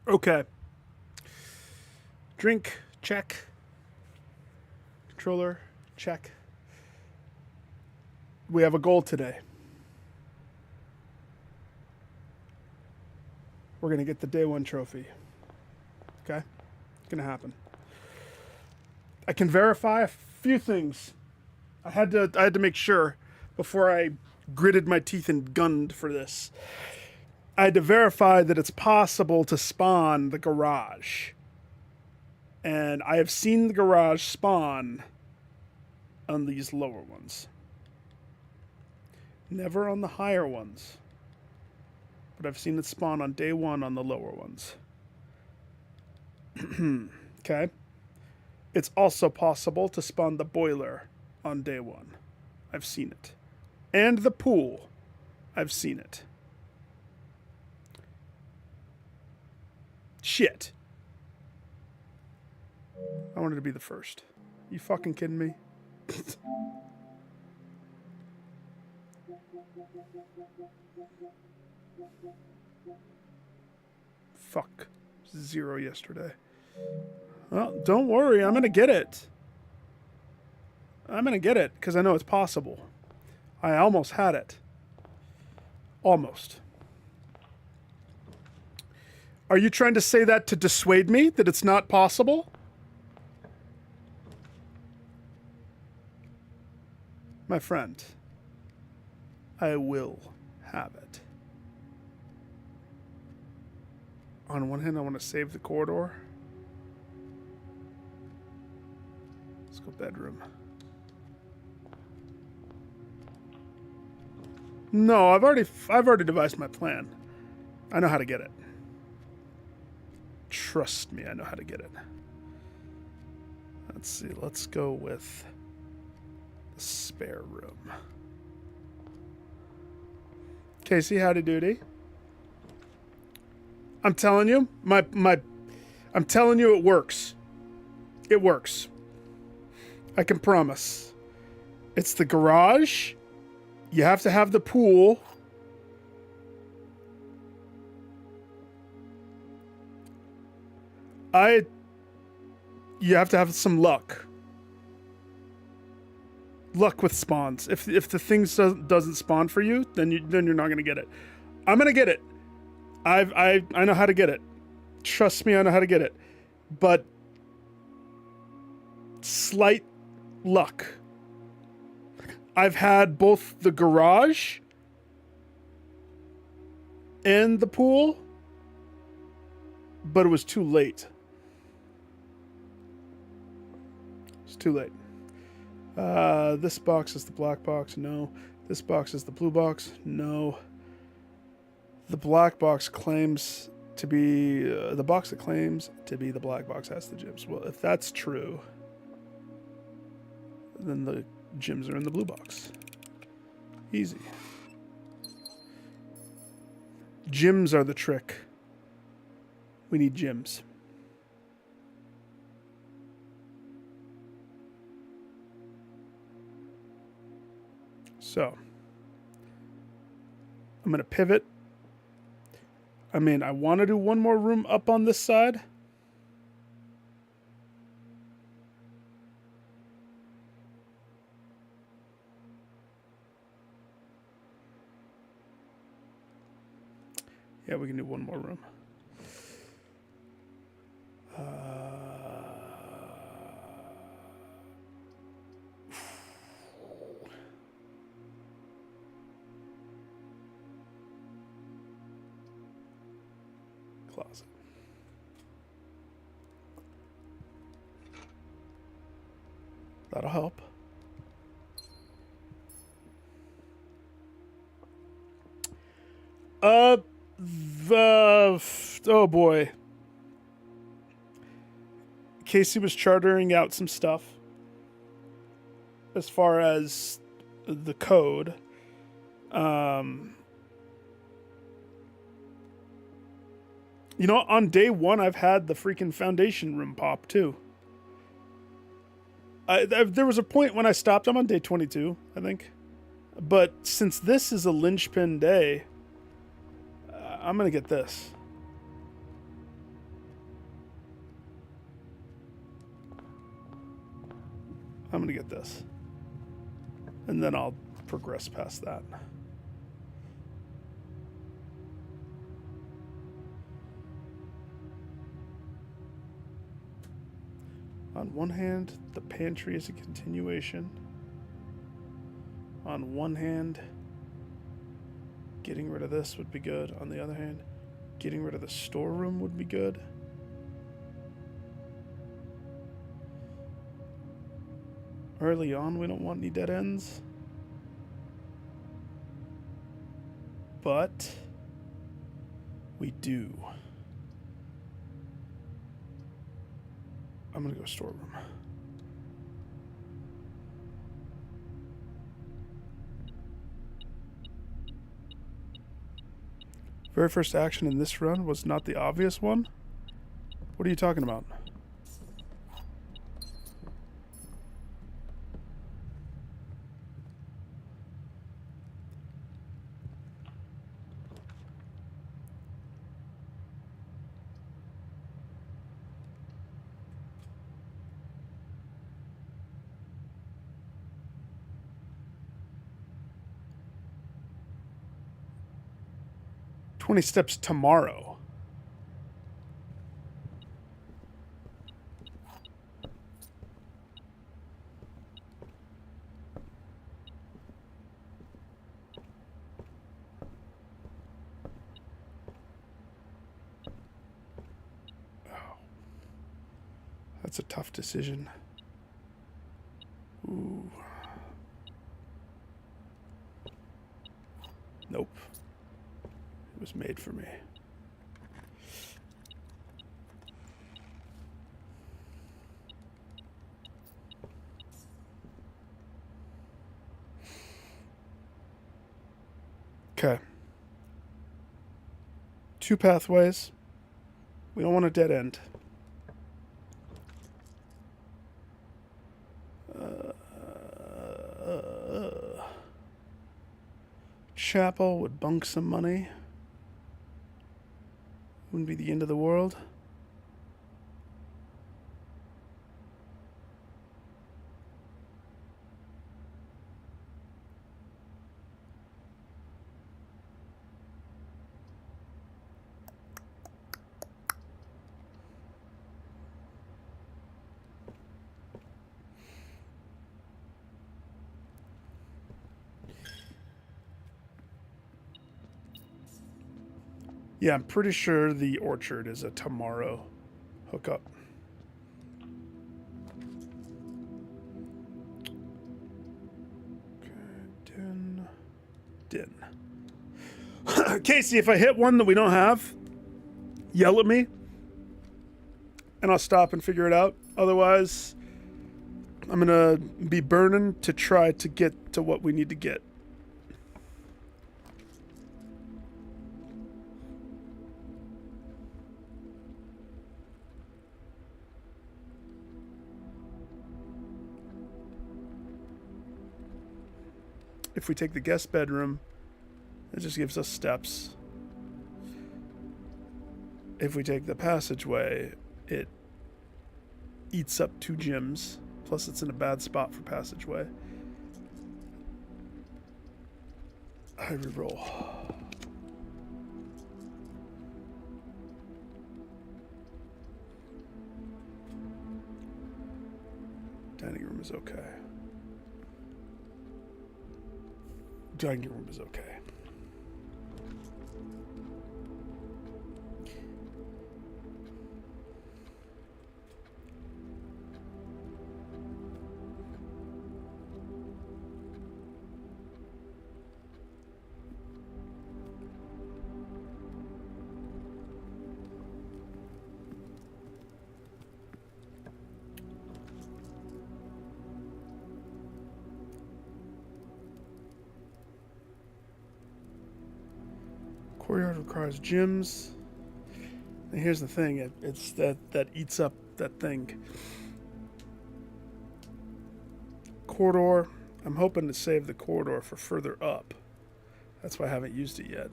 Okay. Drink, check. Controller, check. We have a goal today. We're going to get the day one trophy. Okay? It's going to happen. I can verify a few things. I had to make sure before I gritted my teeth and gunned for this. I had to verify that it's possible to spawn the garage. And I have seen the garage spawn on these lower ones. Never on the higher ones. But I've seen it spawn on day one on the lower ones. Okay? It's also possible to spawn the boiler on day one. I've seen it. And the pool. I've seen it. Shit. I wanted to be the first. You fucking kidding me? Fuck. 0 yesterday. Well, don't worry. I'm going to get it. I'm going to get it because I know it's possible. I almost had it. Almost. Are you trying to say that to dissuade me that it's not possible? My friend, I will have it. On one hand, I want to save the corridor. Let's go bedroom. No, I've already devised my plan. I know how to get it. Trust me, I know how to get it. Let's see, let's go with the spare room. Casey, howdy doody. I'm telling you, I'm telling you it works. It works. I can promise. It's the garage. You have to have the pool. You have to have some luck. Luck with spawns. If the thing doesn't spawn for you, then you're not gonna get it. I'm gonna get it. I know how to get it. Trust me, I know how to get it. But slight luck. I've had both the garage and the pool, but it was too late. It's too late. This box is the black box. No. This box is the blue box. No. The black box claims to be... the box that claims to be the black box has the gyms. Well, if that's true, then the gyms are in the blue box. Easy. Gyms are the trick. We need gyms. So, I'm going to pivot. I mean, I want to do one more room up on this side. Yeah, we can do one more room. Closet. That'll help. Oh boy. Casey was chartering out some stuff as far as the code. You know, on day one, I've had the freaking foundation room pop too. There was a point when I stopped. I'm on day 22, I think. But since this is a linchpin day, I'm going to get this. I'm going to get this. And then I'll progress past that. On one hand, the pantry is a continuation. On one hand, getting rid of this would be good. On the other hand, getting rid of the storeroom would be good. Early on, we don't want any dead ends. But we do. I'm going to go storeroom. Very first action in this run was not the obvious one? What are you talking about? "20 steps tomorrow." Oh. That's a tough decision. Ooh. Nope. It was made for me. Okay. 2 pathways. We don't want a dead end. Chapel would bunk some money. Wouldn't be the end of the world. Yeah, I'm pretty sure the orchard is a tomorrow hookup. Okay, din. Casey, if I hit one that we don't have, yell at me, and I'll stop and figure it out. Otherwise, I'm going to be burning to try to get to what we need to get. If we take the guest bedroom, it just gives us steps. If we take the passageway, it eats up 2 gyms. Plus, it's in a bad spot for passageway. I reroll. Dining room is okay. Dining room is okay. Courtyard requires gyms. And here's the thing, it's that eats up that thing. Corridor, I'm hoping to save the corridor for further up. That's why I haven't used it yet.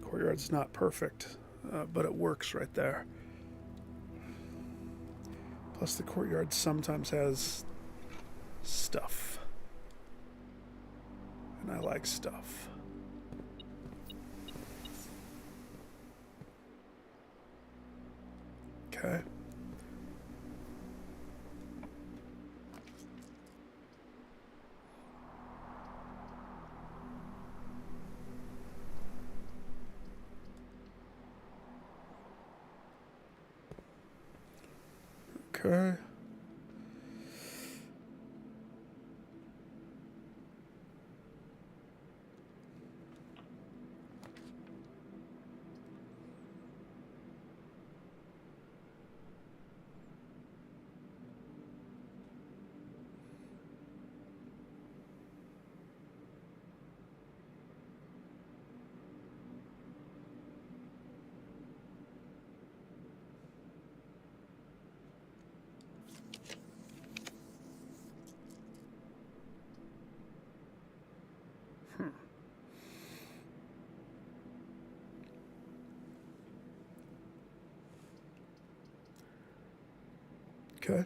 Courtyard's not perfect, but it works right there. Plus the courtyard sometimes has stuff. And I like stuff. Okay. Okay. Okay.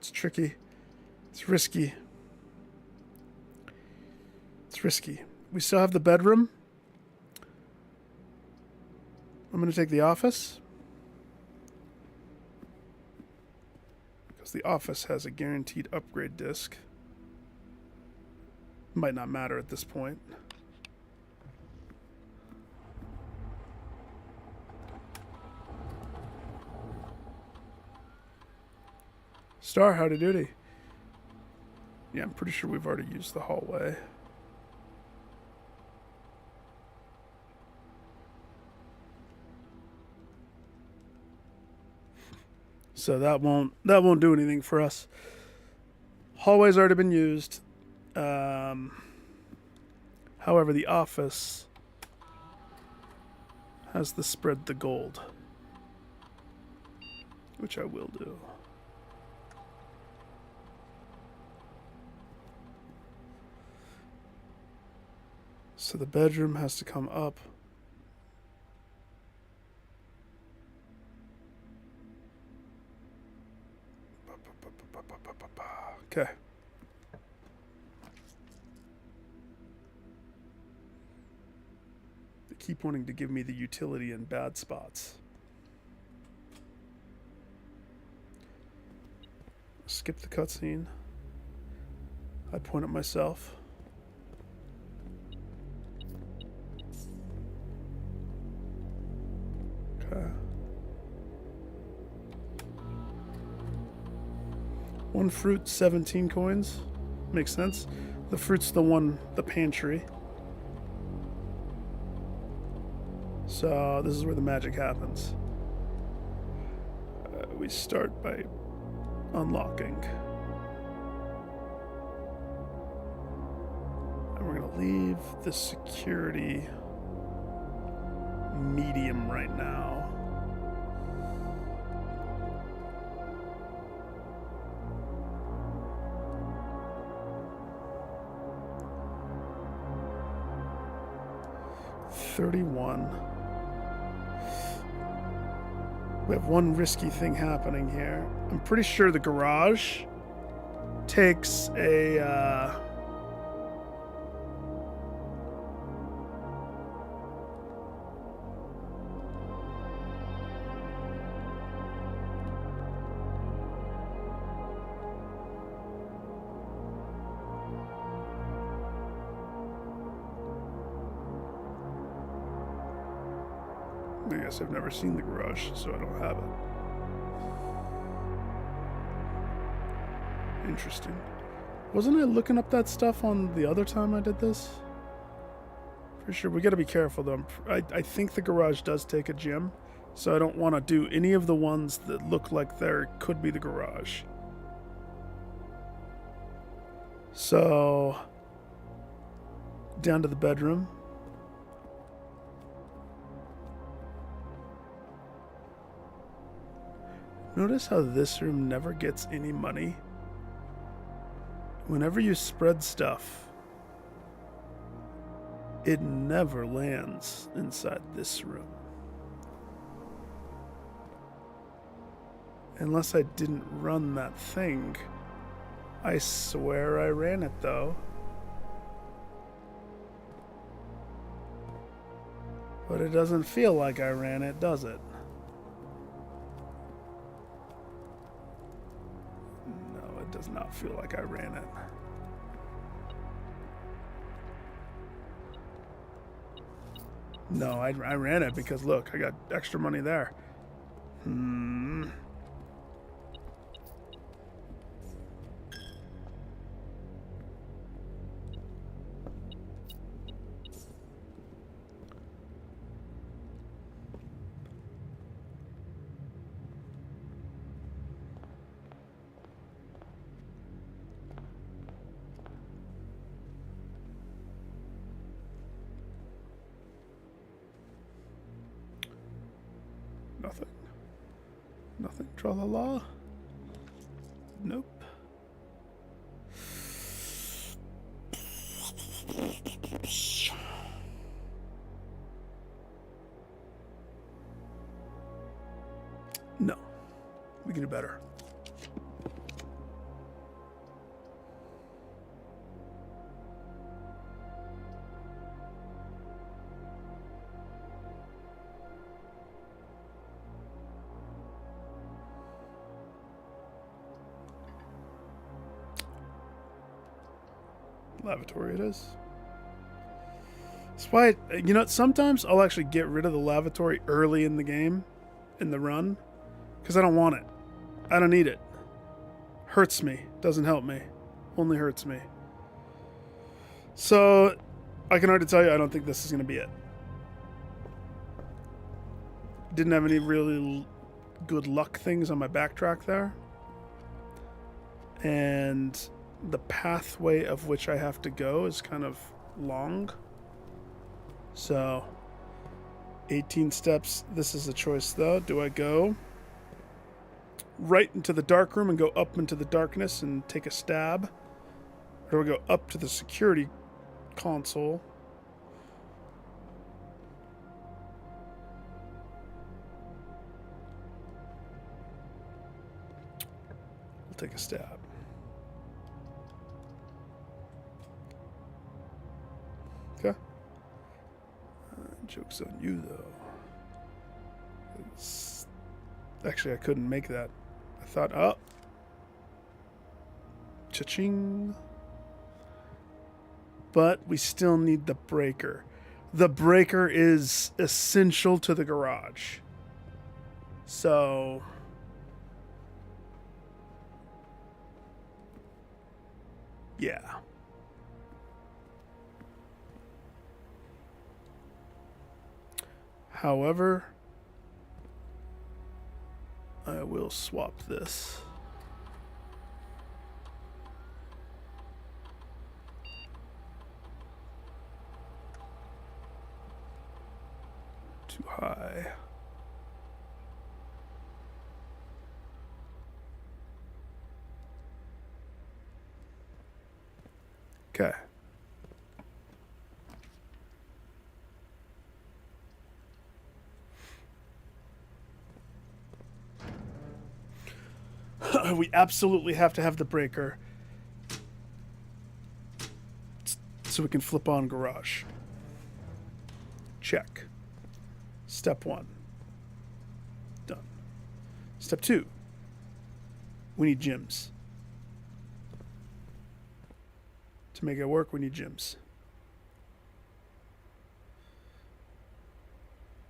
It's tricky. It's risky. It's risky. We still have the bedroom. I'm going to take the office. Because the office has a guaranteed upgrade disc. Might not matter at this point. Star, howdy doody. Yeah, I'm pretty sure we've already used the hallway. So that won't do anything for us. Hallway's already been used. However, the office has the spread the gold, which I will do. So the bedroom has to come up. Okay. They keep wanting to give me the utility in bad spots. Skip the cutscene. I point at myself. Okay. One fruit, 17 coins. Makes sense. The fruit's the pantry. So this is where the magic happens. We start by unlocking. And we're gonna leave the security medium right now. $31. We have one risky thing happening here. I'm pretty sure the garage takes a I guess I've never seen the garage, so I don't have it. Interesting. Wasn't I looking up that stuff on the other time I did this? For sure. We got to be careful, though. I think the garage does take a gym, so I don't want to do any of the ones that look like there could be the garage. So, down to the bedroom. Notice how this room never gets any money? Whenever you spread stuff, it never lands inside this room. Unless I didn't run that thing. I swear I ran it, though. But it doesn't feel like I ran it, does it? No, it does not feel like I ran it. No, I ran it because, look, I got extra money there. Nothing. Nothing. Tra-la-la. Nope. No. We can do better. Lavatory it is. That's why, you know, sometimes I'll actually get rid of the lavatory early in the game, in the run, because I don't want it. I don't need it. Hurts me. Doesn't help me. Only hurts me. So, I can already tell you I don't think this is going to be it. Didn't have any really good luck things on my backtrack there. And the pathway of which I have to go is kind of long. So, 18 steps. This is a choice, though. Do I go right into the dark room and go up into the darkness and take a stab? Or do I go up to the security console? I'll take a stab. Okay. Joke's on you, though. Actually, I couldn't make that. I thought, oh. Cha-ching. But we still need the breaker. The breaker is essential to the garage. So, yeah. However, I will swap this. Too high. Okay. We absolutely have to have the breaker so we can flip on garage. Check. Step 1. Done. Step 2. We need gyms. To make it work, we need gyms.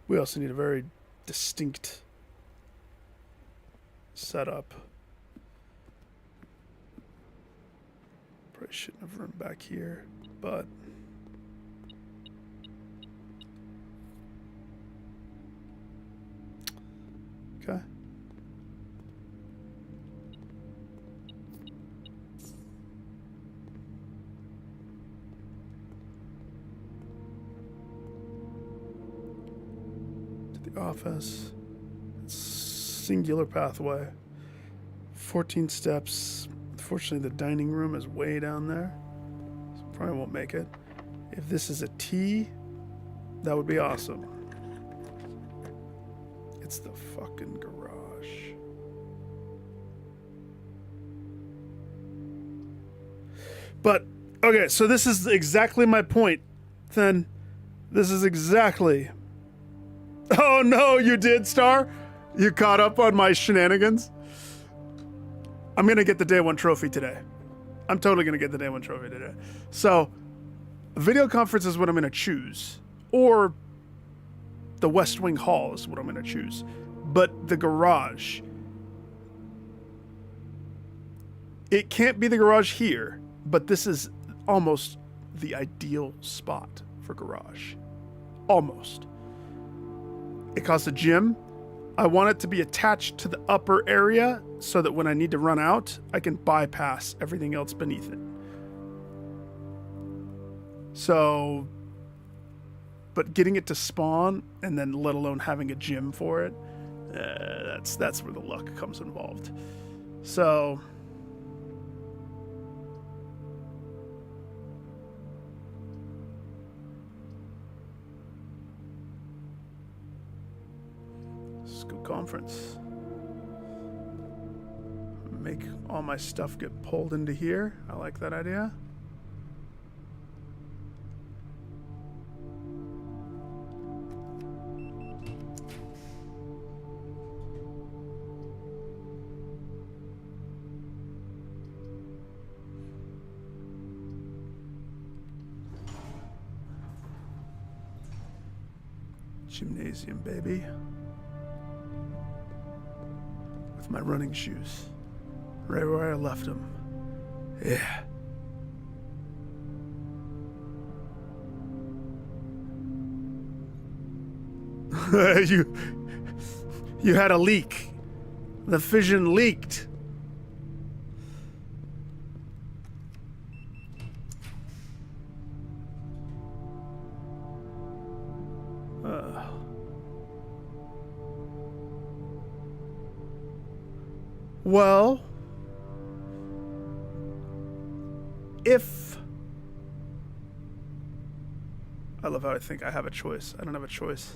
We also need a very distinct setup. Probably shouldn't have run back here, but okay. To the office. Singular pathway. 14 steps. Unfortunately, the dining room is way down there, so probably won't make it. If this is a T, that would be awesome. It's the fucking garage. But, okay, so this is exactly my point. Then, this is exactly... Oh no, you did, Star? You caught up on my shenanigans? I'm going to get the day one trophy today. I'm totally going to get the day one trophy today. So, video conference is what I'm going to choose. Or the West Wing Hall is what I'm going to choose. But the garage. It can't be the garage here, but this is almost the ideal spot for garage. Almost. It costs a gym. I want it to be attached to the upper area so that when I need to run out, I can bypass everything else beneath it. So, but getting it to spawn and then let alone having a gym for it, that's where the luck comes involved. So, school conference. Make all my stuff get pulled into here. I like that idea. Gymnasium, baby. With my running shoes. Right where I left them. Yeah. You had a leak. The fission leaked. Well, if... I love how I think I have a choice. I don't have a choice.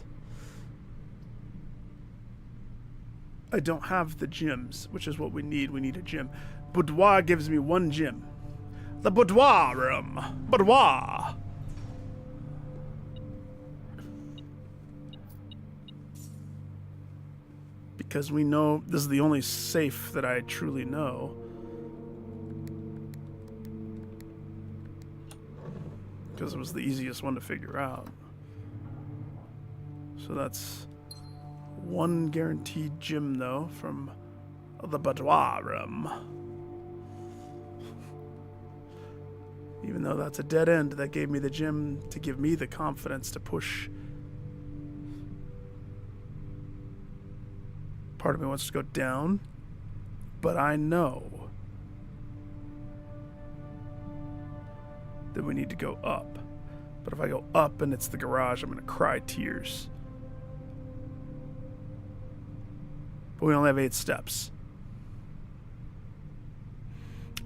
I don't have the gyms, which is what we need. We need a gym. Boudoir gives me one gym. The boudoir room. Boudoir. Because we know this is the only safe that I truly know. Because it was the easiest one to figure out. So that's one guaranteed gym, though, from the boudoir room. Even though that's a dead end, that gave me the gym to give me the confidence to push. Part of me wants to go down, but I know that we need to go up. But if I go up and it's the garage, I'm going to cry tears. But we only have 8 steps.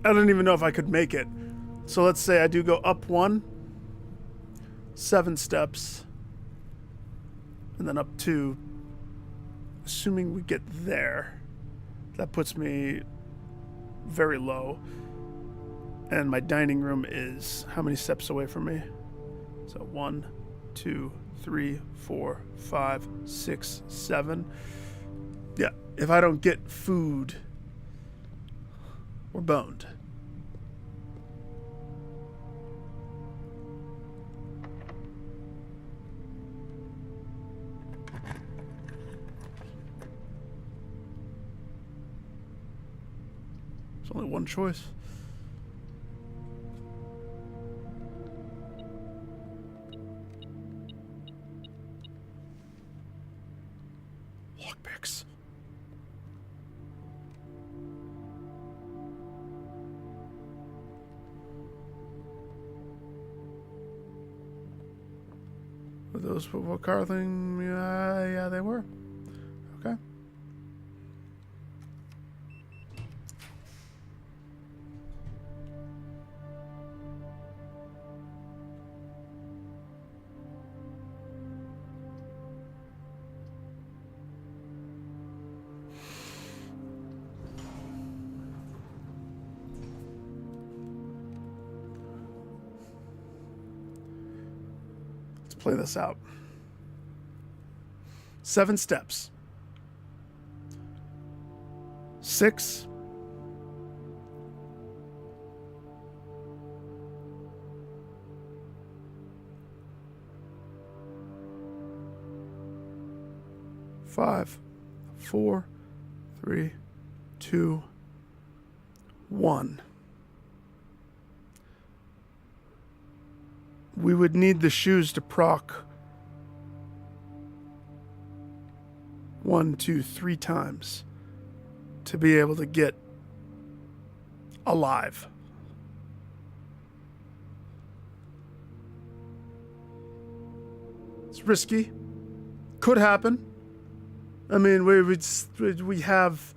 I don't even know if I could make it. So let's say I do go up 1, 7 steps, and then up 2. Assuming we get there, that puts me very low. And my dining room is how many steps away from me? So 1, 2, 3, 4, 5, 6, 7. Yeah, if I don't get food, we're boned. There's only one choice. lockpicks. Were those what car thing? Yeah, they were. Okay. Play this out. 7 steps. 6. 5, 4, 3, 2, 1. We would need the shoes to proc 1, 2, 3 times to be able to get alive. It's risky. Could happen. I mean, we have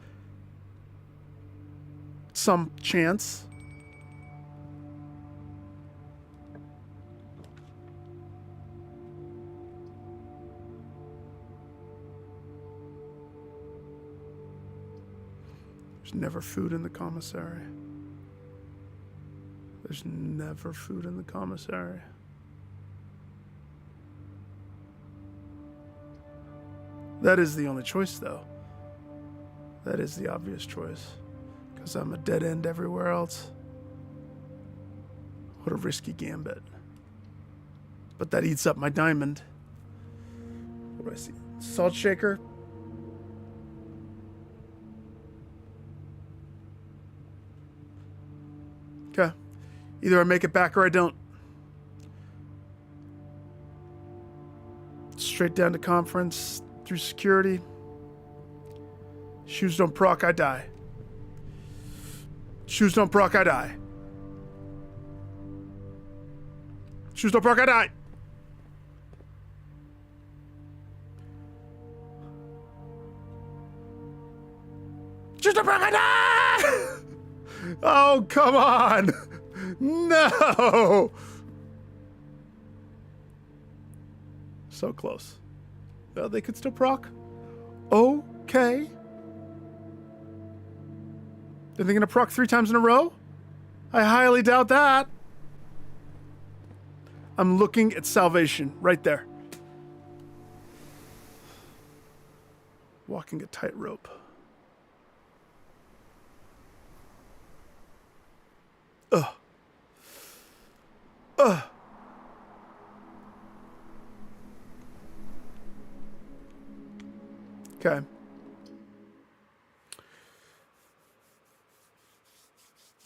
some chance. There's never food in the commissary. There's never food in the commissary. That is the only choice, though. That is the obvious choice. Because I'm a dead end everywhere else. What a risky gambit. But that eats up my diamond. What do I see? Salt shaker. Okay. Either I make it back or I don't. Straight down to conference, through security. Shoes don't proc, I die. Shoes don't proc, I die. Shoes don't proc, I die. Shoes don't proc, I die! Oh, come on! No! So close. Well, they could still proc. Okay. Are they gonna proc 3 times in a row? I highly doubt that. I'm looking at salvation right there. Walking a tightrope. Ugh. Ugh. Okay.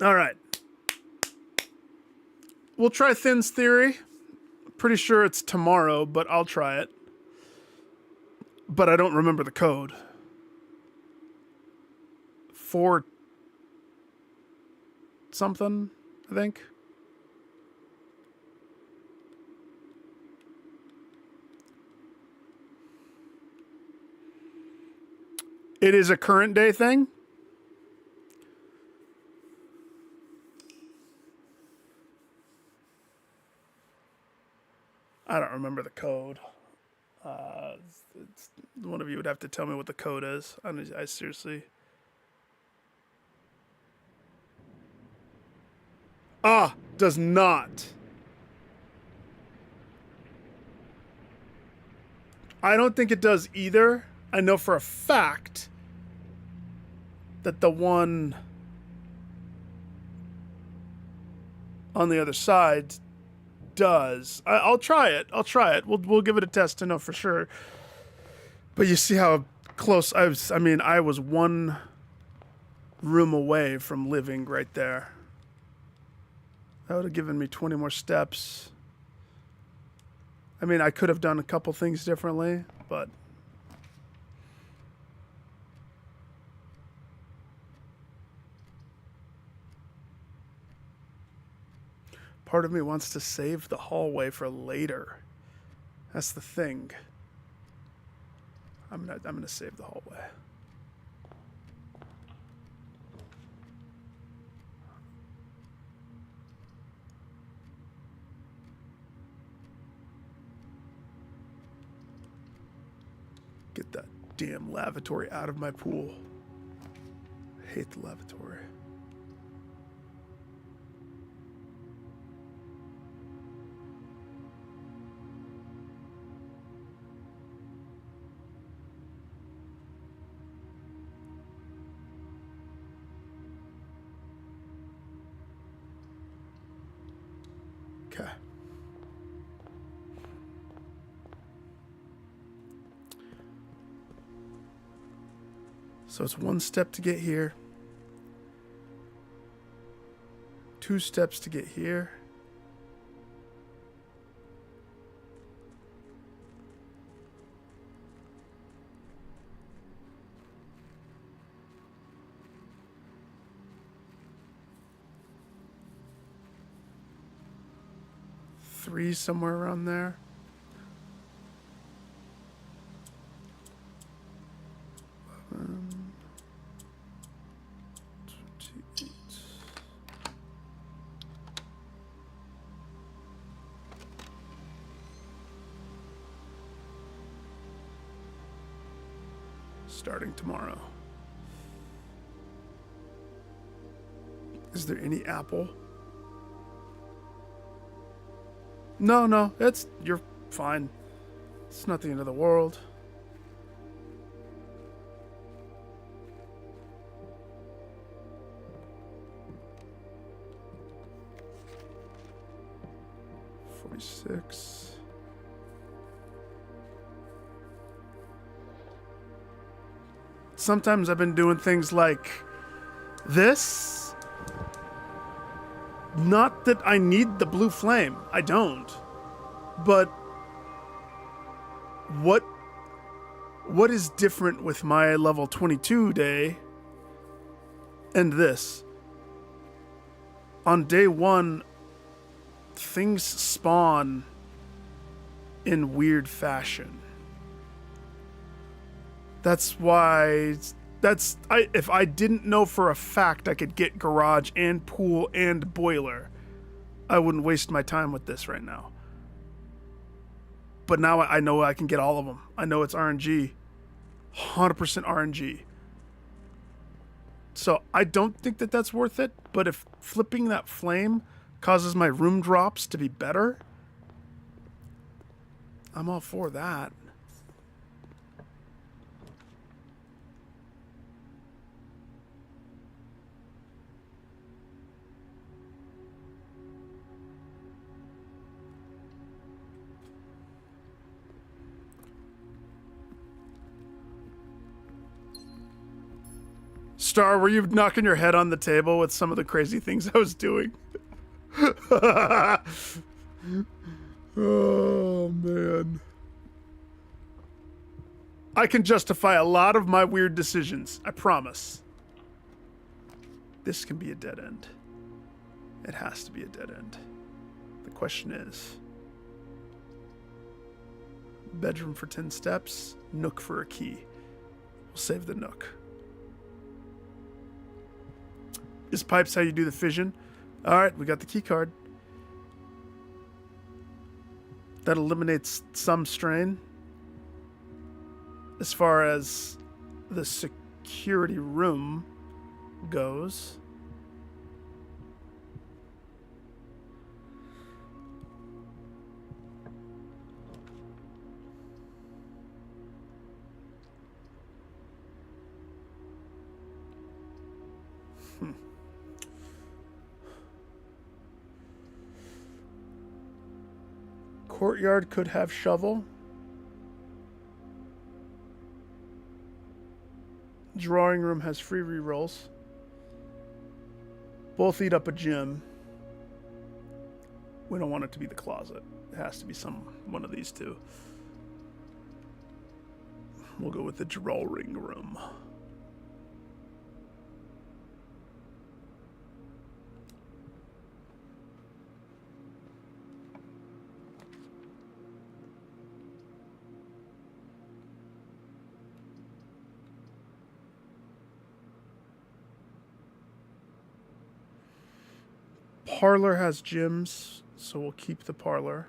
All right. We'll try Thin's theory. Pretty sure it's tomorrow, but I'll try it. But I don't remember the code. 4 something, I think. It is a current day thing. I don't remember the code. One of you would have to tell me what the code is. I seriously... does not. I don't think it does either. I know for a fact that the one on the other side does. I'll try it. We'll give it a test to know for sure. But you see how close I was. I mean, I was 1 room away from living right there. That would have given me 20 more steps. I mean, I could have done a couple things differently, but Part of me wants to save the hallway for later. That's the thing. I'm gonna save the hallway. Get that damn lavatory out of my pool. I hate the lavatory. Okay. So it's 1 step to get here. 2 steps to get here. Three somewhere around there. Starting tomorrow. Is there any apple? No, you're fine. It's not the end of the world. $46. Sometimes I've been doing things like this. Not that I need the blue flame. I don't. But what is different with my level 22 day and this? On day 1, things spawn in weird fashion. That's why if I didn't know for a fact I could get garage and pool and boiler, I wouldn't waste my time with this right now. But now I know I can get all of them. I know it's RNG. 100% RNG. So I don't think that that's worth it, but if flipping that flame causes my room drops to be better, I'm all for that. Star, were you knocking your head on the table with some of the crazy things I was doing? Oh, man. I can justify a lot of my weird decisions. I promise. This can be a dead end. It has to be a dead end. The question is, bedroom for 10 steps, nook for a key. We'll save the nook. Is pipes how you do the fission? Alright, we got the key card. That eliminates some strain. As far as the security room goes. Courtyard could have shovel. Drawing room has free rerolls. Both eat up a gym. We don't want it to be the closet. It has to be one of these two. We'll go with the drawing room. parlor has gyms, so we'll keep the parlor.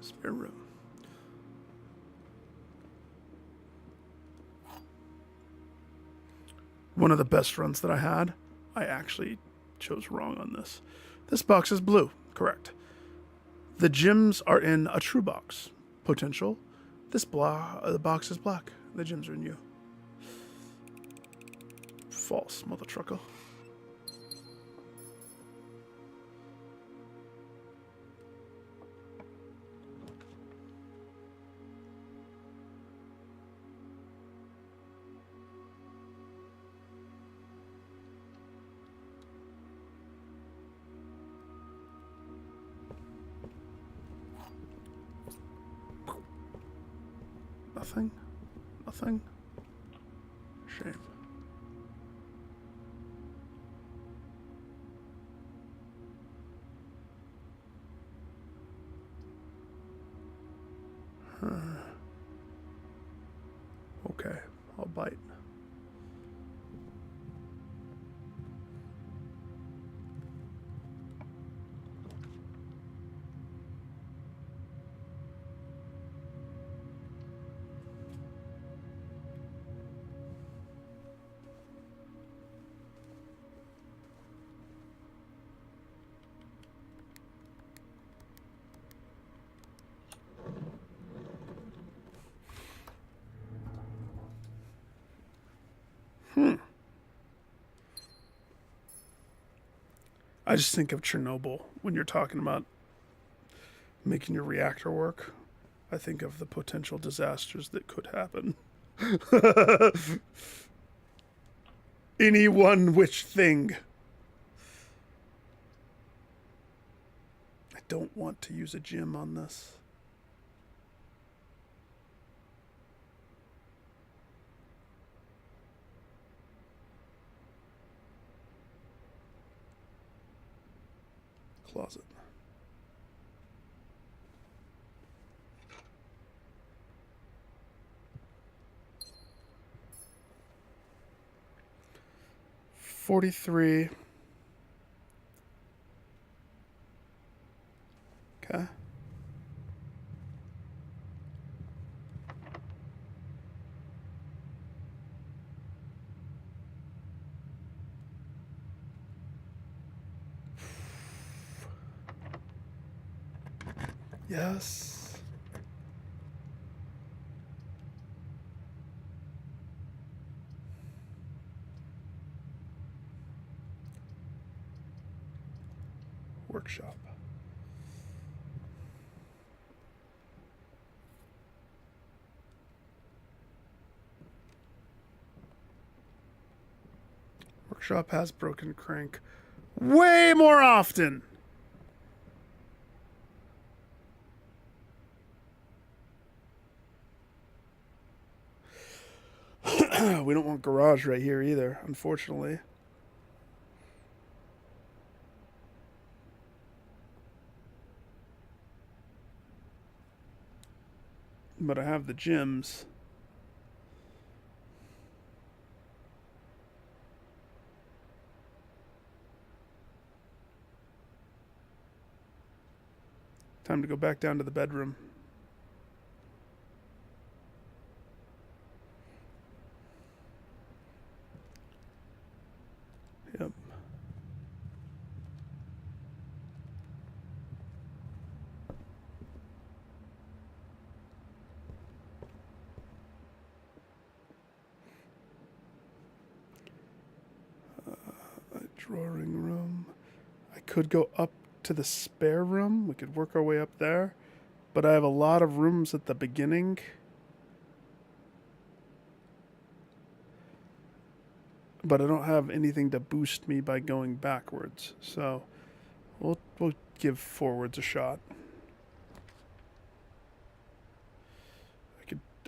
Spare room. One of the best runs that I had, I actually chose wrong on this. This box is blue, correct. The gyms are in a true box. Potential. The box is black. The gyms are in you. False, mother trucker. Nothing. Nothing. Shame. Okay, I'll bite. I just think of Chernobyl when you're talking about making your reactor work. I think of the potential disasters that could happen. Any one which thing. I don't want to use a gym on this. Closet. $43. Okay. Yes. Workshop. Workshop has broken crank way more often. We don't want garage right here either, unfortunately. But I have the gyms. Time to go back down to the bedroom. Yep. Drawing room. I could go up to the spare room. We could work our way up there. But I have a lot of rooms at the beginning. But I don't have anything to boost me by going backwards. So we'll give forwards a shot.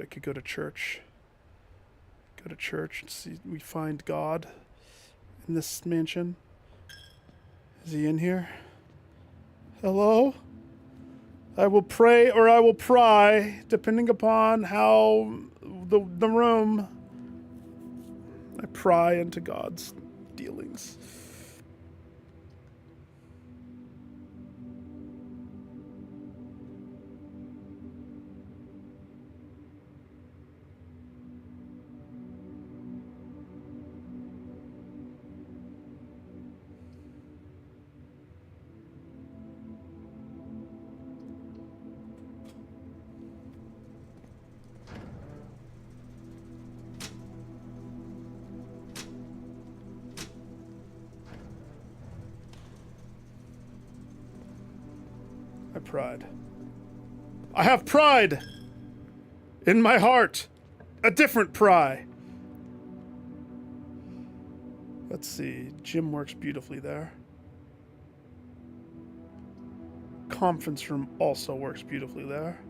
I could go to church. Go to church and see we find God in this mansion. Is he in here? Hello? I will pray or I will pry, depending upon how the room. I pry into God's dealings. Pride. I have pride in my heart. A different pry. Let's see. Gym works beautifully there. Conference room also works beautifully there.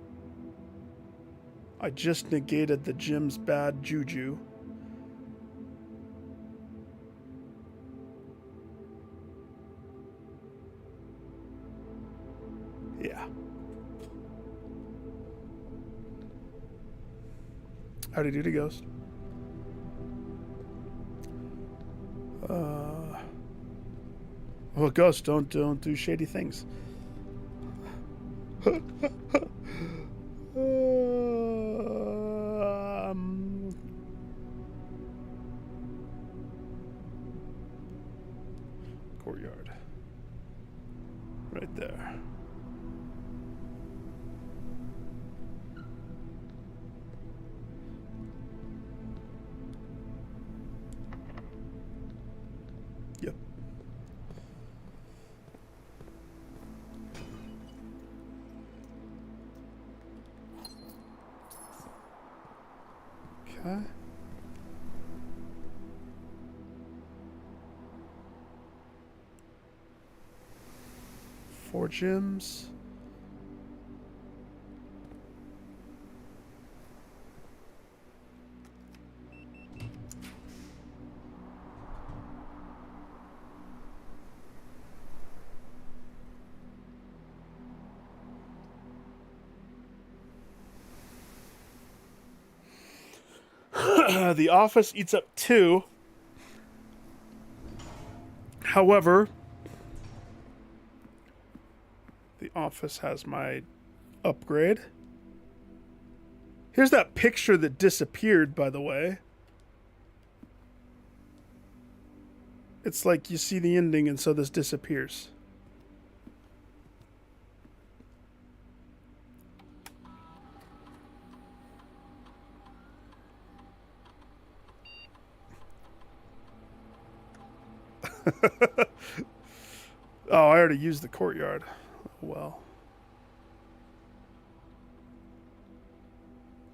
I just negated the gym's bad juju. Yeah. Howdy doody, ghost. Well, ghost, don't do shady things. Courtyard. Right there. Yep. Okay. Four gyms. The office eats up 2. However, the office has my upgrade. Here's that picture that disappeared, by the way. It's like you see the ending and so this disappears. Oh, I already used the courtyard. Well.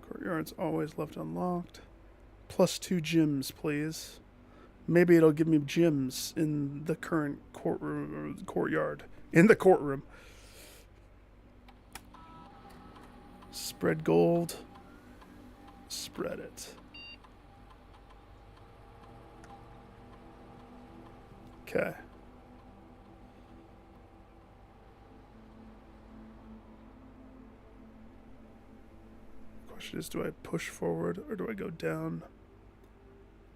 Courtyard's always left unlocked. +2 gyms, please. Maybe it'll give me gyms in the current courtroom or courtyard. In the courtroom. Spread gold. Spread it. Okay. Question is, do I push forward or do I go down?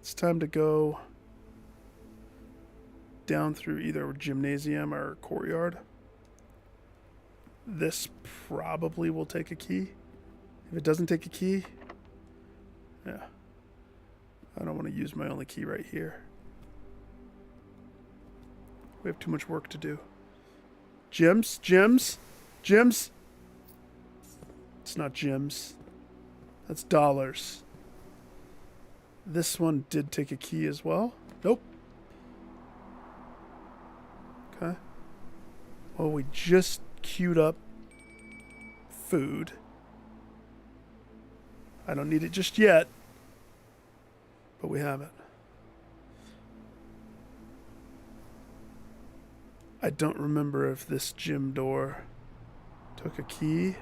It's time to go down through either gymnasium or courtyard. This probably will take a key. If it doesn't take a key, yeah. I don't want to use my only key right here. We have too much work to do. Gyms? Gyms? Gyms? It's not gyms. That's dollars. This one did take a key as well. Nope. Okay. Well, we just queued up food. I don't need it just yet, but we have it. I don't remember if this gym door took a key.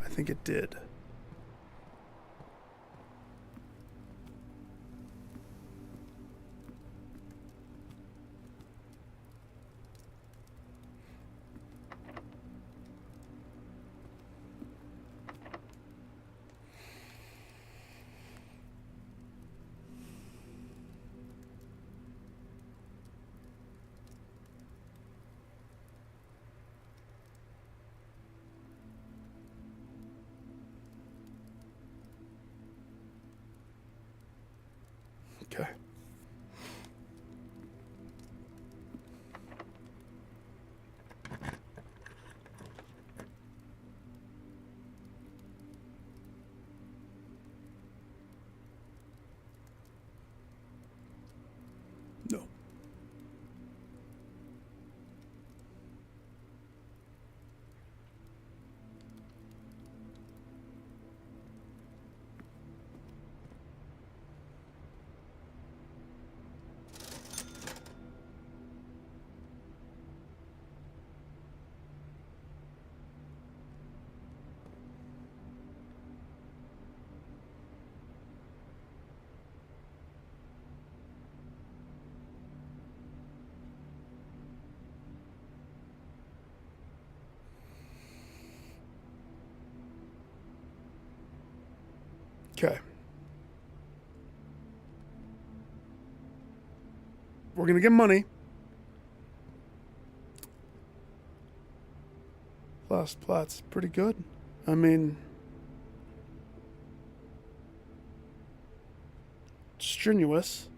I think it did. Okay. No. Okay. We're going to get money. Last plat's pretty good. I mean, strenuous.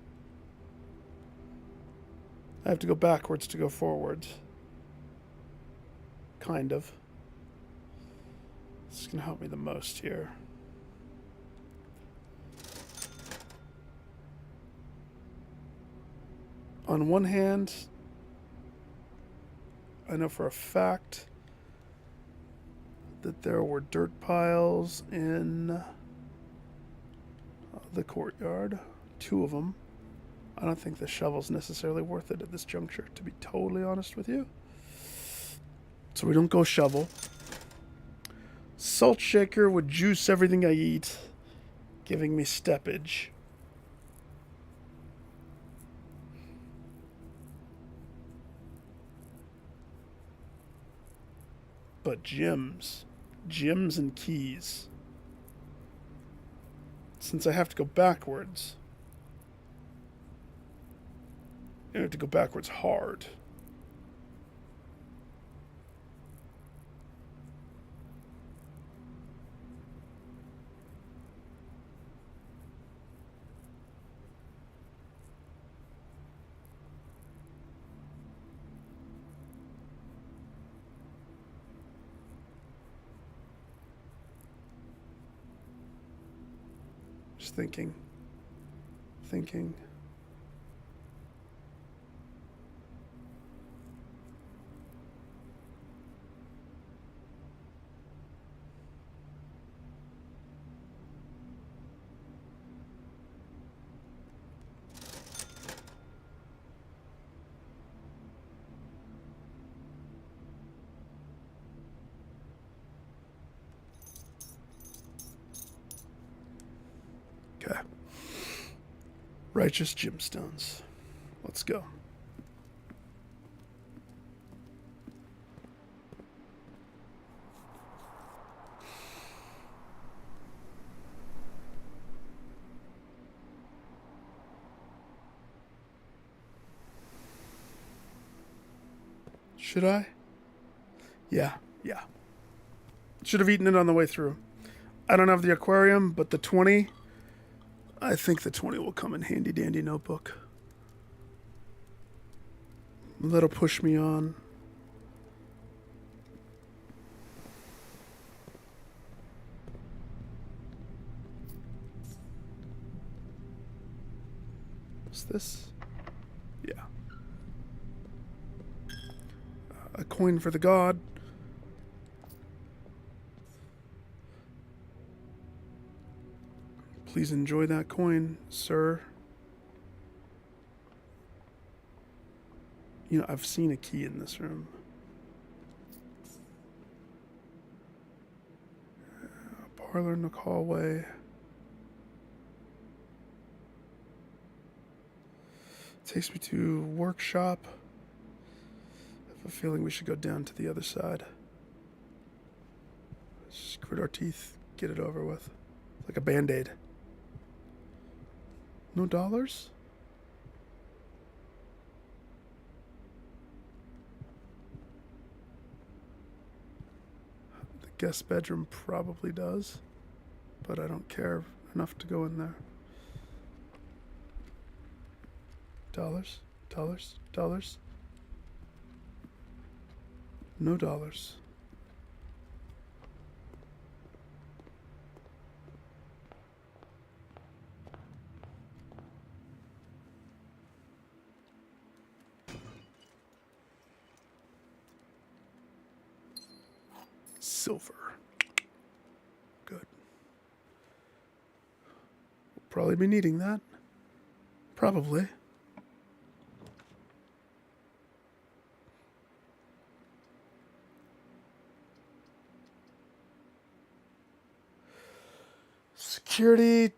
I have to go backwards to go forwards. Kind of. This is going to help me the most here. On one hand, I know for a fact that there were dirt piles in the courtyard. 2 of them. I don't think the shovel's necessarily worth it at this juncture, to be totally honest with you. So we don't go shovel. Salt shaker would juice everything I eat, giving me steppage. But gems and keys. Since I have to go backwards, I have to go backwards hard. Just thinking. Okay. Righteous gemstones. Let's go. Should I? Yeah. Should have eaten it on the way through. I don't have the aquarium, but the 20... I think the 20 will come in handy dandy notebook. That'll push me on. What's this? Yeah. A coin for the god. Please enjoy that coin, sir. You know, I've seen a key in this room. A parlor in the hallway. Takes me to workshop. I have a feeling we should go down to the other side. Just grit our teeth, get it over with. Like a band-aid. No dollars? The guest bedroom probably does, but I don't care enough to go in there. Dollars. Dollars. Dollars. No dollars. Silver. Good. We'll probably be needing that. Probably. Security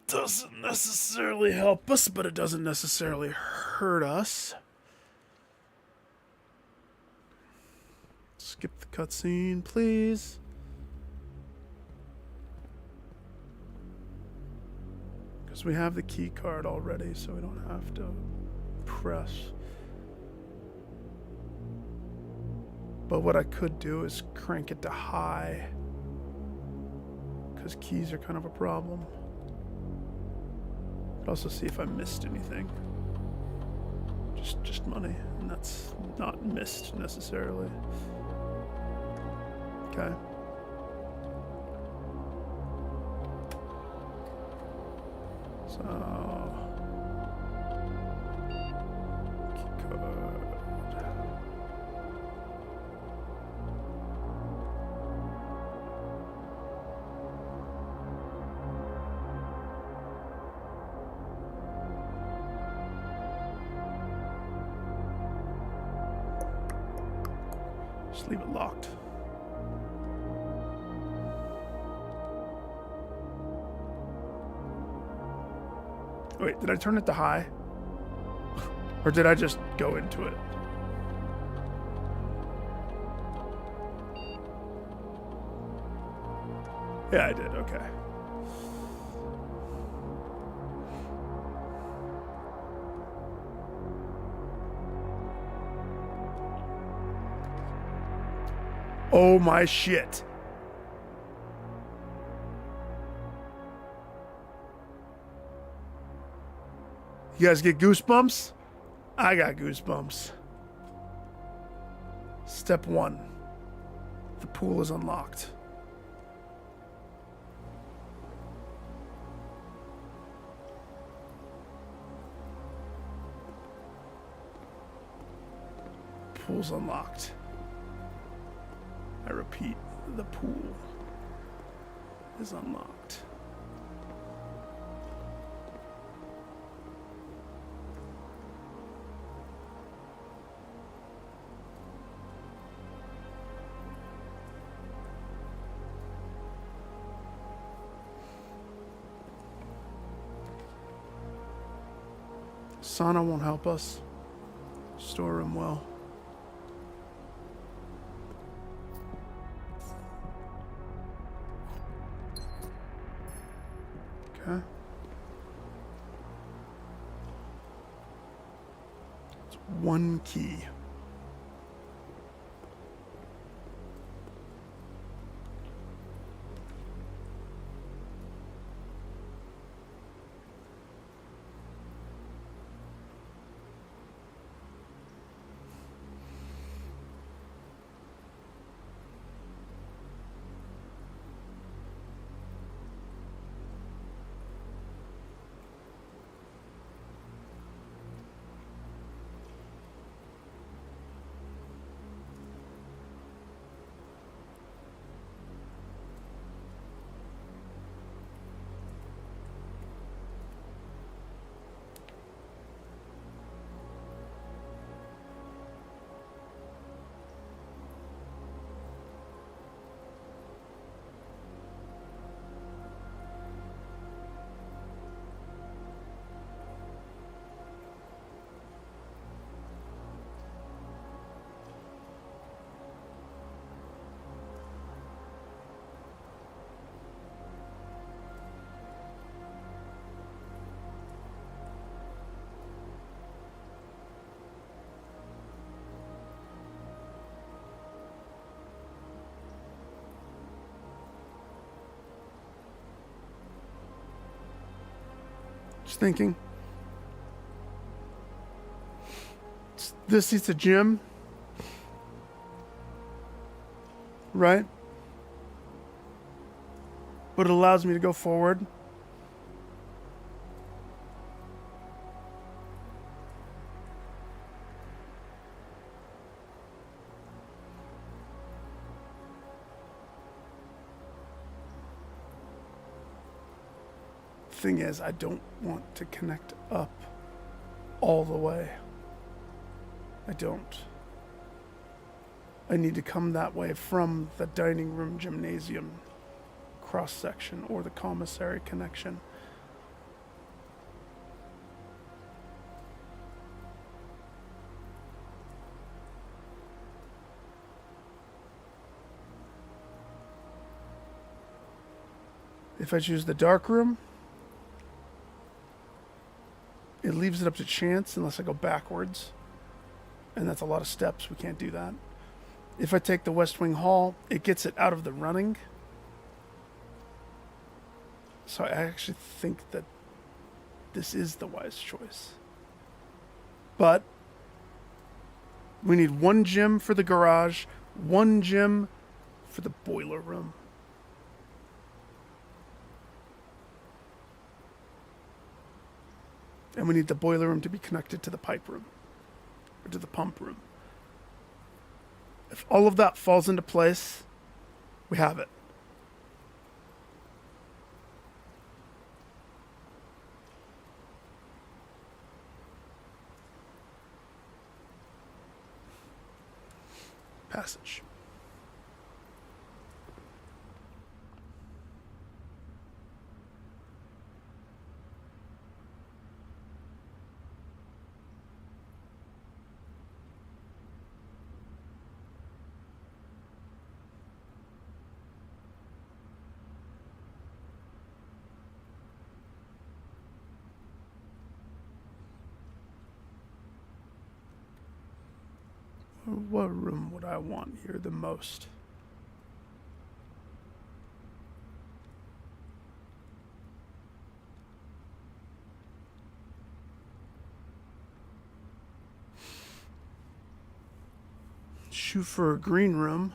doesn't necessarily help us, but it doesn't necessarily hurt us. Skip the cutscene, please. Because we have the key card already, so we don't have to press. But what I could do is crank it to high, because keys are kind of a problem. But also see if I missed anything. Just money, and that's not missed necessarily. Okay. So key card. Just leave it locked. Wait, did I turn it to high? Or did I just go into it? Yeah, I did, okay. Oh my shit. You guys get goosebumps? I got goosebumps. Step 1. The pool is unlocked. Pool's unlocked. I repeat, the pool is unlocked. Sauna won't help us. Storeroom will. Okay. It's one key. Just thinking. This is a gym, right? But it allows me to go forward. Thing is, I don't want to connect up all the way. I don't. I need to come that way from the dining room gymnasium cross section or the commissary connection. If I choose the dark room, it leaves it up to chance unless I go backwards. And that's a lot of steps. We can't do that. If I take the West Wing Hall, it gets it out of the running. So I actually think that this is the wise choice. But we need one gym for the garage, one gym for the boiler room. And we need the boiler room to be connected to the pipe room, or to the pump room. If all of that falls into place, we have it. Passage. What room would I want here the most? Shoot for a green room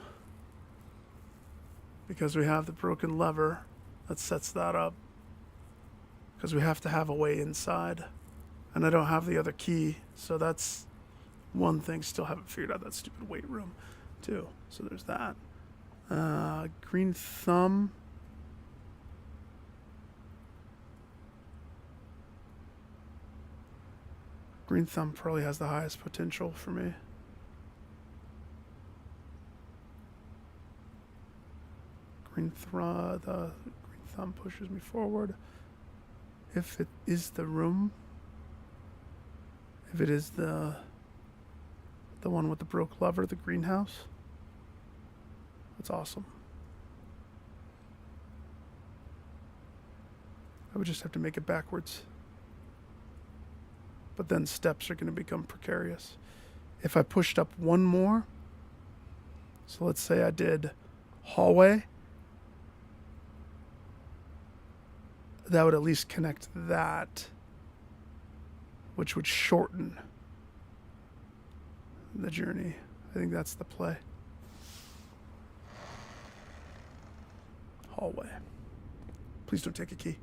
because we have the broken lever that sets that up, because we have to have a way inside, and I don't have the other key, so that's one thing. Still haven't figured out that stupid weight room too, so there's that. Green thumb. Green thumb probably has the highest potential for me. The green thumb pushes me forward. If it is the room, if it is the one with the broke lever, the greenhouse, that's awesome. I would just have to make it backwards. But then steps are going to become precarious. If I pushed up one more, so let's say I did hallway, that would at least connect that, which would shorten the journey. I think that's the play. Hallway. Please don't take a key.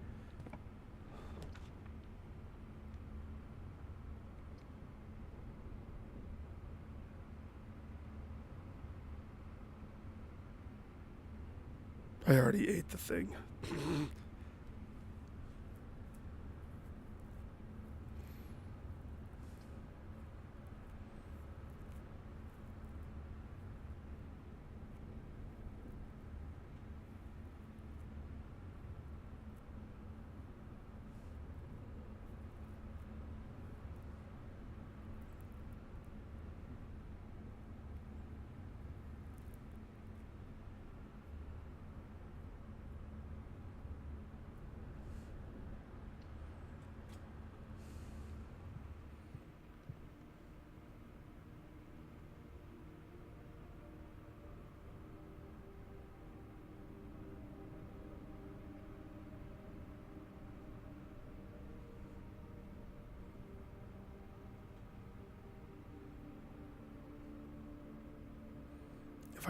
I already ate the thing.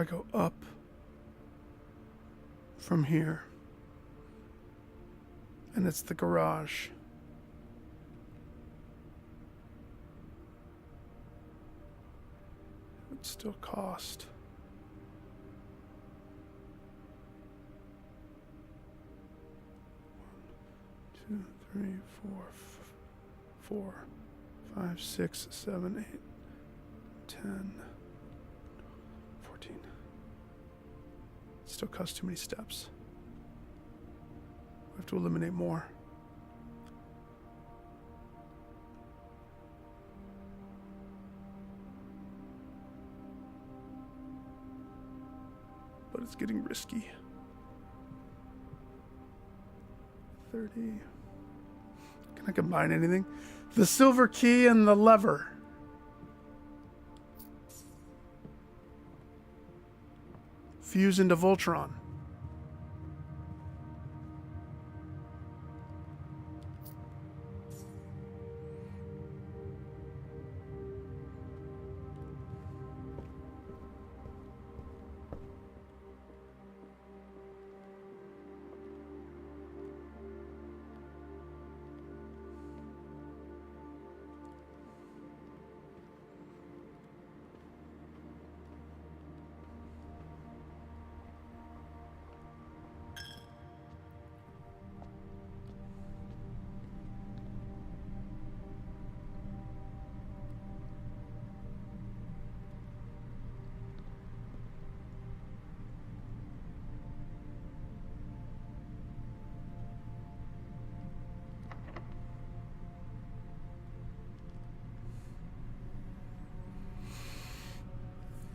I go up from here, and it's the garage. It would still cost. One, two, three, four, 5, 6, 7, 8, 10, 14. Still costs too many steps. We have to eliminate more. But it's getting risky. 30. Can I combine anything? The silver key and the lever. Fuse into Voltron.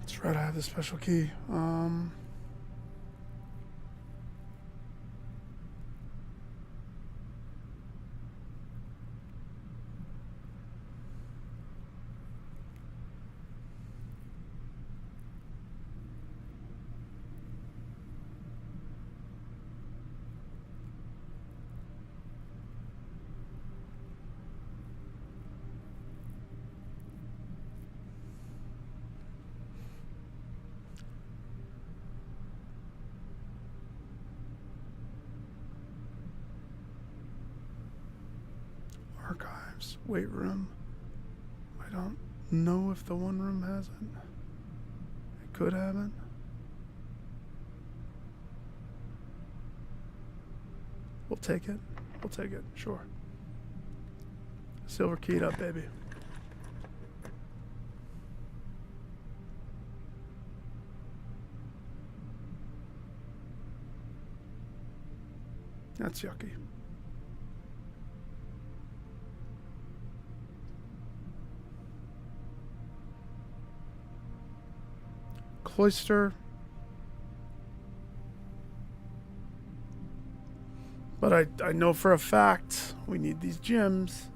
That's right, I have the special key. Archives, weight room. I don't know if the one room has it. It could have it. We'll take it. We'll take it, sure. Silver keyed up, baby. That's yucky. Cloister. But I know for a fact we need these gems.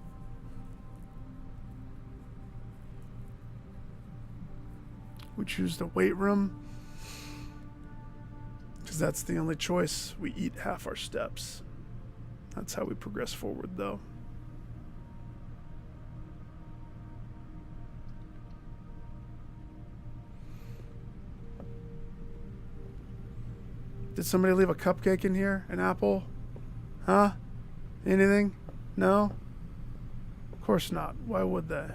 We choose the weight room because that's the only choice. We eat half our steps. That's how we progress forward, though. Did somebody leave a cupcake in here? An apple? Huh? Anything? No? Of course not. Why would they?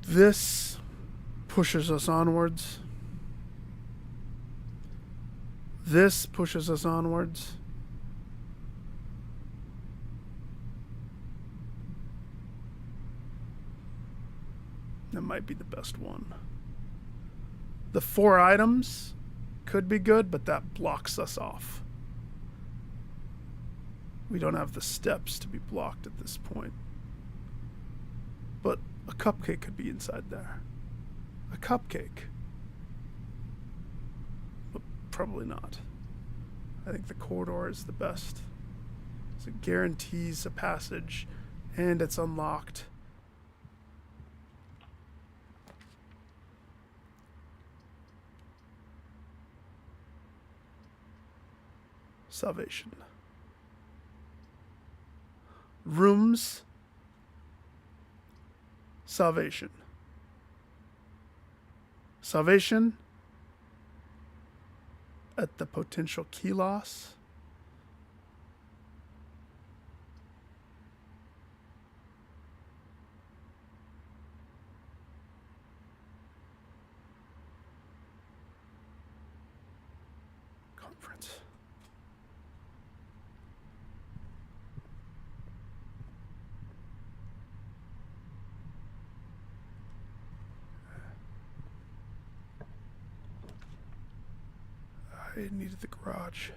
This pushes us onwards. This pushes us onwards. That might be the best one. The 4 items could be good, but that blocks us off. We don't have the steps to be blocked at this point. But a cupcake could be inside there. a cupcake. But probably not. I think the corridor is the best. So it guarantees a passage, and it's unlocked. Salvation. Rooms. Salvation. Salvation at the potential key loss. Conference. I needed the garage.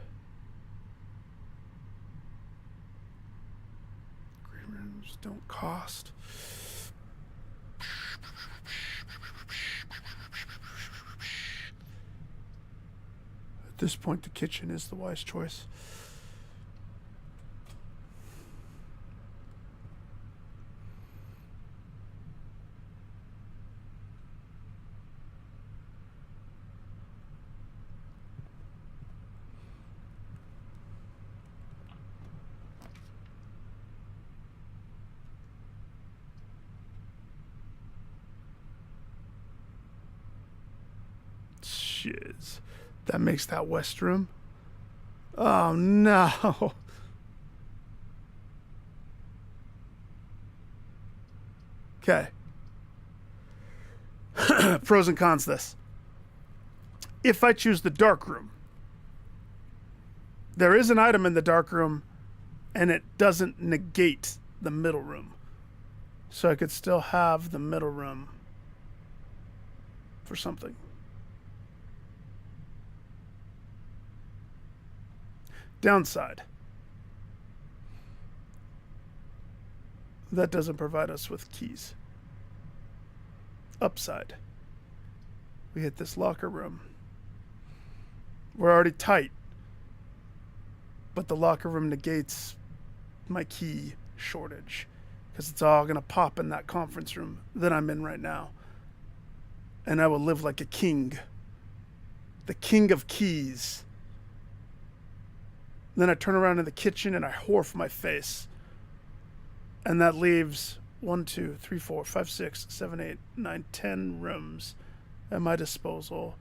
Green rooms don't cost. At this point, the kitchen is the wise choice. Shiz. That makes that west room. Oh no. Okay. Pros and cons this. If I choose the dark room, there is an item in the dark room and it doesn't negate the middle room. So I could still have the middle room for something. Downside. That doesn't provide us with keys. Upside. We hit this locker room. We're already tight. But the locker room negates my key shortage. Because it's all going to pop in that conference room that I'm in right now. And I will live like a king. The king of keys. Then I turn around in the kitchen and I whore my face. And that leaves 1, 2, 3, 4, 5, 6, 7, 8, 9, 10 rooms at my disposal.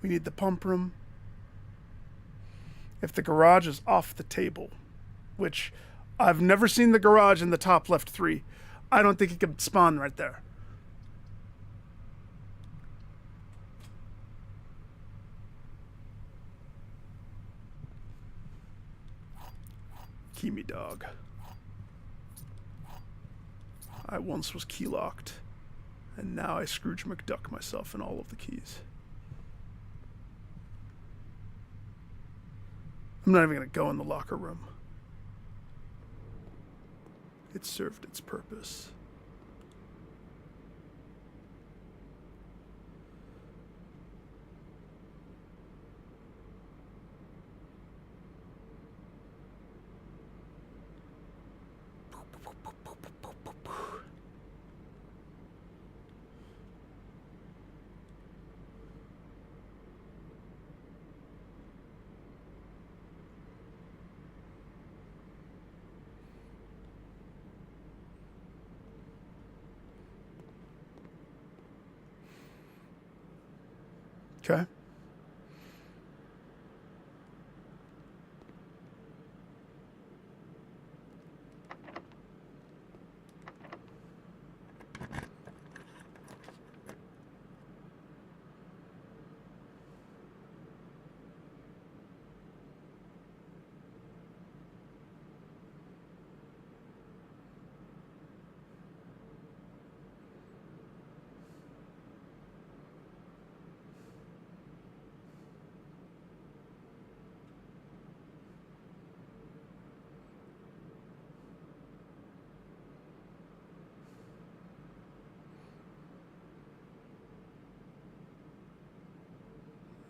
We need the pump room. If the garage is off the table, which I've never seen the garage in the top left 3, I don't think it could spawn right there. Key me, dog. I once was key locked, and now I Scrooge McDuck myself in all of the keys. I'm not even going to go in the locker room. It served its purpose. Okay.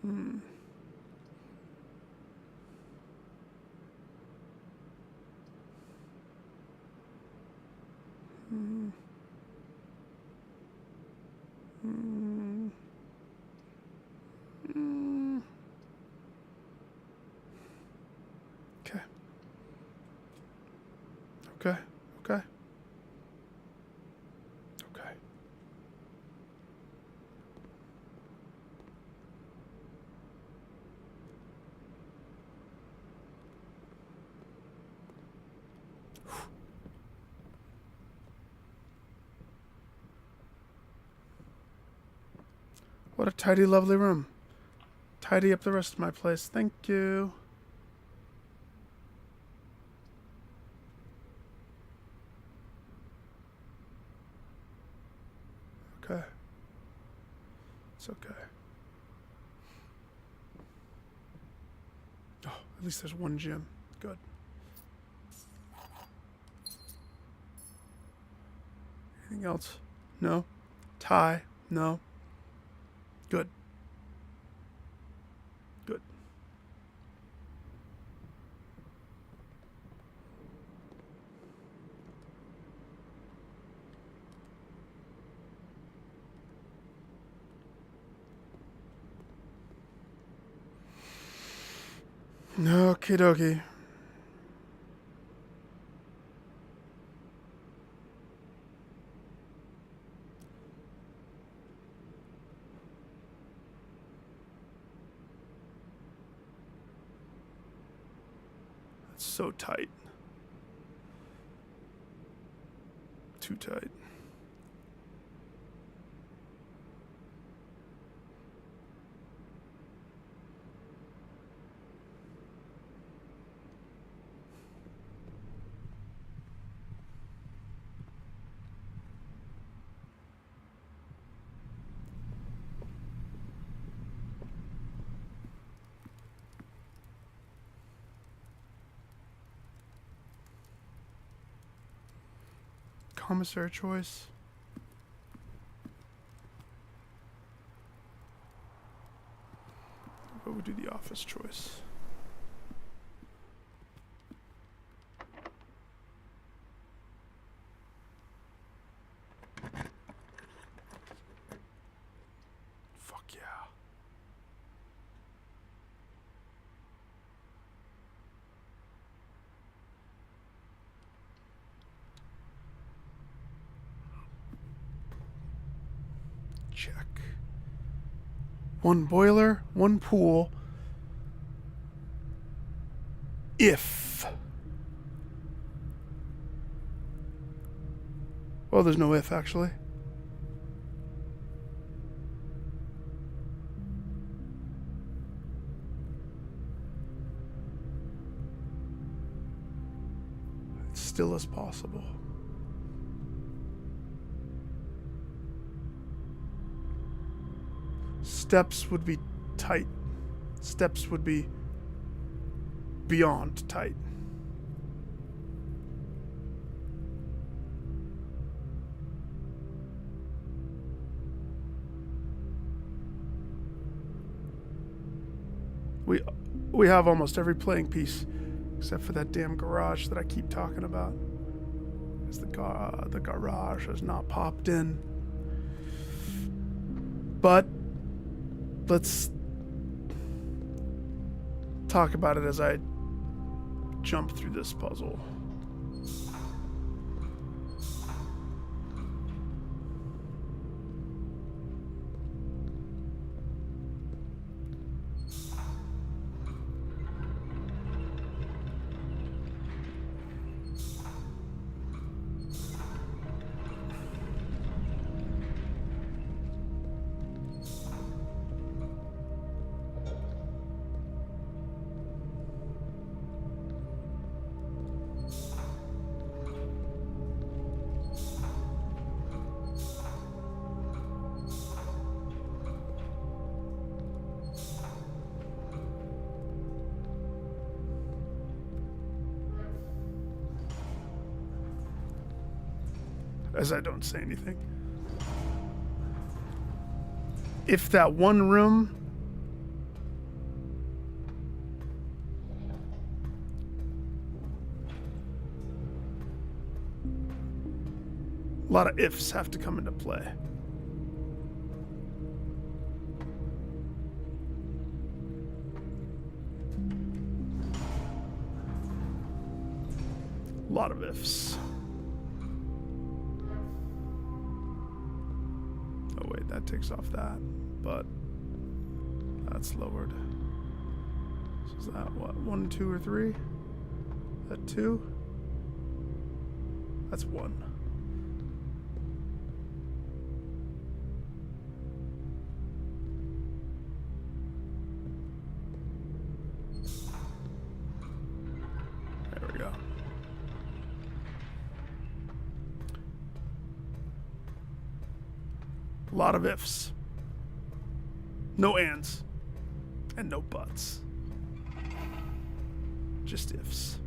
Hmm. Hmm. Hmm. Hmm. Okay. Okay. Okay. Okay. What a tidy, lovely room. Tidy up the rest of my place. Thank you. Okay. It's okay. Oh, at least there's one gym. Good. Anything else? No. Tie? No. Good. Good. Okie dokie. That's so tight. Too tight. Commissary choice. What would do the office choice? Fuck yeah. Check. One boiler, one pool. If. Well, there's no if, actually. It still is possible. Steps would be tight. Steps would be beyond tight. We have almost every playing piece except for that damn garage that I keep talking about. Because the garage has not popped in. But let's talk about it as I jump through this puzzle. As I don't say anything. If that one room A lot of ifs have to come into play. A lot of ifs. Oh wait, that takes off that, but that's lowered. So is that what? 1, 2, or 3? Is that 2? That's 1. There we go. A lot of ifs. No ands. And no buts. Just ifs.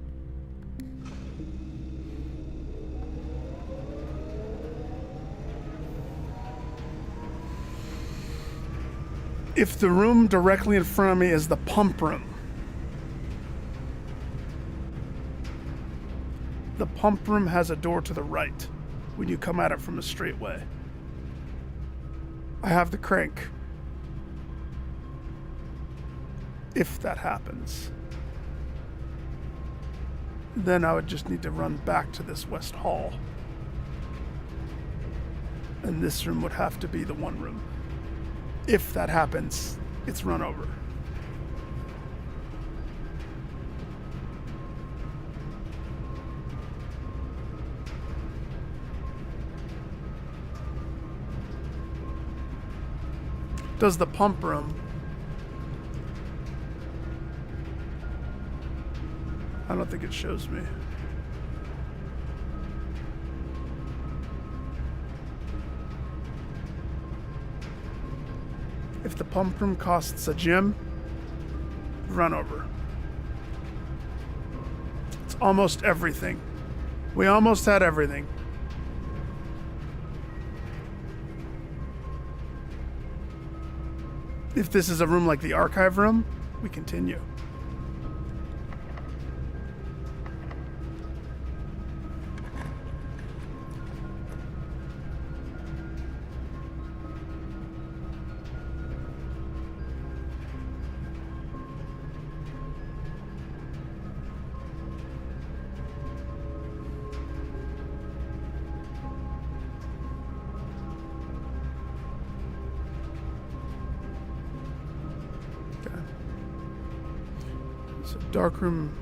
If the room directly in front of me is the pump room, the pump room has a door to the right when you come at it from a straight way. I have the crank. If that happens, then I would just need to run back to this west hall. And this room would have to be the one room. If that happens, it's run over. Does the pump room? I don't think it shows me. If the pump room costs a gem, run over. It's almost everything. We almost had everything. If this is a room like the archive room, we continue. Darkroom.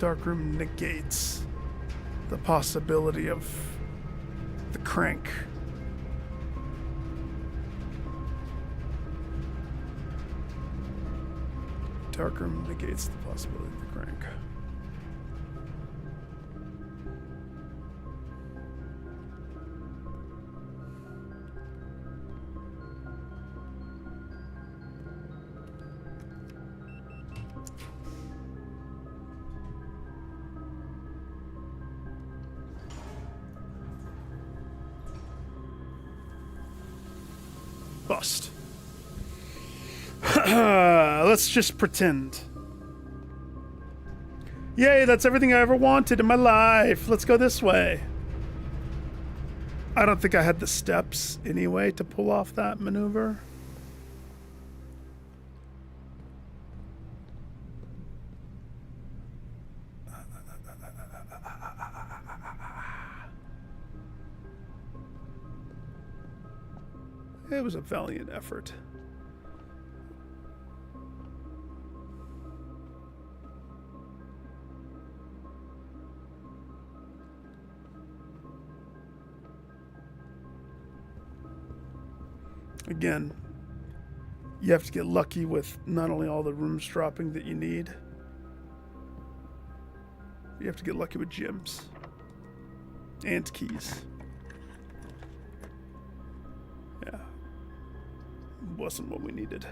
Darkroom negates the possibility of the crank. Darkroom negates the possibility of the crank. Bust. Let's just pretend. Yay, that's everything I ever wanted in my life. Let's go this way. I don't think I had the steps anyway to pull off that maneuver. It was a valiant effort. Again, you have to get lucky with not only all the rooms dropping that you need, you have to get lucky with gems and keys. Yeah. Wasn't what we needed.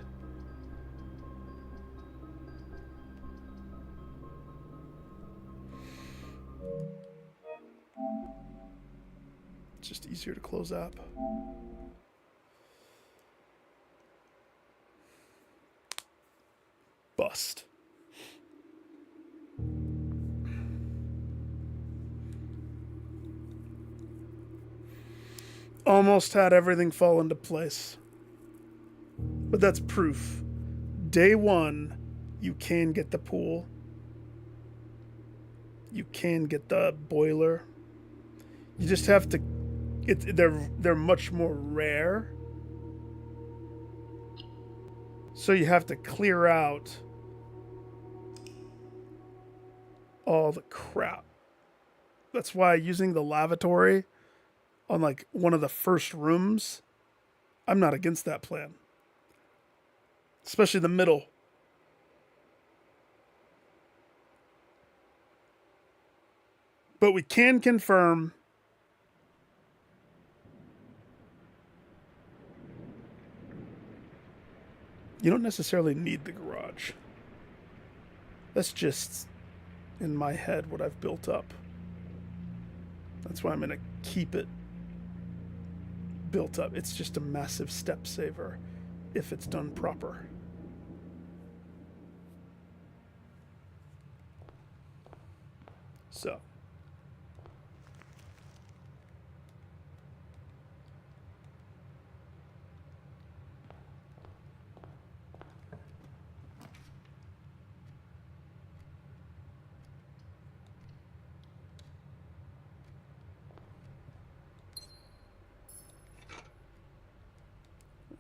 It's just easier to close up. Bust. almost had everything fall into place. But that's proof. Day one, you can get the pool. You can get the boiler. You just have to. They're much more rare. So you have to clear out all the crap. That's why using the lavatory on like one of the first rooms, I'm not against that plan. Especially the middle. But we can confirm you don't necessarily need the garage. That's just in my head what I've built up. That's why I'm going to keep it built up. It's just a massive step saver if it's done proper. So.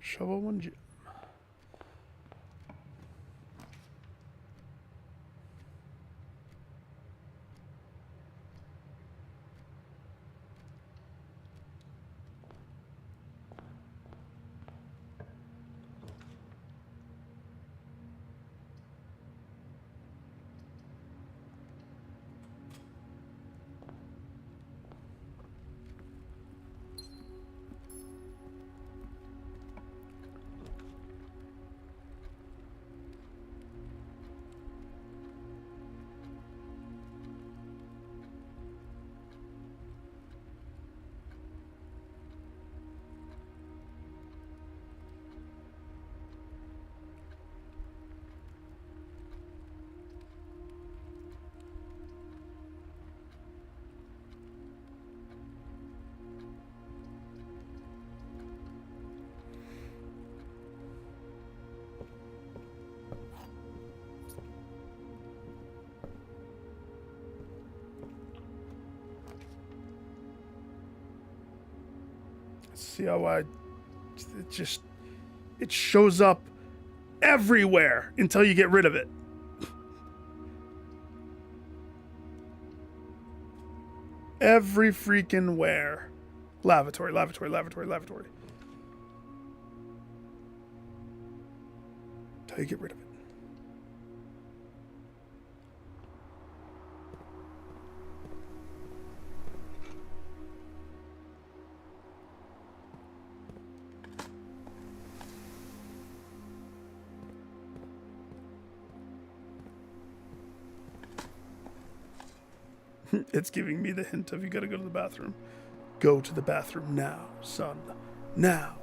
Shovel one gem. See how it shows up everywhere until you get rid of it. Every freaking where. Lavatory, lavatory, lavatory, lavatory. Until you get rid of it. It's giving me the hint of you gotta go to the bathroom. Go to the bathroom now, son. Now.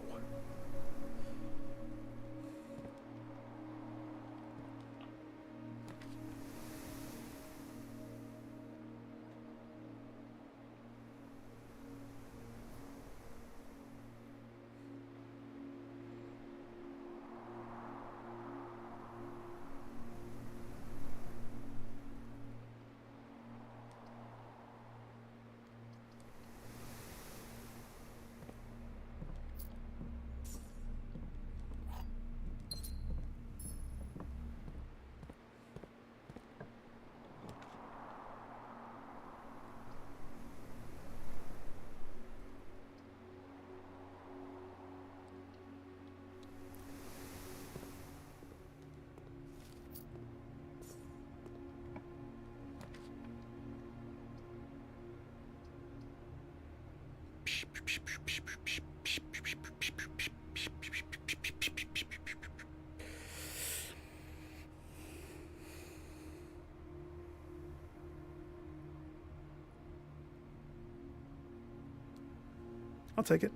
I'll take it.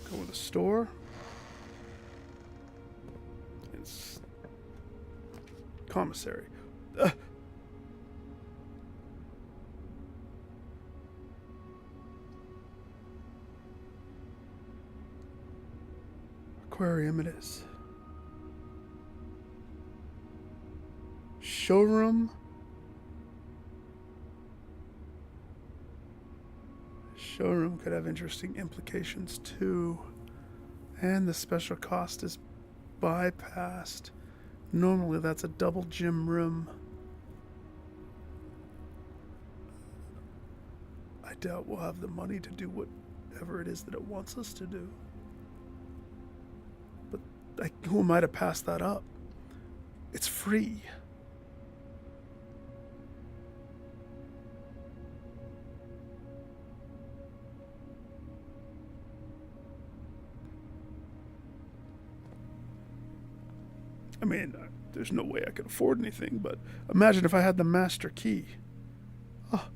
Go with the store. It's commissary. Aquarium it is. Showroom. Showroom could have interesting implications too. And the special cost is bypassed. Normally that's a double gym room. I doubt we'll have the money to do whatever it is that it wants us to do. But who am I to pass that up? It's free. I mean, there's no way I could afford anything, but imagine if I had the master key. Oh,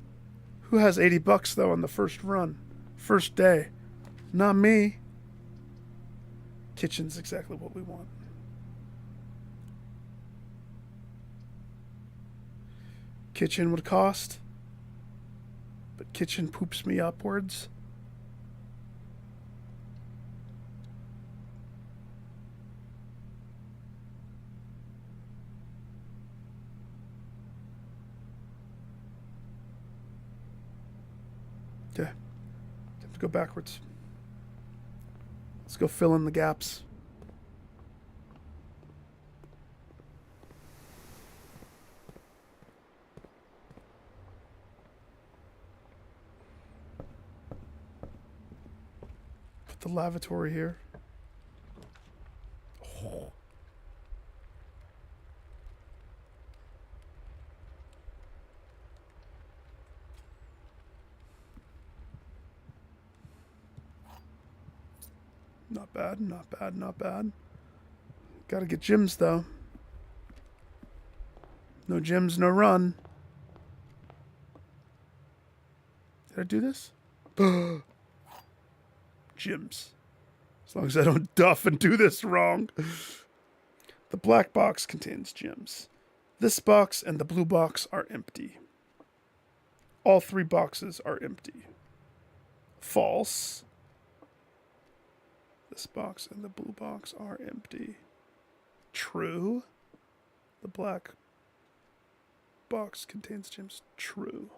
who has $80 though on the first run? First day. Not me. Kitchen's exactly what we want. Kitchen would cost, but kitchen poops me upwards. Okay. Have to go backwards. Let's go fill in the gaps. Put the lavatory here. Oh. Not bad, not bad, not bad. Gotta get gyms though. No gyms, no run. Did I do this? Gyms. As long as I don't duff and do this wrong. The black box contains gyms. This box and the blue box are empty. All three boxes are empty. False. This box and the blue box are empty. True. The black box contains gems. True.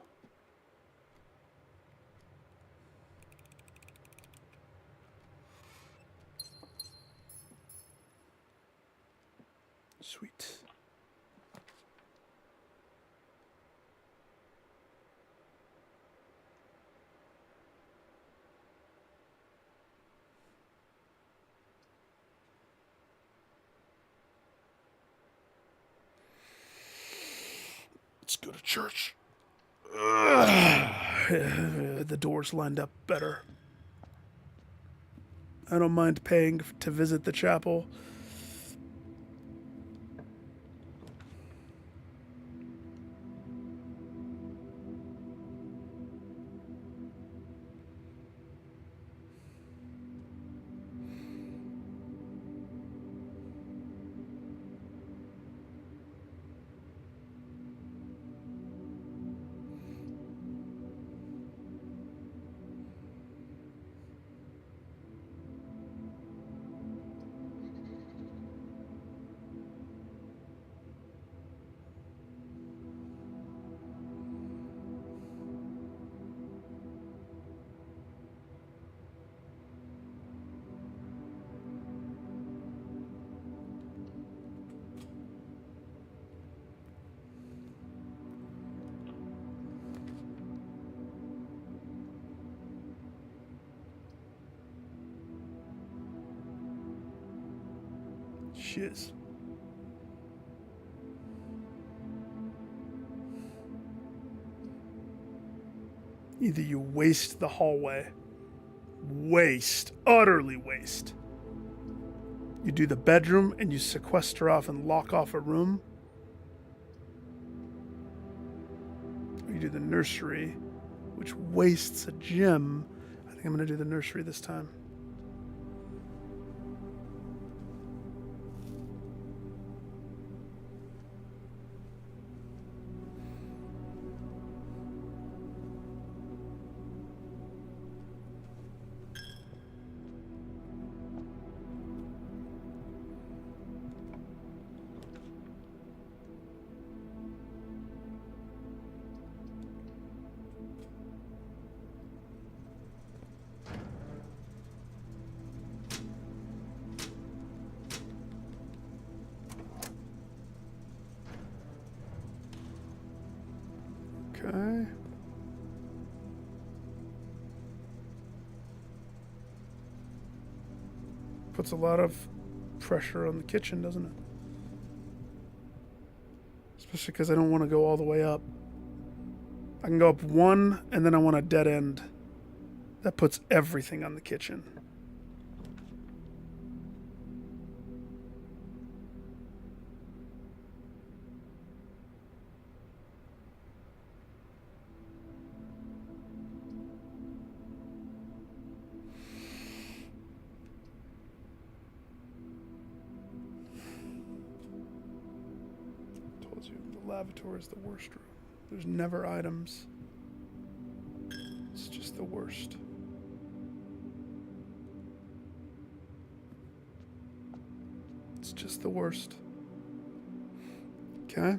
Sweet. Let's go to church. The doors lined up better. I don't mind paying to visit the chapel. Shiz. Either you waste the hallway, utterly waste. You do the bedroom and you sequester off and lock off a room. Or you do the nursery, which wastes a gym. I think I'm going to do the nursery this time. Okay. Puts a lot of pressure on the kitchen, doesn't it? Especially because I don't want to go all the way up. I can go up one, and then I want a dead end. That puts everything on the kitchen. Told you, the lavatory is the worst room. There's never items. It's just the worst. It's just the worst. Okay.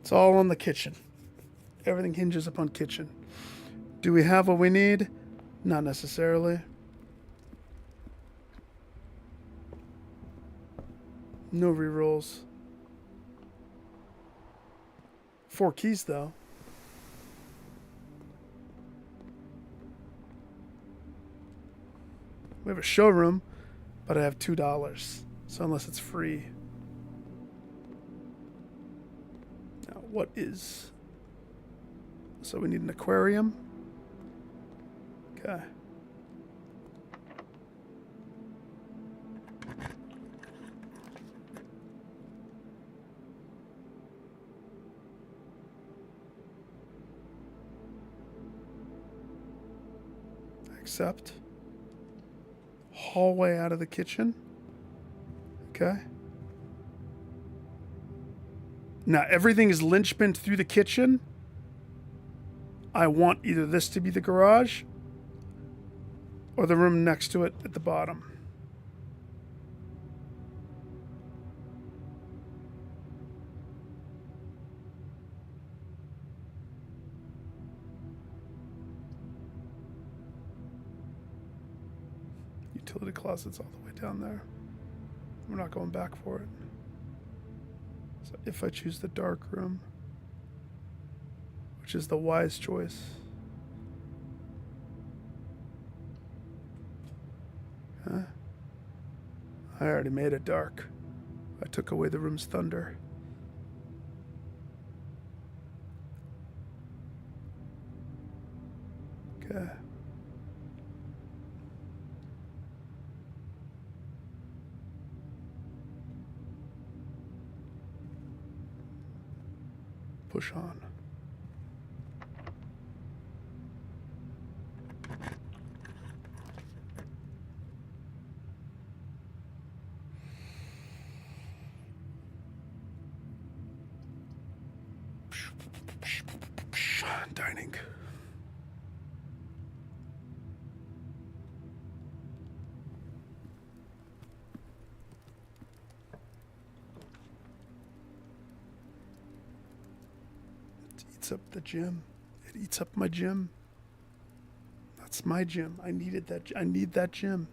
It's all on the kitchen. Everything hinges upon kitchen. Do we have what we need? Not necessarily. No rerolls. 4 keys though. We have a showroom, but I have $2. So unless it's free. Now what is... So we need an aquarium. Okay. Accept. Hallway out of the kitchen. Okay. Now everything is linchpin through the kitchen. I want either this to be the garage or the room next to it at the bottom. Utility closet's all the way down there. We're not going back for it. So if I choose the dark room, which is the wise choice. Huh? I already made it dark. I took away the room's thunder. Okay. Push on. Dining. It eats up the gym. It eats up my gym. That's my gym. I needed that. I need that gym.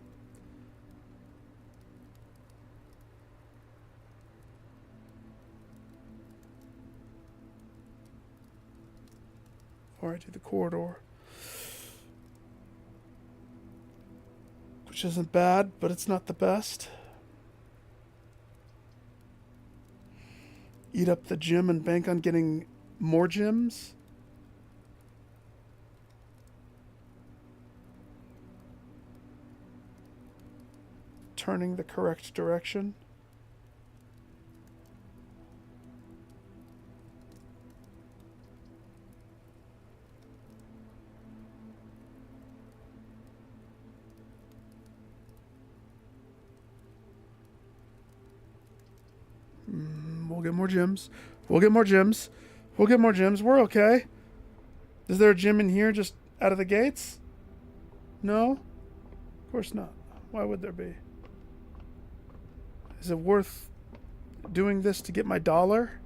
Or I do the corridor. Which isn't bad, but it's not the best. Eat up the gym and bank on getting more gyms. Turning the correct direction. We'll get more gyms. We'll get more gyms. We'll get more gyms. We're okay. Is there a gym in here just out of the gates? No? Of course not. Why would there be? Is it worth doing this to get my dollar?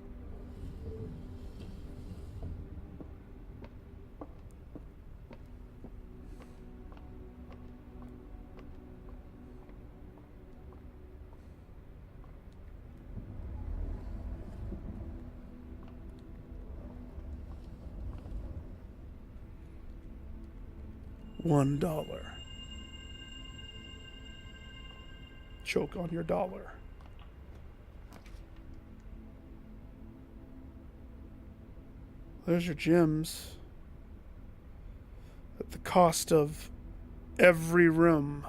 $1. Choke on your dollar. There's your gems. At the cost of every room.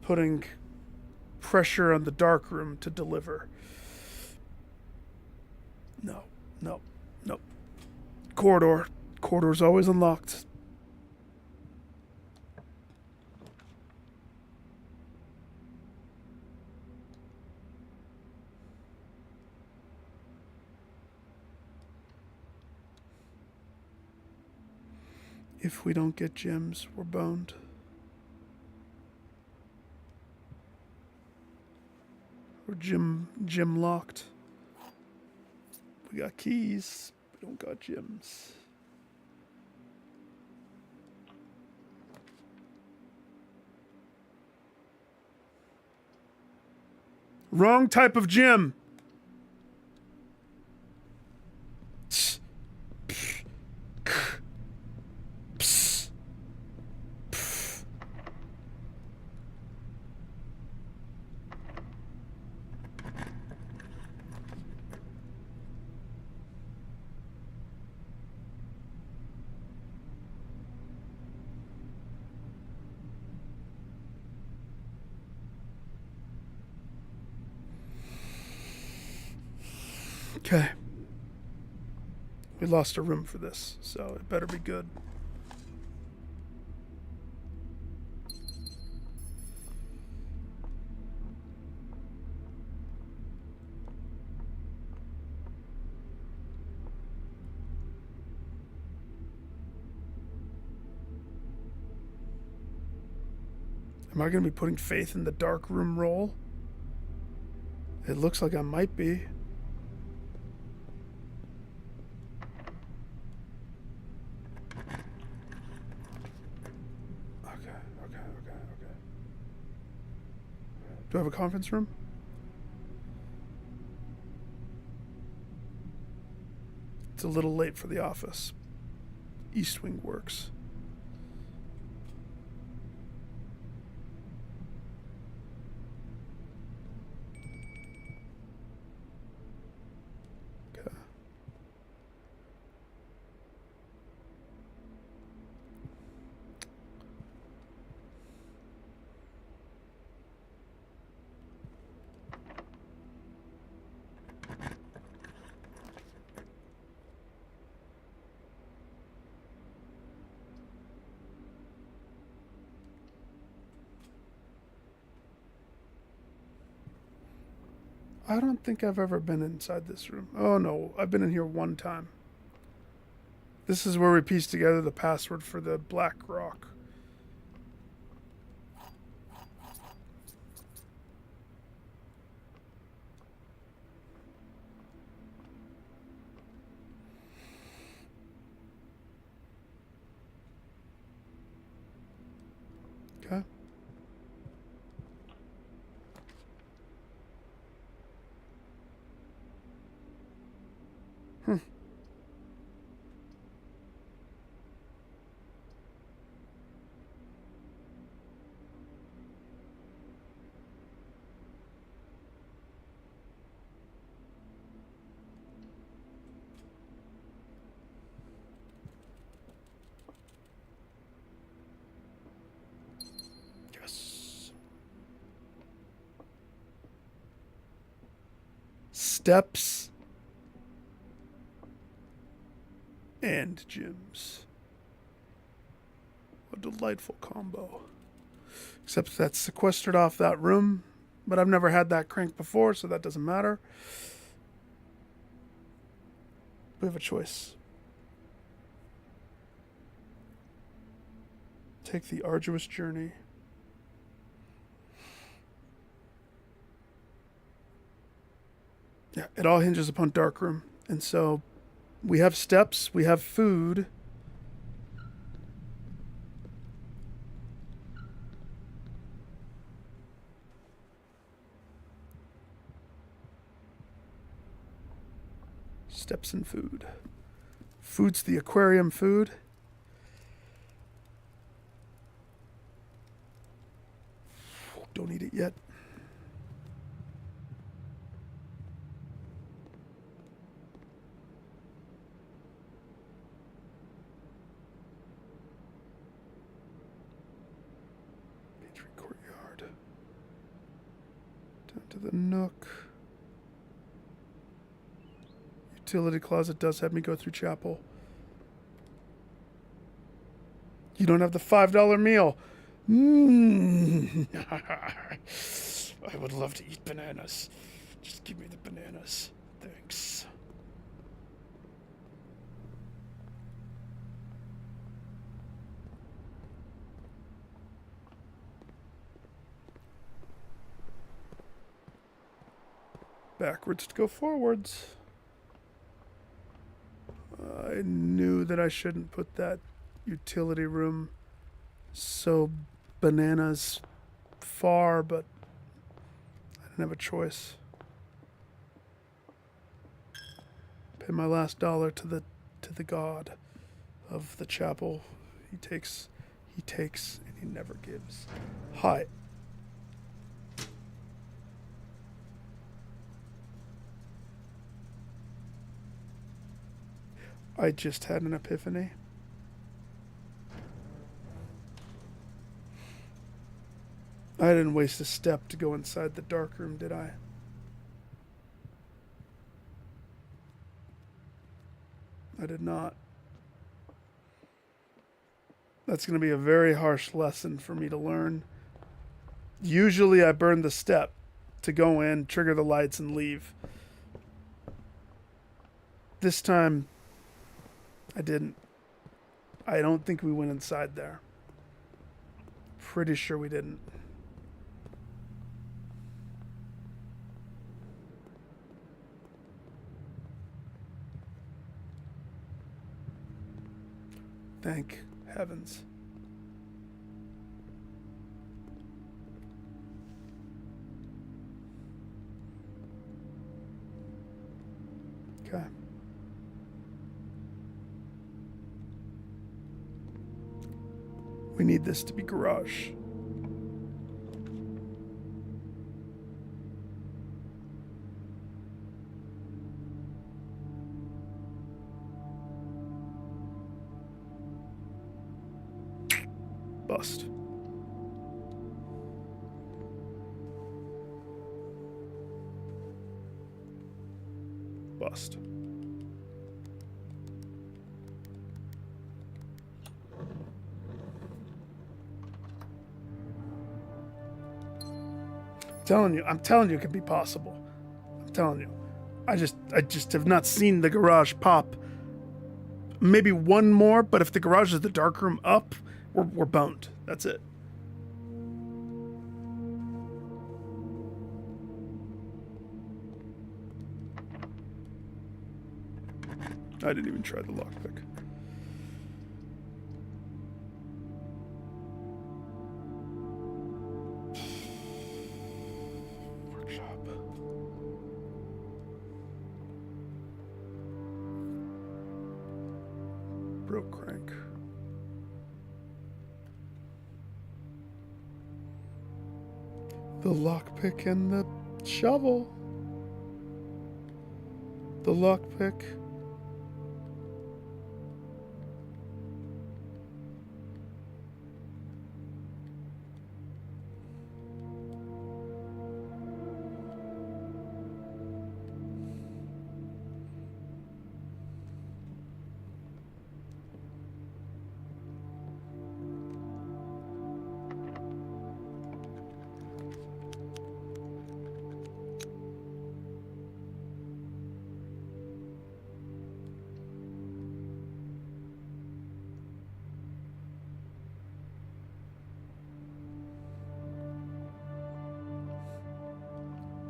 Putting pressure on the dark room to deliver. No, no, no. Corridor. Corridor's always unlocked. If we don't get gems, we're boned. We're gem locked. We got keys. We don't got gems. Wrong type of gem. Okay. We lost a room for this, so it better be good. Am I going to be putting faith in the dark room roll? It looks like I might be. Okay. Do I have a conference room? It's a little late for the office. East Wing works. Okay. I don't think I've ever been inside this room. Oh no, I've been in here one time. This is where we piece together the password for the Black Rock. Okay. Yes. Steps and gems. A delightful combo. Except that's sequestered off that room, but I've never had that crank before, so that doesn't matter. We have a choice. Take the arduous journey. Yeah, it all hinges upon darkroom. And so we have steps, we have food. Steps in food. Food's the aquarium food. Don't eat it yet. Pantry courtyard. Down to the nook. Utility closet does have me go through chapel. You don't have the $5 meal. I would love to eat bananas. Just give me the bananas. Thanks. Backwards to go forwards. I knew that I shouldn't put that utility room so bananas far, but I didn't have a choice. Pay my last dollar to the god of the chapel. He takes, and he never gives. Hi. I just had an epiphany. I didn't waste a step to go inside the dark room, did I? I did not. That's going to be a very harsh lesson for me to learn. Usually I burn the step to go in, trigger the lights, and leave. This time, I didn't. I don't think we went inside there. Pretty sure we didn't. Thank heavens. Okay. We need this to be garage. Bust. Bust. I'm telling you it could be possible. I'm telling you. I just have not seen the garage pop. Maybe one more, but if the garage is the dark room up, we're boned. That's it. I didn't even try the lockpick. Workshop. Broke crank. The lockpick and the shovel. The lockpick.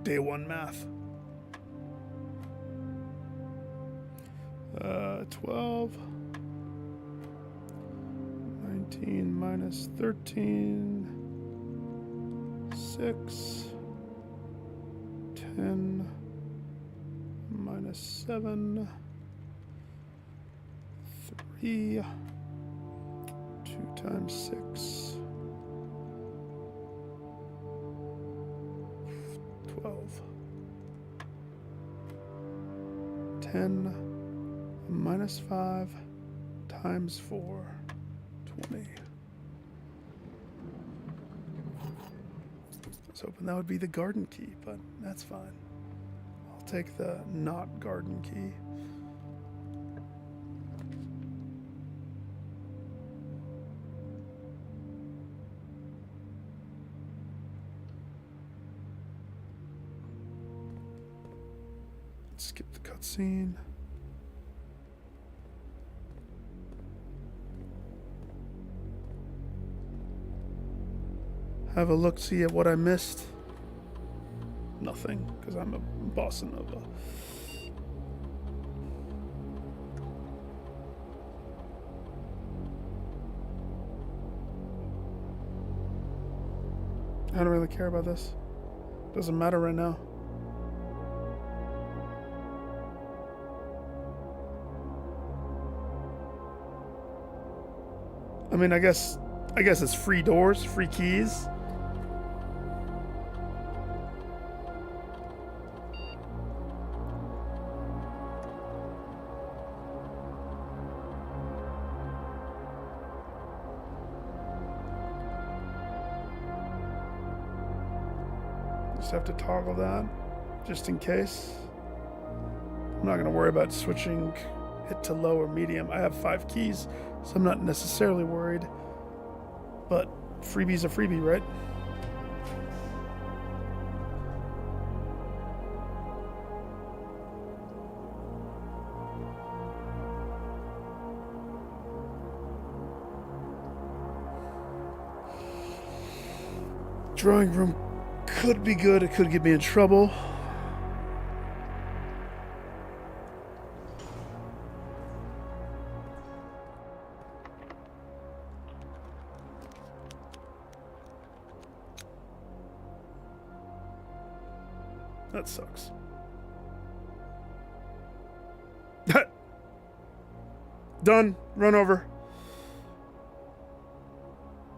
Day one math. 12. 19 minus 13. 6. 10. Minus 7. P 2 times 6. 12. 10 minus 5 times 4. 20. I was hoping that would be the garden key, but that's fine. I'll take the not garden key. Skip the cutscene. Have a look-see at what I missed. Nothing, because I'm a bossa nova. I don't really care about this. Doesn't matter right now. I mean, I guess it's free doors, free keys. Just have to toggle that, just in case. I'm not gonna worry about switching it to low or medium. I have 5 keys, so I'm not necessarily worried. But freebie's a freebie, right? Drawing room could be good. It could get me in trouble. That sucks. Done. Run over.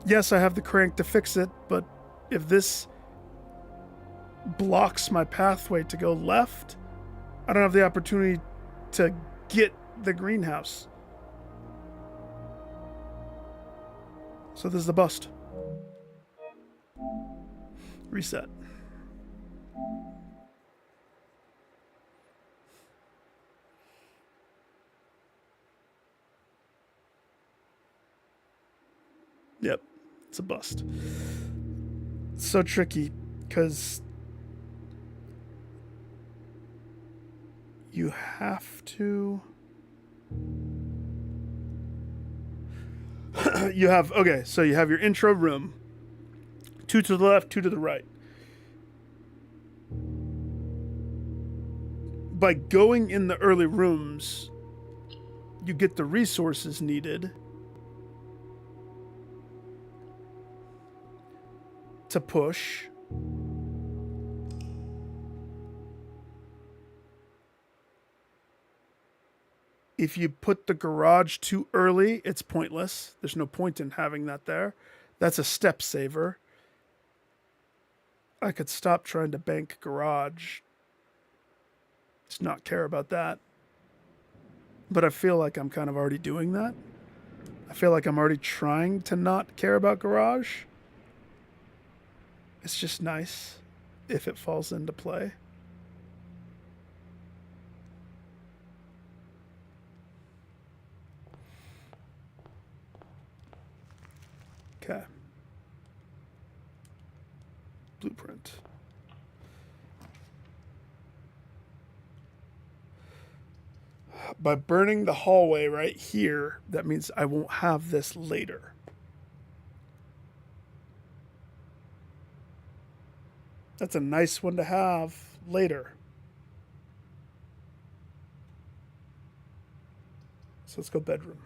Yes, I have the crank to fix it, but if this blocks my pathway to go left, I don't have the opportunity to get the greenhouse. So this is the bust. Reset. Yep, it's a bust. It's so tricky because you have to. So you have your intro room, 2 to the left, 2 to the right. By going in the early rooms, you get the resources needed to push. If you put the garage too early, it's pointless. There's no point in having that there. That's a step saver. I could stop trying to bank garage. Just not care about that. But I feel like I'm kind of already doing that. I feel like I'm already trying to not care about garage. It's just nice if it falls into play. Okay. Blueprint. By burning the hallway right here, that means I won't have this later. That's a nice one to have later. So let's go bedroom.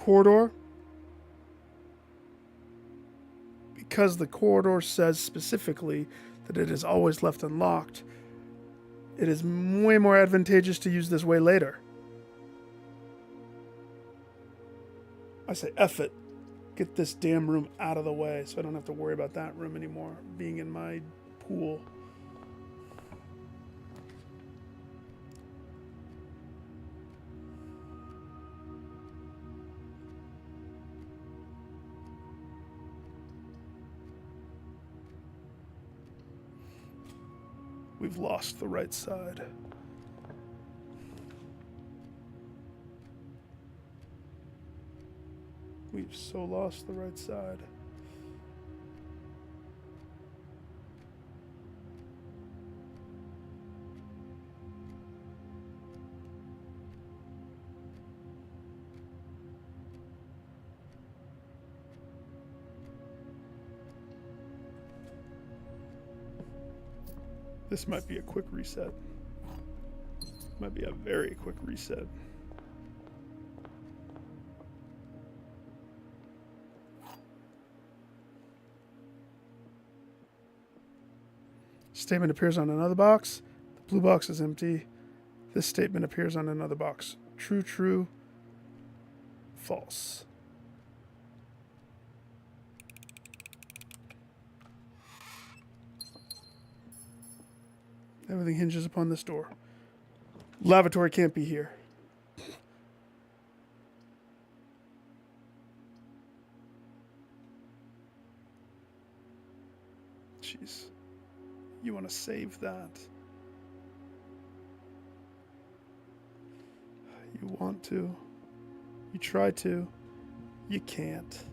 corridor, because the corridor says specifically that it is always left unlocked, it is way more advantageous to use this way later. I say, F it. Get this damn room out of the way so I don't have to worry about that room anymore being in my pool. We've lost the right side. We've so lost the right side. This might be a quick reset. Might be a very quick reset. Statement appears on another box. The blue box is empty. This statement appears on another box. True, true, false. Everything hinges upon this door. Lavatory can't be here. Jeez. You want to save that. You want to. You try to. You can't.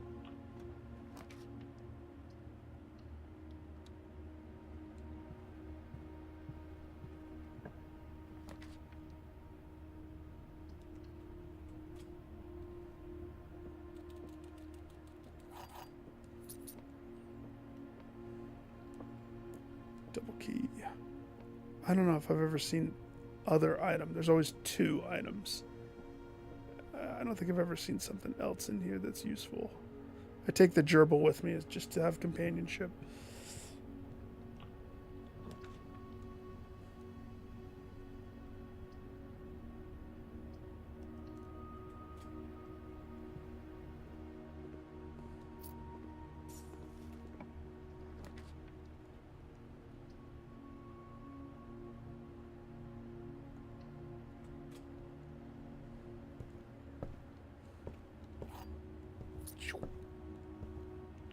Double key. I don't know if I've ever seen other item. There's always 2 items. I don't think I've ever seen something else in here that's useful. I take the gerbil with me just to have companionship.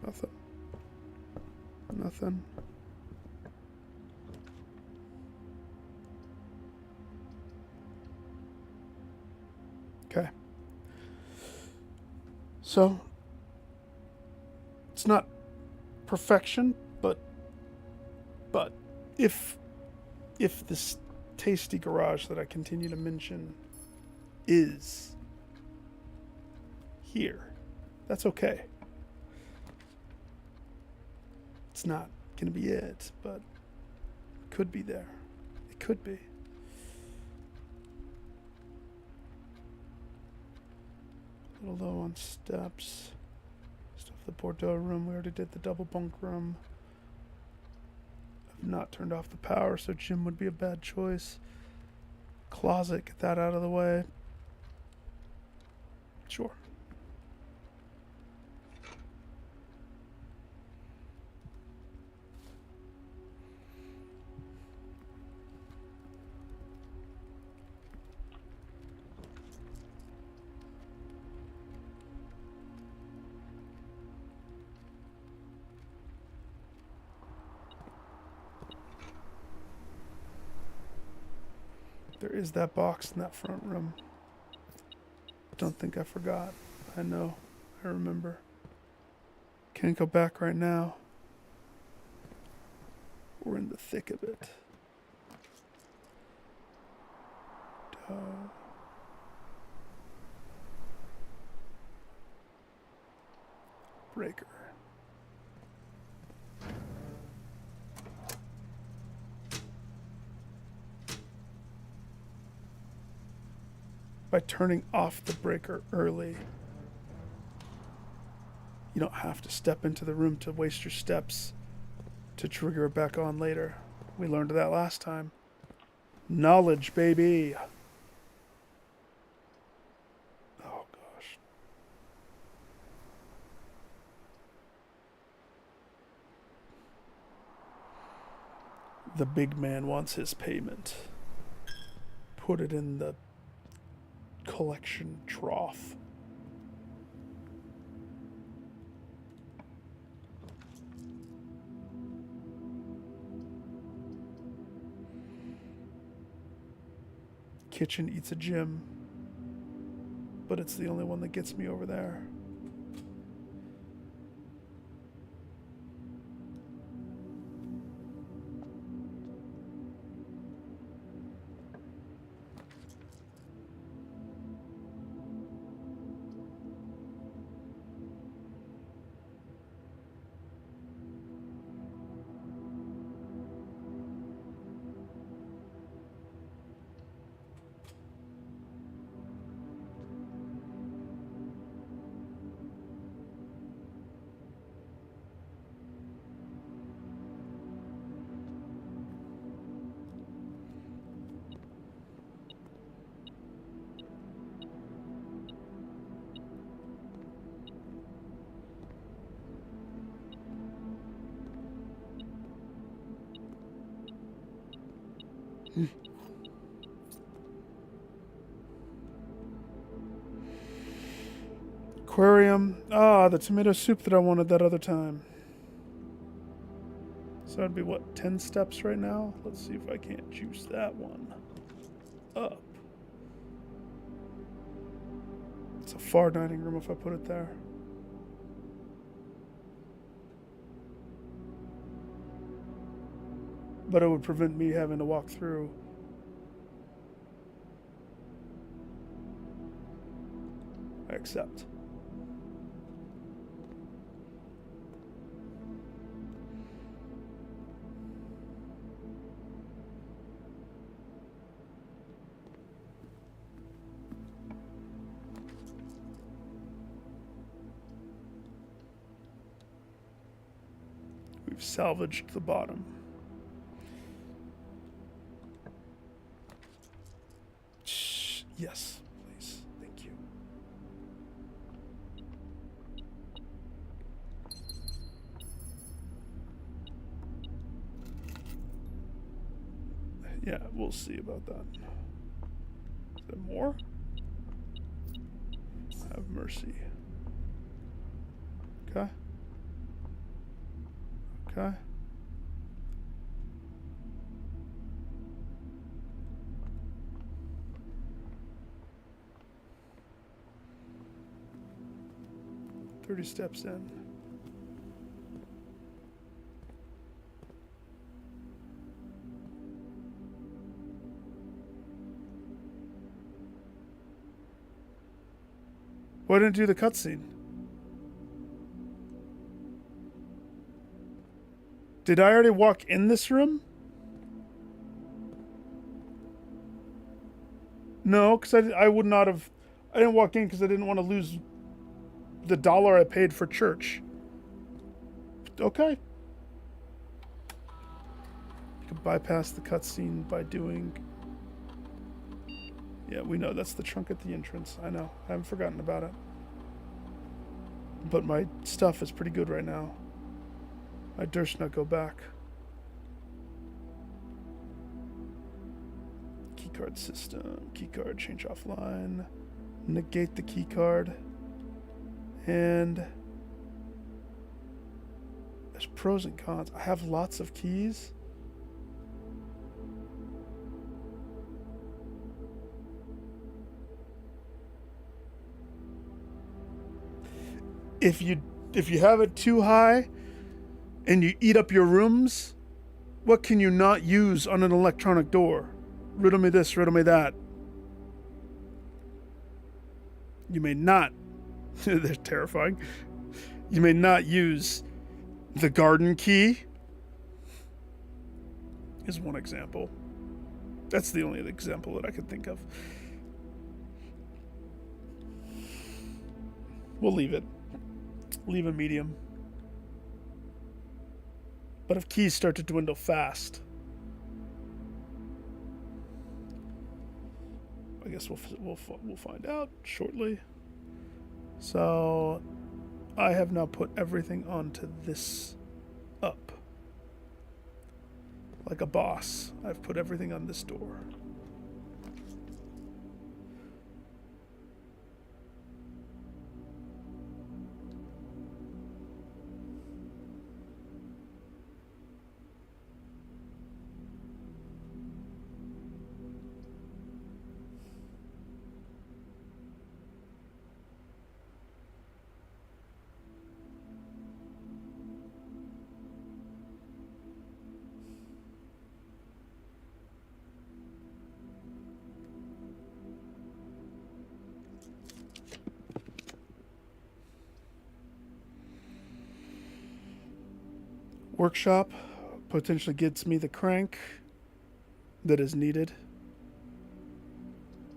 Nothing. Nothing. Okay. So, it's not perfection, but if this tasty garage that I continue to mention is here, that's okay. It's not going to be it, but it could be there. It could be. A little low on steps. Stuff the Bordeaux room. We already did the double bunk room. I've not turned off the power, so gym would be a bad choice. Closet, get that out of the way. Sure. There is that box in that front room. Don't think I forgot. I know. I remember. Can't go back right now. We're in the thick of it. Breaker. By turning off the breaker early, You don't have to step into the room to waste your steps to trigger it back on later. We learned that last time. Knowledge, baby. Oh, gosh. The big man wants his payment. Put it in the collection trough. Kitchen eats a gym, but it's the only one that gets me over there. Aquarium. Ah, the tomato soup that I wanted that other time. So that'd be what, 10 steps right now? Let's see if I can't juice that one up. It's a far dining room if I put it there. But it would prevent me having to walk through. I accept. We've salvaged the bottom. Yes, please. Thank you. Yeah, we'll see about that. Is there more? Have mercy. Okay. Okay. "30 steps in. Why didn't it do the cutscene? Did I already walk in this room? No, because I would not have... I didn't walk in because I didn't want to lose the $1 I paid for church. Okay. You can bypass the cutscene by doing... Yeah, we know that's the trunk at the entrance. I know. I haven't forgotten about it. But my stuff is pretty good right now. I durst not go back. Keycard system. Keycard change offline. Negate the keycard. And there's pros and cons. I have lots of keys. If you have it too high and you eat up your rooms, what can you not use on an electronic door? Riddle me this, riddle me that. You may not, they're terrifying, you may not use the garden key, is one example. That's the only example that I could think of. We'll leave it. leave a medium. But if keys start to dwindle fast, I guess we'll find out shortly. So I have now put everything onto this up. Like a boss, I've put everything on this door. Workshop potentially gets me the crank that is needed.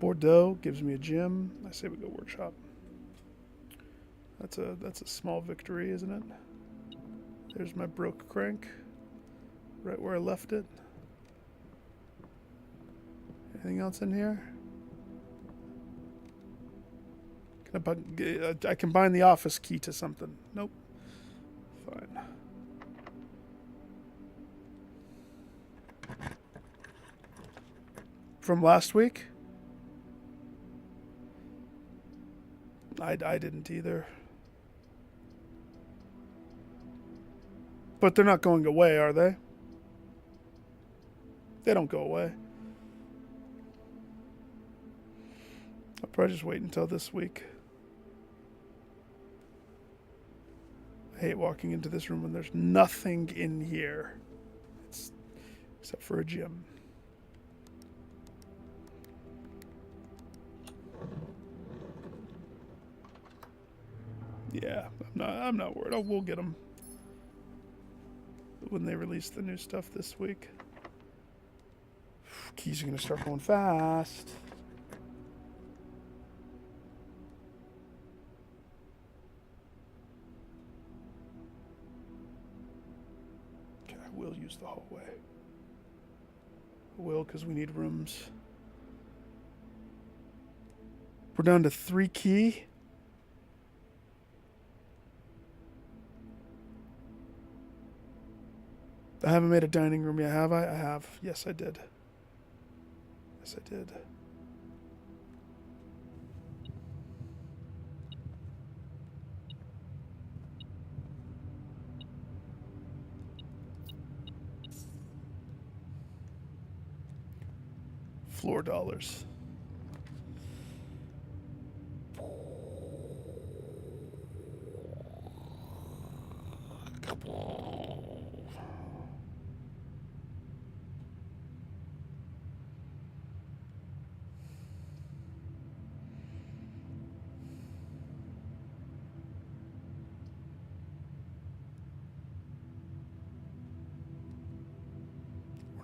Bordeaux gives me a gym. I say we go workshop. That's a small victory, isn't it? There's my broke crank, right where I left it. Anything else in here? I can bind the office key to something. Nope. Fine. From last week? I didn't either. But they're not going away, are they? They don't go away. I'll probably just wait until this week. I hate walking into this room when there's nothing in here. Except for a gym. Yeah, I'm not worried. We'll get them when they release the new stuff this week. Keys are gonna start going fast. Okay, I will use the hallway. I will, because we need rooms. We're down to 3 key. I haven't made a dining room yet, have I? I have. Yes, I did. Yes, I did. Floor dollars.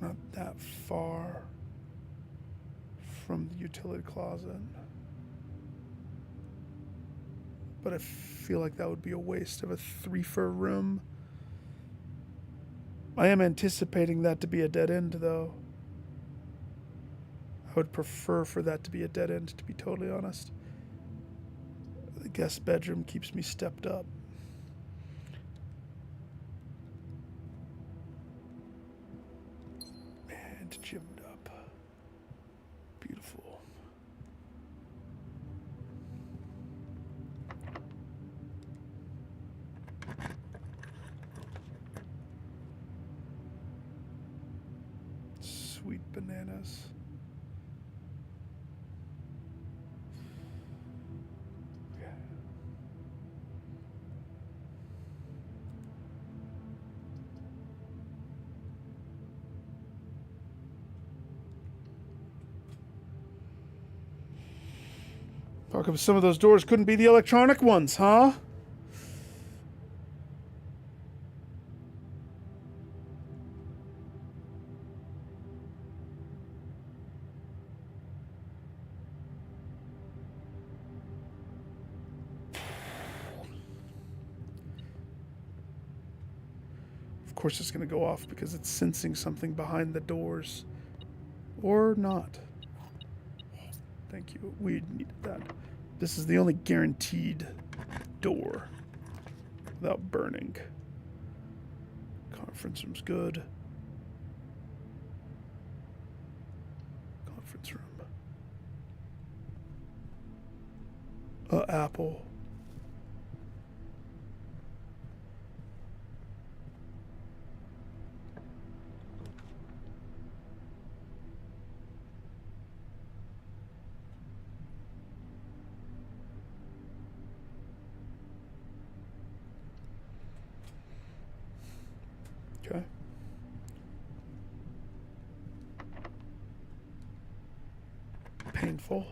We're not that far from the utility closet. But I feel like that would be a waste of a 3 for a room. I am anticipating that to be a dead end, though. I would prefer for that to be a dead end, to be totally honest. The guest bedroom keeps me stepped up. And gymmed up. Beautiful. Sweet bananas. How come some of those doors couldn't be the electronic ones, huh? Of course it's going to go off because it's sensing something behind the doors. Or not. Thank you. We needed that. This is the only guaranteed door without burning. Conference room's good. Conference room. Apple. Okay. Painful.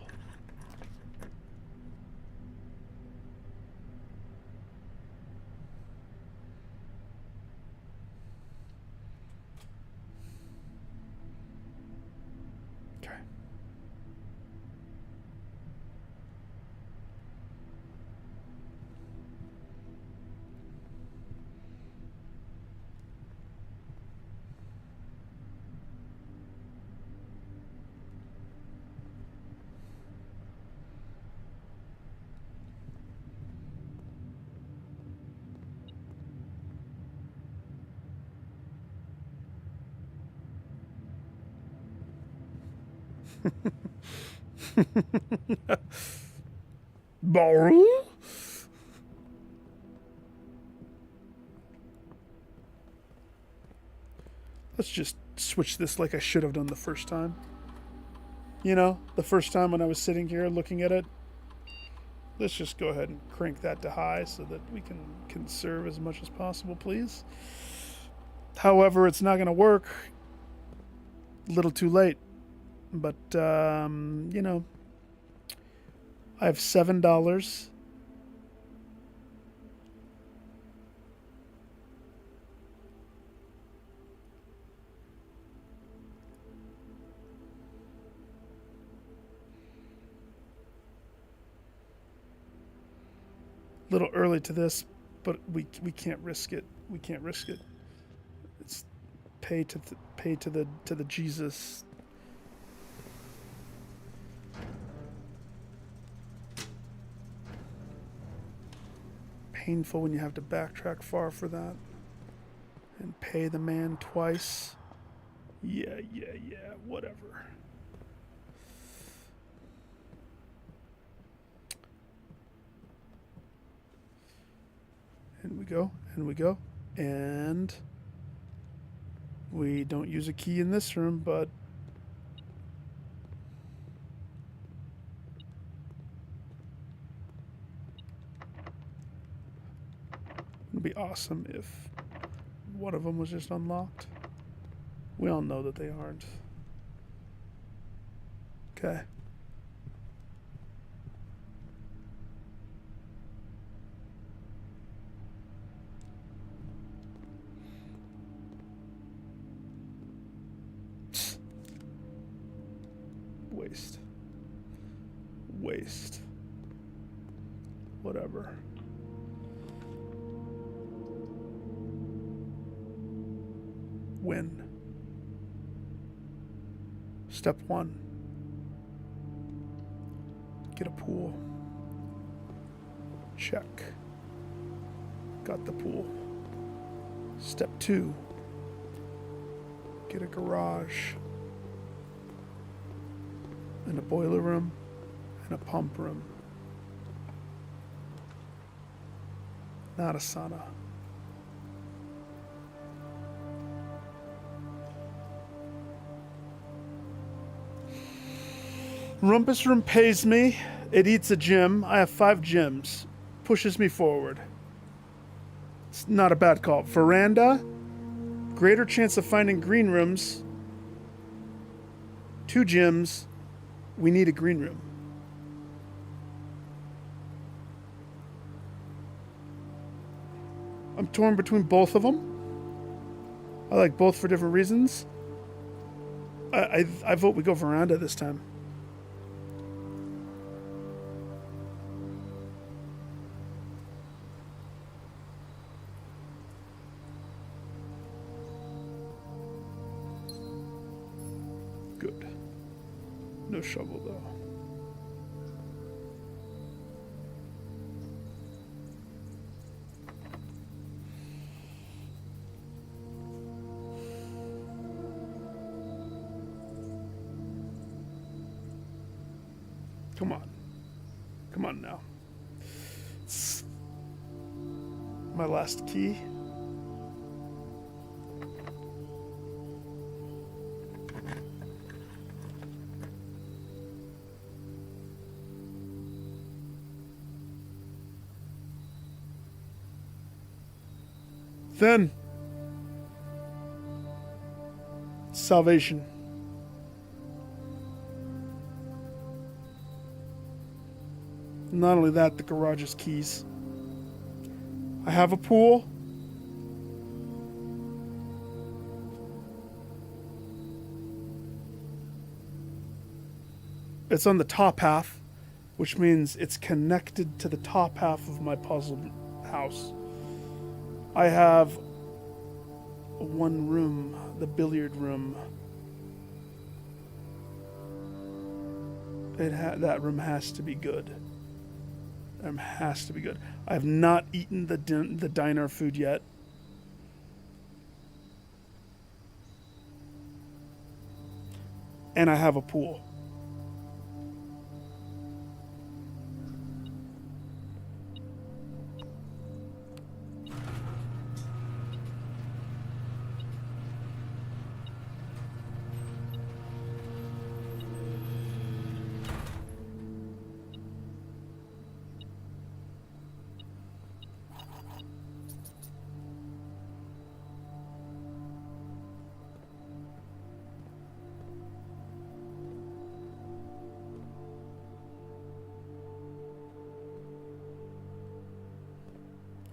Okay. Borrow? Let's just switch this like I should have done the first time. You know, the first time when I was sitting here looking at it. Let's just go ahead and crank that to high so that we can conserve as much as possible, please. However, it's not going to work. A little too late. But, you know, I have $7. A little early to this, but we can't risk it. We can't risk it. It's pay to the Jesus. Painful when you have to backtrack far for that and pay the man twice. Yeah, whatever. And we go, and we don't use a key in this room, but it'd be awesome if one of them was just unlocked. We all know that they aren't. Okay. Waste. Whatever. Win. Step 1. Get a pool. Check. Got the pool. Step 2. Get a garage. And a boiler room. And a pump room. Not a sauna. Rumpus room pays me. It eats a gym. I have 5 gyms. Pushes me forward. It's not a bad call. Veranda. Greater chance of finding green rooms. 2 gyms. We need a green room. I'm torn between both of them. I like both for different reasons. I vote we go veranda this time. Good. No shovel, though. Come on. Come on now. My last key. Then, salvation. Not only that, the garage's keys. I have a pool. It's on the top half, which means it's connected to the top half of my puzzle house. I have one room, the billiard room. That room has to be good. That room has to be good. I have not eaten the diner food yet. And I have a pool.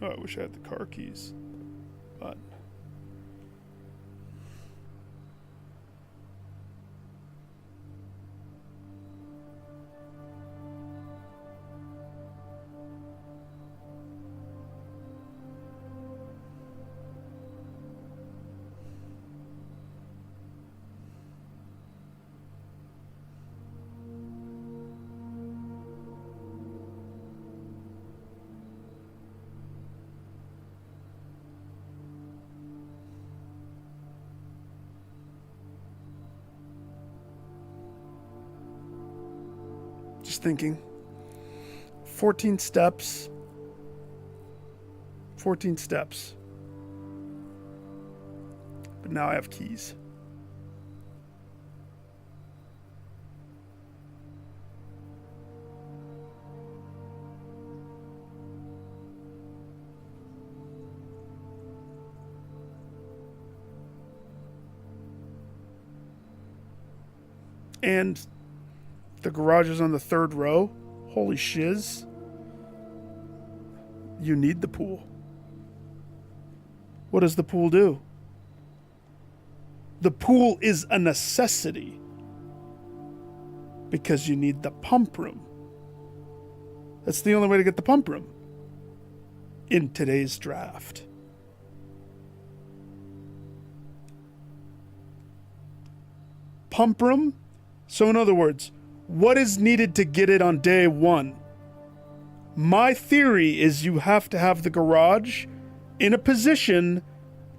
Oh, I wish I had the car keys. But just thinking. 14 steps. 14 steps. But now I have keys. And the garage is on the third row. Holy shiz. You need the pool. What does the pool do? The pool is a necessity because you need the pump room. That's the only way to get the pump room in today's draft. Pump room? So in other words, what is needed to get it on day one? My theory is you have to have the garage in a position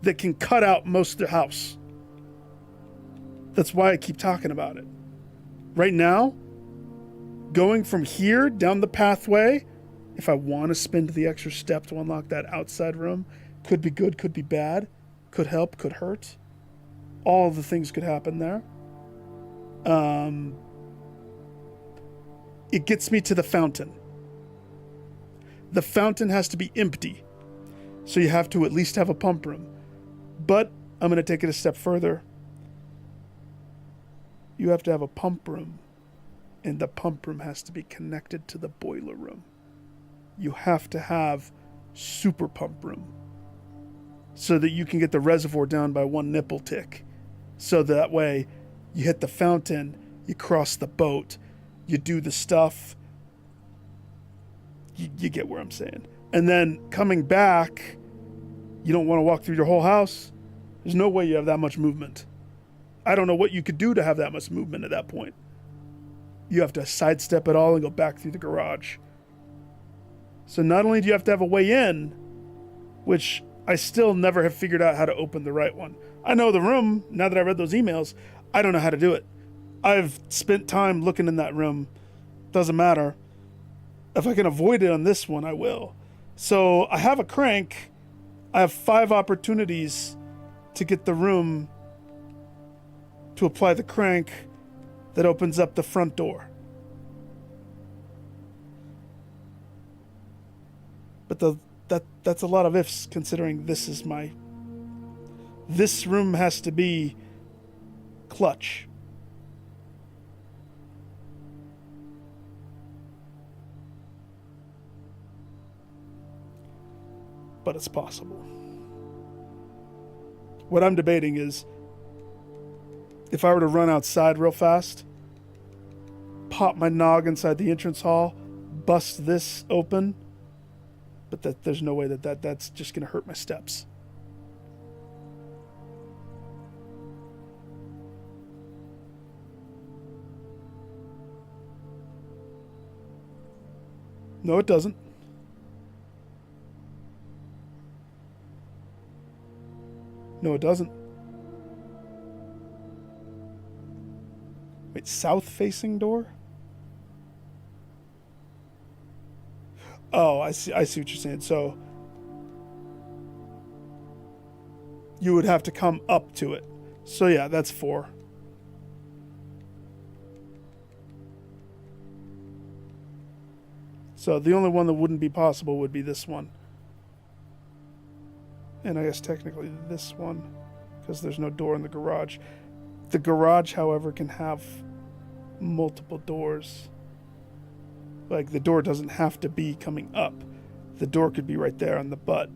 that can cut out most of the house. That's why I keep talking about it. Right now, going from here down the pathway, if I want to spend the extra step to unlock that outside room, could be good, could be bad, could help, could hurt. All of the things could happen there. It gets me to the fountain. The fountain has to be empty. So you have to at least have a pump room. But I'm going to take it a step further. You have to have a pump room. And the pump room has to be connected to the boiler room. You have to have super pump room. So that you can get the reservoir down by one nipple tick. So that way you hit the fountain, you cross the boat, you do the stuff. You get where I'm saying. And then coming back, you don't want to walk through your whole house. There's no way you have that much movement. I don't know what you could do to have that much movement at that point. You have to sidestep it all and go back through the garage. So not only do you have to have a way in, which I still never have figured out how to open the right one. I know the room, now that I read those emails, I don't know how to do it. I've spent time looking in that room. Doesn't matter. If I can avoid it on this one, I will. So I have a crank. I have 5 opportunities to get the room to apply the crank that opens up the front door. But that's a lot of ifs, considering this room has to be clutch. But it's possible. What I'm debating is, if I were to run outside real fast, pop my nog inside the entrance hall, bust this open, but there's no way that's just going to hurt my steps. No, it doesn't. No, it doesn't. Wait, south-facing door? Oh, I see what you're saying. So you would have to come up to it. So yeah, that's 4. So the only one that wouldn't be possible would be this one. And I guess technically this one, because there's no door in the garage. The garage, however, can have multiple doors. Like, the door doesn't have to be coming up. The door could be right there on the butt.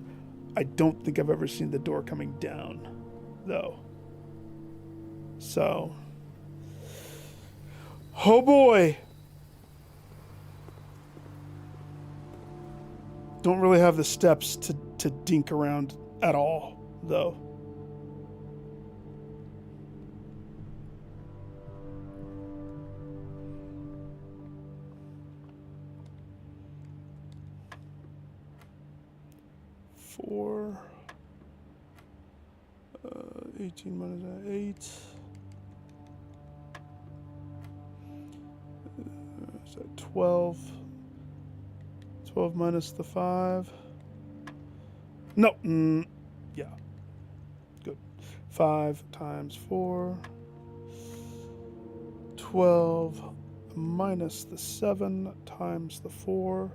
I don't think I've ever seen the door coming down, though. So, oh boy. Don't really have the steps to dink around at all, though. Four. 18 minus 8. Is that 12? 12 minus the 5. No. Yeah. Good. 5 times 4. 12 minus the 7 times the 4.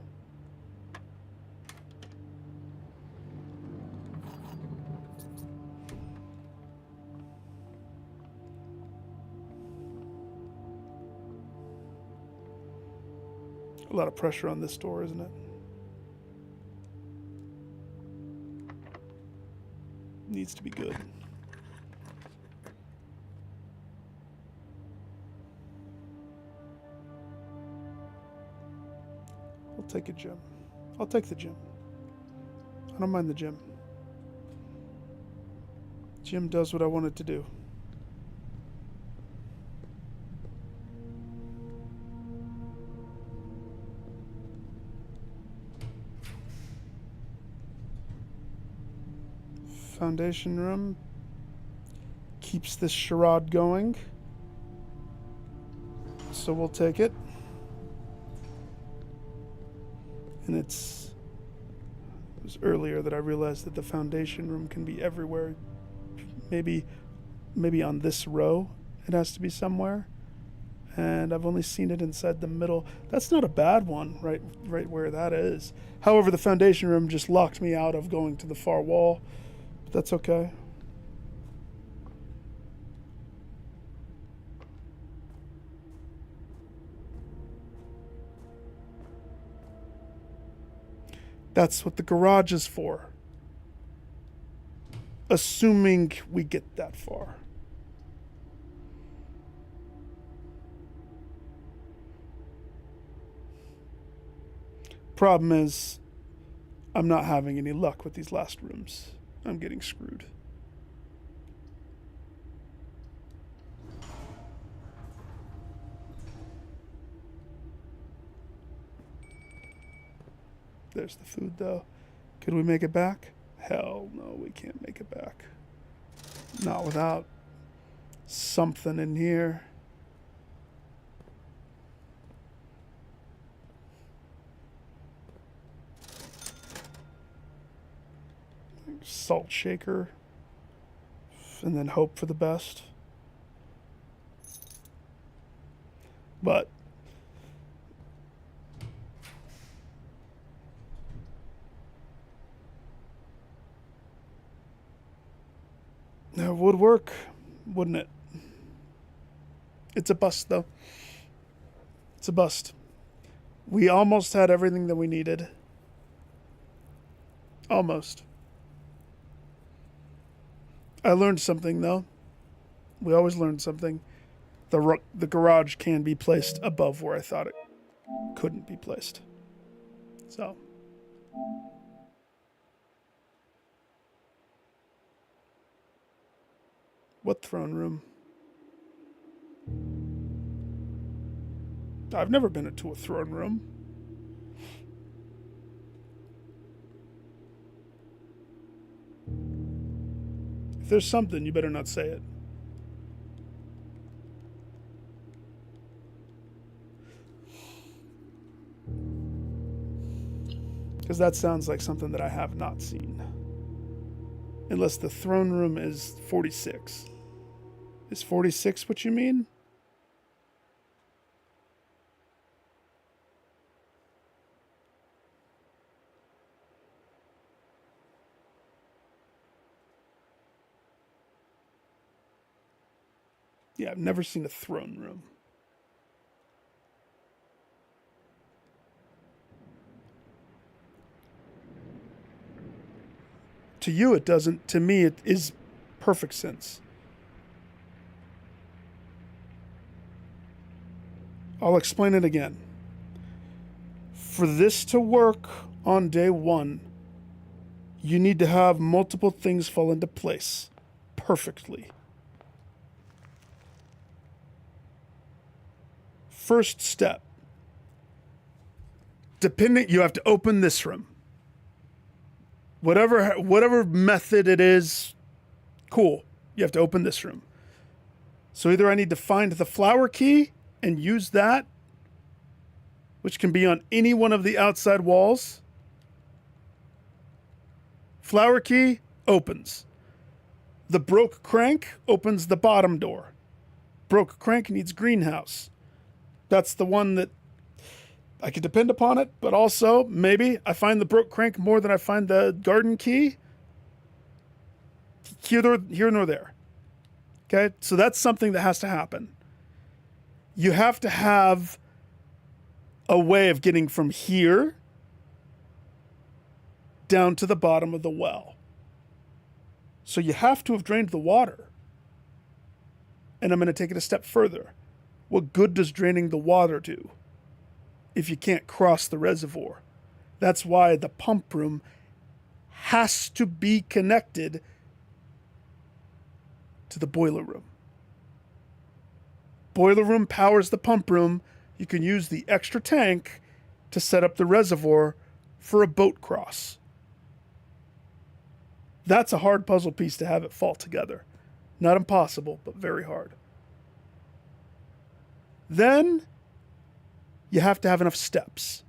A lot of pressure on this door, isn't it? Needs to be good. I'll take a gym. I'll take the gym. I don't mind the gym. Gym does what I want it to do. Foundation room keeps this charade going, so we'll take it. And it was earlier that I realized that the foundation room can be everywhere. Maybe on this row it has to be somewhere, and I've only seen it inside the middle. That's not a bad one, right where that is. However, the foundation room just locked me out of going to the far wall. That's okay. That's what the garage is for. Assuming we get that far. Problem is, I'm not having any luck with these last rooms. I'm getting screwed. There's the food, though. Could we make it back? Hell no, we can't make it back. Not without something in here. Salt shaker. And then hope for the best. But that would work, wouldn't it? It's a bust, though. It's a bust. We almost had everything that we needed. Almost. I learned something, though. We always learn something. The garage can be placed above where I thought it couldn't be placed. So. What throne room? I've never been into a throne room. If there's something, you better not say it. Because that sounds like something that I have not seen. Unless the throne room is 46. Is 46 what you mean? Yeah, I've never seen a throne room. To you it doesn't. To me it is perfect sense. I'll explain it again. For this to work on day one, you need to have multiple things fall into place perfectly. First step. You have to open this room. Whatever method it is, cool. You have to open this room. So either I need to find the flower key and use that, which can be on any one of the outside walls. Flower key opens. The broke crank opens the bottom door. Broke crank needs greenhouse. That's the one that I could depend upon it, but also maybe I find the broke crank more than I find the garden key. Here nor there. Okay, so that's something that has to happen. You have to have a way of getting from here down to the bottom of the well. So you have to have drained the water. And I'm going to take it a step further. What good does draining the water do if you can't cross the reservoir? That's why the pump room has to be connected to the boiler room. Boiler room powers the pump room. You can use the extra tank to set up the reservoir for a boat cross. That's a hard puzzle piece to have it fall together. Not impossible, but very hard. Then you have to have enough steps.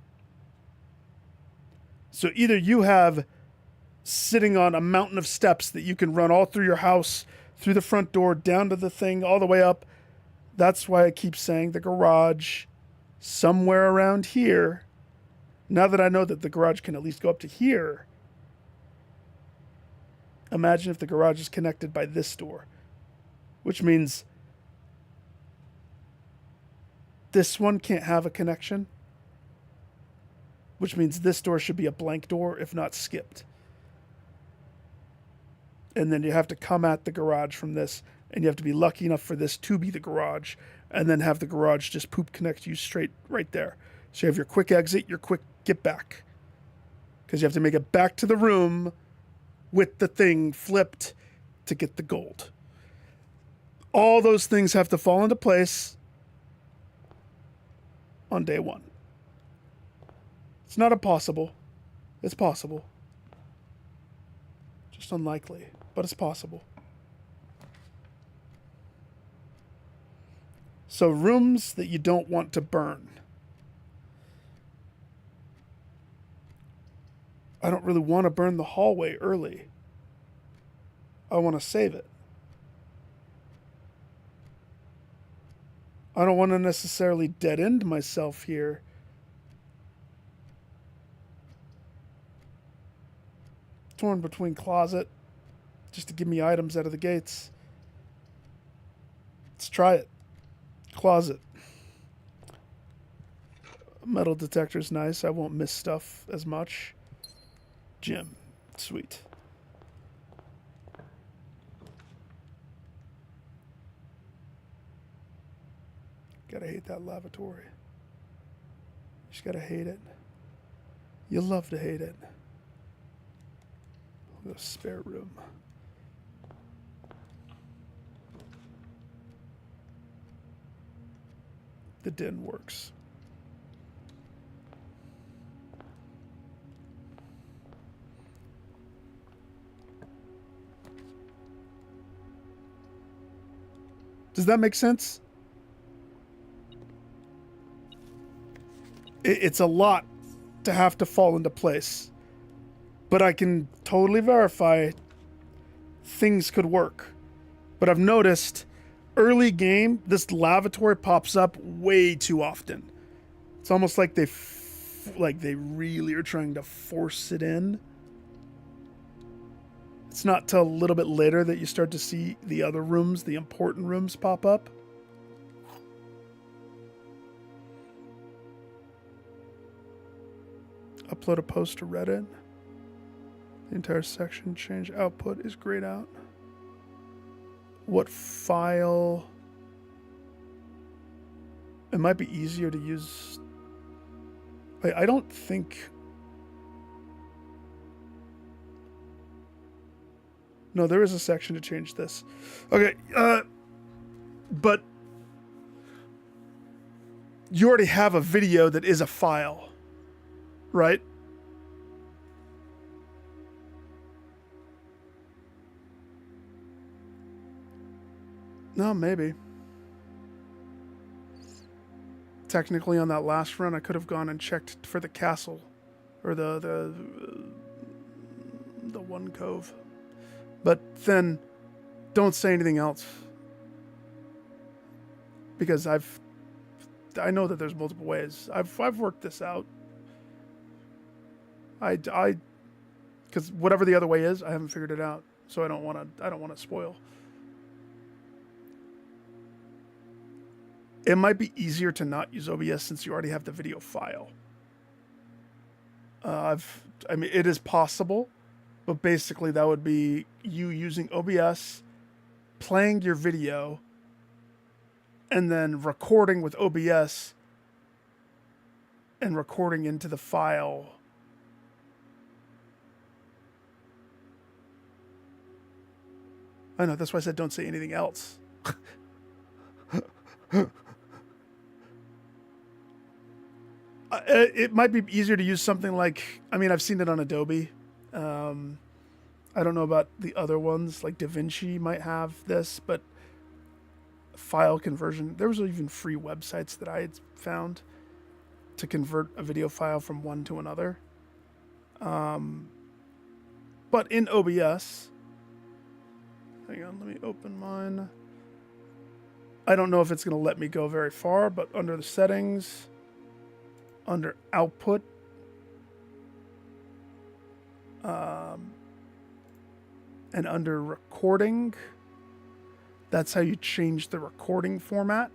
So either you have sitting on a mountain of steps that you can run all through your house, through the front door, down to the thing, all the way up. That's why I keep saying the garage somewhere around here. Now that I know that the garage can at least go up to here, imagine if the garage is connected by this door, which means this one can't have a connection, which means this door should be a blank door, if not skipped. And then you have to come at the garage from this, and you have to be lucky enough for this to be the garage, and then have the garage just poop connect you straight right there. So you have your quick exit, your quick get back. Because you have to make it back to the room with the thing flipped to get the gold. All those things have to fall into place on day one. It's not impossible. It's possible. Just unlikely, but it's possible. So rooms that you don't want to burn. I don't really want to burn the hallway early. I want to save it. I don't want to necessarily dead end myself here. Torn between closet, just to give me items out of the gates. Let's try it. Closet. Metal detector's nice. I won't miss stuff as much. Gym. Sweet. Gotta hate that lavatory. Just gotta hate it. You'll love to hate it. The spare room. The den works. Does that make sense? It's a lot to have to fall into place. But I can totally verify things could work. But I've noticed early game, this lavatory pops up way too often. It's almost like they really are trying to force it in. It's not till a little bit later that you start to see the other rooms, the important rooms, pop up. Upload a post to Reddit. The entire section change output is grayed out. What file? It might be easier to use. I don't think. No, there is a section to change this. Okay, but you already have a video that is a file, right? No, maybe. Technically, on that last run, I could have gone and checked for the castle, or the one cove. But then, don't say anything else, because I know that there's multiple ways. I've worked this out. Because whatever the other way is, I haven't figured it out. So I don't want to spoil. It might be easier to not use OBS since you already have the video file. I mean, it is possible, but basically that would be you using OBS, playing your video, and then recording with OBS and recording into the file. I know, that's why I said don't say anything else. It might be easier to use something like, I mean, I've seen it on Adobe. I don't know about the other ones, like DaVinci might have this, but file conversion, there was even free websites that I had found to convert a video file from one to another. But in OBS, hang on, let me open mine. I don't know if it's going to let me go very far, but under the settings, under output, and under recording, that's how you change the recording format.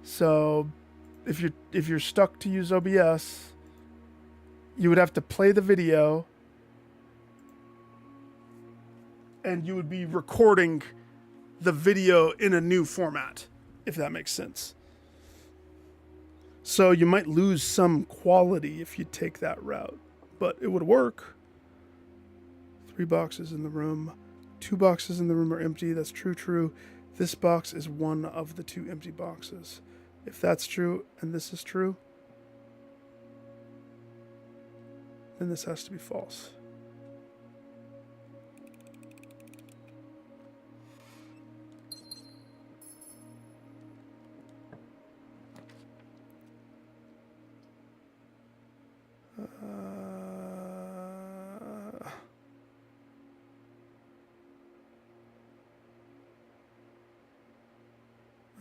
So if you're stuck to use OBS, you would have to play the video and you would be recording the video in a new format, if that makes sense. So you might lose some quality if you take that route, but it would work. 3 boxes in the room. 2 boxes in the room are empty. That's true. This box is one of the 2 empty boxes. If that's true and this is true, then this has to be false.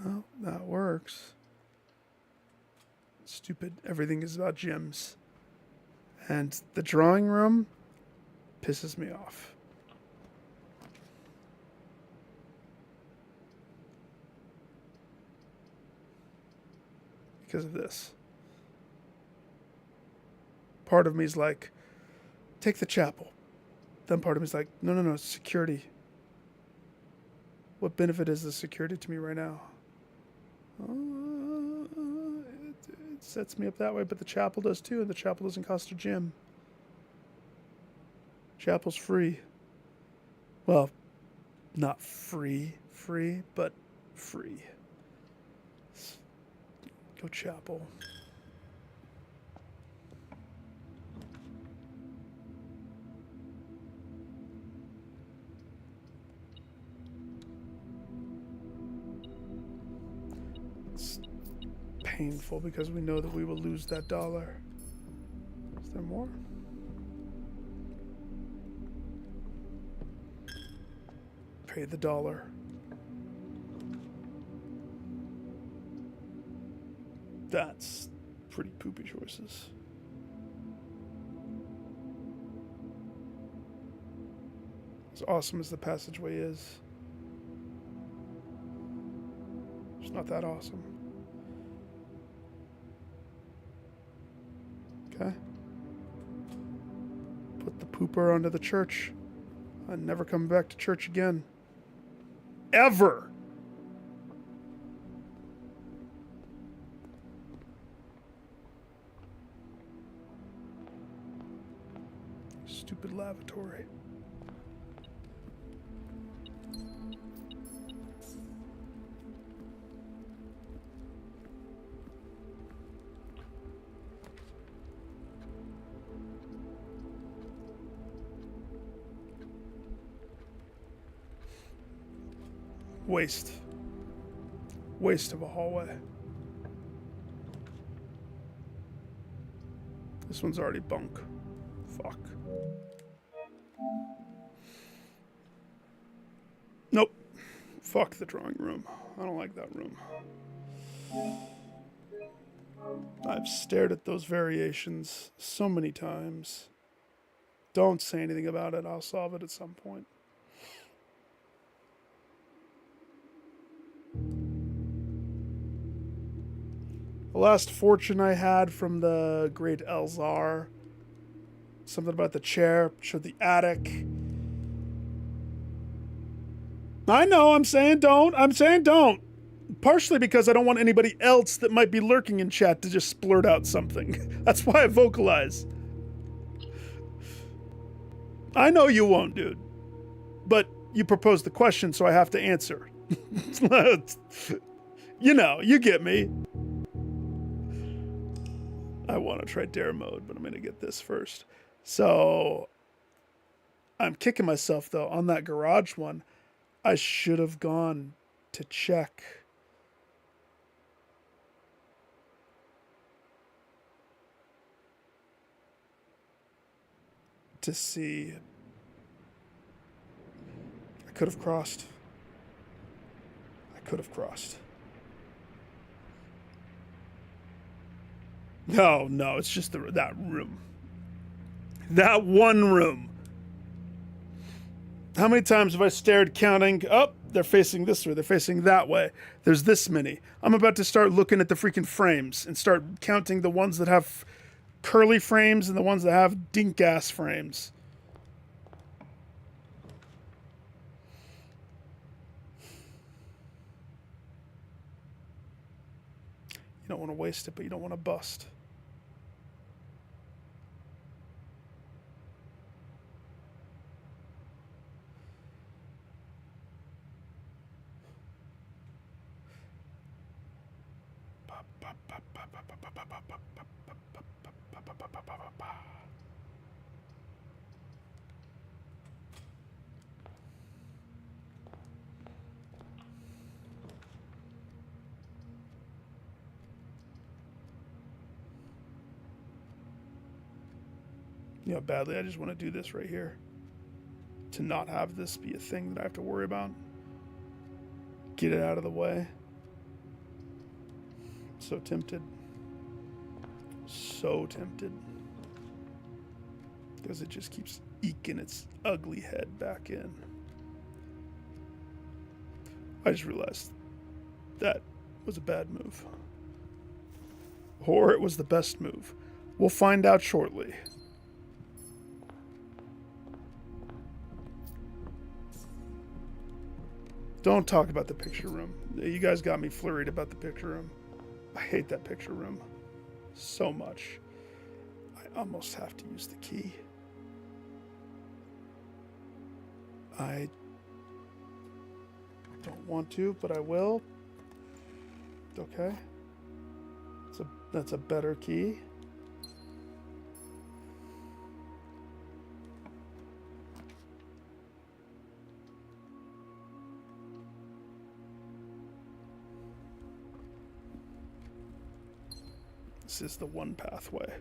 Well, that works. Stupid. Everything is about gyms. And the drawing room pisses me off. Because of this. Part of me is like, take the chapel. Then part of me is like, no, it's security. What benefit is the security to me right now? It sets me up that way, but the chapel does too, and the chapel doesn't cost a gym. Chapel's free. Well, not free, but free. Go chapel. It's painful because we know that we will lose that dollar. Is there more? Pay the dollar. That's pretty poopy choices. As awesome as the passageway is, it's not that awesome. Okay. Put the pooper onto the church. I'm never coming back to church again. Ever! Stupid lavatory. Waste. Waste of a hallway. This one's already bunk. Fuck. Nope. Fuck the drawing room. I don't like that room. I've stared at those variations so many times. Don't say anything about it. I'll solve it at some point. The last fortune I had from the great Elzar, something about the chair, showed the attic. I know, I'm saying don't. Partially because I don't want anybody else that might be lurking in chat to just splurt out something. That's why I vocalize. I know you won't, dude. But you proposed the question, so I have to answer. You know, you get me. I want to try dare mode, but I'm going to get this first. So, I'm kicking myself, though. On that garage one, I should have gone to check. To see. I could have crossed. No, it's just that room. That one room. How many times have I stared counting? Oh, they're facing this way. They're facing that way. There's this many. I'm about to start looking at the freaking frames and start counting the ones that have curly frames and the ones that have dink-ass frames. You don't want to waste it, but you don't want to bust. You know how badly I just want to do this right here. To not have this be a thing that I have to worry about. Get it out of the way. So tempted. So tempted. Because it just keeps eking its ugly head back in. I just realized that was a bad move. Or it was the best move. We'll find out shortly. Don't talk about the picture room. You guys got me flurried about the picture room. I hate that picture room so much. I almost have to use the key. I don't want to, but I will. Okay. That's a better key. This is the one pathway.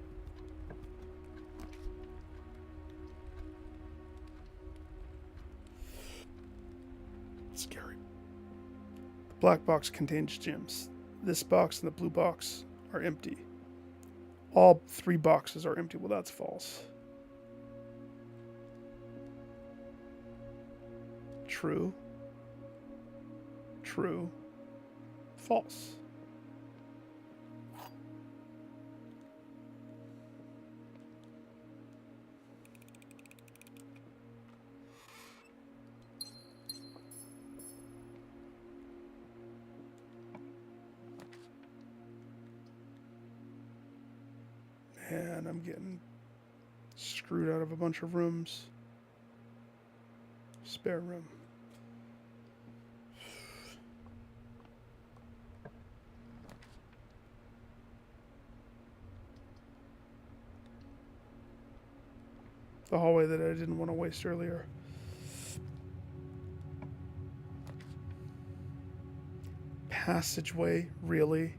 Scary. The black box contains gems. This box and the blue box are empty. All 3 boxes are empty. Well, that's false. True. True. False. And I'm getting screwed out of a bunch of rooms. Spare room. The hallway that I didn't want to waste earlier. Passageway, really?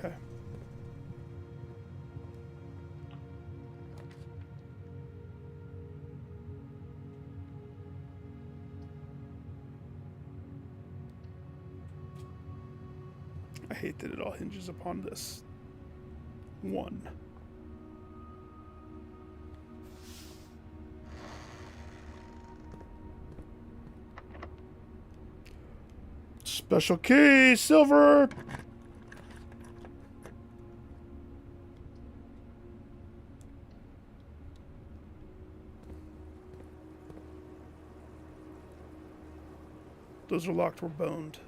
Okay. I hate that it all hinges upon this one. Special key, silver. Those are locked, we're boned.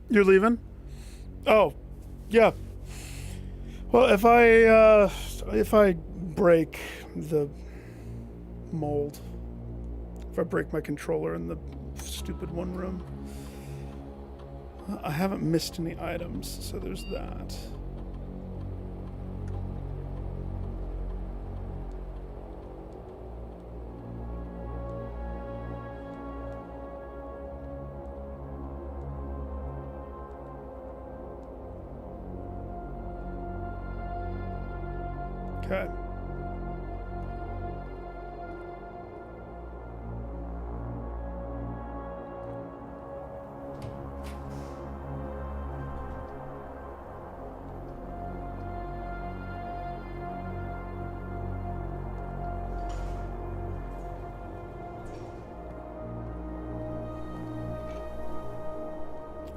You're leaving? Oh, yeah. Well, if I break the mold, if I break my controller in the stupid one room, I haven't missed any items, so there's that. Okay.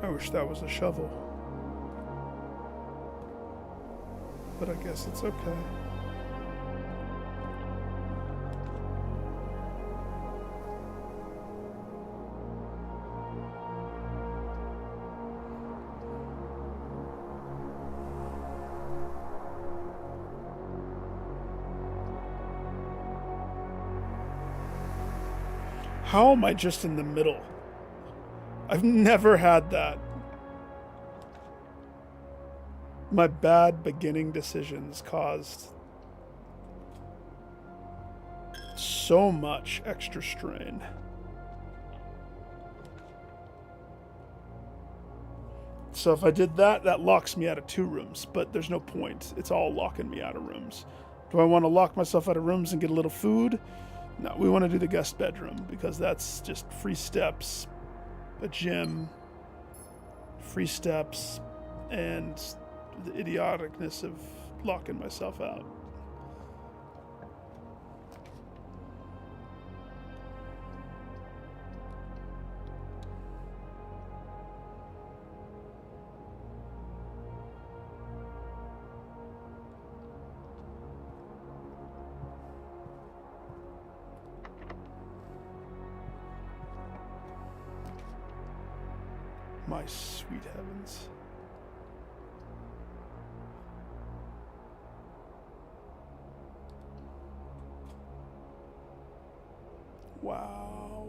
I wish that was a shovel. But I guess it's okay. How am I just in the middle? I've never had that. My bad beginning decisions caused so much extra strain. So if I did that, that locks me out of 2 rooms, but there's no point. It's all locking me out of rooms. Do I want to lock myself out of rooms and get a little food? No, we want to do the guest bedroom because that's just free steps, a gym, free steps, and the idioticness of locking myself out. My sweet heavens. Wow.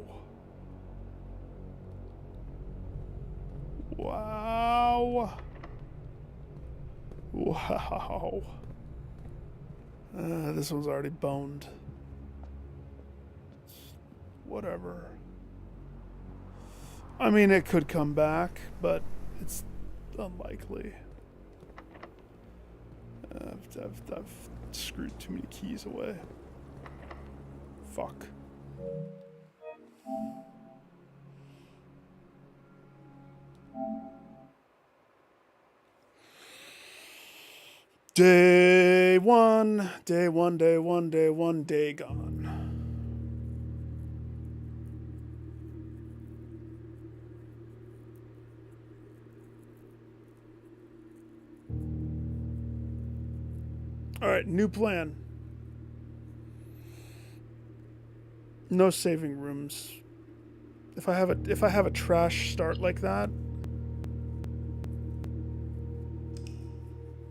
Wow. Wow. This one's already boned. Whatever. I mean, it could come back, but it's unlikely. I've screwed too many keys away. Fuck. Day one, day one, day one, day one, day gone. All right, new plan. No saving rooms. If I have a trash start like that,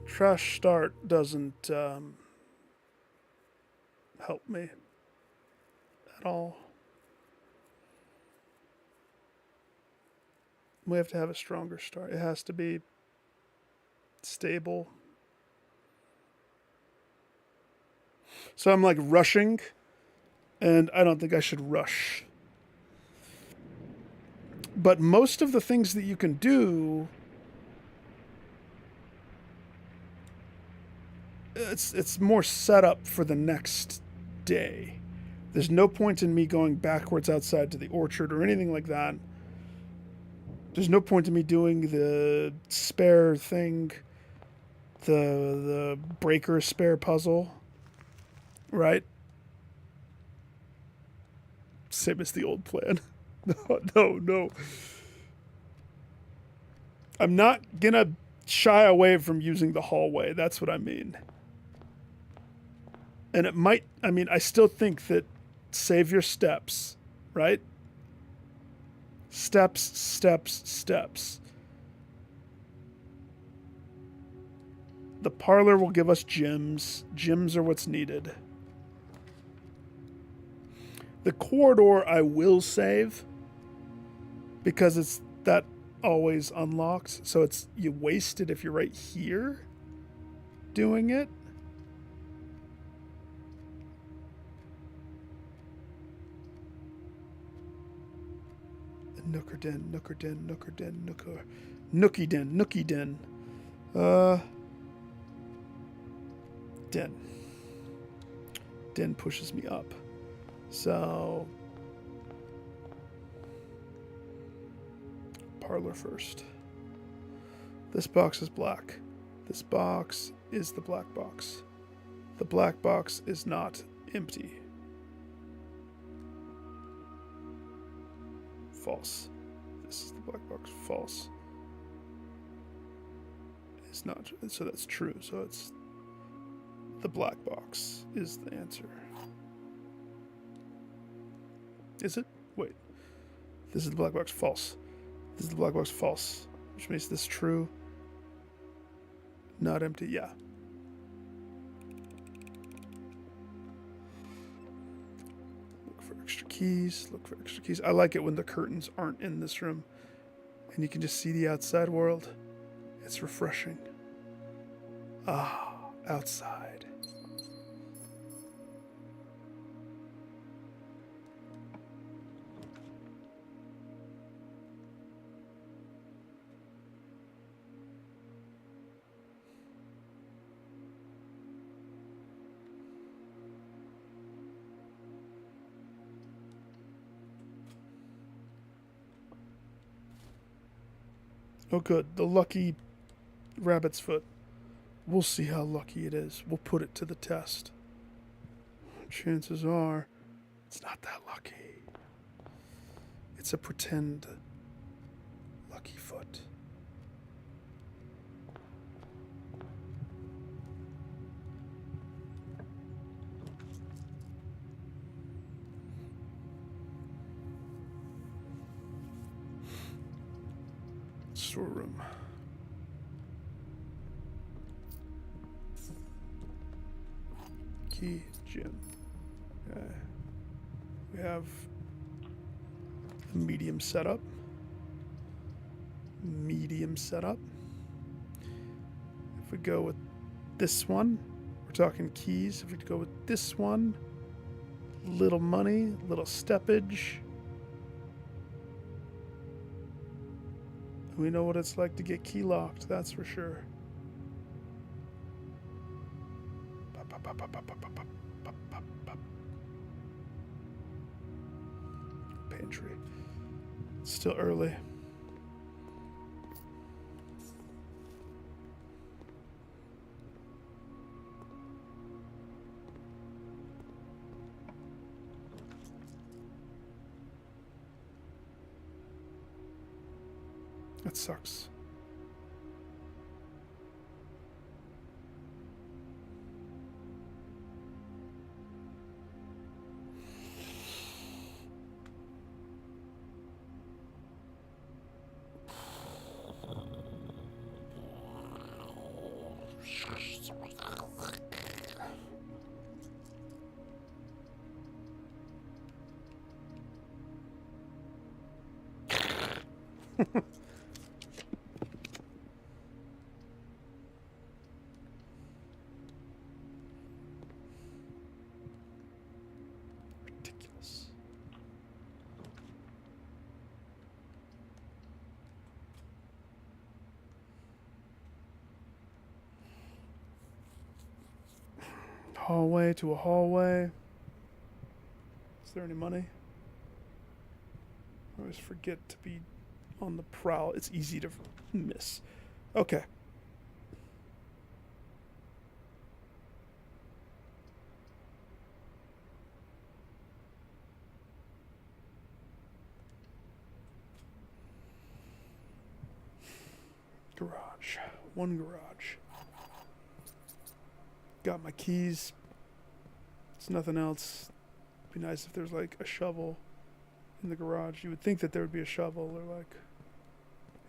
trash start doesn't help me at all. We have to have a stronger start. It has to be stable. So I'm like rushing, and I don't think I should rush. But most of the things that you can do, it's more set up for the next day. There's no point in me going backwards outside to the orchard or anything like that. There's no point in me doing the spare thing, the breaker spare puzzle, right? Same as the old plan. No. I'm not gonna shy away from using the hallway. That's what I mean. And it might, I mean, I still think that save your steps, right? Steps. The parlor will give us gems. Gems are what's needed. The corridor I will save because it's that always unlocks. So it's you waste it if you're right here doing it. Nooker den. Nookie den. Den. Den pushes me up. So, parlor first. This box is black. This box is the black box. The black box is not empty. False. This is the black box. False. It's not. So that's true. So it's the black box is the answer. Is it? Wait. This is the black box. False. This is the black box. False. Which makes this true. Not empty. Yeah. Look for extra keys. Look for extra keys. I like it when the curtains aren't in this room and you can just see the outside world. It's refreshing. Ah, outside. Oh, good. The lucky rabbit's foot. We'll see how lucky it is. We'll put it to the test. Chances are, it's not that lucky. It's a pretend lucky foot. Storeroom. Key, gym. Okay. We have a medium setup. Medium setup. If we go with this one, we're talking keys. If we go with this one, little money, little steppage. We know what it's like to get key locked, that's for sure. Pantry. It's still early. That sucks. Ridiculous. Hallway to a hallway. Is there any money? I always forget to be on the prowl. It's easy to miss. Okay. Garage. One garage. Got my keys. It's nothing else. Be nice if there's like a shovel in the garage. You would think that there would be a shovel or like,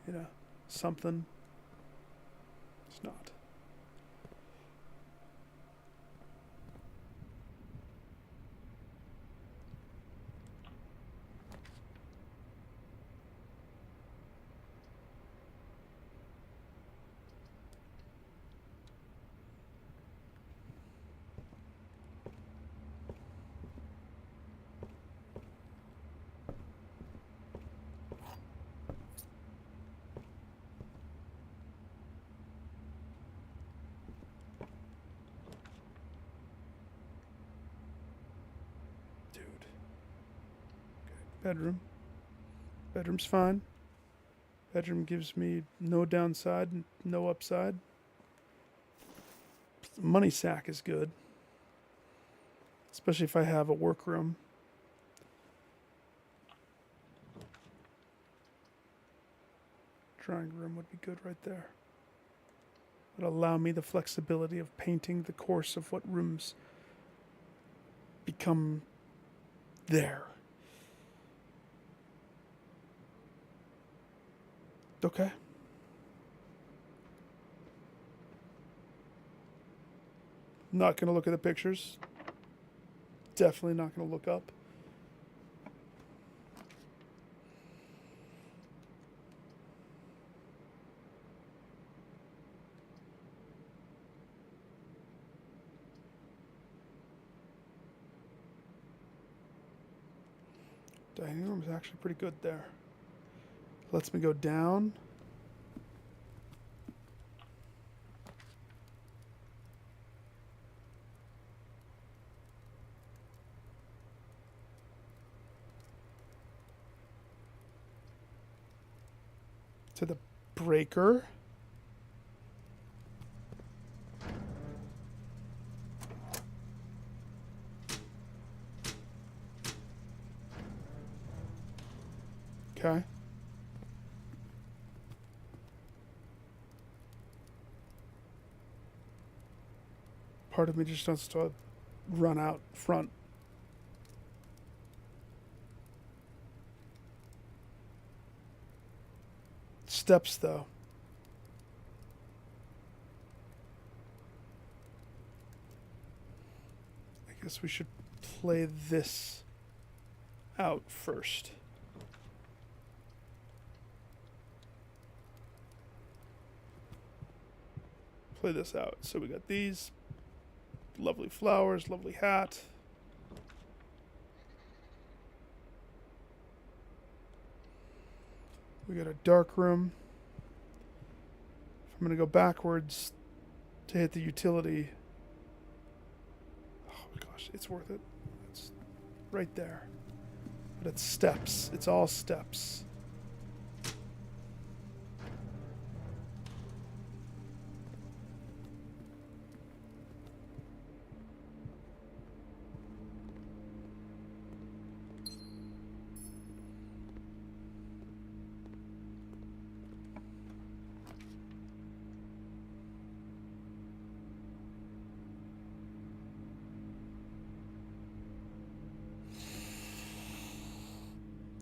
you know, something. It's not. Bedroom. Bedroom's fine. Bedroom gives me no downside, no upside. The money sack is good. Especially if I have a workroom. Drawing room would be good right there. would allow me the flexibility of painting the course of what rooms become there. Okay. Not going to look at the pictures. Definitely not going to look up. Dining room is actually pretty good there. Lets me go down. To the breaker. Okay. Part of me just wants to run out front. Steps, though. I guess we should play this out first. Play this out. So we got these lovely flowers, lovely hat. We got a dark room. If I'm going to go backwards to hit the utility, oh my gosh, it's worth it. It's right there. But it's steps. It's all steps.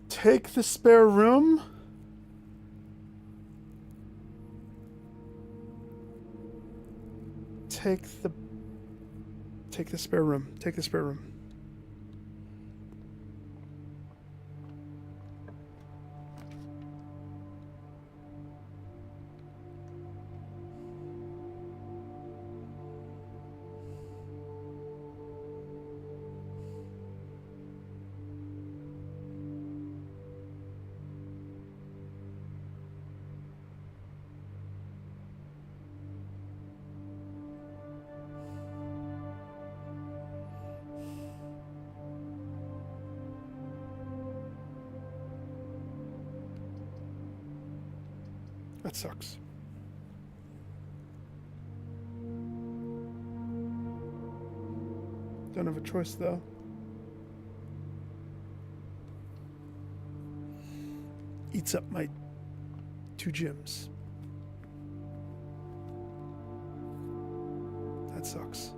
Take the spare room. Take the spare room. Take the spare room. That sucks. Don't have a choice, though. Eats up my 2 gems. That sucks.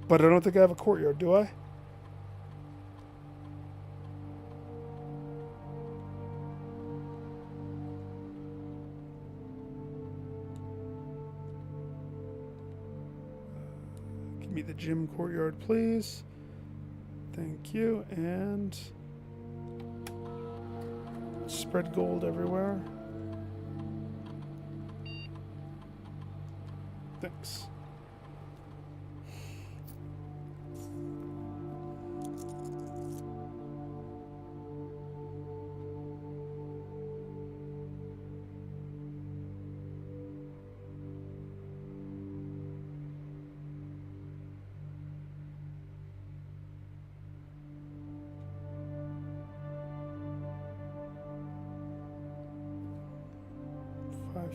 But I don't think I have a courtyard, do I? Give me the gym courtyard, please. Thank you. And spread gold everywhere. Thanks.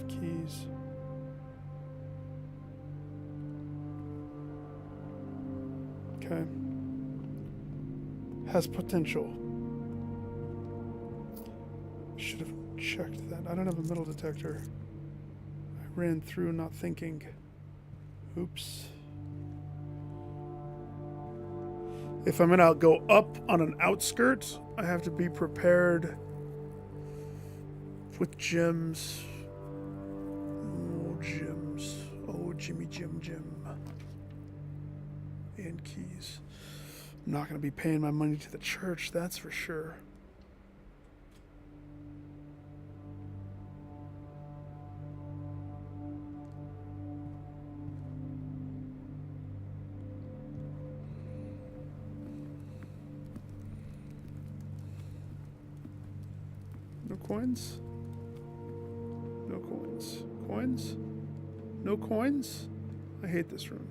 Keys. Okay. has potential. Should have checked that. I don't have a metal detector. I ran through not thinking. Oops. If I'm gonna go up on an outskirt, I have to be prepared with gems. Oh, gems. Oh, Jimmy Jim Jim. And keys. I'm not gonna be paying my money to the church, that's for sure. No coins? No coins. Coins? No coins? I hate this room.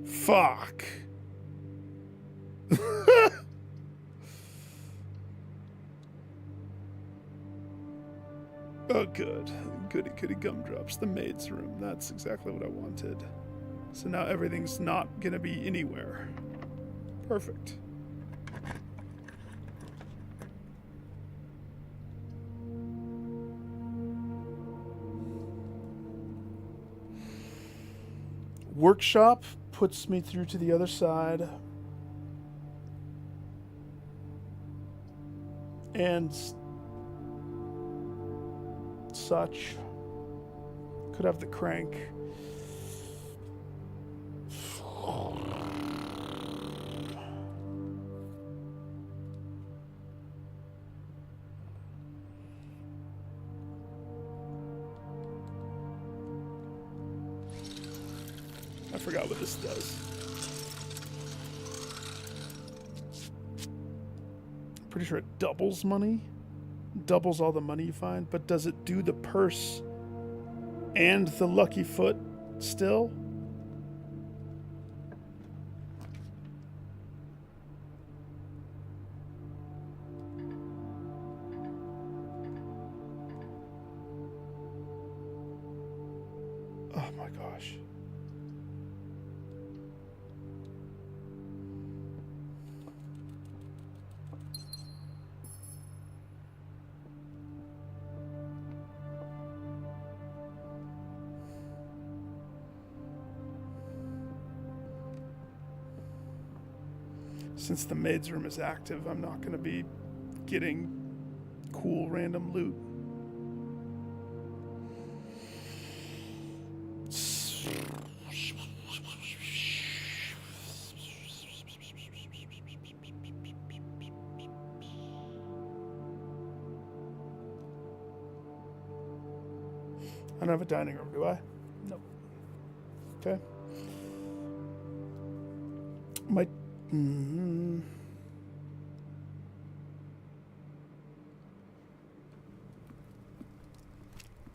Fuck. Oh, good. Goody goody gumdrops. The maid's room. That's exactly what I wanted. So now everything's not gonna be anywhere. Perfect. Workshop puts me through to the other side. And such. Could have the crank. I forgot what this does. Pretty sure it doubles money. Doubles all the money you find, but does it do the purse and the lucky foot still? Oh my gosh. Since the maid's room is active, I'm not going to be getting cool random loot. I don't have a dining room, do I? Nope. Okay. My...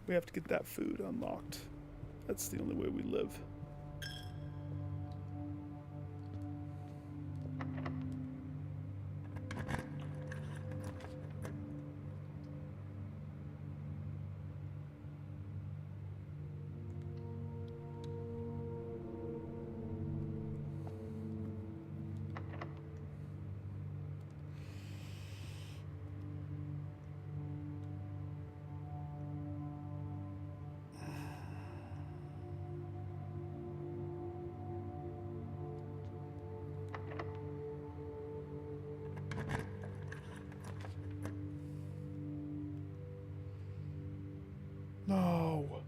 We have to get that food unlocked. That's the only way we live. No.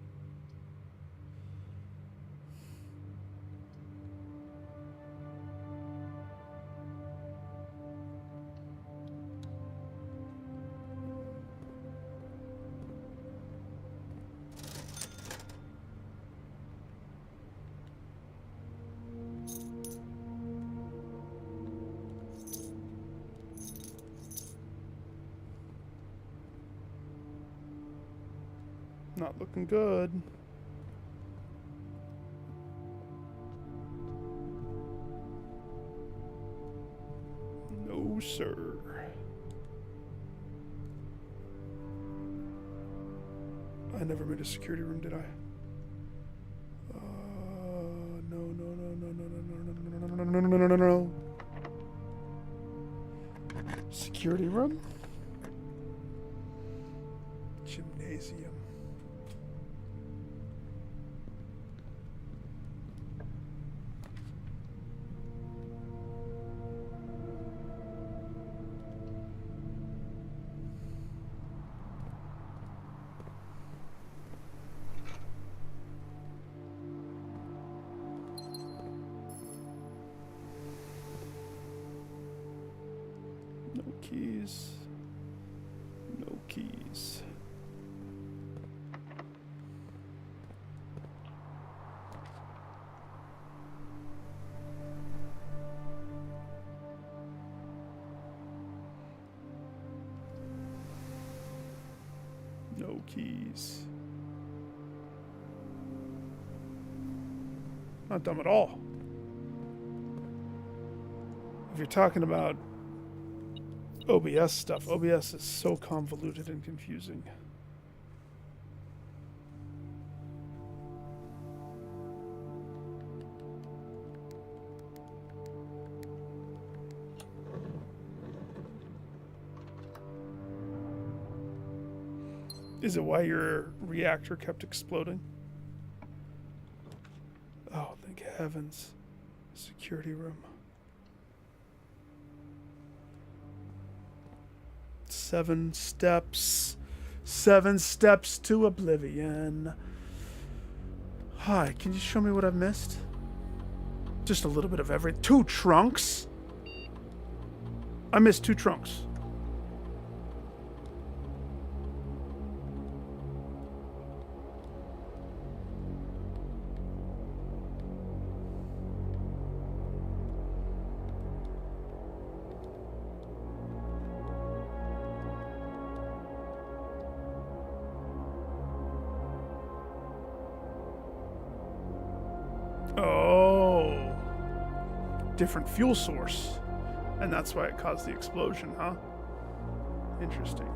Not looking good. sir. I never made a security room, did I? No. Security room? Gymnasium. No keys. No keys. No keys. Not dumb at all. If you're talking about OBS stuff, OBS is so convoluted and confusing. Is it why your reactor kept exploding? Oh, thank heavens. Security room. 7 steps. 7 steps to oblivion. Hi, can you show me what I've missed? Just a little bit of everything. 2 trunks? I missed 2 trunks. Oh, different fuel source, and that's why it caused the explosion, huh? Interesting.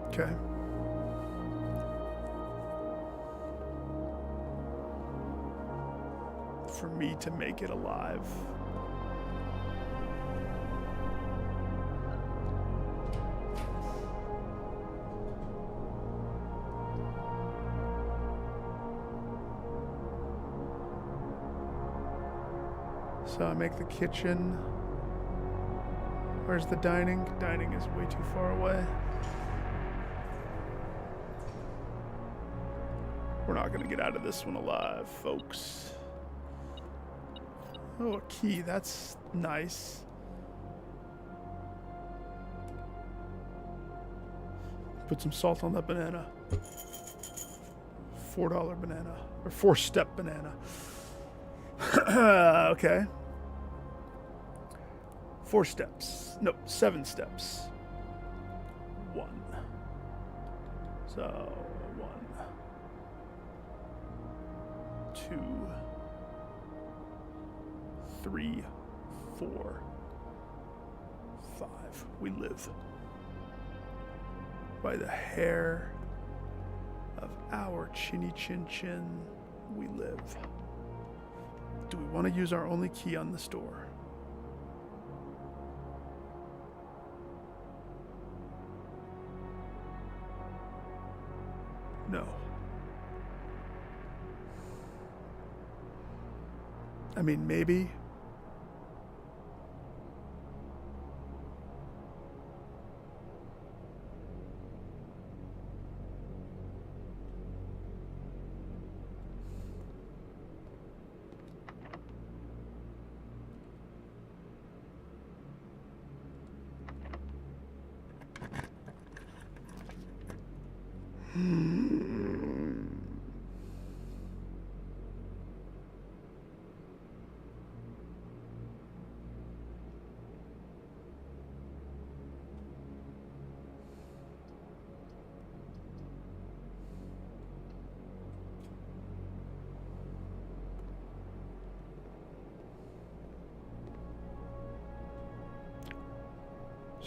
Okay. For me to make it alive. So I make the kitchen. Where's the dining? Dining is way too far away. We're not gonna get out of this one alive, folks. Oh, a key. That's nice. Put some salt on that banana. $4 banana. Or 4-step banana. Okay. 4 steps. No, 7 steps. 1. So, 1. 2. 3, 4, 5. We live. By the hair of our chinny chin chin, we live. Do we want to use our only key on this door? No. I mean, maybe.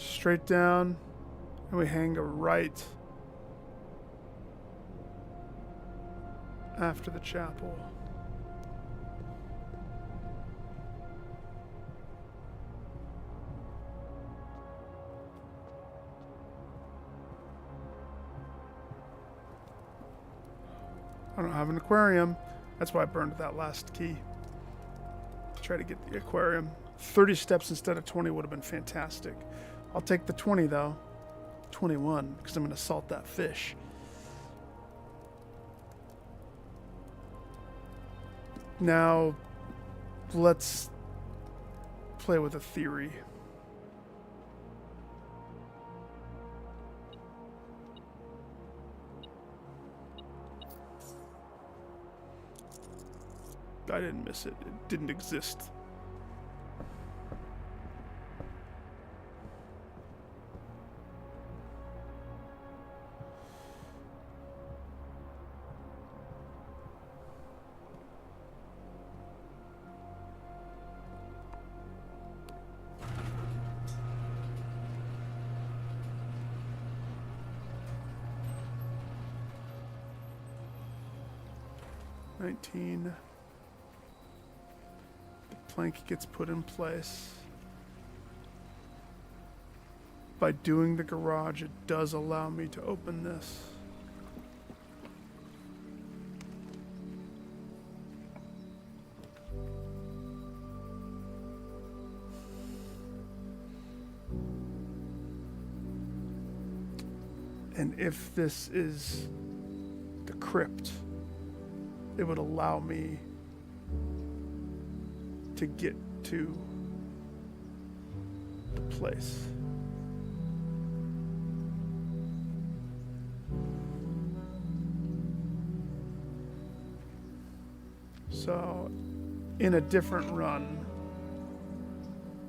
Straight down, and we hang a right after the chapel. I don't have an aquarium. That's why I burned that last key. Try to get the aquarium. 30 steps instead of 20 would have been fantastic. I'll take the 20 though. 21, because I'm going to salt that fish. Now, let's play with a theory. I didn't miss it. It didn't exist. The plank gets put in place. By doing the garage, it does allow me to open this. And if this is the crypt, it would allow me to get to the place. So, in a different run,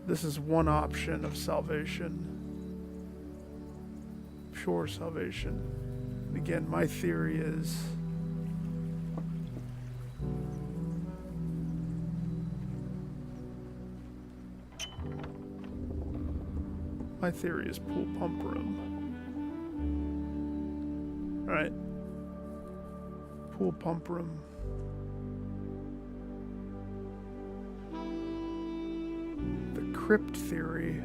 this is one option of salvation. Pure salvation. And again, my theory is pool pump room. Alright. Pool pump room. The crypt theory.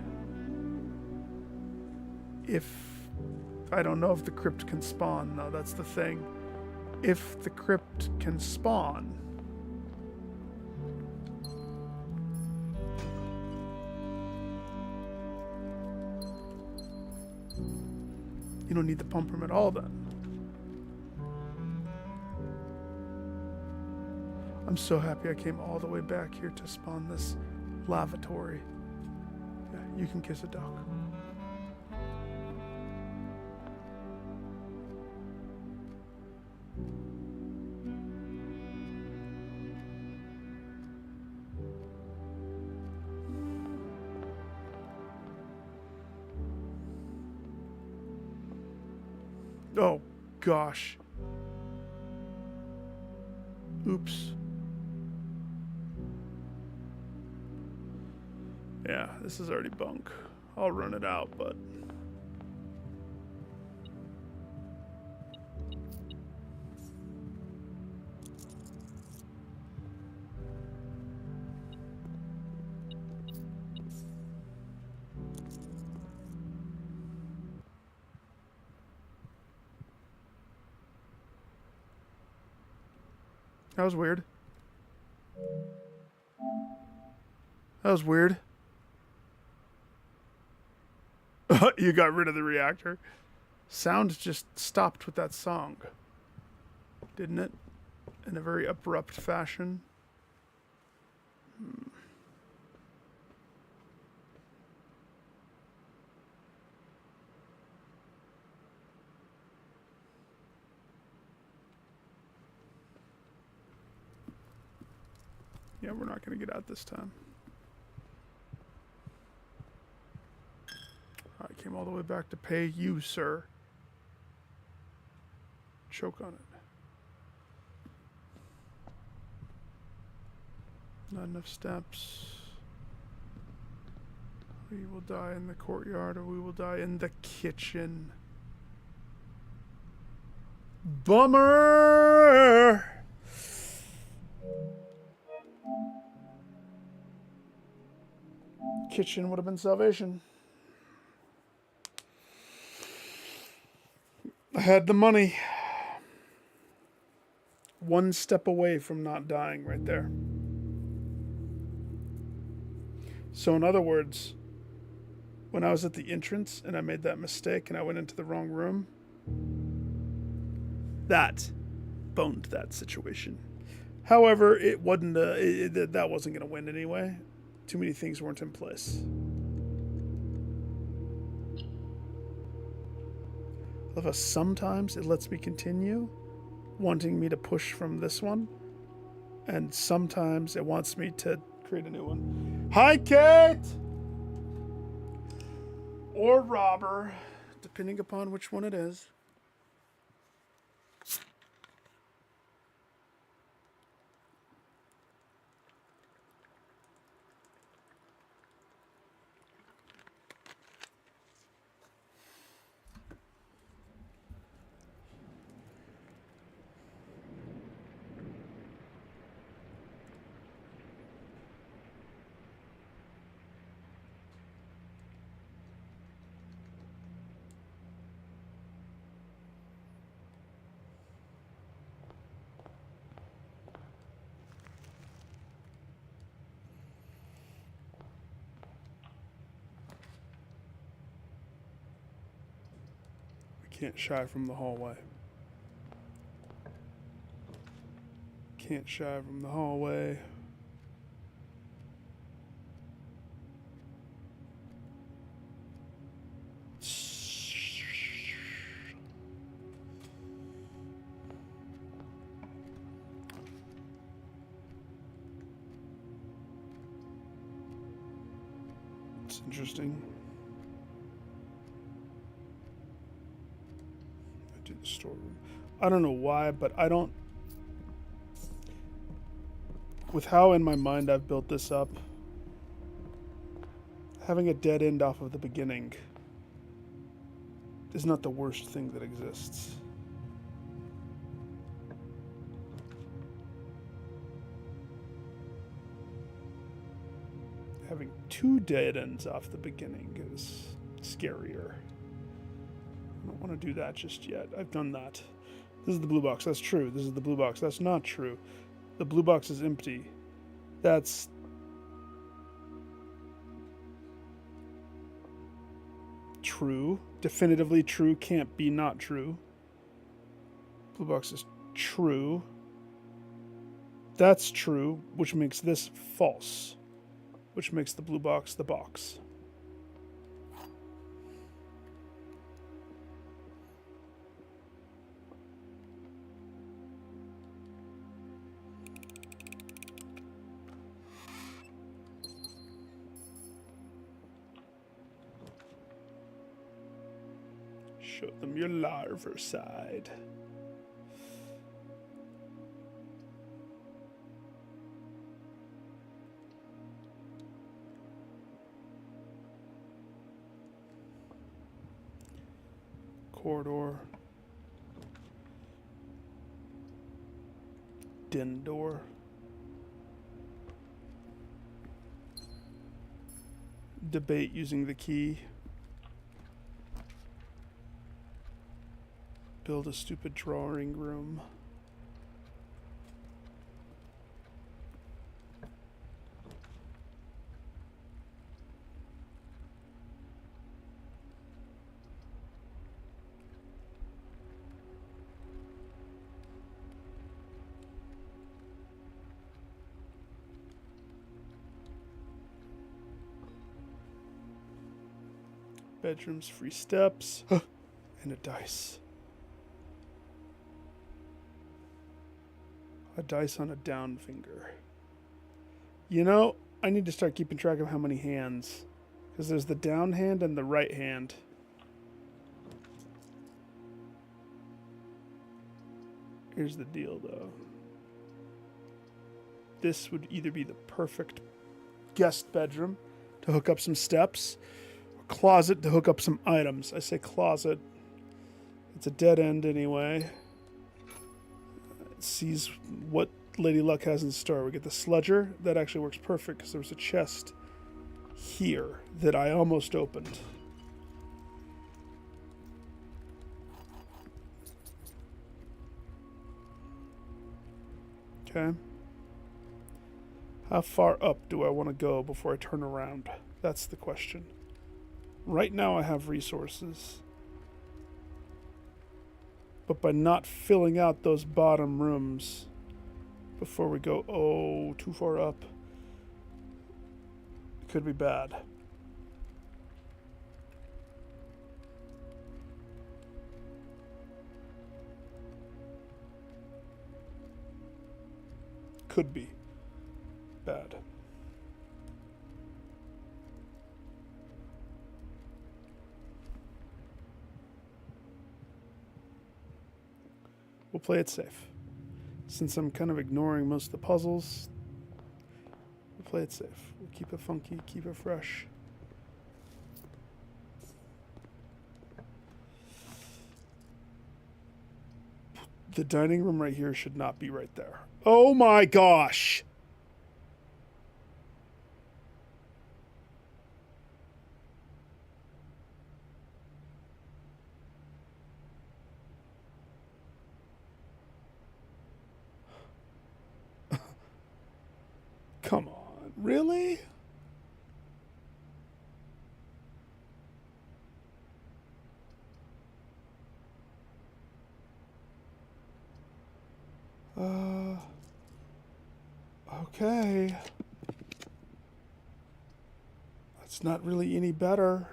I don't know if the crypt can spawn, though, that's the thing. If the crypt can spawn, you don't need the pump room at all then. I'm so happy I came all the way back here to spawn this lavatory. Yeah, you can kiss a duck. Oh, gosh. Oops. Yeah, this is already bunk. I'll run it out, but... That was weird. That was weird. You got rid of the reactor. Sound just stopped with that song. Didn't it? In a very abrupt fashion. Yeah, we're not going to get out this time. I came all the way back to pay you, sir. Choke on it. Not enough steps. We will die in the courtyard, or we will die in the kitchen. Bummer! Kitchen would have been salvation. I had the money. One step away from not dying right there. So in other words, when I was at the entrance and I made that mistake and I went into the wrong room, that boned that situation. However, it wasn't that wasn't going to win anyway. Too many things weren't in place. I love how sometimes it lets me continue, wanting me to push from this one, and sometimes it wants me to create a new one. Hi, Kate! Or Robber, depending upon which one it is. Can't shy from the hallway. Can't shy from the hallway. It's interesting. The storeroom. I don't know why, but I don't. With how in my mind I've built this up, having a dead end off of the beginning is not the worst thing that exists. Having two dead ends off the beginning is scarier. I don't want to do that just yet. I've done that. This is the blue box. That's true. This is the blue box. That's not true. The blue box is empty. That's... true. Definitively true. Can't be not true. Blue box is true. That's true, which makes this false. Which makes the blue box the box. Show them your larva side. Corridor. Den door. Debate using the key. Build a stupid drawing room. Bedrooms, free steps, and a dice. A dice on a down finger. You know, I need to start keeping track of how many hands. Because there's the down hand and the right hand. Here's the deal, though. This would either be the perfect guest bedroom, to hook up some steps, or closet to hook up some items. I say closet. It's a dead end anyway. It sees what Lady Luck has in store. We get the sludger. That actually works perfect because there was a chest here that I almost opened. Okay. How far up do I want to go before I turn around? That's the question. Right now I have resources. But by not filling out those bottom rooms before we go, too far up, it could be bad. Could be bad. We'll play it safe. Since I'm kind of ignoring most of the puzzles, we'll play it safe. We'll keep it funky, keep it fresh. The dining room right here should not be right there. Oh my gosh! Come on, really? Okay. That's not really any better.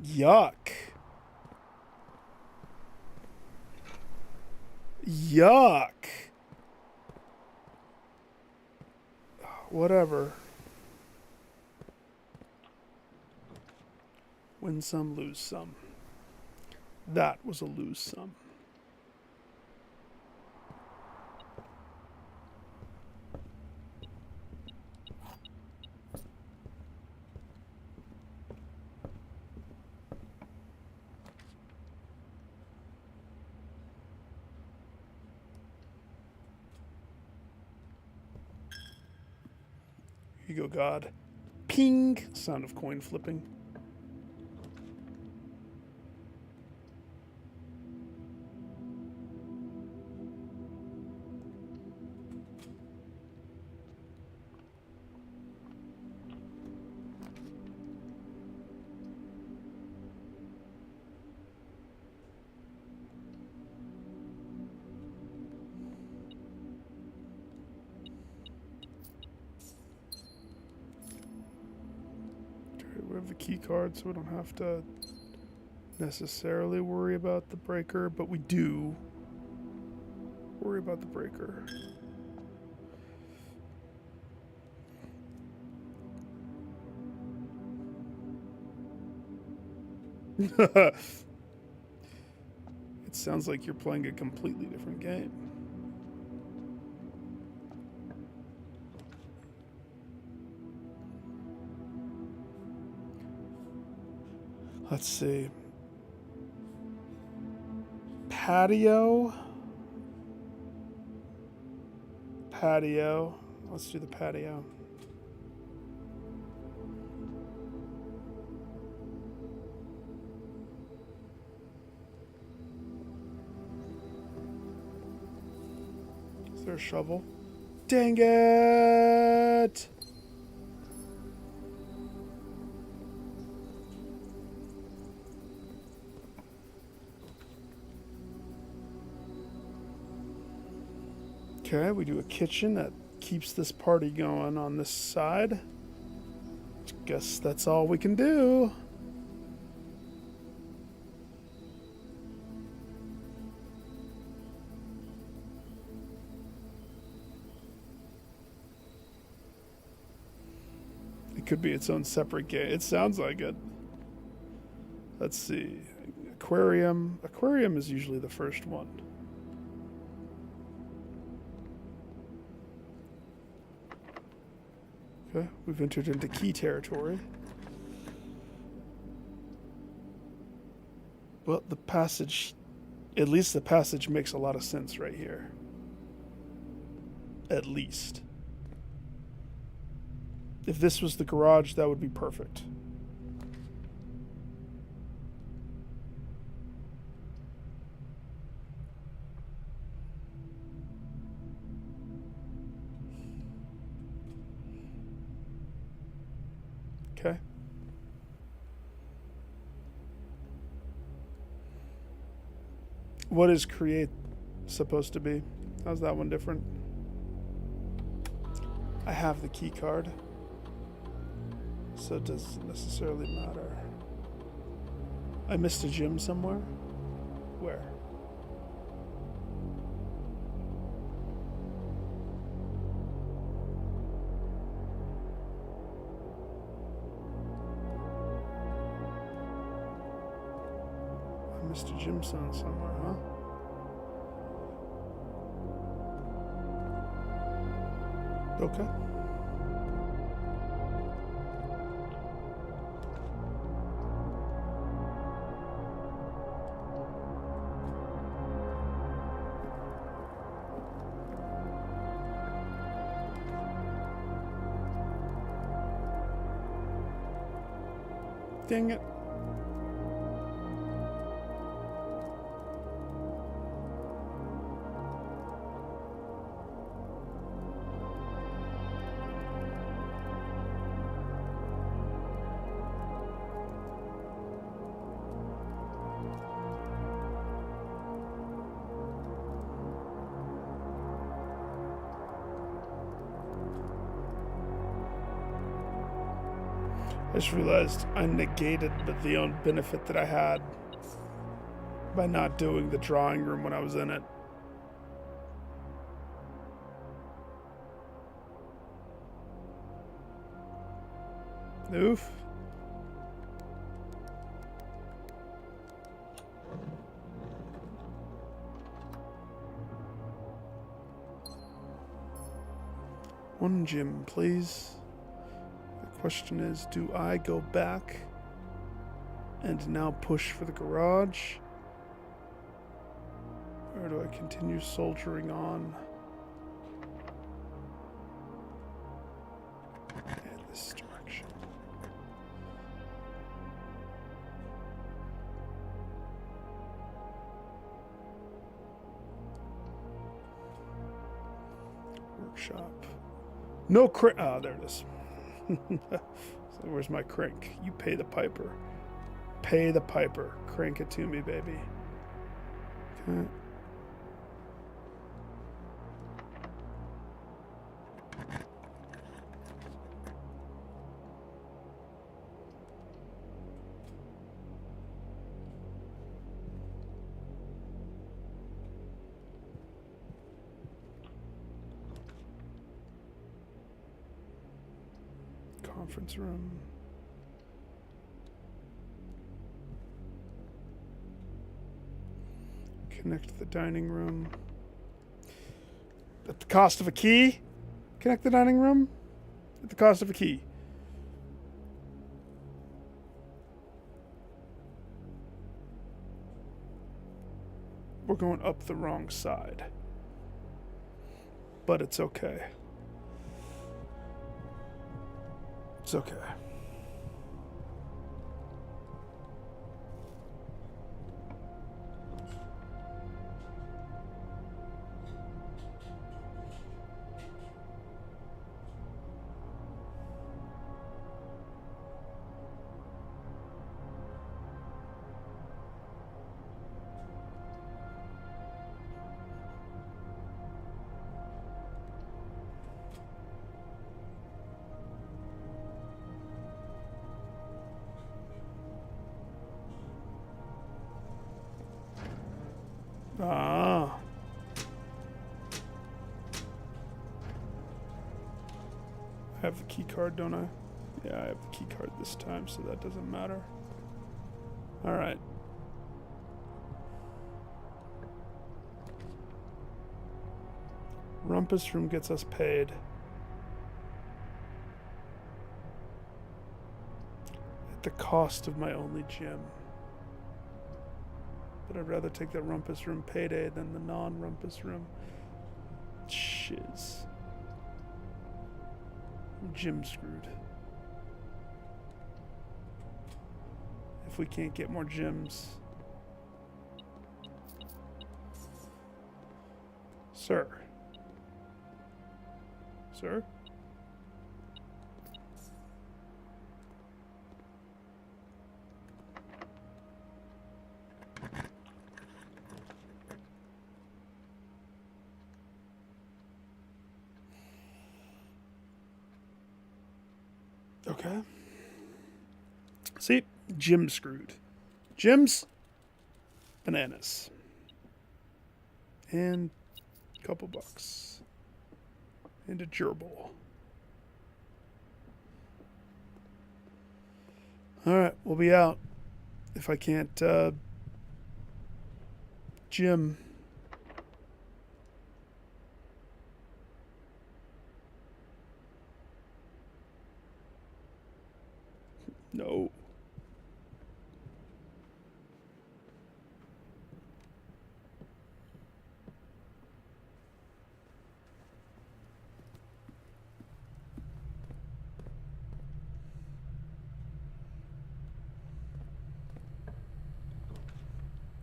Yuck. Yuck. Whatever. Win some, lose some. That was a lose some. Here you go, God. Ping! Sound of coin flipping. We have the key card, so we don't have to necessarily worry about the breaker, but we do worry about the breaker. It sounds like you're playing a completely different game. Let's see. Patio. Patio. Let's do the patio. Is there a shovel? Dang it! Okay, we do a kitchen that keeps this party going on this side. Guess that's all we can do. It could be its own separate game. It sounds like it. Let's see. Aquarium. Aquarium is usually the first one. Okay, we've entered into key territory. Well, the passage, at least the passage makes a lot of sense right here. At least. If this was the garage, that would be perfect. Okay. What is create supposed to be? How's that one different? I have the key card, so it doesn't necessarily matter. I missed a gym somewhere? Where? Mr. Jimson somewhere, huh? Okay. Dang it. I just realized I negated the own benefit that I had by not doing the drawing room when I was in it. Oof. One gym, please. Question is, do I go back and now push for the garage, or do I continue soldiering on in this direction? Workshop. No crank. Oh, there it is. So where's my crank? You pay the piper. Pay the piper. Crank it to me, baby. Okay. Conference room. Connect to the dining room. At the cost of a key? Connect the dining room? At the cost of a key. We're going up the wrong side. But it's okay. It's okay. Ah. I have the key card, don't I? Yeah, I have the key card this time, so that doesn't matter. Alright. Rumpus room gets us paid. at the cost of my only gym. But I'd rather take that rumpus room payday than the non-rumpus room. Shiz. I'm gym screwed. If we can't get more gyms. Sir. Sir? Okay. See? Gym screwed. Gyms, bananas. And a couple bucks. And a gerbil. Alright, we'll be out. If I can't, gym. No.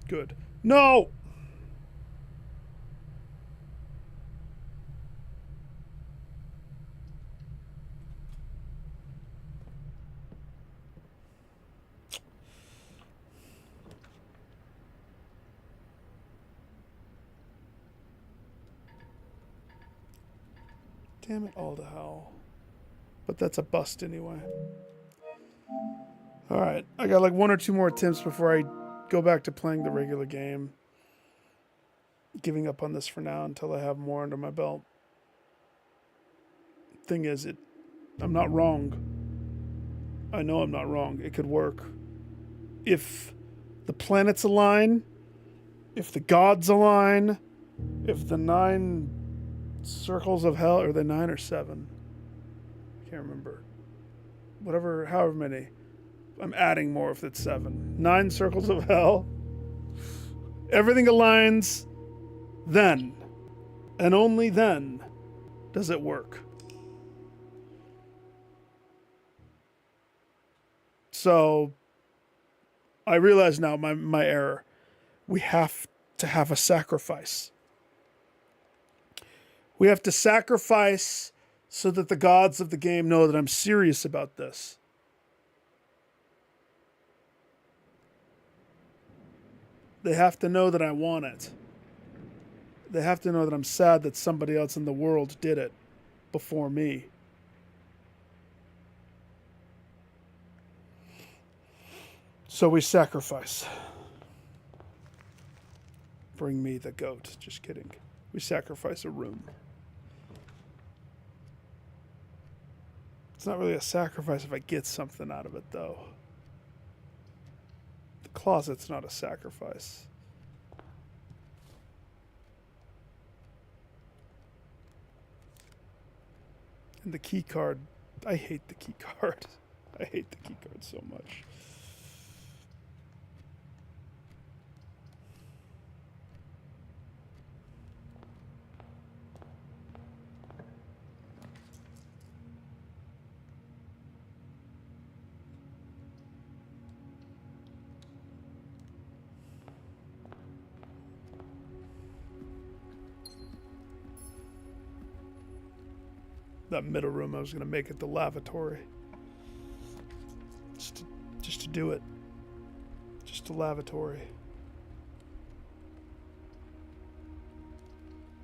Good. No! Damn it all to hell. But that's a bust anyway. Alright, I got like one or two more attempts before I go back to playing the regular game. Giving up on this for now until I have more under my belt. Thing is, I'm not wrong. I know I'm not wrong. It could work. If the planets align, if the gods align, if the 9 circles of hell, or the 9 or 7, I can't remember. Whatever, however many. I'm adding more if it's 7. 9 circles of hell. Everything aligns, then, and only then, does it work. So, I realize now my error. We have to have a sacrifice. We have to sacrifice so that the gods of the game know that I'm serious about this. They have to know that I want it. They have to know that I'm sad that somebody else in the world did it before me. So we sacrifice. Bring me the goat. Just kidding. We sacrifice a room. It's not really a sacrifice if I get something out of it, though. The closet's not a sacrifice. And the key card, I hate the key card. I hate the key card so much. That middle room, I was going to make it the lavatory. Just to do it. Just a lavatory.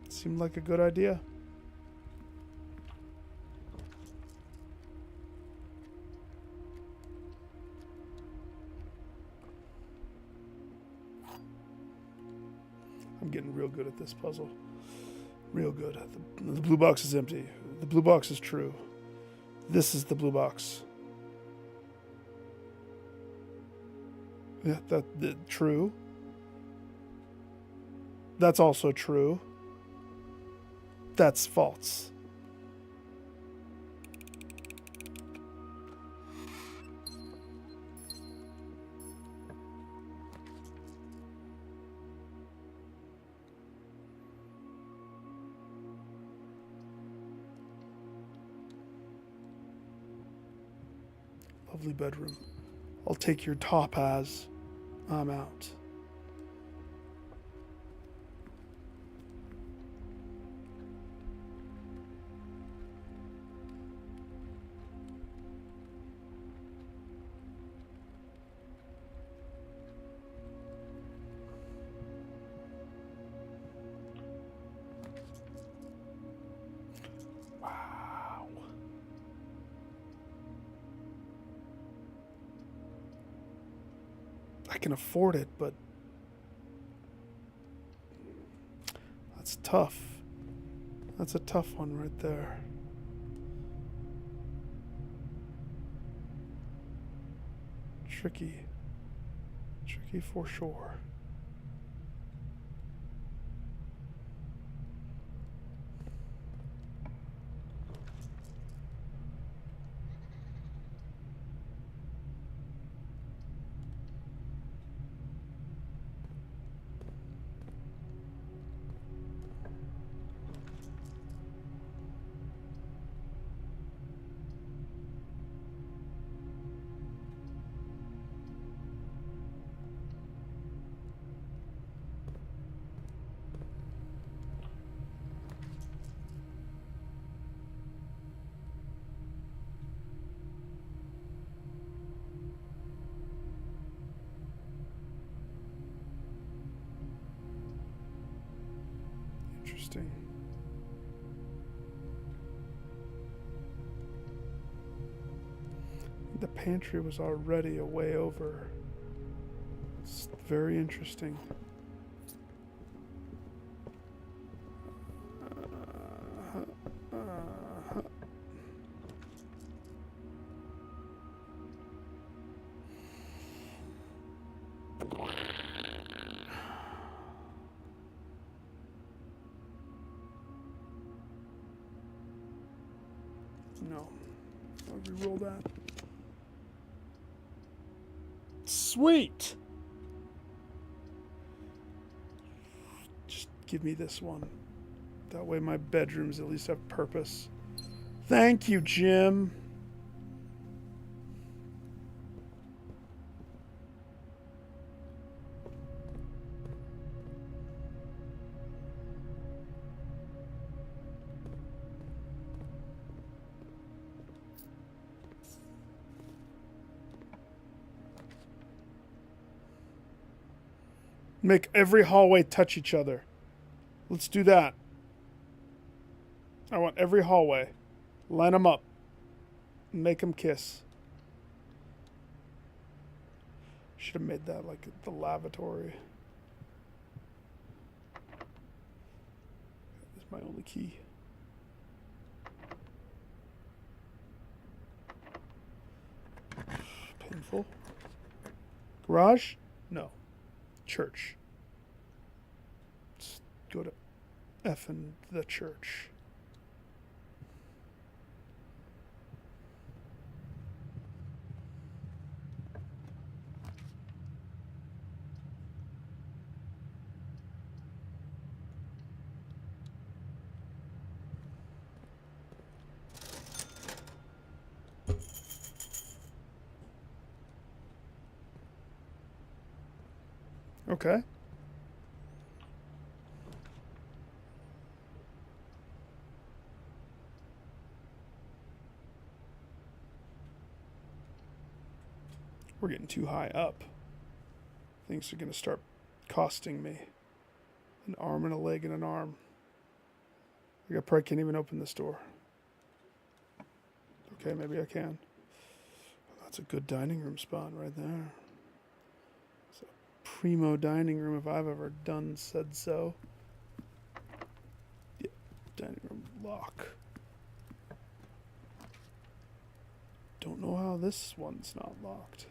Seemed like a good idea. I'm getting real good at this puzzle. Real good. The blue box is empty. The blue box is true. This is the blue box. Yeah, that true. That's also true. That's false. Lovely bedroom. I'll take your topaz. I'm out. Wow. I can afford it, but that's tough. That's a tough one right there. Tricky. Tricky for sure. Interesting. The pantry was already a way over. It's very interesting. No. I'll re-roll that. Sweet! Just give me this one. That way my bedrooms at least have purpose. Thank you, Jim. Make every hallway touch each other. Let's do that. I want every hallway. Line them up. Make them kiss. Should have made that like the lavatory. That's my only key. Painful. Garage? No. Church. Let's go to effing the church. Okay. We're getting too high up. Things are going to start costing me. An arm and a leg and an arm. I probably can't even open this door. Okay, maybe I can. That's a good dining room spot right there. Primo dining room if I've ever done said so. Yeah, dining room lock. Don't know how this one's not locked.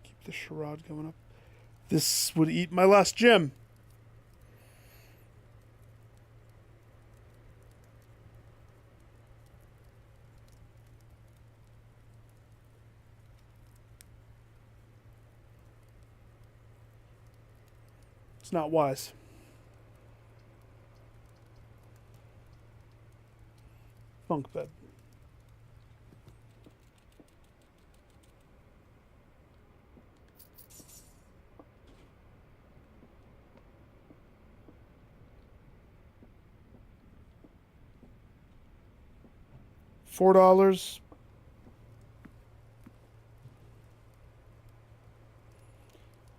Keep the charade going up. This would eat my last gem. It's not wise. bunk bed. $4.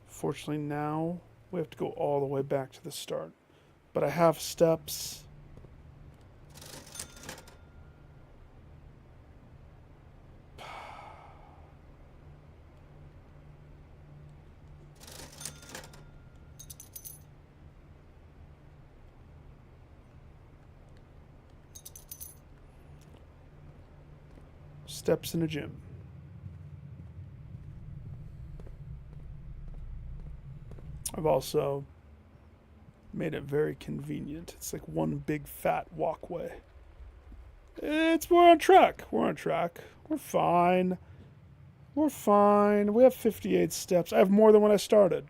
Fortunately, now we have to go all the way back to the start. But I have steps. Steps in a gym. I've also made it very convenient. It's like one big fat walkway. We're on track. We're on track. We're fine. We're fine. We have 58 steps. I have more than when I started.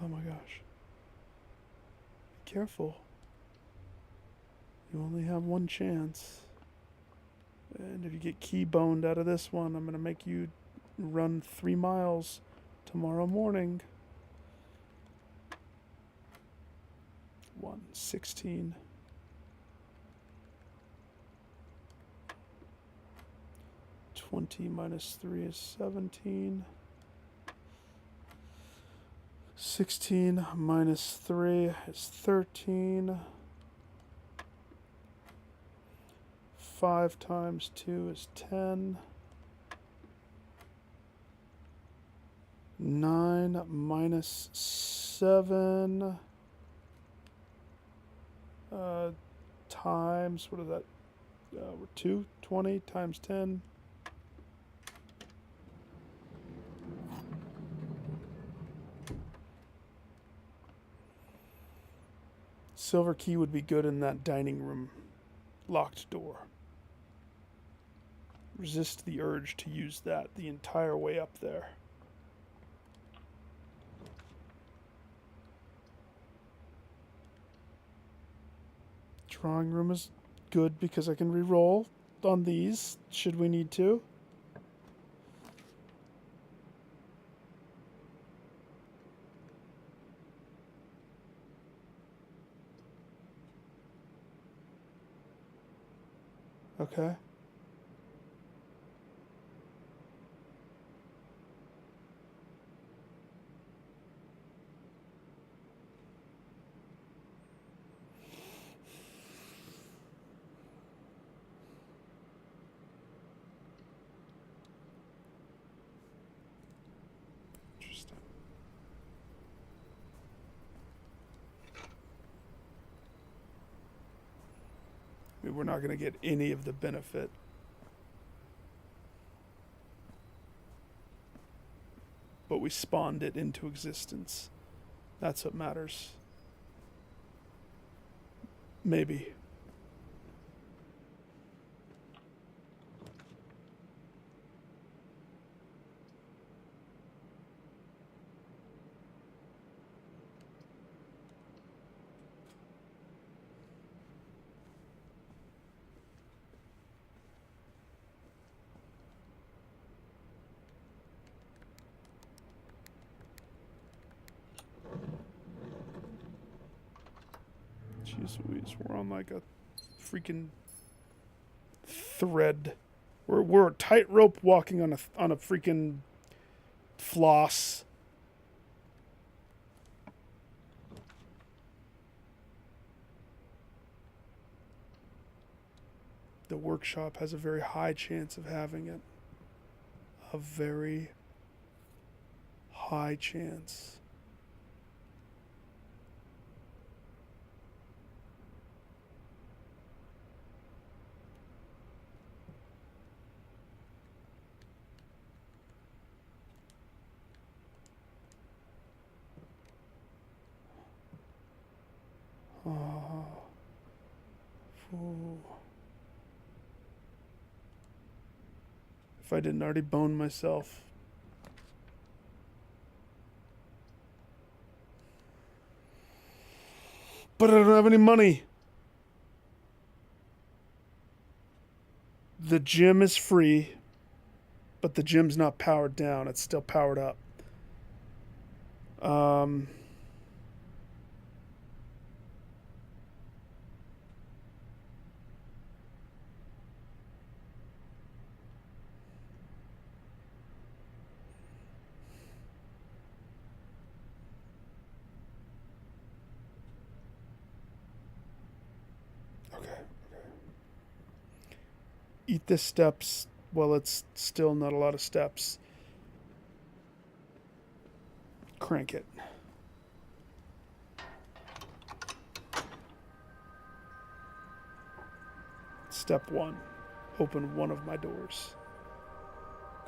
Oh my gosh. Be careful. You only have one chance. And if you get key-boned out of this one, I'm going to make you run 3 miles tomorrow morning. 1:16. -3 is 17. 16 minus 3 is 13. 5 times 2 is 10. 9 minus 7 times, what is that? We're 20 times 10. Silver key would be good in that dining room locked door. Resist the urge to use that the entire way up there. Drawing room is good because I can re-roll on these should we need to. Okay. Interesting. I mean, we're not going to get any of the benefit. But we spawned it into existence. That's what matters. Maybe. Jeez Louise, we're on like a freaking thread. We're a tightrope walking on a freaking floss. The workshop has a very high chance of having it. A very high chance. If I didn't already bone myself. But I don't have any money. The gym is free, but the gym's not powered down. It's still powered up. Um, okay. Eat the steps. Well, it's still not a lot of steps. Crank it. Step 1. Open one of my doors.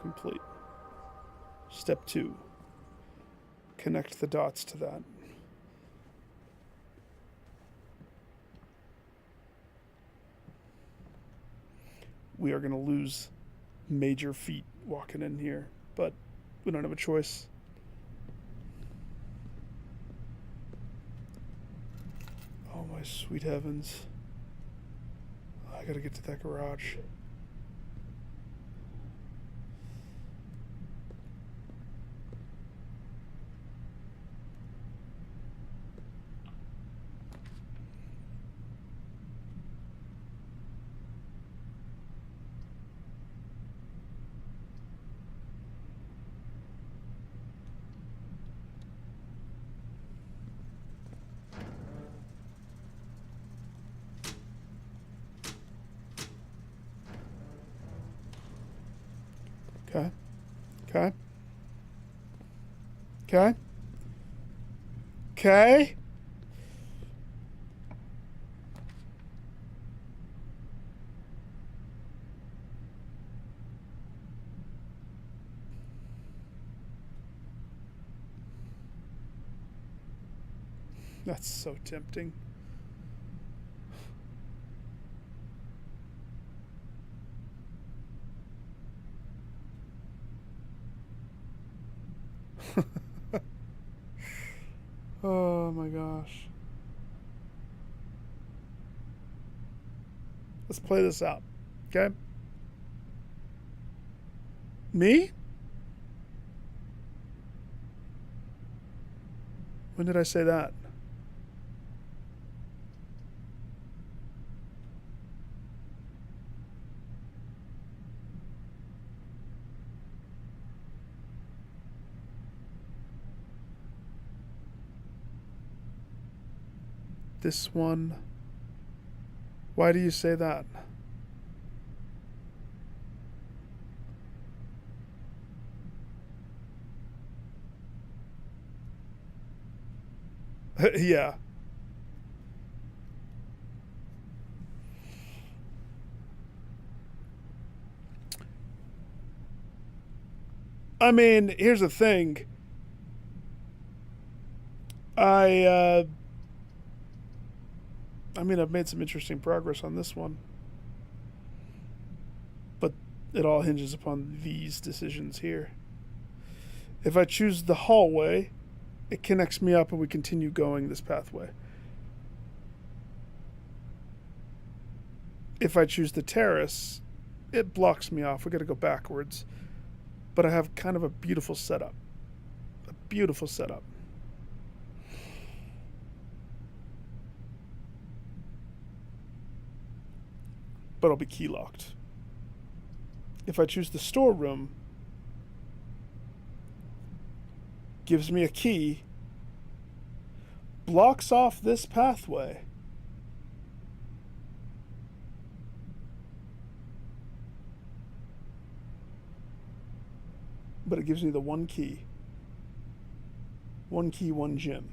Complete. Step 2. Connect the dots to that. We are going to lose major feet walking in here, but we don't have a choice. Oh, my sweet heavens. I gotta get to that garage. Okay. Okay. Okay. Okay. That's so tempting. Oh my gosh. Let's play this out. Okay? Me? When did I say that? This one. Why do you say that? Yeah. I mean, here's the thing. I uh I've made some interesting progress on this one. But it all hinges upon these decisions here. If I choose the hallway, it connects me up and we continue going this pathway. If I choose the terrace, it blocks me off. We got to go backwards. But I have kind of a beautiful setup. A beautiful setup. But it'll be key locked. If I choose the storeroom, gives me a key, blocks off this pathway. But it gives me the one key. One key, one gym.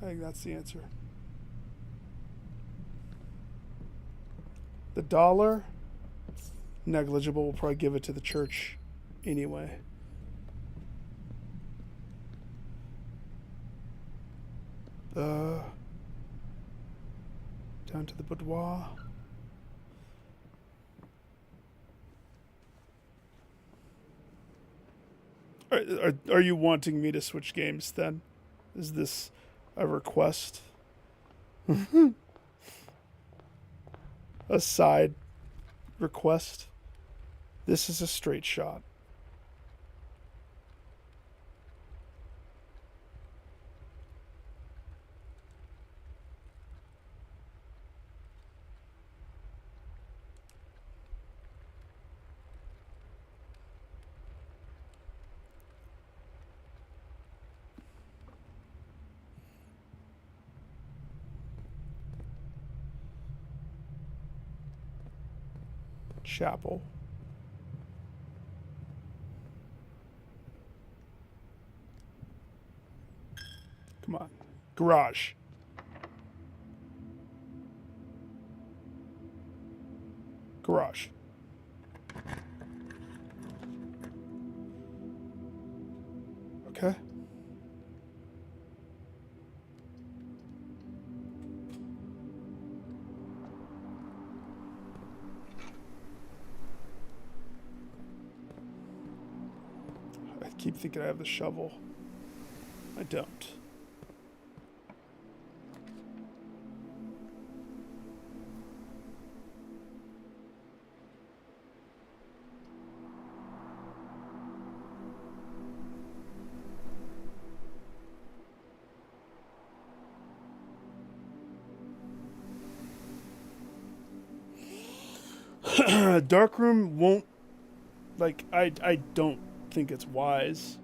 I think that's the answer. The dollar, negligible. We'll probably give it to the church anyway. Down to the boudoir. Are you wanting me to switch games then? Is this a request? A side request? This is a straight shot. Chapel. Come on. Garage. Garage. Okay. I keep thinking I have the shovel. I don't. Darkroom won't, like, I don't think it's wise.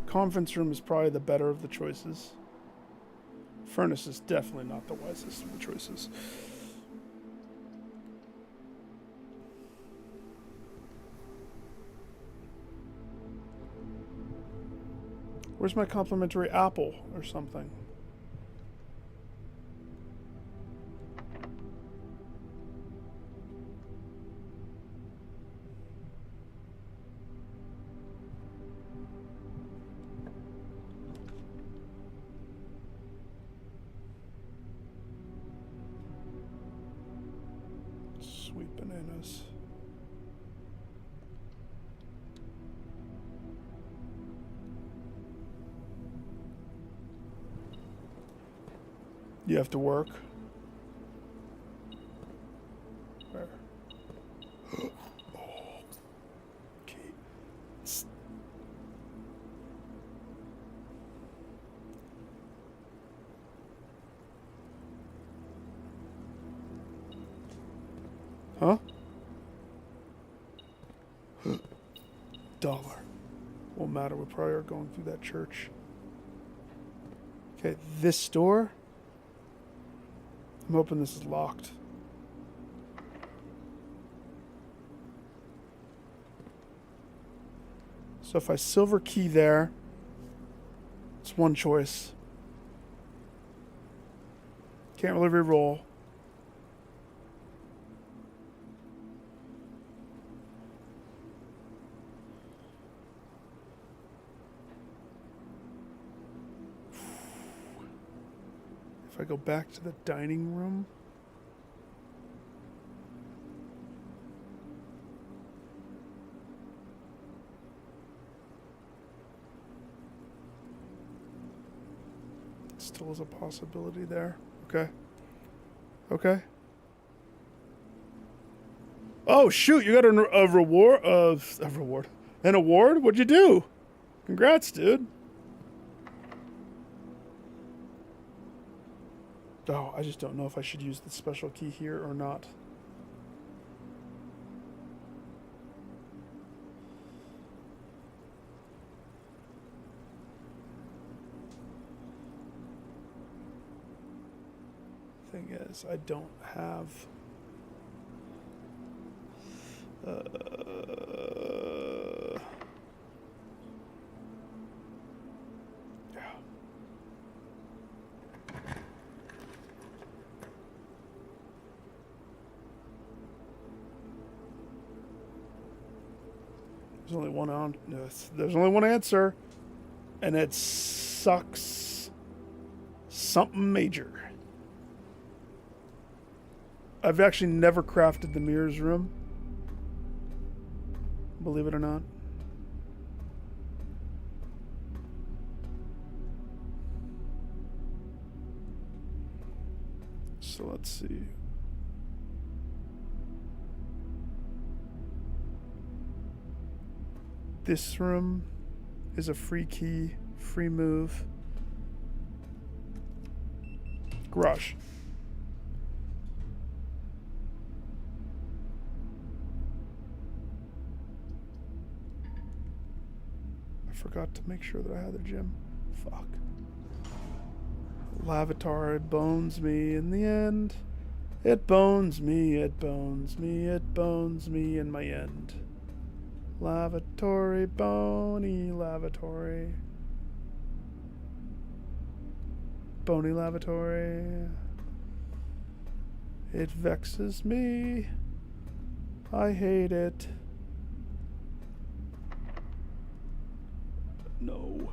Conference room is probably the better of the choices. Furnace is definitely not the wisest of the choices. Where's my complimentary apple or something? Sweet bananas. You have to work. Where? Oh. Okay. Huh? $1. Won't matter. We probably are going through that church. Okay, this door. I'm hoping this is locked. So if I silver key there, it's one choice. Can't really re-roll. If I go back to the dining room. Still is a possibility there. Okay. Okay. Oh shoot! You got a reward of a reward, an award. What'd you do? Congrats, dude. Oh, I just don't know if I should use the special key here or not. Thing is, I don't have... yeah. There's only one on. There's only one answer. And it sucks something major. I've actually never crafted the mirrors room. Believe it or not. So let's see. This room is a free key, free move. Garage. I forgot to make sure that I had the gym. Fuck. Lavatar bones me in the end. It bones me, it bones me, it bones me in my end. Lavatory, bony lavatory. Bony lavatory. It vexes me. I hate it. No.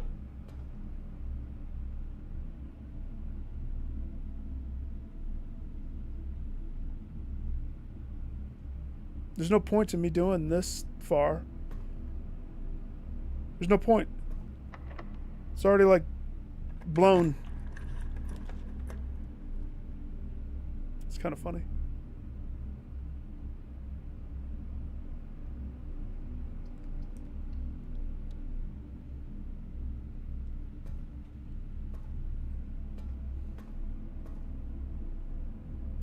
There's no point in me doing this far. There's no point. It's already like blown. It's kind of funny.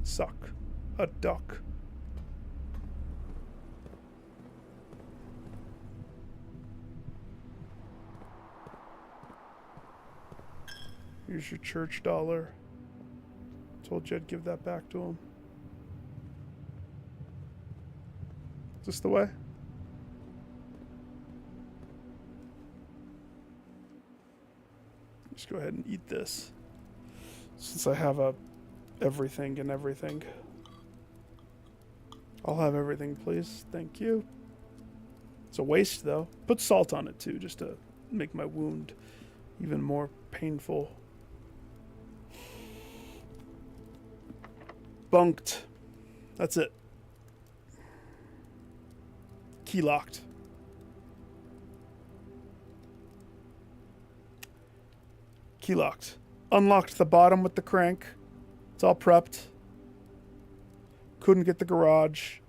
Suck. A duck. Here's your church dollar. Told you I'd give that back to him. Is this the way? Just go ahead and eat this. Since I have everything and everything. I'll have everything, please. Thank you. It's a waste, though. Put salt on it, too, just to make my wound even more painful. Bunked. That's it. Key locked. Key locked. Unlocked the bottom with the crank. It's all prepped. Couldn't get the garage.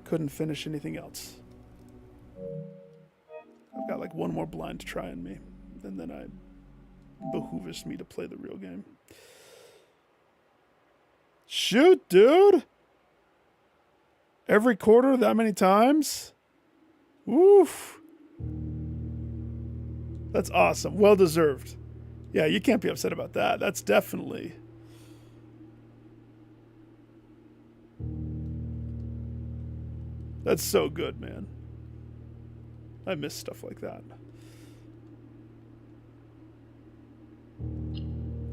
Couldn't finish anything else. I've got like one more blind to try on me. And then I behooves me to play the real game. Shoot, dude! Every quarter that many times? Oof. That's awesome. Well deserved. Yeah, you can't be upset about that. That's definitely... That's so good, man. I miss stuff like that.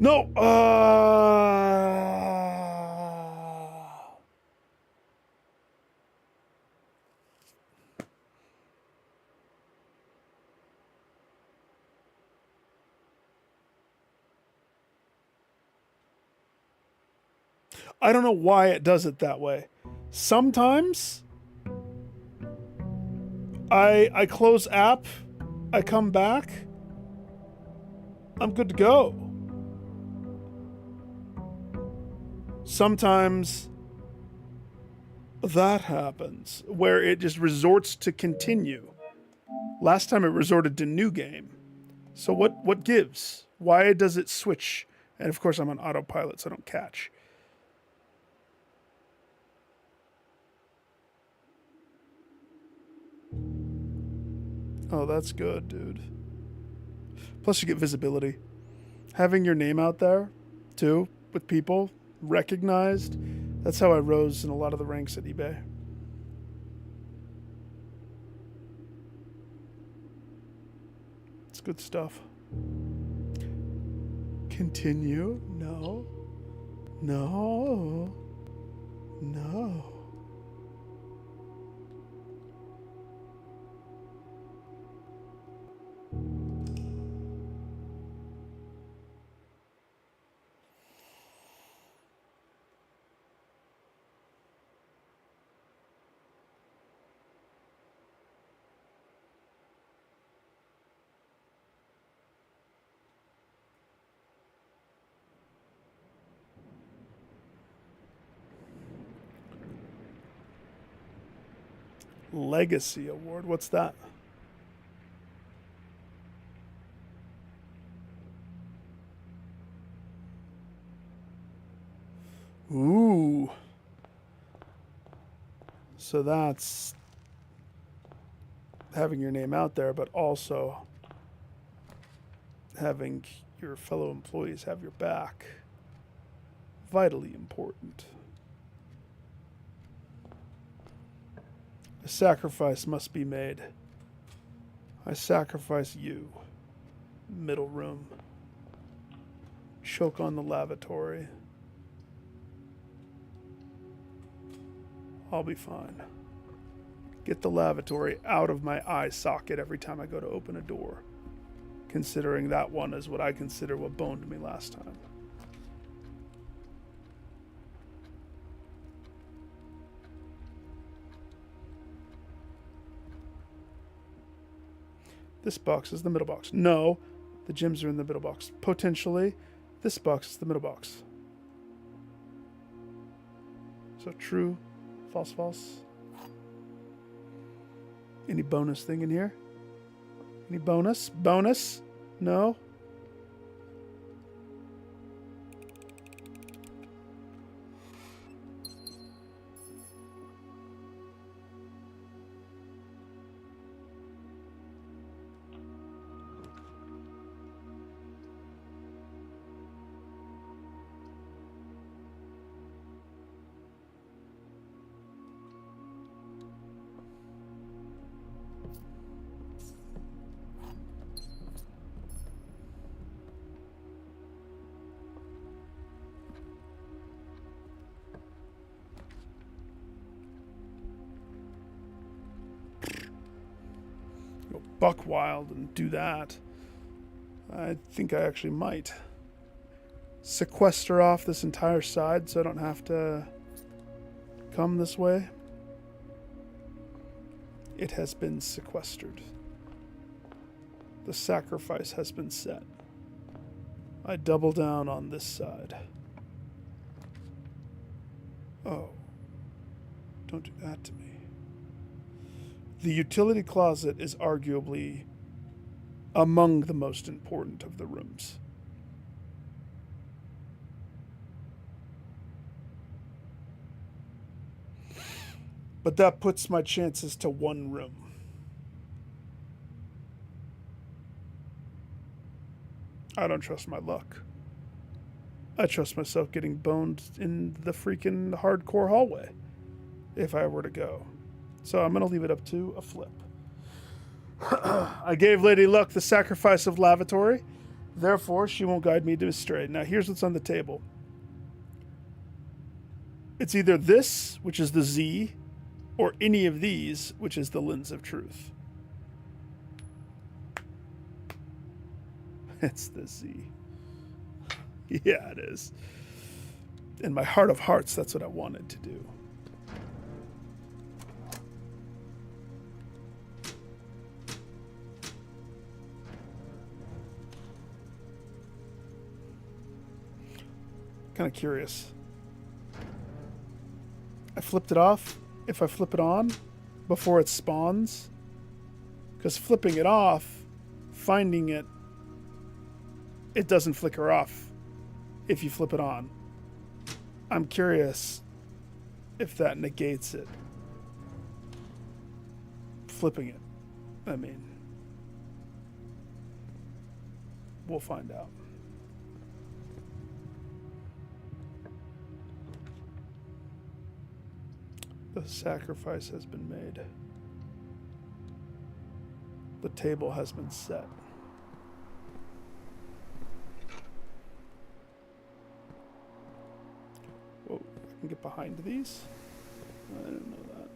No! I don't know why it does it that way. Sometimes I close app, I come back, I'm good to go. Sometimes that happens where it just resorts to continue. Last time it resorted to new game. So what gives? Why does it switch? And of course I'm on autopilot, so I don't catch. Oh, that's good, dude. Plus you get visibility. Having your name out there, too, with people, recognized. That's how I rose in a lot of the ranks at eBay. It's good stuff. Continue? No. No. No. Legacy Award. What's that? Ooh. So that's having your name out there, but also having your fellow employees have your back. Vitally important. A sacrifice must be made. I sacrifice you. Middle room. Choke on the lavatory. I'll be fine. Get the lavatory out of my eye socket every time I go to open a door. Considering that one is what I consider what boned me last time. This box is the middle box. No, the gyms are in the middle box. Potentially, this box is the middle box. So true, false, false. Any bonus thing in here? Any bonus? Bonus? No? Buck wild and do that. I think I actually might. Sequester off this entire side so I don't have to come this way. It has been sequestered. The sacrifice has been set. I double down on this side. Oh. Don't do that to me. The utility closet is arguably among the most important of the rooms. But that puts my chances to one room. I don't trust my luck. I trust myself getting boned in the freaking hardcore hallway if I were to go. So I'm going to leave it up to a flip. I gave Lady Luck the sacrifice of lavatory. Therefore, she won't guide me astray. Now, here's what's on the table. It's either this, which is the Z, or any of these, which is the lens of truth. It's the Z. Yeah, it is. In my heart of hearts, that's what I wanted to do. Kind of curious. I flipped it off. If I flip it on before it spawns, because flipping it off, finding it, it doesn't flicker off if you flip it on. I'm curious if that negates it. Flipping it. I mean, we'll find out. The sacrifice has been made. The table has been set. Whoa, I can get behind these? I didn't know that.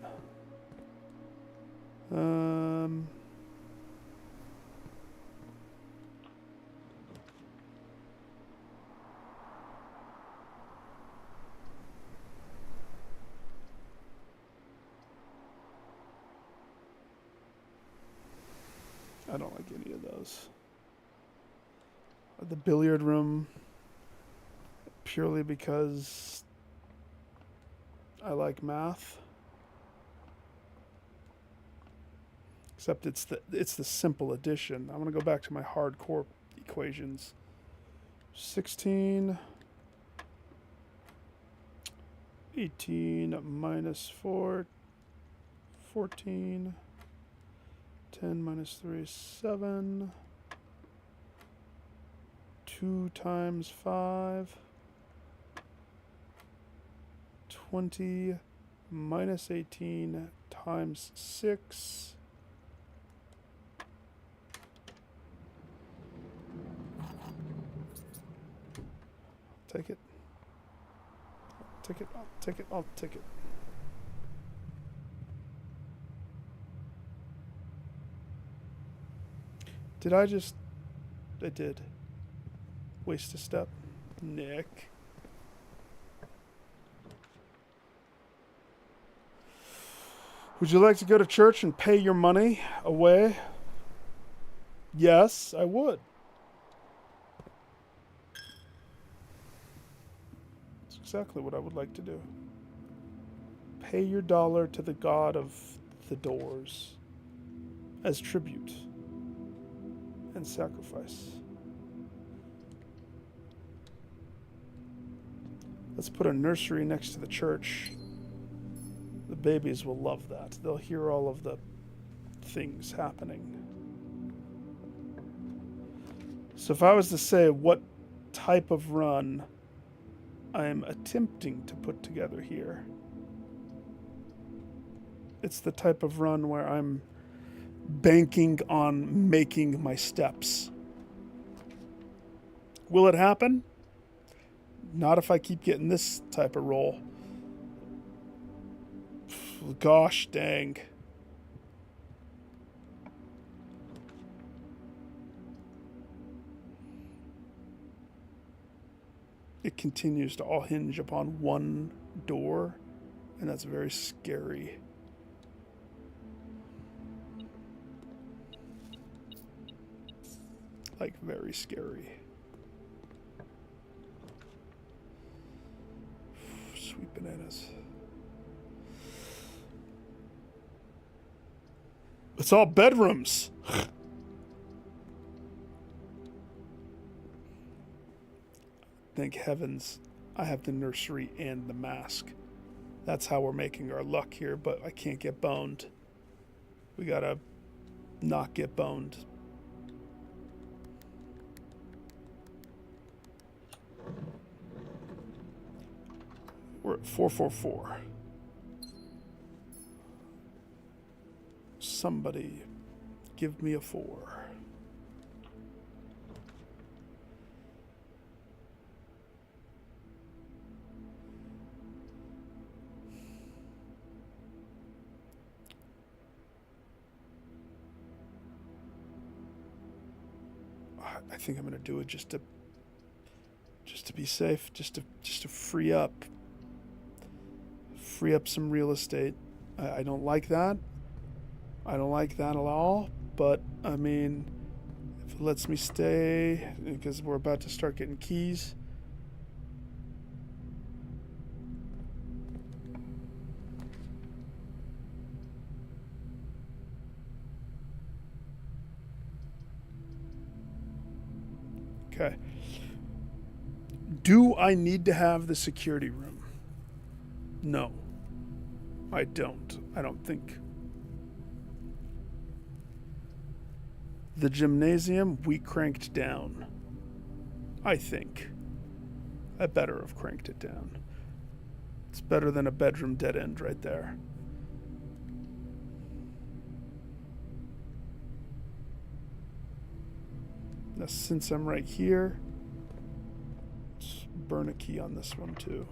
I don't like any of those. The billiard room, purely because I like math. Except it's the simple addition. I'm going to go back to my hardcore equations. 16, 18 minus 4, 14, 10 minus 3 is 7, 2 times 5, 20 minus 18 times 6. Take it. Take it. I'll take it. I'll take it. Did I just... I did. Waste a step. Nick. Would you like to go to church and pay your money away? Yes, I would. That's exactly what I would like to do. Pay your dollar to the god of the doors as tribute and sacrifice. Let's put a nursery next to the church. The babies will love that. They'll hear all of the things happening. So if I was to say what type of run I'm attempting to put together here, it's the type of run where I'm banking on making my steps. Will it happen? Not if I keep getting this type of roll. Gosh dang. It continues to all hinge upon one door, and that's very scary. Like, very scary. Sweet bananas. It's all bedrooms. Thank heavens I have the nursery and the mask. That's how we're making our luck here, but I can't get boned. We gotta not get boned. We're at 444. Somebody give me a 4. I think I'm going to do it just to be safe, just to free up some real estate. I don't like that. I don't like that at all, but I mean, if it lets me stay, because we're about to start getting keys. Okay. Do I need to have the security room? No. I don't. I don't think. The gymnasium, we cranked down. I think. I better have cranked it down. It's better than a bedroom dead end right there. Now, since I'm right here, let's burn a key on this one too.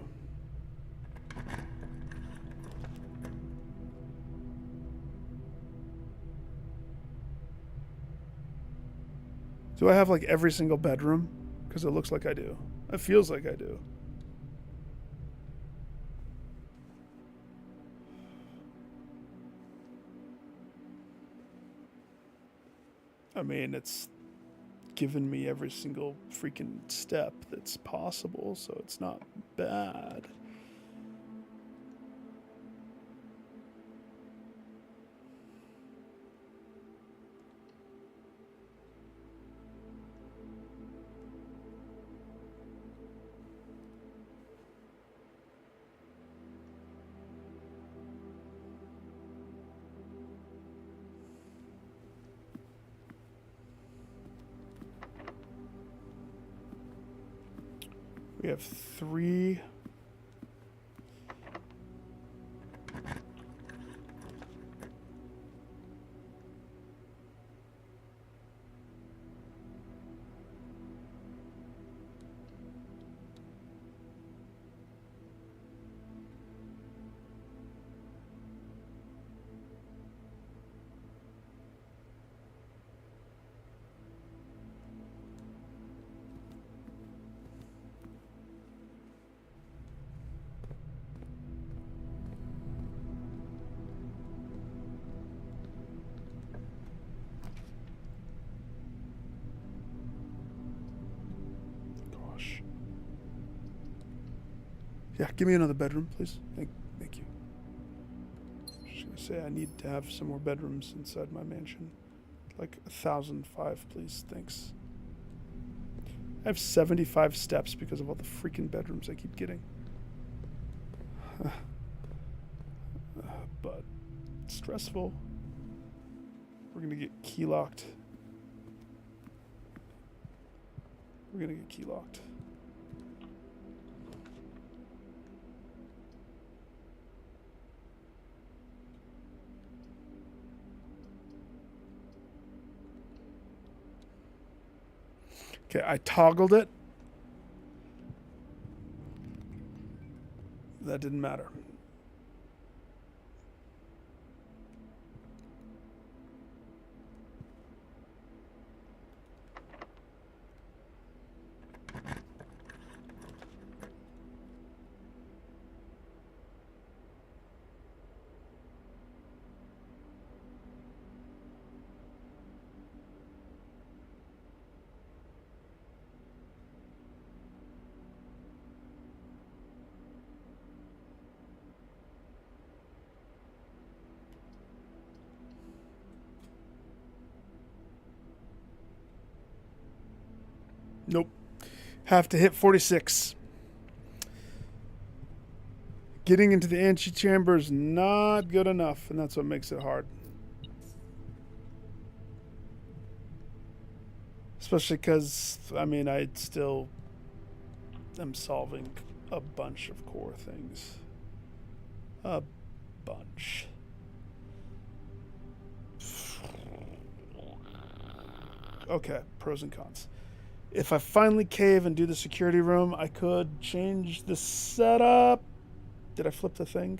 Do I have like every single bedroom? Because it looks like I do. It feels like I do. I mean, it's given me every single freaking step that's possible, so it's not bad. We have 3. Yeah, give me another bedroom, please. Thank you. I was gonna say I need to have some more bedrooms inside my mansion. Like 1,005, please. Thanks. I have 75 steps because of all the freaking bedrooms I keep getting. But stressful. We're gonna get key locked. We're gonna get key locked. Okay, I toggled it. That didn't matter. Nope. Have to hit 46. Getting into the antechamber is not good enough, and that's what makes it hard. Especially because, I mean, I still am solving a bunch of core things. A bunch. Okay, pros and cons. If I finally cave and do the security room, I could change the setup. Did I flip the thing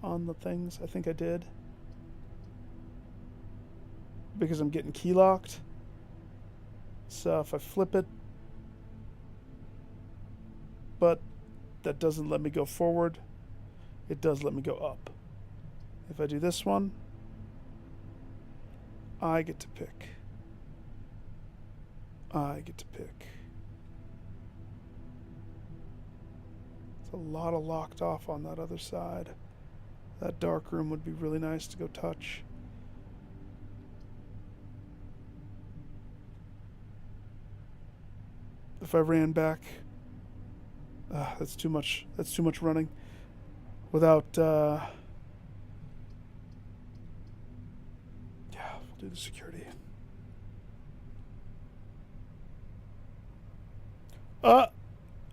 on the things? I think I did. Because I'm getting key locked. So if I flip it, but that doesn't let me go forward, it does let me go up. If I do this one, I get to pick. I get to pick. It's a lot of locked off on that other side. That dark room would be really nice to go touch. If I ran back, that's too much. That's too much running. Without, yeah, we'll do the security.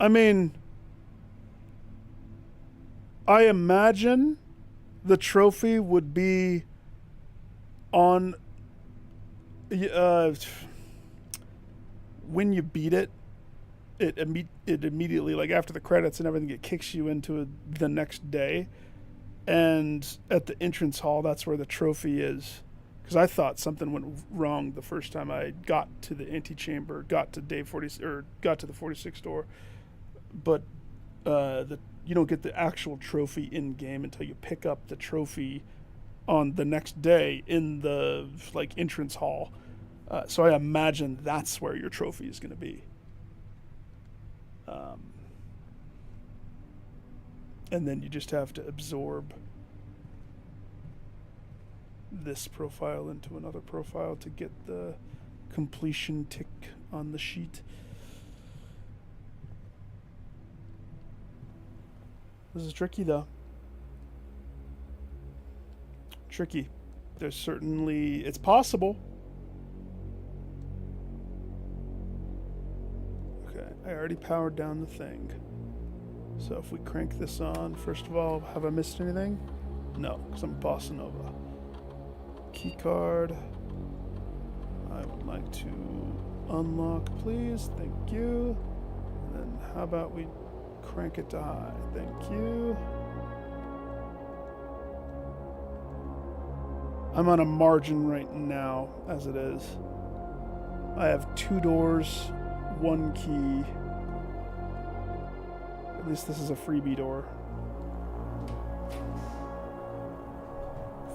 I mean, I imagine the trophy would be on when you beat it. It immediately, like after the credits and everything, it kicks you into the next day, and at the entrance hall, that's where the trophy is. Because I thought something went wrong the first time I got to the antechamber, got to day 40 or got to the 46 door, but you don't get the actual trophy in game until you pick up the trophy on the next day in the like entrance hall. So I imagine that's where your trophy is going to be. And then you just have to absorb this profile into another profile to get the completion tick on the sheet. This is tricky though. Tricky. There's certainly, it's possible. Okay, I already powered down the thing. So if we crank this on, first of all, have I missed anything? No, because I'm bossa nova. Key card. I would like to unlock, please. Thank you. And then how about we crank it to high? Thank you. I'm on a margin right now, as it is. I have 2 doors, 1 key. At least this is a freebie door.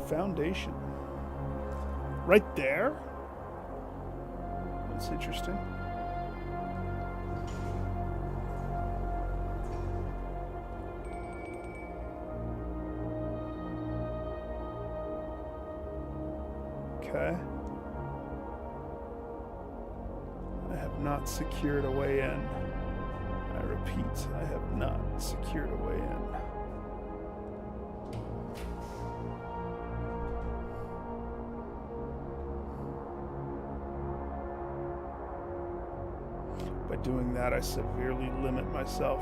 Foundation. Right there? That's interesting. Okay. I have not secured a way in. I repeat, I have not secured a way in. By doing that, I severely limit myself.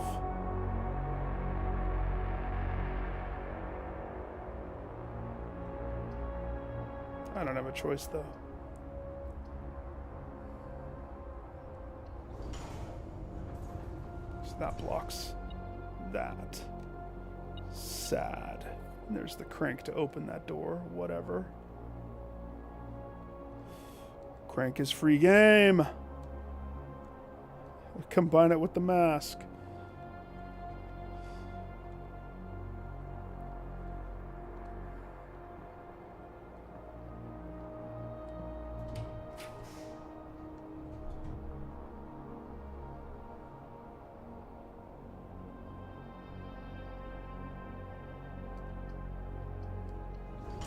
I don't have a choice, though. So that blocks that. Sad. And there's the crank to open that door. Whatever. Crank is free game. Combine it with the mask.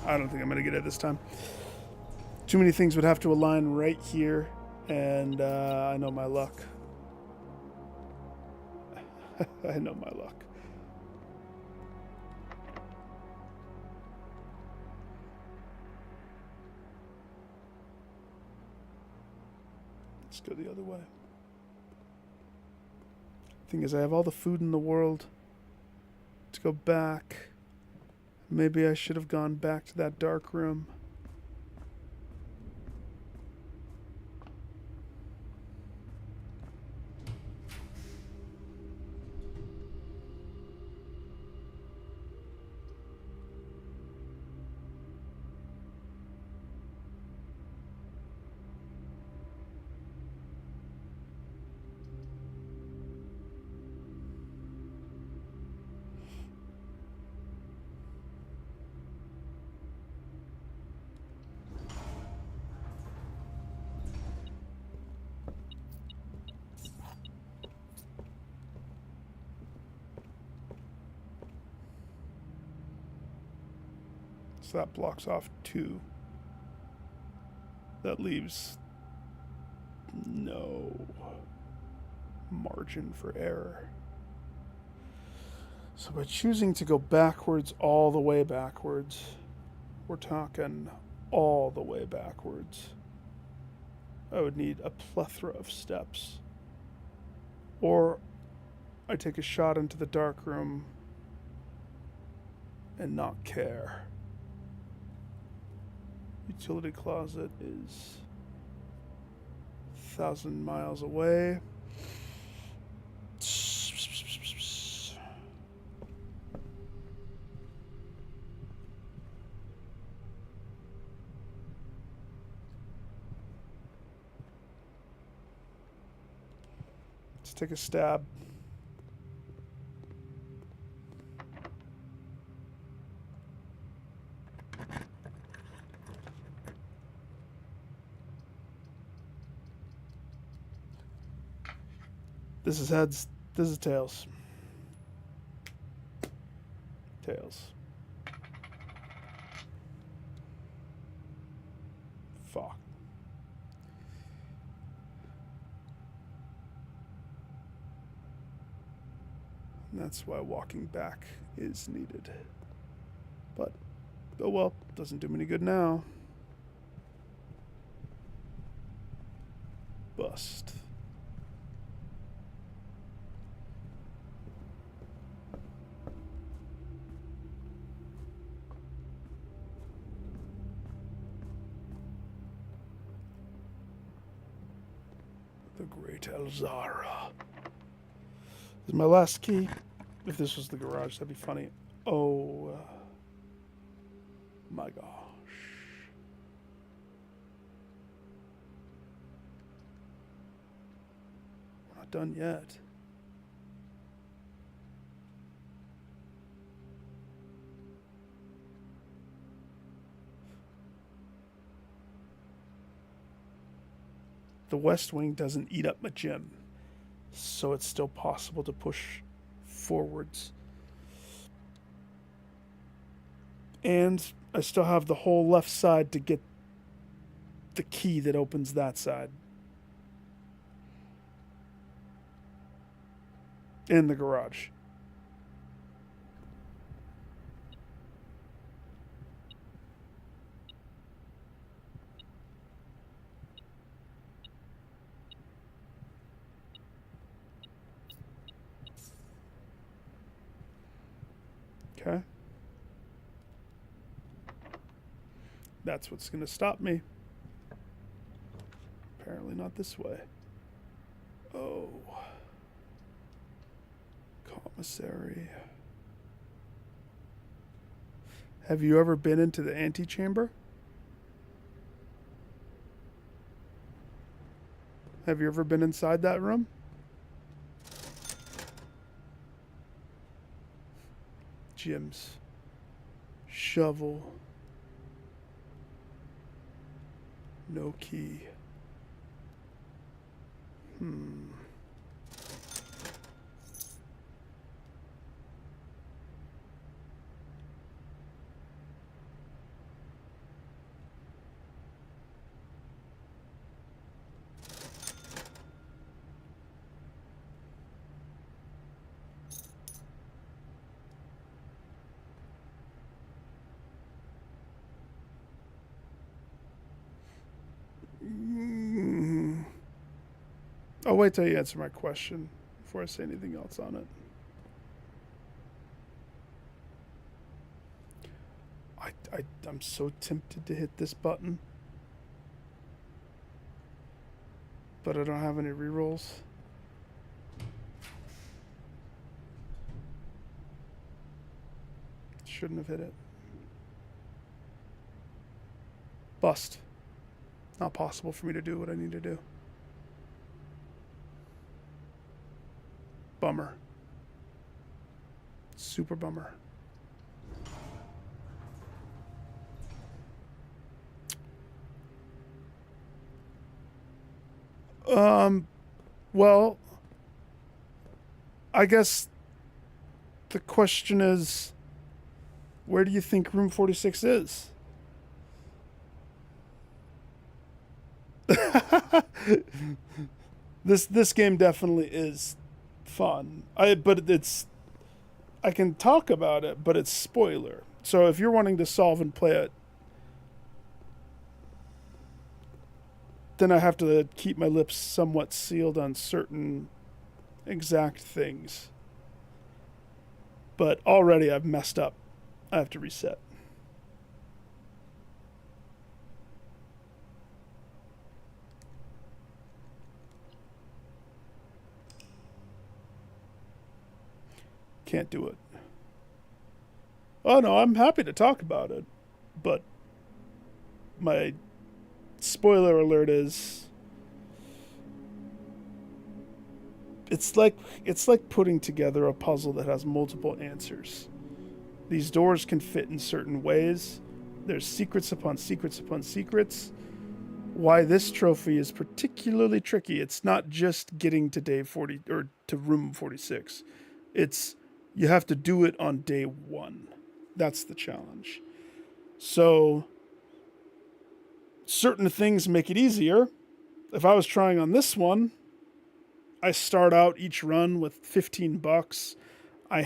I don't think I'm going to get it this time. Too many things would have to align right here, and I know my luck. I know my luck. Let's go the other way. Thing is, I have all the food in the world to go back. Maybe I should have gone back to that dark room. So that blocks off 2. That leaves no margin for error. So by choosing to go backwards, all the way backwards, we're talking all the way backwards, I would need a plethora of steps. Or I take a shot into the dark room and not care. Utility closet is 1,000 miles away. Let's take a stab. This is heads. This is tails. Tails. Fuck. And that's why walking back is needed. But, oh well, doesn't do me any good now. Bust. great Elzara. This is my last key. If this was the garage, that'd be funny. Oh, my gosh. We're not done yet. The west wing doesn't eat up my gym, so it's still possible to push forwards. And I still have the whole left side to get the key that opens that side. In the garage. Okay. That's what's going to stop me. Apparently not this way. Oh. Commissary. Have you ever been into the antechamber? Have you ever been inside that room? Gyms. Shovel. No key. I'll wait till you answer my question before I say anything else on it. I'm so tempted to hit this button, but I don't have any rerolls. Shouldn't have hit it. Bust. Not possible for me to do what I need to do. Bummer. Super bummer. Well, I guess the question is, where do you think room 46 is? This game definitely is fun. But I can talk about it, but it's spoiler. So if you're wanting to solve and play it, then I have to keep my lips somewhat sealed on certain exact things. But already I've messed up. I have to reset. Can't do it. Oh no, I'm happy to talk about it, but my spoiler alert is it's like putting together a puzzle that has multiple answers. These doors can fit in certain ways. There's secrets upon secrets upon secrets. Why this trophy is particularly tricky. It's not just getting to day 40 or to room 46. It's you have to do it on day 1. That's the challenge. So certain things make it easier. If I was trying on this one, I start out each run with $15. I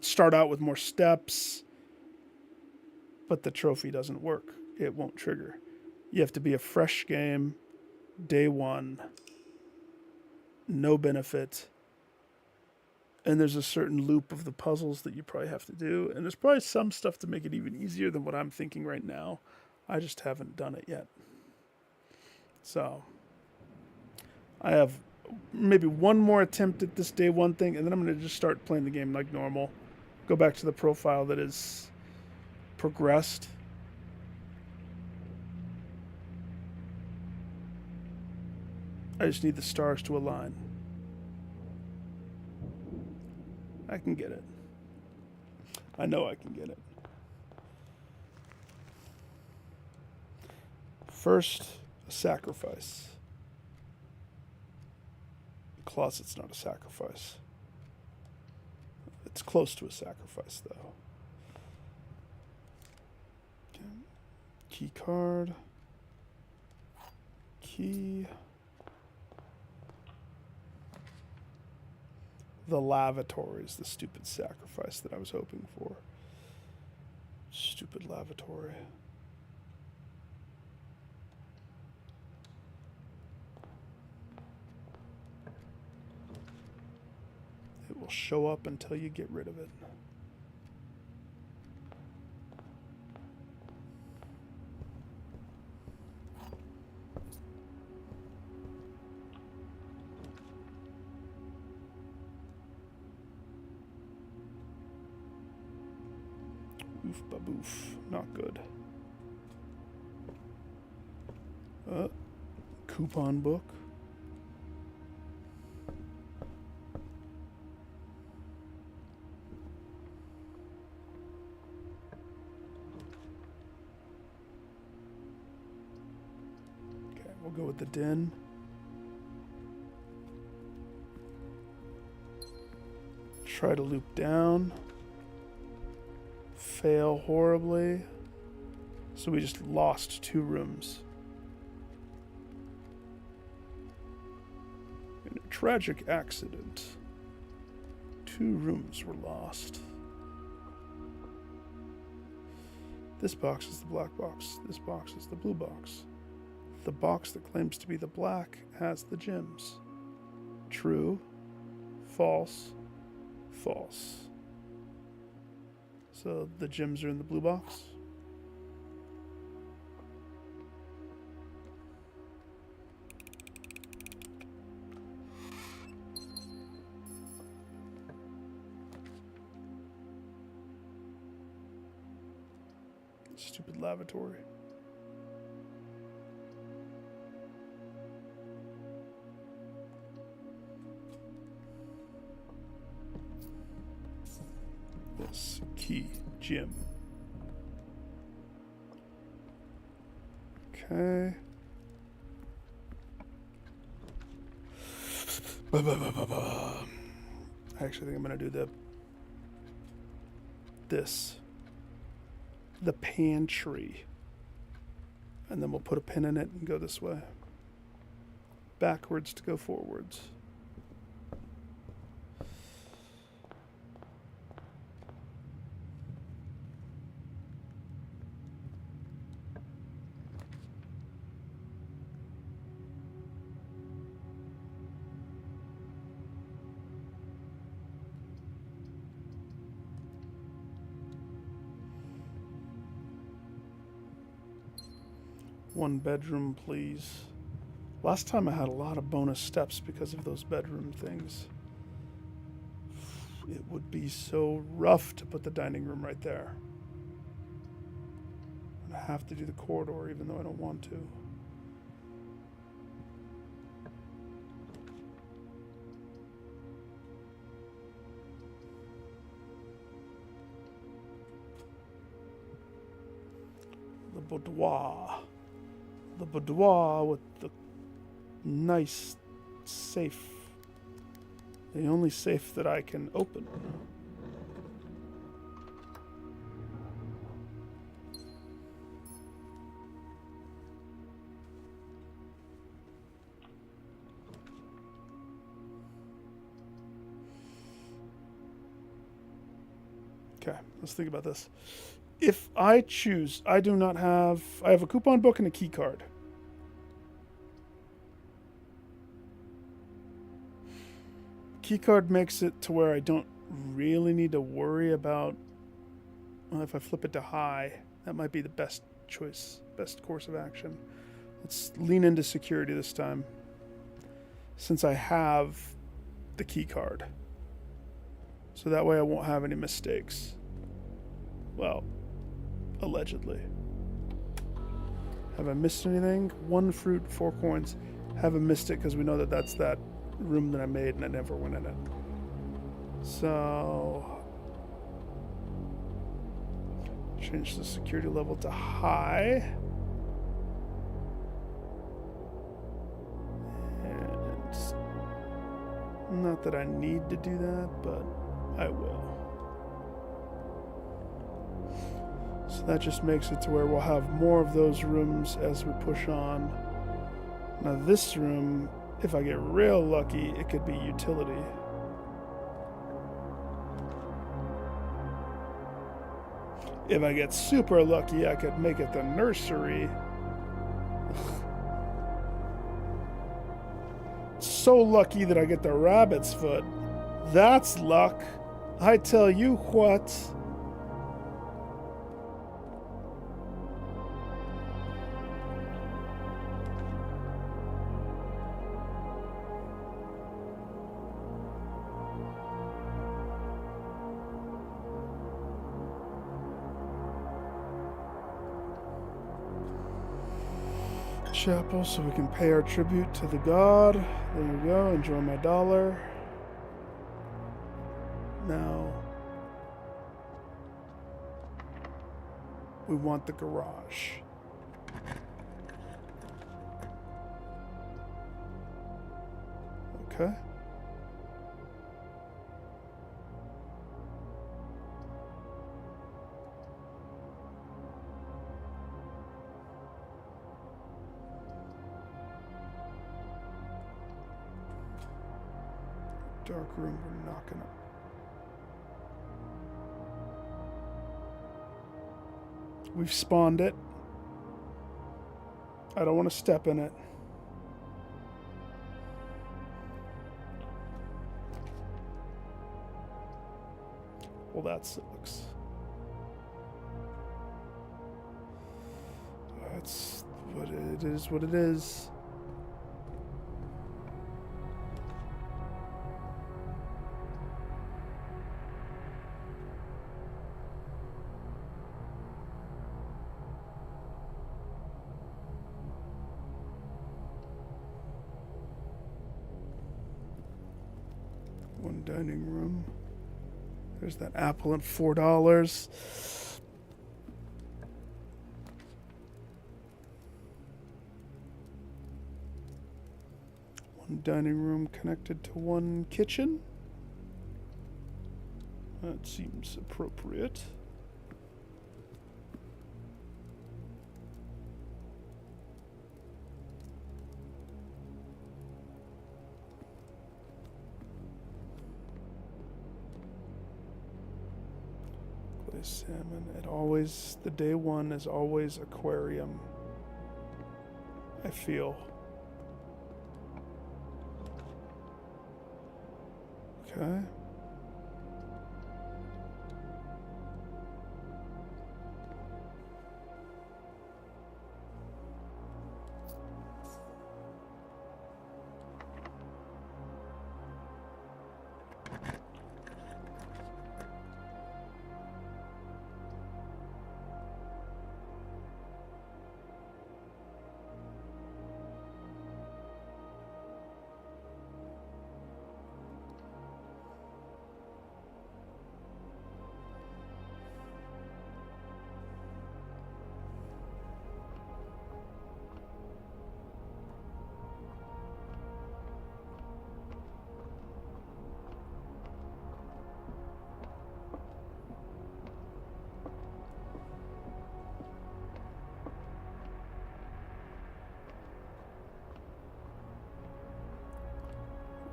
start out with more steps, but the trophy doesn't work. It won't trigger. You have to be a fresh game, day 1, no benefit. And there's a certain loop of the puzzles that you probably have to do. And there's probably some stuff to make it even easier than what I'm thinking right now. I just haven't done it yet. So I have maybe one more attempt at this day one thing, and then I'm going to just start playing the game like normal. Go back to the profile that is progressed. I just need the stars to align. I can get it. I know I can get it. First, a sacrifice. The closet's not a sacrifice. It's close to a sacrifice, though. Okay. Key card. Key. The lavatory is the stupid sacrifice that I was hoping for. Stupid lavatory. It will show up until you get rid of it. Oof baboof. Not good. Coupon book. Okay, we'll go with the den. Try to loop down. Fail horribly. So we just lost 2 rooms. In a tragic accident, 2 rooms were lost. This box is the black box. This box is the blue box. The box that claims to be the black has the gems. True. False. False. So the gems are in the blue box. Stupid lavatory. This key gem. Okay. I actually think I'm gonna do the pantry, and then we'll put a pin in it and go this way. Backwards to go forwards. One bedroom, please. Last time I had a lot of bonus steps because of those bedroom things. It would be so rough to put the dining room right there. And I have to do the corridor even though I don't want to. The boudoir. The boudoir with the nice safe. The only safe that I can open. Okay, let's think about this. If I choose, I have a coupon book and a key card. Key card makes it to where I don't really need to worry about, well, if I flip it to high, that might be the best choice, best course of action. Let's lean into security this time, since I have the key card. So that way I won't have any mistakes. Well, allegedly. Have I missed anything? 1 fruit, 4 coins. Haven't missed it because we know that that's that room that I made and I never went in it. So change the security level to high. And not that I need to do that, but I will. So that just makes it to where we'll have more of those rooms as we push on. Now this room, if I get real lucky, it could be utility. If I get super lucky, I could make it the nursery. So lucky that I get the rabbit's foot. That's luck. I tell you what. Chapel, so we can pay our tribute to the god. There you go. Enjoy my dollar. Now we want the garage. Okay. Dark room, we're not gonna. We've spawned it. I don't want to step in it. Well, that sucks. That's what it is, what it is. One dining room. There's that apple at $4. One dining room connected to one kitchen. That seems appropriate. Salmon. It always, the day one is always aquarium. I feel. Okay.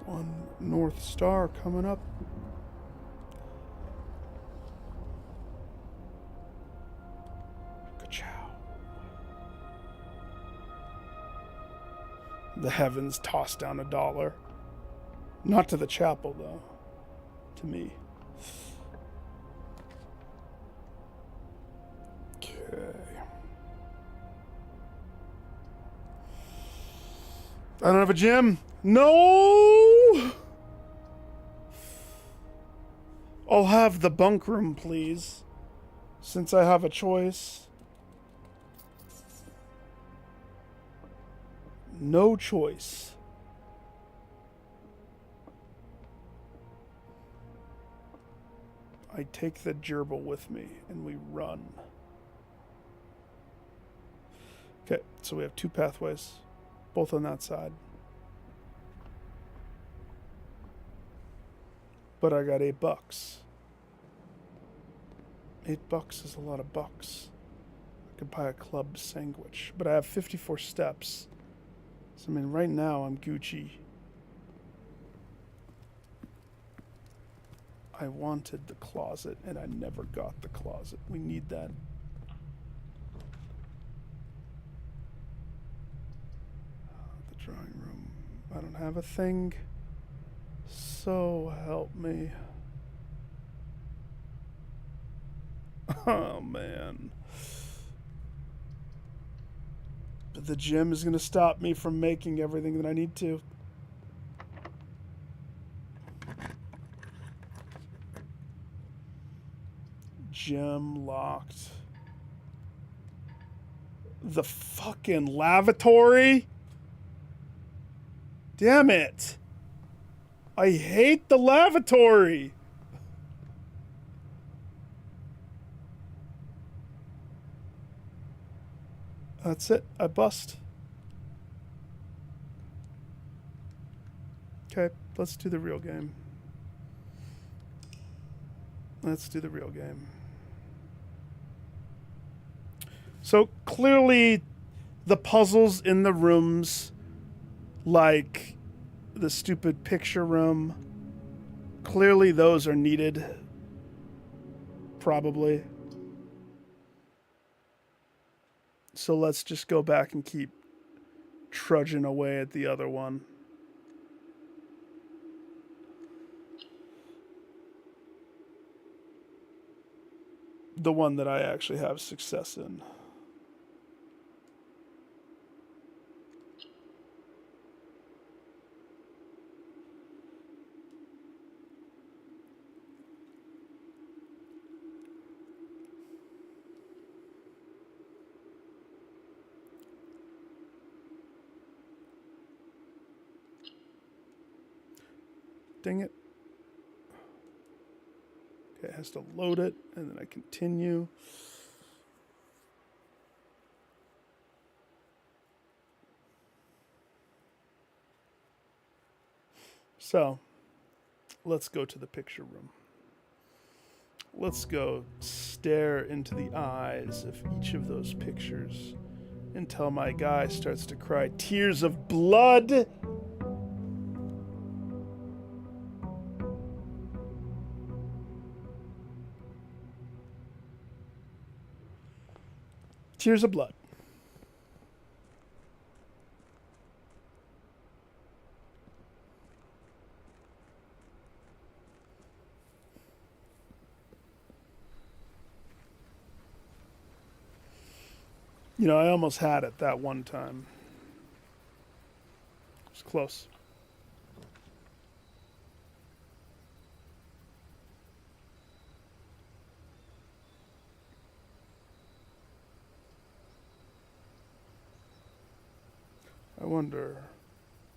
One North Star coming up. Ka-chow. The heavens toss down $1. Not to the chapel, though. To me. Okay. I don't have a gym. No! I'll have the bunk room, please. Since I have a choice. No choice. I take the gerbil with me and we run. Okay, so we have 2 pathways, both on that side. But I got $8. $8 is a lot of bucks. I could buy a club sandwich, but I have 54 steps. So, I mean, right now I'm Gucci. I wanted the closet, and I never got the closet. We need that. The drawing room. I don't have a thing. So help me. Oh, man. But the gym is going to stop me from making everything that I need to. Gym locked. The fucking lavatory? Damn it. I hate the lavatory. That's it. I bust. Okay, let's do the real game. Let's do the real game. So clearly the puzzles in the rooms, like the stupid picture room, clearly those are needed. Probably. So let's just go back and keep trudging away at the other one. The one that I actually have success in. Dang it. Okay, it has to load it, and then I continue. So, let's go to the picture room. Let's go stare into the eyes of each of those pictures until my guy starts to cry tears of blood. Tears of blood. You know, I almost had it that one time. It was close.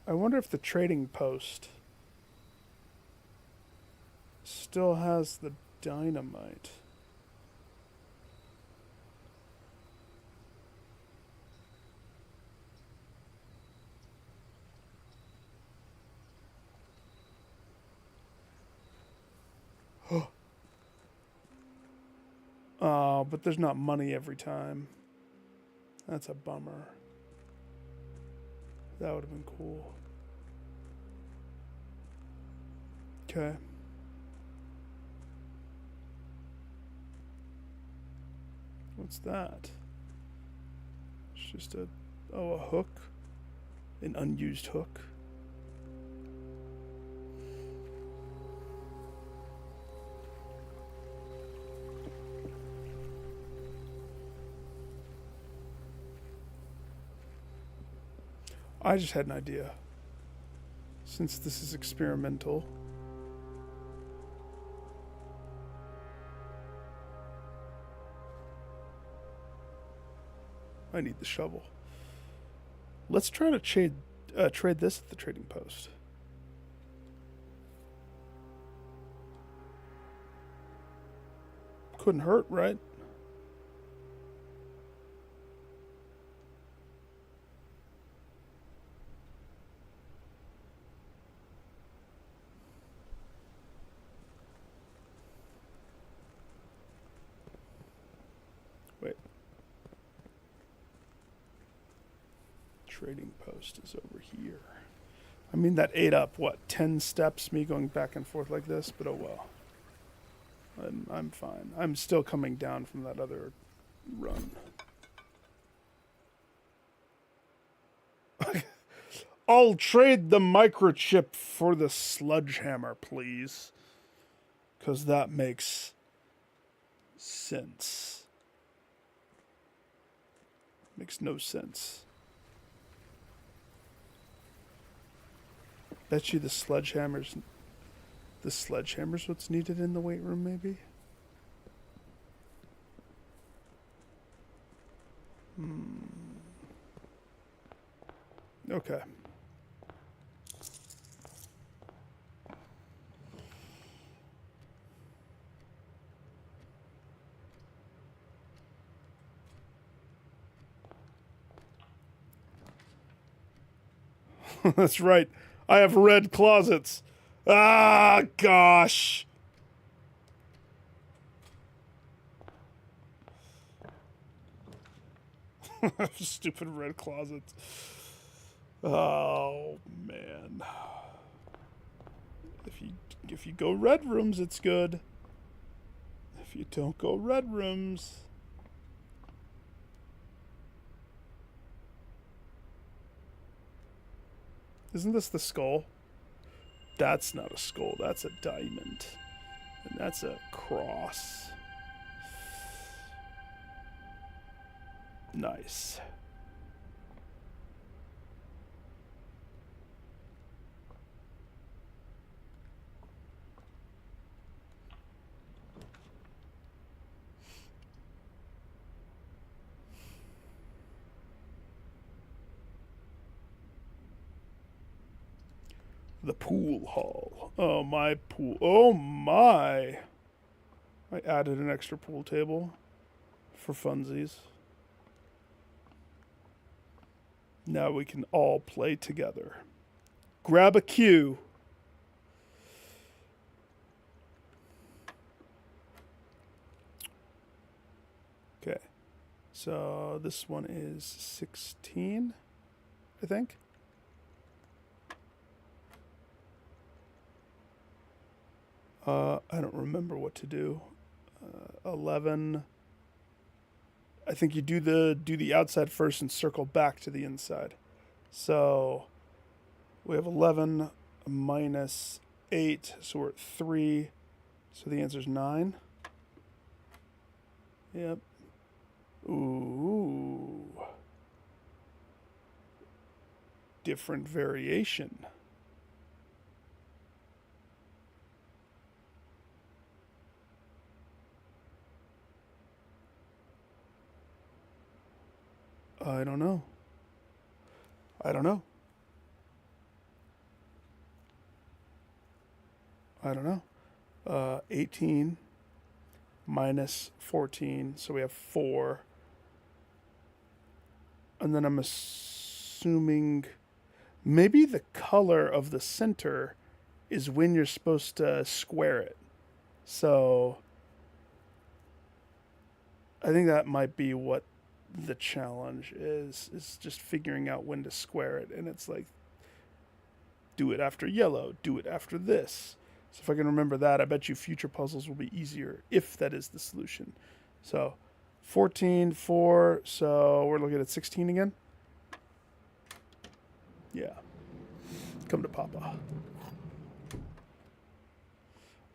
I wonder if the trading post still has the dynamite. Oh, but there's not money every time. That's a bummer. That would have been cool. Okay. What's that? It's just a hook. An unused hook. I just had an idea. Since this is experimental. I need the shovel. Let's try to trade this at the trading post. Couldn't hurt, right? Wait. Trading post is over here. I mean, that ate up, what, 10 steps, me going back and forth like this? But oh well. I'm fine. I'm still coming down from that other run. I'll trade the microchip for the sledgehammer, please. Because that makes sense. Makes no sense. Bet you the sledgehammer's what's needed in the weight room, maybe? Okay. That's right. I have red closets. Ah, gosh. Stupid red closets. Oh, man. If you go red rooms, it's good. If you don't go red rooms... Isn't this the skull? That's not a skull. That's a diamond. And that's a cross. Nice. The pool hall. Oh, my pool. Oh, my. I added an extra pool table for funsies. Now we can all play together. Grab a cue. Okay. So this one is 16, I think. I don't remember what to do. 11. I think you do the outside first and circle back to the inside. So we have 11 minus 8, so we're at 3. So the answer is 9. Yep. Ooh. Different variation. I don't know. I don't know. I don't know. 18 minus 14, so we have 4. And then I'm assuming maybe the color of the center is when you're supposed to square it. So I think that might be what the challenge is just figuring out when to square it. And it's like, do it after yellow, do it after this. So if I can remember that, I bet you future puzzles will be easier if that is the solution. So 14, 4, so we're looking at 16 again? Yeah. Come to Papa.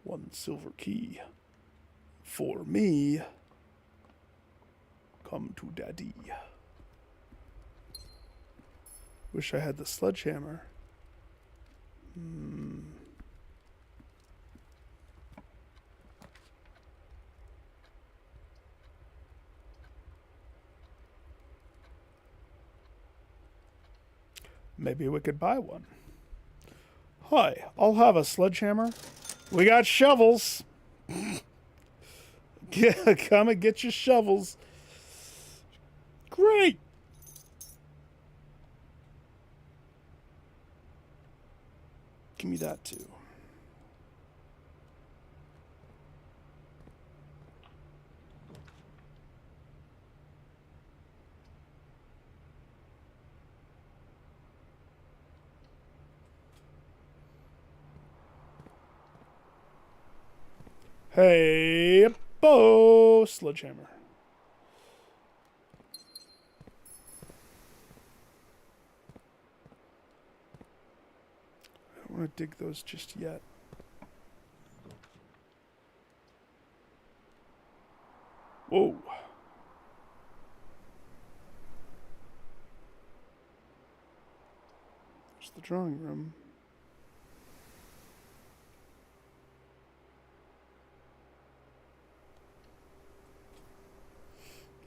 1 silver key. For me. Come to Daddy. Wish I had the sledgehammer. Maybe we could buy one. Hi, I'll have a sledgehammer. We got shovels. Yeah, come and get your shovels. Great. Give me that too. Hey, bo sledgehammer. I don't want to dig those just yet. Whoa. There's the drawing room.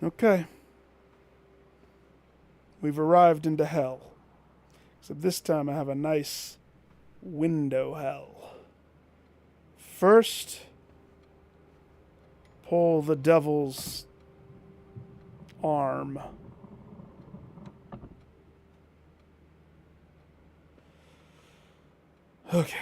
Okay. We've arrived into hell. Except this time I have a nice window hell. First, pull the devil's arm. Okay.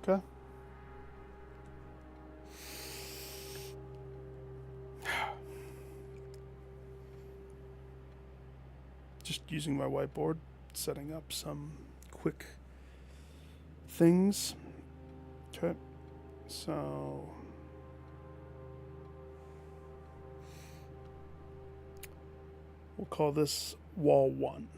Okay. Just using my whiteboard, setting up some quick things. Okay. So we'll call this wall 1.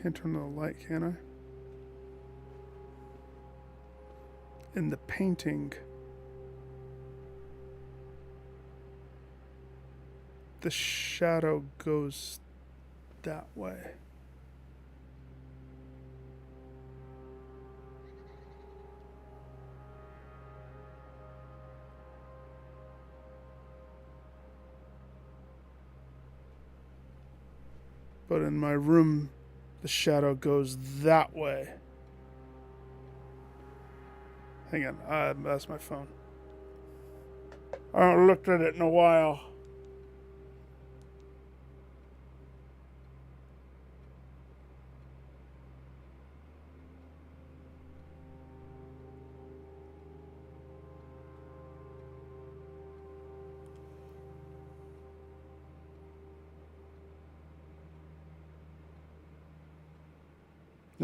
Can't turn on the light, can I? In the painting, the shadow goes that way. But in my room, the shadow goes that way. Hang on, that's my phone. I haven't looked at it in a while.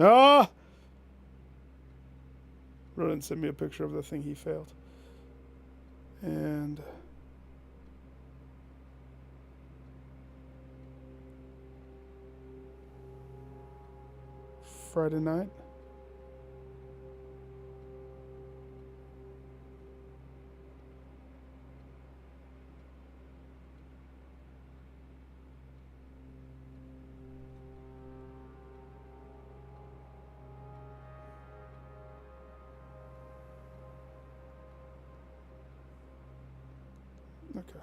Ah! Roden sent me a picture of the thing he failed. And Friday night. Okay.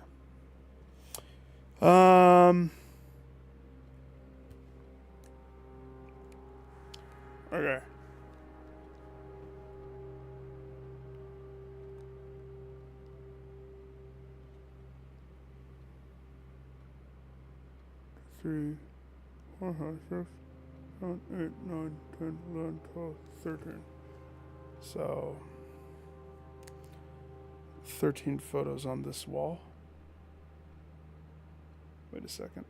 Okay. Three, 4, 5, 6, 7, 8, 9, 10, 11, 12, 13. So 13 photos on this wall. Wait a second.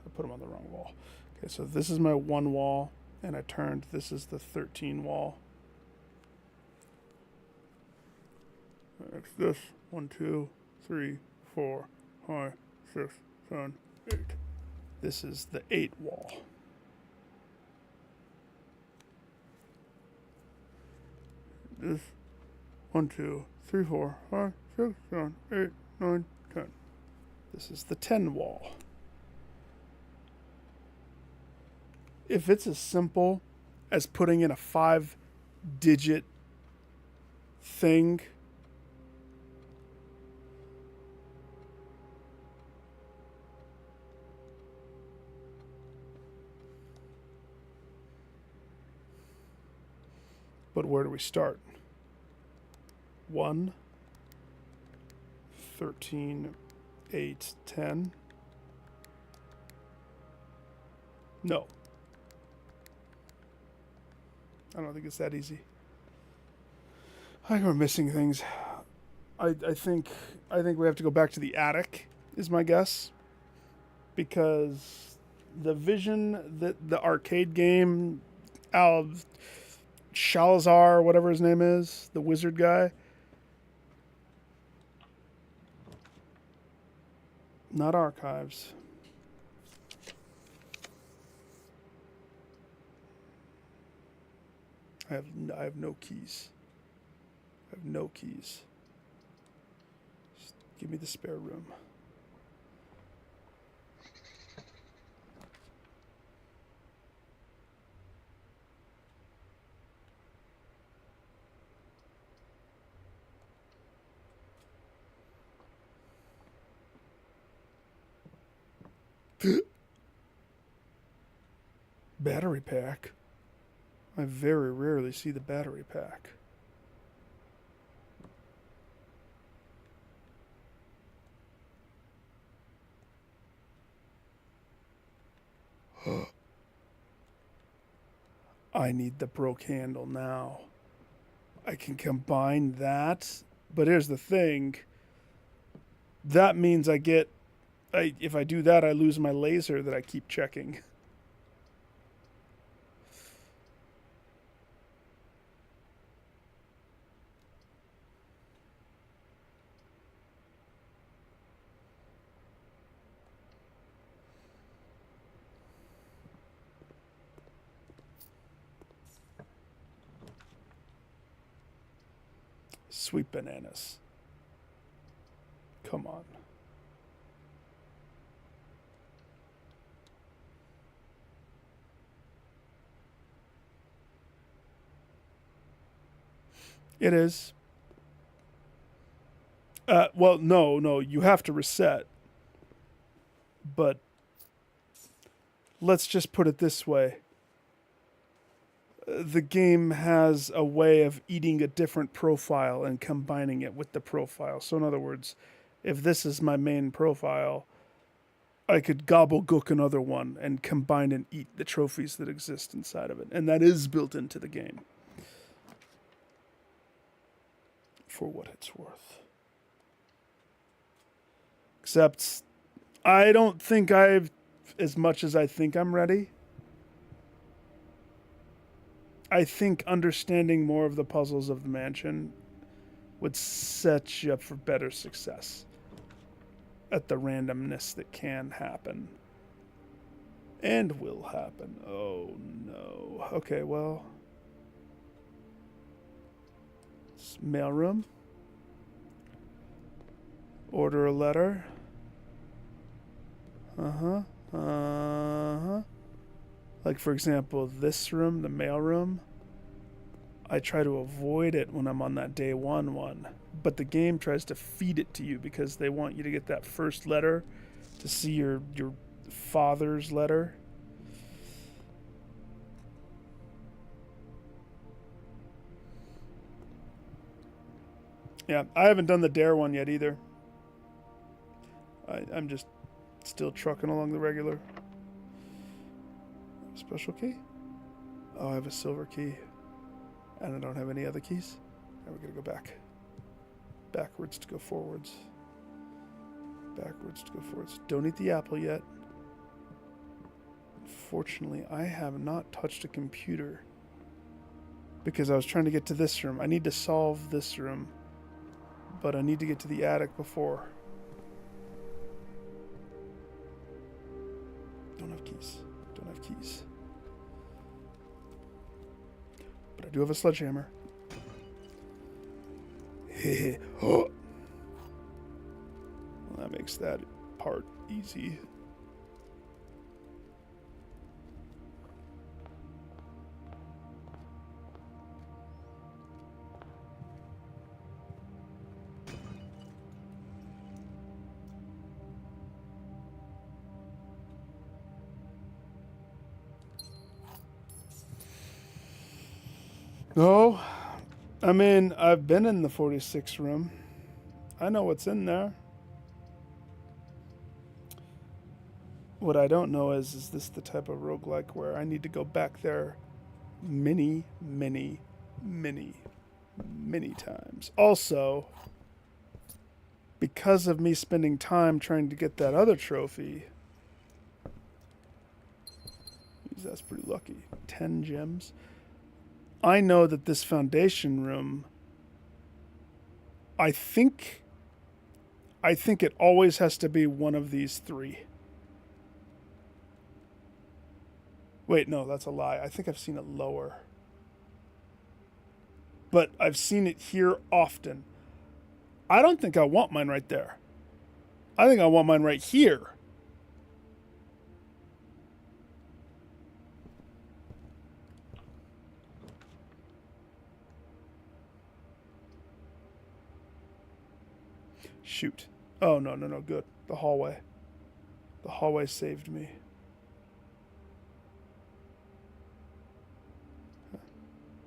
I put them on the wrong wall. Okay, so this is my one wall, and I turned. This is the 13 wall. Next, this 1, 2, 3, 4, 5, 6, 7, 8. This is the 8 wall. This 1, 2, 3, 4, 5, 6, 7, 8, 9, 10. This is the 10 wall. If it's as simple as putting in a 5-digit thing, but where do we start? 1, 13, 8, 10. No. I don't think it's that easy. I think we're missing things. I think we have to go back to the attic, is my guess. Because the vision that the arcade game, Shalazar, whatever his name is, the wizard guy. Not archives. I have no keys. I have no keys. Just give me the spare room. Battery pack. I very rarely see the battery pack. I need the broke handle now. I can combine that, but here's the thing. That means if I do that, I lose my laser that I keep checking. Sweet bananas. Come on. It is. Well, no, you have to reset. But let's just put it this way. The game has a way of eating a different profile and combining it with the profile. So in other words, if this is my main profile, I could gobblegook another one and combine and eat the trophies that exist inside of it. And that is built into the game. For what it's worth. Except, I don't think I've, as much as I think I'm ready. I think understanding more of the puzzles of the mansion would set you up for better success at the randomness that can happen. And will happen. Oh, no. Okay, well. It's mailroom. Order a letter. Uh-huh. Uh-huh. Like, for example, this room, the mailroom. I try to avoid it when I'm on that day one. But the game tries to feed it to you because they want you to get that first letter to see your father's letter. Yeah, I haven't done the dare one yet either. I'm just still trucking along the regular. Special key? Oh, I have a silver key. And I don't have any other keys. Now we're going to go back. Backwards to go forwards. Backwards to go forwards. Don't eat the apple yet. Fortunately, I have not touched a computer. Because I was trying to get to this room. I need to solve this room. But I need to get to the attic before. Don't have keys. Don't have keys. But I do have a sledgehammer. Oh. Well, that makes that part easy. No, I mean, I've been in the 46 room. I know what's in there. What I don't know is this the type of roguelike where I need to go back there many times. Also, because of me spending time trying to get that other trophy, that's pretty lucky. 10 gems. I know that this foundation room, I think it always has to be one of these three. Wait, no, that's a lie. I think I've seen it lower. But I've seen it here often. I don't think I want mine right there. I think I want mine right here. Shoot. Oh, no, good. The hallway. The hallway saved me.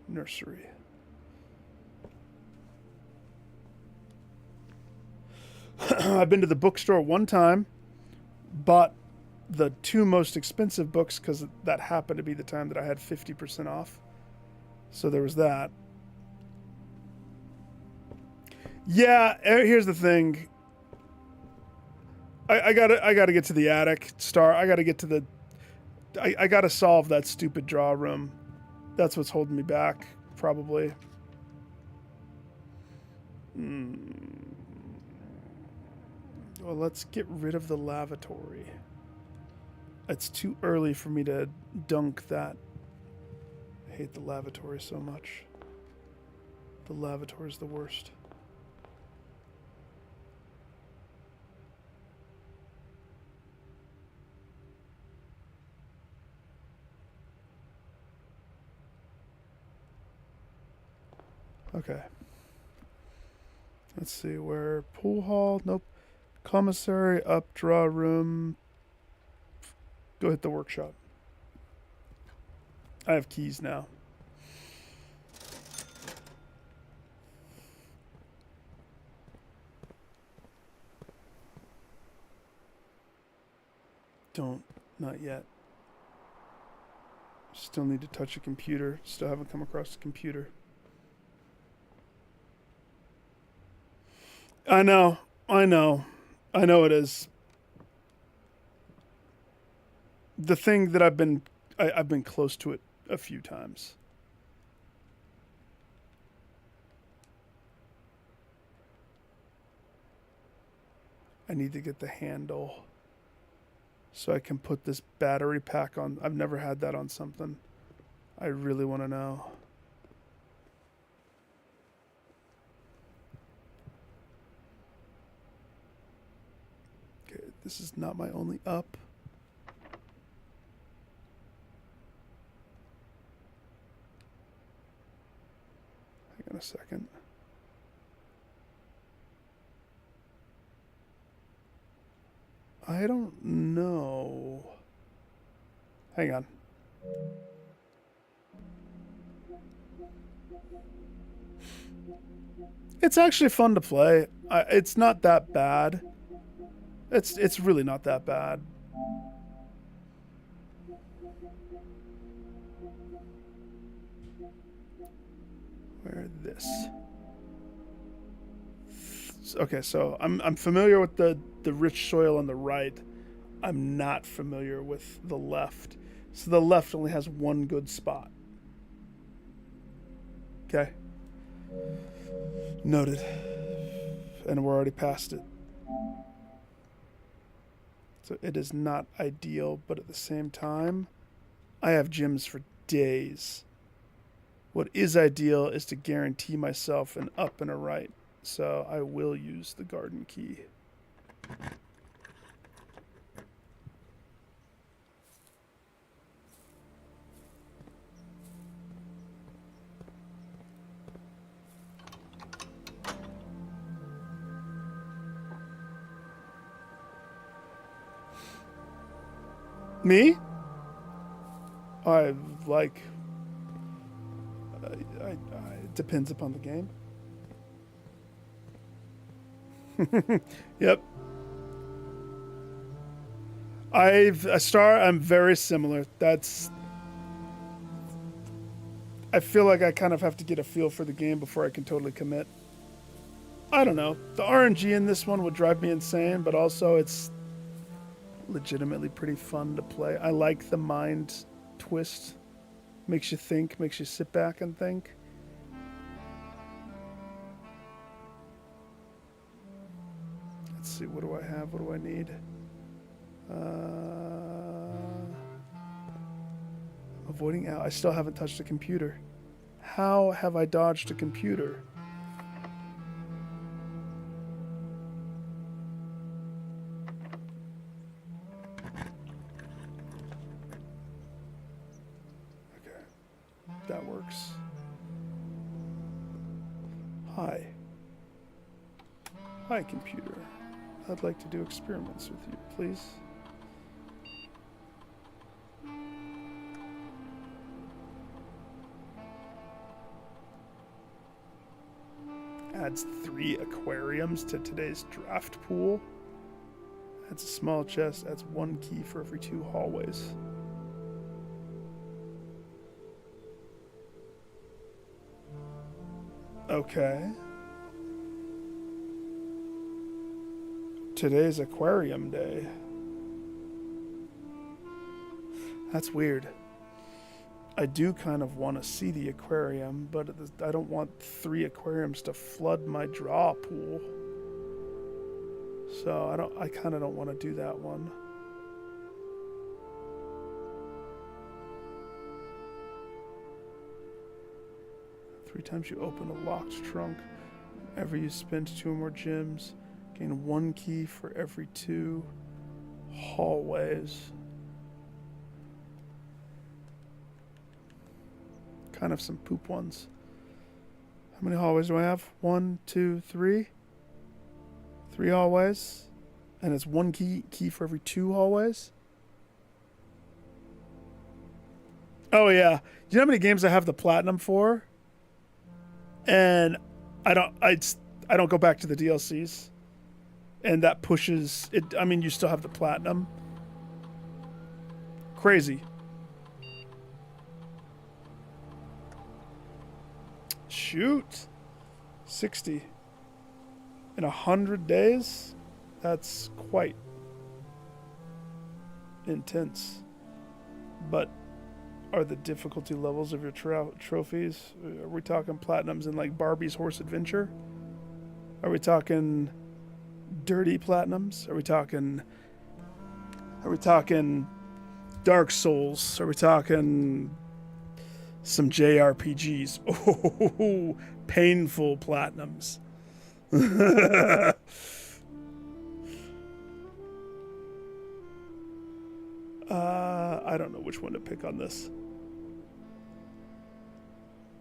Nursery. I've been to the bookstore one time, bought the 2 most expensive books because that happened to be the time that I had 50% off. So there was that. Yeah, here's the thing. I gotta get to the attic. I gotta get to the... I gotta solve that stupid draw room. That's what's holding me back, probably. Well, let's get rid of the lavatory. It's too early for me to dunk that. I hate the lavatory so much. The lavatory's the worst. Okay. Let's see, where? Pool hall? Nope. Commissary, up, draw room. Go hit the workshop. I have keys now. Don't. Not yet. Still need to touch a computer. Still haven't come across a computer. I know it is. The thing that I've been close to it a few times. I need to get the handle so I can put this battery pack on. I've never had that on something. I really want to know. Okay, this is not my only up. Hang on a second. I don't know. Hang on. It's actually fun to play. It's not that bad. It's really not that bad. Where this? Okay, so I'm familiar with the rich soil on the right. I'm not familiar with the left. So the left only has one good spot. Okay. Noted. And we're already past it. So it is not ideal, but at the same time, I have gyms for days. What is ideal is to guarantee myself an up and a right. So I will use the garden key. Me? I like... it depends upon the game. Yep. I'm very similar. I feel like I kind of have to get a feel for the game before I can totally commit. I don't know. The RNG in this one would drive me insane, but also it's legitimately pretty fun to play. I like the mind twist. Makes you think, makes you sit back and think. Let's see, what do I have? What do I need? Avoiding out. I still haven't touched a computer. How have I dodged a computer? Okay. That works. Hi. Hi, computer. I'd like to do experiments with you, please. Adds 3 aquariums to today's draft pool. Adds a small chest. Adds 1 key for every 2 hallways. Okay. Today's aquarium day. That's weird. I do kind of want to see the aquarium, but I don't want 3 aquariums to flood my draw pool. So I kind of don't want to do that one. Every time you open a locked trunk, whenever you spend 2 or more gems, gain 1 key for every 2 hallways. Kind of some poop ones. How many hallways do I have? 1, 2, 3. 3 hallways. And it's 1 key for every 2 hallways. Oh yeah. Do you know how many games I have the platinum for? And I don't go back to the DLCs. And that pushes it. I mean, you still have the platinum. Crazy. Shoot. 60. In 100 days? That's quite intense. But are the difficulty levels of your trophies? Are we talking platinums in like Barbie's Horse Adventure? Are we talking dirty platinums? Are we talking Dark Souls? Are we talking some JRPGs? Oh, painful platinums. I don't know which one to pick on this.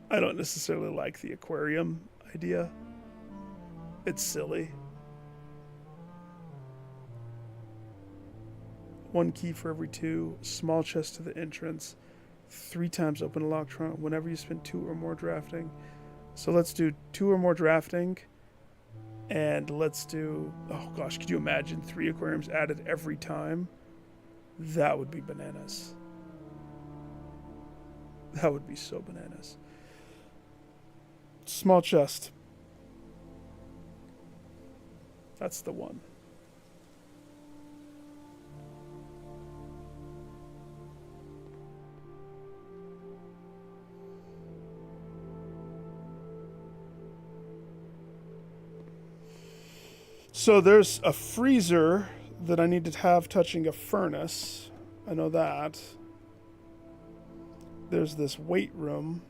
I don't necessarily like the aquarium idea. It's silly. 1 key for every 2. Small chest to the entrance. 3 times open a lock trunk whenever you spend 2 or more drafting. So let's do 2 or more drafting. And let's do... Oh gosh, could you imagine 3 aquariums added every time? That would be bananas. That would be so bananas. Small chest. That's the one. So there's a freezer that I need to have touching a furnace. I know that. There's this weight room.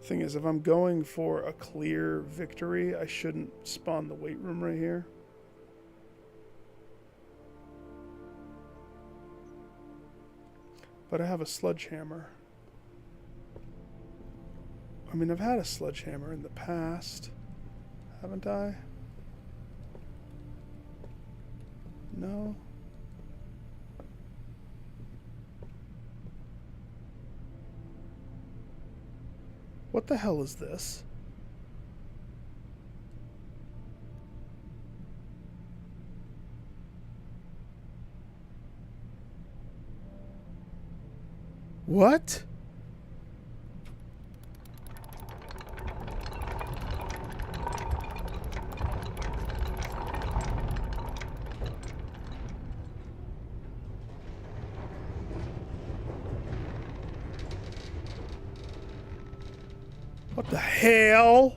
Thing is, if I'm going for a clear victory, I shouldn't spawn the weight room right here. But I have a sledgehammer. I mean, I've had a sledgehammer in the past, haven't I? No. What the hell is this? What? What the hell?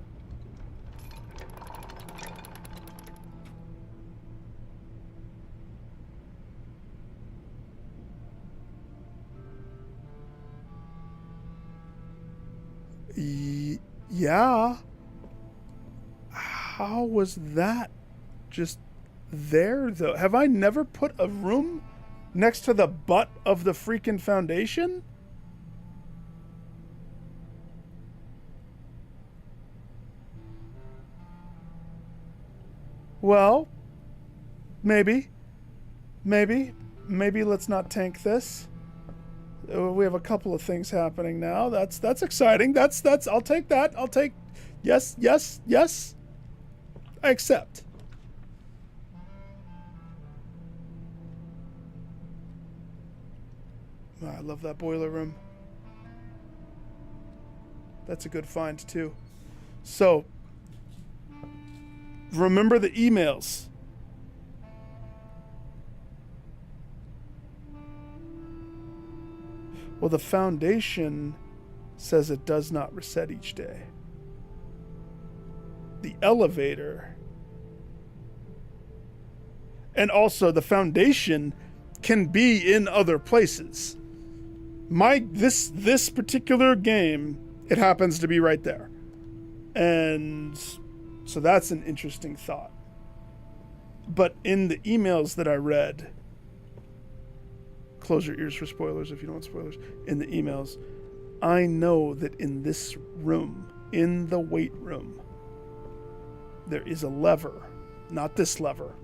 Yeah. How was that just there, though? Have I never put a room next to the butt of the freaking foundation? Well, maybe let's not tank this. We have a couple of things happening now. That's exciting. That's I'll take that. I'll take yes. I accept. Oh, I love that boiler room. That's a good find too. So, remember the emails. Well, the foundation says it does not reset each day. The elevator. And also the foundation can be in other places. This particular game, it happens to be right there. And so that's an interesting thought. But in the emails that I read, close your ears for spoilers if you don't want spoilers. In the emails, I know that in this room, in the weight room, there is a lever. Not this lever.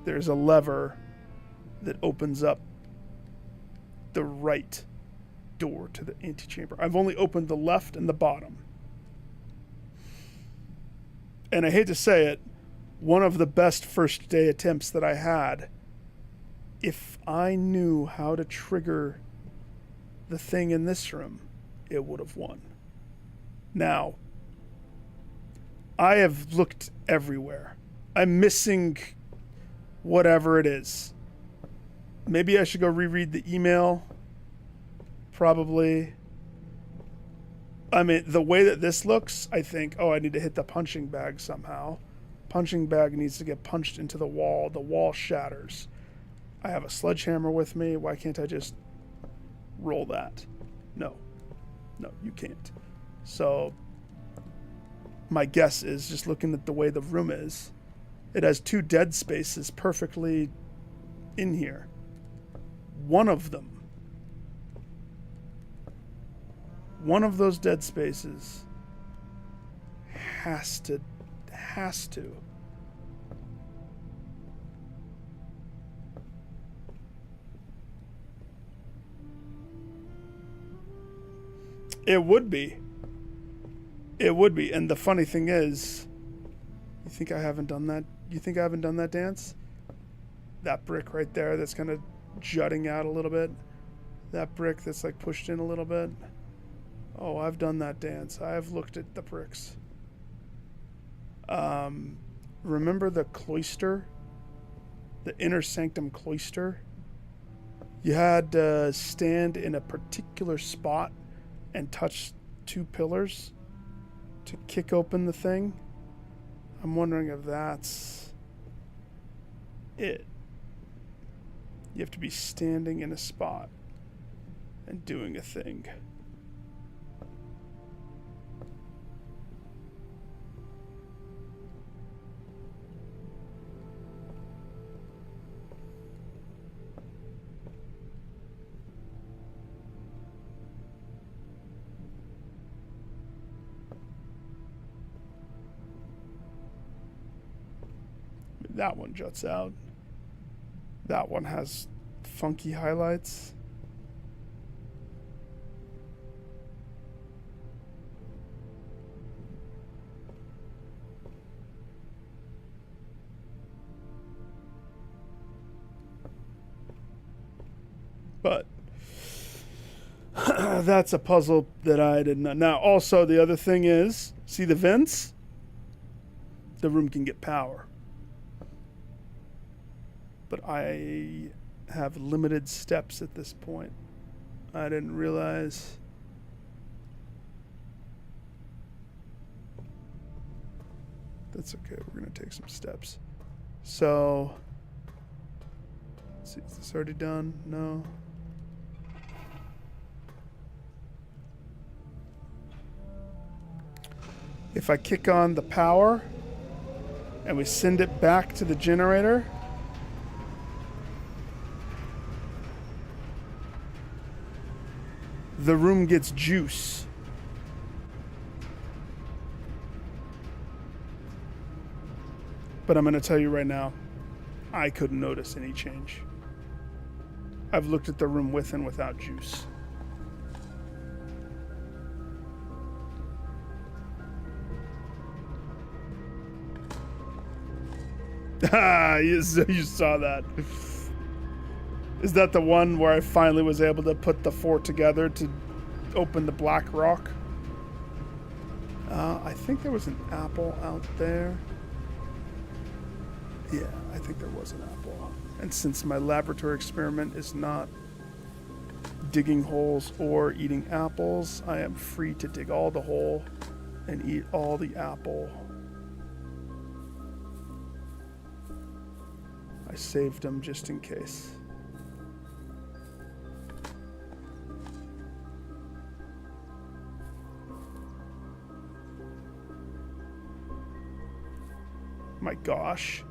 There's a lever that opens up the right door to the antechamber. I've only opened the left and the bottom. And I hate to say it, one of the best first day attempts that I had, if I knew how to trigger the thing in this room, it would have won. Now, I have looked everywhere. I'm missing whatever it is. Maybe I should go reread the email probably... I mean, the way that this looks, I think, oh, I need to hit the punching bag somehow. Punching bag needs to get punched into the wall. The wall shatters. I have a sledgehammer with me. Why can't I just roll that? No. No, you can't. So, my guess is, just looking at the way the room is, it has 2 dead spaces perfectly in here. One of those dead spaces has to. It would be. It would be. And the funny thing is, you think I haven't done that? You think I haven't done that dance? That brick right there that's kind of jutting out a little bit. That brick that's like pushed in a little bit. Oh, I've done that dance. I've looked at the bricks. Remember the cloister? The inner sanctum cloister? You had to stand in a particular spot and touch 2 pillars to kick open the thing. I'm wondering if that's it. You have to be standing in a spot and doing a thing. That one juts out. That one has funky highlights. But that's a puzzle that I did not. Now, also, the other thing is, see the vents? The room can get power. But I have limited steps at this point. I didn't realize. That's okay. We're going to take some steps. So, let's see, is this already done? No. If I kick on the power and we send it back to the generator, the room gets juice. But I'm going to tell you right now, I couldn't notice any change. I've looked at the room with and without juice. You saw that. Is that the one where I finally was able to put the 4 together to open the black rock? I think there was an apple out there. Yeah, I think there was an apple. And since my laboratory experiment is not digging holes or eating apples, I am free to dig all the hole and eat all the apple. I saved them just in case. My gosh.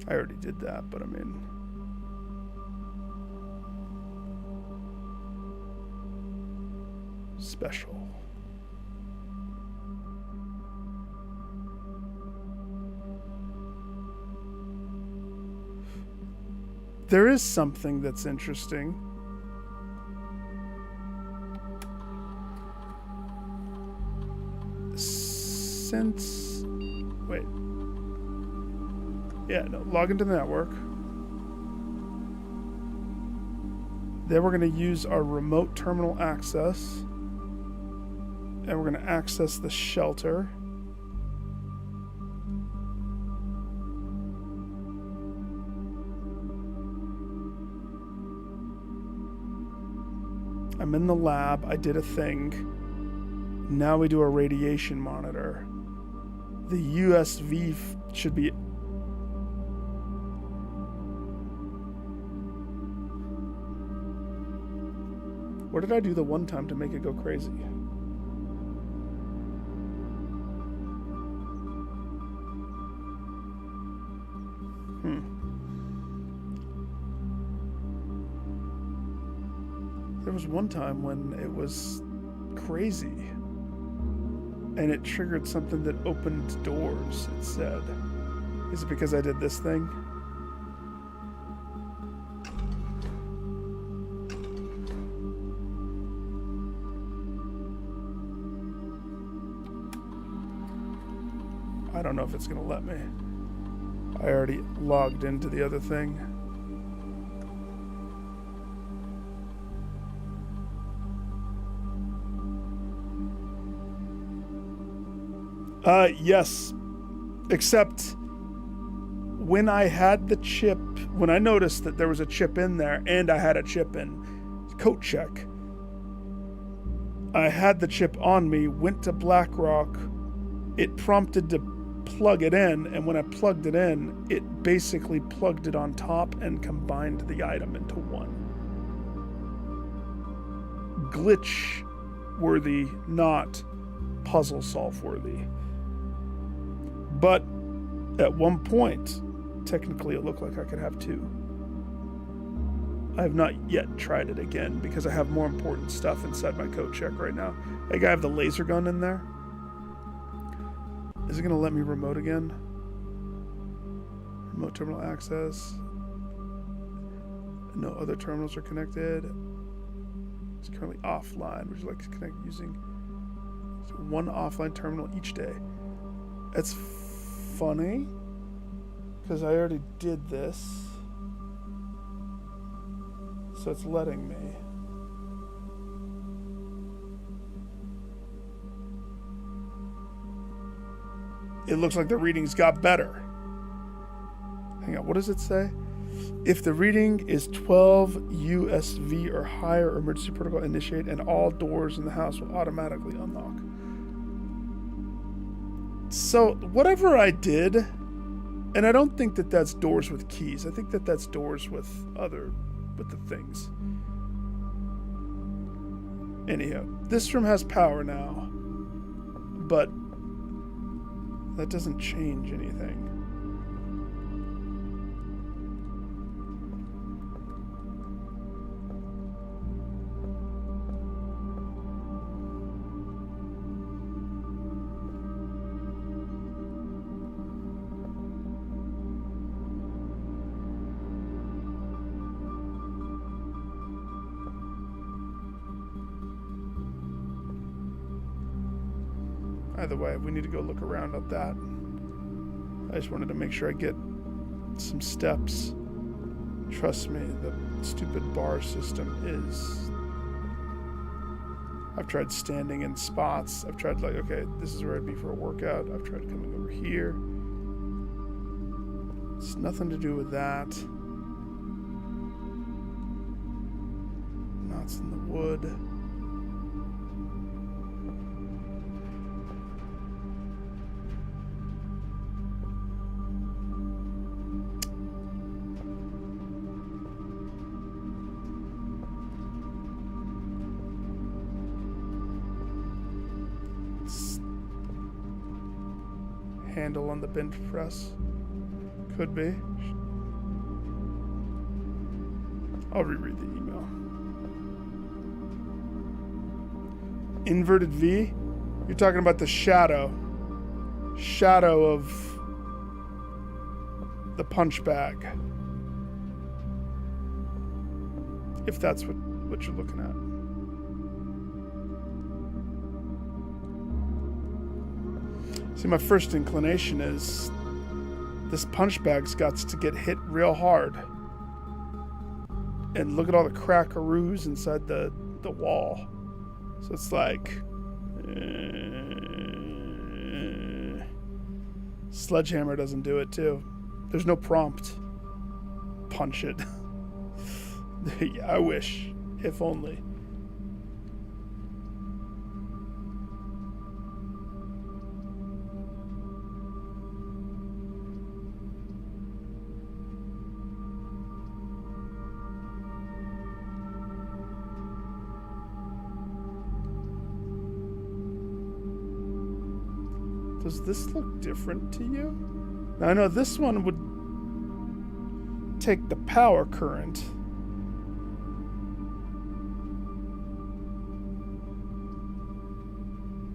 I already did that, but I mean... special. There is something that's interesting. Since... wait. Yeah, no, log into the network. Then we're going to use our remote terminal access. And we're going to access the shelter. I'm in the lab. I did a thing. Now we do a radiation monitor. The USV should be... What did I do the one time to make it go crazy? There was one time when it was crazy and it triggered something that opened doors, it said. Is it because I did this thing? I don't know if it's gonna let me. I already logged into the other thing. Yes. Except when I had the chip, when I noticed that there was a chip in there and I had a chip in code check, I had the chip on me, went to BlackRock, it prompted to plug it in, and when I plugged it in, it basically plugged it on top and combined the item into one. Glitch worthy, not puzzle solve worthy. But at one point, technically it looked like I could have two. I have not yet tried it again because I have more important stuff inside my code check right now. I think I have the laser gun in there. Is it going to let me remote again? Remote terminal access. No other terminals are connected. It's currently offline. Would you like to connect using one offline terminal each day? That's funny because I already did this. So it's letting me. It looks like the readings got better. Hang on, what does it say? If the reading is 12 USV or higher, emergency protocol initiate and all doors in the house will automatically unlock. So whatever I did, and I don't think that that's doors with keys. I think that that's doors with the things. Anyhow, this room has power now, but that doesn't change anything. Either way, we need to go look around at that. I just wanted to make sure I get some steps. Trust me, the stupid bar system is... I've tried standing in spots. I've tried like, okay, this is where I'd be for a workout. I've tried coming over here. It's nothing to do with that. Knots in the wood. Handle on the bench press. Could be. I'll reread the email. Inverted V? You're talking about the shadow. Shadow of the punch bag. If that's what you're looking at. See, my first inclination is this punch bag's got to get hit real hard. And look at all the crackaroos inside the wall. So it's like... Sledgehammer doesn't do it, too. There's no prompt. Punch it. Yeah, I wish. If only. Does this look different to you? Now, I know this one would take the power current.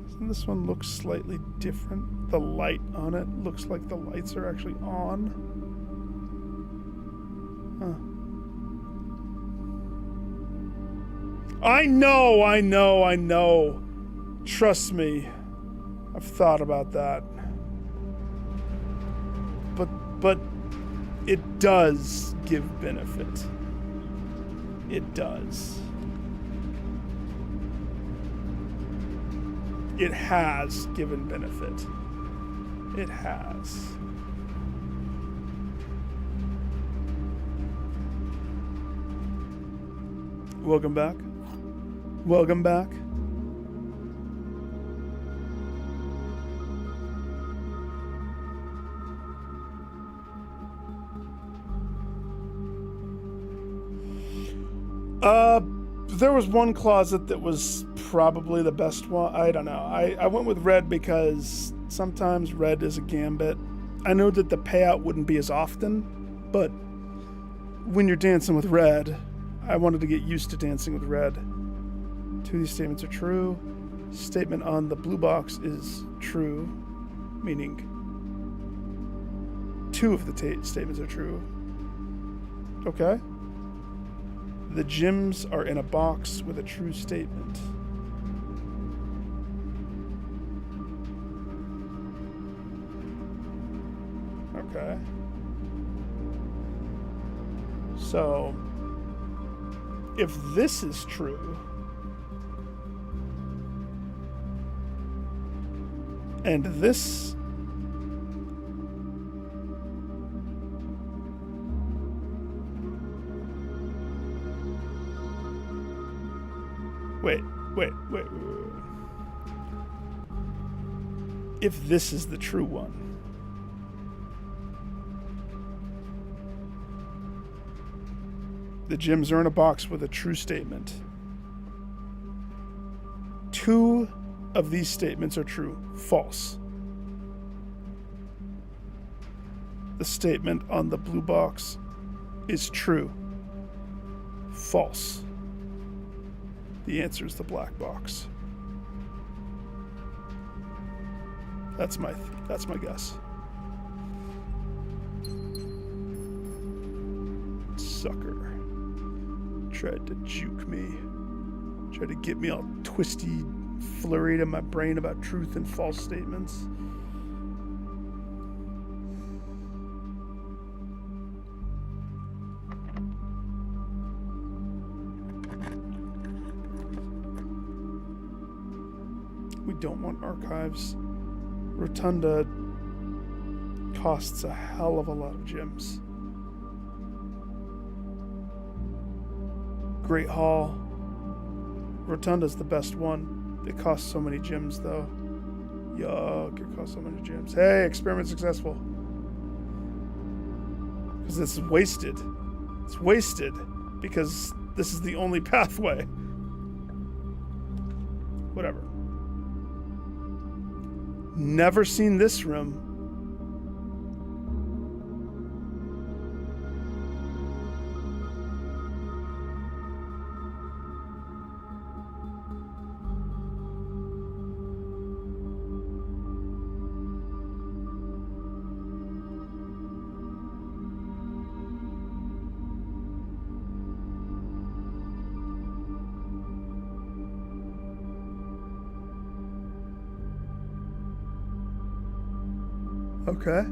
Doesn't this one look slightly different? The light on it looks like the lights are actually on. Huh. I know. Trust me. I've thought about that. But it does give benefit. It does. It has given benefit. It has. Welcome back. Welcome back. There was one closet that was probably the best one. I don't know. I went with red because sometimes red is a gambit. I know that the payout wouldn't be as often, but when you're dancing with red, I wanted to get used to dancing with red. Two of these statements are true. Statement on the blue box is true, meaning two of the statements are true. Okay. The gems are in a box with a true statement. Okay. So, if this is true, and this... Wait. If this is the true one. The gems are in a box with a true statement. Two of these statements are true. False. The statement on the blue box is true. False. The answer is the black box. That's my guess. Sucker. Tried to juke me. Tried to get me all twisty, flurried in my brain about truth and false statements. We don't want archives. Rotunda costs a hell of a lot of gems. Great Hall. Rotunda's the best one. It costs so many gems, though. Yuck, it costs so many gems. Hey, experiment successful. Because this is wasted. It's wasted because this is the only pathway. Whatever. Never seen this room. Okay.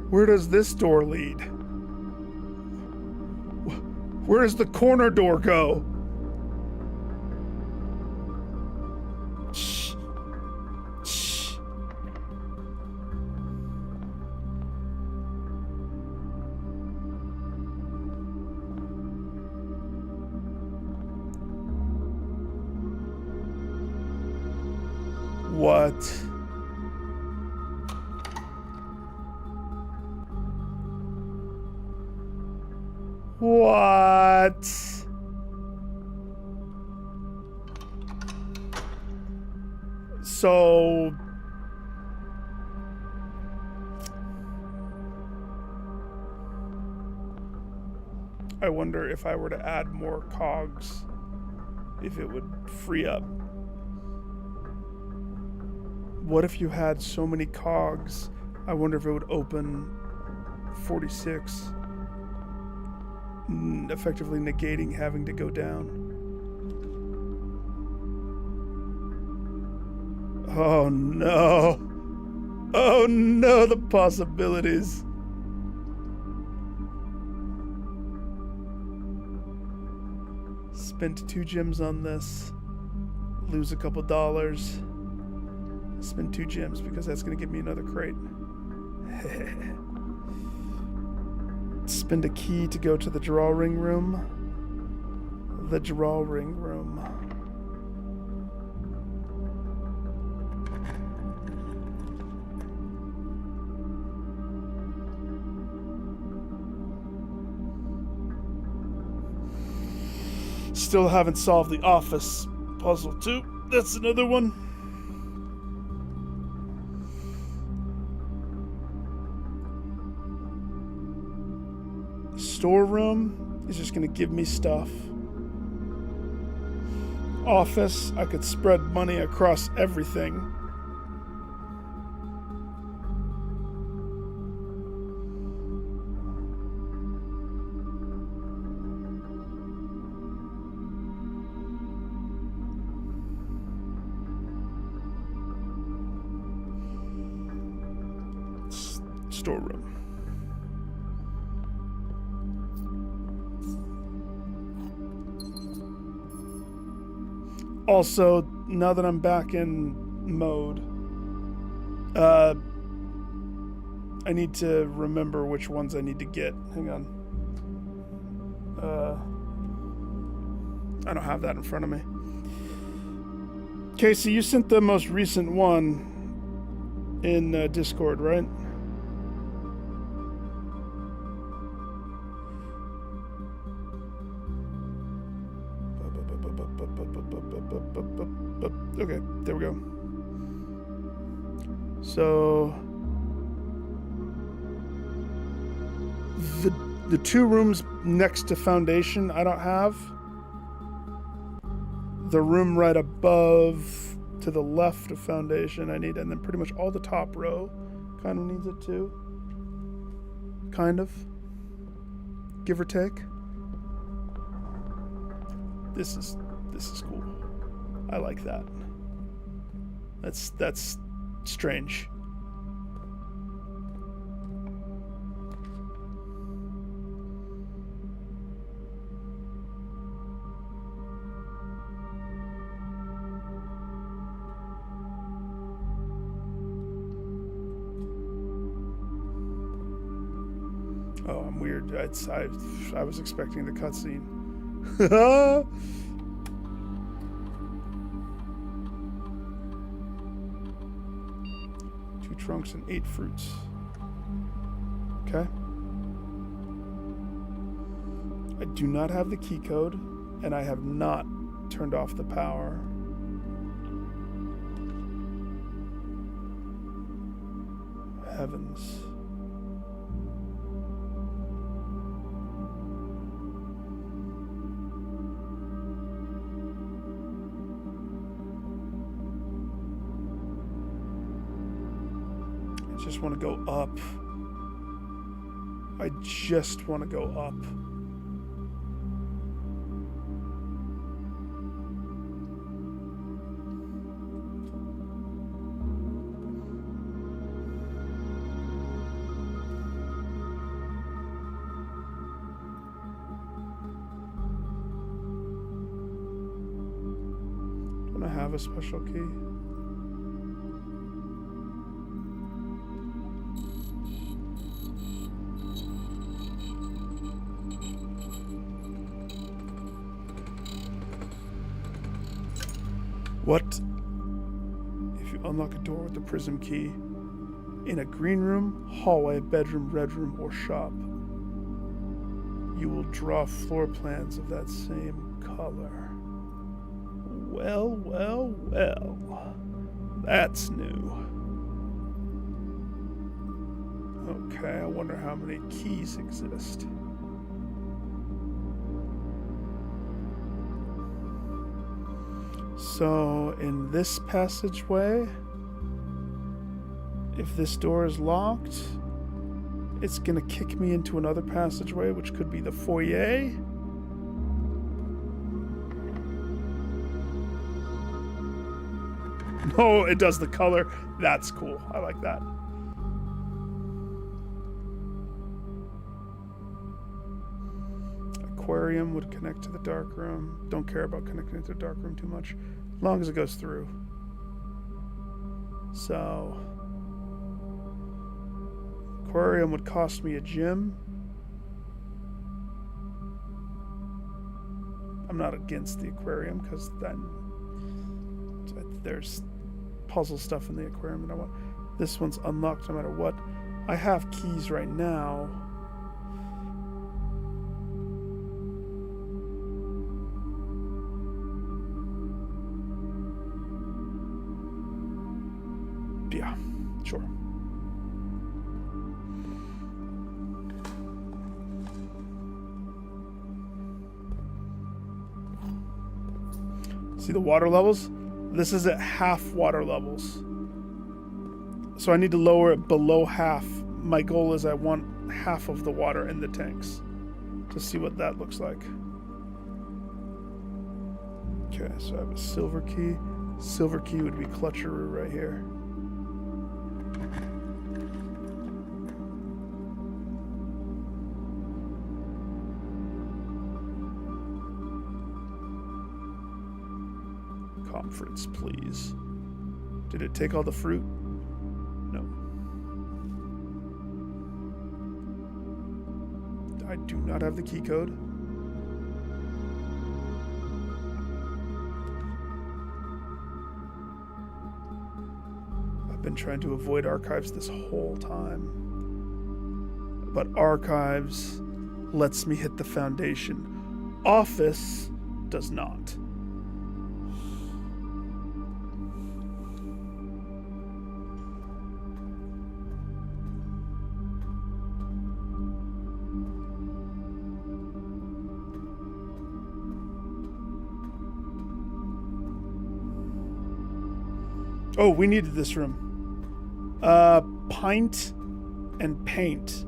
Where does this door lead? Where does the corner door go? Shh. Shh. What? What? So I wonder if I were to add more cogs, if it would free up. What if you had so many cogs? I wonder if it would open 46. Effectively negating having to go down. Oh no. Oh no, the possibilities. Spent 2 gems on this. Lose a couple dollars. Spend 2 gems because that's going to give me another crate. Spend a key to go to the drawing room. The drawing room. Still haven't solved the office puzzle too. That's another one. Storeroom is just going to give me stuff. Office, I could spread money across everything. Storeroom. Also, now that I'm back in mode, I need to remember which ones I need to get. Hang on. I don't have that in front of me. Casey, you sent the most recent one in Discord, right? Okay, there we go. So the 2 rooms next to Foundation I don't have. The room right above to the left of Foundation I need, and then pretty much all the top row kind of needs it too. Kind of. Give or take. This is cool. I like that. That's strange. Oh, I'm weird. I was expecting the cutscene. 2 trunks and 8 fruits. Okay. I do not have the key code, and I have not turned off the power. Heavens. I just want to go up. I just want to go up. have a special key? What if you unlock a door with the prism key in a green room, hallway, bedroom, red room, or shop? You will draw floor plans of that same color. Well, well, well. That's new. Okay, I wonder how many keys exist. So, in this passageway, if this door is locked, it's gonna kick me into another passageway, which could be the foyer. No, it does the color. That's cool. I like that. Aquarium would connect to the dark room. Don't care about connecting to the dark room too much, as long as it goes through. So, aquarium would cost me a gem. I'm not against the aquarium because then there's puzzle stuff in the aquarium that I want. This one's unlocked no matter what. I have keys right now. Yeah, sure. See the water levels? This is at half water levels. So I need to lower it below half. My goal is I want half of the water in the tanks to see what that looks like. Okay, so I have a silver key. Silver key would be Clutcheroo right here. Conference, please. Did it take all the fruit? No. I do not have the key code. I've been trying to avoid archives this whole time. But archives lets me hit the foundation. Office does not. Oh, we needed this room. Pint and paint.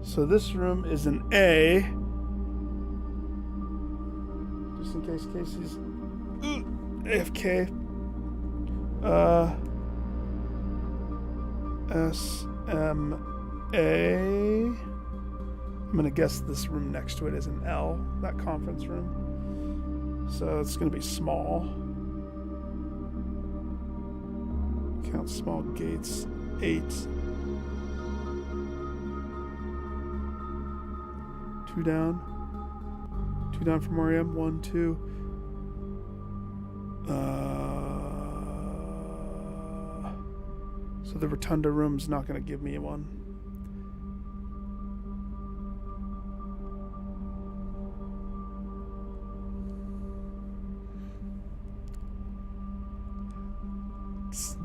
So this room is an A. Just in case Casey's AFK. SMA. I'm gonna guess this room next to it is an L, that conference room. So it's gonna be small. Count small gates. 8. 2 down. 2 down from where I am. 1, 2. So the rotunda room's not going to give me one.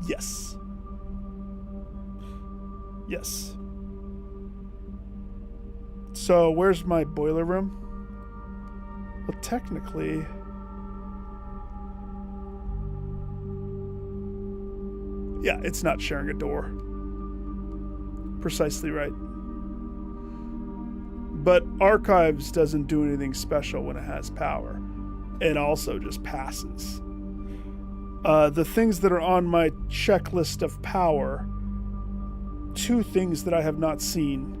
Yes. Yes. So, where's my boiler room? Well, technically... yeah, it's not sharing a door. Precisely right. But Archives doesn't do anything special when it has power. It also just passes. The things that are on my checklist of power, 2 things that I have not seen.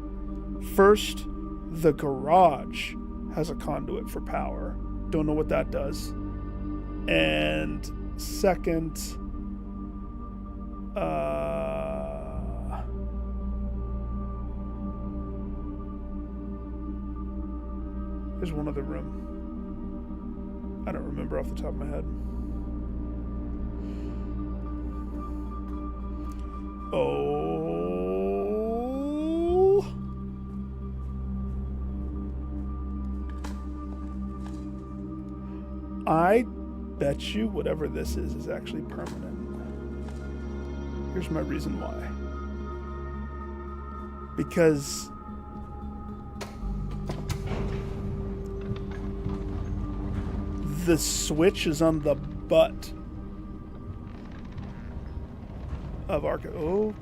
First, the garage has a conduit for power. Don't know what that does. And second, there's one other room. I don't remember off the top of my head. Oh. I bet you whatever this is actually permanent. Here's my reason why. Because the switch is on the butt of Arca. Oh.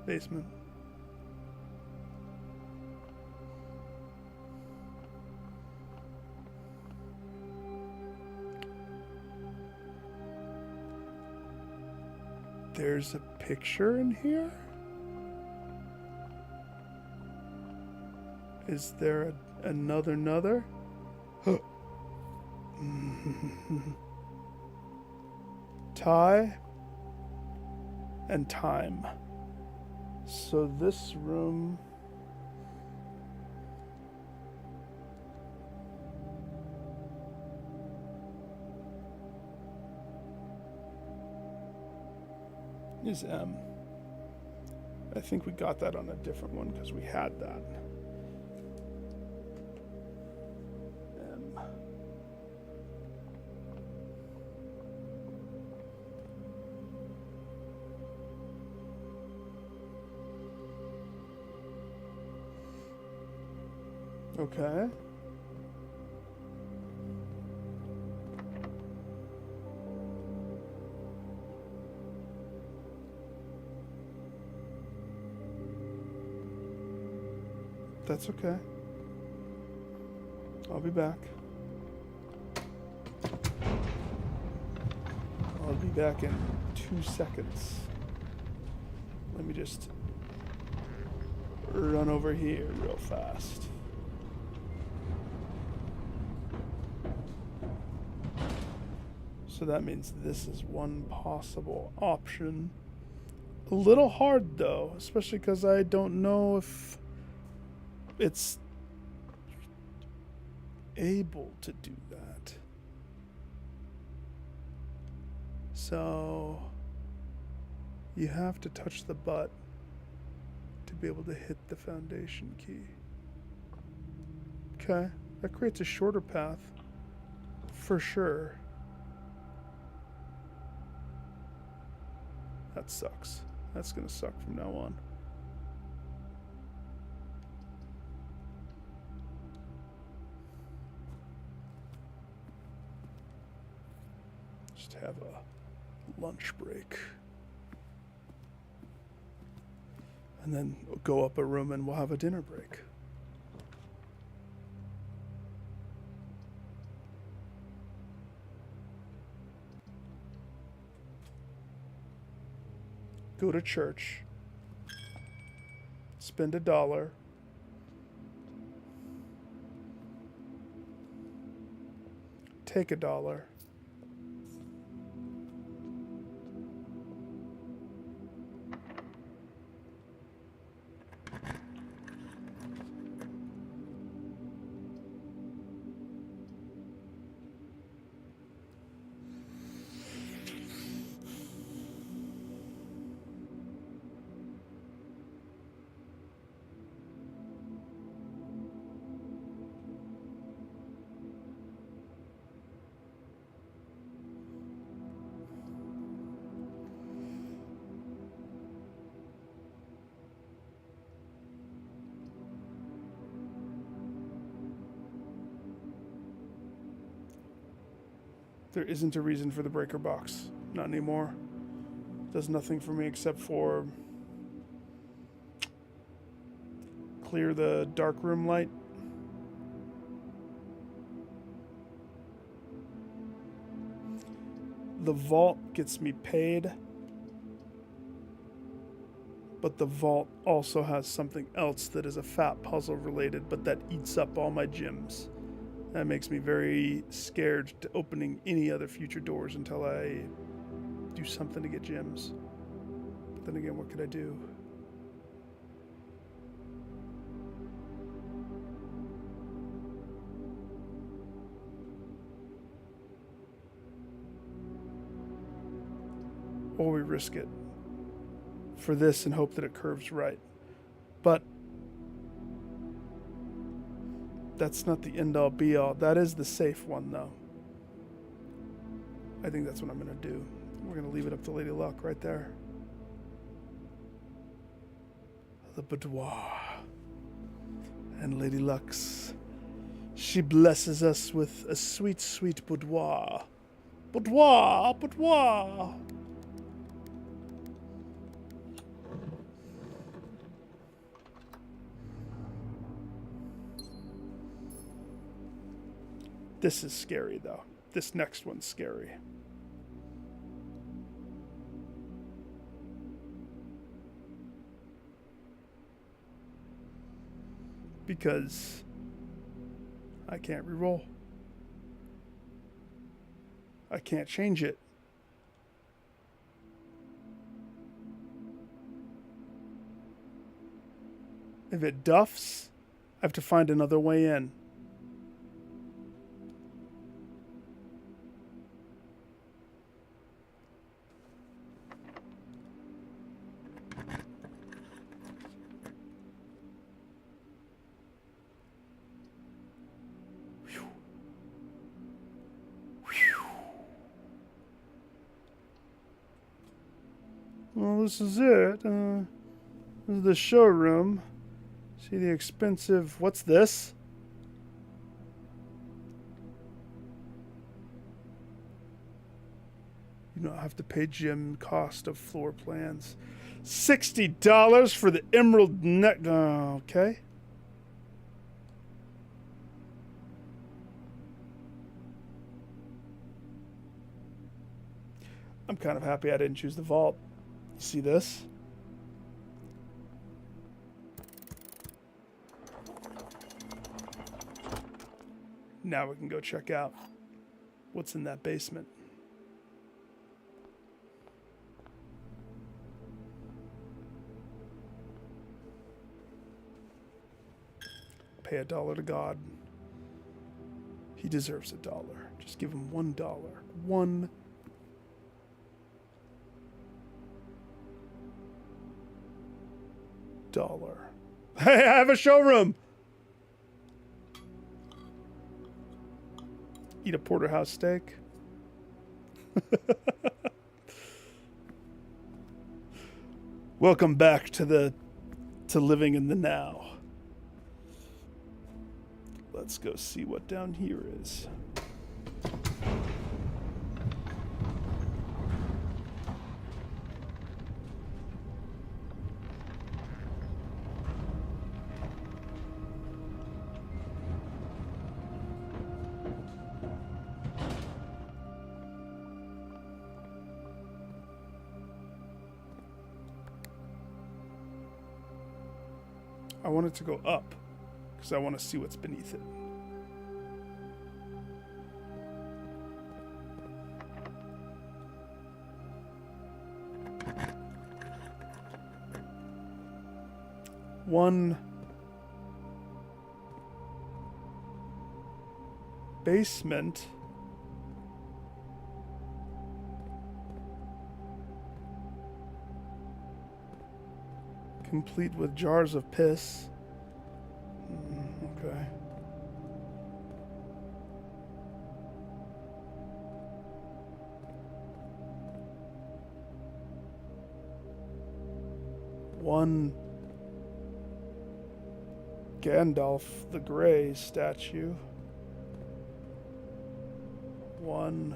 Basement. There's a picture in here? Is there another? Tie and time. So this room is M. I think we got that on a different one because we had that. M. Okay. That's okay. I'll be back. I'll be back in 2 seconds. Let me just run over here real fast. So that means this is one possible option. A little hard though, especially because I don't know if it's able to do that. So you have to touch the butt to be able to hit the foundation key. Okay, that creates a shorter path for sure. That sucks. That's gonna suck from now on. Just have a lunch break. And then go up a room and we'll have a dinner break. Go to church. Spend $1. Take $1. There isn't a reason for the breaker box. Not anymore. Does nothing for me except for clear the dark room light. The vault gets me paid, but But the vault also has something else that is a fat puzzle related, but that eats up all my gems. That makes me very scared to opening any other future doors until I do something to get gems. But then again, what could I do? Or we risk it for this and hope that it curves right. But that's not the end-all be-all. That is the safe one, though. I think that's what I'm going to do. We're going to leave it up to Lady Luck right there. The boudoir. And Lady Luck's, she blesses us with a sweet, sweet boudoir. Boudoir, boudoir. This is scary, though. This next one's scary. Because I can't reroll. I can't change it. If it duffs, I have to find another way in. Well, this is it. This is the showroom. See the expensive... What's this? You don't have to pay gem cost of floor plans. $60 for the emerald neck... okay. I'm kind of happy I didn't choose the vault. You see this? Now we can go check out what's in that basement. Pay $1 to God. He deserves $1. Just give him $1. $1. Hey, I have a showroom. Eat a porterhouse steak. Welcome back to living in the now. Let's go see what down here is. I want it to go up because I want to see what's beneath it. One basement. Complete with jars of piss. Okay. One Gandalf the Grey statue. One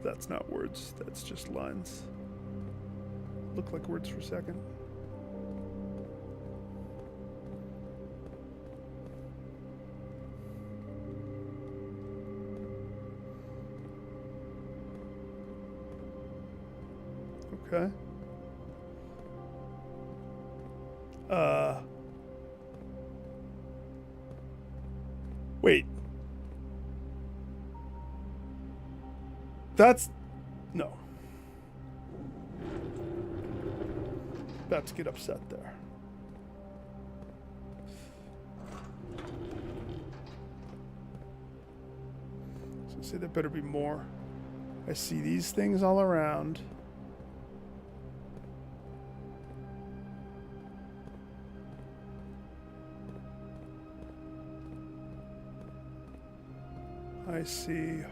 That's not words, that's just lines. Look like words for a second. Okay. Wait. That's... No. About to get upset there. So say there better be more. I see these things all around. I see.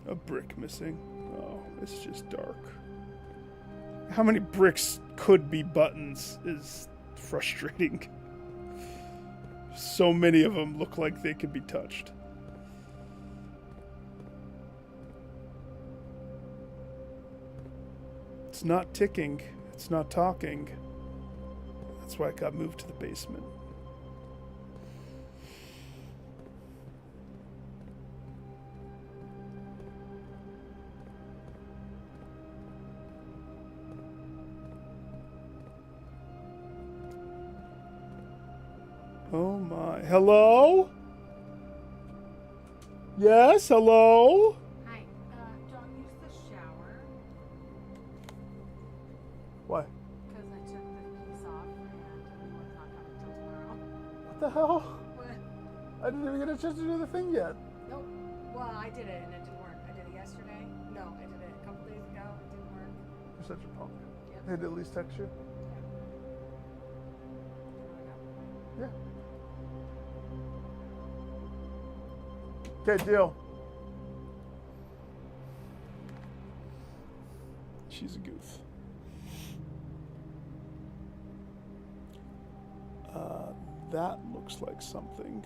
A brick missing. Oh, it's just dark. How many bricks could be buttons is frustrating. So many of them look like they could be touched. It's not ticking. It's not talking. That's why it got moved to the basement. Oh my. Hello? Yes, hello? Hi. Don't use the shower. Why? Because I took the piece off and it's not coming till tomorrow. What the hell? What? I didn't even get a chance to do the thing yet. Nope. Well, I did it and it didn't work. I did it yesterday. No, I did it a couple days ago. It didn't work. You're such a punk. Yep. Hey, did at least text you? Yeah. Yeah. Okay, deal. She's a goof. That looks like something.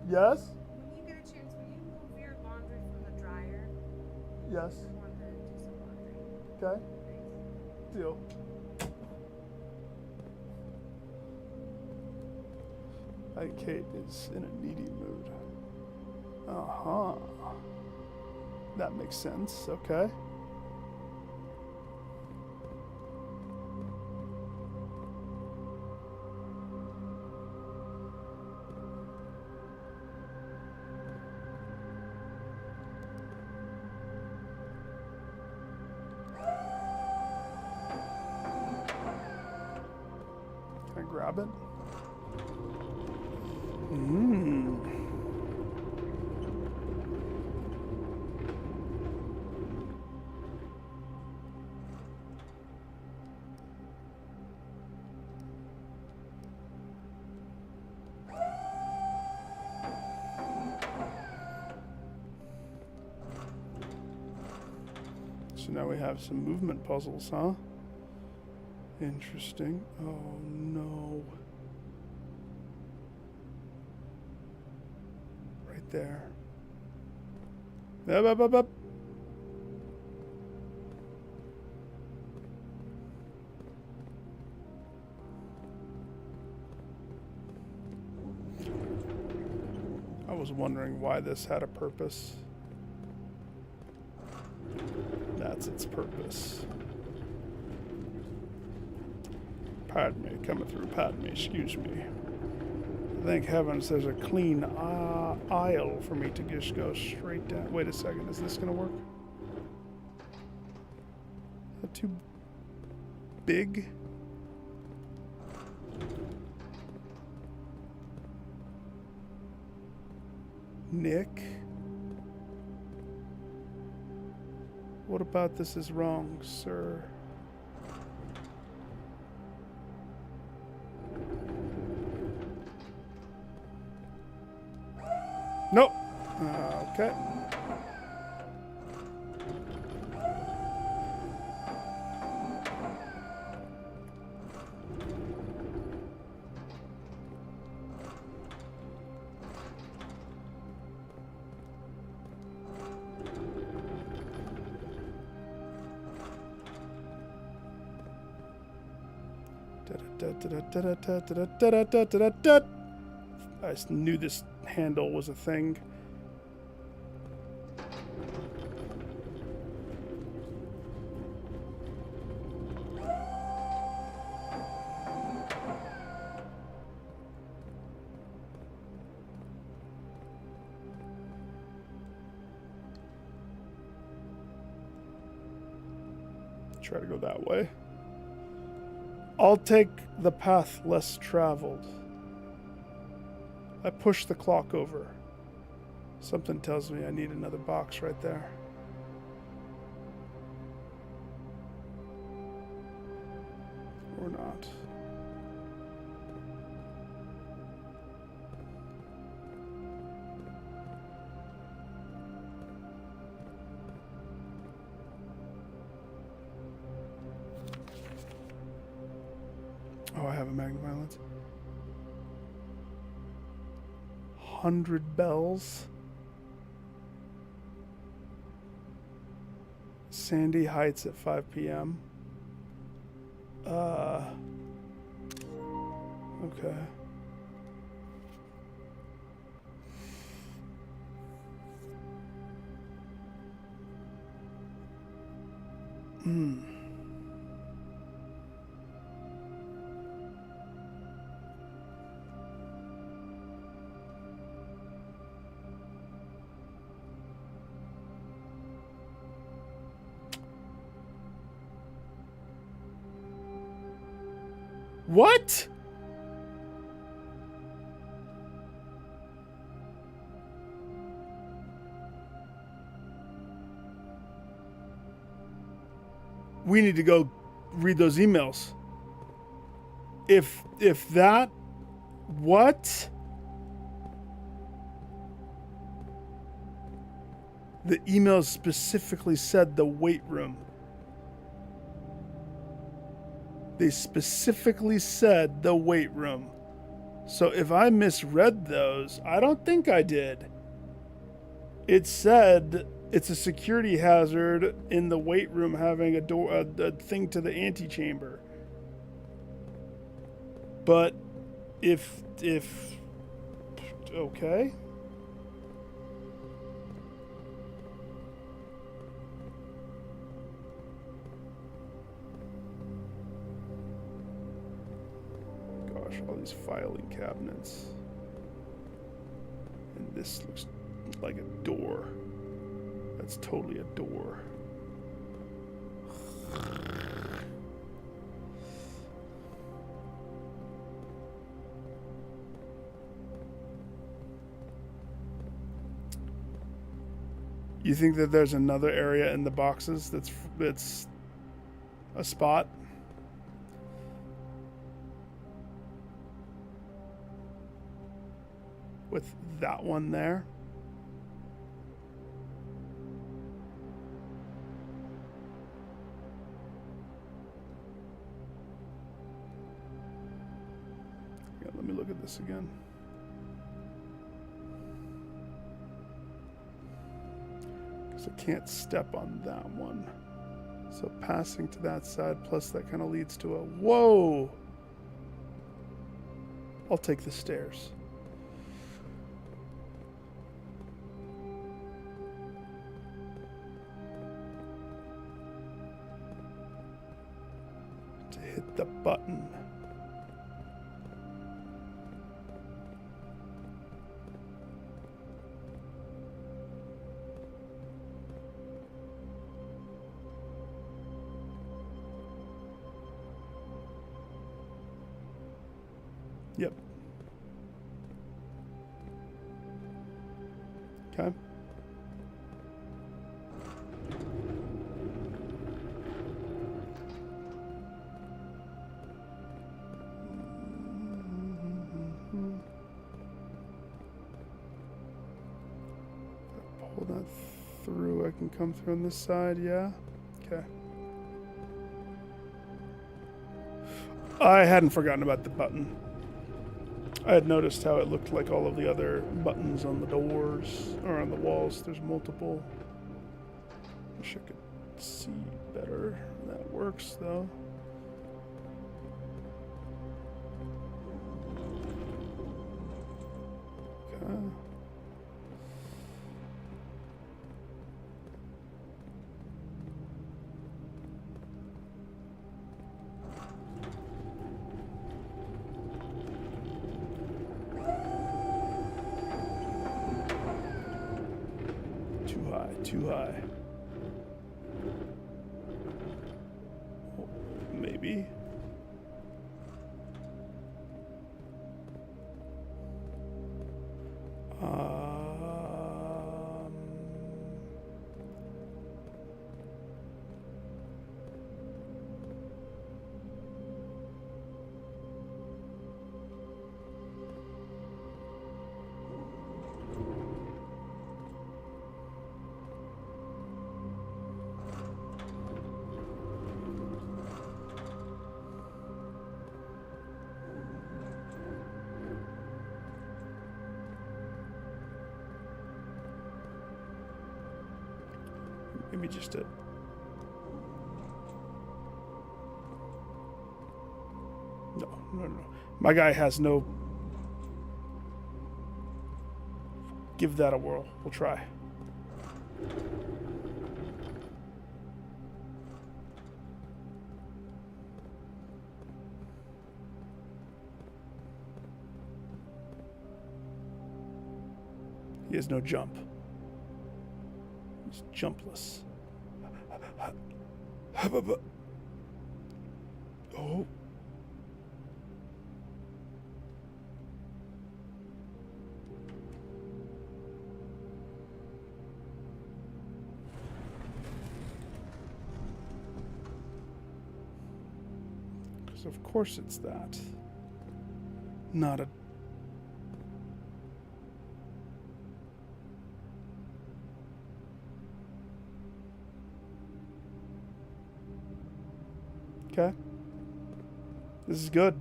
Yes? When you get a chance, will you move your laundry from the dryer? Yes. I want to do some laundry. Okay. Thanks. Deal. I think Kate is in a needy mood. Uh-huh. That makes sense. Okay. Can I grab it? So now we have some movement puzzles, huh? Interesting. Oh no. Right there. Up, up, up, up. I was wondering why this had a purpose. That's its purpose. Pardon me, coming through. Pardon me, excuse me. Thank heavens there's a clean aisle for me to just go straight down. Wait a second, is this gonna work? Is that too big? Nick? What about this is wrong, sir? Nope. Okay. I just knew this handle was a thing. Try to go that way. I'll take the path less traveled. I push the clock over. Something tells me I need another box right there. Or not. Oh, I have a magnifying lens. 100 bells. Sandy Heights at 5 p.m. Okay. What? We need to go read those emails. If that, what? The emails specifically said the weight room. They specifically said the weight room. So if I misread those, I don't think I did. It said it's a security hazard in the weight room having a door, a thing to the antechamber. But if okay. Gosh, all these filing cabinets. And this looks like a door. That's totally a door. You think that there's another area in the boxes that's a spot? With that one there? Yeah, let me look at this again. I can't step on that one. So passing to that side, plus that kind of leads to a whoa. I'll take the stairs. To hit the button. Yep. Okay. Pull that through. I can come through on this side, yeah? Okay. I hadn't forgotten about the button. I had noticed how it looked like all of the other buttons on the doors or on the walls. There's multiple. Wish I could see better. That works though. too high. Oh, maybe. Maybe just a... No. My guy has no... Give that a whirl. We'll try. He has no jump. He's jumpless. Oh. Because of course it's that. Not a... Okay. This is good.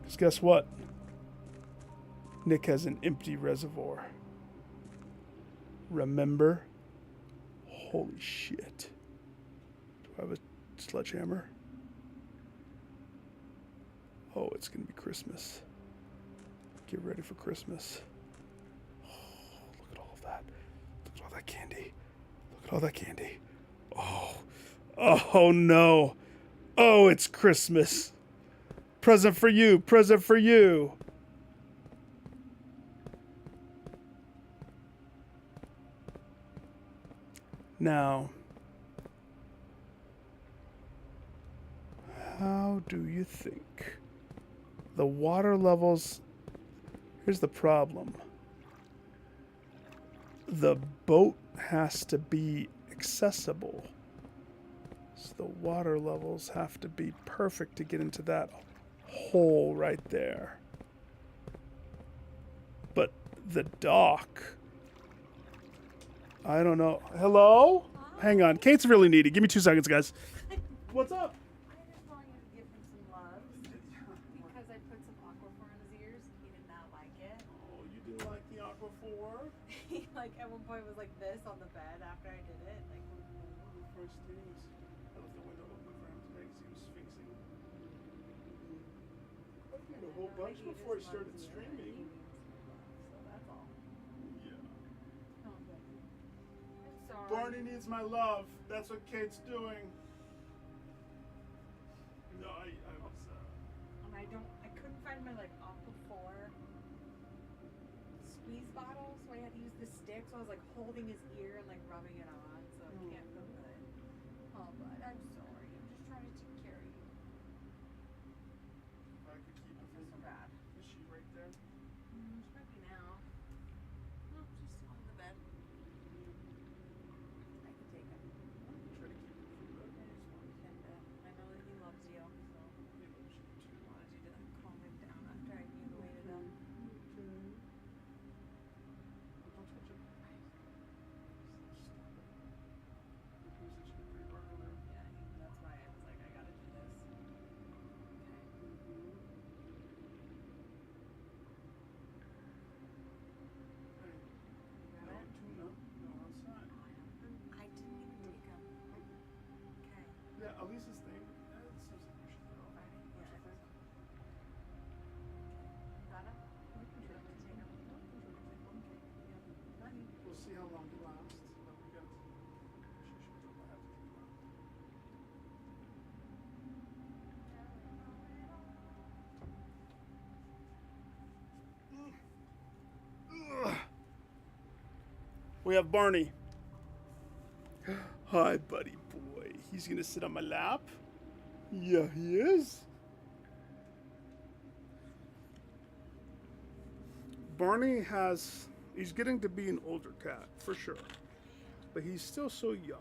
Because guess what? Nick has an empty reservoir. Remember? Holy shit. Do I have a sledgehammer? Oh, it's going to be Christmas. Get ready for Christmas. Oh, look at all of that. Look at all that candy. Look at all that candy. Oh. Oh, no. Oh, it's Christmas. Present for you. Present for you. Now, how do you think? The water levels... Here's the problem. The boat has to be accessible. So the water levels have to be perfect to get into that hole right there. But the dock... I don't know. Hello? Hang on. Kate's really needy. Give me 2 seconds, guys. What's up? I just want you to give him some love because I put some aquaphor in his ears. He did not like it. Oh, you didn't like the Aquaphor? He at one point was like this on the bed after I did it. Like, First things. I left the window open for him today because he was sphinxing. I did a whole bunch before he started streaming. So that's all. Yeah. Oh, good. I'm sorry. Barney needs my love. That's what Kate's doing. No, I was, And I couldn't find my aquaphor squeeze bottle, so I had to use the stick. So I was holding his ear and rubbing it on, so it can't feel good. Oh, but I'm sorry. I'm just trying to take care of you. if I could keep it I feel so bad. Is she right there? She might be now. No, she's still in the bed. I can take him. Try to keep it from the... I just wanted him to. I know that he loves you, so He loves you too. I wanted you to calm him down after I mutilated him. Okay. Don't touch it. Stop it. He was itching pretty hard earlier. Yeah, that's why I was like, I gotta do this. Okay. Hey, You got no it? tuna. No outside. I didn't even take him. Okay. Yeah, Elisa's thing. It seems like you should go. Friday? Don't Yeah, you I think? got him? We can try to take him. No, we can try to take one. Yeah. Honey. We'll see how long he lasts. But we got... She should do I have to take him out. We have Barney. Hi, buddy boy. He's gonna sit on my lap? Yeah, he is. Barney he's getting to be an older cat, for sure. But he's still so young.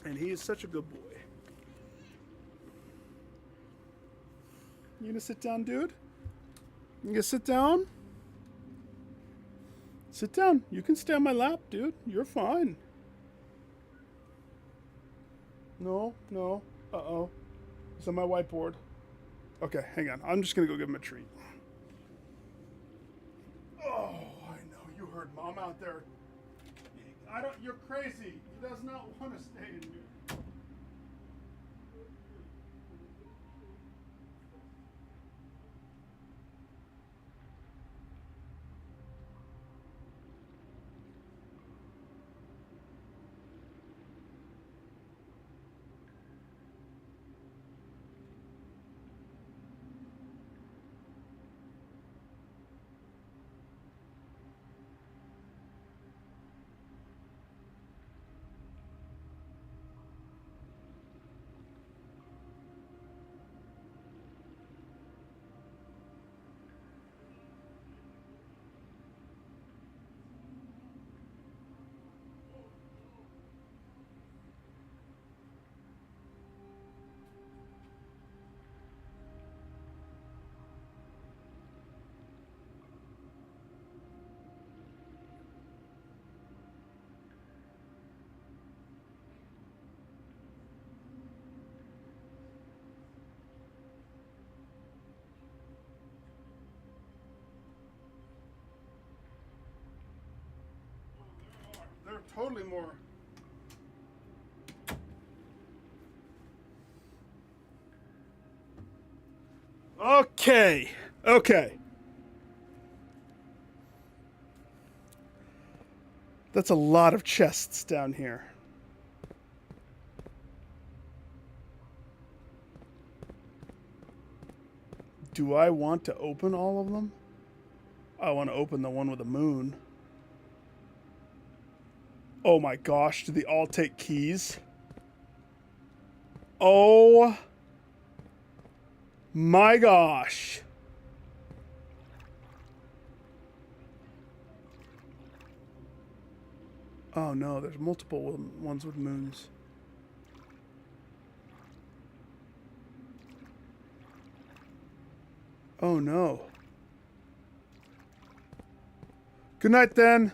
And he is such a good boy. You gonna sit down, dude? You gonna sit down? Sit down. You can stay on my lap, dude. You're fine. No, no. Uh-oh. It's on my whiteboard. Okay, hang on. I'm just gonna go give him a treat. Oh, I know. You heard Mom out there. You're crazy. He does not want to stay in here. They're totally more. Okay. Okay. That's a lot of chests down here. Do I want to open all of them? I want to open the one with the moon. Oh my gosh, do they all take keys? Oh my gosh. Oh no, there's multiple ones with moons. Oh no. Good night then.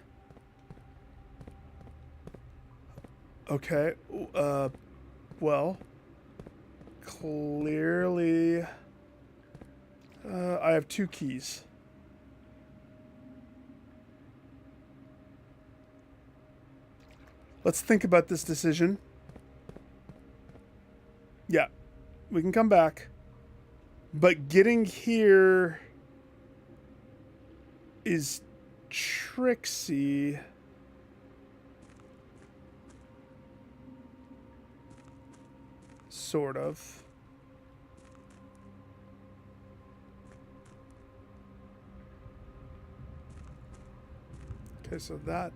Okay, well, clearly, I have 2 keys. Let's think about this decision. Yeah, we can come back. But getting here is tricksy. Sort of. Okay, so that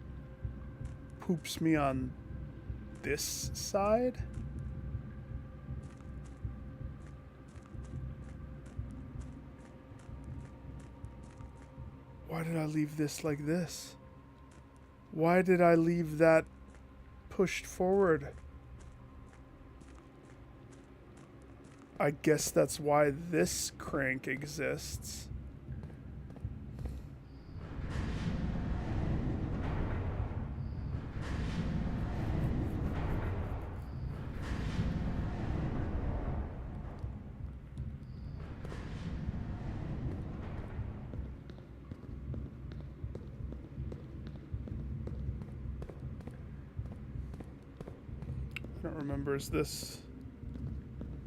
poops me on this side. Why did I leave this like this? Why did I leave that pushed forward? I guess that's why this crank exists. I don't remember, is this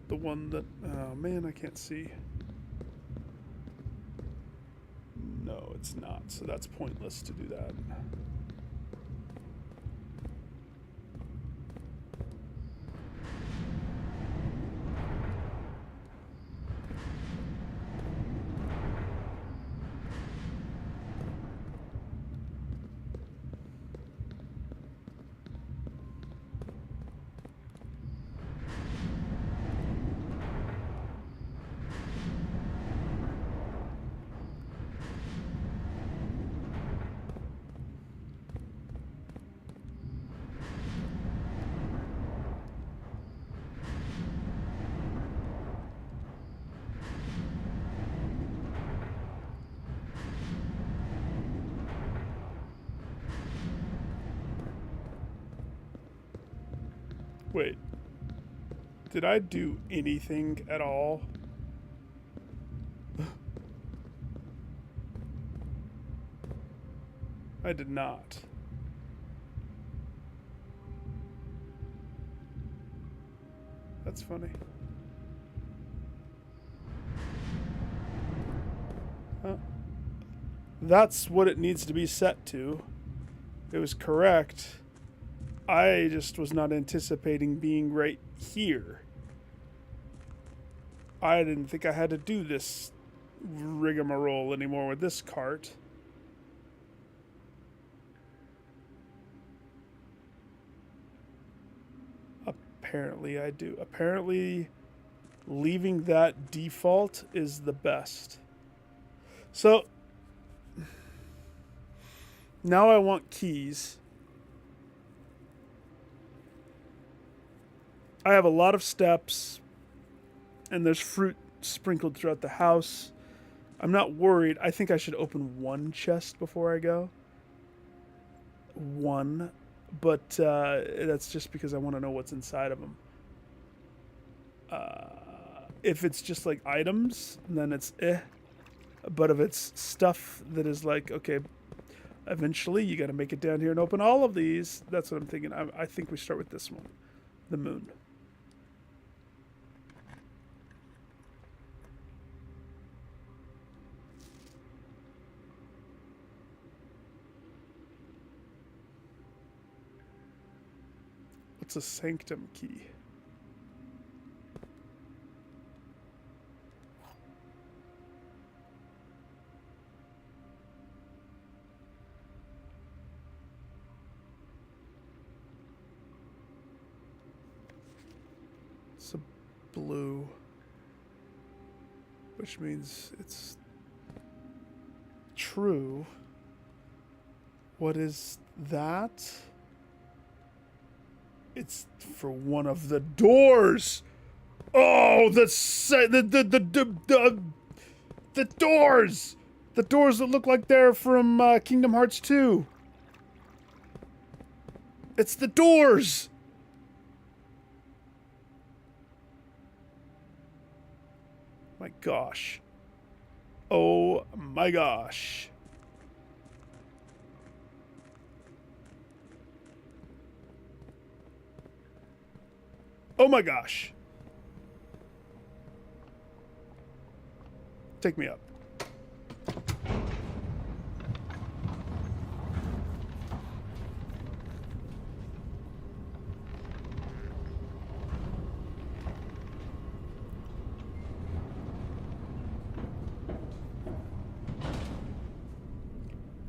the one that, oh man, I can't see. No, it's not, so that's pointless to do that. Did I do anything at all? I did not. That's funny. That's what it needs to be set to. It was correct. I just was not anticipating being right here. I didn't think I had to do this rigmarole anymore with this cart. Apparently I do. Apparently leaving that default is the best. So now I want keys. I have a lot of steps, and there's fruit sprinkled throughout the house. I'm not worried. I think I should open one chest before I go. One. But that's just because I want to know what's inside of them. If it's just like items, then it's eh. But if it's stuff that is like, okay, eventually you got to make it down here and open all of these, that's what I'm thinking. I think we start with this one, the moon. What's a sanctum key? It's a blue, which means it's true. What is that? It's for one of the doors. Oh, the doors. The doors that look like they're from Kingdom Hearts 2. It's the doors. My gosh. Oh my gosh. Oh my gosh. Take me up.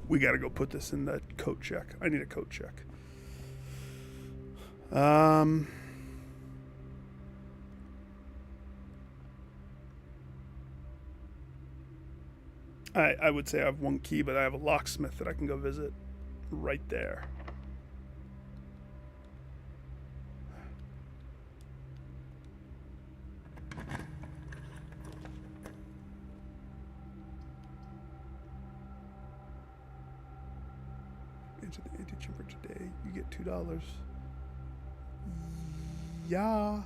We gotta go put this in that coat check. I need a coat check. I would say I have one key, but I have a locksmith that I can go visit right there. Into the antechamber today. You get $2. Yeah.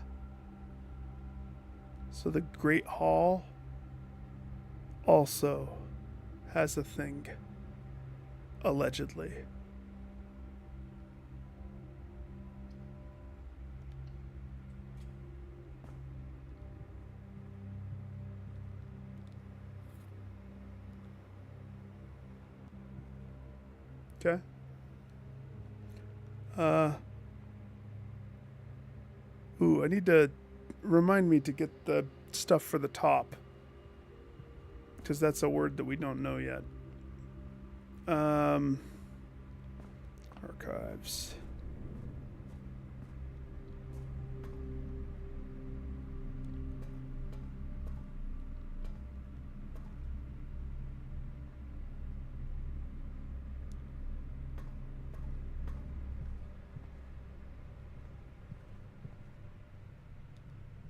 So the Great Hall also has a thing. Allegedly. Okay. Ooh, I need to remind me to get the stuff for the top. Because that's a word that we don't know yet. Archives.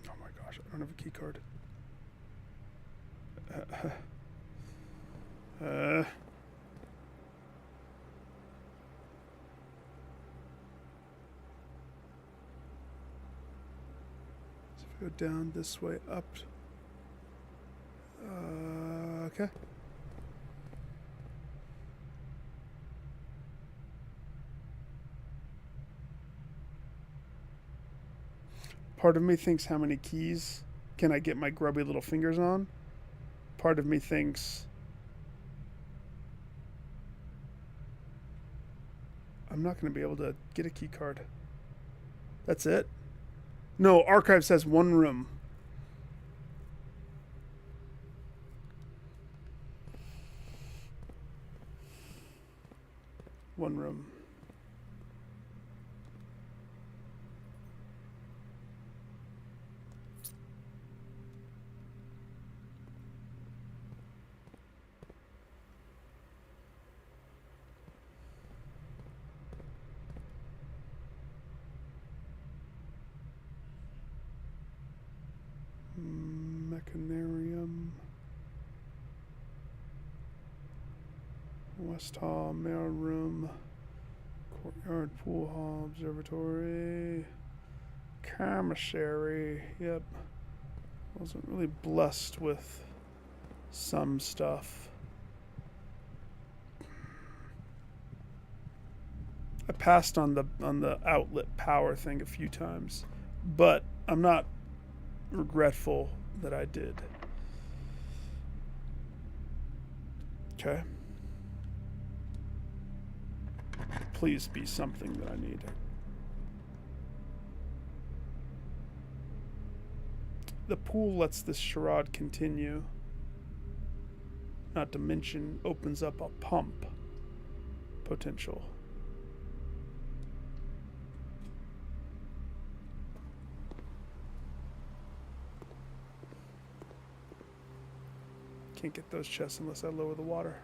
Oh my gosh, I don't have a key card. Go down this way, up. Okay. Part of me thinks, how many keys can I get my grubby little fingers on? Part of me thinks, I'm not going to be able to get a key card. That's it? No, Archive says one room. One room. Mechanarium. West Hall, mail room, courtyard, pool hall, observatory, commissary. Yep. Wasn't really blessed with some stuff. I passed on the outlet power thing a few times, but I'm not regretful that I did. Okay. Please be something that I need. The pool lets this charade continue. Not to mention opens up a pump potential. Can't get those chests unless I lower the water.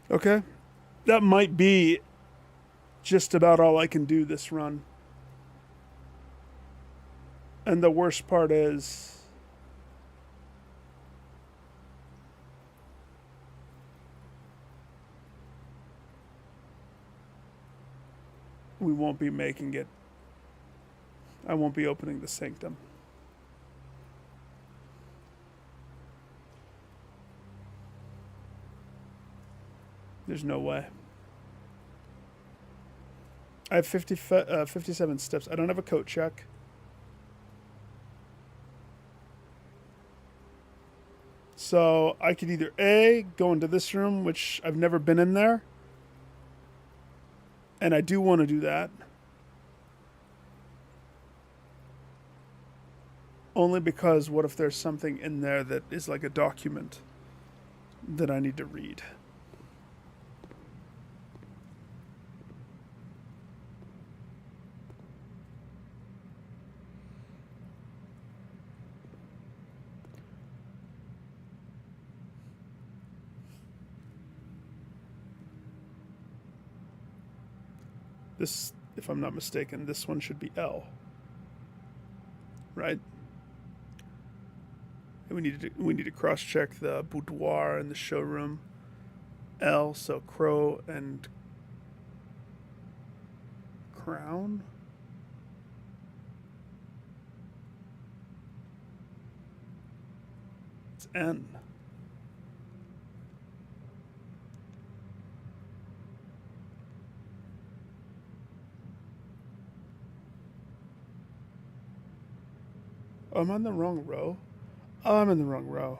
Okay. That might be just about all I can do this run. And the worst part is we won't be making it. I won't be opening the sanctum. There's no way. I have 57 steps. I don't have a coat check. So I could either A, go into this room, which I've never been in there. And I do want to do that. Only because what if there's something in there that is like a document that I need to read? This, if I'm not mistaken, this one should be L. Right? And we need to cross-check the boudoir and the showroom. L, so crow and crown. It's N. Oh, I'm on the wrong row. Oh, I'm in the wrong row.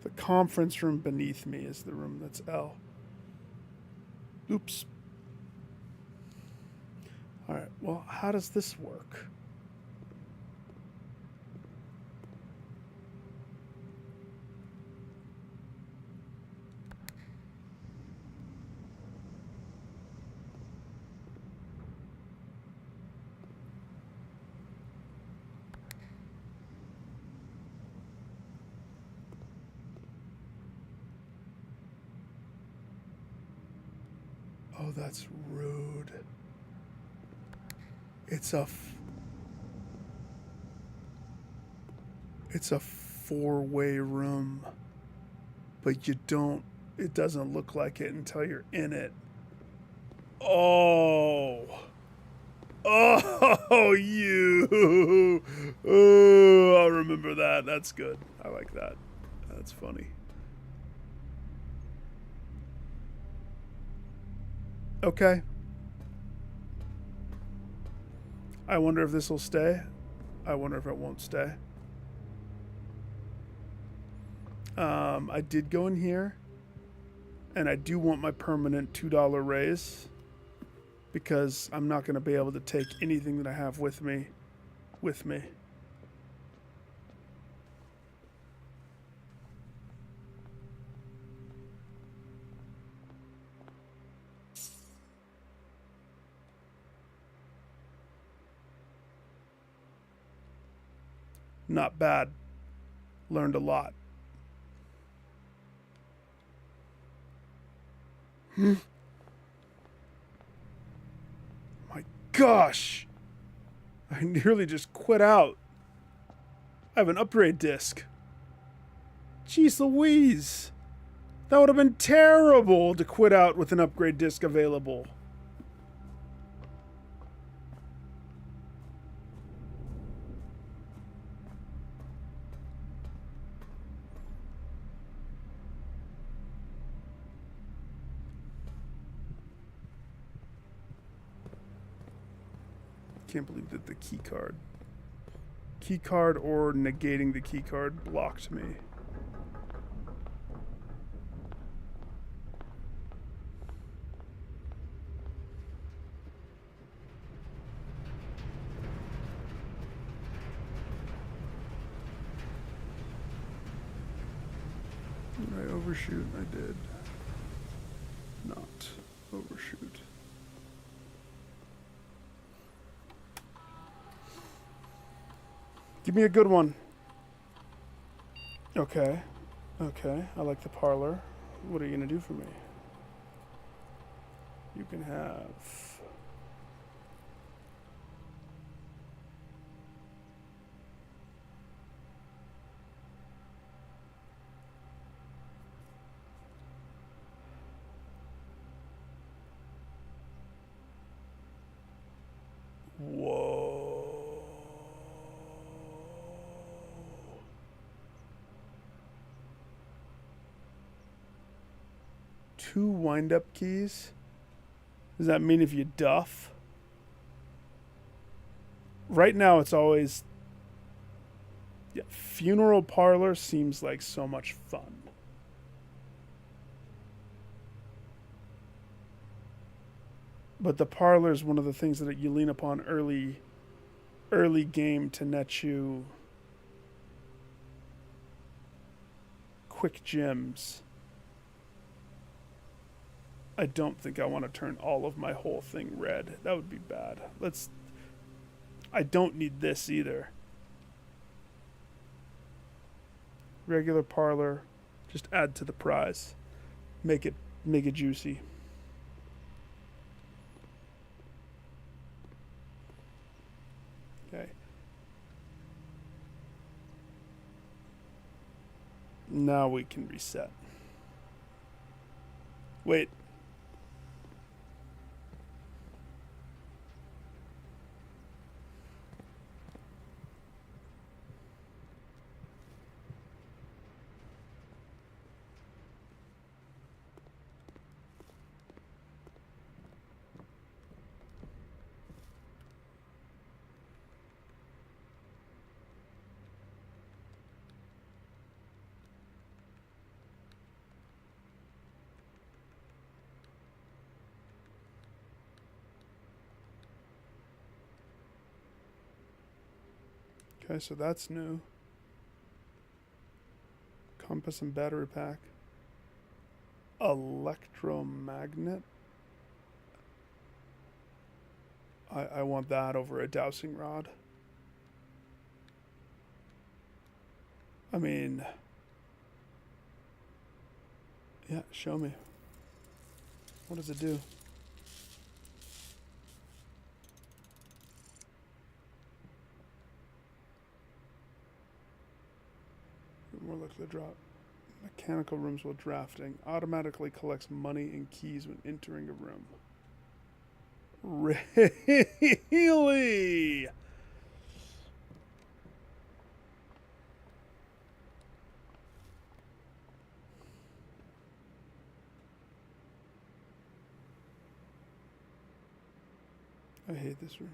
The conference room beneath me is the room that's L. Oops. All right, well, how does this work? Oh, Oh, that's rude. It's a four-way room, but you don't. It doesn't look like it until you're in it. Oh. Oh, you. Oh, I'll remember that. That's good. I like that. That's funny. Okay. I wonder if this will stay. I wonder if it won't stay. I did go in here, and I do want my permanent $2 raise, because I'm not going to be able to take anything that I have with me. Not bad. Learned a lot. My gosh! I nearly just quit out. I have an upgrade disc. Jeez Louise! That would have been terrible to quit out with an upgrade disc available. Can't believe that the key card or negating the key card blocked me. Did I overshoot? I did not overshoot. Give me a good one. Okay. Okay. I like the parlor. What are you going to do for me? You can have... Whoa. Two wind-up keys? Does that mean if you duff? Right now it's always... Yeah, funeral parlor seems like so much fun. But the parlor is one of the things that you lean upon early game to net you quick gems. I don't think I want to turn all of my whole thing red. That would be bad. I don't need this either. Regular parlor, just add to the prize. Make it juicy. Okay. Now we can reset. Wait. Okay, so that's new. Compass and battery pack. Electromagnet. I want that over a dowsing rod. I mean... Yeah, show me. What does it do? More likely to drop. Mechanical rooms while drafting. Automatically collects money and keys when entering a room. Really? I hate this room.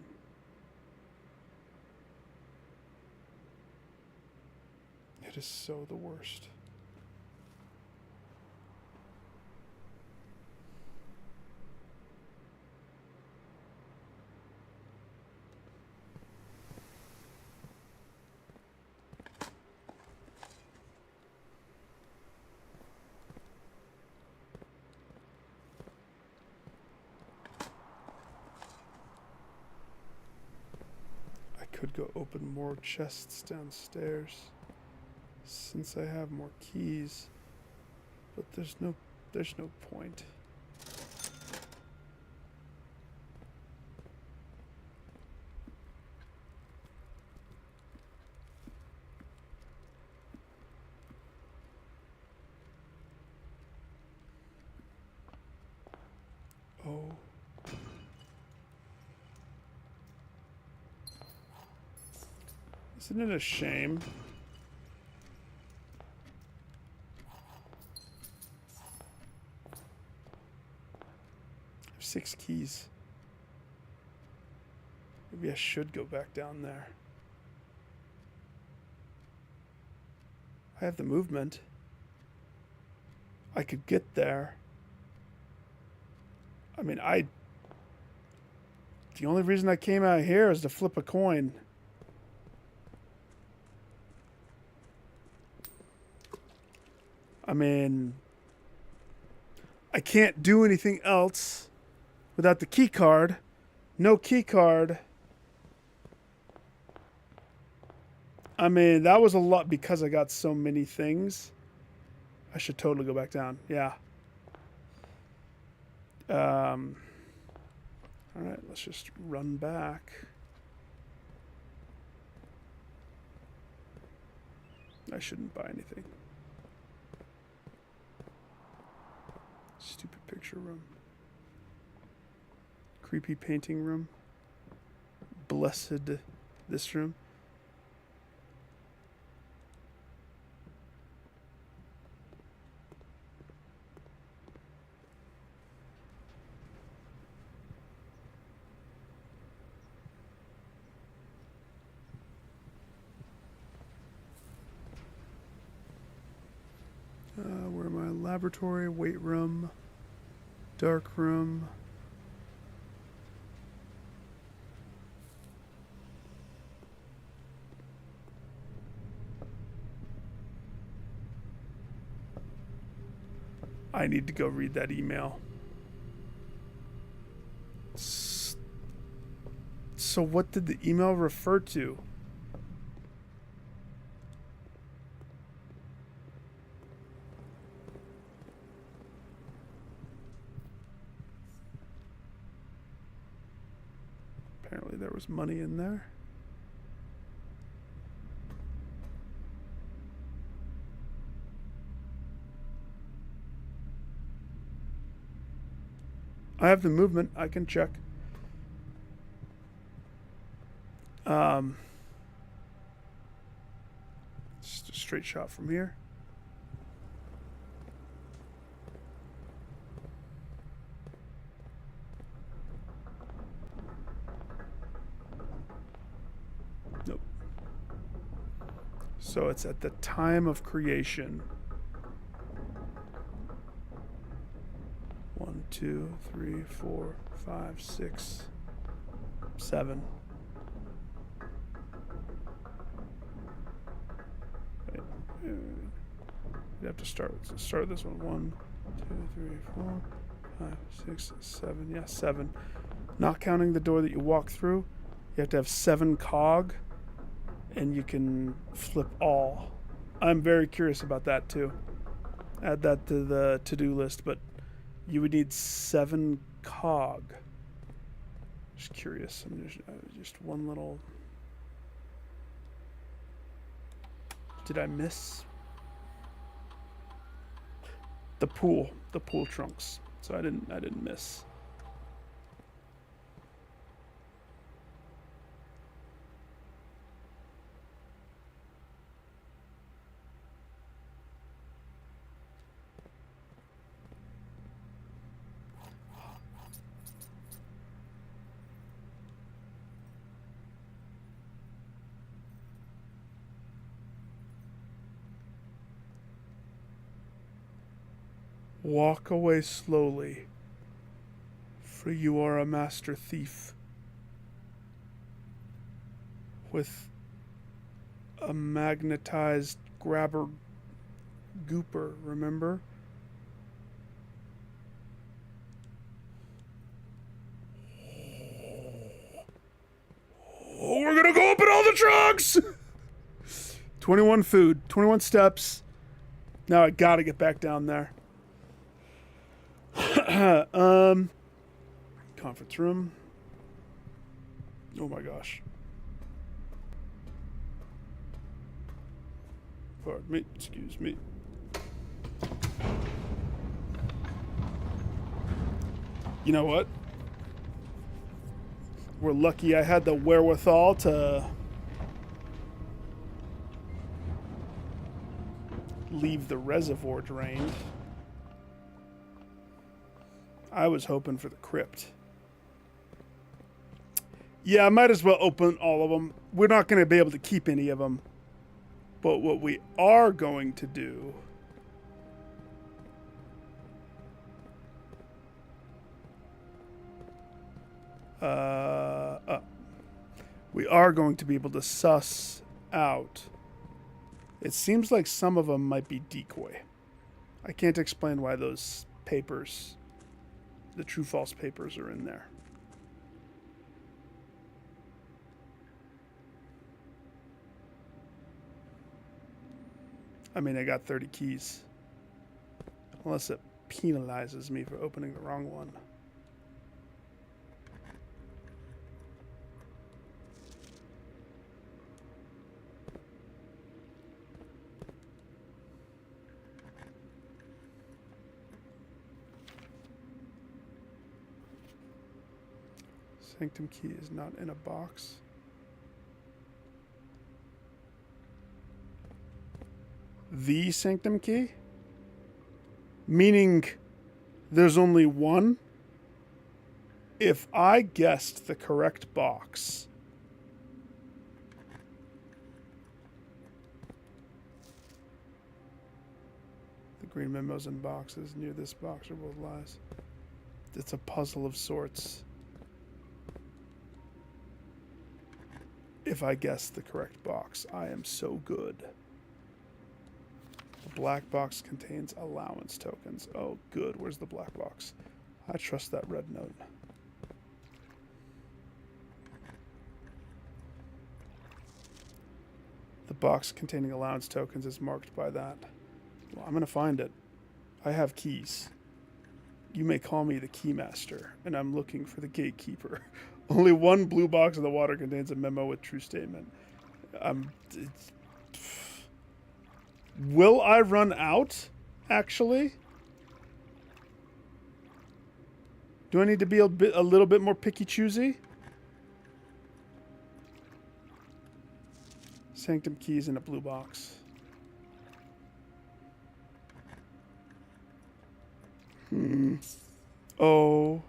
It is so the worst. I could go open more chests downstairs since I have more keys, but there's no point. Oh. Isn't it a shame? I have 6 keys. Maybe I should go back down there. I have the movement. I could get there. I mean, the only reason I came out here is to flip a coin. I mean, I can't do anything else without the key card. No key card. I mean, that was a lot because I got so many things. I should totally go back down. Yeah. All right, let's just run back. I shouldn't buy anything. Stupid picture room. Creepy painting room. Blessed this room. Where am I? Laboratory, weight room, dark room. I need to go read that email. So what did the email refer to? Apparently there was money in there. I have the movement. I can check. Just a straight shot from here. Nope. So it's at the time of creation. 1, 2, 3, 4, 5, 6, 7. You have to start this one. 1, 2, 3, 4, 5, 6, 7. Yeah, 7. Not counting the door that you walk through, you have to have 7 cog, and you can flip all. I'm very curious about that too. Add that to the to-do list, but you would need 7 cog. Just curious. Just one little. Did I miss the pool trunks. So I didn't miss. Walk away slowly, for you are a master thief with a magnetized grabber gooper, remember? Oh, we're gonna go open all the trunks! 21 food, 21 steps. Now I gotta get back down there. Conference room. Oh my gosh. Pardon me, excuse me. You know what? We're lucky I had the wherewithal to leave the reservoir drained. I was hoping for the crypt. Yeah, I might as well open all of them. We're not going to be able to keep any of them. But what we are going to do... we are going to be able to suss out. It seems like some of them might be decoy. I can't explain why those papers, the true-false papers, are in there. I mean, I got 30 keys. Unless it penalizes me for opening the wrong one. Sanctum key is not in a box. The sanctum key? Meaning there's only one? If I guessed the correct box, the green memos and boxes near this box are both lies. It's a puzzle of sorts. If I guess the correct box, I am so good. The black box contains allowance tokens. Oh, good. Where's the black box? I trust that red note. The box containing allowance tokens is marked by that. Well, I'm going to find it. I have keys. You may call me the keymaster, and I'm looking for the gatekeeper. Only one blue box in the water contains a memo with true statement. Will I run out, actually? Do I need to be a little bit more picky-choosy? Sanctum keys in a blue box. Oh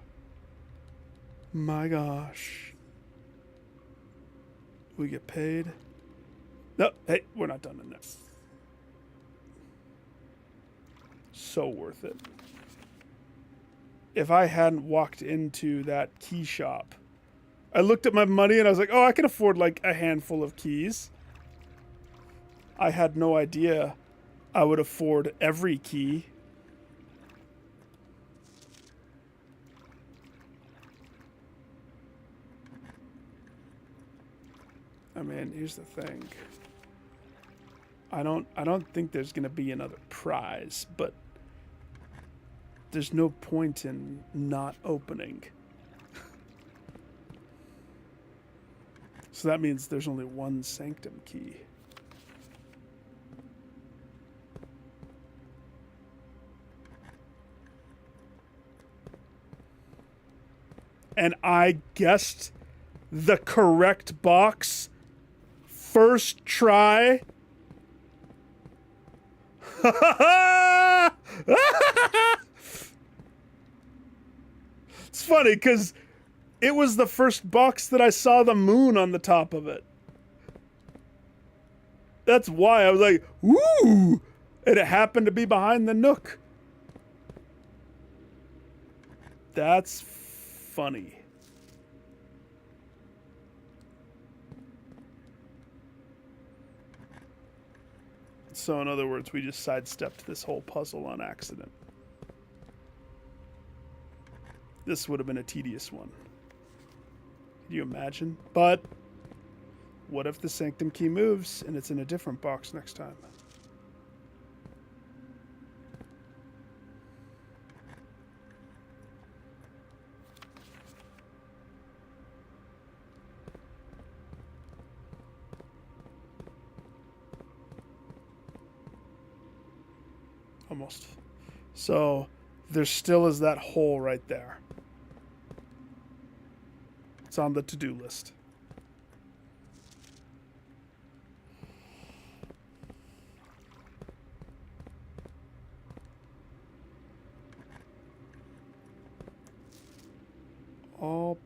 my gosh. We get paid. No, hey, we're not done in this. So worth it. If I hadn't walked into that key shop, I looked at my money and I was like, oh, I can afford like a handful of keys. I had no idea I would afford every key. I mean, here's the thing. I don't think there's gonna be another prize, but there's no point in not opening. So that means there's only one sanctum key. and I guessed the correct box first try. It's funny because it was the first box that I saw the moon on the top of it. That's why I was like, "Woo!" And it happened to be behind the Nook. That's funny. So in other words, we just sidestepped this whole puzzle on accident. This would have been a tedious one. Can you imagine? But what if the sanctum key moves and it's in a different box next time? Almost. So there still is that hole right there. It's on the to-do list. All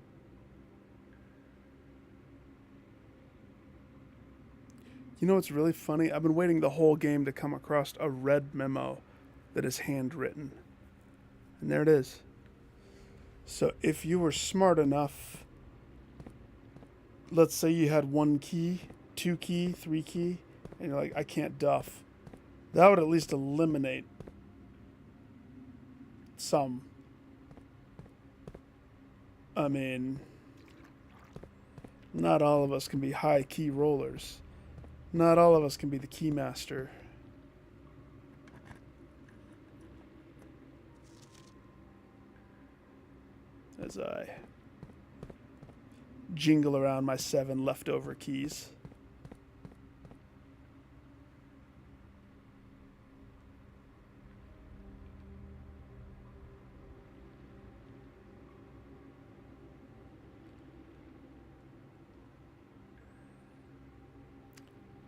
You know what's really funny? I've been waiting the whole game to come across a red memo that is handwritten. And there it is. So if you were smart enough, let's say you had 1 key, 2 key, 3 key, and you're like, I can't duff. That would at least eliminate some. I mean, not all of us can be high key rollers. Not all of us can be the key master. As I jingle around my 7 leftover keys.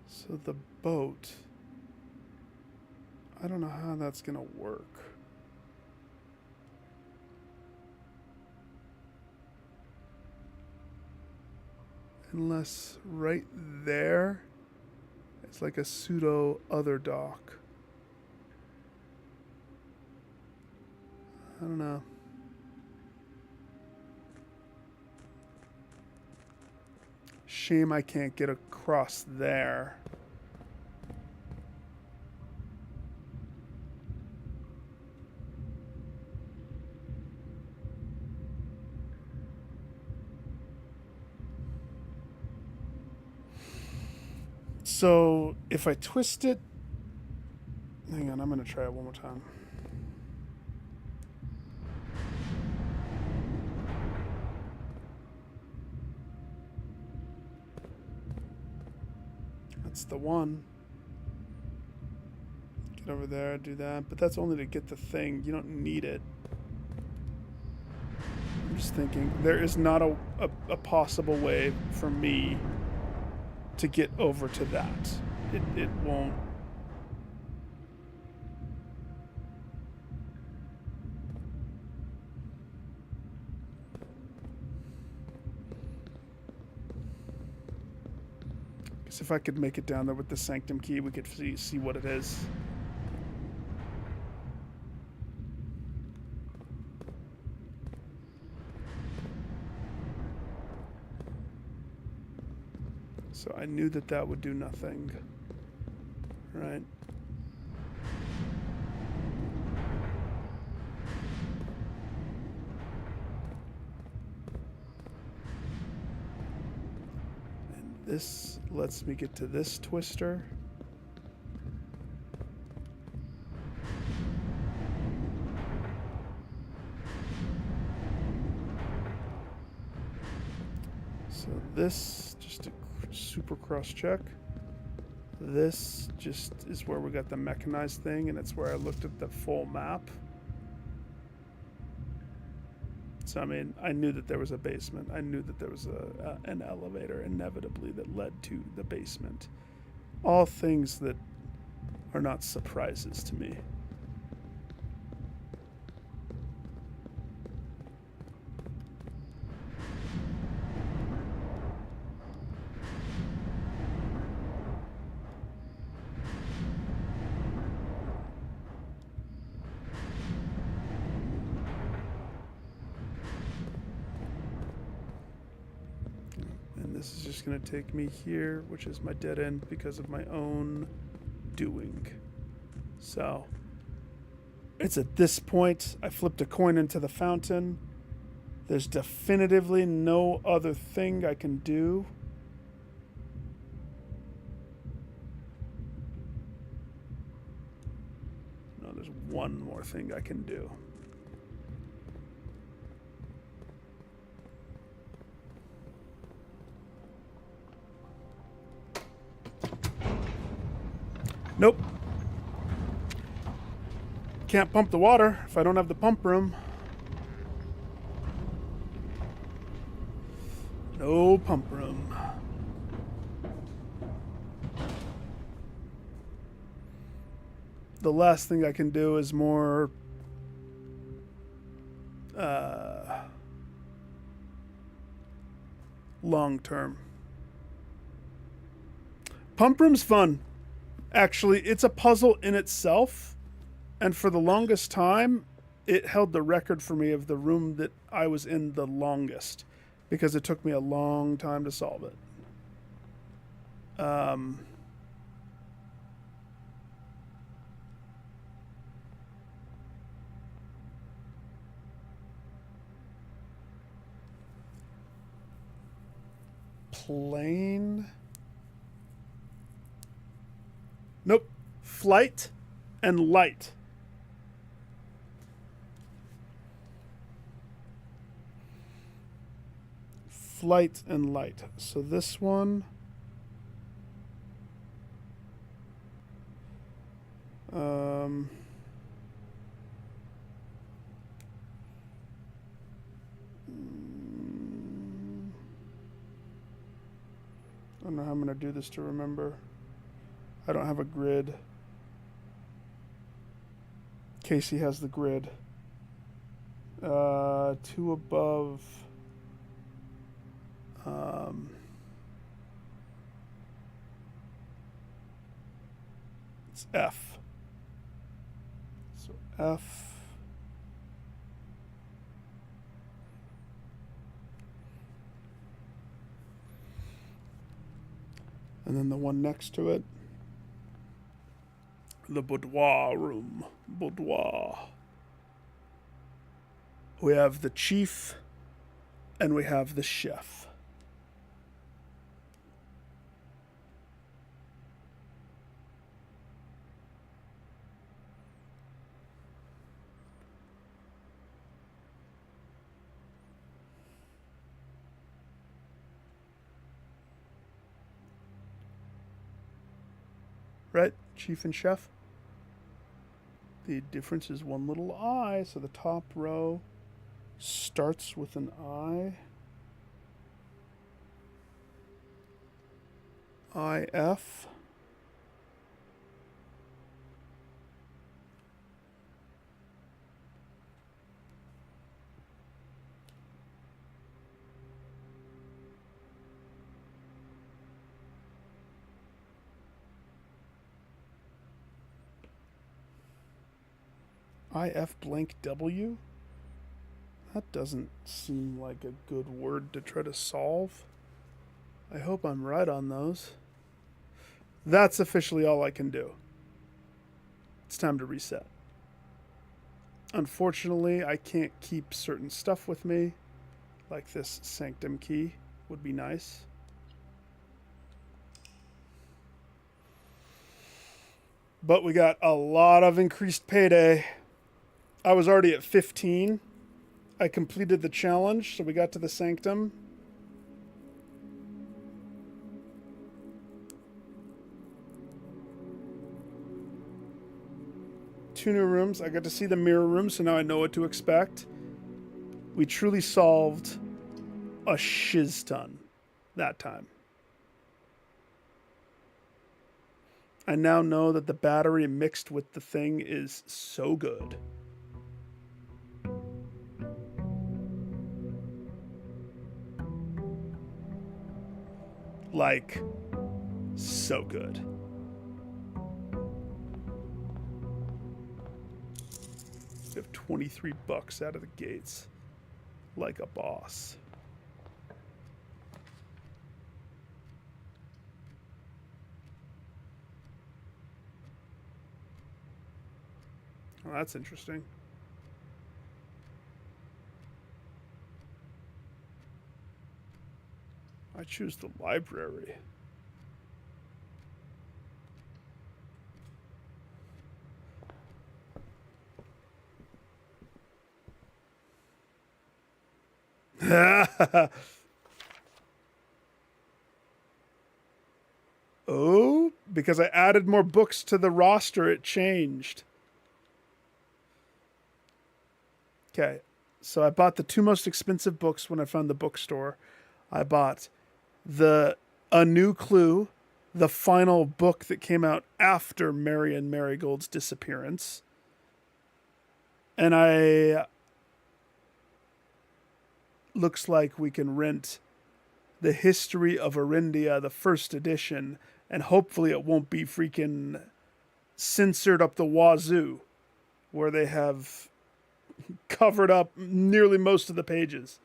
So the boat, I don't know how that's going to work. Unless right there, it's like a pseudo other dock. I don't know. Shame I can't get across there. So if I twist it, hang on, I'm going to try it one more time. That's the one. Get over there, do that. But that's only to get the thing. You don't need it. I'm just thinking, there is not a possible way for me to get over to that. It won't. Because if I could make it down there with the sanctum key, we could see what it is. So I knew that that would do nothing, right? And this lets me get to this twister. So this, just a super cross check. This just is where we got the mechanized thing, and it's where I looked at the full map. So, I mean, I knew that there was a basement. I knew that there was an elevator inevitably that led to the basement. All things that are not surprises to me. This is just going to take me here, which is my dead end because of my own doing. So, it's at this point I flipped a coin into the fountain. There's definitively no other thing I can do. No, there's one more thing I can do. Nope. Can't pump the water if I don't have the pump room. No pump room. The last thing I can do is more long term. Pump room's fun. Actually, it's a puzzle in itself, and for the longest time, it held the record for me of the room that I was in the longest, because it took me a long time to solve it. Plane. Nope. Flight and light. Flight and light. So this one. I don't know how I'm going to do this to remember. I don't have a grid. Casey has the grid. Two above. It's F. So F. And then the one next to it. The boudoir room. Boudoir. We have the chief and we have the chef. Right? Chief and chef. The difference is one little I, so the top row starts with an I. IF. IF blank W? That doesn't seem like a good word to try to solve. I hope I'm right on those. That's officially all I can do. It's time to reset. Unfortunately, I can't keep certain stuff with me, like this sanctum key would be nice. But we got a lot of increased payday. I was already at 15. I completed the challenge, so we got to the sanctum. Two new rooms. I got to see the mirror room, so now I know what to expect. We truly solved a shiz ton that time. I now know that the battery mixed with the thing is so good. Like, so good. We have 23 bucks out of the gates. Like a boss. Oh, that's interesting. I choose the library. Oh, because I added more books to the roster, it changed. Okay, so I bought the two most expensive books when I found the bookstore. I bought A New Clue, the final book that came out after Marion Marigold's disappearance. And I looks like we can rent The History of Arindia, the first edition, and hopefully it won't be freaking censored up the wazoo, where they have covered up nearly most of the pages.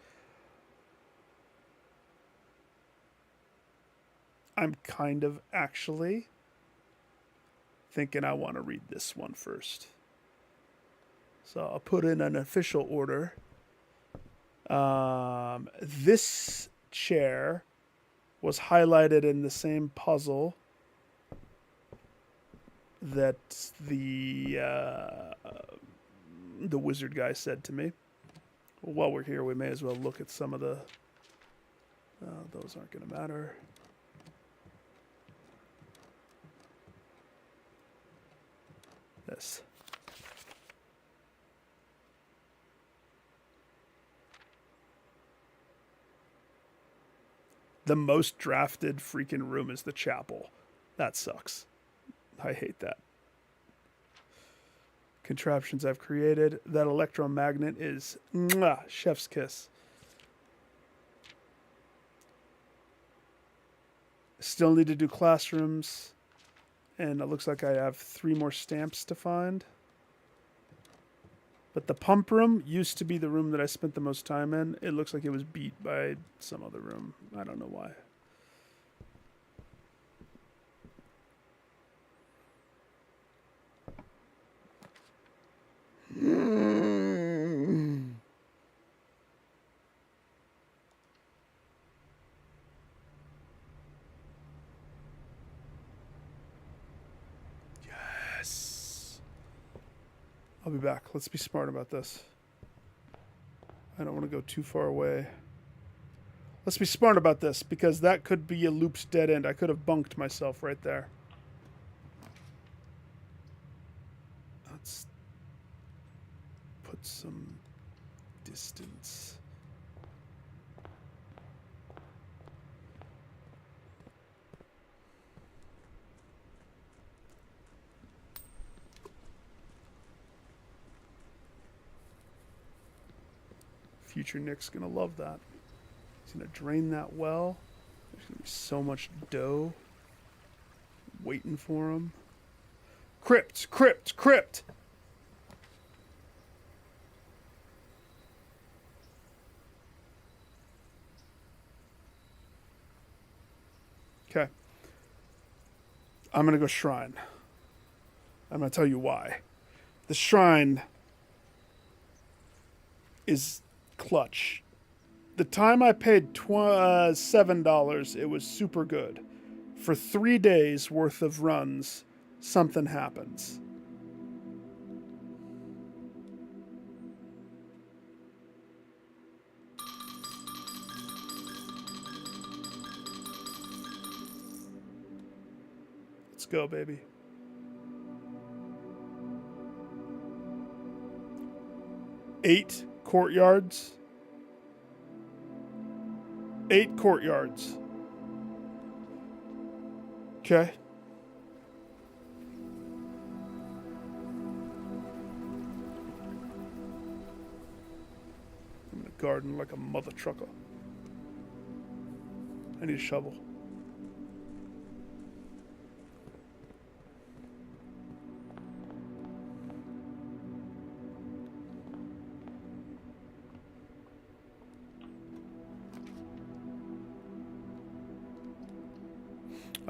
I'm kind of actually thinking I want to read this one first. So I'll put in an official order. This chair was highlighted in the same puzzle that the wizard guy said to me. While we're here, we may as well look at some of the... those aren't going to matter. This. The most drafted freaking room is the chapel. That sucks. I hate that. Contraptions I've created. That electromagnet is mwah, chef's kiss. Still need to do classrooms. And it looks like I have 3 more stamps to find. But the pump room used to be the room that I spent the most time in. It looks like it was beat by some other room. I don't know why. Yes. I'll be back. Let's be smart about this. I don't want to go too far away. Let's be smart about this, because that could be a looped dead end. I could have bunked myself right there. Let's put some distance. Future Nick's gonna love that. He's gonna drain that well. There's gonna be so much dough waiting for him. Crypt, crypt, crypt! Okay. I'm gonna go shrine. I'm gonna tell you why. The shrine is clutch. The time I paid $7, it was super good. For 3 days worth of runs, something happens. Let's go, baby. Eight courtyards 8 courtyards. Okay. I'm gonna garden like a mother trucker. I need a shovel.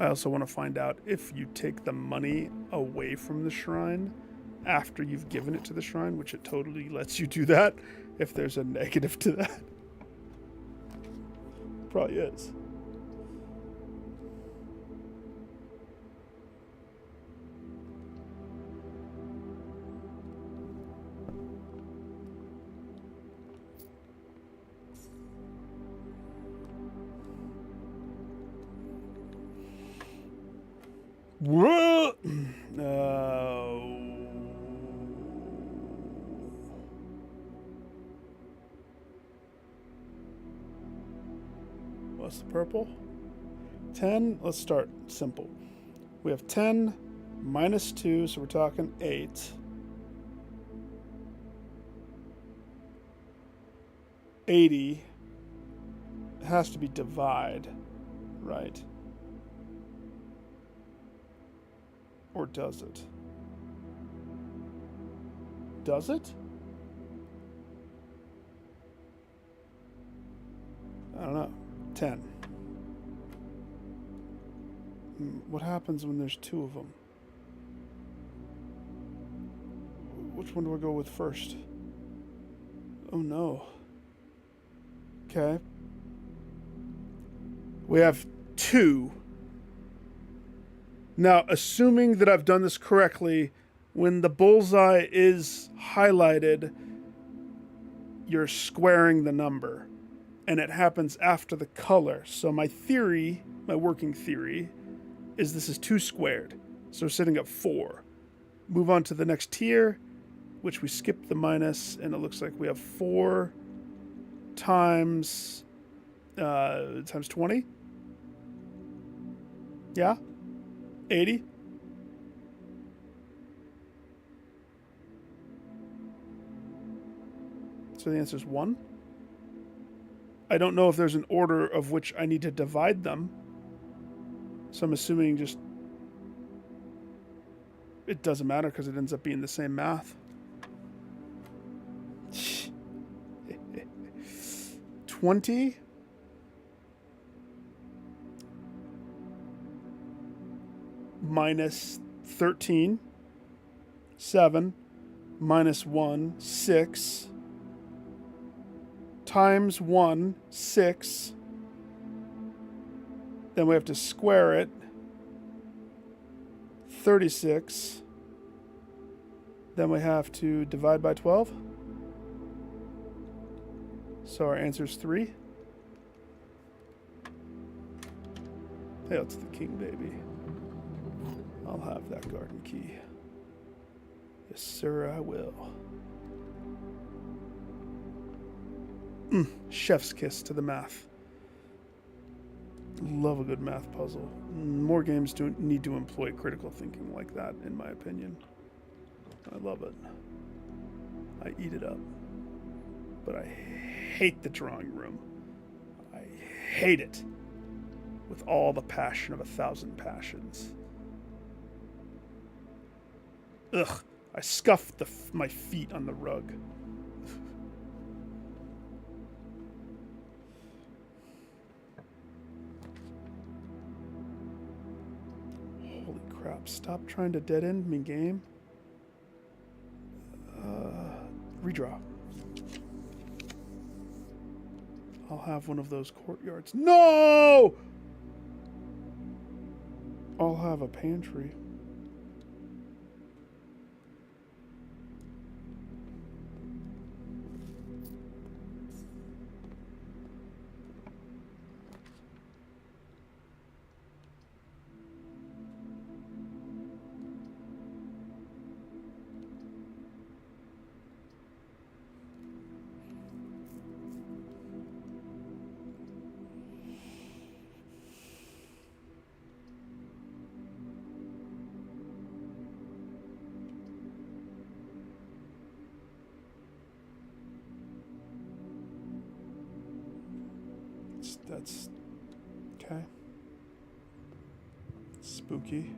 I also want to find out if you take the money away from the shrine after you've given it to the shrine, which it totally lets you do that, if there's a negative to that. Probably is. Whoa! What's the purple? 10. Let's start simple. We have 10 minus 2, so we're talking 8. 80. It has to be divide, right? Or does it? Does it? I don't know. 10. What happens when there's 2 of them? Which one do I go with first? Oh no. Okay. We have 2. Now, assuming that I've done this correctly, when the bullseye is highlighted, you're squaring the number. And it happens after the color. So my theory, my working theory, is this is 2 squared. So we're sitting at 4. Move on to the next tier, which we skip the minus, and it looks like we have 4 times 20. Yeah? 80. So the answer is 1. I don't know if there's an order of which I need to divide them. So I'm assuming just it doesn't matter because it ends up being the same math. 20 minus 13, 7, minus 1, 6, times 1, 6. Then we have to square it, 36. Then we have to divide by 12. So our answer is 3. Hail to the king, baby. I'll have that garden key. Yes, sir, I will. Chef's kiss to the math. Love a good math puzzle. More games need to employ critical thinking like that, in my opinion. I love it. I eat it up. But I hate the drawing room. I hate it with all the passion of 1,000 passions. Ugh, I scuffed my feet on the rug. Holy crap, stop trying to dead end me, game. Redraw. I'll have one of those courtyards. No! I'll have a pantry. That's okay. Spooky.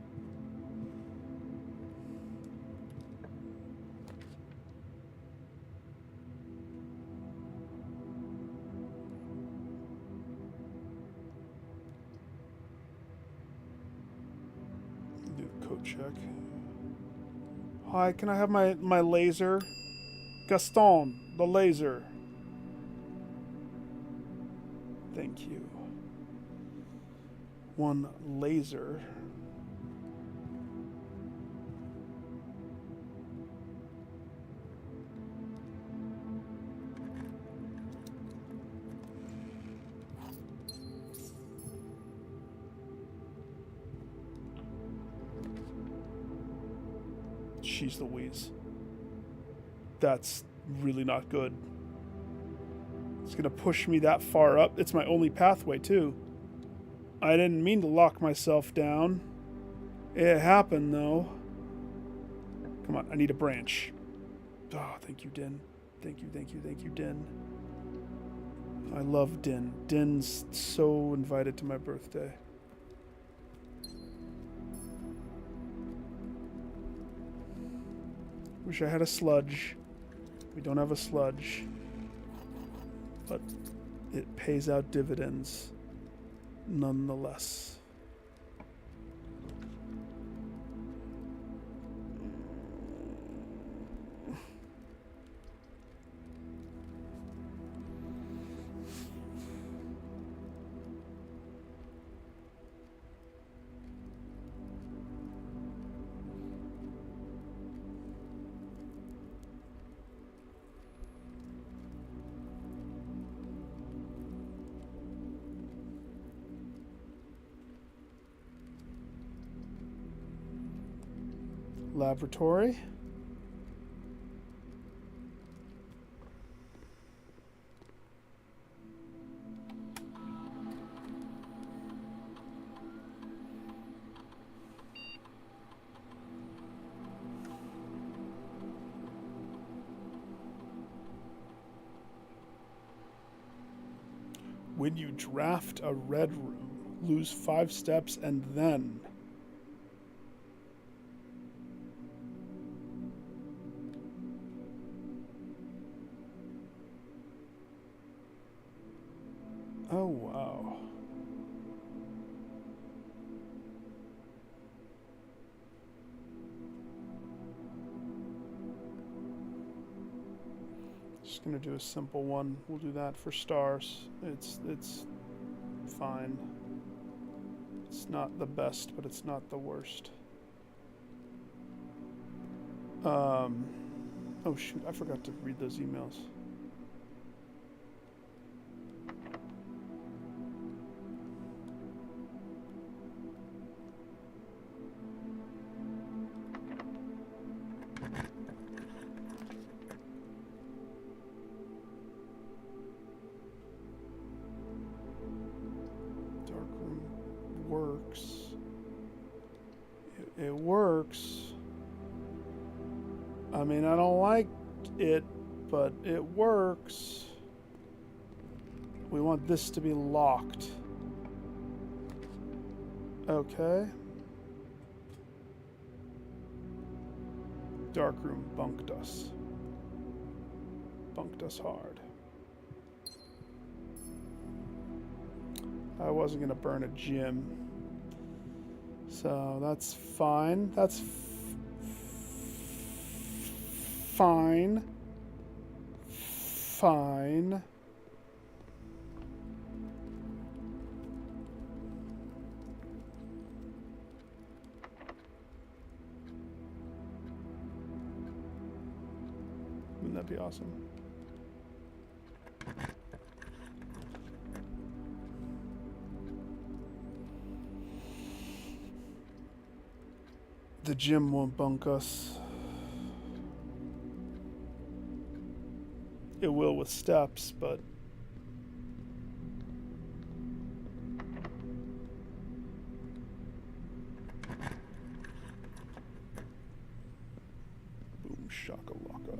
Do the code check. Hi, can I have my laser? Gaston, the laser. Thank you. One laser. Jeez Louise. That's really not good. It's gonna push me that far up. It's my only pathway, too. I didn't mean to lock myself down. It happened, though. Come on, I need a branch. Oh, thank you, Din. Thank you, Din. I love Din. Din's so invited to my birthday. Wish I had a sludge. We don't have a sludge. But it pays out dividends nonetheless. Laboratory. When you draft a red room, lose 5 steps and then... Oh, wow. Just gonna do a simple one. We'll do that for stars. It's fine. It's not the best, but it's not the worst. Oh shoot, I forgot to read those emails. It works. I mean, I don't like it, but it works. We want this to be locked. Okay. Darkroom bunked us. Bunked us hard. I wasn't gonna burn a gym. So that's fine. That's fine. Fine. Wouldn't that be awesome? The gym won't bunk us. It will with steps, but... Boom shakalaka.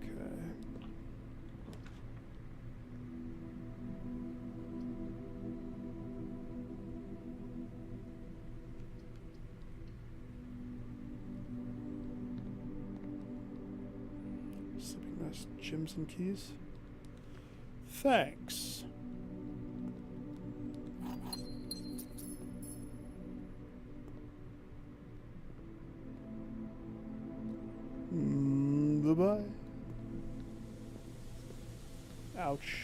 Okay. Sleeping mask, gyms and keys. Thanks. Bye-bye. Ouch.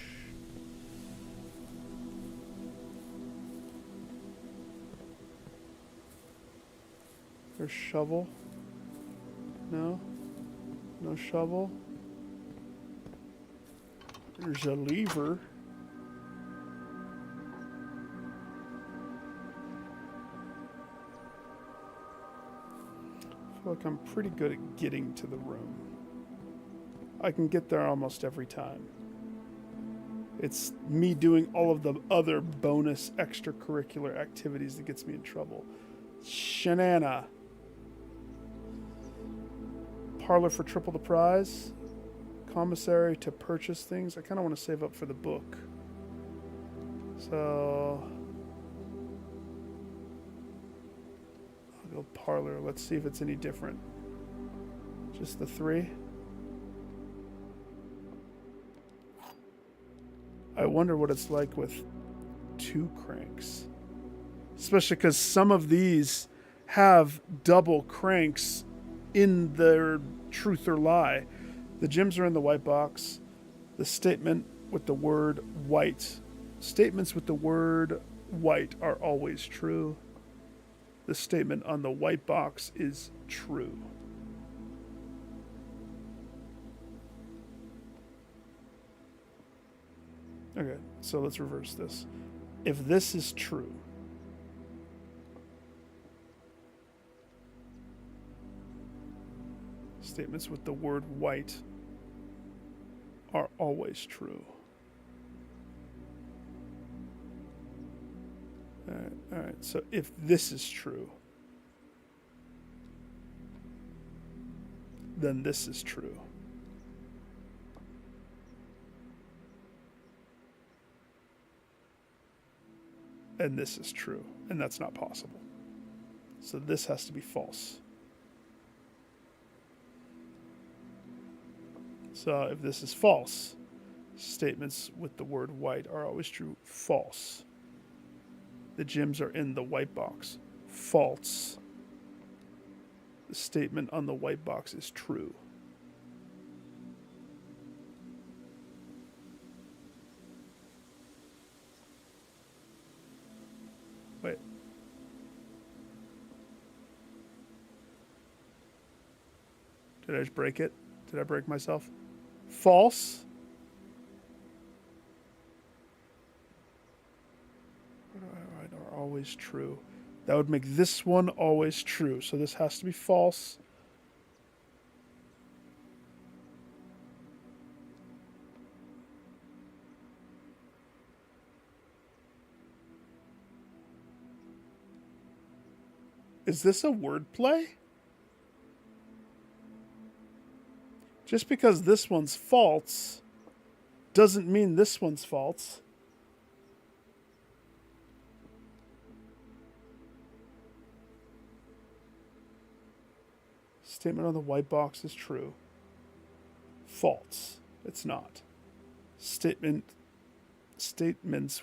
There's shovel. No. No shovel. There's a lever. I feel like I'm pretty good at getting to the room. I can get there almost every time. It's me doing all of the other bonus extracurricular activities that gets me in trouble. Shanana. Parlor for triple the prize. Commissary to purchase things. I kind of want to save up for the book. So I'll go parlor. Let's see if it's any different. Just the 3. I wonder what it's like with 2 cranks. Especially because some of these have double cranks in their truth or lie. The gems are in the white box. The statement with the word white. Statements with the word white are always true. The statement on the white box is true. Okay, so let's reverse this. If this is true, statements with the word white are always true. All right, so if this is true, then this is true. And this is true, and that's not possible. So this has to be false. So if this is false, statements with the word white are always true. False. The gems are in the white box. False. The statement on the white box is true. Wait. Did I just break it? Did I break myself? False. Are always true. That would make this one always true. So this has to be false. Is this a wordplay? Just because this one's false doesn't mean this one's false. Statement on the white box is true. False. It's not. Statements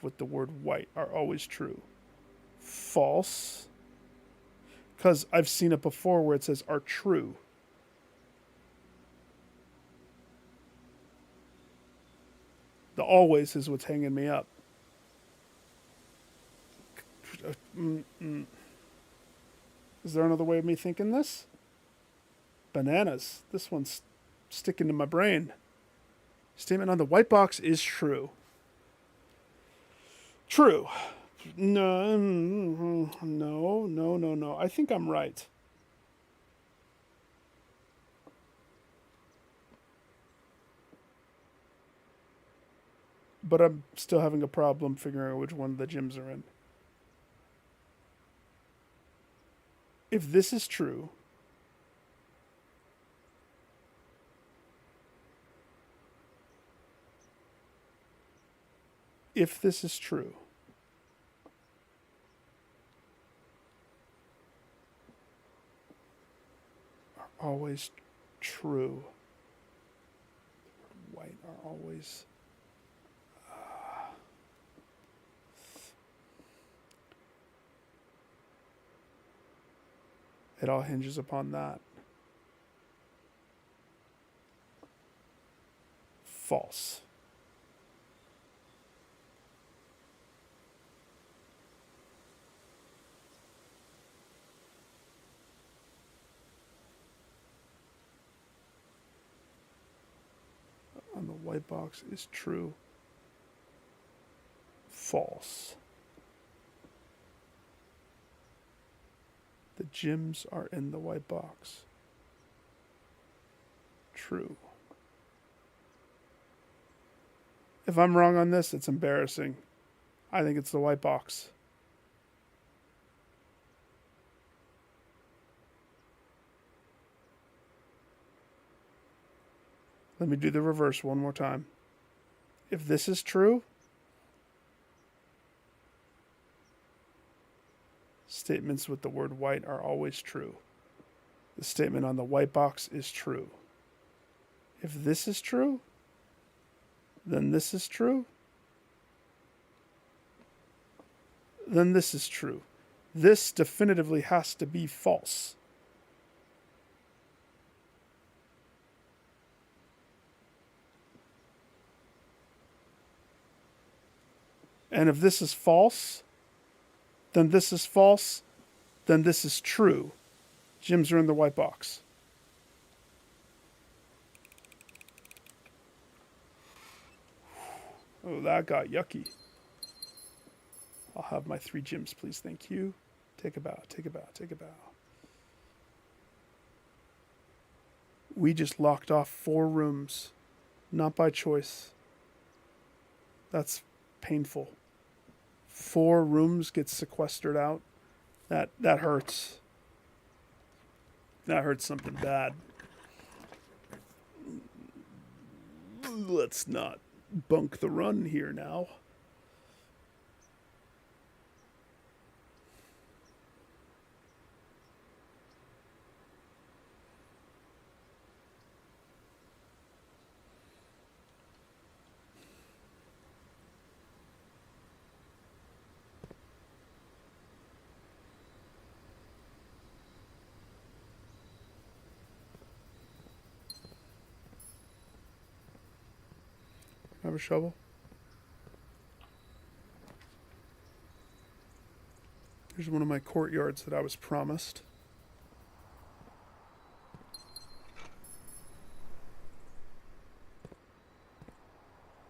with the word white are always true. False. Because I've seen it before where it says are true. The always is what's hanging me up. Is there another way of me thinking this? Bananas. This one's sticking to my brain. Statement on the white box is true. True. No. I think I'm right. But I'm still having a problem figuring out which one the gems are in. If this is true, are always true. white are always... It all hinges upon that. False. On the white box is true. False. The gems are in the white box. True. If I'm wrong on this, it's embarrassing. I think it's the white box. Let me do the reverse one more time. If this is true, statements with the word white are always true. The statement on the white box is true. If this is true, then this is true, then this is true. This definitively has to be false. And if this is false, then this is false, then this is true. Gems are in the white box. Oh, that got yucky. I'll have my 3 gems, please. Thank you. Take a bow, take a bow, take a bow. We just locked off 4 rooms. Not by choice. That's painful. 4 rooms get sequestered out. That hurts. That hurts something bad. Let's not bunk the run here now. Have a shovel? Here's one of my courtyards that I was promised.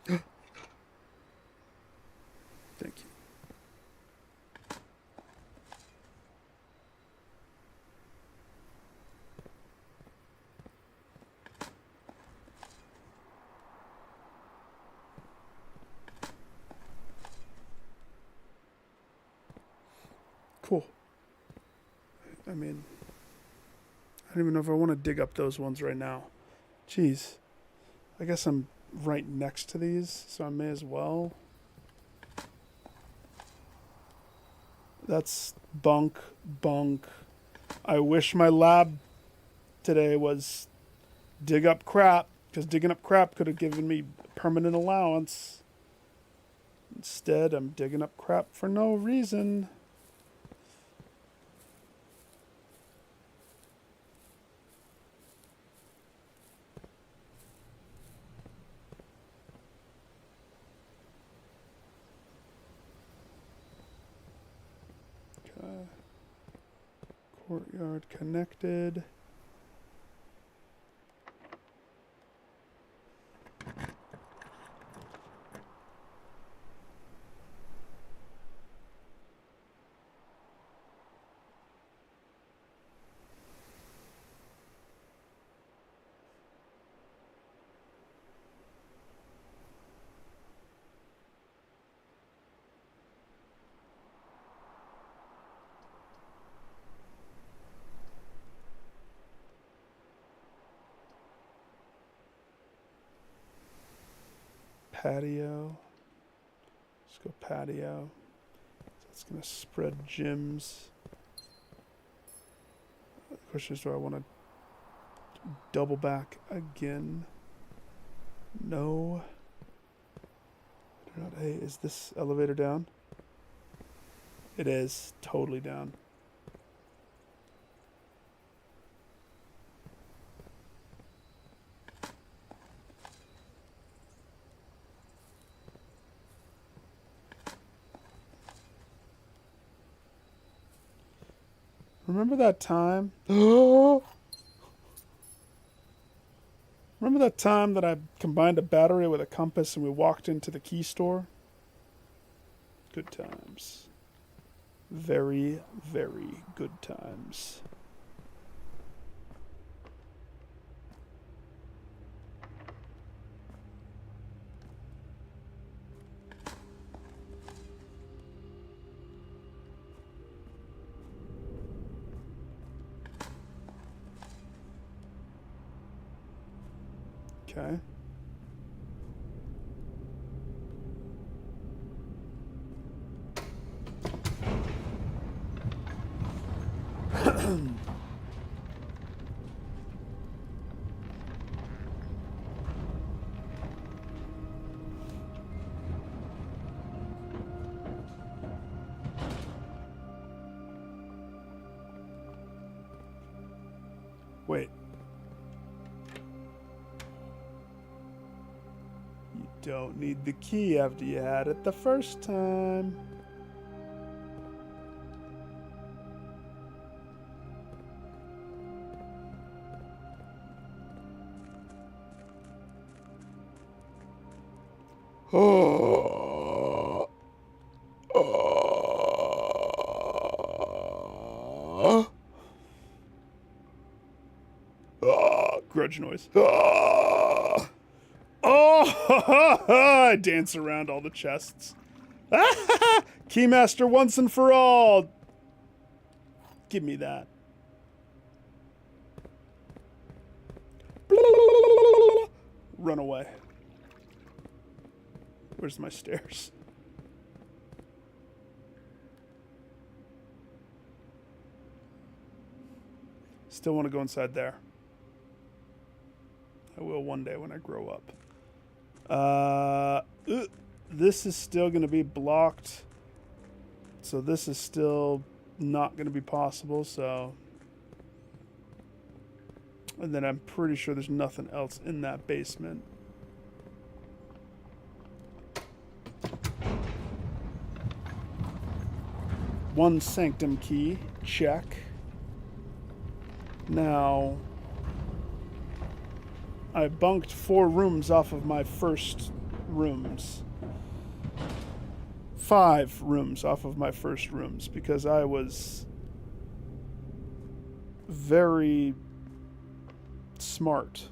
Thank you. Cool. I mean, I don't even know if I want to dig up those ones right now. Jeez. I guess I'm right next to these, so I may as well. That's bunk. I wish my lab today was dig up crap, because digging up crap could have given me permanent allowance. Instead, I'm digging up crap for no reason. Courtyard connected. Patio. Let's go patio. So it's going to spread gems. The question is, do I want to double back again? No. Hey, is this elevator down? It is totally down. Remember that time? Remember that time that I combined a battery with a compass and we walked into the key store? Good times. Very, very good times. Okay. Wait. You don't need the key after you had it the first time. Oh. Grudge noise. Oh, I dance around all the chests. Keymaster once and for all. Give me that. Run away. Where's my stairs? Still want to go inside there. I will one day when I grow up. This is still going to be blocked. So this is still not going to be possible. So, and then I'm pretty sure there's nothing else in that basement. One sanctum key. Check. Now, I bunked 4 rooms off of my first rooms. 5 rooms off of my first rooms because I was very smart.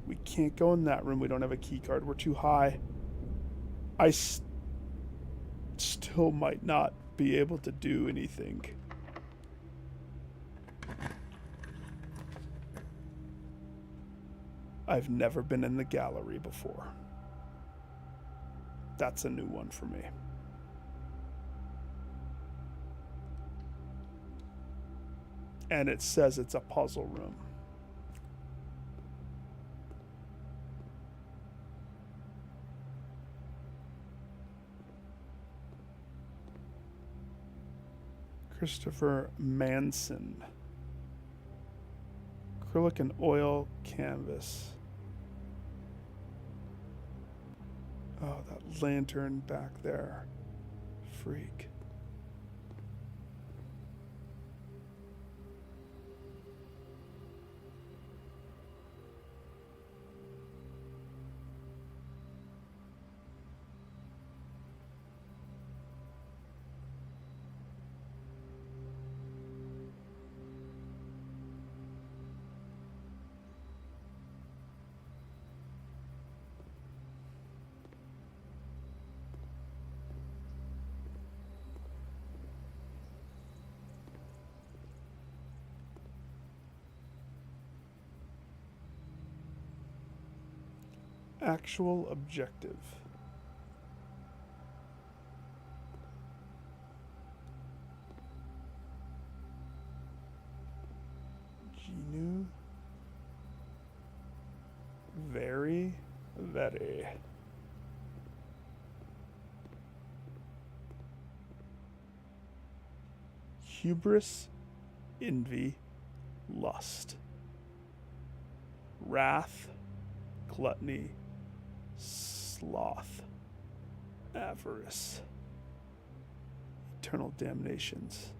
We can't go in that room. We don't have a key card. We're too high. I still might not be able to do anything. I've never been in the gallery before. That's a new one for me. And it says it's a puzzle room. Christopher Manson. Acrylic and oil canvas. Oh, that lantern back there. Freak. Actual objective. Genu. Very, very. Hubris, envy, lust, wrath, gluttony, sloth, avarice, eternal damnations.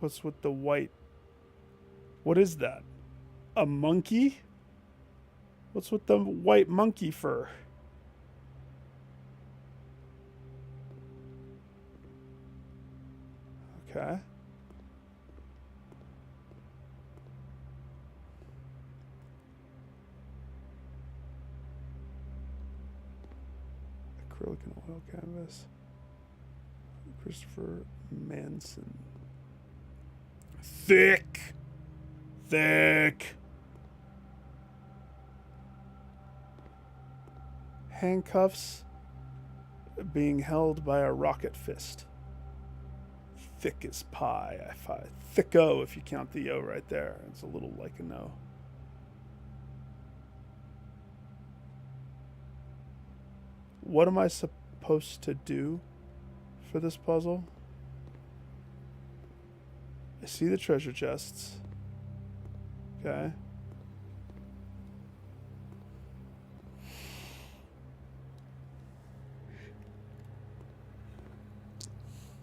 What's with the white? What is that? A monkey? What's with the white monkey fur? Okay. Acrylic and oil canvas. Christopher Manson. Thick. Handcuffs being held by a rocket fist. Thick as pie. Thick-o if you count the O right there. It's a little like a no. What am I supposed to do for this puzzle? I see the treasure chests. Okay.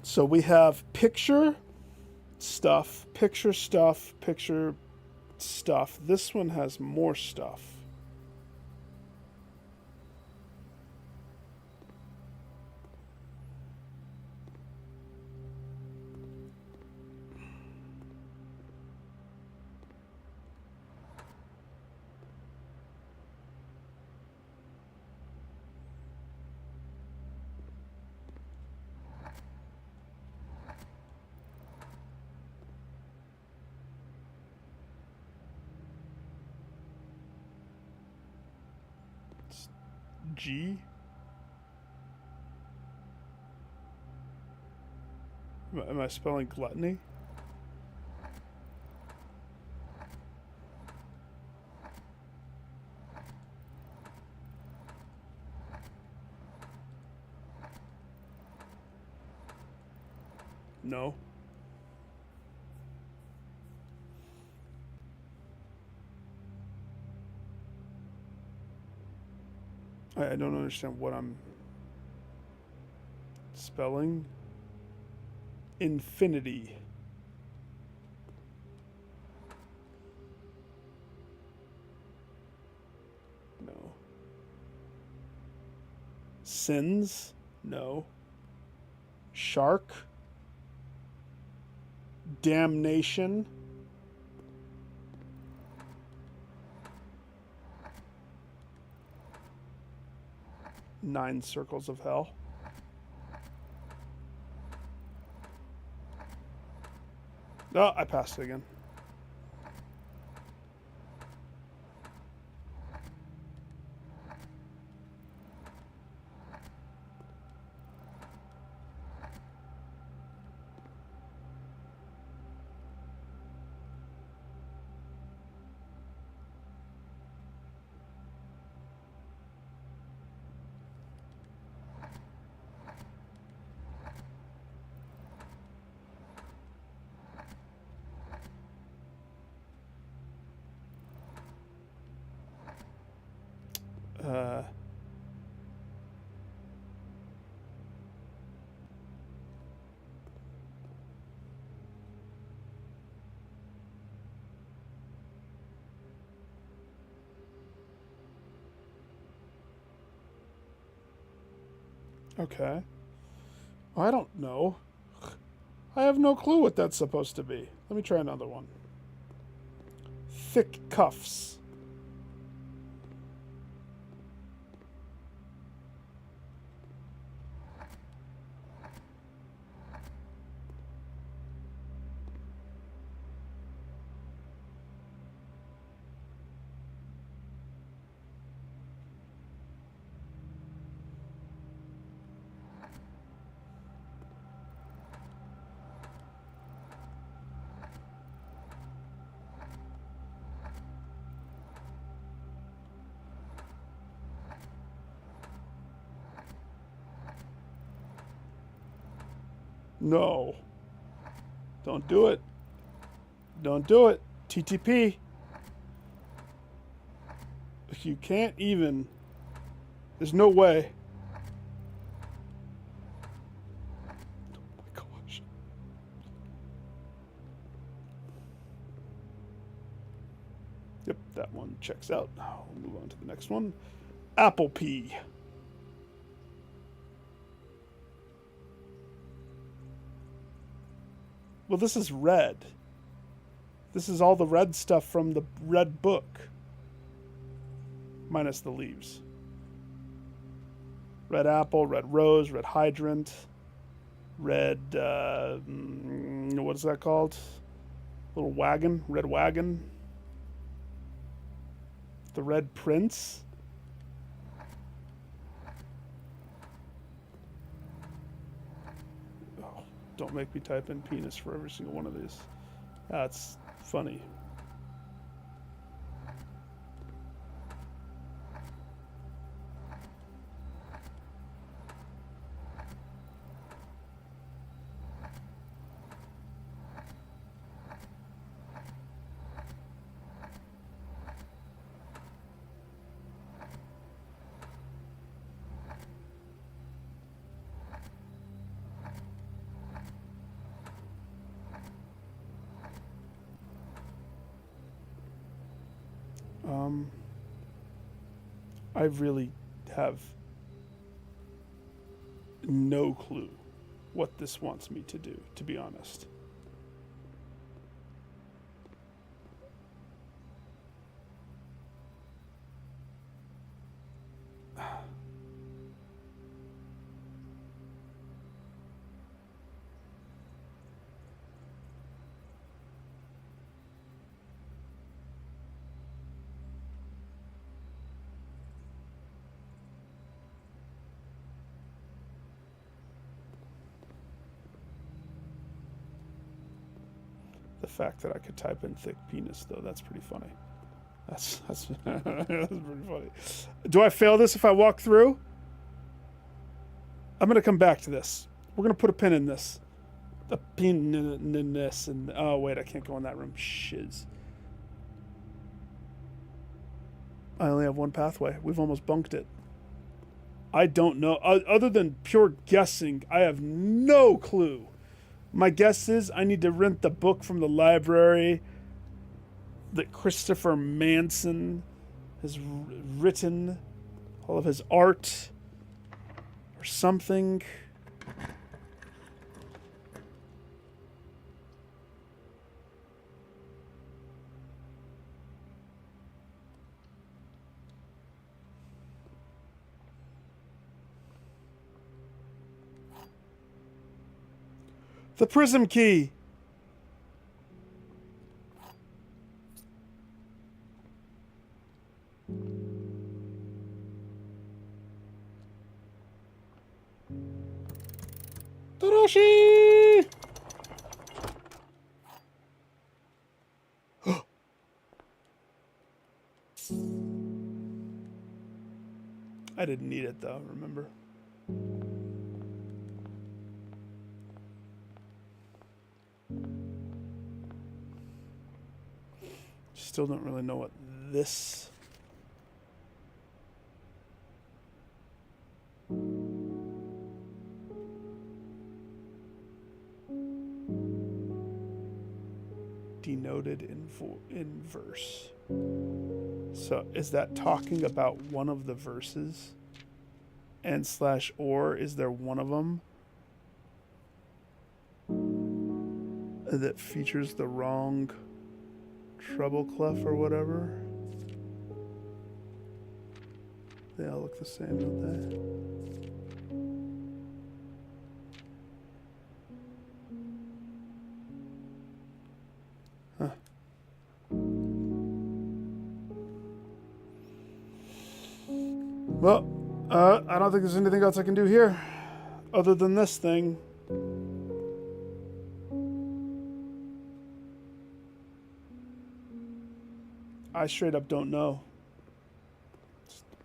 So we have picture stuff. This one has more stuff. G. Am I spelling gluttony? No. I don't understand what I'm spelling. Infinity. No. Sins? No. Shark? Damnation? Nine circles of hell. Oh, I passed it again. Okay. I don't know. I have no clue what that's supposed to be. Let me try another one. Thick cuffs. No. Don't do it. Don't do it. TTP. You can't even. There's no way. Oh my gosh. Yep, that one checks out. Now we'll move on to the next one. Apple pea. Well, this is red. This is all the red stuff from the red book. Minus the leaves. Red apple, red rose, red hydrant, red, what is that called? Little wagon, red wagon. The red prince. Oh, don't make me type in penis for every single one of these. That's funny. I really have no clue what this wants me to do, to be honest. The fact that I could type in thick penis, though, that's pretty funny. That's that's pretty funny. Do I fail this if I walk through? I'm gonna come back to this. We're gonna put a pin in this. A pin in this, and oh wait, I can't go in that room. Shiz. I only have one pathway. We've almost bunked it. I don't know. Other than pure guessing, I have no clue. My guess is I need to rent the book from the library that Christopher Manson has written, all of his art, or something. The prism key. Toroshi! I didn't need it though, remember? Still don't really know what this denoted in verse. So is that talking about one of the verses? And slash or, is there one of them that features the wrong treble clef or whatever? They all look the same, don't they? Huh. Well, I don't think there's anything else I can do here other than this thing. I straight up don't know.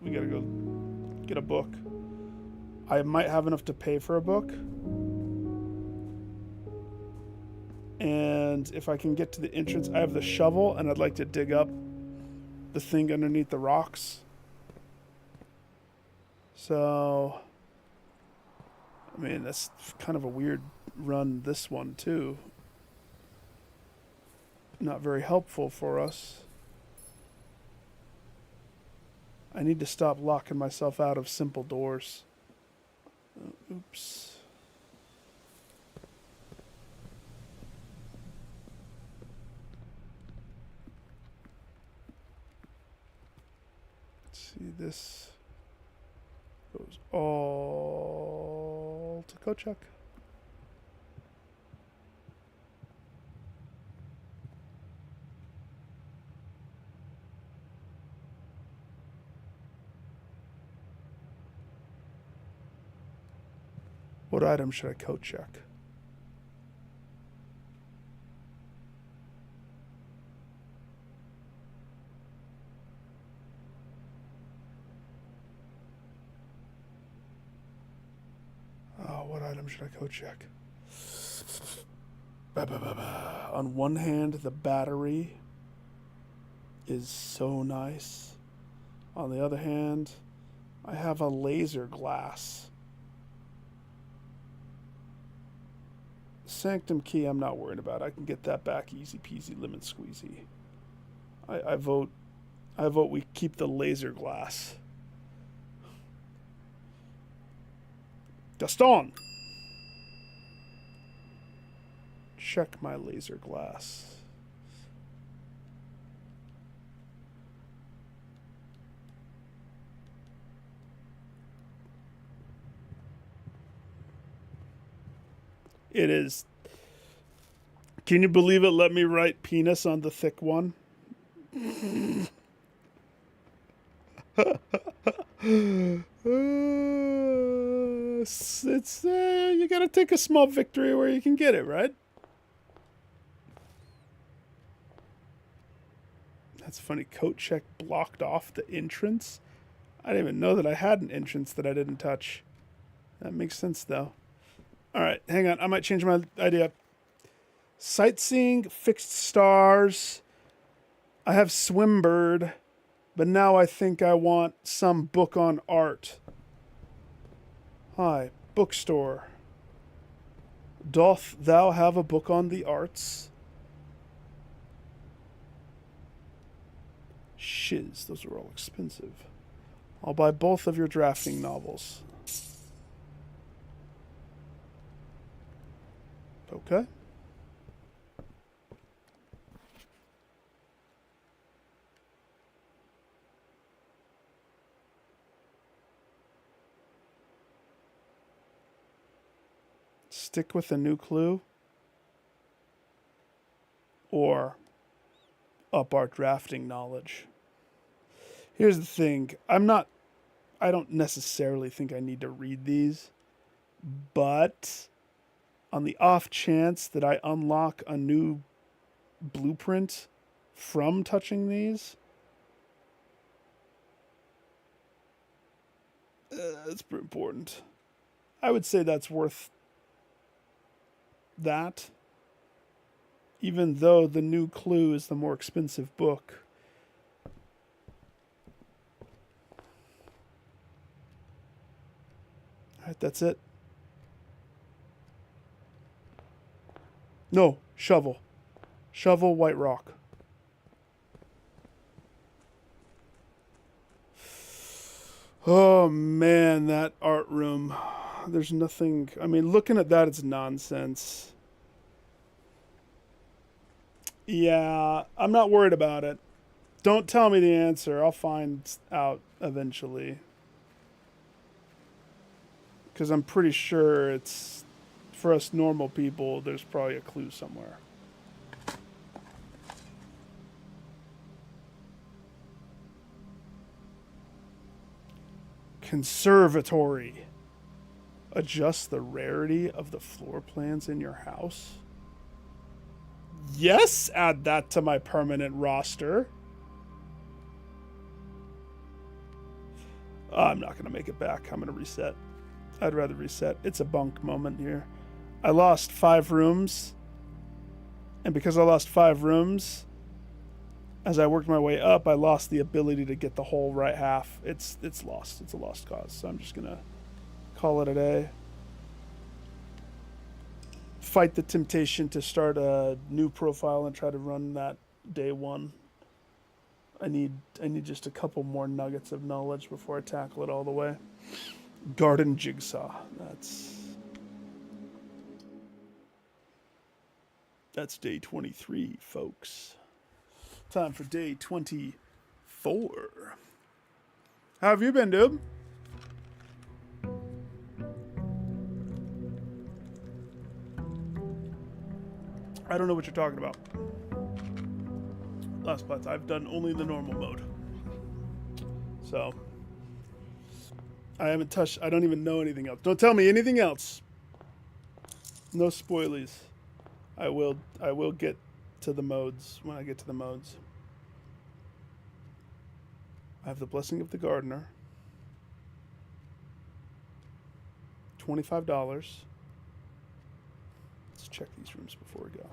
We gotta go get a book. I might have enough to pay for a book. And if I can get to the entrance, I have the shovel, and I'd like to dig up the thing underneath the rocks. So, I mean, that's kind of a weird run, this one, too. Not very helpful for us. I need to stop locking myself out of simple doors. Oops. See, this goes all to Kochuk. What item should I code check? Oh, what item should I code check? On one hand, the battery is so nice. On the other hand, I have a laser glass. Sanctum key I'm not worried about. I can get that back easy peasy lemon squeezy. I vote we keep the laser glass. Gaston! Check my laser glass. It is. Can you believe it? Let me write penis on the thick one. It's you gotta take a small victory where you can get it, right? That's funny. Coat check blocked off the entrance. I didn't even know that I had an entrance that I didn't touch. That makes sense, though. All right, hang on. I might change my idea. Sightseeing, fixed stars. I have Swimbird, but now I think I want some book on art. Hi, bookstore. Doth thou have a book on the arts? Shiz, those are all expensive. I'll buy both of your drafting novels. Okay. Stick with a new clue or up our drafting knowledge. Here's the thing. I don't necessarily think I need to read these, but on the off chance that I unlock a new blueprint from touching these, that's pretty important. I would say that's worth that, even though the new clue is the more expensive book. All right, that's it. No, shovel. Shovel, white rock. Oh, man, that art room. There's nothing... I mean, looking at that, it's nonsense. Yeah, I'm not worried about it. Don't tell me the answer. I'll find out eventually. Because I'm pretty sure it's... For us normal people, there's probably a clue somewhere. Conservatory. Adjust the rarity of the floor plans in your house. Yes, add that to my permanent roster. I'm not going to make it back. I'm going to reset. I'd rather reset. It's a bunk moment here. I lost 5 rooms. And because I lost 5 rooms, as I worked my way up, I lost the ability to get the whole right half. It's lost. It's a lost cause. So I'm just going to call it a day. Fight the temptation to start a new profile and try to run that day one. I need just a couple more nuggets of knowledge before I tackle it all the way. Garden Jigsaw. That's day 23, folks. Time for day 24. How have you been, dude? I don't know what you're talking about. Last Plats, I've done only the normal mode. So, I haven't touched, I don't even know anything else. Don't tell me anything else. No spoilies. I will get to the modes when I get to the modes. I have the Blessing of the Gardener. $25. Let's check these rooms before we go.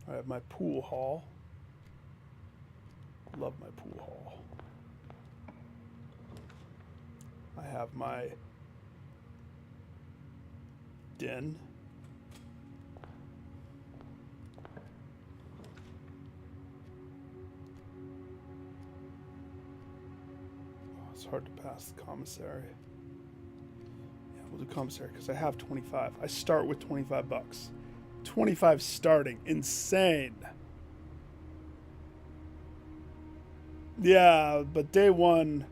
I have my pool hall. Love my pool hall. I have my den. Oh, it's hard to pass the commissary. Yeah, we'll do commissary because I have 25. I start with 25 bucks. 25 starting. Insane. Yeah, but day one.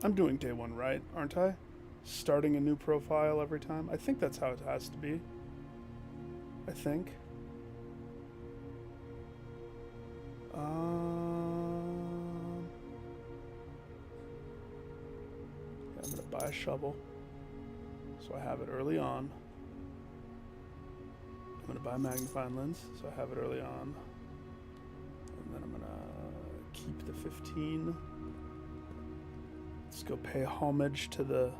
I'm doing day one right, aren't I? Starting a new profile every time. I think that's how it has to be. I think. I'm going to buy a shovel. So I have it early on. I'm going to buy a magnifying lens. So I have it early on. And then I'm going to keep the 15. Let's go pay homage to the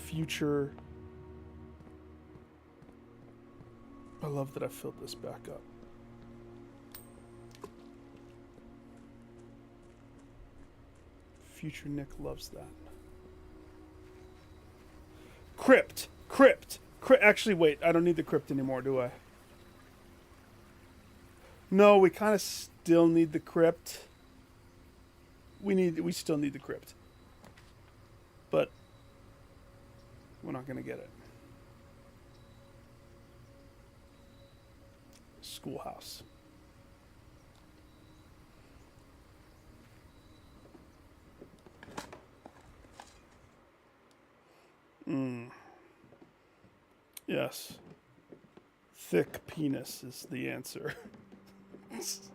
future. I love that I filled this back up. Future Nick loves that. Crypt. Actually, wait. I don't need the crypt anymore, do I? No, we kind of still need the crypt. We still need the crypt. But we're not going to get it. Schoolhouse. Yes. Thick penis is the answer. It's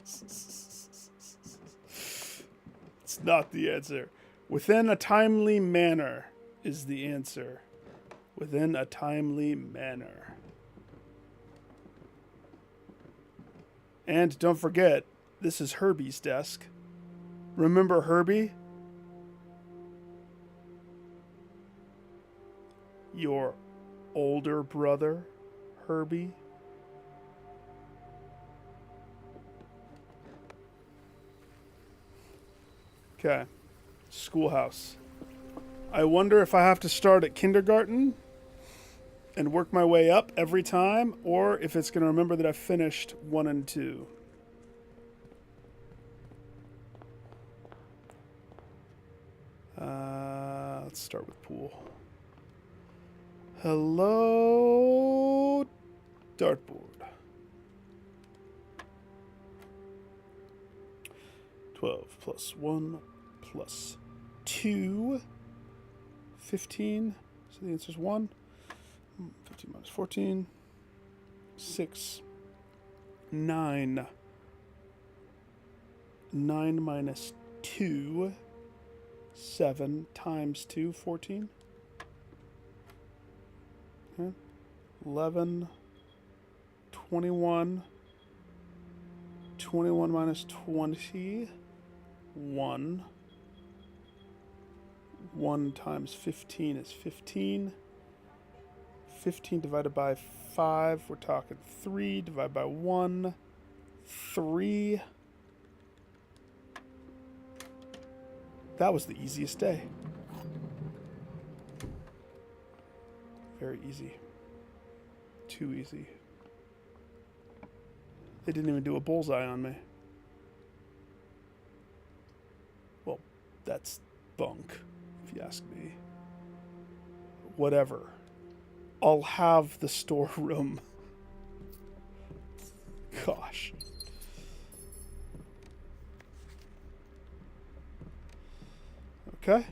not the answer. Within a timely manner is the answer. Within a timely manner. And don't forget, this is Herbie's desk. Remember Herbie? Your older brother, Herbie. Okay. Schoolhouse. I wonder if I have to start at kindergarten and work my way up every time, or if it's going to remember that I finished 1 and 2. Let's start with pool. Hello, dartboard. 12 plus 1 plus 2. 15. So the answer is 1. 15 minus 14. 6. 9. 9 minus 2. 7 times 2, 14. 11, 21, 21 minus 20, 1, 1 times 15 is 15. 15 divided by 5, we're talking 3 divided by 1, 3. That was the easiest day. Very easy. Too easy. They didn't even do a bullseye on me. Well, that's bunk, if you ask me. Whatever. I'll have the storeroom. Gosh. Okay.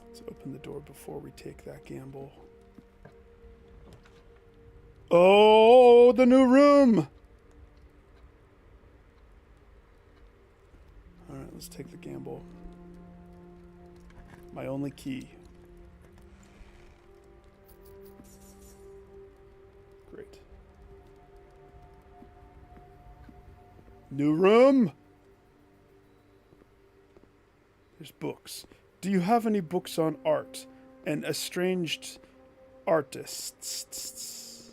Let's open the door before we take that gamble. Oh, the new room! Alright, let's take the gamble. My only key. Great. New room! There's books. Do you have any books on art and estranged artists?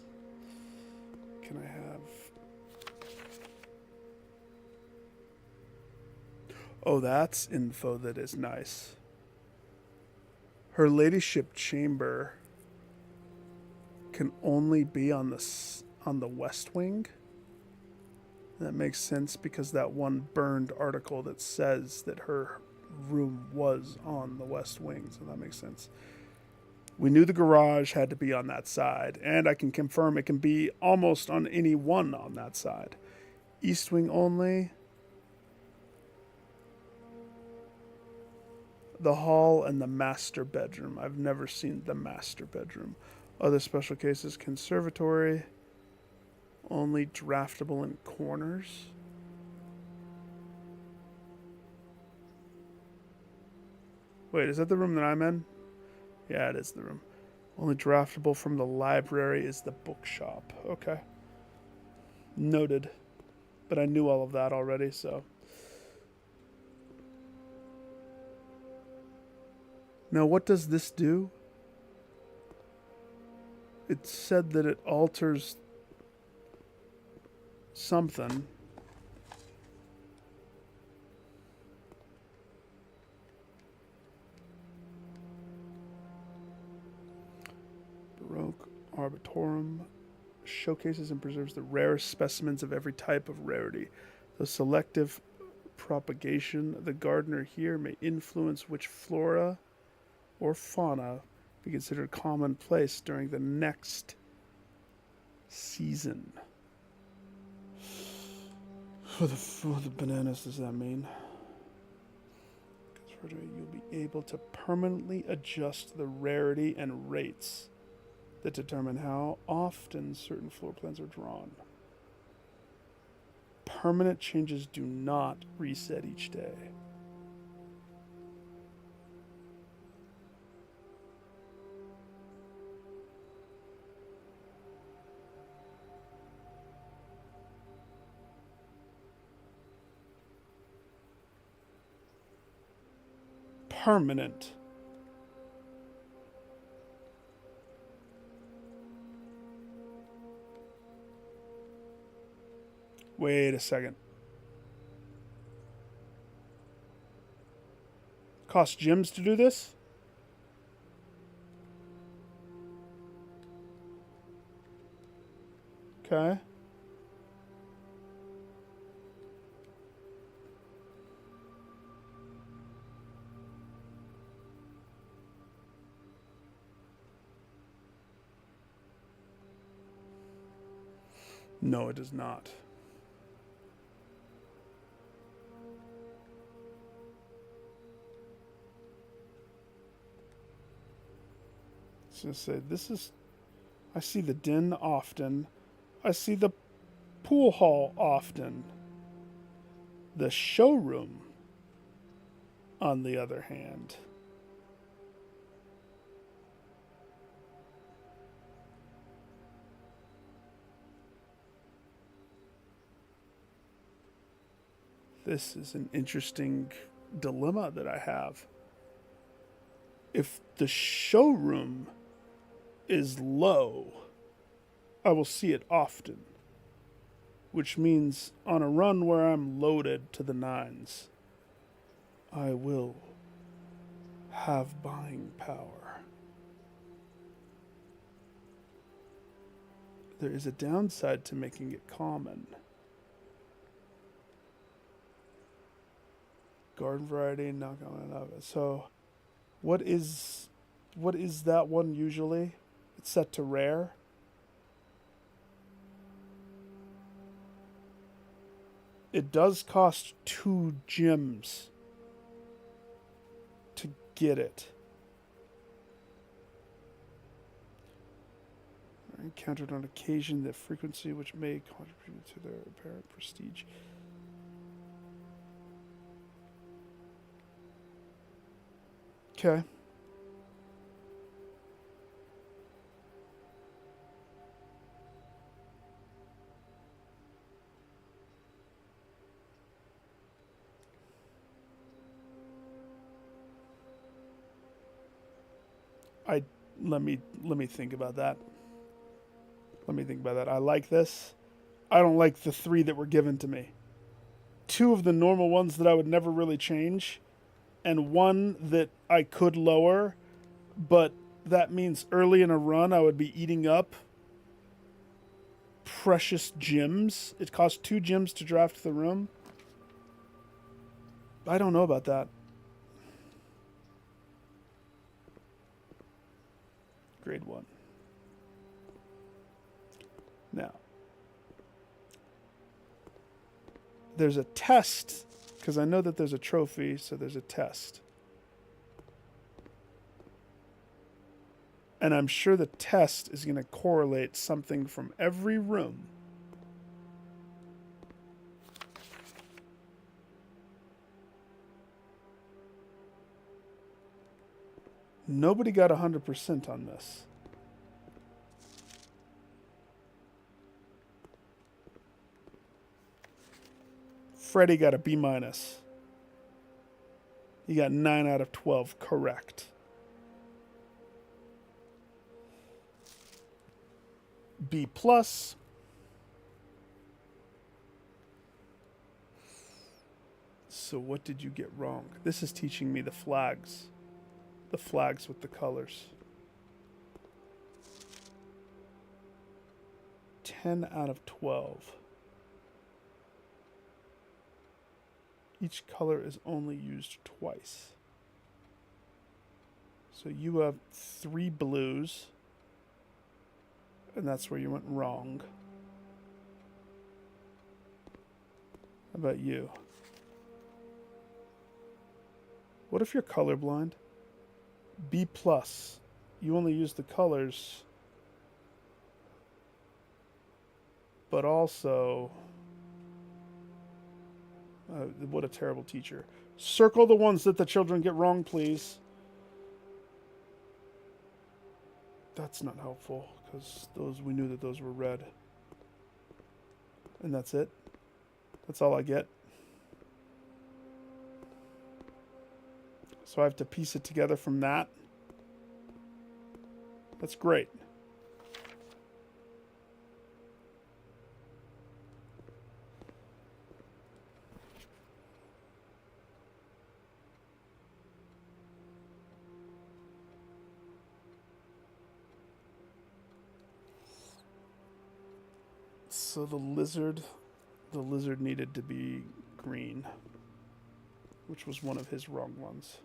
Can I have... Oh, that's info that is nice. Her ladyship chamber can only be on the west wing. That makes sense because that one burned article that says that her room was on the west wing, so that makes sense. We knew the garage had to be on that side, and I can confirm it can be almost on any one on that side. East wing only. The hall and the master bedroom. I've never seen the master bedroom. Other special cases, conservatory. Only draftable in corners. Wait, is that the room that I'm in? Yeah, it is the room. Only draftable from the library is the bookshop. Okay. Noted. But I knew all of that already, so... Now, what does this do? It said that it alters something. Baroque Arboretum showcases and preserves the rarest specimens of every type of rarity. The selective propagation of the gardener here may influence which flora or fauna be considered commonplace during the next season. What the bananas does that mean? You'll be able to permanently adjust the rarity and rates that determine how often certain floor plans are drawn. Permanent changes do not reset each day. Permanent. Wait a second. Cost gems to do this? Okay. No, it does not. So say this is, I see the den often. I see the pool hall often. The showroom, on the other hand. This is an interesting dilemma that I have. If the showroom is low, I will see it often, which means on a run where I'm loaded to the nines, I will have buying power. There is a downside to making it common. Garden variety, not going enough. So, what is that one usually? It's set to rare. It does cost 2 gems to get it. Encountered on occasion the frequency which may contribute to their apparent prestige. Okay. Let me think about that. I like this. I don't like the 3 that were given to me. 2 of the normal ones that I would never really change, and 1 that I could lower, but that means early in a run I would be eating up precious gems. It costs 2 gems to draft the room. I don't know about that. Grade 1. Now, there's a test, because I know that there's a trophy, so there's a test. And I'm sure the test is going to correlate something from every room. Nobody got 100% on this. Freddie got a B-. He got 9 out of 12 correct. B+. So what did you get wrong? This is teaching me the flags. The flags with the colors. 10 out of 12. Each color is only used twice. So you have 3 blues, and that's where you went wrong. How about you? What if you're colorblind? B+. You only use the colors, but also... what a terrible teacher. Circle the ones that the children get wrong, please. That's not helpful, because we knew that those were red. And that's it. That's all I get. So I have to piece it together from that. That's great. So the lizard needed to be green, which was one of his wrong ones.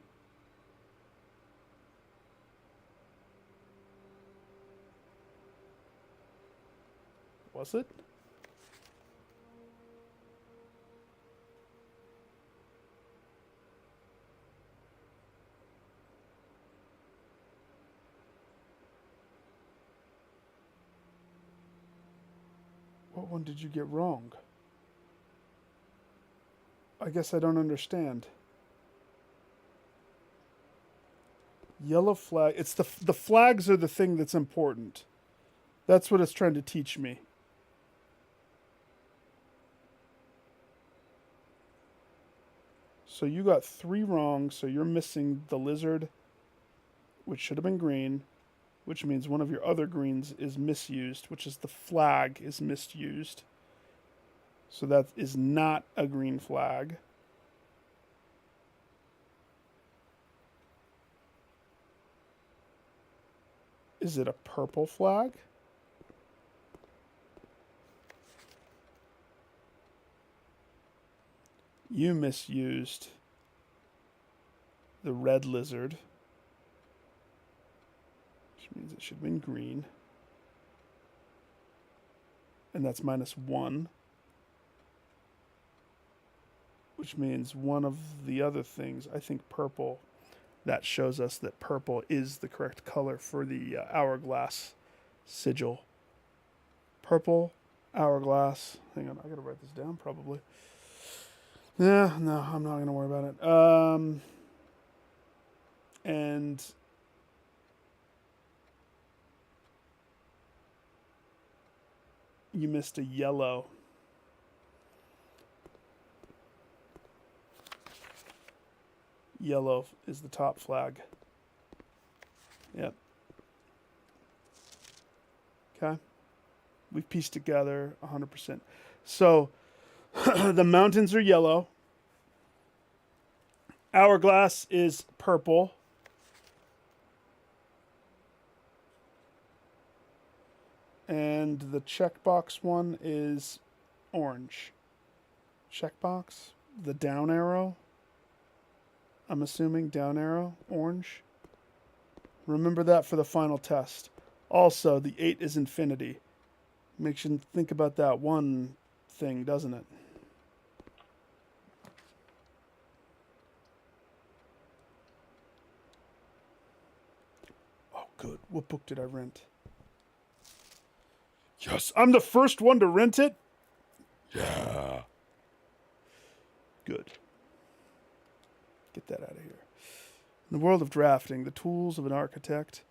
Was it? What one did you get wrong? I guess I don't understand. Yellow flag. It's the flags are the thing that's important. That's what it's trying to teach me. So you got 3 wrong, so you're missing the lizard, which should have been green, which means one of your other greens is misused, which is the flag is misused. So that is not a green flag. Is it a purple flag? You misused the red lizard, which means it should have been green. And that's -1. Which means one of the other things, I think purple, that shows us that purple is the correct color for the hourglass sigil. Purple, hourglass. Hang on, I gotta write this down probably. Yeah, no, I'm not gonna worry about it. And you missed a yellow. Yellow is the top flag. Yep. Okay. We've pieced together 100%. So the mountains are yellow. Hourglass is purple. And the checkbox one is orange. Checkbox, the down arrow. I'm assuming down arrow, orange. Remember that for the final test. Also, the 8 is infinity. Makes you think about that one thing, doesn't it? Oh, good. What book did I rent? Yes, I'm the first one to rent it. Yeah. Good. Get that out of here. In the world of drafting, the tools of an architect,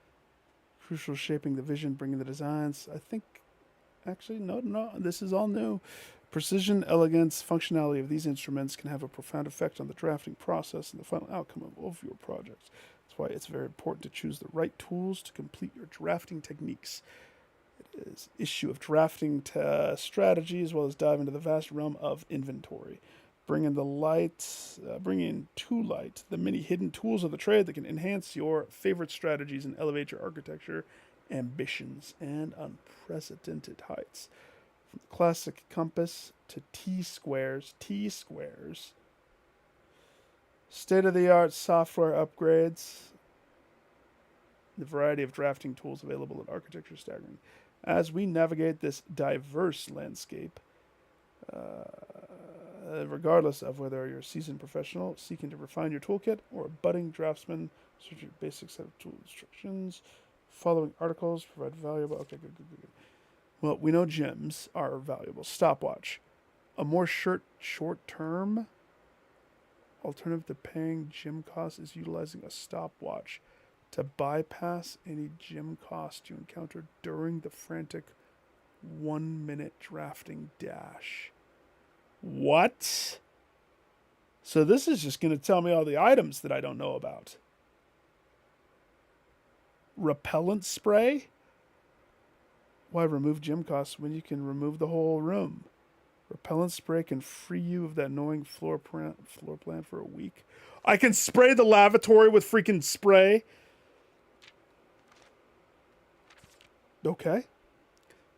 crucial shaping the vision, bringing the designs. I think, actually, no, this is all new. Precision, elegance, functionality of these instruments can have a profound effect on the drafting process and the final outcome of your projects. That's why it's very important to choose the right tools to complete your drafting techniques. It is issue of drafting strategy as well as dive into the vast realm of inventory. Bring in to light the many hidden tools of the trade that can enhance your favorite strategies and elevate your architecture ambitions and unprecedented heights. From the classic compass to T-squares, state-of-the-art software upgrades, the variety of drafting tools available in architecture is staggering. As we navigate this diverse landscape, regardless of whether you're a seasoned professional seeking to refine your toolkit or a budding draftsman, search your basic set of tool instructions. Following articles provide valuable. Okay, good. Well, we know gems are valuable. Stopwatch. A more short-term alternative to paying gym costs is utilizing a stopwatch to bypass any gym cost you encounter during the frantic 1-minute drafting dash. What? So this is just going to tell me all the items that I don't know about. Repellent spray? Why remove gym costs when you can remove the whole room? Repellent spray can free you of that annoying floor plan for a week. I can spray the lavatory with freaking spray. Okay.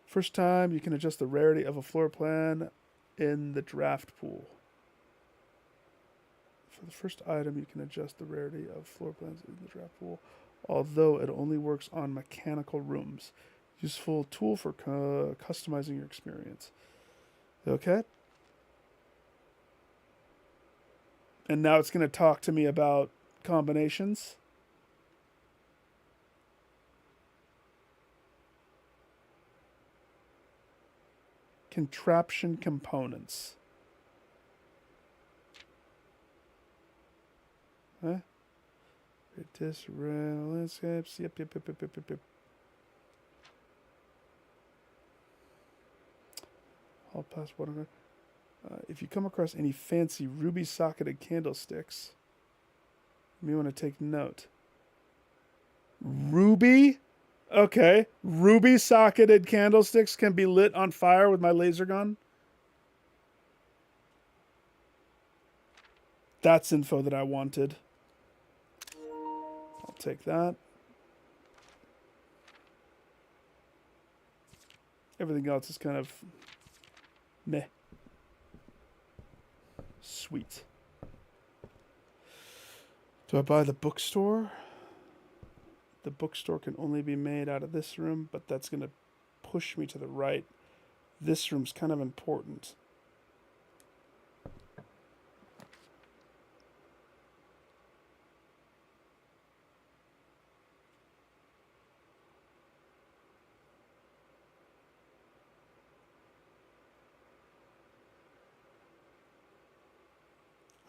First time you can adjust the rarity of a floor plan in the draft pool. For the first item, you can adjust the rarity of floor plans in the draft pool, although it only works on mechanical rooms. Useful tool for customizing your experience. Okay. And now it's going to talk to me about combinations. Contraption components. Huh? This landscapes. Yep. All past whatever. If you come across any fancy ruby socketed candlesticks, you may want to take note. Ruby? Okay. Ruby socketed candlesticks can be lit on fire with my laser gun? That's info that I wanted. I'll take that. Everything else is kind of meh. Sweet. Do I buy the bookstore? The bookstore can only be made out of this room, but that's going to push me to the right. This room's kind of important.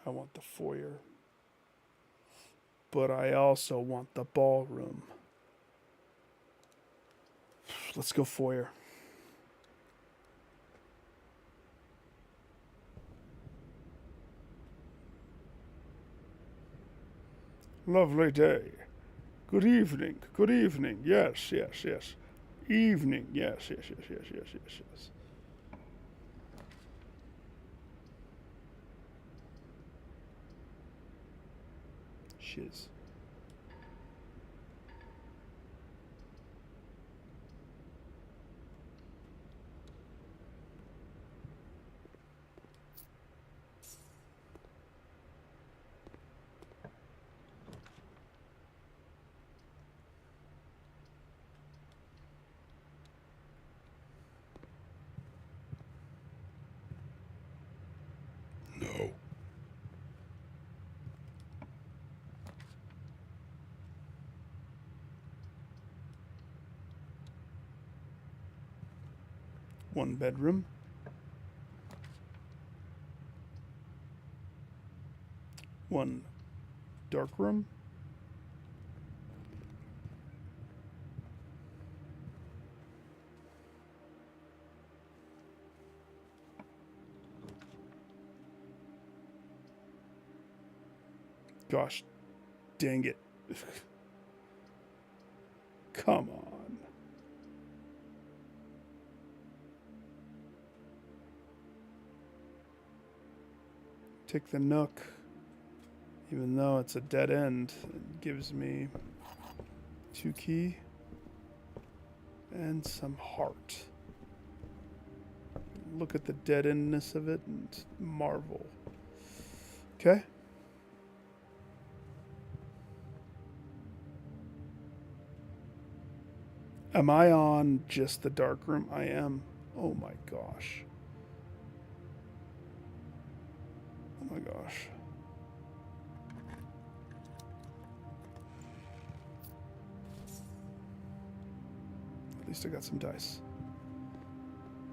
I want the foyer. But I also want the ballroom. Let's go foyer. Lovely day. Good evening. Good evening. Yes, yes, yes. Evening. Yes, yes, yes, yes, yes, yes, yes. Shiz. No. One bedroom. One dark room. Gosh, dang it. Come on. Take the nook. Even though it's a dead end, it gives me 2 key and some heart. Look at the dead endness of it and marvel. Okay. Am I on just the dark room? I am. Oh my gosh. Oh my gosh. At least I got some dice.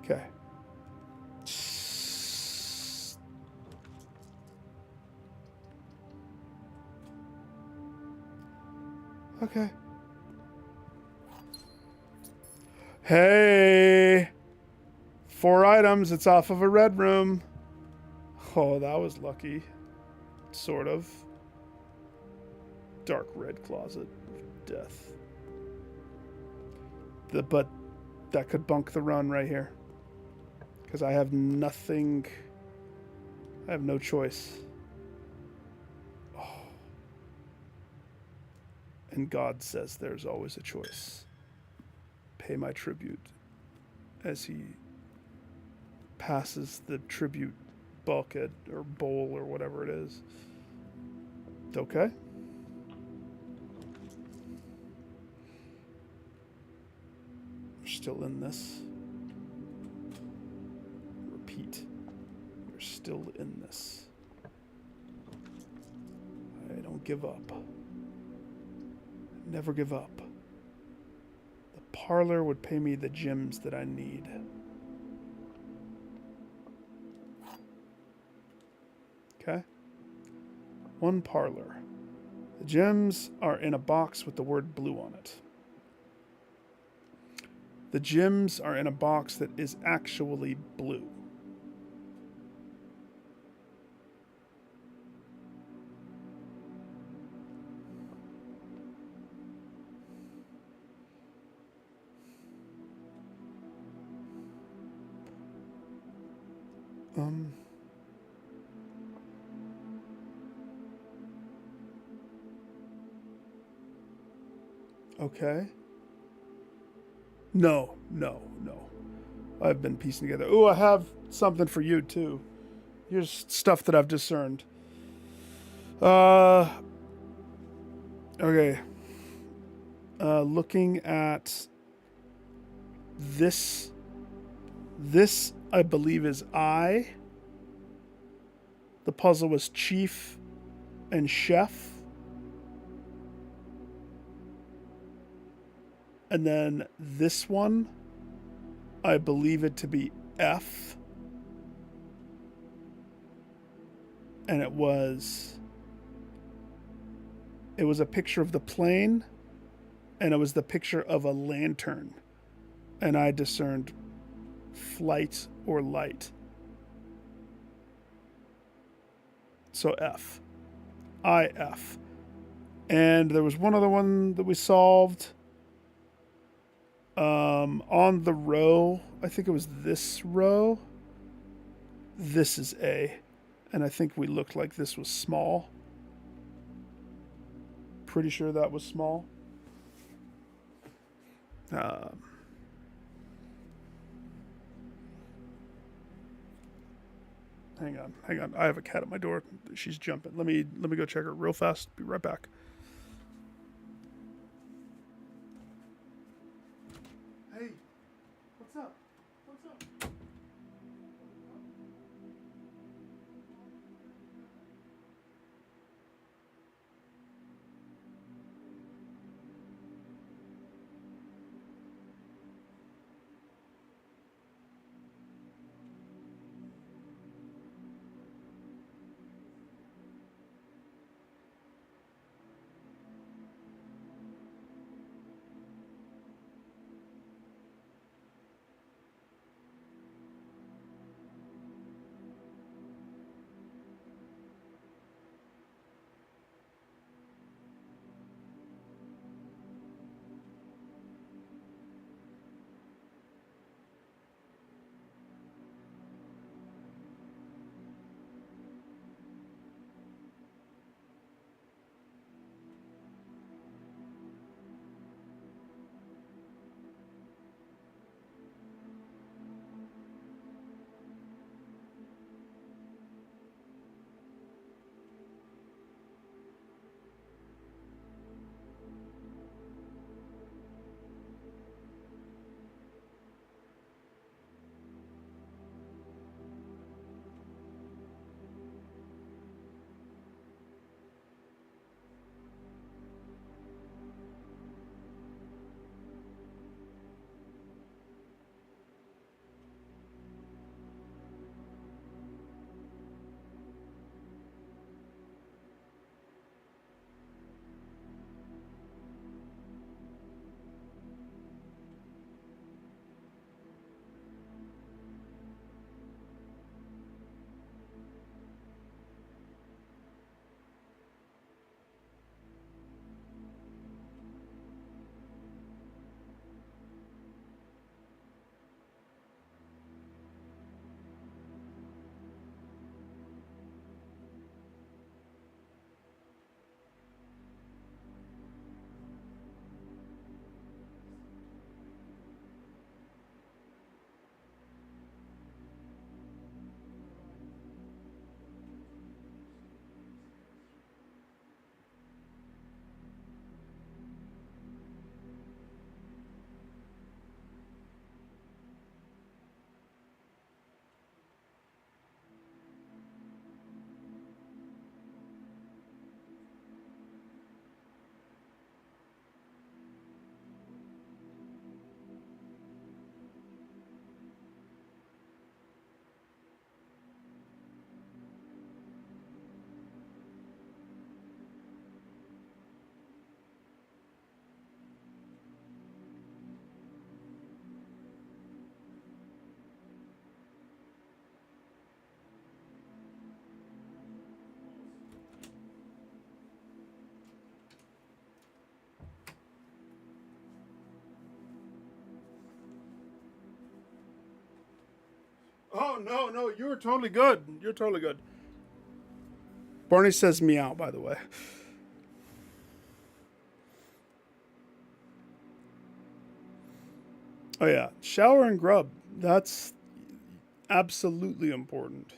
Okay. Okay. Hey! 4 items. It's off of a red room. Oh, that was lucky. Sort of. Dark red closet of death. But that could bunk the run right here. Because I have nothing. I have no choice. Oh. And God says there's always a choice. Pay my tribute as he passes the tribute bulkhead or bowl or whatever it is. Okay. We're still in this. Repeat. We're still in this. I don't give up. Never give up. The parlor would pay me the gems that I need. Okay. 1 parlor. The gems are in a box with the word blue on it. The gems are in a box that is actually blue. Um. Okay. No, no, no. I've been piecing together. Oh, I have something for you too. Here's stuff that I've discerned. Uh. Okay. Looking at this. This, I believe, is I. The puzzle was chief and chef. And then this one, I believe it to be F. And it was a picture of the plane, and it was the picture of a lantern. And I discerned flight or light. So F. IF. And there was one other one that we solved. On the row, I think it was this row. This is A. And I think we looked like this was small. Pretty sure that was small. Hang on. I have a cat at my door. She's jumping. Let me go check her real fast. Be right back. Hey, what's up? What's up? No. You were totally good. You're totally good. Barney says meow, by the way. Oh, yeah. Shower and grub. That's absolutely important.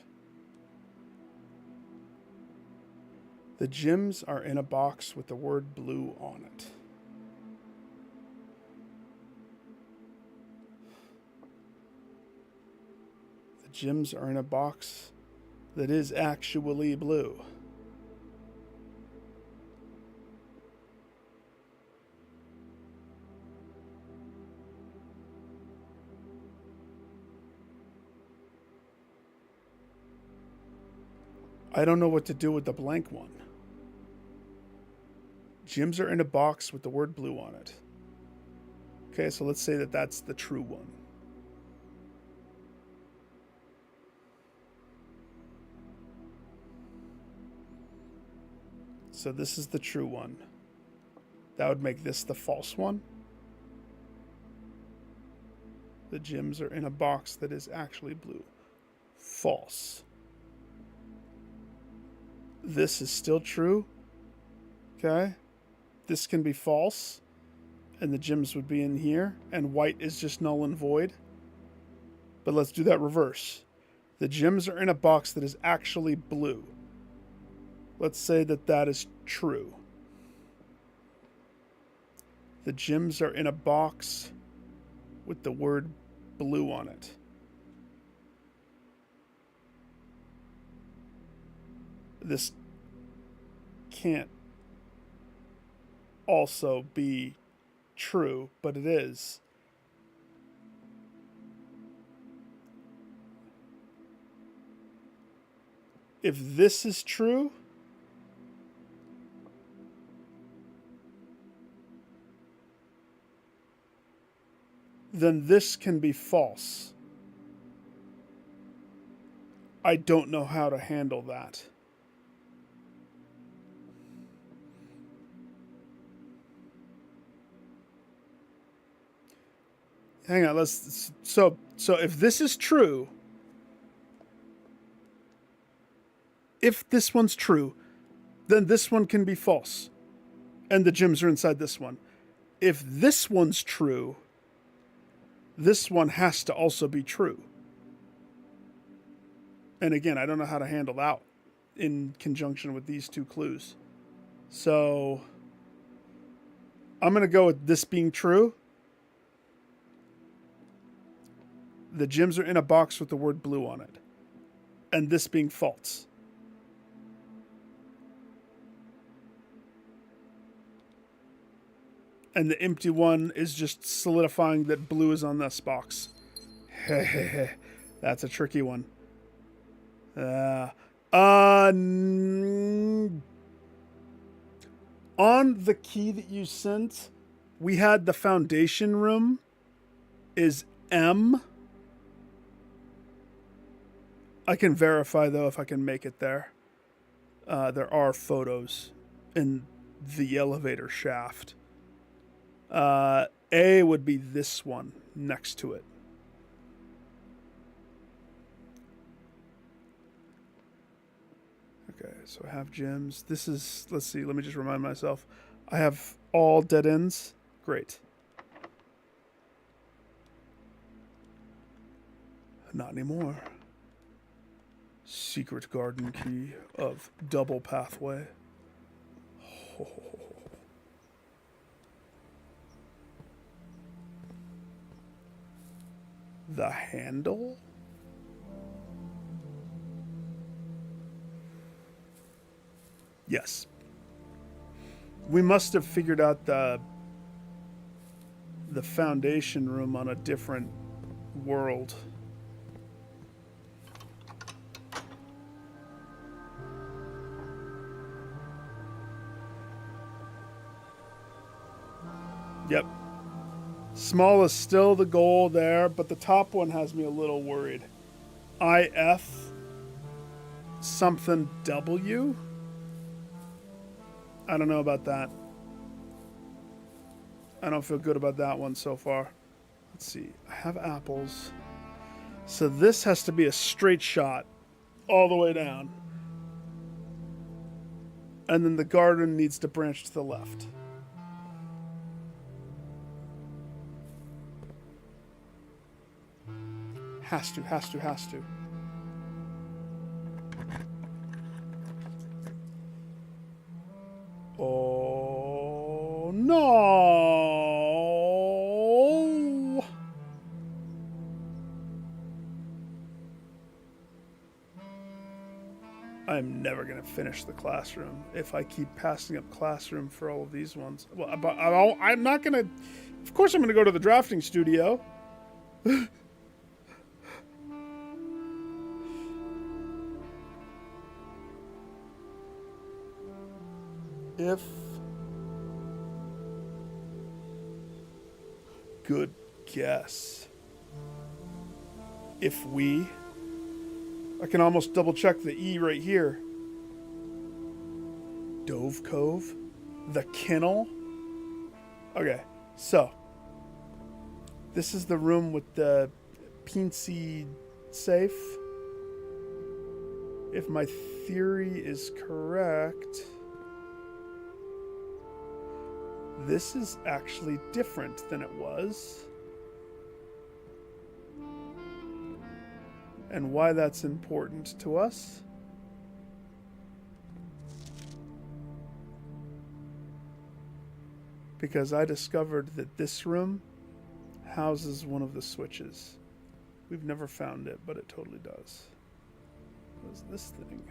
The gyms are in a box with the word blue on it. The gyms are in a box that is actually blue. I don't know what to do with the blank one. Gyms are in a box with the word blue on it. Okay, so let's say that that's the true one. So this is the true one. That would make this the false one. The gyms are in a box that is actually blue. False. This is still true. Okay. This can be false. And the gyms would be in here. And white is just null and void. But let's do that reverse. The gyms are in a box that is actually blue. Let's say that that is true. The gyms are in a box with the word blue on it. This can't also be true, but it is. If this is true, then this can be false. I don't know how to handle that. Hang on, let's so if this is true, if this one's true, then this one can be false. And the gyms are inside this one. If this one's true, this one has to also be true. And again, I don't know how to handle that in conjunction with these two clues. So I'm going to go with this being true. The gyms are in a box with the word blue on it. And this being false. And the empty one is just solidifying that blue is on this box. That's a tricky one. On the key that you sent, we had the foundation room is M. I can verify, though, if I can make it there. There are photos in the elevator shaft. A would be this one next to it. Okay, so I have gyms. This is, let's see, let me just remind myself. I have all dead ends. Great. Not anymore. Secret garden key of double pathway. Oh. The handle? Yes. We must have figured out the foundation room on a different world. Yep. Small is still the goal there, but the top one has me a little worried. IF something W? I don't know about that. I don't feel good about that one so far. Let's see. I have apples. So this has to be a straight shot all the way down. And then the garden needs to branch to the left. Has to. Oh, no. I'm never going to finish the classroom if I keep passing up classroom for all of these ones. Well, I'm not going to... Of course I'm going to go to the drafting studio. If... Good guess. If we... I can almost double check the E right here. Dove Cove? The Kennel? Okay, so. This is the room with the Pincy safe. If my theory is correct, this is actually different than it was. And why that's important to us. Because I discovered that this room houses one of the switches. We've never found it, but it totally does. What is this thing?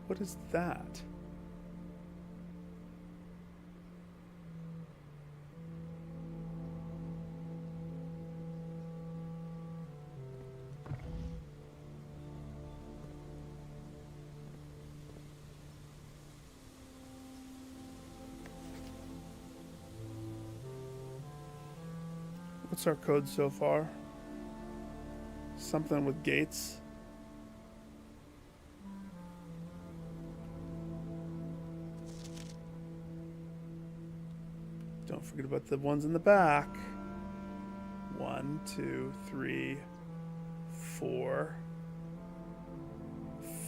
What is that? What's our code so far? Something with gates. Don't forget about the ones in the back. 1, 2, 3, 4,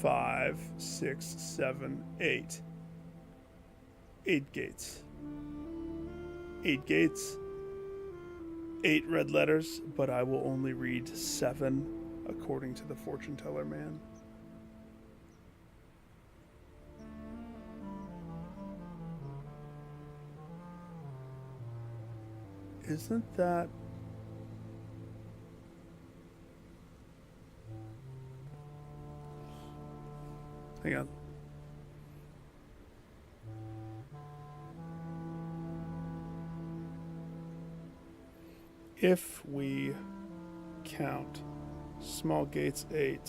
5, 6, 7, 8. 8 gates. 8 gates. 8 red letters, but I will only read 7 according to the fortune teller man. Isn't that... Hang on. If we count small gates 8,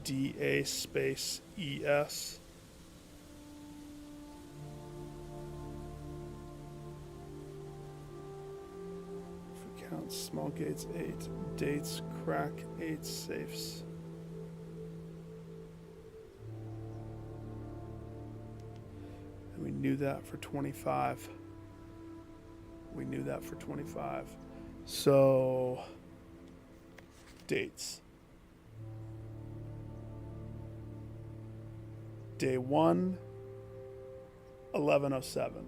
DA space ES, if we count small gates 8, dates crack 8 safes. We knew that for 25. We knew that for 25. So, dates. Day 1, 1107.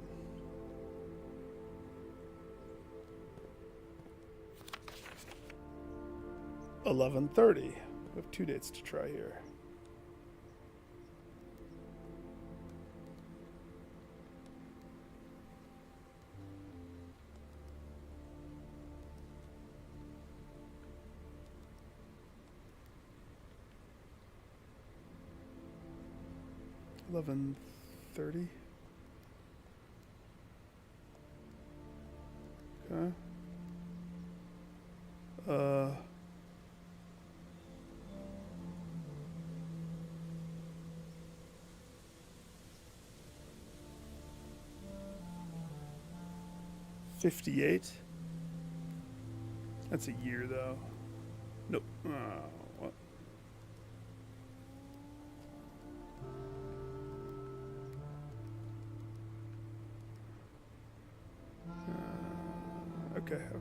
$11.30. We have 2 dates to try here. $11.30. Okay. 58. That's a year though. Nope. Oh.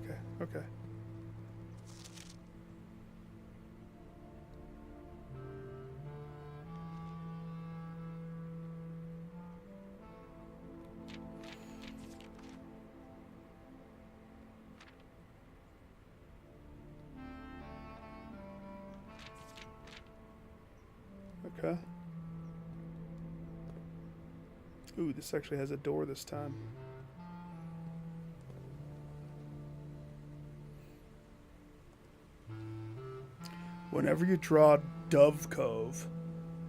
Okay. Okay. Okay. Ooh, this actually has a door this time. Whenever you draw Dove Cove,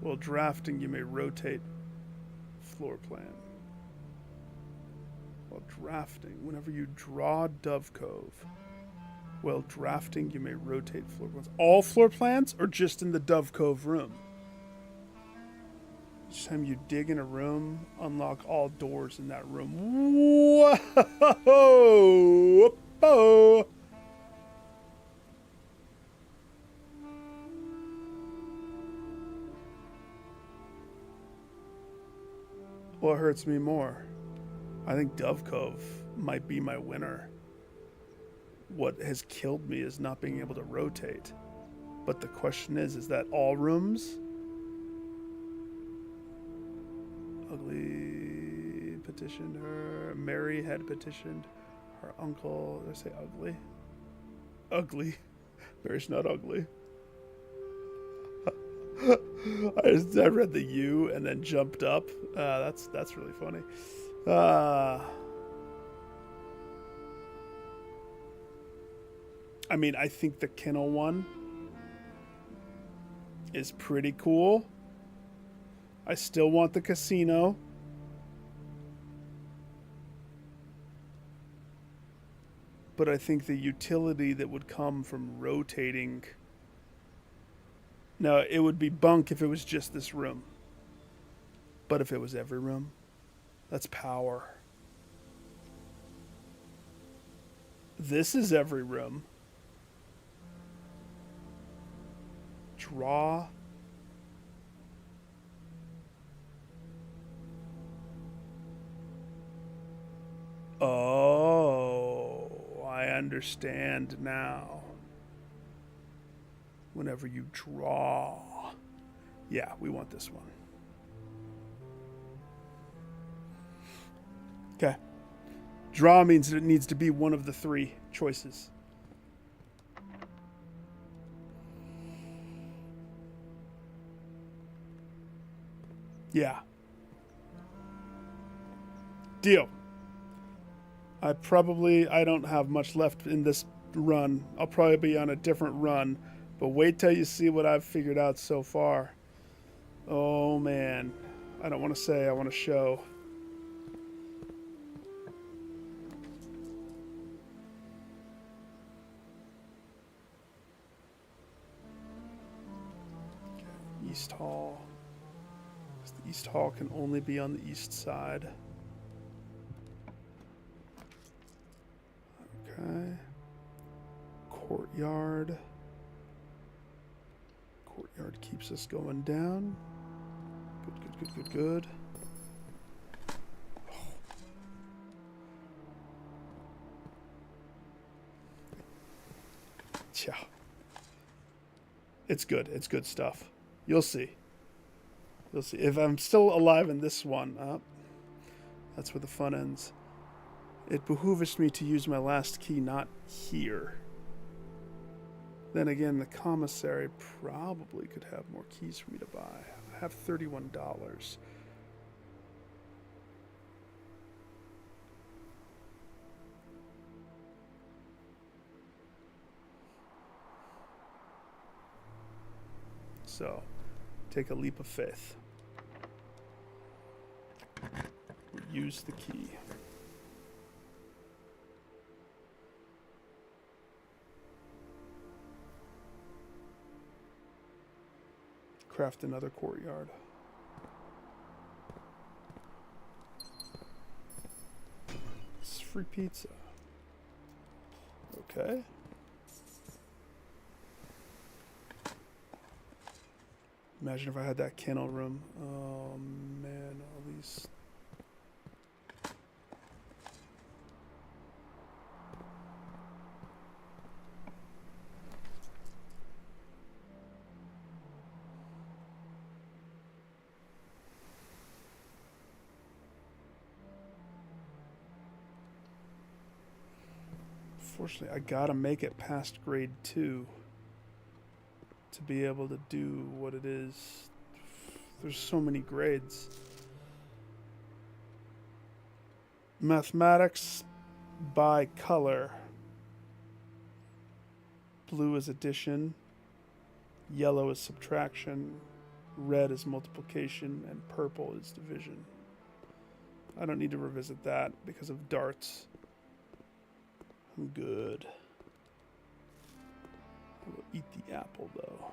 while drafting, you may rotate floor plan. While drafting, whenever you draw Dove Cove, while drafting, you may rotate floor plans. All floor plans, or just in the Dove Cove room? Each time you dig in a room, unlock all doors in that room. Whoa! Whoa! What hurts me more? I think Dove Cove might be my winner. What has killed me is not being able to rotate. But the question is that all rooms? Ugly petitioned her. Mary had petitioned her uncle. Did I say ugly? Ugly. Mary's not ugly. I read the U and then jumped up. That's really funny. I mean, I think the kennel one is pretty cool. I still want the casino. But I think the utility that would come from rotating... Now, it would be bunk if it was just this room. But if it was every room, that's power. This is every room. Draw. Oh, I understand now. Whenever you draw. Yeah, we want this one. Okay. Draw means that it needs to be one of the three choices. Yeah. Deal. I don't have much left in this run. I'll probably be on a different run. But wait till you see what I've figured out so far. Oh, man. I don't want to say, I want to show. Okay, East Hall. The East Hall can only be on the east side. Okay. Courtyard. Courtyard keeps us going down. Good. Yeah. It's good. It's good stuff. You'll see. You'll see. If I'm still alive in this one, that's where the fun ends. It behoovest me to use my last key not here. Then again, the commissary probably could have more keys for me to buy. I have $31. So, take a leap of faith. Use the key. Craft another courtyard. This is free pizza. Okay. Imagine if I had that kennel room. Oh man, all these. Unfortunately, I gotta make it past grade 2 to be able to do what it is. There's so many grades. Mathematics by color. Blue is addition, yellow is subtraction, red is multiplication, and purple is division. I don't need to revisit that because of darts. I'm good. I will eat the apple though.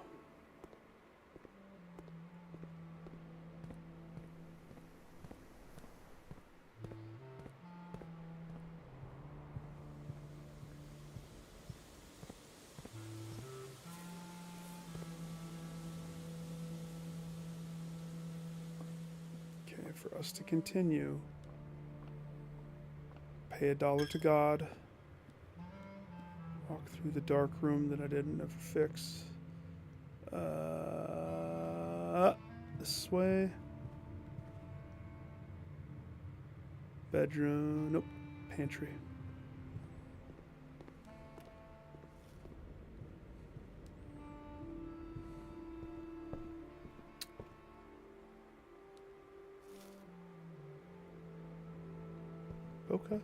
Okay, for us to continue, pay $1 to God. Walk through the dark room that I didn't ever fix. This way. Bedroom. Nope. Pantry. Okay.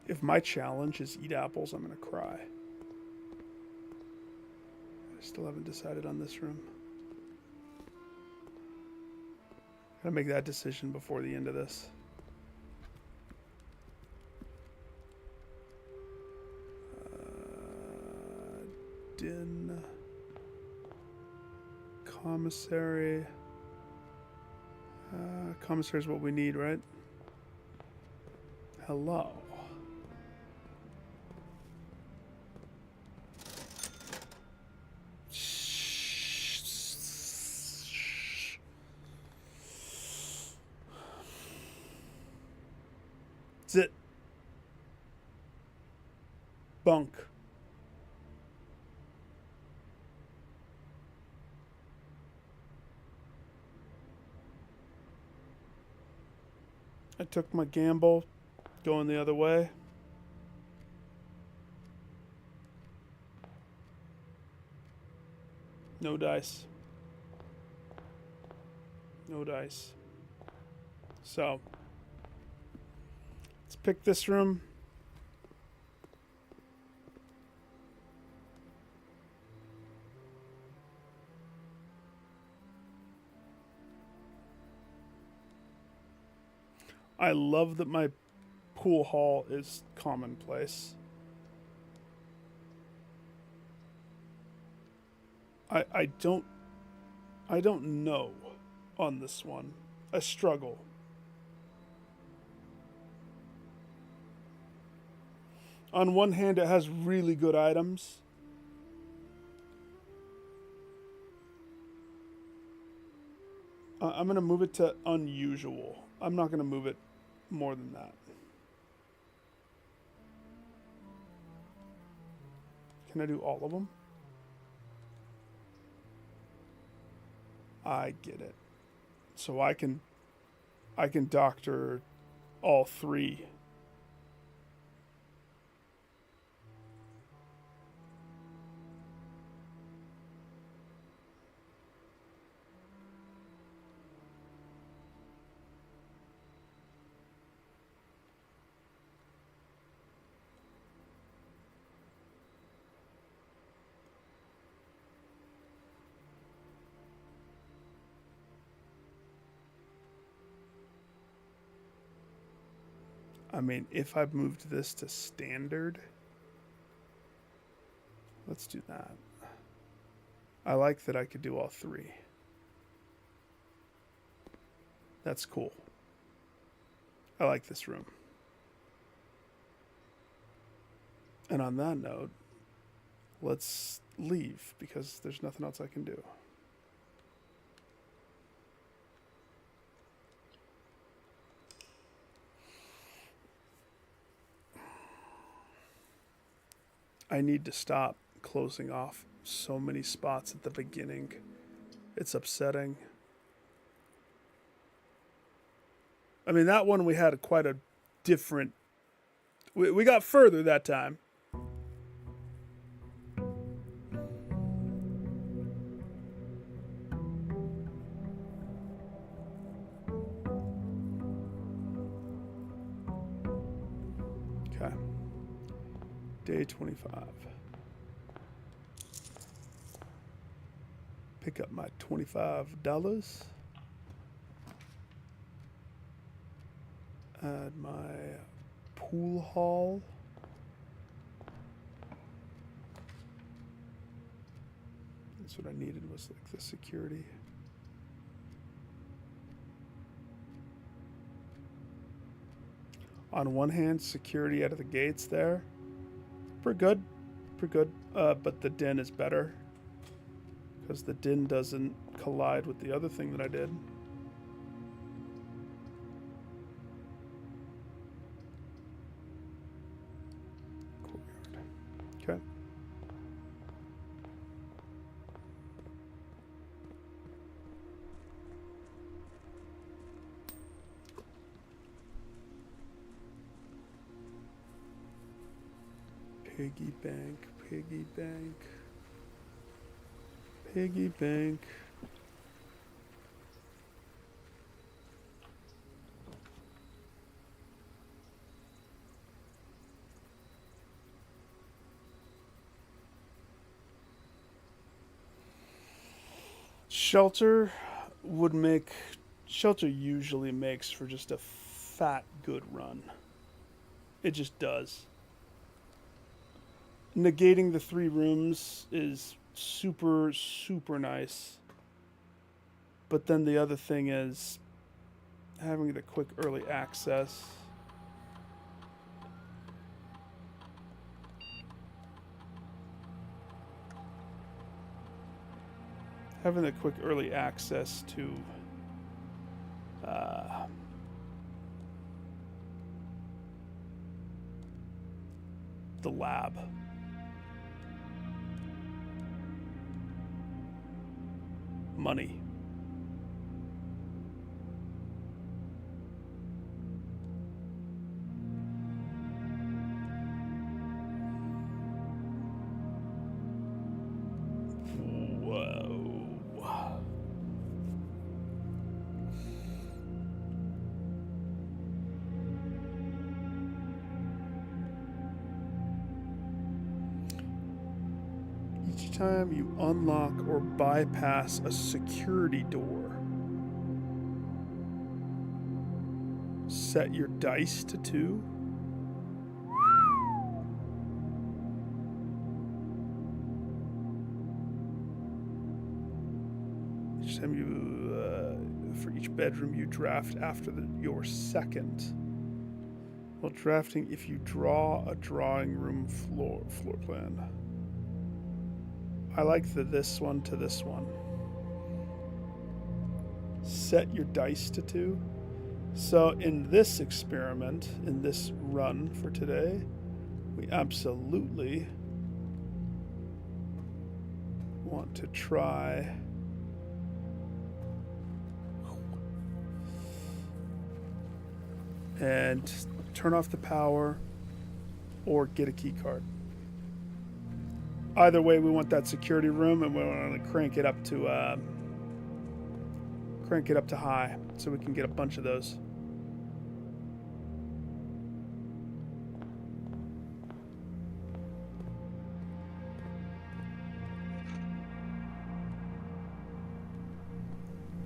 If my challenge is eat apples, I'm gonna cry. I still haven't decided on this room. Gotta make that decision before the end of this. Din. Commissary. Commissary is what we need, right? Hello. Zit. Bunk. I took my gamble, going the other way. No dice. No dice. So, let's pick this room. I love that my pool hall is commonplace. I don't know on this one. I struggle. On one hand, it has really good items. I'm going to move it to unusual. I'm not going to move it more than that. Can I do all of them? I get it. So I can doctor all 3. I mean, if I moved this to standard, let's do that. I like that I could do all 3. That's cool. I like this room. And on that note, let's leave because there's nothing else I can do. I need to stop closing off so many spots at the beginning. It's upsetting. I mean, that one we had quite a different. We got further that time. Okay. Day 25. Pick up my $25. Add my pool hall. That's what I needed, was like the security. On one hand, security out of the gates there. Pretty good. Pretty good. But the den is better. Because the den doesn't collide with the other thing that I did. Courtyard. Okay. Piggy bank, piggy bank, piggy bank. Shelter would make, shelter usually makes for just a fat good run. It just does. Negating the 3 rooms is super, super nice. But then the other thing is having the quick early access. Having the quick early access to the lab. Money. Whoa. Each time you unlock or bypass a security door, set your dice to 2. Each time you, for each bedroom you draft after your second. While drafting, if you draw a drawing room floor plan. I like this one to this one. Set your dice to 2. So in this experiment, in this run for today, we absolutely want to try and turn off the power or get a key card. Either way, we want that security room, and we want to crank it up to high so we can get a bunch of those.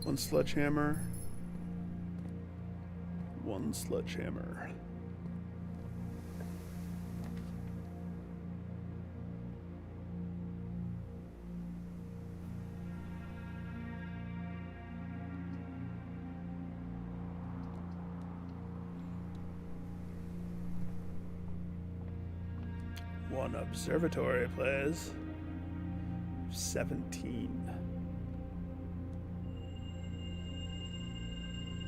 One sledgehammer. One sledgehammer. One observatory, please. 17.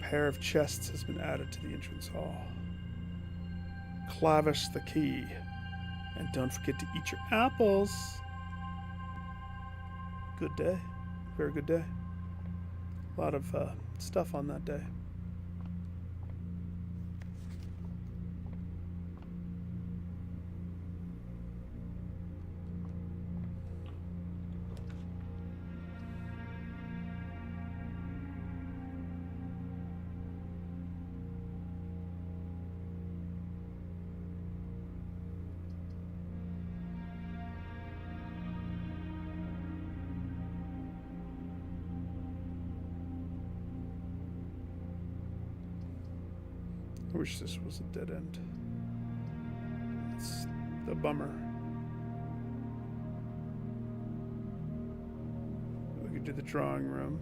Pair of chests has been added to the entrance hall. Clavish the key. And don't forget to eat your apples. Good day. Very good day. A lot of stuff on that day. wish this was a dead end. It's the bummer. We could do the drawing room.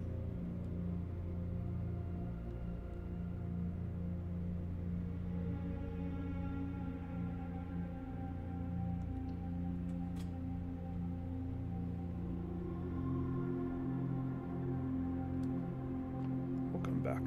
We'll come back.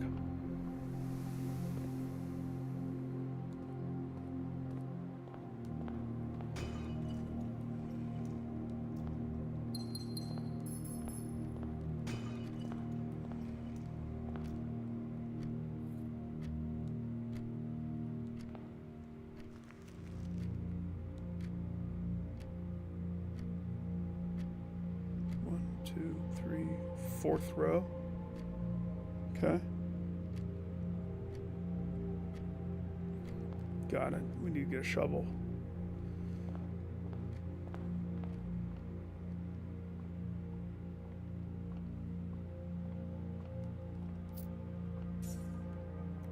Two, three, fourth row. Okay. Got it. We need to get a shovel.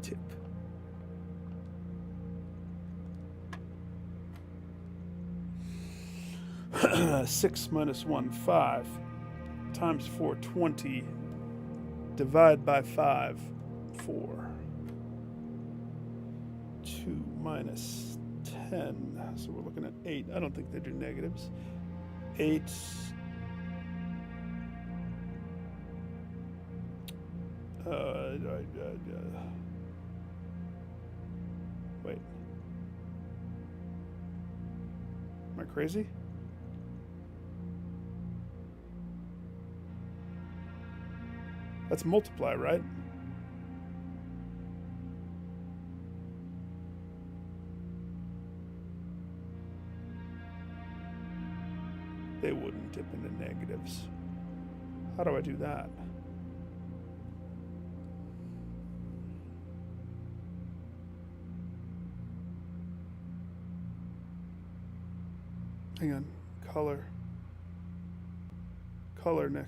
Tip. Six minus 1, 5. Times 4, 20. Divide by 5, 4. 2 minus 10. So we're looking at 8. I don't think they do negatives. 8. Wait. Am I crazy? That's multiply, right? They wouldn't dip into negatives. How do I do that? Hang on. Color. Color, Nick.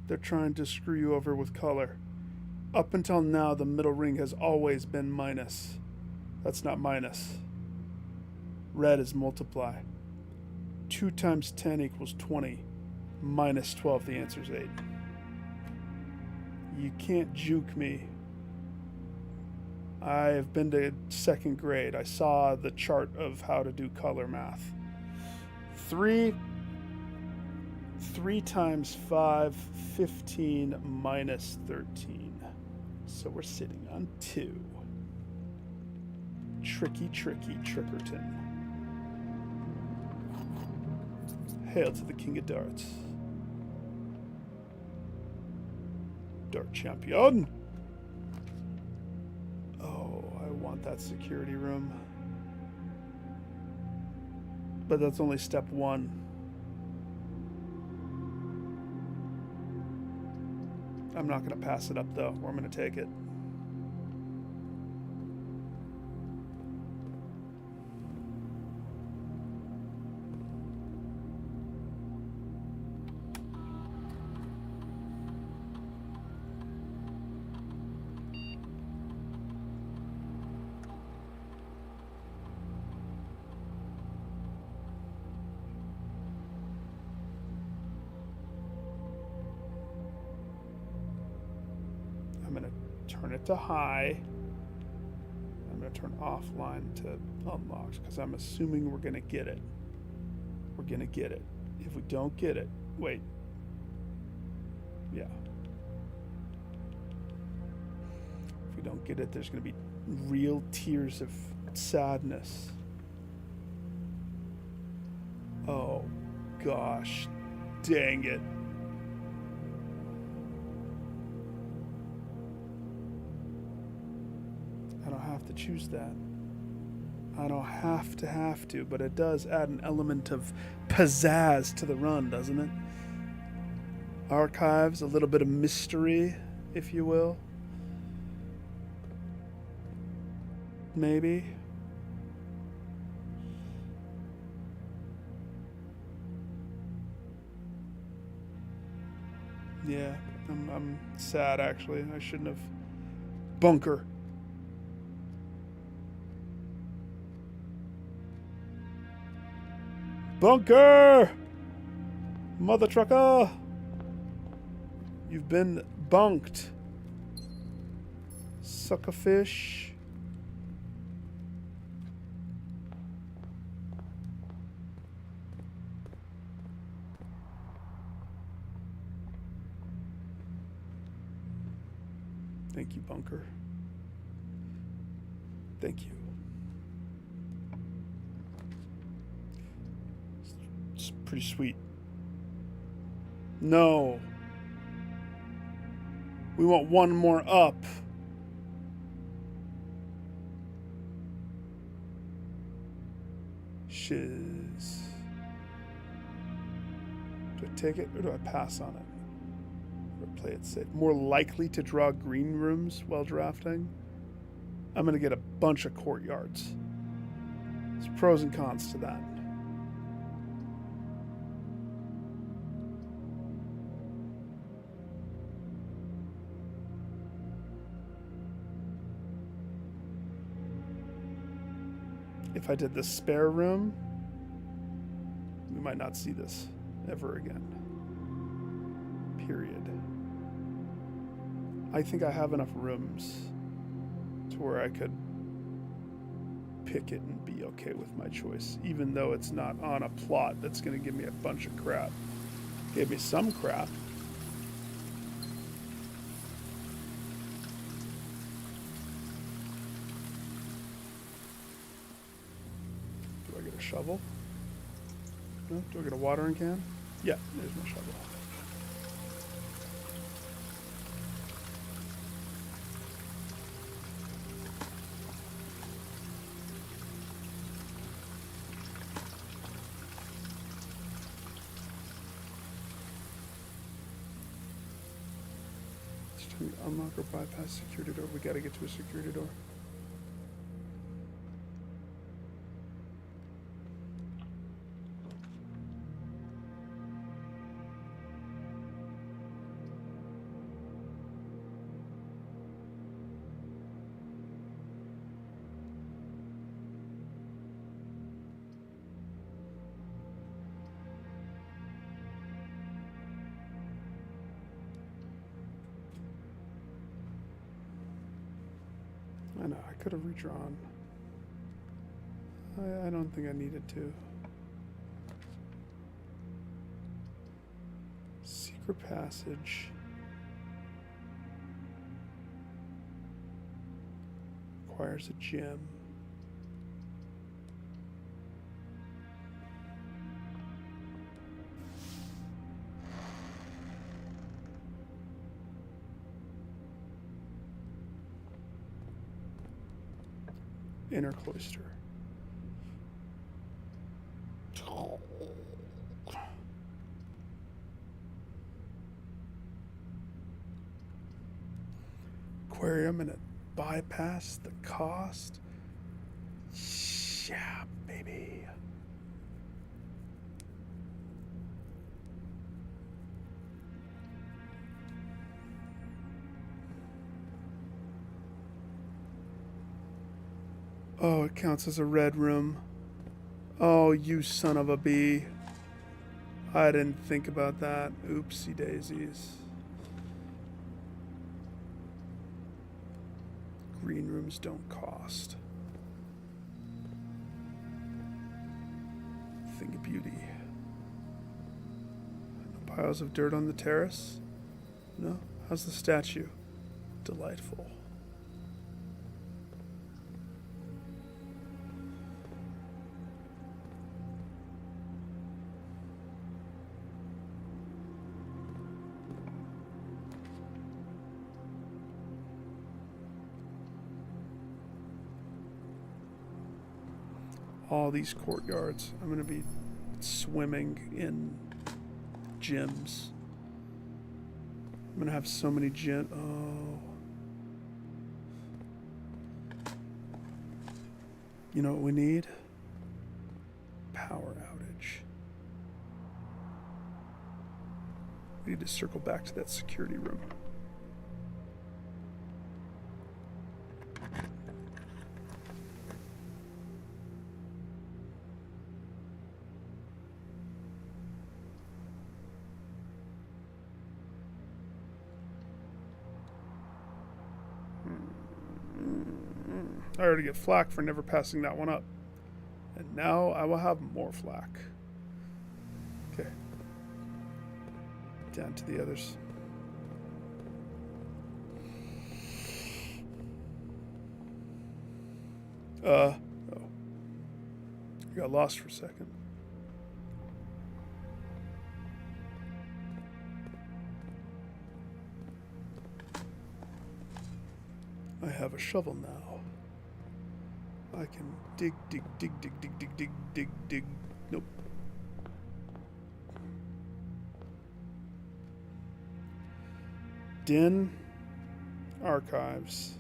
They're trying to screw you over with color. Up until now, the middle ring has always been minus. That's not minus. Red is multiply. 2 times 10 equals 20. Minus 12, the answer is 8. You can't juke me. I've been to second grade. I saw the chart of how to do color math. 3 times 5, 15 minus 13. So we're sitting on 2. Tricky, tricky, Trickerton. Hail to the king of darts. Dart champion! Oh, I want that security room. But that's only step 1. I'm not going to pass it up, though, or I'm going to take it. I'm going to turn it to high. I'm going to turn offline to unlocked because I'm assuming we're going to get it. We're going to get it. If we don't get it, wait. Yeah. If we don't get it, there's going to be real tears of sadness. Oh, gosh. Dang it. I don't have to choose that. I don't have to, but it does add an element of pizzazz to the run, doesn't it? Archives, a little bit of mystery, if you will. Maybe. Yeah, I'm sad, actually. I shouldn't have. Bunker. Bunker! Mother trucker! You've been bunked. Suckerfish. Thank you, Bunker. Thank you. It's pretty sweet. No. We want one more up. Shiz. Do I take it or do I pass on it? Or play it safe? More likely to draw green rooms while drafting? I'm going to get a bunch of courtyards. There's pros and cons to that. If I did the spare room, we might not see this ever again. Period. I think I have enough rooms to where I could pick it and be okay with my choice, even though it's not on a plot that's going to give me a bunch of crap. Gave me some crap. Do I get a shovel? No? Do I get a watering can? Yeah, there's my shovel. Unlock or bypass security door. We gotta get to a security door. I know, I could have redrawn. I don't think I needed to. Secret passage. Requires a gem. Inner cloister. Aquarium and it bypass the cost. Yeah, baby. Oh, it counts as a red room. Oh, you son of a bee. I didn't think about that. Oopsie daisies. Green rooms don't cost. Thing of beauty. No piles of dirt on the terrace? No? How's the statue? Delightful. All these courtyards. I'm going to be swimming in gyms. I'm going to have so many gyms. Oh. You know what we need? Power outage. We need to circle back to that security room. I already get flack for never passing that one up. And now I will have more flack. Okay. Down to the others. Oh. I got lost for a second. I have a shovel now. I can dig. Nope. Den archives.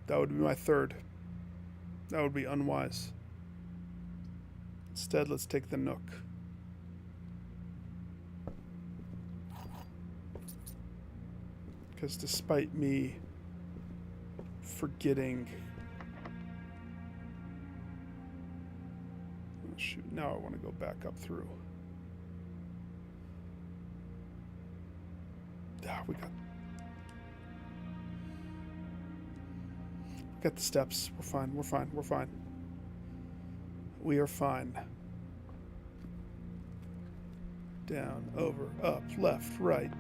That would be my third. That would be unwise. Instead, let's take the Nook. Because despite me forgetting... Oh, shoot, now I want to go back up through. We got the steps. We're fine. We are fine. Down, over, up, left, right.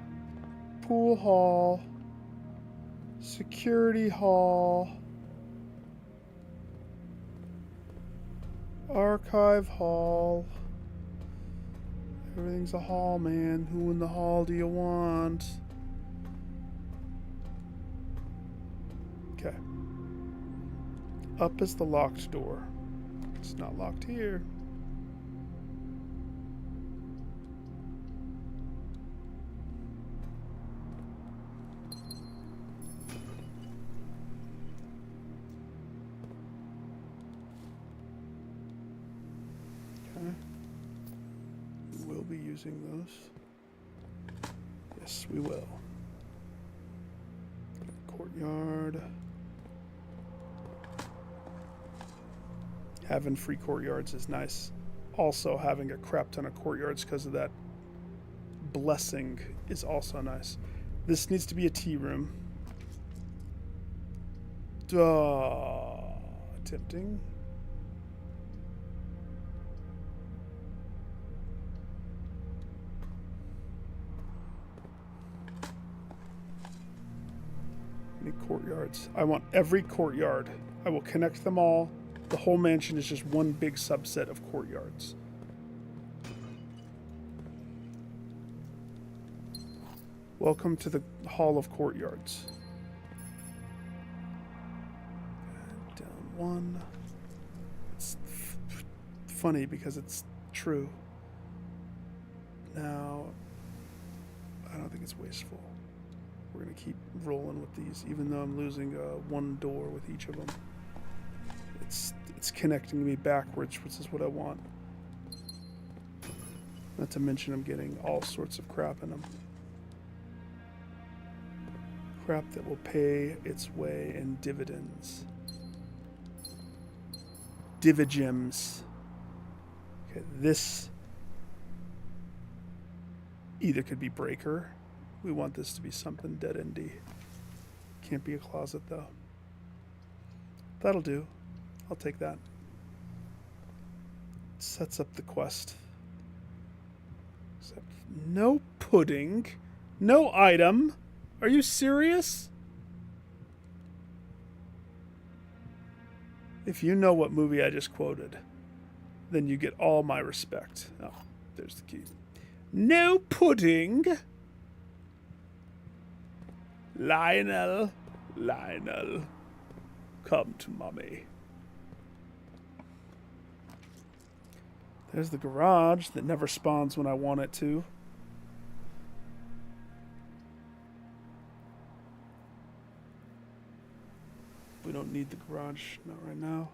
Pool hall. Security hall. Archive hall. Everything's a hall, man. Who in the hall do you want? Okay. Up is the locked door. It's not locked here. Okay. We will be using those. Yes, we will. Courtyard. Having free courtyards is nice. Also, having a crap ton of courtyards because of that blessing is also nice. This needs to be a tea room. Tempting. Any courtyards? I want every courtyard. I will connect them all. The whole mansion is just one big subset of courtyards. Welcome to the Hall of Courtyards. Down one. It's funny because it's true. Now, I don't think it's wasteful. We're going to keep rolling with these, even though I'm losing one door with each of them. It's connecting me backwards, which is what I want. Not to mention I'm getting all sorts of crap in them. Crap that will pay its way in dividends. Divigems. Okay, this either could be breaker. We want this to be something dead-endy. Can't be a closet, though. That'll do. I'll take that. Sets up the quest. Except no pudding. No item. Are you serious? If you know what movie I just quoted, then you get all my respect. Oh, there's the key. No pudding. Lionel. Come to mommy. There's the garage that never spawns when I want it to. We don't need the garage, not right now.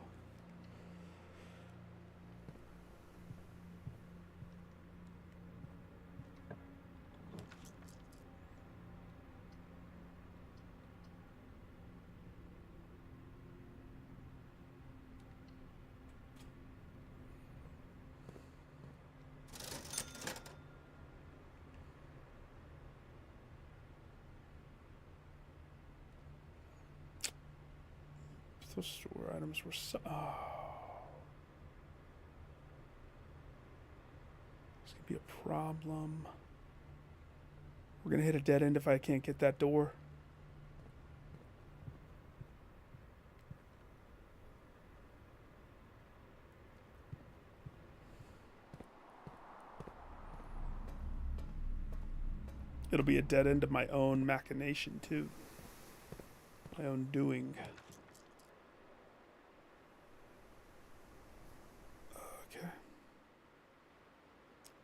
Those store items were so... Oh. This could be a problem. We're going to hit a dead end if I can't get that door. It'll be a dead end of my own machination, too. My own doing. Okay.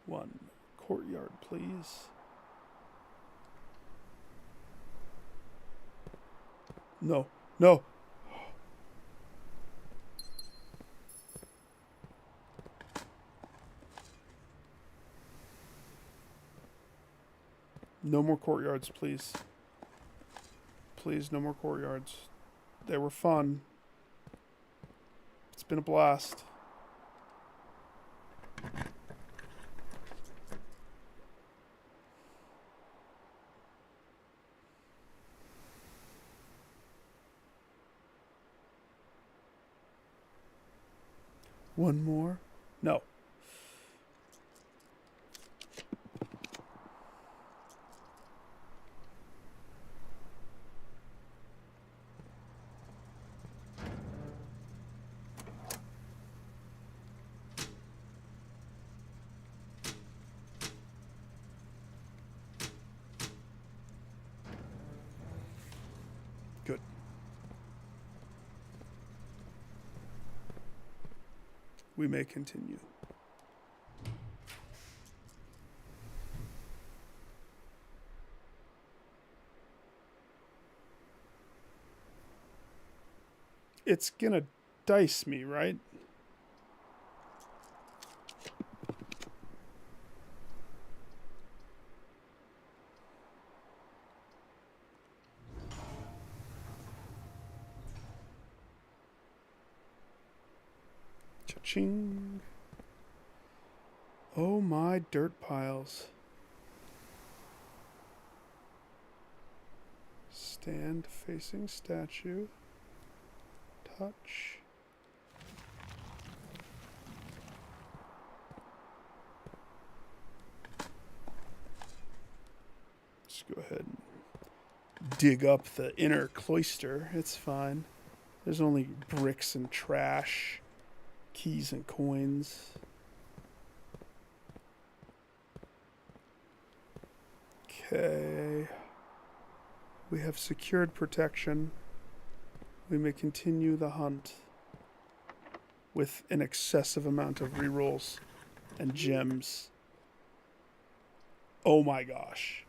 1 courtyard, please. No, no. No more courtyards, please. Please, no more courtyards. They were fun. It's been a blast. One more? No. Good. We may continue. It's gonna dice me, right? Cha-ching. Oh my dirt piles. Stand facing statue. Touch. Let's go ahead and dig up the inner cloister. It's fine. There's only bricks and trash, keys and coins. Okay. We have secured protection. We may continue the hunt with an excessive amount of rerolls and gems. Oh my gosh.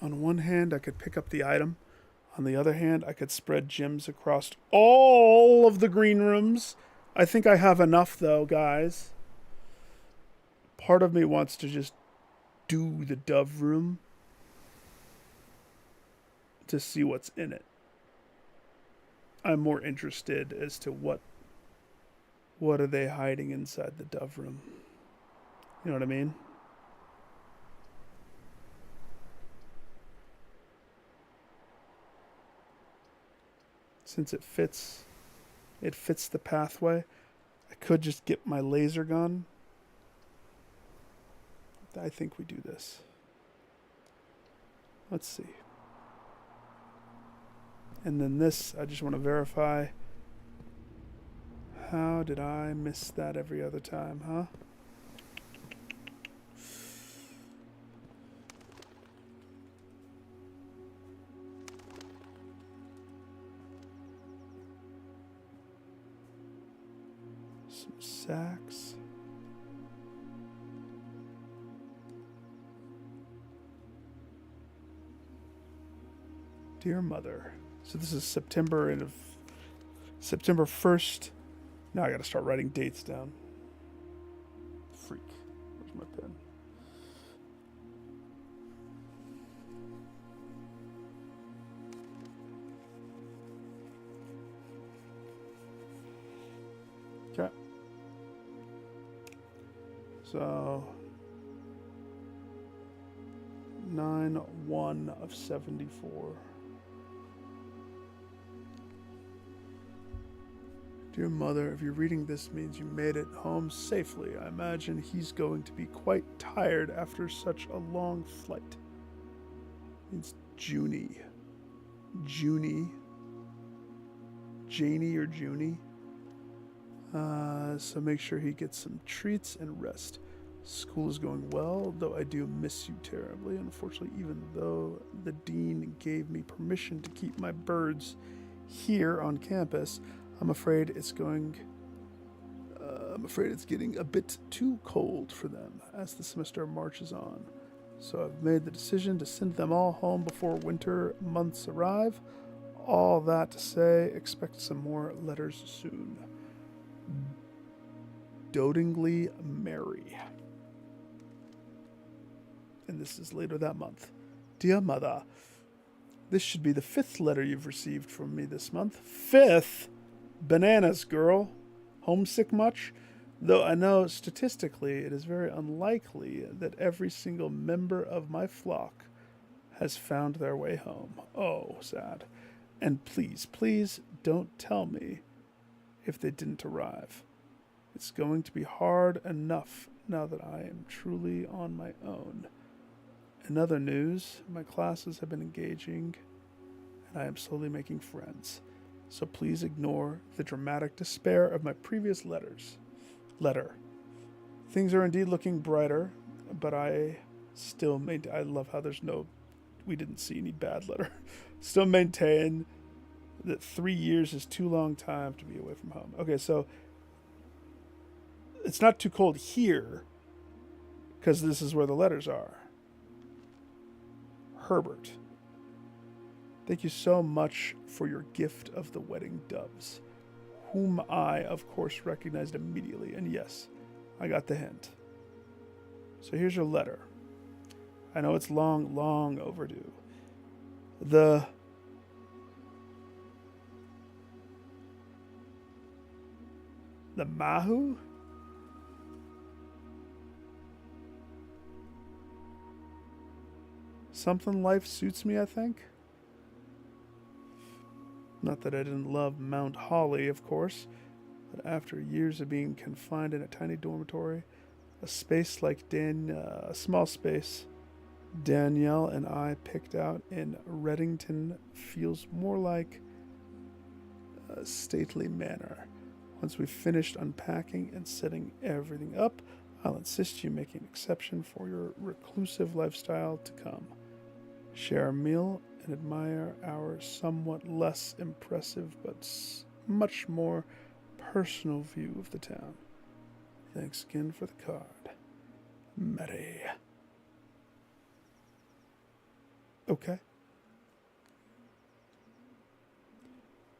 On one hand, I could pick up the item. On the other hand, I could spread gems across all of the green rooms. I think I have enough, though, guys. Part of me wants to just do the dove room to see what's in it. I'm more interested as to what are they hiding inside the dove room. You know what I mean? Since it fits the pathway, I could just get my laser gun. I think we do this. Let's see. And then this, I just want to verify. How did I miss that every other time, huh? Some sacks. Dear Mother. So this is September 1st. Now I gotta start writing dates down. Freak. Where's my pen? Okay. So 9-1 of 74. Dear Mother, if you're reading this means you made it home safely. I imagine he's going to be quite tired after such a long flight. It's Junie. Junie. Janie or Junie. So make sure he gets some treats and rest. School is going well, though I do miss you terribly. Unfortunately, even though the dean gave me permission to keep my birds here on campus, I'm afraid it's getting a bit too cold for them as the semester marches on. So I've made the decision to send them all home before winter months arrive. All that to say, expect some more letters soon. Dotingly Mary. And this is later that month. Dear Mother, this should be the 5th letter you've received from me this month. 5th? Bananas, girl. Homesick much? Though I know statistically it is very unlikely that every single member of my flock has found their way home. Oh, sad. And please, please don't tell me if they didn't arrive. It's going to be hard enough now that I am truly on my own. In other news, my classes have been engaging and I am slowly making friends. So please ignore the dramatic despair of my previous letter. Things are indeed looking brighter, but I love how we didn't see any bad letter. Still maintain that 3 years is too long time to be away from home. Okay, so it's not too cold here because this is where the letters are. Herbert, thank you so much for your gift of the wedding doves, whom I, of course, recognized immediately. And yes, I got the hint. So here's your letter. I know it's long, long overdue. The Mahu? Something life suits me, I think. Not that I didn't love Mount Holly, of course, but after years of being confined in a tiny dormitory, a small space Danielle and I picked out in Reddington feels more like a stately manor. Once we've finished unpacking and setting everything up, I'll insist you make an exception for your reclusive lifestyle to come. Share a meal and admire our somewhat less impressive but much more personal view of the town. Thanks again for the card. Mary. Okay.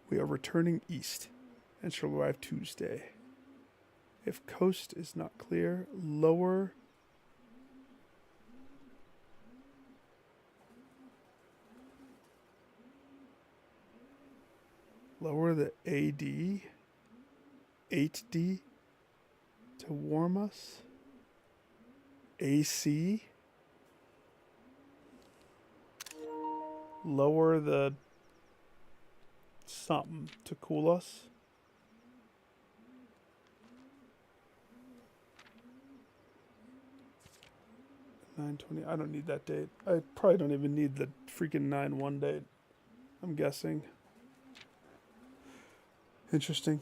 We are returning east and shall arrive Tuesday. If coast is not clear, lower the AD 8D to warm us. AC. Lower the something to cool us. $9.20. I don't need that date. I probably don't even need the freaking 9/1 date. I'm guessing. Interesting.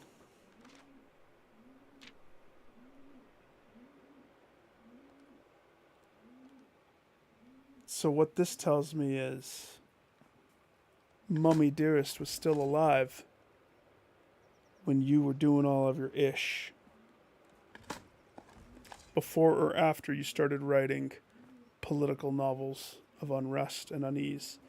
So what this tells me is Mummy Dearest was still alive when you were doing all of your ish. Before or after you started writing political novels of unrest and unease.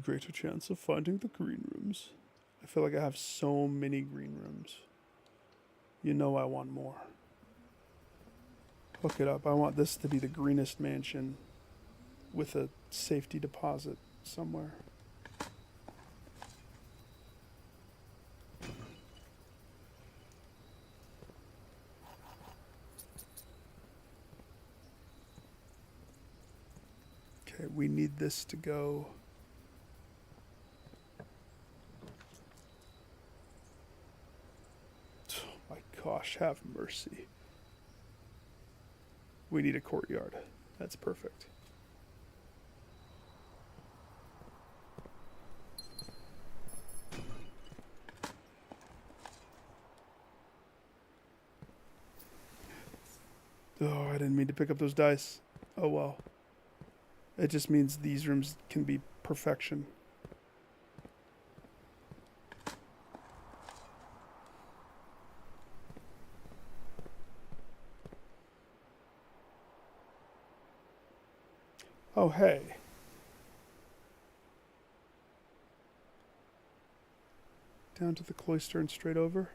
Greater chance of finding the green rooms. I feel like I have so many green rooms. You know I want more. Hook it up. I want this to be the greenest mansion with a safety deposit somewhere. Okay, we need this to go. Oh my gosh, have mercy. We need a courtyard. That's perfect. Oh, I didn't mean to pick up those dice. Oh well. It just means these rooms can be perfection. Oh, hey. Down to the cloister and straight over.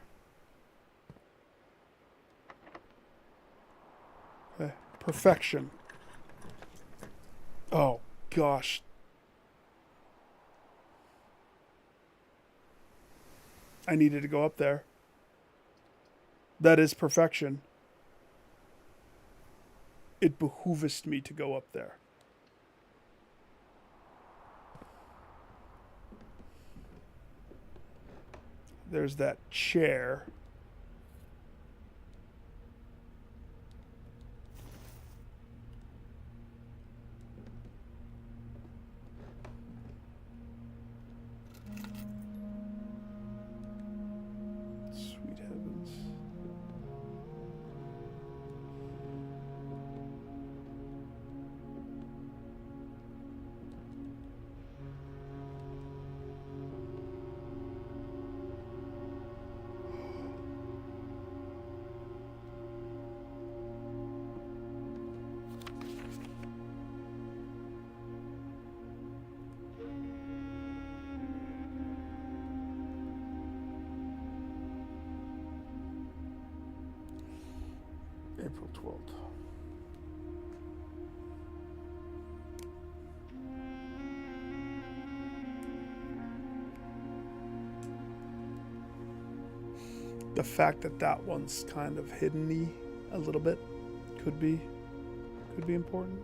Okay. Perfection. Oh, gosh. I needed to go up there. That is perfection. It behoovest me to go up there. There's that chair. Sweet heavens. April 12th. The fact that that one's kind of hidden-y a little bit could be important.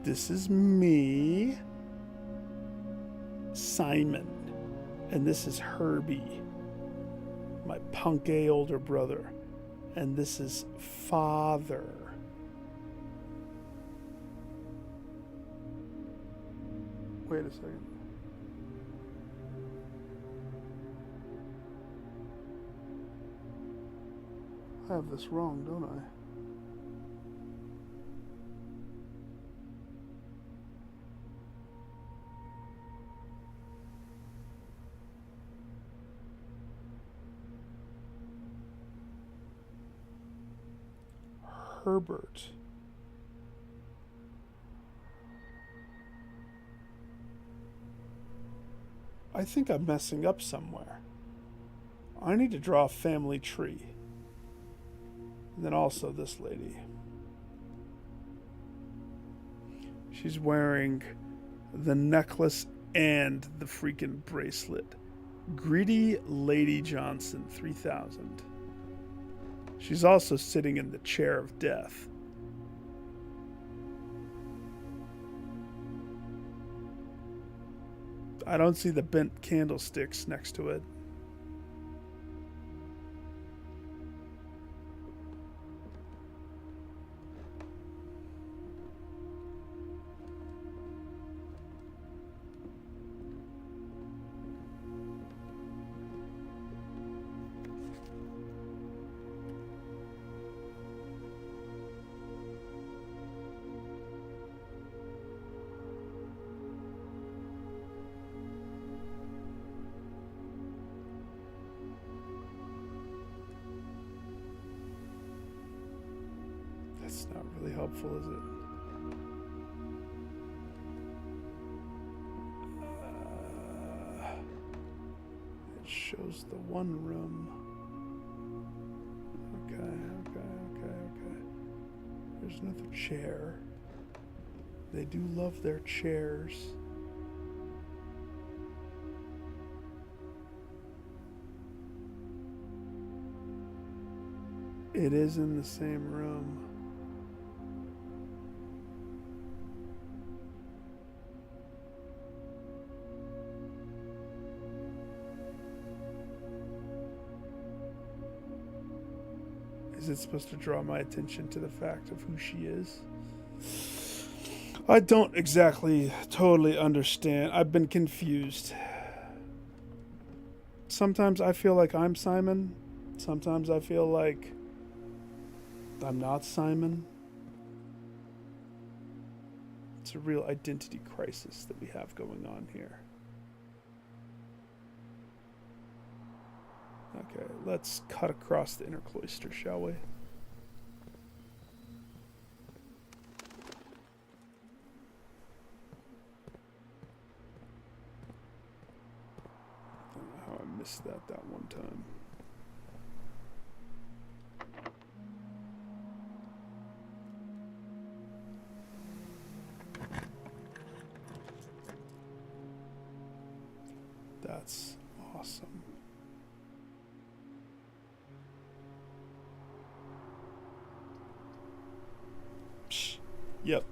This is me, Simon, and this is Herbie, my punk A older brother, and this is Father. Wait a second. I have this wrong, don't I? Herbert. I think I'm messing up somewhere. I need to draw a family tree. And then also this lady. She's wearing the necklace and the freaking bracelet. Greedy Lady Johnson, 3000. She's also sitting in the chair of death. I don't see the bent candlesticks next to it. really helpful, is it? It shows the one room. Okay. There's another chair. They do love their chairs. It is in the same room. Is it supposed to draw my attention to the fact of who she is? I don't exactly totally understand. I've been confused. Sometimes I feel like I'm Simon. Sometimes I feel like I'm not Simon. It's a real identity crisis that we have going on here. Okay, let's cut across the inner cloister, shall we? I don't know how I missed that one time. That's awesome. Psh, yep.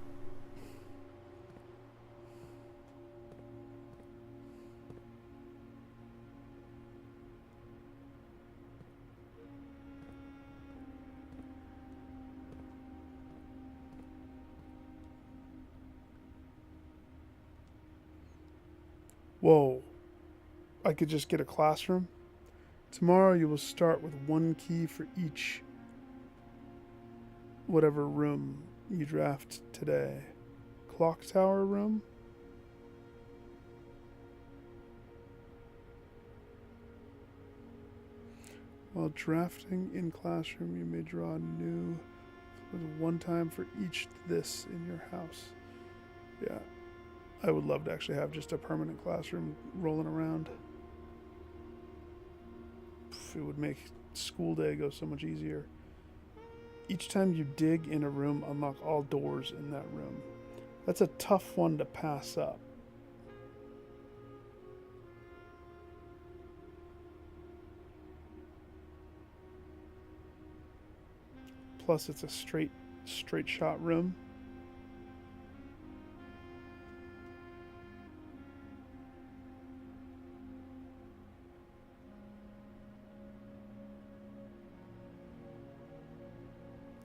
Whoa. I could just get a classroom. Tomorrow you will start with one key for each whatever room you draft today. Clock tower room? While drafting in classroom, you may draw a new with one time for each this in your house. Yeah. I would love to actually have just a permanent classroom rolling around. It would make school day go so much easier. Each time you dig in a room, unlock all doors in that room. That's a tough one to pass up. Plus, it's a straight shot room.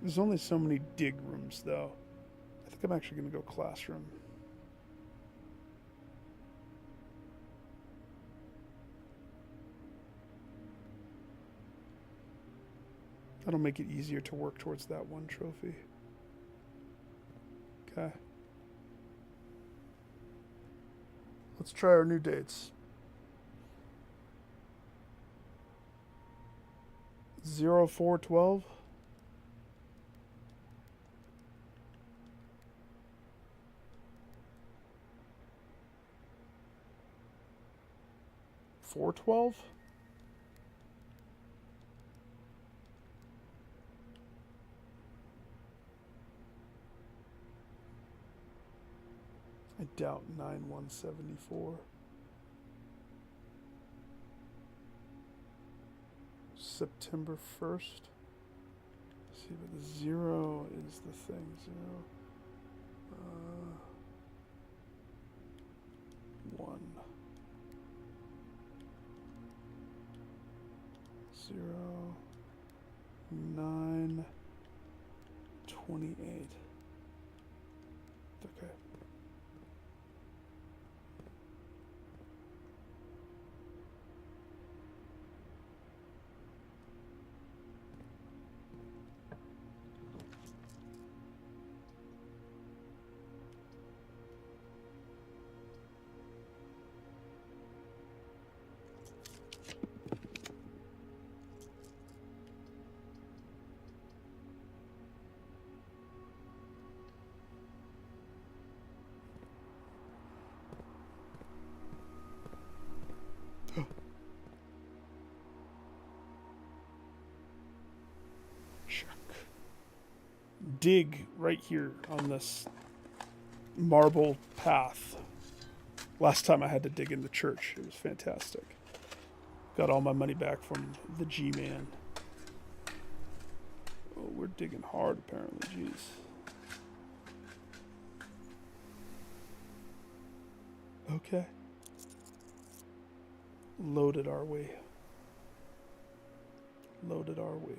There's only so many dig rooms, though. I think I'm actually going to go classroom. That'll make it easier to work towards that one trophy. Okay. Let's try our new dates. 0412. $4.12? I doubt 9174. September 1st. See, but the 0 is the thing. 1. 0, 9, 28. Okay. dig right here on this marble path. Last time I had to dig in the church. It was fantastic. Got all my money back from the G-Man. Oh, we're digging hard apparently. Jeez. Okay. Loaded are we? Loaded are we?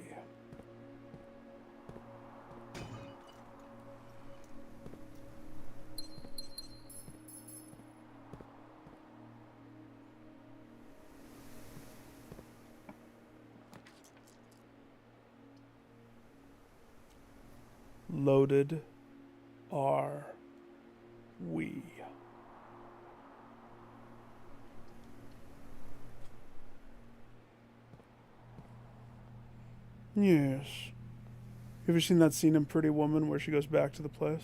Loaded are we? Yes. You ever seen that scene in Pretty Woman where she goes back to the place?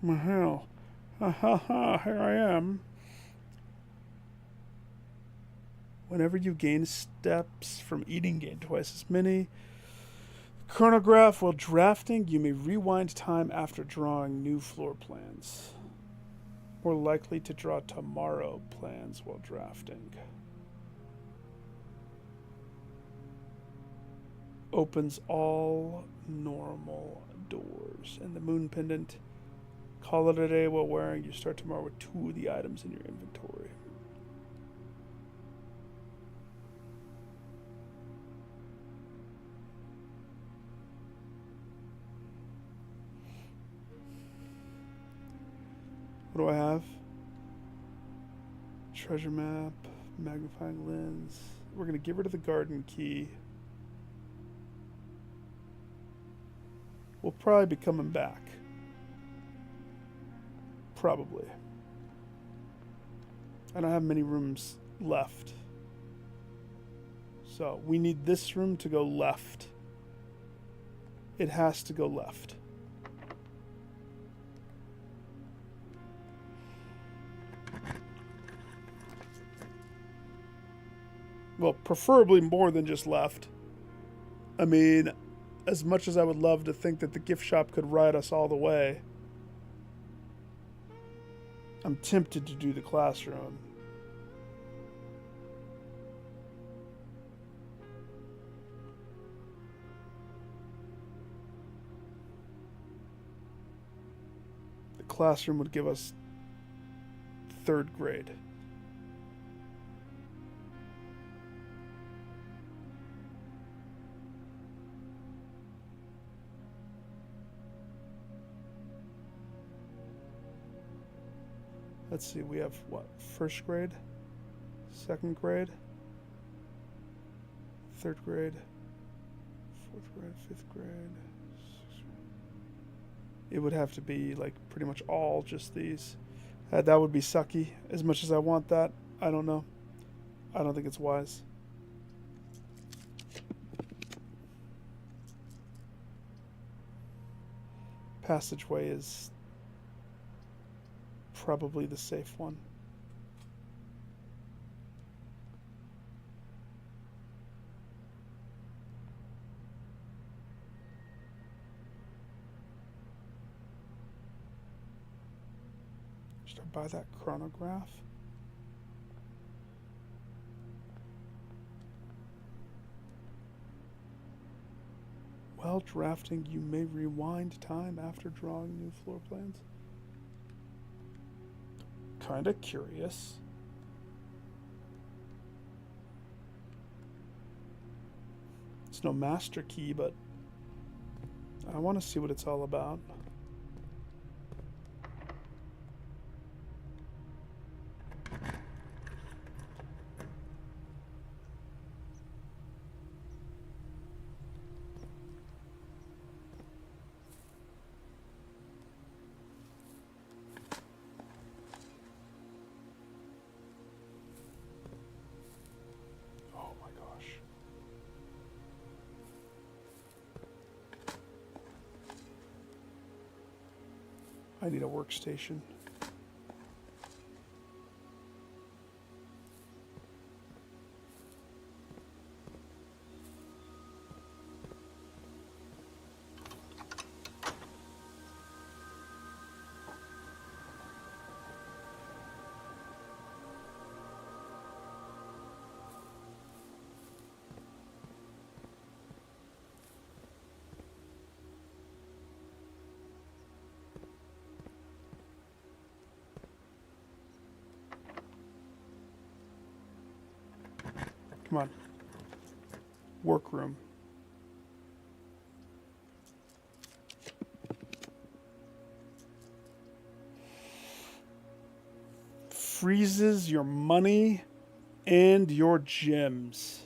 Well, hell. Ha ha ha, here I am. Whenever you gain steps from eating, gain twice as many. Chronograph, while drafting, you may rewind time after drawing new floor plans. More likely to draw tomorrow plans while drafting. Opens all normal doors. And the moon pendant. Call it a day while wearing. You start tomorrow with 2 of the items in your inventory. What do I have? Treasure map, magnifying lens. We're going to get rid of the garden key. We'll probably be coming back. Probably. I don't have many rooms left. So we need this room to go left. It has to go left. Well, preferably more than just left. I mean, as much as I would love to think that the gift shop could ride us all the way, I'm tempted to do the classroom. The classroom would give us 3rd grade. Let's see, we have what? 1st grade, 2nd grade, 3rd grade, 4th grade, 5th grade, 6th grade. It would have to be like pretty much all just these. That would be sucky. As much as I want that, I don't know. I don't think it's wise. Passageway is probably the safe one. Should I buy that chronograph? While drafting, you may rewind time after drawing new floor plans. Kinda curious. It's no master key, but I want to see what it's all about. I need a workstation. Come on. Workroom. Freezes your money and your gems.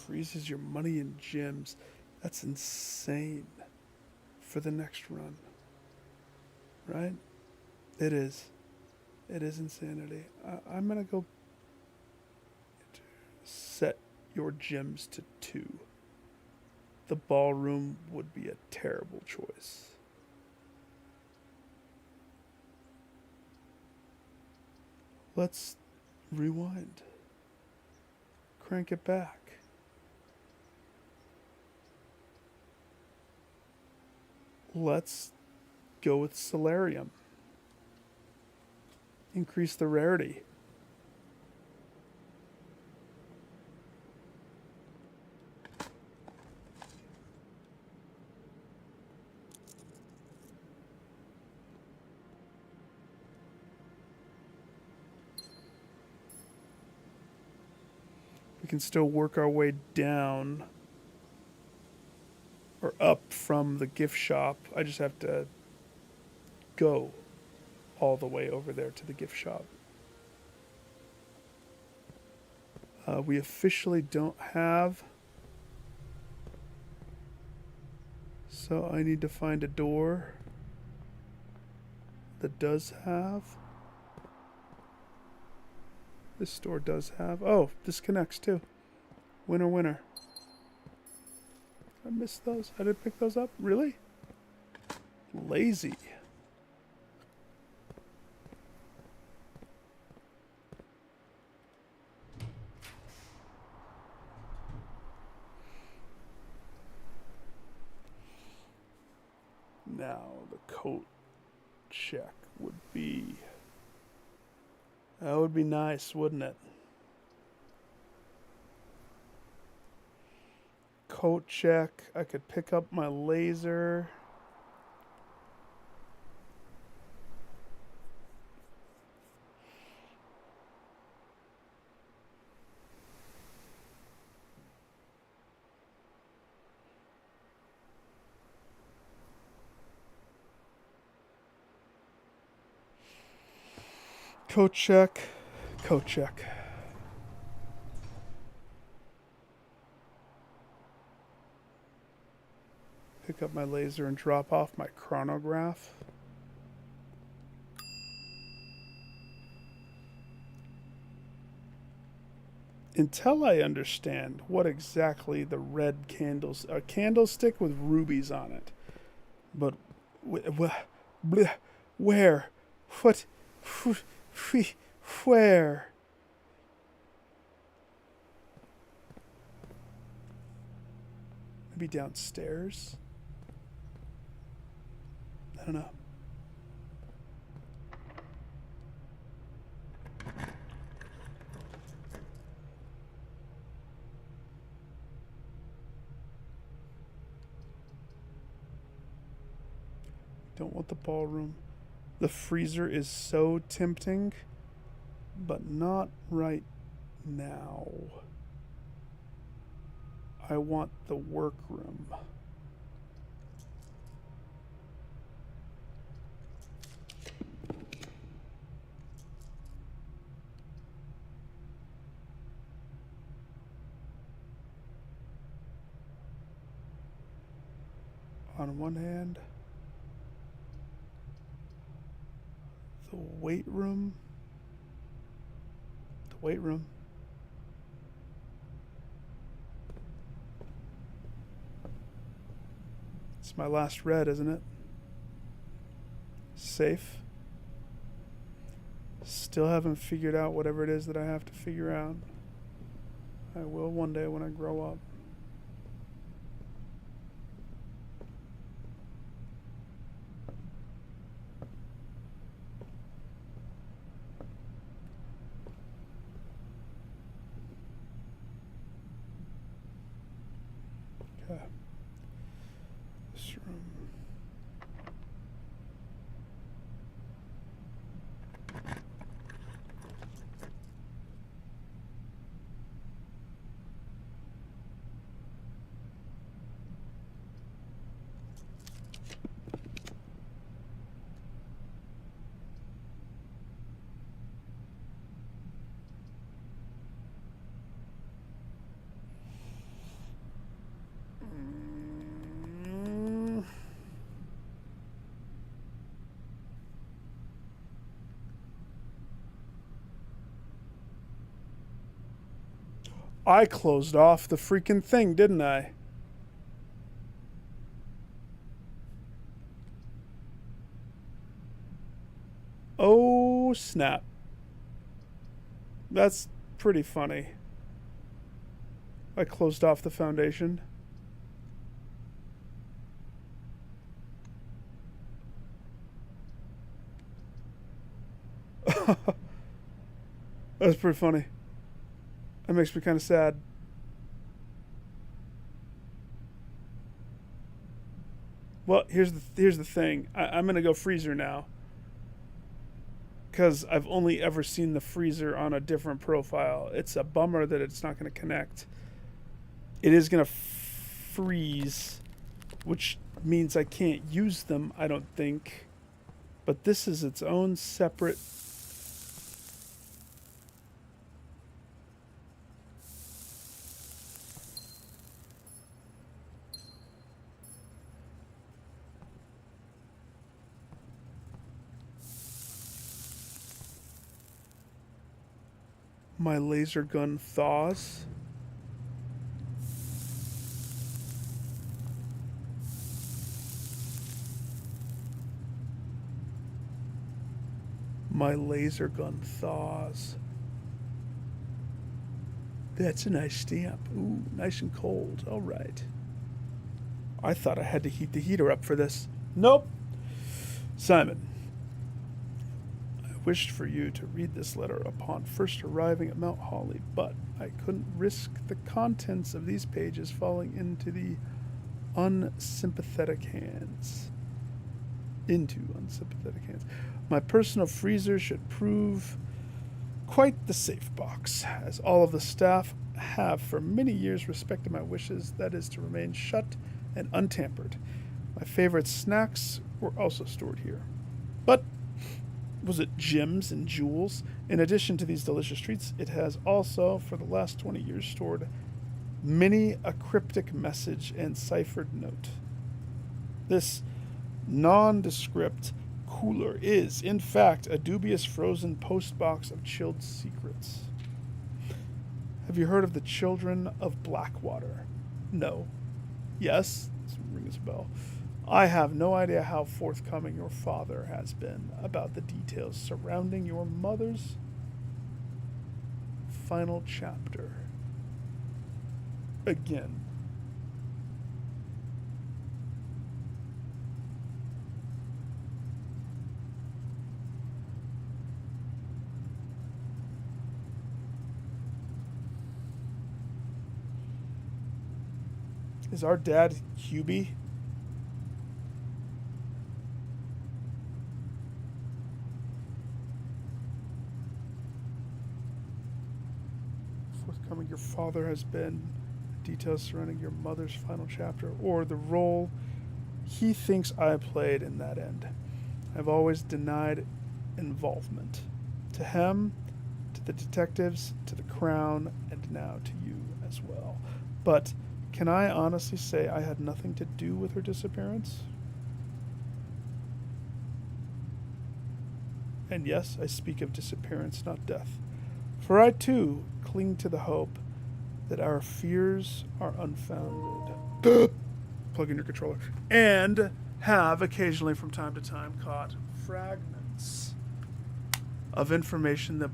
Freezes your money and gems. That's insane for the next run. Right? It is. It is insanity. I'm going to go set your gems to 2. The ballroom would be a terrible choice. Let's rewind. Crank it back. Let's go with Solarium. Increase the rarity. We can still work our way down or up from the gift shop. I just have to go all the way over there to the gift shop. We officially don't have, so I need to find a door that does have. This store does have. Oh, this connects too. Winner, winner. I missed those. I didn't pick those up. Really? Lazy. Now the coat check would be. That would be nice, wouldn't it? Coat check. I could pick up my laser. Coat check. Coat check. Pick up my laser and drop off my chronograph. Until I understand what exactly the red candles, a candlestick with rubies on it. But where? What? Where? Maybe downstairs? I don't know. Don't want the ballroom. The freezer is so tempting, but not right now. I want the workroom. On one hand, weight room. The weight room. It's my last red, isn't it? Safe. Still haven't figured out whatever it is that I have to figure out. I will one day when I grow up. Okay. This room. I closed off the freaking thing, didn't I? Oh, snap. That's pretty funny. I closed off the foundation. That's pretty funny. That makes me kind of sad. Well, here's the thing. I'm gonna go freezer now, because I've only ever seen the freezer on a different profile. It's a bummer that it's not gonna connect. It is gonna freeze, which means I can't use them, I don't think. But this is its own separate. My laser gun thaws. My laser gun thaws. That's a nice stamp. Ooh, nice and cold. All right. I thought I had to heat the heater up for this. Nope. Simon, I wished for you to read this letter upon first arriving at Mount Holly, but I couldn't risk the contents of these pages falling into the unsympathetic hands. My personal freezer should prove quite the safe box, as all of the staff have for many years respected my wishes, that is, to remain shut and untampered. My favorite snacks were also stored here. But was it gems and jewels? In addition to these delicious treats, it has also, for the last 20 years, stored many a cryptic message and ciphered note. This nondescript cooler is, in fact, a dubious frozen postbox of chilled secrets. Have you heard of the Children of Blackwater? No. Yes? This rings a bell. I have no idea how forthcoming your father has been about the details surrounding your mother's final chapter. Again. Is our dad Hubie? Forthcoming, your father has been, details surrounding your mother's final chapter, or the role he thinks I played in that end. I've always denied involvement. To him, to the detectives, to the Crown, and now to you as well. But can I honestly say I had nothing to do with her disappearance? And yes, I speak of disappearance, not death. For I too cling to the hope that our fears are unfounded. Plug in your controller. And have occasionally from time to time caught fragments of information that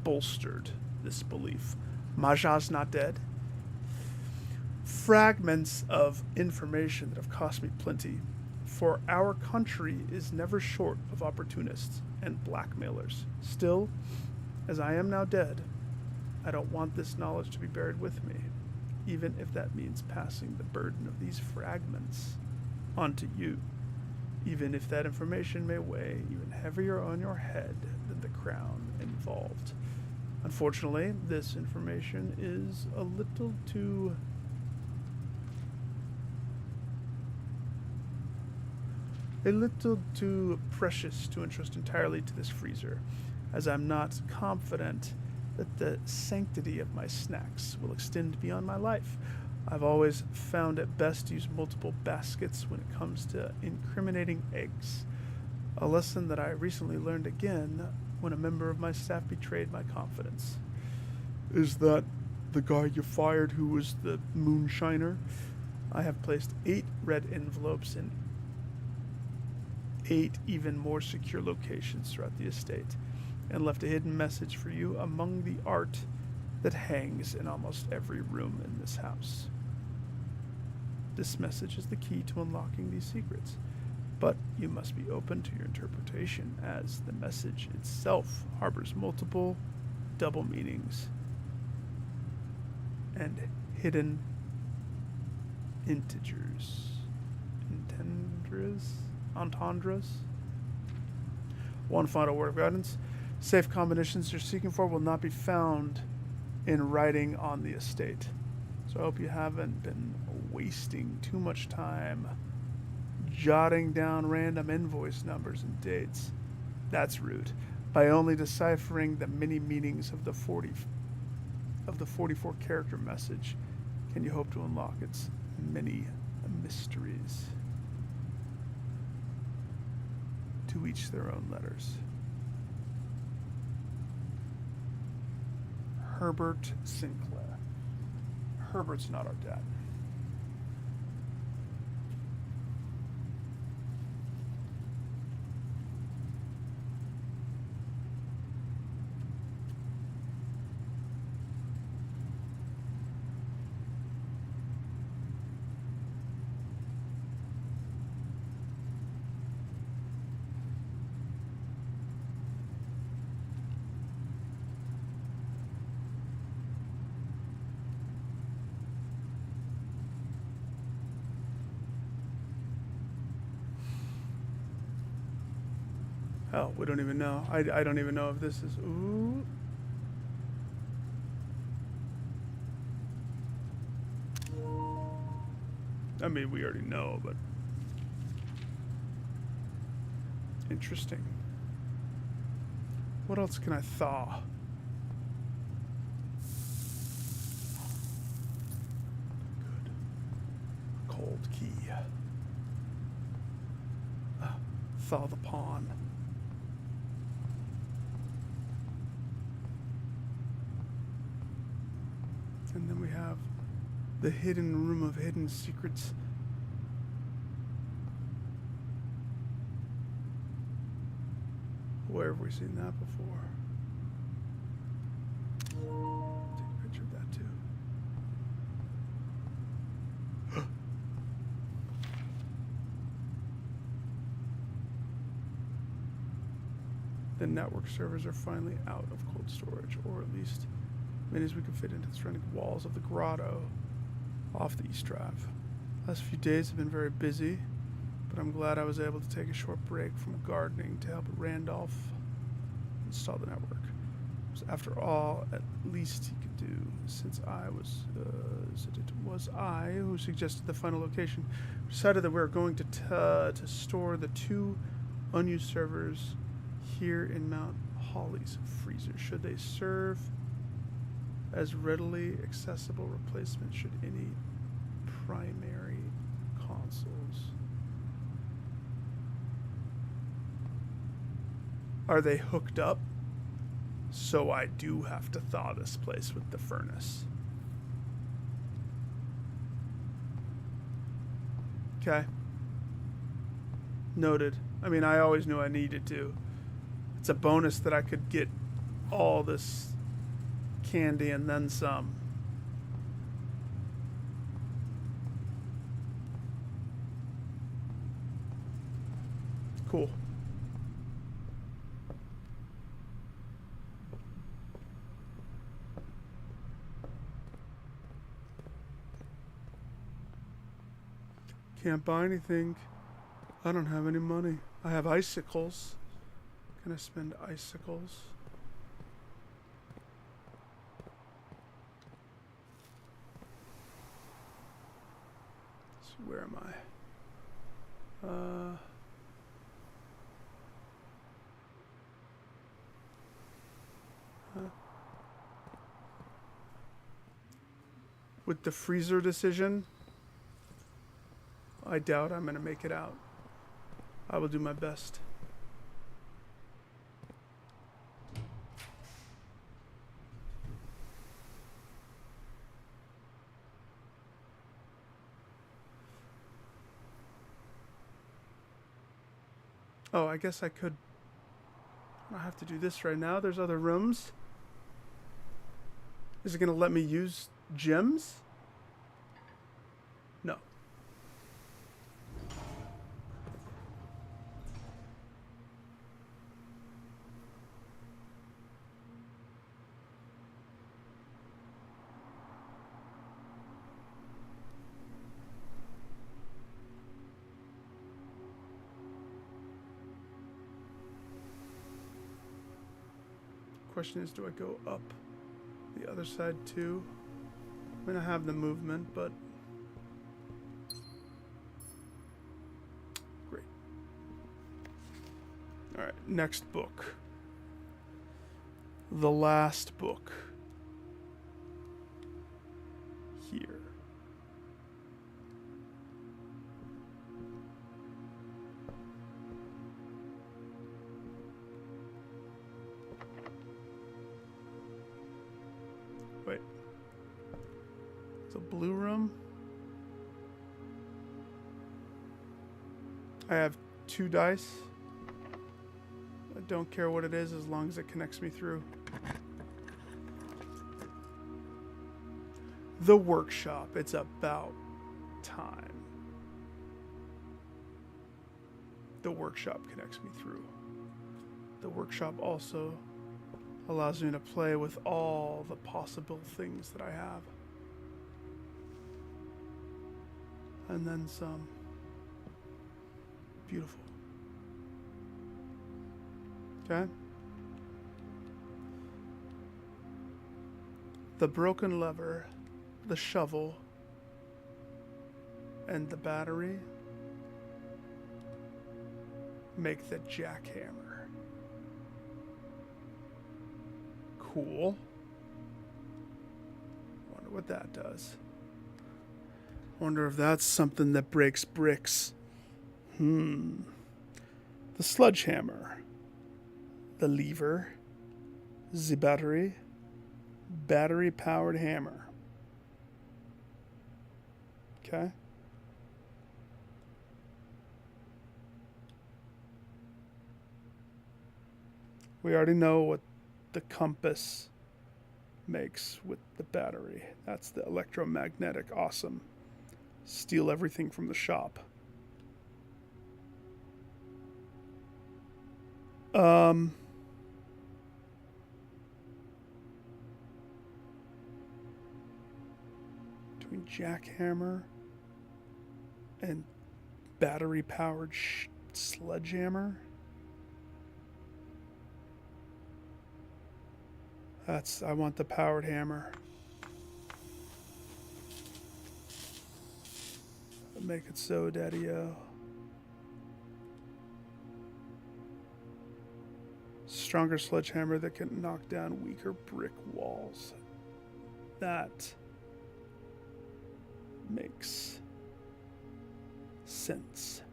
bolstered this belief. Maja's not dead. Fragments of information that have cost me plenty, for our country is never short of opportunists and blackmailers. Still, as I am now dead, I don't want this knowledge to be buried with me, even if that means passing the burden of these fragments onto you, even if that information may weigh even heavier on your head than the crown involved. Unfortunately, this information is a little too precious to entrust entirely to this freezer, as I'm not confident that the sanctity of my snacks will extend beyond my life. I've always found it best to use multiple baskets when it comes to incriminating eggs, a lesson that I recently learned again when a member of my staff betrayed my confidence. Is that the guy you fired who was the moonshiner? I have placed 8 red envelopes in 8 even more secure locations throughout the estate, and left a hidden message for you among the art that hangs in almost every room in this house. This message is the key to unlocking these secrets, but you must be open to your interpretation, as the message itself harbors multiple double meanings and hidden entendres. One final word of guidance. Safe combinations you're seeking for will not be found in writing on the estate. So I hope you haven't been wasting too much time jotting down random invoice numbers and dates. That's rude. By only deciphering the many meanings of the 44 character message can you hope to unlock its many mysteries. To each their own letters. Herbert Sinclair. Herbert's not our dad. Hell, we don't even know. I don't even know if this is... Ooh. I mean, we already know, but... Interesting. What else can I thaw? Good. Cold key. Thaw the pawn. And then we have the hidden room of hidden secrets. Where have we seen that before? Take a picture of that too. The network servers are finally out of cold storage, or at least many as we can fit into the surrounding walls of the grotto off the East Drive. Last few days have been very busy, but I'm glad I was able to take a short break from gardening to help Randolph install the network. It was, after all, at least he could do, since it was I who suggested the final location. We decided that we were going to store the 2 unused servers here in Mount Holly's freezer. Should they serve as readily accessible replacement should any primary consoles. Are they hooked up? So I do have to thaw this place with the furnace. Okay. Noted. I mean, I always knew I needed to. It's a bonus that I could get all this candy and then some. Cool. Can't buy anything. I don't have any money. I have icicles. Can I spend icicles? So where am I? With the freezer decision, I doubt I'm going to make it out. I will do my best. Oh, I guess I could. I don't have to do this right now. There's other rooms. Is it going to let me use gems? No. Question is, do I go up the other side too? I mean, I have the movement, but great. All right, next book. The last book. Here. Wait. It's a blue room. I have 2 dice. I don't care what it is as long as it connects me through. The workshop. It's about time. The workshop connects me through. The workshop also allows me to play with all the possible things that I have. And then some. Beautiful. Okay? The broken lever, the shovel, and the battery make the jackhammer. Cool. Wonder what that does. Wonder if that's something that breaks bricks. The sledgehammer. The lever. The battery. Battery-powered hammer. Okay. We already know what the compass makes with the battery. That's the electromagnetic. Awesome. Steal everything from the shop. Between jackhammer and battery-powered sledgehammer. I want the powered hammer. Make it so, daddy-o. Stronger sledgehammer that can knock down weaker brick walls. That makes sense.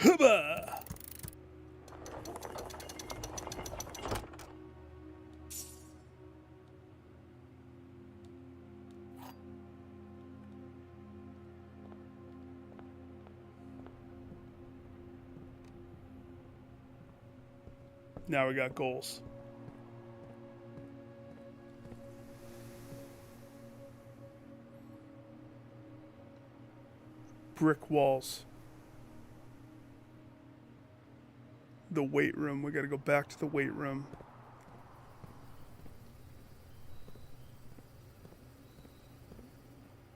Hubba! Now we got goals. Brick walls. The weight room. We gotta go back to the weight room.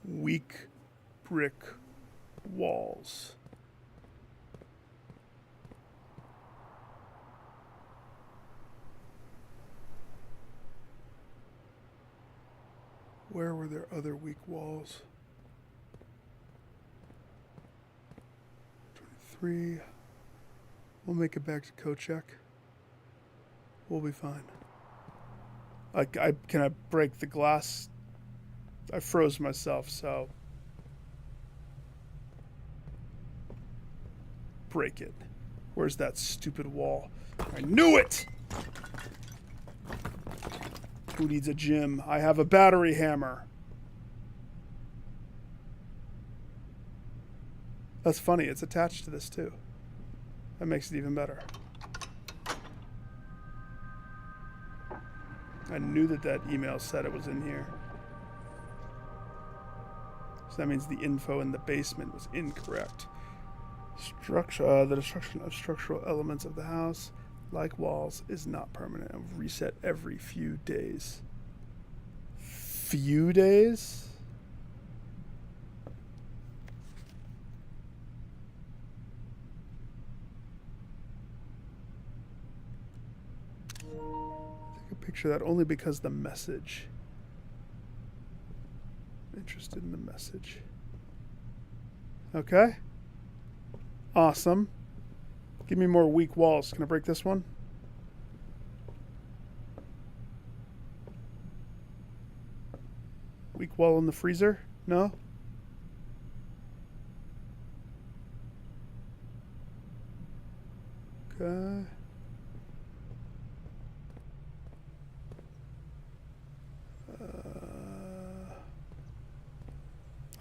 Weak brick walls. Where were there other weak walls? 23. We'll make it back to Kochek. We'll be fine. Can I break the glass? I froze myself, so break it. Where's that stupid wall? I knew it! Who needs a gym? I have a battery hammer. That's funny, it's attached to this too. That makes it even better. I knew that email said it was in here. So that means the info in the basement was incorrect. The destruction of structural elements of the house, like walls, is not permanent and reset every few days. Few days? Take a picture of that only because the message. I'm interested in the message. Okay. Awesome. Give me more weak walls. Can I break this one? Weak wall in the freezer? No? Okay.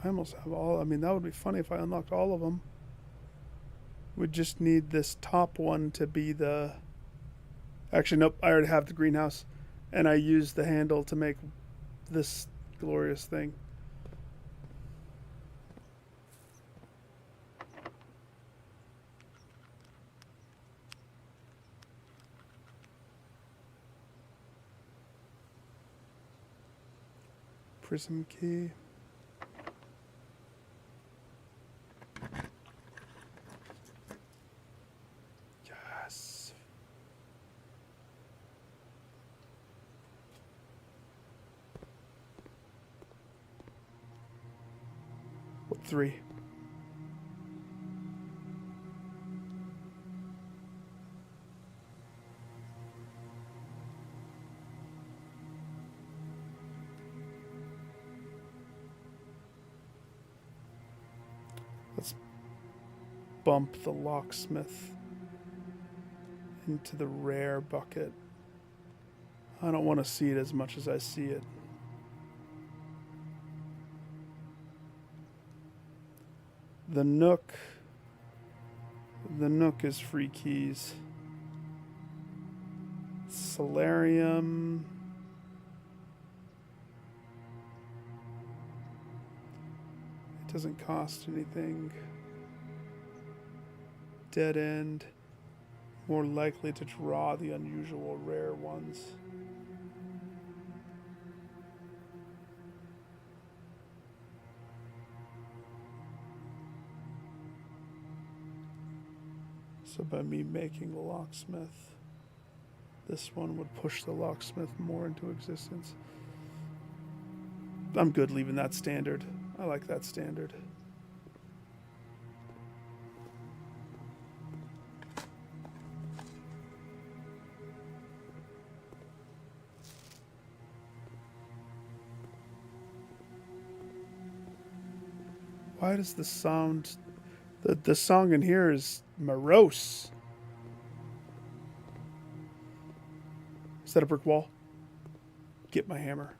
I almost have all. I mean, that would be funny if I unlocked all of them. We just need this top one to be the... Actually, nope. I already have the greenhouse. And I used the handle to make this glorious thing. Prism key. Yes. What 3? Let's bump the locksmith into the rare bucket. I don't want to see it as much as I see it. The Nook. The Nook is free keys. Solarium. It doesn't cost anything. Dead end. More likely to draw the unusual rare ones. So by me making the locksmith, this one would push the locksmith more into existence. I'm good leaving that standard. I like that standard. Why does the sound... The song in here is Morose. Is that a brick wall? Get my hammer.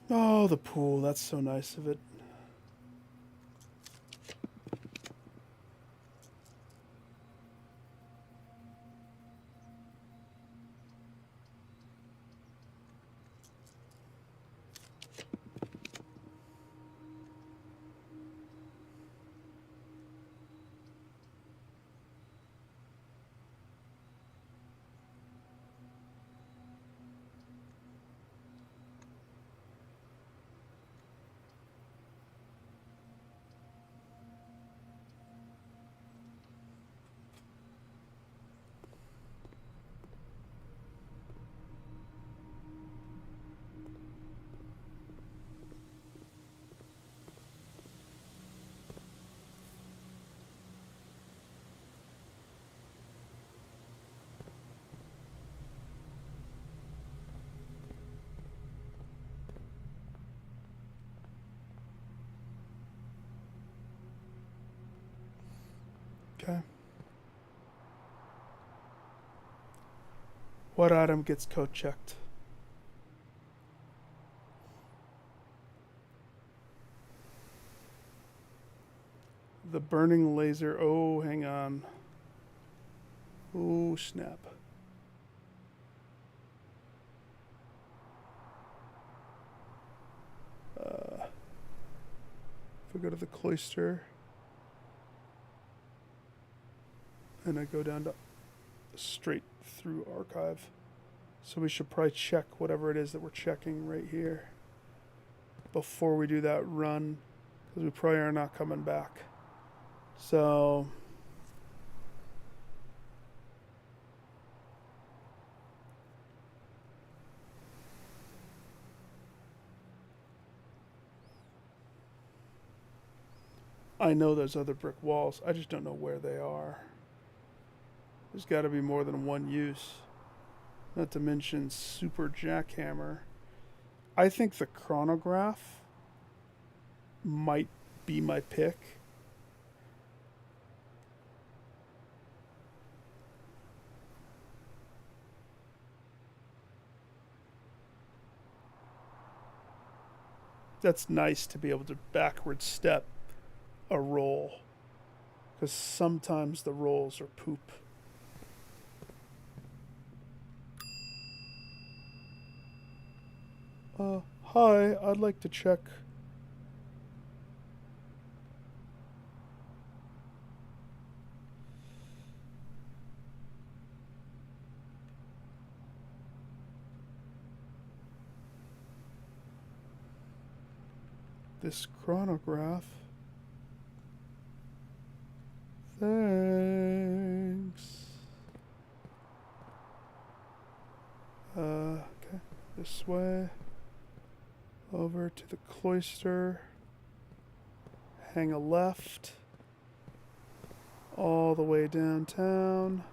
Oh, the pool. That's so nice of it. Okay. What item gets code checked? The burning laser. Oh, hang on. Oh, snap. If we go to the cloister and I go down to straight through archive. So we should probably check whatever it is that we're checking right here before we do that run, because we probably are not coming back. So I know there's other brick walls. I just don't know where they are. There's got to be more than one use. Not to mention super jackhammer. I think the chronograph might be my pick. That's nice to be able to backward step a roll, because sometimes the rolls are poop. Hi, I'd like to check. This chronograph. Thanks. Okay, this way. Over to the cloister. Hang a left. All the way downtown.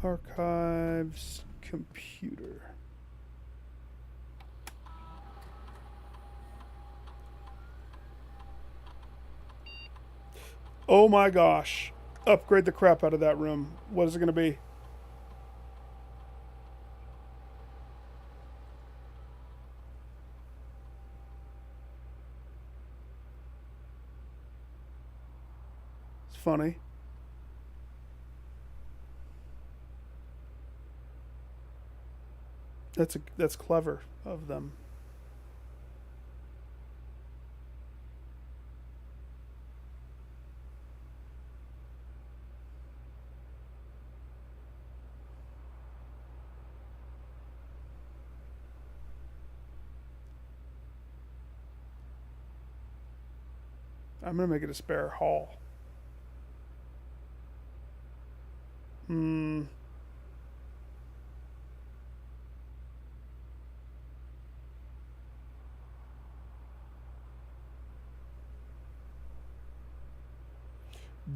Archives, computer. Oh my gosh. Upgrade the crap out of that room. What is it going to be? It's funny. That's clever of them. I'm going to make it a spare hall.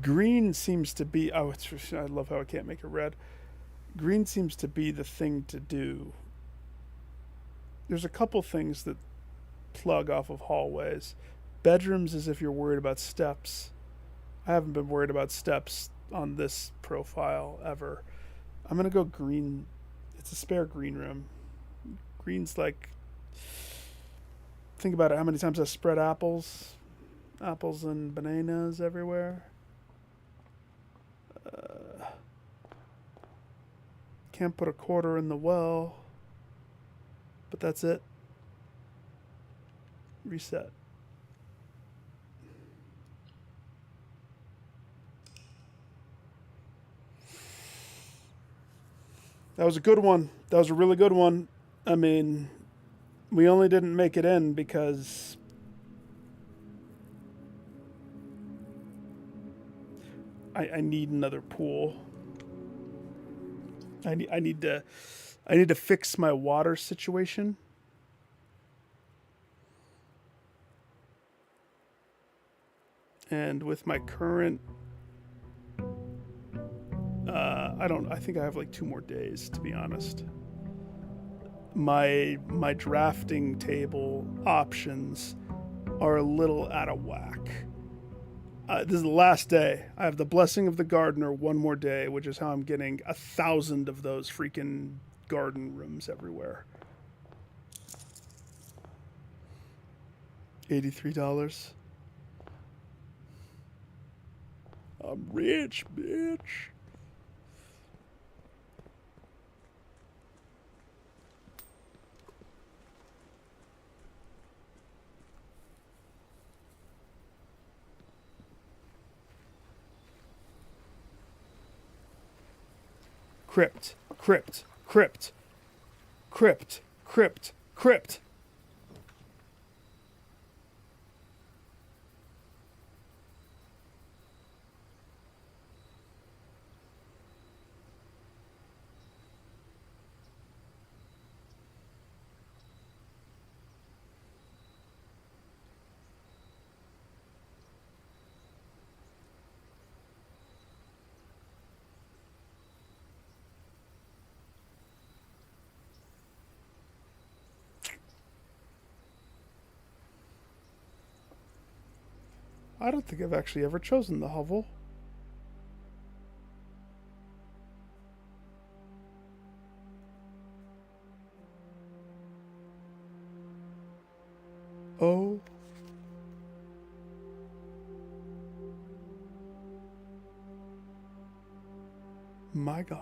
Green seems to be. Oh, I love how I can't make it red. Green seems to be the thing to do. There's a couple things that plug off of hallways. Bedrooms is if you're worried about steps. I haven't been worried about steps on this profile ever. I'm gonna go green. It's a spare green room. Green's like, think about it. How many times I spread apples? Apples and bananas everywhere. Can't put a quarter in the well. But that's it. Reset. That was a good one. That was a really good one. I mean, we only didn't make it in because I need another pool. I need to fix my water situation. And with my current I think I have like 2 more days, to be honest. My drafting table options are a little out of whack. This is the last day. I have the blessing of the gardener 1 more day, which is how I'm getting 1,000 of those freaking garden rooms everywhere. $83. I'm rich, bitch. Crypt, crypt, crypt, crypt, crypt, crypt. I don't think I've actually ever chosen the hovel. Oh. My gosh.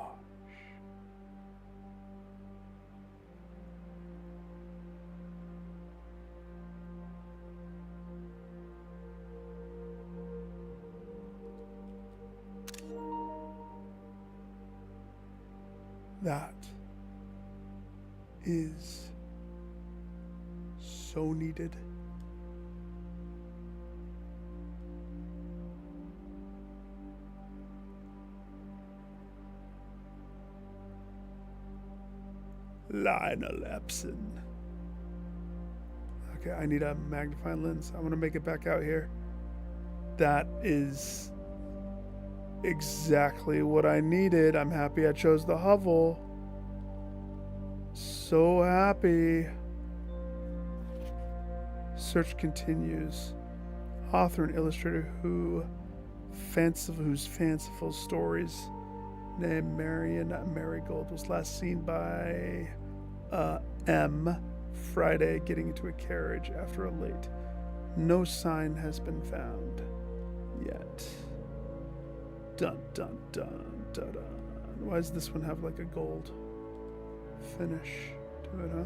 That is so needed. Lionel Epson. Okay, I need a magnifying lens. I want to make it back out here. That is exactly what I needed. I'm happy I chose the hovel. So happy. Search continues. Author and illustrator whose fanciful stories named Marion Marigold was last seen by M Friday getting into a carriage after a late. No sign has been found yet. Dun dun dun dun dun. Why does this one have like a gold finish to it, huh?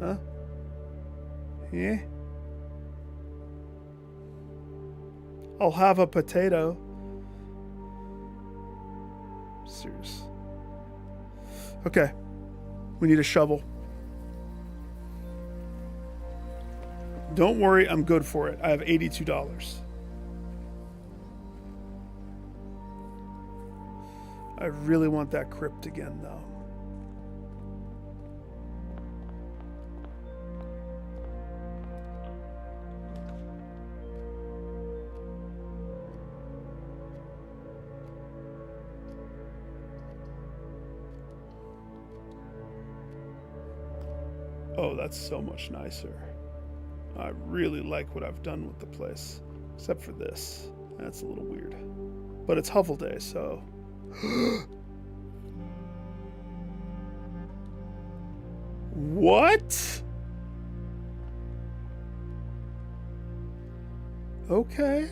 Huh? Yeah? I'll have a potato. Serious. Okay. We need a shovel. Don't worry, I'm good for it. I have $82. I really want that crypt again, though. Oh, that's so much nicer. I really like what I've done with the place. Except for this. That's a little weird. But it's Huffle Day, so... What? Okay.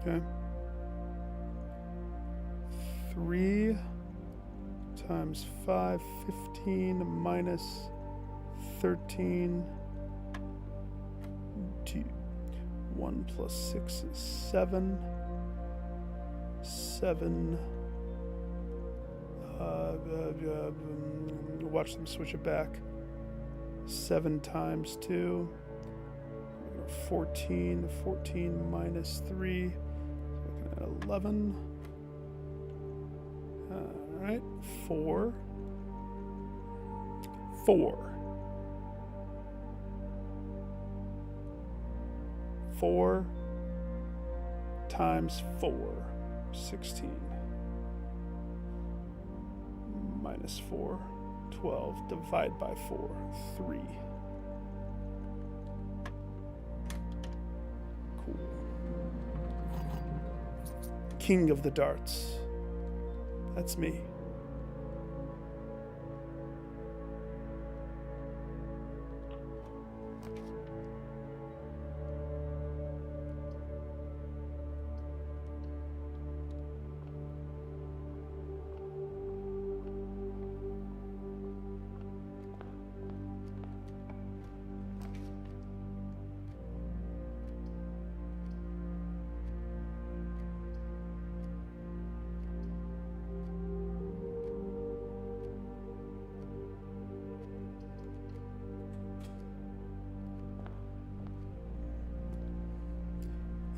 Okay. 3 times 5, 15 minus 13. 1 plus 6 is 7. 7. Watch them switch it back. 7 times 2. 14. 14 minus 3. 11. Alright. 4. 4. 4 times 4. 16. Minus 4. 12. Divide by 4. 3. Cool. King of the darts. That's me.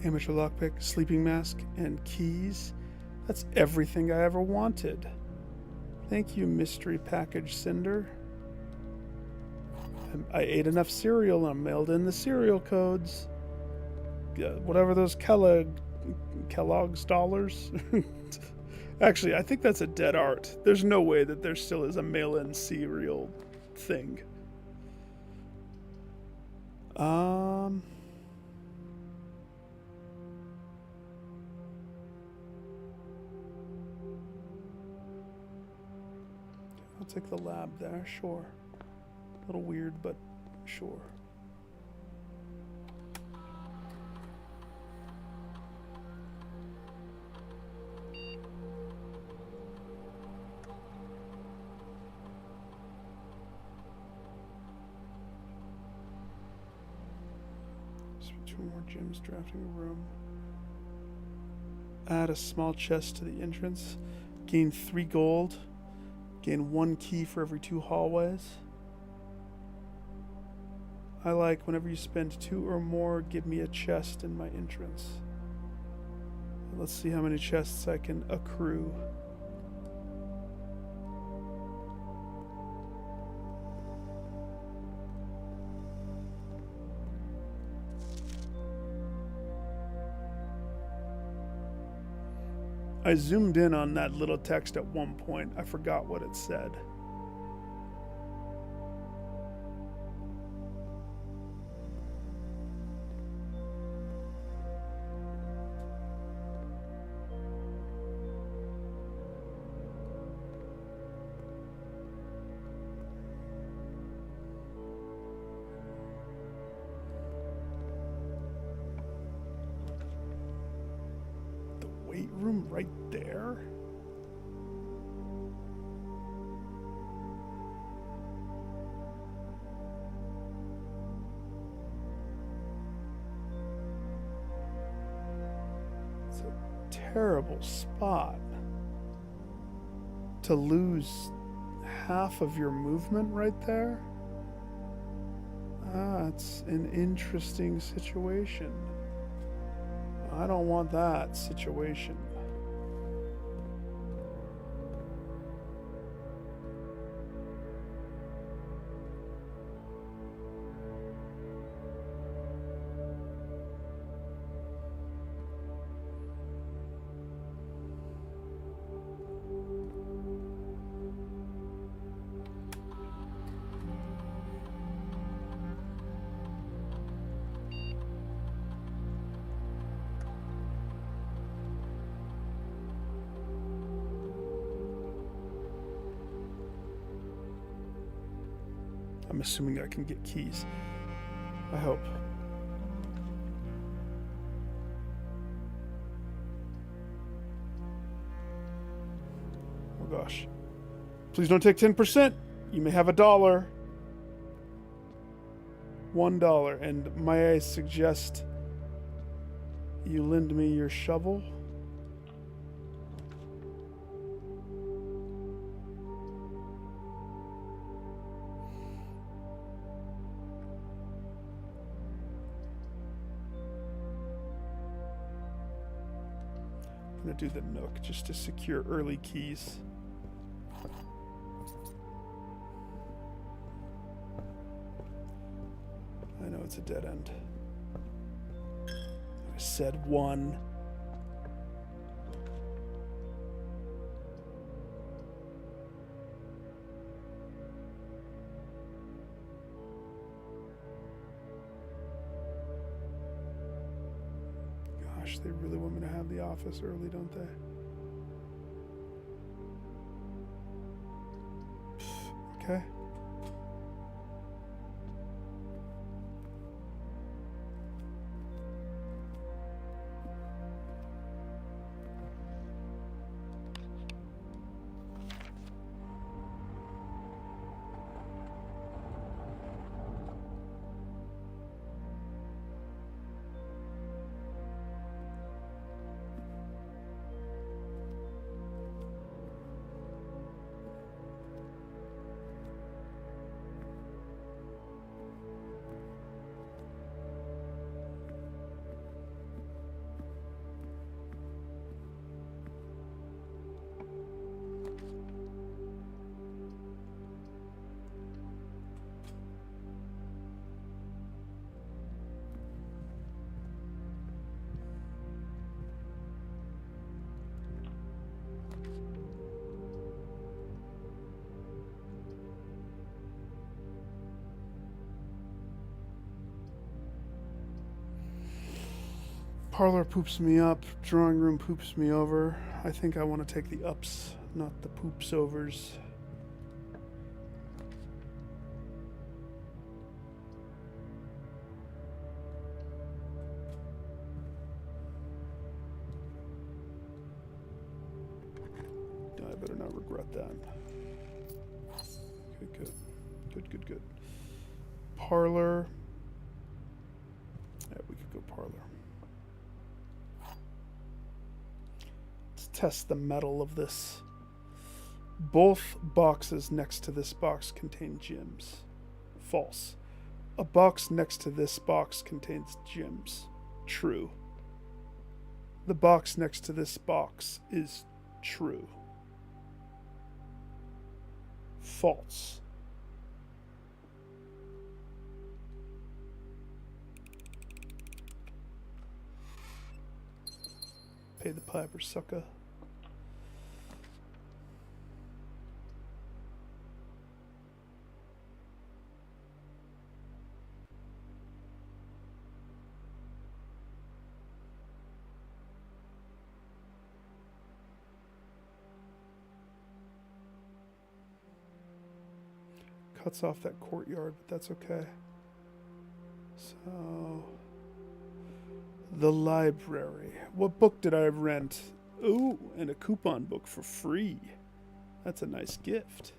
Amateur lockpick, sleeping mask, and keys. That's everything I ever wanted. Thank you, mystery package Cinder. I ate enough cereal and I mailed in the cereal codes. Whatever those Kellogg's dollars. Actually, I think that's a dead art. There's no way that there still is a mail-in cereal thing. I'll take the lab there, sure. A little weird, but sure. Two more gems drafting a room. Add a small chest to the entrance. Gain 3 gold. Gain 1 key for every 2 hallways. I like whenever you spend 2 or more, give me a chest in my entrance. Let's see how many chests I can accrue. I zoomed in on that little text at one point. I forgot what it said. Weight room right there? terrible spot to lose half of your movement right there. It's an interesting situation. I don't want that situation. I'm assuming I can get keys. I hope. Oh gosh. Please don't take 10%. You may have $1. $1. And may I suggest you lend me your shovel? I'm gonna do the nook just to secure early keys. I know it's a dead end. I said 1. Gosh, they really want me to have the office early, don't they? Okay. Parlor poops me up. Drawing room poops me over. I think I want to take the ups, not the poops overs. I better not regret that. Okay, good. Good, good, good. Parlor. Yeah, we could go parlor. Test the metal of this. Both boxes next to this box contain gems. False. A box next to this box contains gems. True. The box next to this box is true. False. Pay the piper, sucker. Cuts off that courtyard, but that's okay. So, the library. What book did I rent? Ooh, and a coupon book for free. That's a nice gift.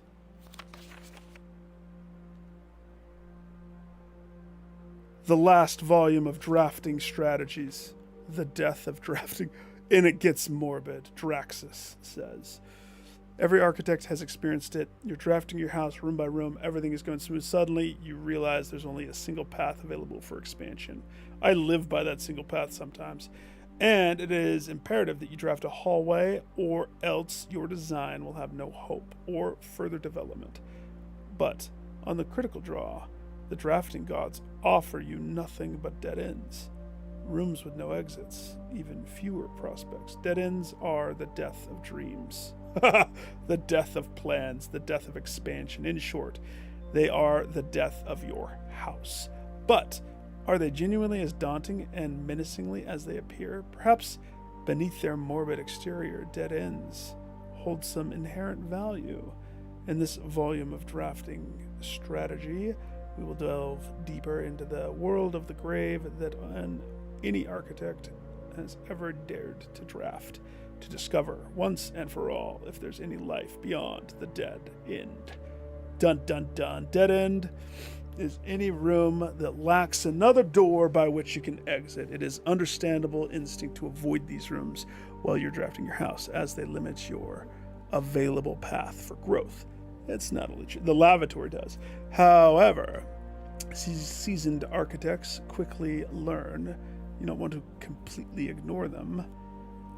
The last volume of drafting strategies. The death of drafting. And it gets morbid. Draxus says, every architect has experienced it. You're drafting your house room by room. Everything is going smooth. Suddenly, you realize there's only a single path available for expansion. I live by that single path sometimes. And it is imperative that you draft a hallway, or else your design will have no hope or further development. But on the critical draw, the drafting gods offer you nothing but dead ends. Rooms with no exits, even fewer prospects. Dead ends are the death of dreams. The death of plans, the death of expansion. In short, they are the death of your house. But are they genuinely as daunting and menacingly as they appear? Perhaps beneath their morbid exterior, dead ends hold some inherent value. In this volume of drafting strategy, we will delve deeper into the world of the grave that any architect has ever dared to draft, to discover once and for all if there's any life beyond the dead end. Dun dun dun. Dead end is any room that lacks another door by which you can exit. It is understandable instinct to avoid these rooms while you're drafting your house, as they limit your available path for growth. It's not only true. The lavatory does. However, seasoned architects quickly learn you don't want to completely ignore them.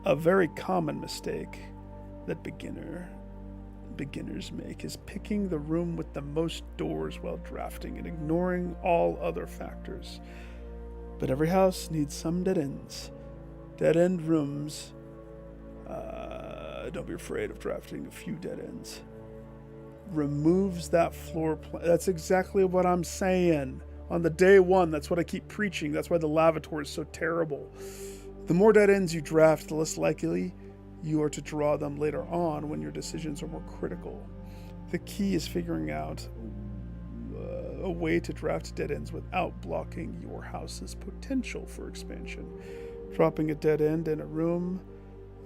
A very common mistake that beginners make is picking the room with the most doors while drafting and ignoring all other factors. But every house needs some dead ends. Dead end rooms. Don't be afraid of drafting a few dead ends. Removes that floor plan. That's exactly what I'm saying. On the day one, that's what I keep preaching. That's why the lavatory is so terrible. The more dead ends you draft, the less likely you are to draw them later on when your decisions are more critical. The key is figuring out a way to draft dead ends without blocking your house's potential for expansion. Dropping a dead end in a room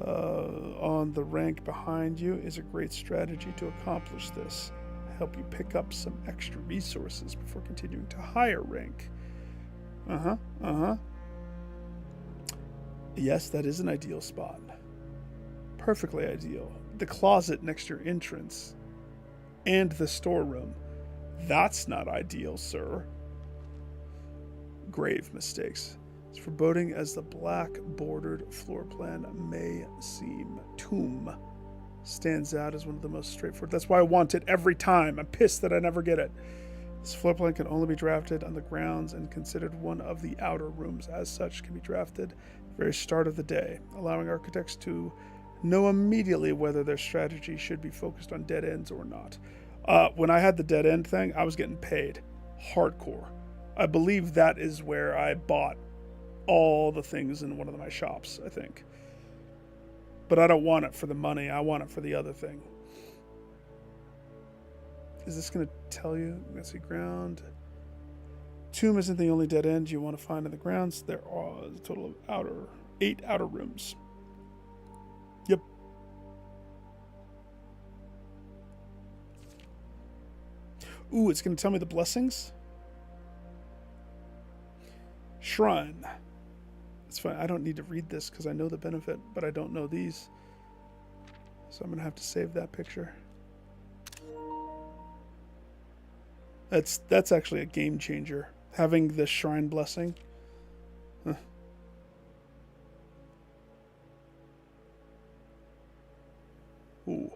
on the rank behind you is a great strategy to accomplish this. Help you pick up some extra resources before continuing to higher rank. Yes, that is an ideal spot. Perfectly ideal. The closet next to your entrance and the storeroom. That's not ideal, sir. Grave mistakes. As foreboding as the black bordered floor plan may seem, tomb stands out as one of the most straightforward. That's why I want it every time. I'm pissed that I never get it. This floor plan can only be drafted on the grounds and considered one of the outer rooms. As such, can be drafted at the very start of the day, allowing architects to know immediately whether their strategy should be focused on dead ends or not. When I had the dead end thing, I was getting paid hardcore. I believe that is where I bought all the things in one of my shops, I think. But I don't want it for the money. I want it for the other thing. Is this going to tell you? Let's see, ground. Tomb isn't the only dead end you want to find in the grounds. There are a total of 8 outer rooms. Yep. Ooh, it's going to tell me the blessings. Shrine. It's fine. I don't need to read this because I know the benefit, but I don't know these. So I'm going to have to save that picture. That's actually a game changer. Having the shrine blessing. Huh. Ooh.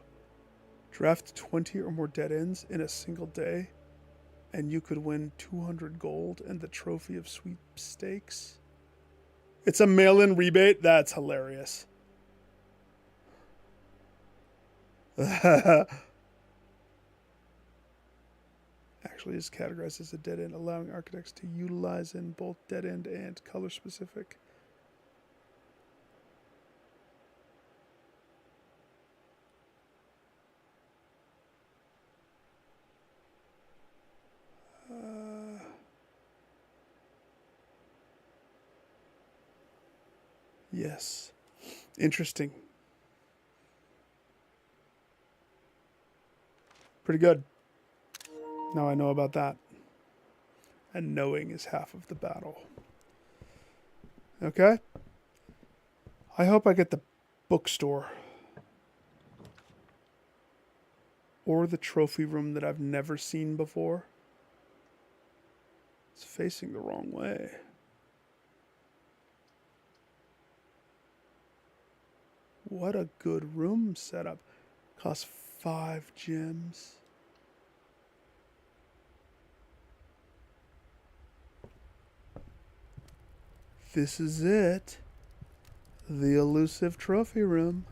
Draft 20 or more dead ends in a single day, and you could win 200 gold and the trophy of sweepstakes. It's a mail-in rebate? That's hilarious. Actually is categorized as a dead end, allowing architects to utilize in both dead end and color specific. Yes. Interesting. Pretty good. Now I know about that. And knowing is half of the battle. Okay? I hope I get the bookstore. Or the trophy room that I've never seen before. It's facing the wrong way. What a good room setup. Costs 5 gems. This is it. The elusive trophy room.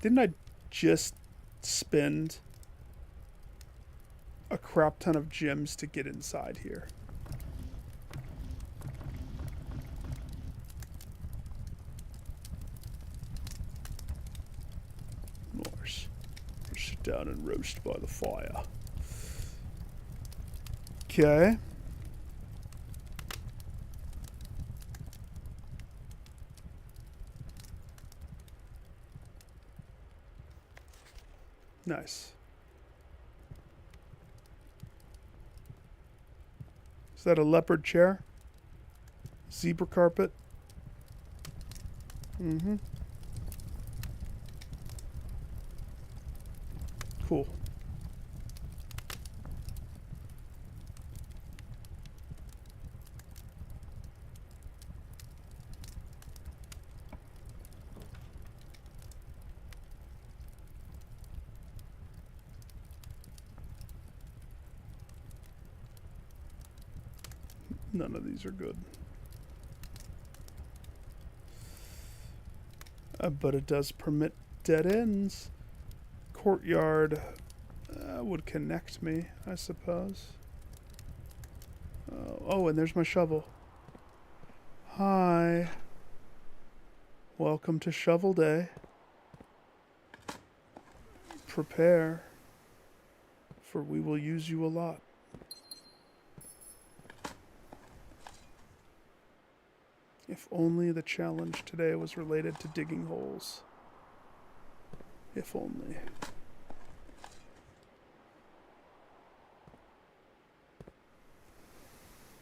Didn't I just spend a crap ton of gems to get inside here? Nice. Sit down and roast by the fire. Okay. Nice. Is that a leopard chair? Zebra carpet? Mm-hmm. Cool. None of these are good. But it does permit dead ends. Courtyard would connect me, I suppose. Oh, and there's my shovel. Hi. Welcome to Shovel Day. Prepare, for we will use you a lot. If only the challenge today was related to digging holes. If only.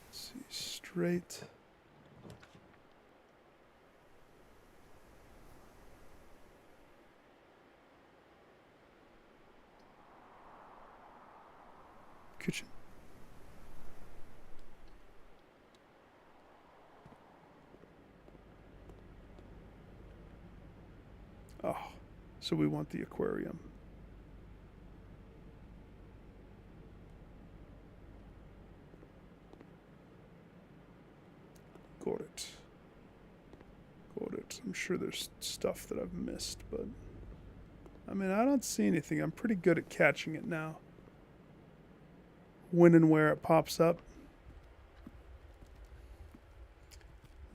Let's see, straight. Kitchen. Oh, so we want the aquarium. Got it. Got it. I'm sure there's stuff that I've missed, but... I mean, I don't see anything. I'm pretty good at catching it now. When and where it pops up.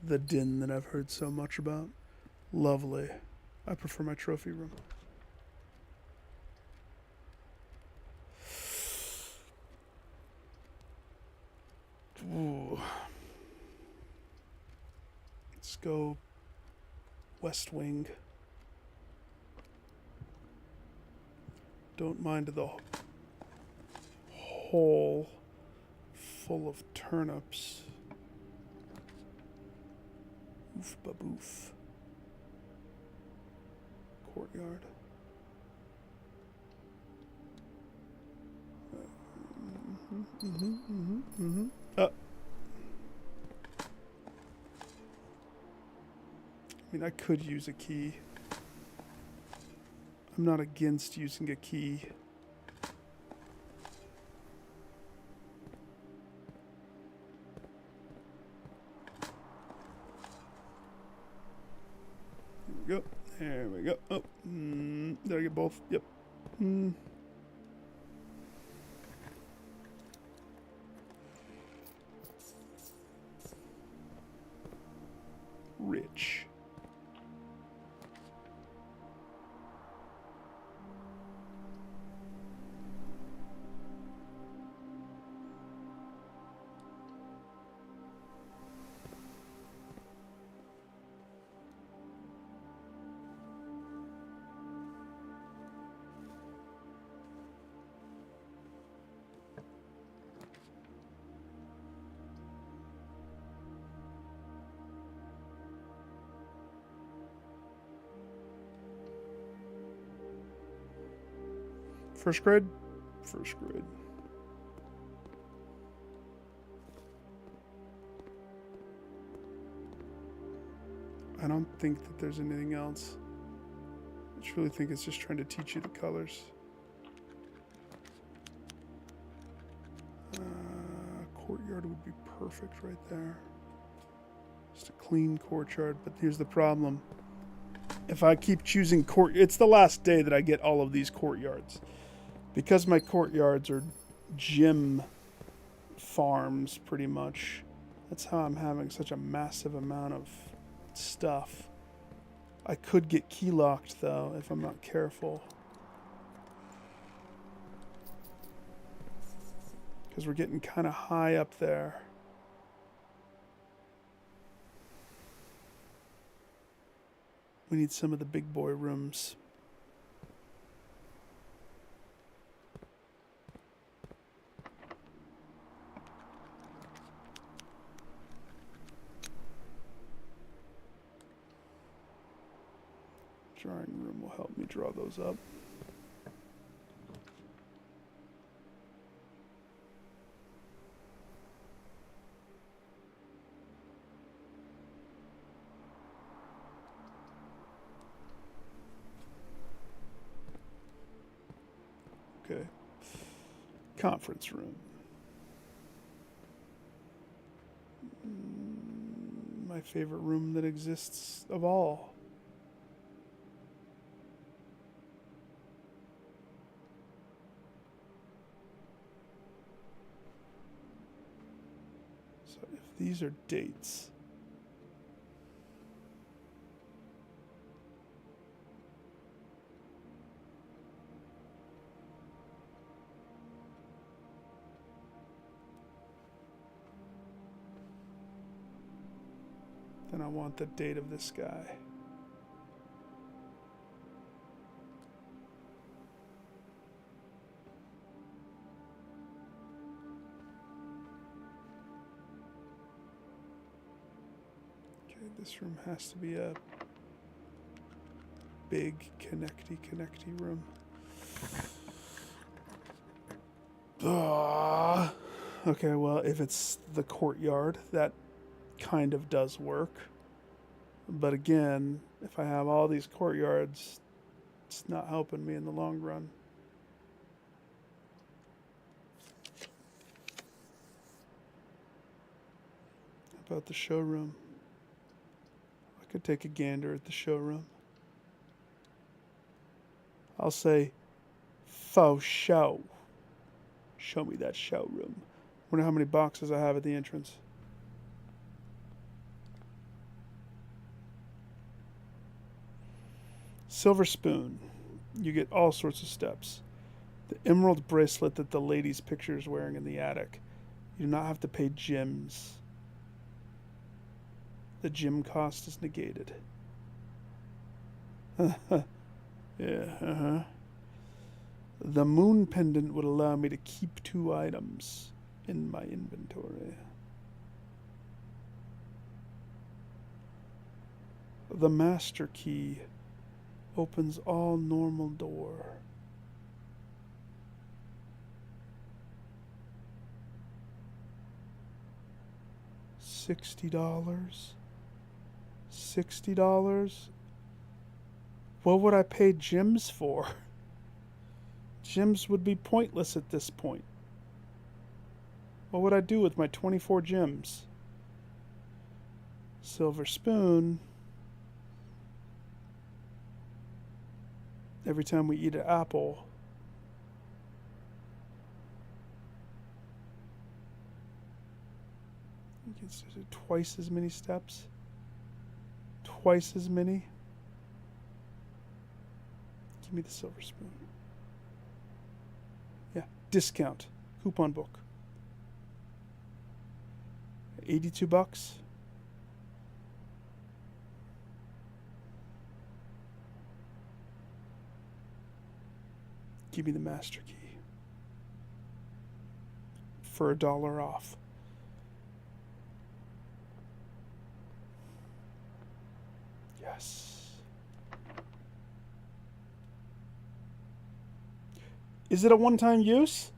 The din that I've heard so much about. Lovely. I prefer my trophy room. Ooh. Let's go West Wing. Don't mind the hole full of turnips. Oof baboof. Courtyard. I mean, I could use a key. I'm not against using a key. There we go. There we go. Oh, did I get both? Yep. Rich. First grade? First grade. I don't think that there's anything else. I truly think it's just trying to teach you the colors. Courtyard would be perfect right there. Just a clean courtyard, but here's the problem. If I keep choosing it's the last day that I get all of these courtyards. Because my courtyards are gym farms, pretty much. That's how I'm having such a massive amount of stuff. I could get key locked, though, if I'm not careful. Because we're getting kind of high up there. We need some of the big boy rooms. Drawing room will help me draw those up. Okay. Conference room. My favorite room that exists of all. So if these are dates, then I want the date of this guy. Okay, this room has to be a big connecty room. Okay, well, if it's the courtyard, that kind of does work. But again, if I have all these courtyards, it's not helping me in the long run. How about the showroom? I could take a gander at the showroom. I'll say, faux show. Show me that showroom. Wonder how many boxes I have at the entrance. Silver spoon. You get all sorts of steps. The emerald bracelet that the lady's picture is wearing in the attic. You do not have to pay gems. The gym cost is negated. Yeah, The moon pendant would allow me to keep 2 items in my inventory. The master key opens all normal door. $60? $60? What would I pay gems for? Gems would be pointless at this point. What would I do with my 24 gems? Silver spoon. Every time we eat an apple, it's twice as many steps. Twice as many. Give me the silver spoon. Yeah, discount. Coupon book. 82 bucks. Give me the master key. For $1 off. Yes. Is it a one-time use?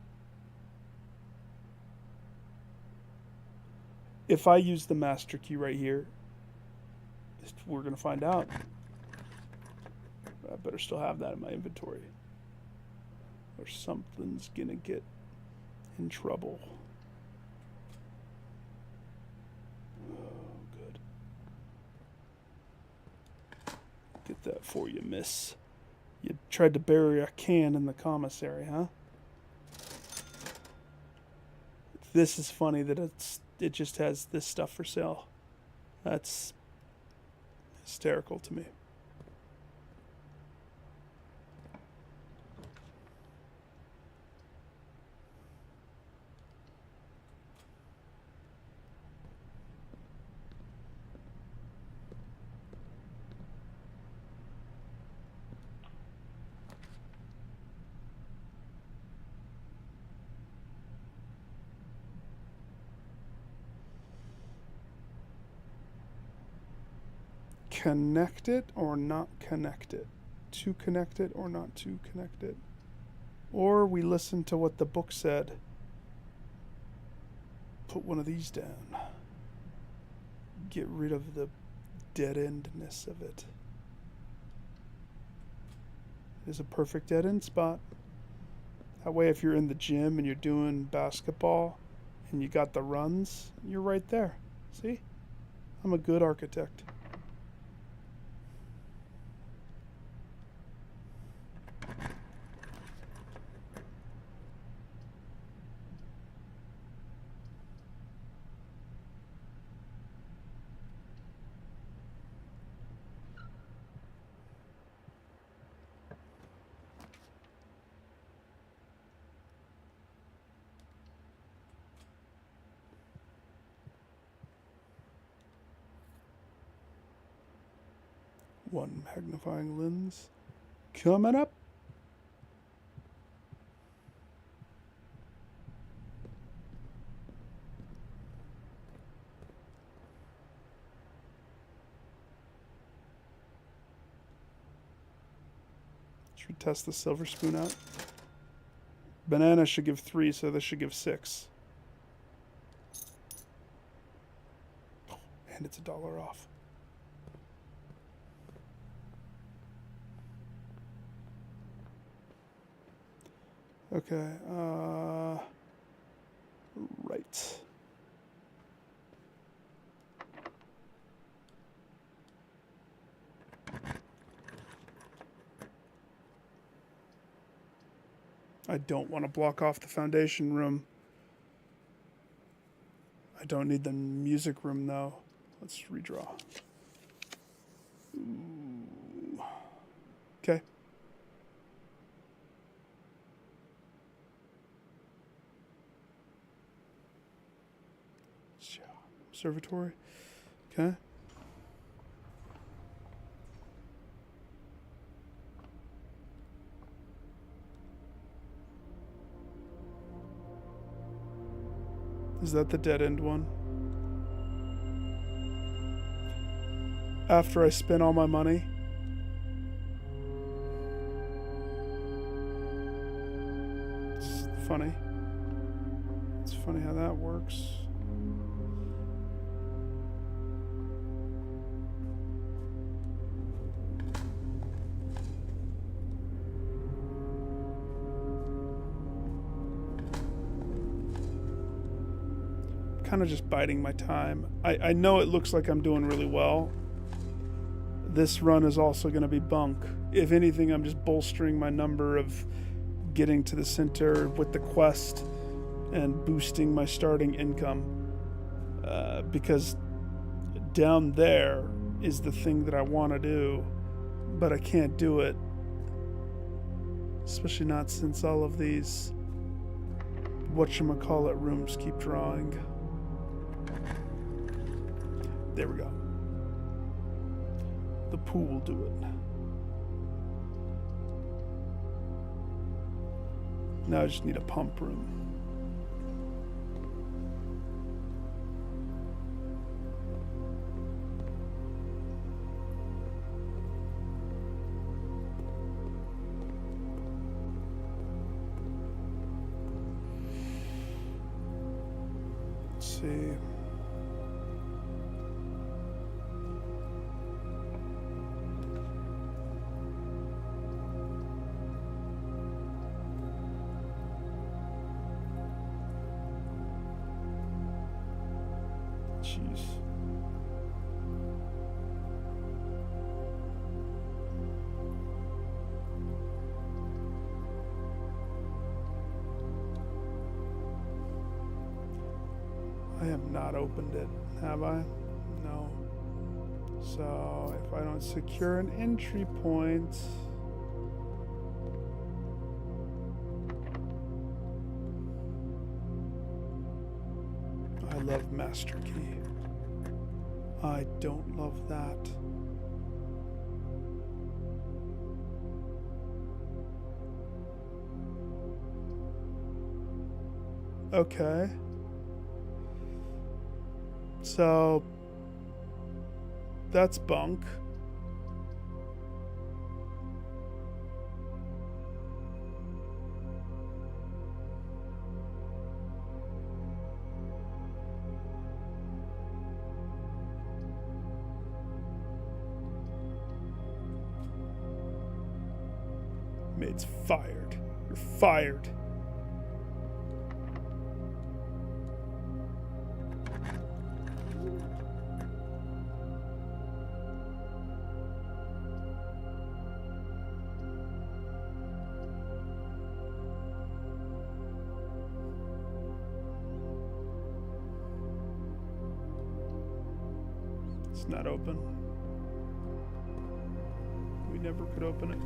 If I use the master key right here, we're going to find out. I better still have that in my inventory, or something's going to get in trouble. Oh, good. Get that for you, miss. You tried to bury a can in the commissary, huh? This is funny that it just has this stuff for sale. That's hysterical to me. Connect it or not connect it. To connect it or not to connect it. Or we listen to what the book said. Put one of these down. Get rid of the dead-endness of it. It's a perfect dead-end spot. That way if you're in the gym and you're doing basketball and you got the runs, you're right there. See? I'm a good architect. One magnifying lens coming up. Should we test the silver spoon out? Banana should give 3, so this should give 6. And it's $1 off. Okay, right. I don't want to block off the foundation room. I don't need the music room though. Let's redraw. Ooh. Okay. Observatory. Okay. Is that the dead end one? After I spent all my money? It's funny. It's funny how that works. Kind of just biding my time. I know it looks like I'm doing really well. This run is also going to be bunk. If anything, I'm just bolstering my number of getting to the center with the quest and boosting my starting income. Because down there is the thing that I want to do, but I can't do it. Especially not since all of these whatchamacallit rooms keep drawing. There we go. The pool will do it. Now I just need a pump room. see. Jeez. I have not opened it, have I? No. So if I don't secure an entry point, I love master key. I don't love that. Okay. So that's bunk. Maid's fired. You're fired. It's not open. We never could open it.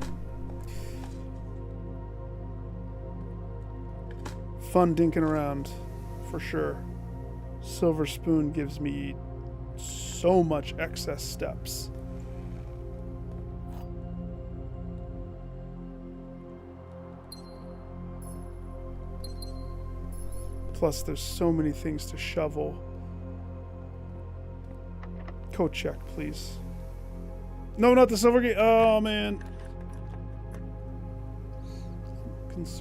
Fun dinking around, for sure. Silver spoon gives me so much excess steps. Plus, there's so many things to shovel. Code check, please. No, not the silver gate. Oh, man.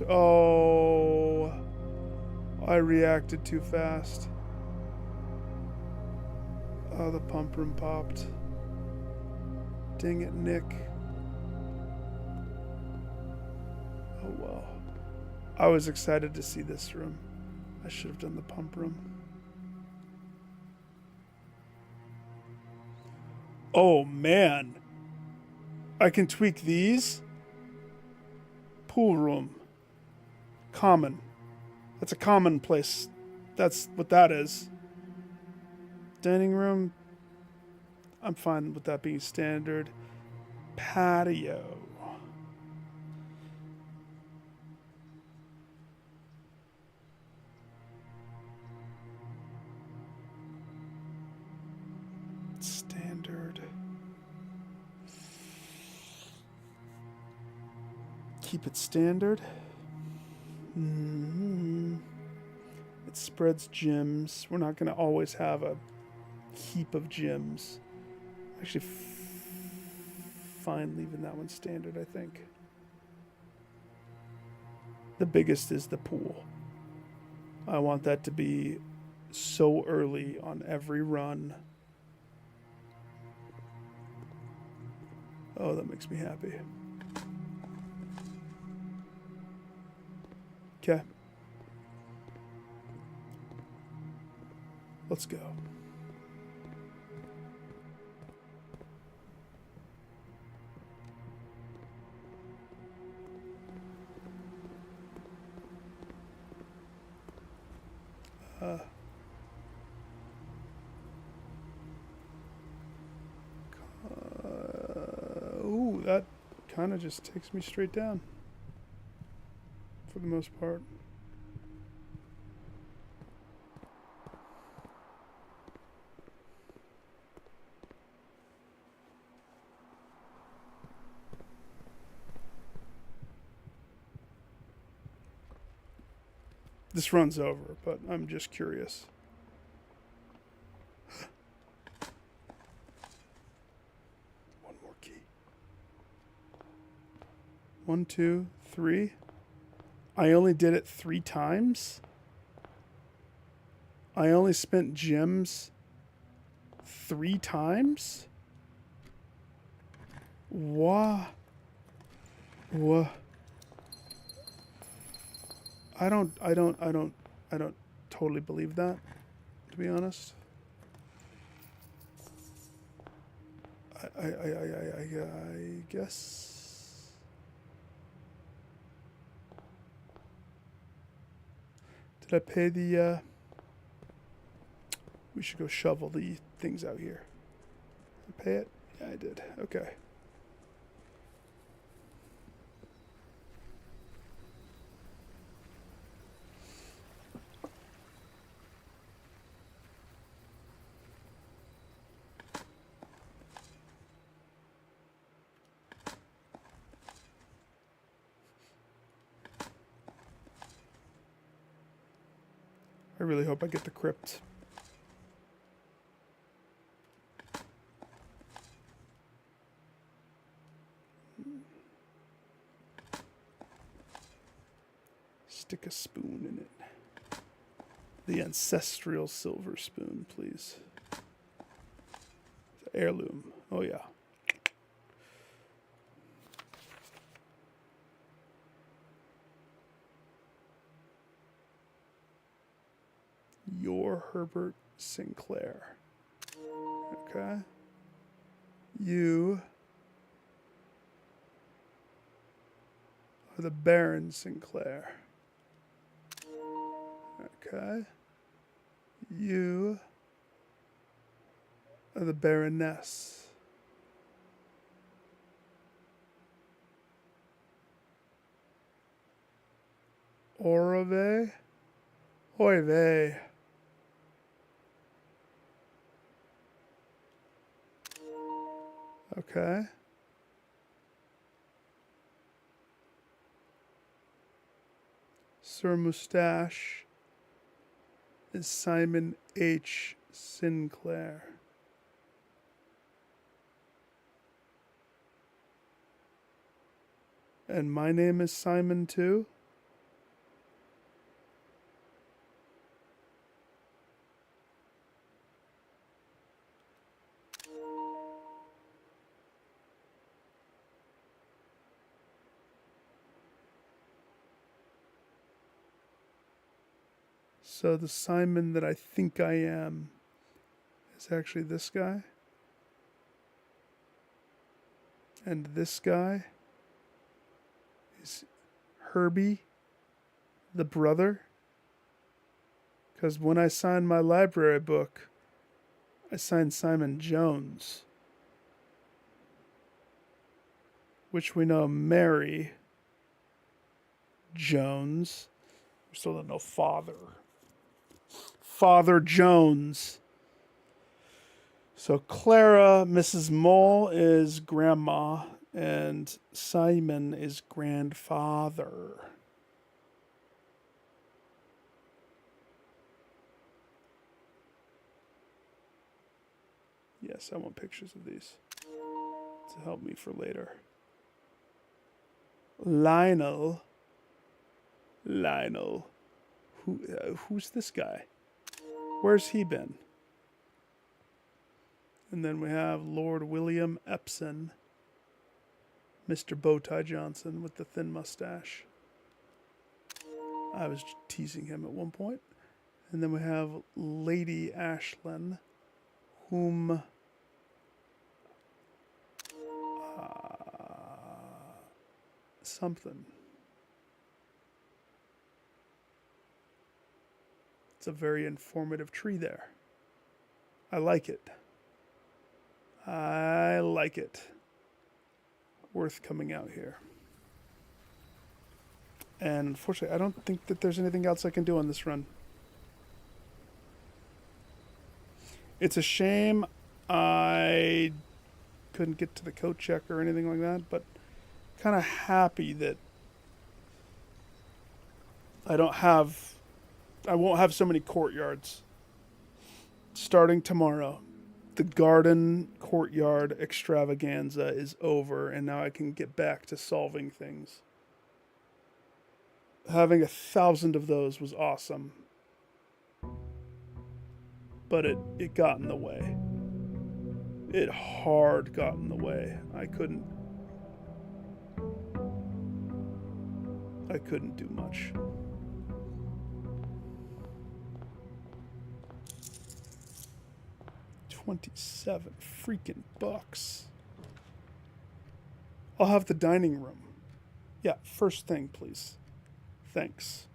Oh. I reacted too fast. Oh, the pump room popped. Dang it, Nick. Oh, well. I was excited to see this room. I should have done the pump room. Oh, man. I can tweak these. Pool room. Common. That's a common place. That's what that is. Dining room. I'm fine with that being standard. Patio. Standard. Keep it standard. It spreads gems. We're not going to always have a heap of gems. Actually, fine leaving that one standard, I think. The biggest is the pool. I want that to be so early on every run. Oh, that makes me happy. Okay. Let's go. Ooh, that kind of just takes me straight down. For the most part. This runs over, but I'm just curious. One more key. 1, 2, 3. I only did it 3 times? I only spent gems 3 times? What? What? I don't totally believe that, to be honest. I guess. Did I pay the, we should go shovel the things out here. Did I pay it? Yeah, I did. Okay. I really hope I get the crypt. Stick a spoon in it. The ancestral silver spoon, please. The heirloom. Oh, yeah. You're Herbert Sinclair. Okay. You are the Baron Sinclair. Okay. You are the Baroness. Orave? Oy vey. Okay. Sir Mustache is Simon H. Sinclair. And my name is Simon too? So the Simon that I think I am is actually this guy. And this guy is Herbie, the brother. Because when I signed my library book, I signed Simon Jones, which we know Mary Jones. We still don't know Father. Father Jones. So Clara, Mrs. Mole is grandma, and Simon is grandfather. Yes, I want pictures of these to help me for later. Lionel. Who's this guy? Where's he been? And then we have Lord William Epson, Mr. Bowtie Johnson with the thin mustache. I was teasing him at one point. And then we have Lady Ashlyn, whom something. It's a very informative tree there. I like it. I like it. Worth coming out here. And unfortunately, I don't think that there's anything else I can do on this run. It's a shame I couldn't get to the coat check or anything like that, but kind of happy that I won't have so many courtyards. Starting tomorrow, the garden courtyard extravaganza is over, and now I can get back to solving things. Having 1,000 of those was awesome. but it got in the way. It hard got in the way. I couldn't do much. $27 freaking bucks. I'll have the dining room. Yeah, first thing, please. Thanks.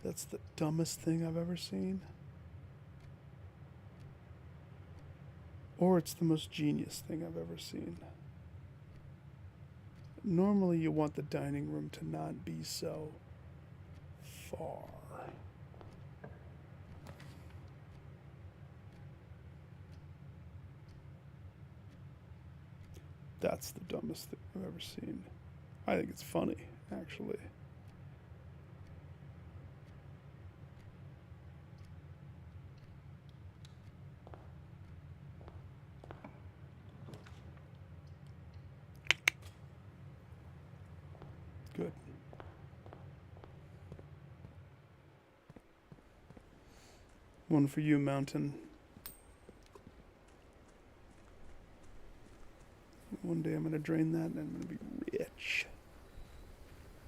That's the dumbest thing I've ever seen. Or it's the most genius thing I've ever seen. Normally you want the dining room to not be so far. That's the dumbest thing I've ever seen. I think it's funny, actually. Good. One for you, Mountain. One day I'm going to drain that and I'm going to be rich.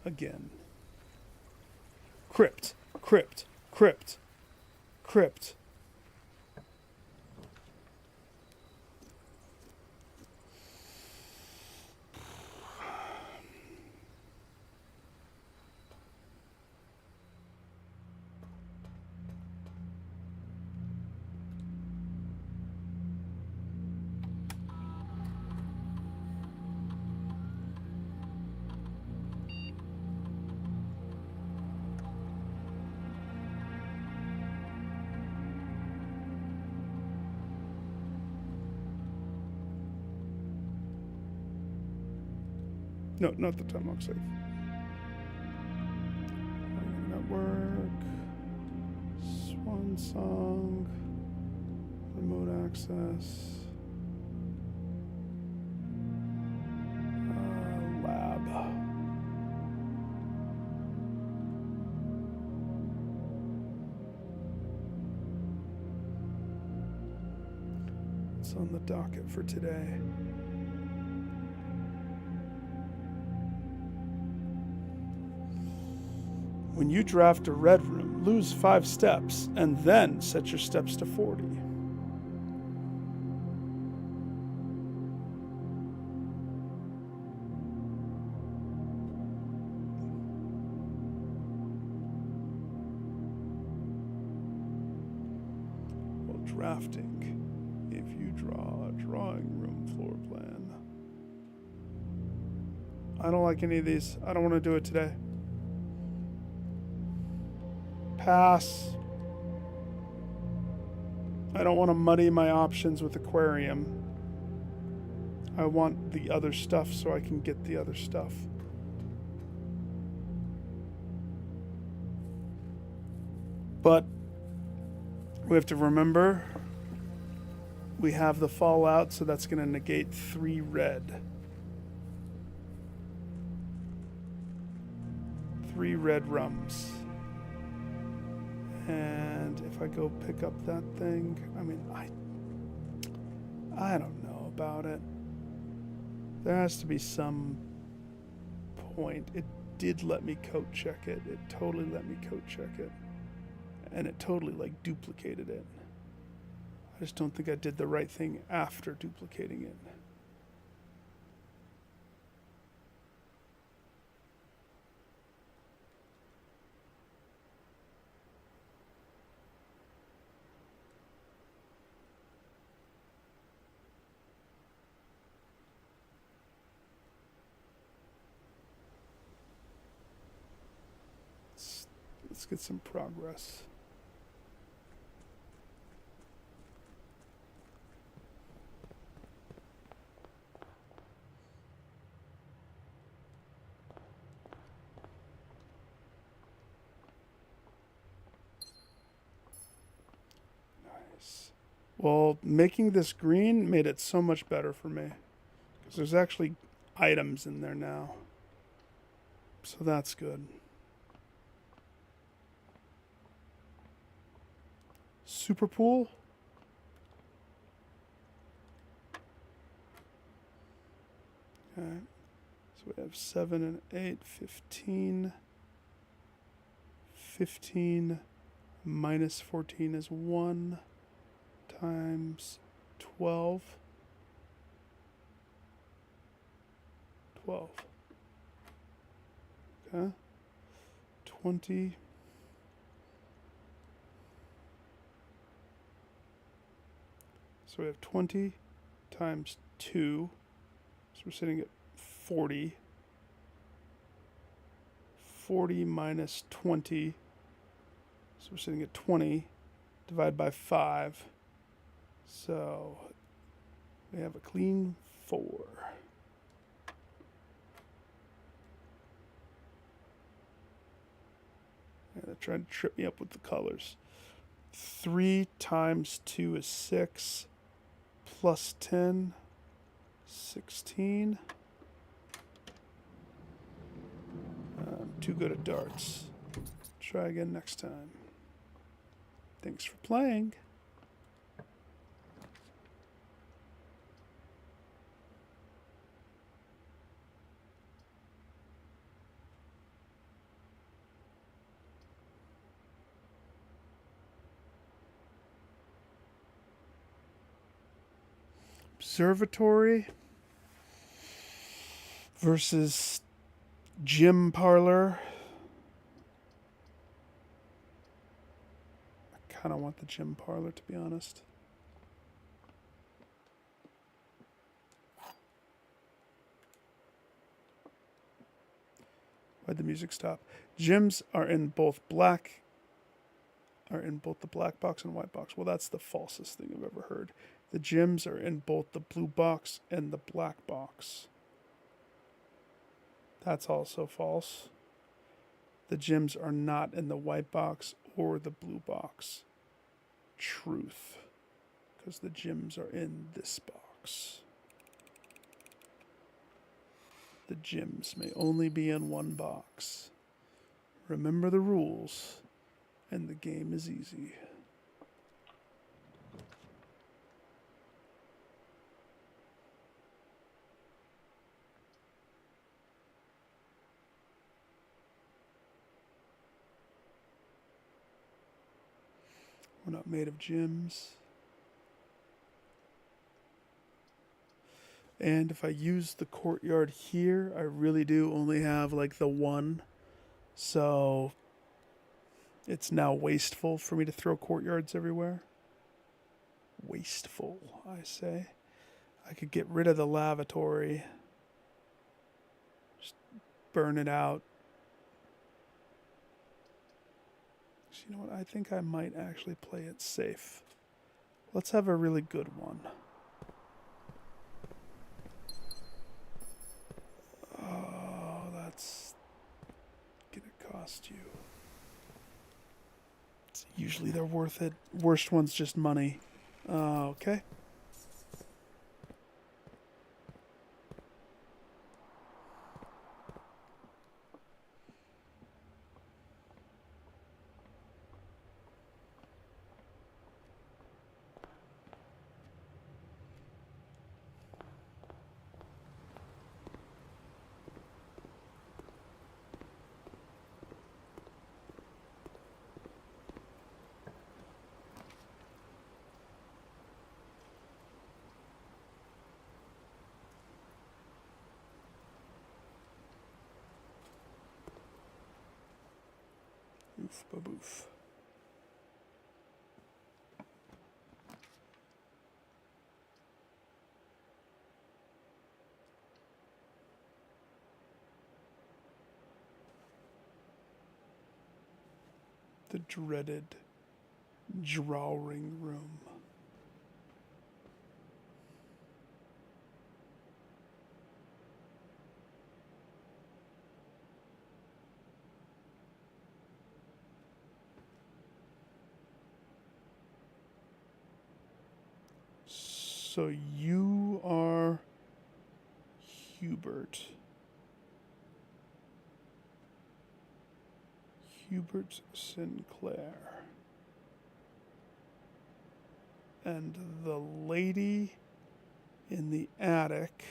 Again. Crypt. Crypt. Crypt. Crypt. No, not the time lock safe. Network. Swan Song. Remote access. Lab. It's on the docket for today. When you draft a red room, lose 5 steps and then set your steps to 40. While drafting, if you draw a drawing room floor plan. I don't like any of these. I don't want to do it today. Pass. I don't want to muddy my options with aquarium. I want the other stuff so I can get the other stuff. But we have to remember we have the fallout, so that's going to negate 3 red. 3 red rums. And if I go pick up that thing, I mean, I don't know about it. There has to be some point. It did let me code check it. It totally let me code check it. And it totally, like, duplicated it. I just don't think I did the right thing after duplicating it. Let's get some progress. Nice. Well, making this green made it so much better for me. Because there's actually items in there now. So that's good. Super pool. Okay. So we have 7 and 8, 15. 15 minus 14 is 1 times 12. 12. Okay. 20. So we have 20 times 2. So we're sitting at 40. 40 minus 20. So we're sitting at 20. Divide by 5. So we have a clean 4. And they're trying to trip me up with the colors. 3 times 2 is 6. Plus 10. 16. I'm too good at darts. Try again next time. Thanks for playing. Observatory versus gym parlor. I kind of want the gym parlor, to be honest. Why'd the music stop? Gyms are in both the black box and white box. Well, that's the falsest thing I've ever heard. The gyms are in both the blue box and the black box. That's also false. The gyms are not in the white box or the blue box. Truth. Because the gyms are in this box. The gyms may only be in one box. Remember the rules, and the game is easy. We're not made of gyms. And if I use the courtyard here, I really do only have like the one. So it's now wasteful for me to throw courtyards everywhere. Wasteful, I say. I could get rid of the lavatory. Just burn it out. So you know what? I think I might actually play it safe. Let's have a really good one. Oh, that's gonna cost you. Usually they're worth it. Worst one's just money. Okay. Oof, baboof. The dreaded drawing room. So you are Hubert. Hubert Sinclair. And the lady in the attic.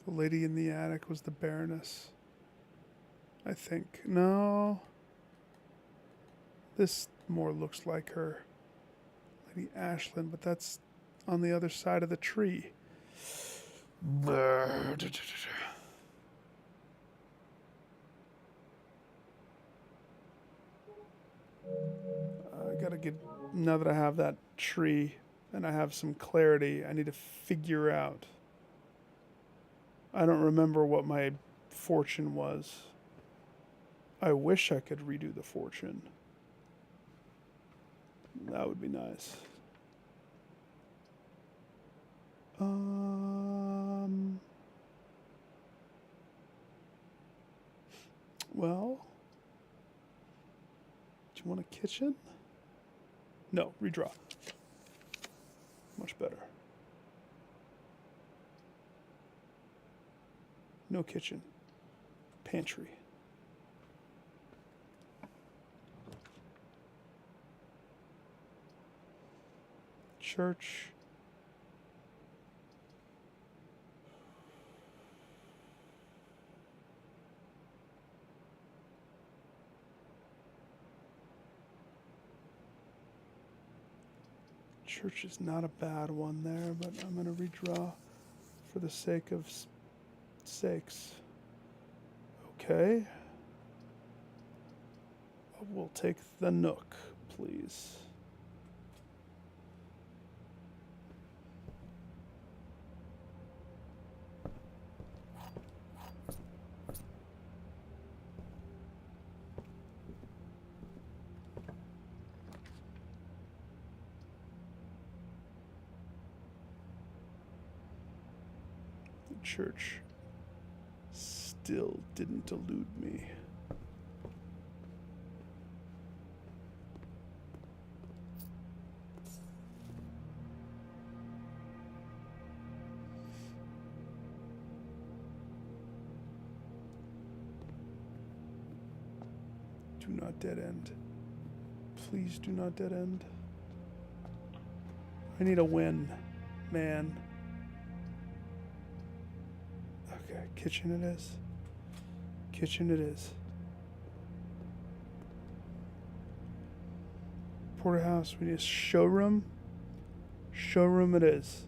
The lady in the attic was the Baroness. I think. No. This more looks like her. Lady Ashland, but that's on the other side of the tree. I gotta get, now that I have that tree and I have some clarity, I need to figure out. I don't remember what my fortune was. I wish I could redo the fortune. That would be nice. Well, do you want a kitchen? No, redraw. Much better. No kitchen. Pantry. Church. Church is not a bad one there, but I'm going to redraw for the sake of sakes. Okay. We'll take the nook, please. Church still didn't elude me. Do not dead end. Please do not dead end. I need a win, man. Okay, kitchen it is. Kitchen it is. Porterhouse, we need a showroom. Showroom it is.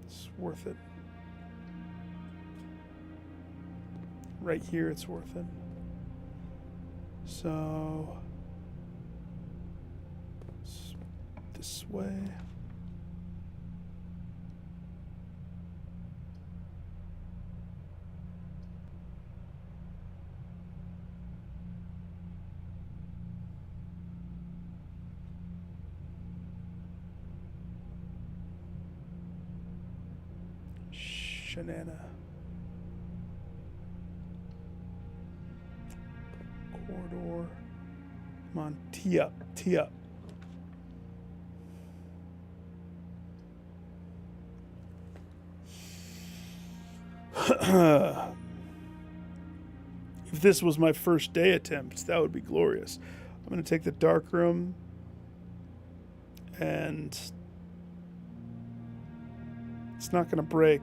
It's worth it. Right here, it's worth it. So, this way. Shanana. Corridor. Come on, tee up, tee up. If this was my first day attempt, that would be glorious. I'm going to take the dark room and it's not going to break,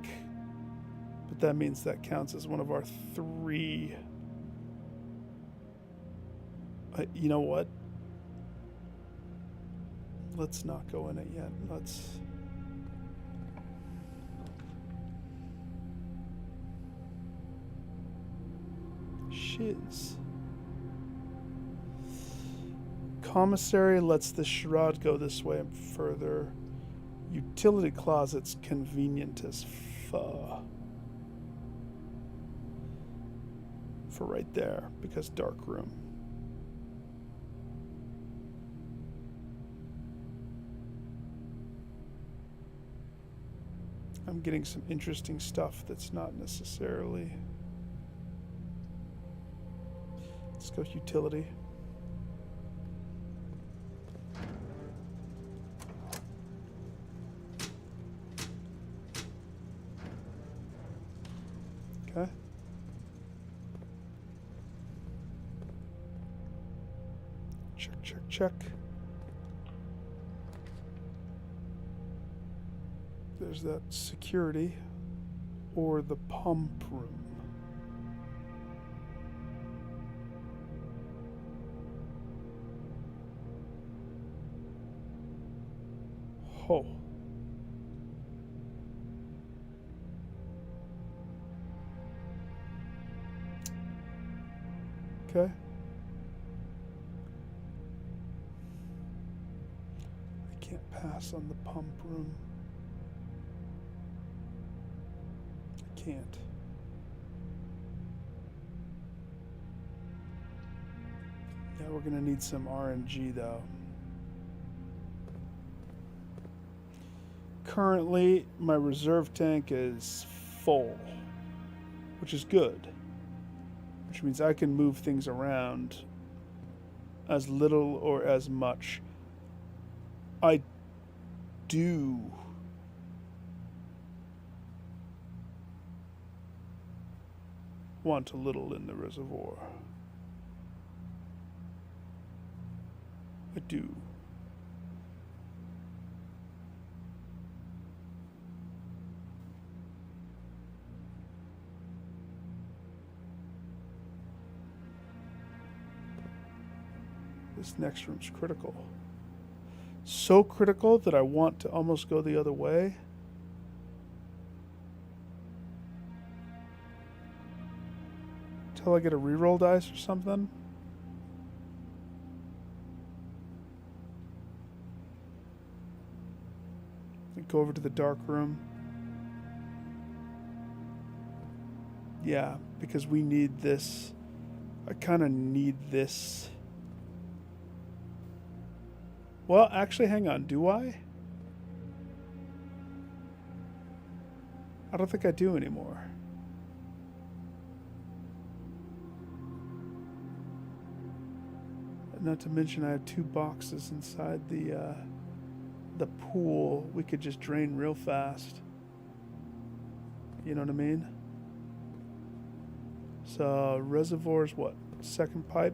but that means that counts as one of our 3. You know what? Let's not go in it yet. Let's... Shiz. Commissary lets the charade go this way and further. Utility closet's convenient as fuck. For right there, because dark room. I'm getting some interesting stuff that's not necessarily... Let's go utility. Okay. Check, check, check. There's that security or the pump room. Oh. Okay. I can't pass on the pump room. I can't. Yeah, we're gonna need some RNG though. Currently, my reserve tank is full, which is good. Which means I can move things around as little or as much. I do want a little in the reservoir. I do. This next room's critical. So critical that I want to almost go the other way. Till I get a reroll dice or something. Go over to the dark room. Yeah, because we need this. I kind of need this. Well, actually, hang on. Do I? I don't think I do anymore. Not to mention I have 2 boxes inside the pool. We could just drain real fast. You know what I mean? So reservoir's what? Second pipe?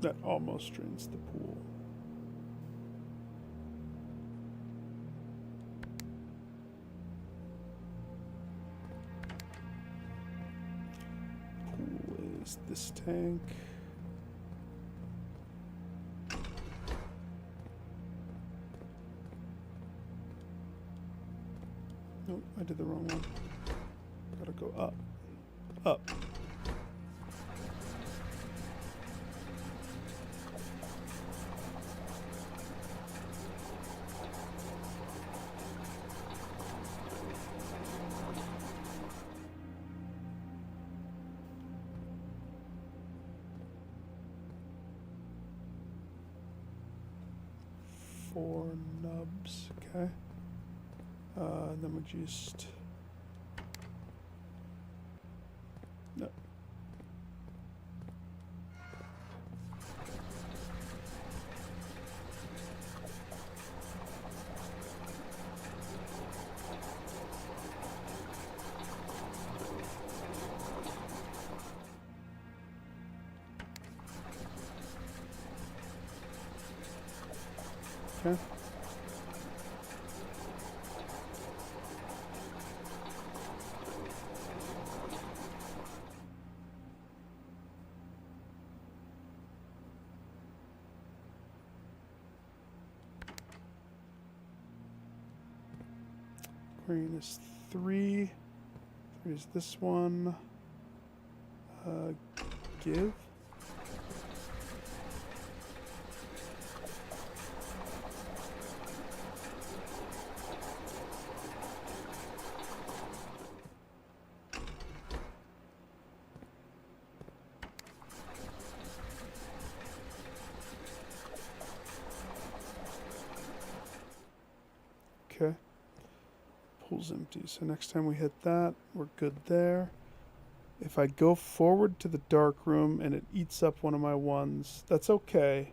That almost drains the pool. Pool is this tank. Nope, I did the wrong one. Gotta go up. Up. Four nubs, okay. Then we just... No. Okay. Green is 3. 3 is this one. Give. Okay. Pool's empty. So next time we hit that, we're good there. If I go forward to the dark room and it eats up one of my ones, that's okay.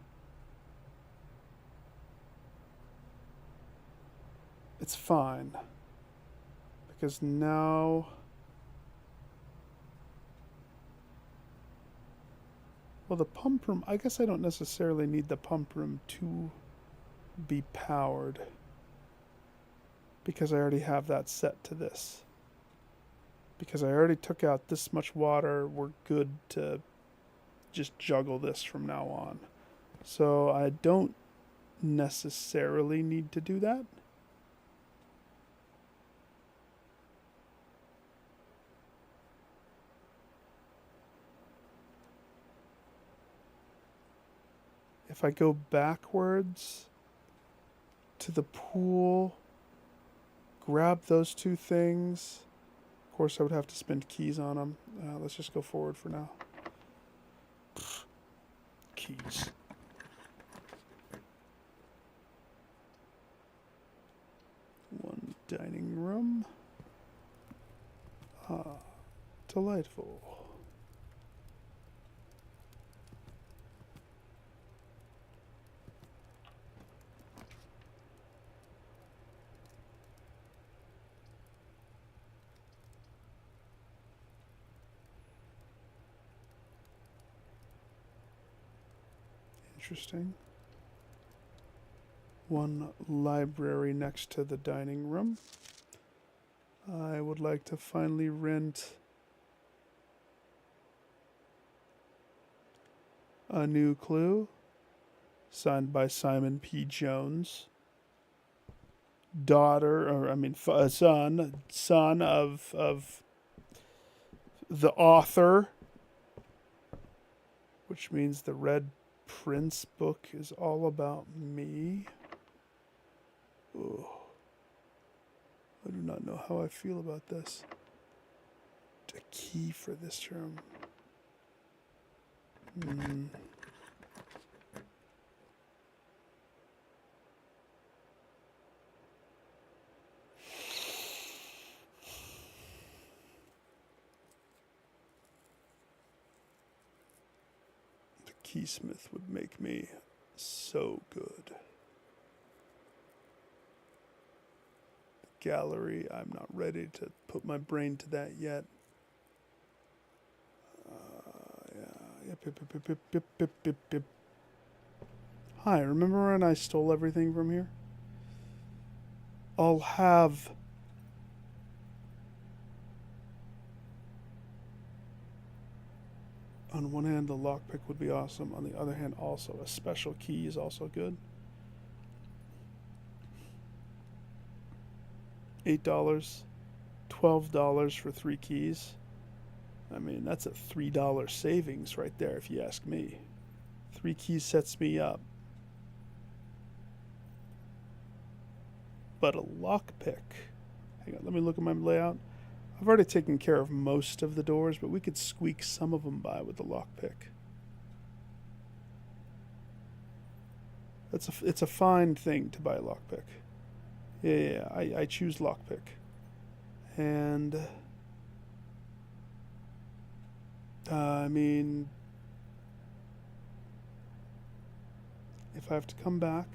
It's fine. Because now... Well, the pump room, I guess I don't necessarily need the pump room to be powered. Because I already have that set to this. Because I already took out this much water, we're good to just juggle this from now on. So I don't necessarily need to do that. If I go backwards to the pool, grab those two things. Of course, I would have to spend keys on them. Let's just go forward for now. Keys. One dining room. Ah, delightful. Interesting. One library next to the dining room. I would like to finally rent A New Clue, signed by Simon P. Jones. Son of the author, which means the Red Prince book is all about me. Oh, I do not know how I feel about this. A key for this room. The keysmith would make me so good. Gallery, I'm not ready to put my brain to that yet. Yep. Hi, remember when I stole everything from here? I'll have... On one hand, the lockpick would be awesome. On the other hand, also a special key is also good. $8, $12 for 3 keys. I mean, that's a $3 savings right there, if you ask me. 3 keys sets me up. But a lockpick. Hang on, let me look at my layout. I've already taken care of most of the doors, but we could squeak some of them by with the lockpick. It's a fine thing to buy a lockpick. Yeah, I choose lockpick. And I mean, if I have to come back,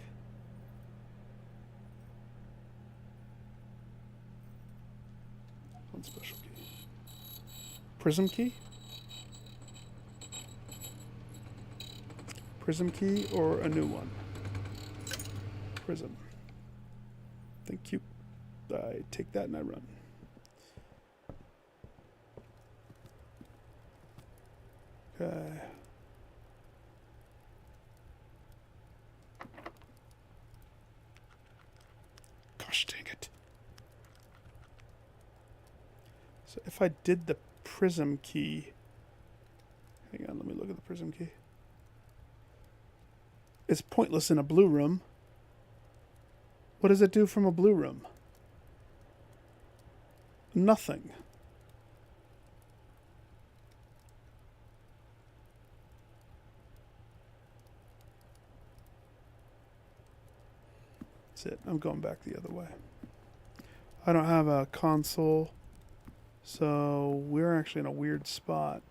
one special key. Prism key? Prism key or a new one? Prism. Thank you. I take that and I run. Okay. Gosh dang it. So if I did the prism key... Hang on, let me look at the prism key. It's pointless in a blue room. What does it do from a blue room? Nothing. That's it. I'm going back the other way. I don't have a console, so we're actually in a weird spot.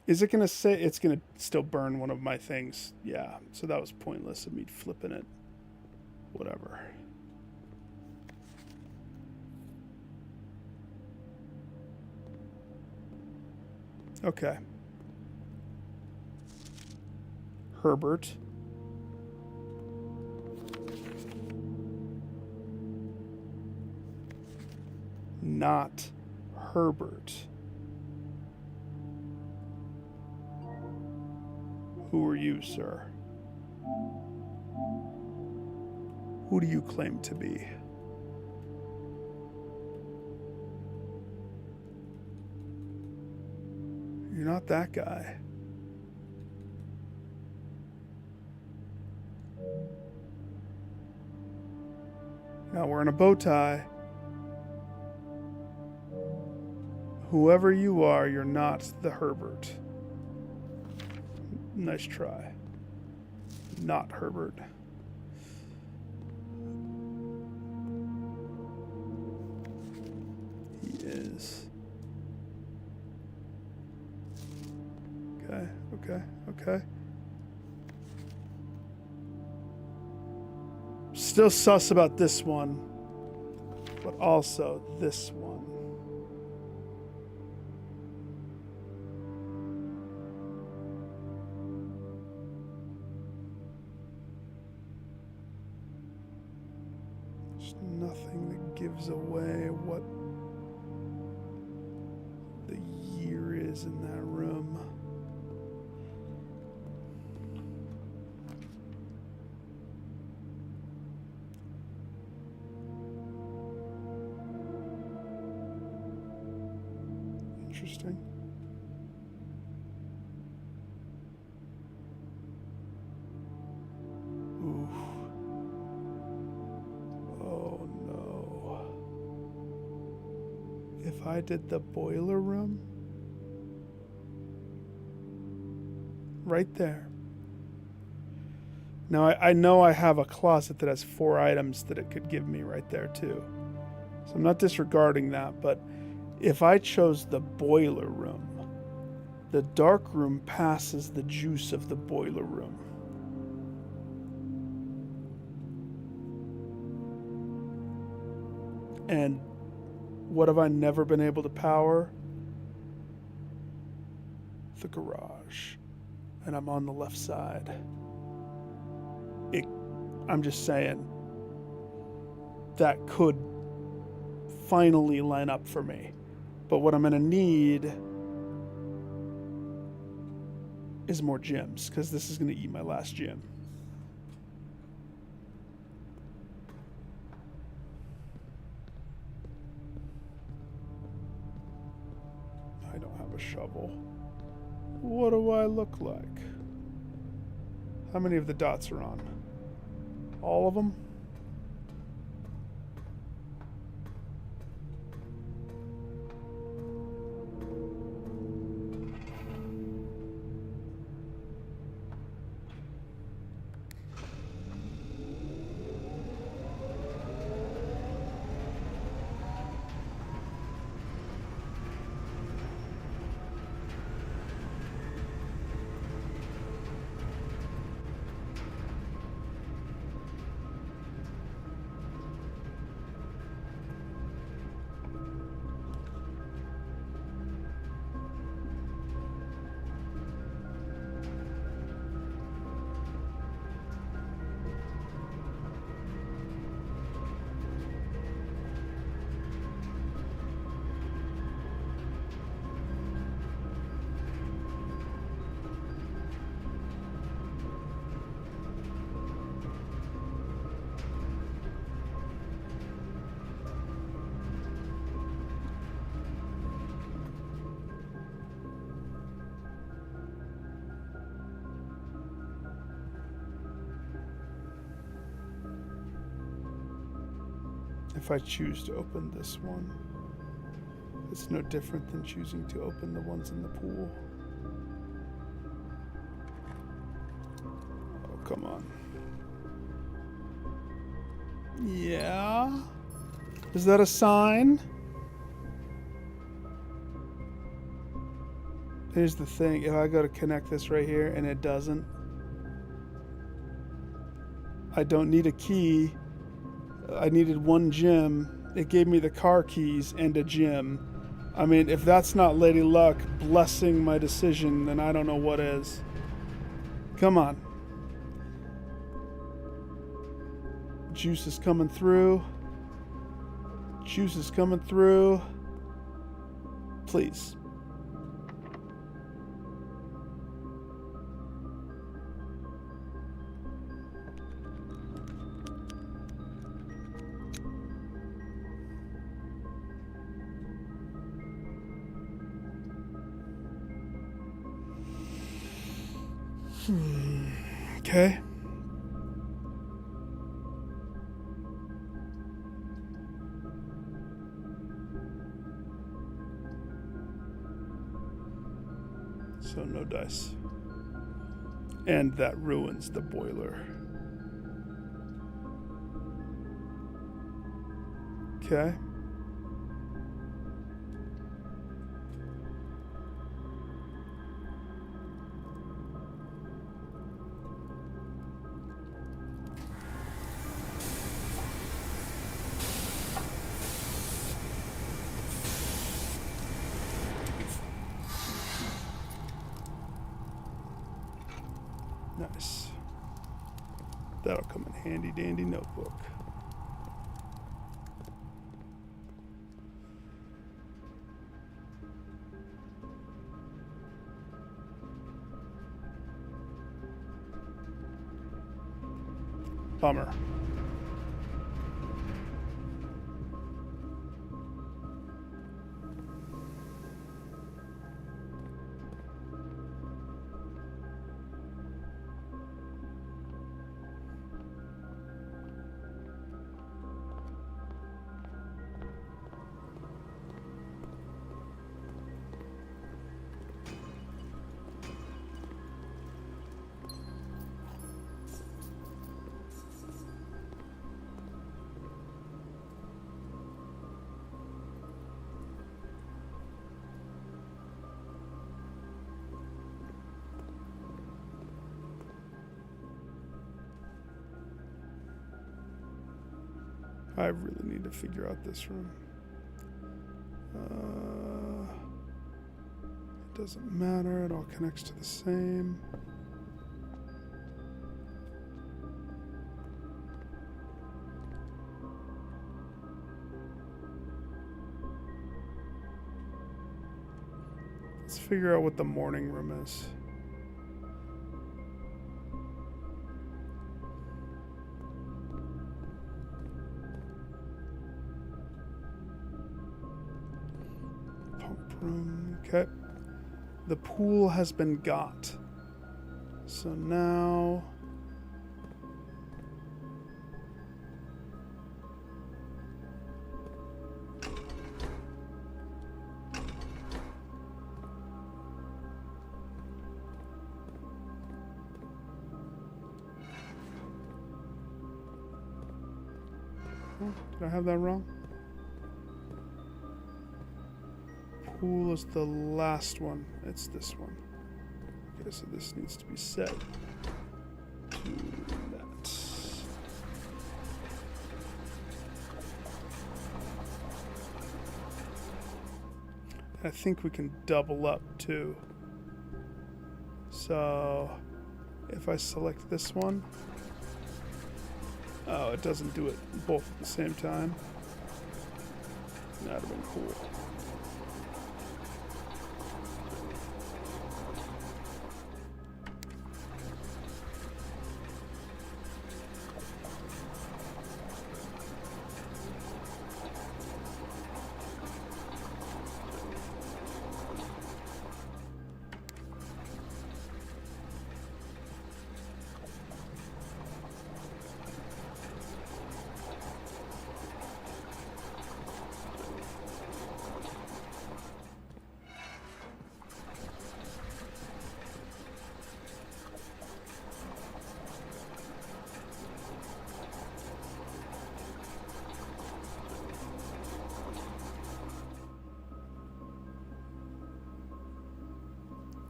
Is it going to say it's going to still burn one of my things? Yeah, so that was pointless of me flipping it. Whatever. Okay. Herbert. Not Herbert. Who are you, sir? Who do you claim to be? You're not that guy. Now wearing a bow tie. Whoever you are, you're not the Herbert. Nice try. Not Herbert. He is. Okay. Still sus about this one, but also this one. There's nothing that gives away what the year is in that room. Interesting. Oof. Oh no. If I did the boiler room, right there. Now I know I have a closet that has 4 items that it could give me right there too. So I'm not disregarding that, but if I chose the boiler room, the dark room passes the juice of the boiler room. And what have I never been able to power? The garage. And I'm on the left side. I'm just saying, that could finally line up for me. But what I'm going to need is more gems, because this is going to eat my last gem. I don't have a shovel. What do I look like? How many of the dots are on? All of them? If I choose to open this one, it's no different than choosing to open the ones in the pool. Oh, come on. Yeah? Is that a sign? Here's the thing. If I go to connect this right here and it doesn't, I don't need a key. I needed one gem. It gave me the car keys and a gem. I mean, if that's not Lady Luck blessing my decision, then I don't know what is. Come on. Juice is coming through. Juice is coming through. Please. Okay. So no dice. And that ruins the boiler. Okay. Nice. That'll come in handy dandy notebook. Bummer. I really need to figure out this room. It doesn't matter. It all connects to the same. Let's figure out what the morning room is. Room. Okay. The pool has been got. So now did I have that wrong? Pool is the last one. It's this one. Okay, so this needs to be set to that. I think we can double up too. So if I select this one, oh, it doesn't do it both at the same time. That'd have been cool.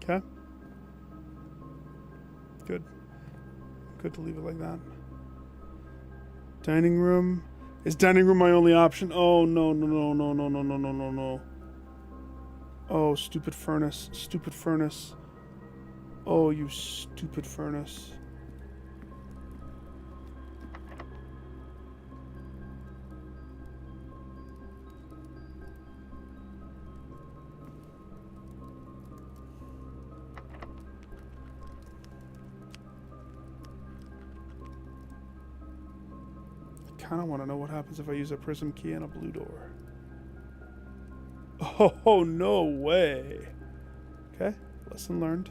Okay. Good. Good to leave it like that. Dining room. Is dining room my only option? Oh, no, no, no, no, no, no, no, no, no, no. Oh, stupid furnace. Stupid furnace. Oh, you stupid furnace. I kind of want to know what happens if I use a prism key and a blue door. Oh, no way. Okay, lesson learned.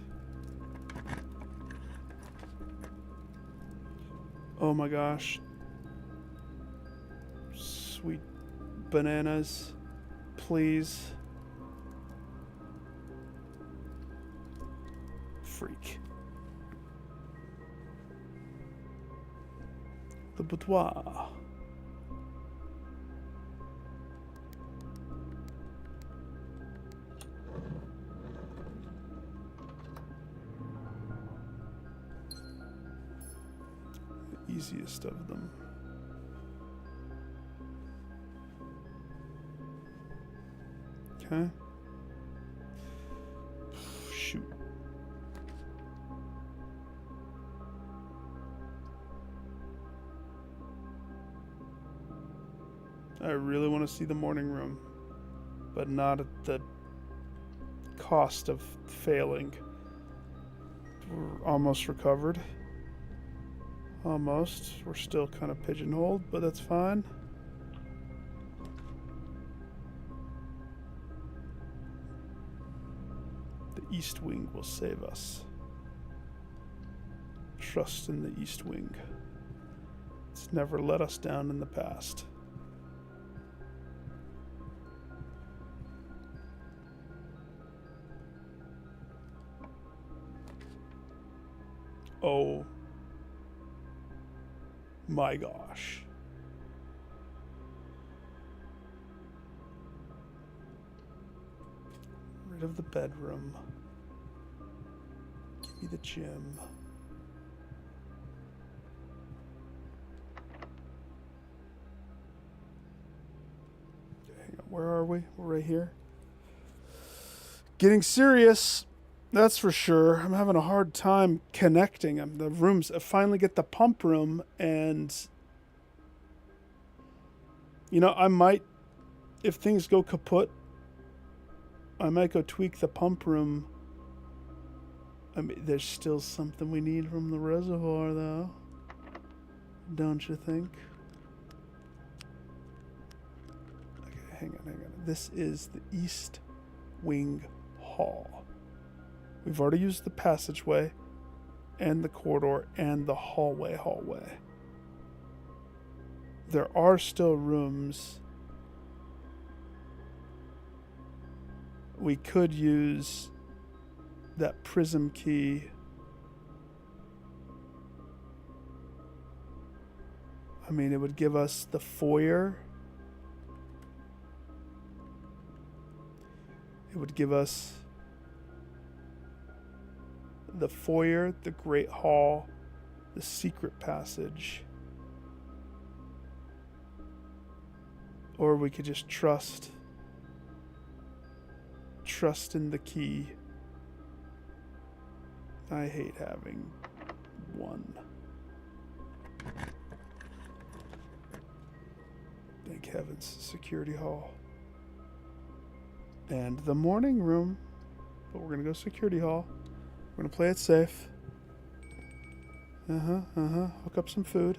Oh my gosh. Sweet bananas. Please. Freak. The boudoir. The easiest of them. Okay. Shoot. I really want to see the morning room, but not at the cost of failing. We're almost recovered. Almost. We're still kind of pigeonholed, but that's fine. The East Wing will save us. Trust in the East Wing. It's never let us down in the past. Oh my gosh. Rid of the bedroom. Give me the gym. Hang on, where are we? We're right here. Getting serious. That's for sure. I'm having a hard time connecting them. The rooms. I finally get the pump room, and you know, I might, if things go kaput, I might go tweak the pump room. I mean, there's still something we need from the reservoir, though. Don't you think? Okay, hang on. This is the East Wing Hall. We've already used the passageway and the corridor and the hallway. There are still rooms. We could use that prism key. I mean, it would give us the foyer. It would give us the foyer, the Great Hall, the secret passage. Or we could just trust in the key. I hate having one. Thank heavens, security hall. And the morning room, but we're gonna go security hall. We're gonna play it safe. Hook up some food.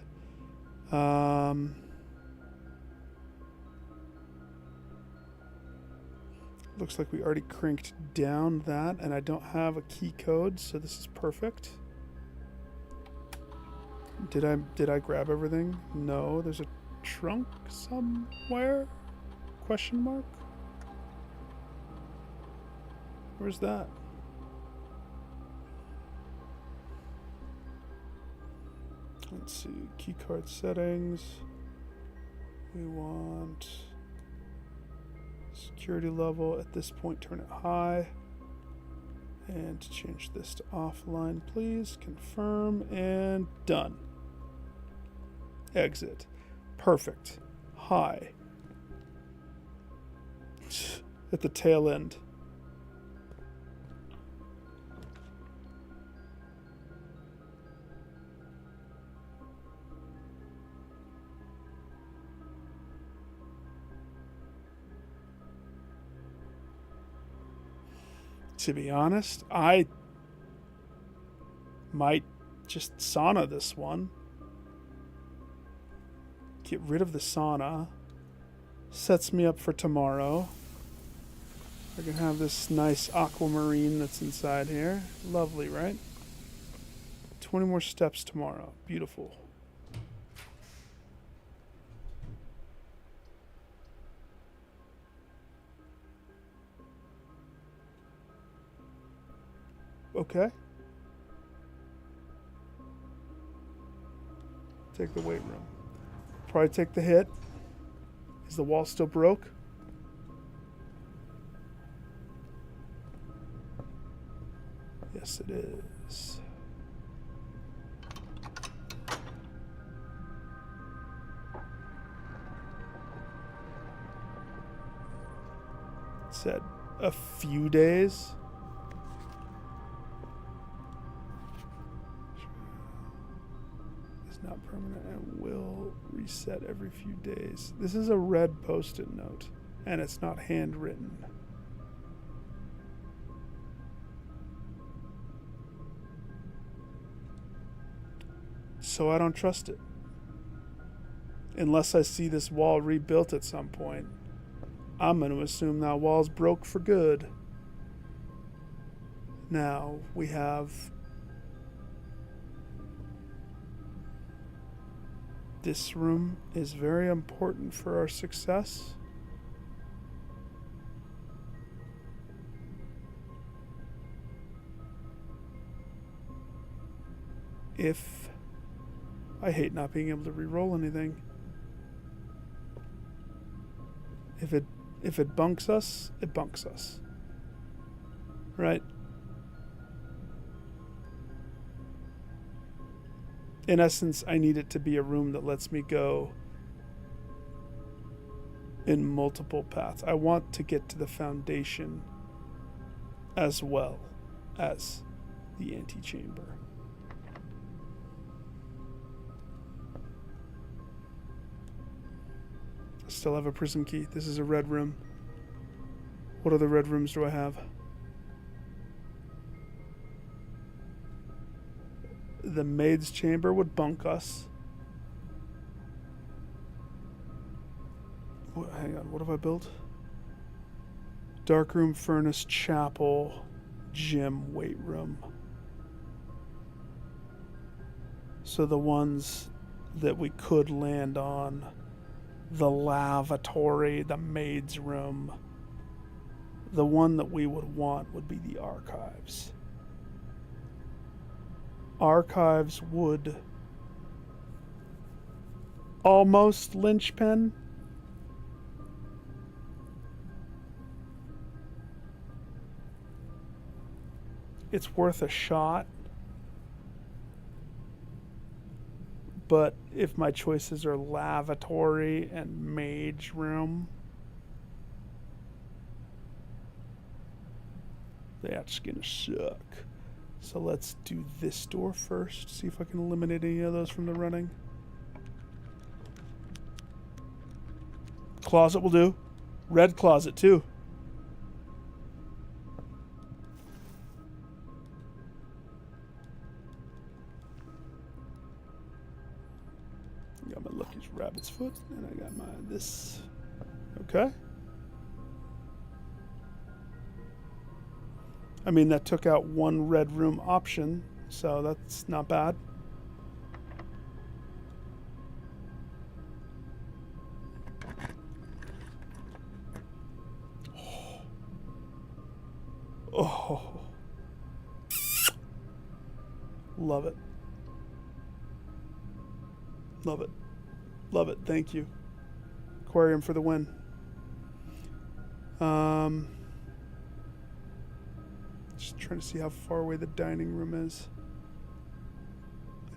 Looks like we already cranked down that, and I don't have a key code, so this is perfect. Did I grab everything? No, there's a trunk somewhere? Question mark? Where's that? Let's see, keycard settings. We want security level. At this point, turn it high. And to change this to offline, please. Confirm and done. Exit. Perfect. Hi. At the tail end. To be honest, I might just sauna this one. Get rid of the sauna. Sets me up for tomorrow. I can have this nice aquamarine that's inside here. Lovely, right? 20 more steps tomorrow. Beautiful. Okay. Take the weight room. Probably take the hit. Is the wall still broke? Yes, it is. It said a few days. It's not permanent and will reset every few days. This is a red post-it note, and it's not handwritten. So I don't trust it. Unless I see this wall rebuilt at some point, I'm going to assume that wall's broke for good. Now, we have this room is very important for our success. If I hate not being able to re-roll anything. If it bunks us, it bunks us. Right? In essence, I need it to be a room that lets me go in multiple paths. I want to get to the foundation as well as the antechamber. Still have a prism key. This is a red room. What other red rooms do I have? The maid's chamber would bunk us. Hang on, what have I built? Dark room, furnace, chapel, gym, weight room. So the ones that we could land on: the lavatory, the maid's room. The one that we would want would be the archives. Archives would almost linchpin. It's worth a shot. But if my choices are lavatory and mage room, that's gonna suck. So let's do this door first. See if I can eliminate any of those from the running. Closet will do. Red closet too. Got my Lucky's rabbit's foot, and I got my this. Okay. I mean, that took out one red room option, so that's not bad. Oh. Love it. Love it. Love it. Thank you. Aquarium for the win. Just trying to see how far away the dining room is.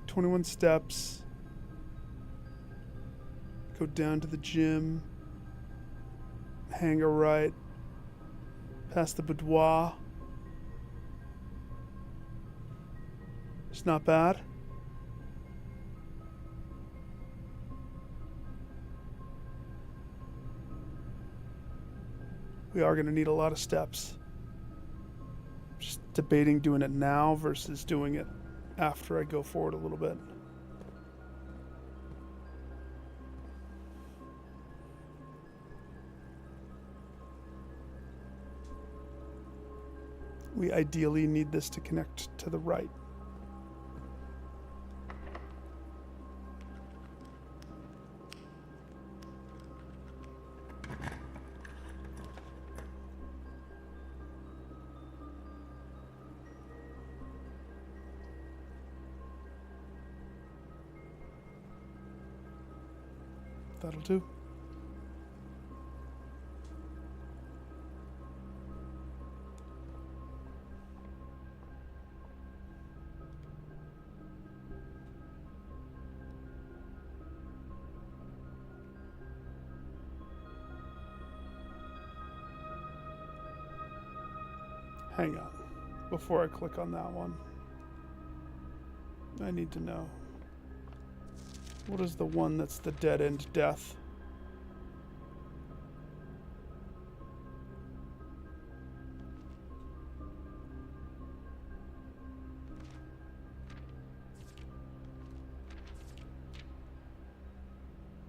21 steps. Go down to the gym. Hang a right. Past the boudoir. It's not bad. We are going to need a lot of steps. Just debating doing it now versus doing it after I go forward a little bit. We ideally need this to connect to the right. That'll do. Hang on. Before I click on that one, I need to know. What is the one that's the dead end death?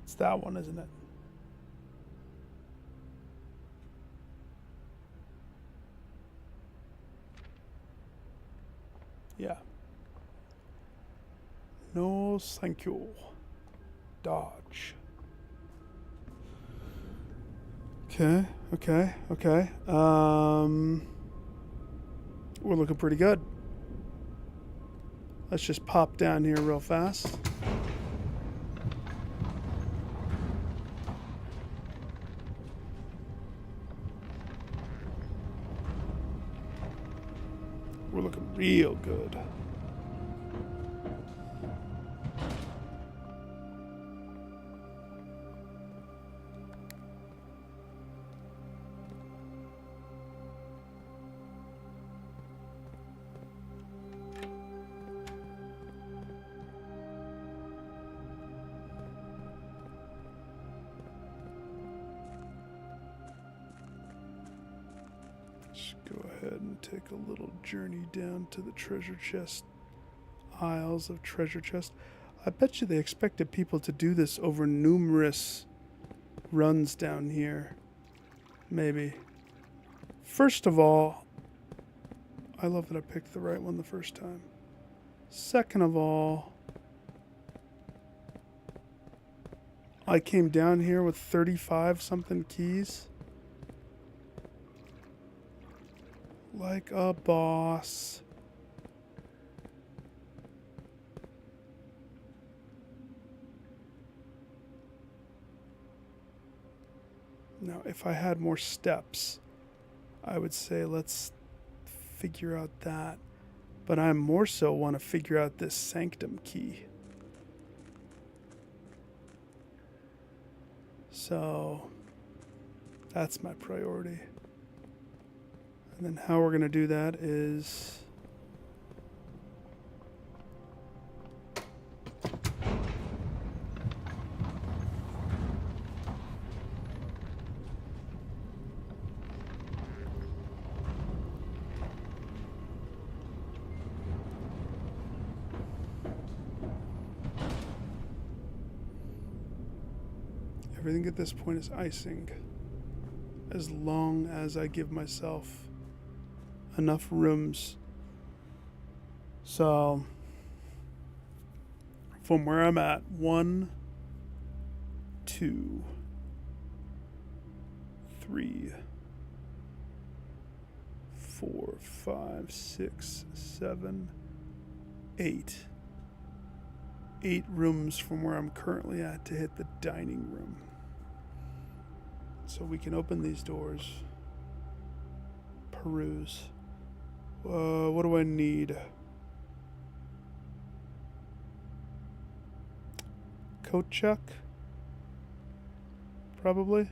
It's that one, isn't it? Yeah. No, thank you. Dodge. Okay. We're looking pretty good. Let's just pop down here real fast. We're looking real good. Go ahead and take a little journey down to the treasure chest, aisles of treasure chest. I bet you they expected people to do this over numerous runs down here. Maybe. First of all, I love that I picked the right one the first time. Second of all, I came down here with 35 something keys. Like a boss. Now, if I had more steps, I would say let's figure out that. But I more so want to figure out this sanctum key. So, that's my priority. And then how we're going to do that is... everything at this point is icing. As long as I give myself enough rooms. So from where I'm at, 1, 2, 3, 4, 5, 6, 7, 8. 8 rooms from where I'm currently at to hit the dining room. So we can open these doors, peruse. What do I need? Coat chuck? Probably.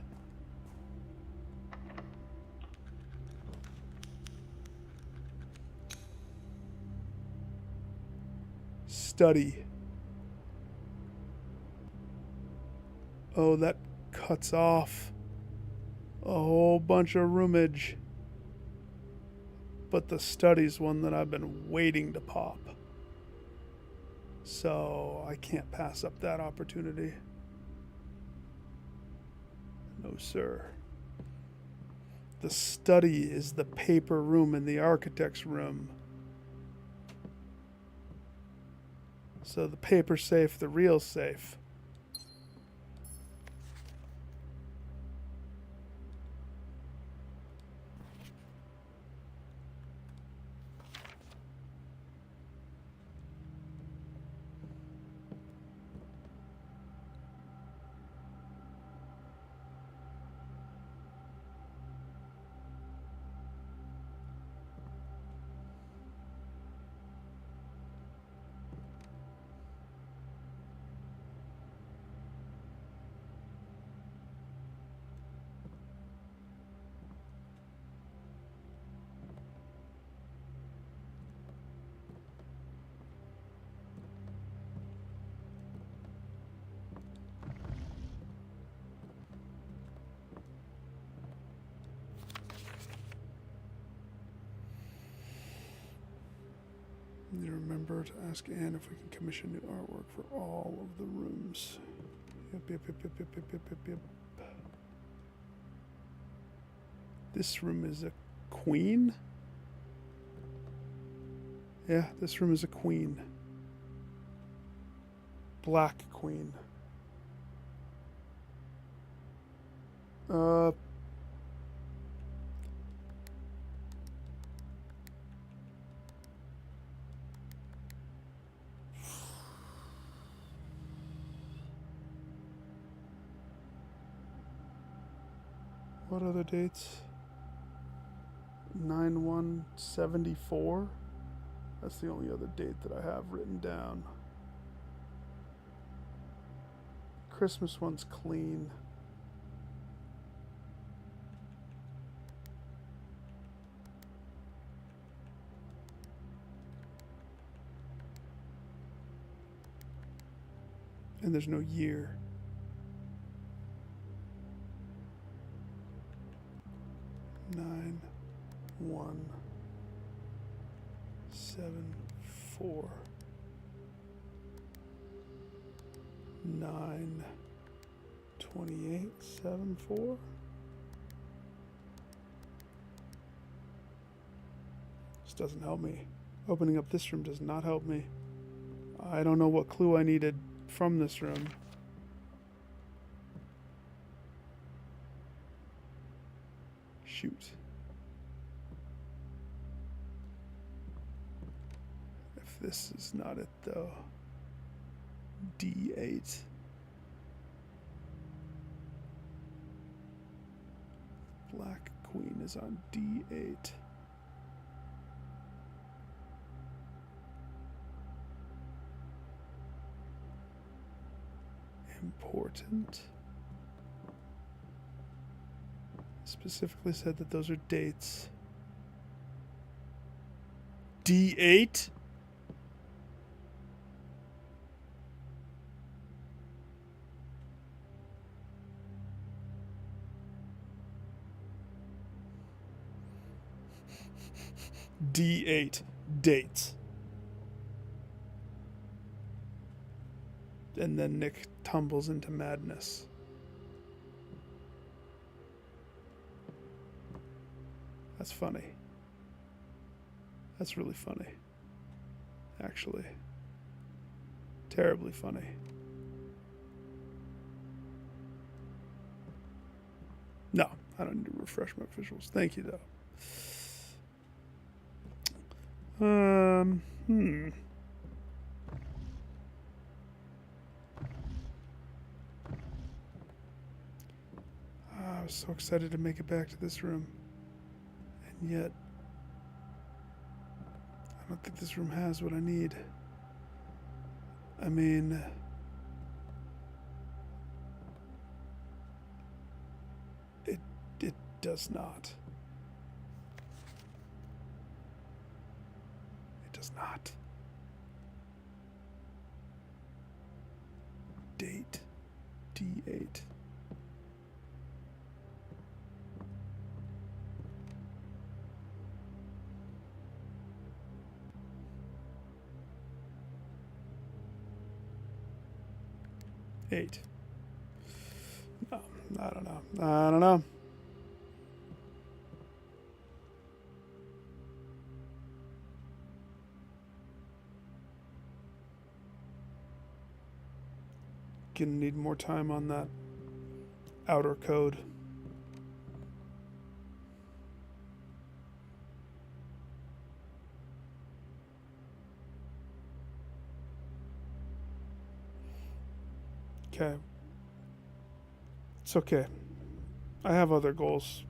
Study. Oh, that cuts off a whole bunch of roomage. But the study's one that I've been waiting to pop. So I can't pass up that opportunity. No, sir. The study is the paper room in the architect's room. So the paper safe, the real safe. Need to remember to ask Anne if we can commission new artwork for all of the rooms. Yep. This room is a queen? Yeah, this room is a queen. Black queen. What other dates? 9/1/74. That's the only other date that I have written down. Christmas one's clean. And there's no year. Nine, 1, 7, 4, 9, 28, 7, 4. This doesn't help me. Opening up this room does not help me. I don't know what clue I needed from this room. Shoot. If this is not it, though. D8. Black Queen is on D8. Important. Specifically said that those are dates. D8? D8 dates. And then Nick tumbles into madness. That's funny. That's really funny. Actually. Terribly funny. No, I don't need to refresh my visuals. Thank you, though. I was so excited to make it back to this room. And yet, I don't think this room has what I need. I mean... It does not. It does not. Date. D8. Eight. No, I don't know. I don't know. Gonna need more time on that outer code. Okay. It's okay. I have other goals.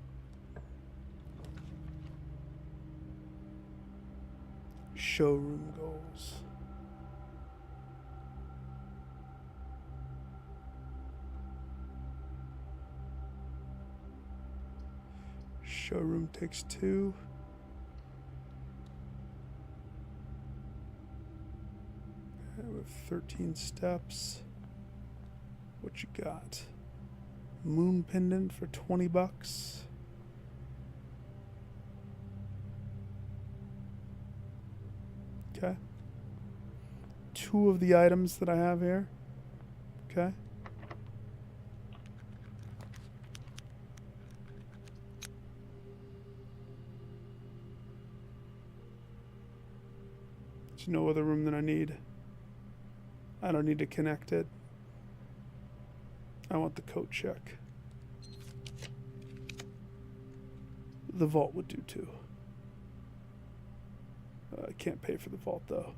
Showroom goals. Showroom takes 2. Okay, we have 13 steps. What you got? Moon pendant for 20 bucks. Okay. 2 of the items that I have here. Okay. There's no other room that I need. I don't need to connect it. I want the coat check. The vault would do too. I can't pay for the vault though.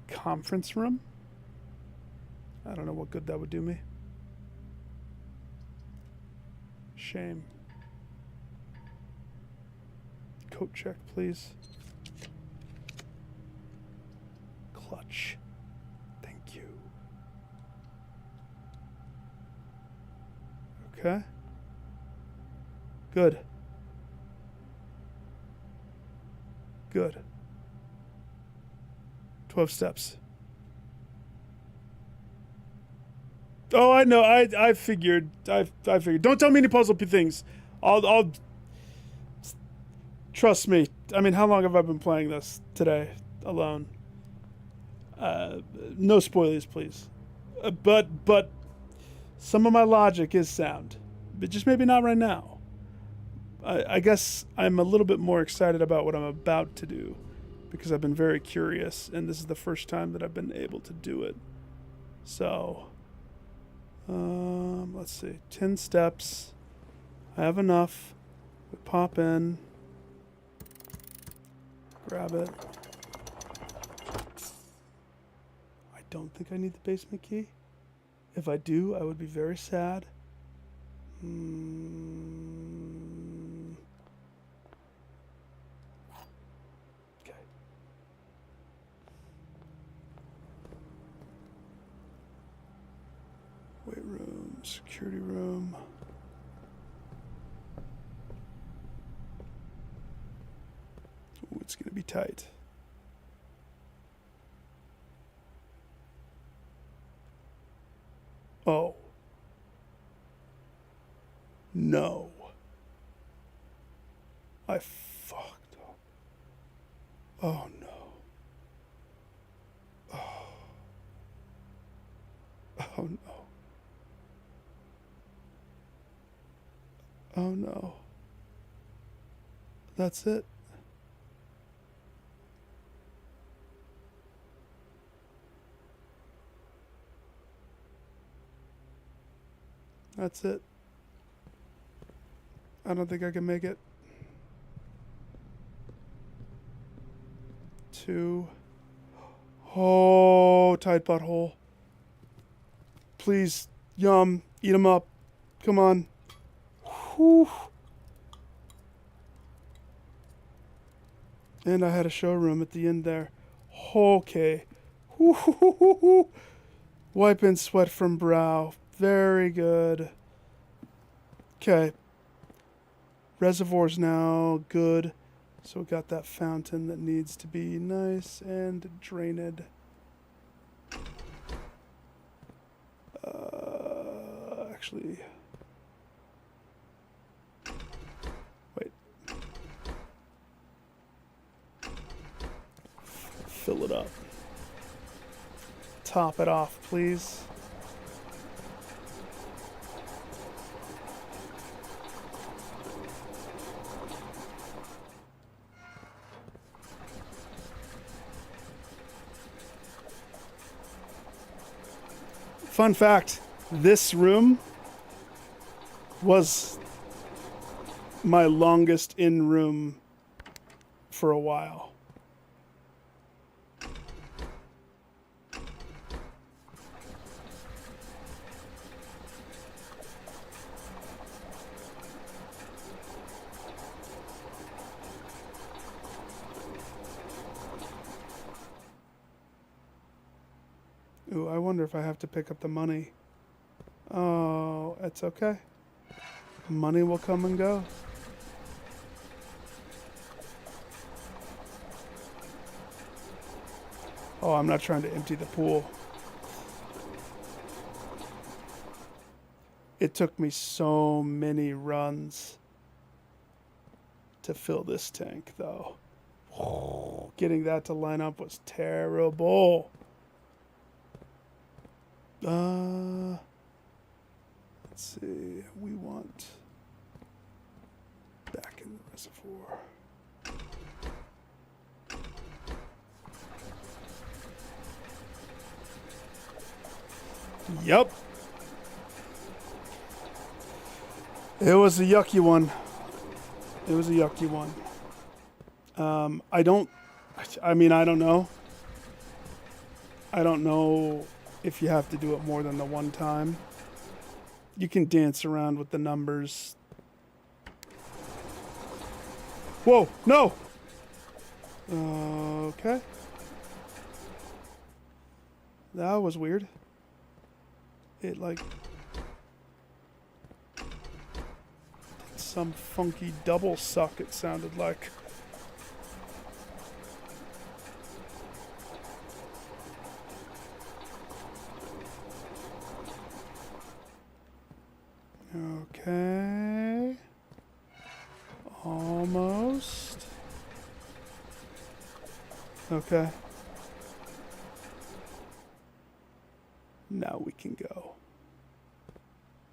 Conference room? I don't know what good that would do me. Shame. Coat check, please. Clutch. Thank you. Okay. Good. Good. 12 steps. Oh, I know. I figured. I figured. Don't tell me any puzzle things. I'll. Trust me. I mean, how long have I been playing this today alone? No spoilers, please. But some of my logic is sound, but just maybe not right now. I guess I'm a little bit more excited about what I'm about to do because I've been very curious, and this is the first time that I've been able to do it. So, let's see. 10 steps. I have enough. We pop in. Grab it. I don't think I need the basement key. If I do, I would be very sad. Okay. Weight room, security room. Ooh, it's gonna be tight. Oh. No. I fucked up. Oh no. Oh. Oh no. Oh no. That's it. That's it. I don't think I can make it. 2. Oh, tight butthole. Please, yum, eat 'em up. Come on. Whew. And I had a showroom at the end there. Okay. Woo-hoo-hoo-hoo-hoo. Wiping sweat from brow. Very good. Okay. Reservoir's now good. So we got that fountain that needs to be nice and drained. Actually, wait. Fill it up. Top it off, please. Fun fact, this room was my longest in room for a while. Ooh, I wonder if I have to pick up the money. Oh, it's okay. Money will come and go. Oh, I'm not trying to empty the pool. It took me so many runs to fill this tank, though. Getting that to line up was terrible. Let's see. We want back in the reservoir. Yep. It was a yucky one. It was a yucky one. I don't know. I don't know if you have to do it more than the one time. You can dance around with the numbers. Whoa, no! Okay. That was weird. It like some funky double suck, it sounded like. Okay. Almost. Okay. Now we can go.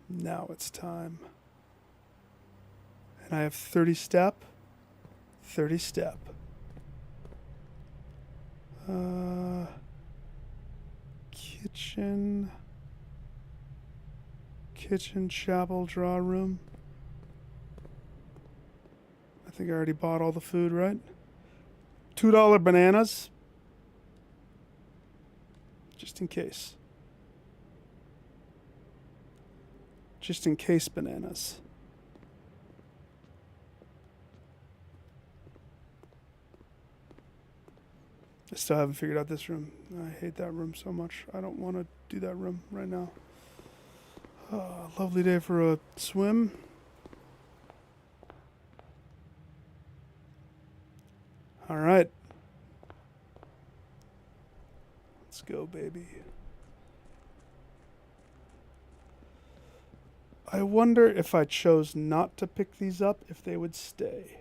Now it's time. And I have 30 step. 30 step. Kitchen. Kitchen, chapel, draw room. I think I already bought all the food, right? $2 bananas. Just in case. Just in case bananas. I still haven't figured out this room. I hate that room so much. I don't want to do that room right now. Lovely day for a swim. All right. Let's go, baby. I wonder if I chose not to pick these up, if they would stay.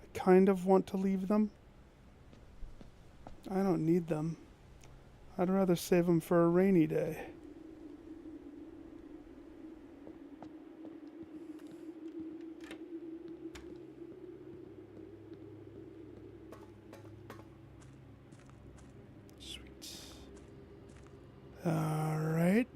I kind of want to leave them. I don't need them. I'd rather save them for a rainy day. Sweet. All right.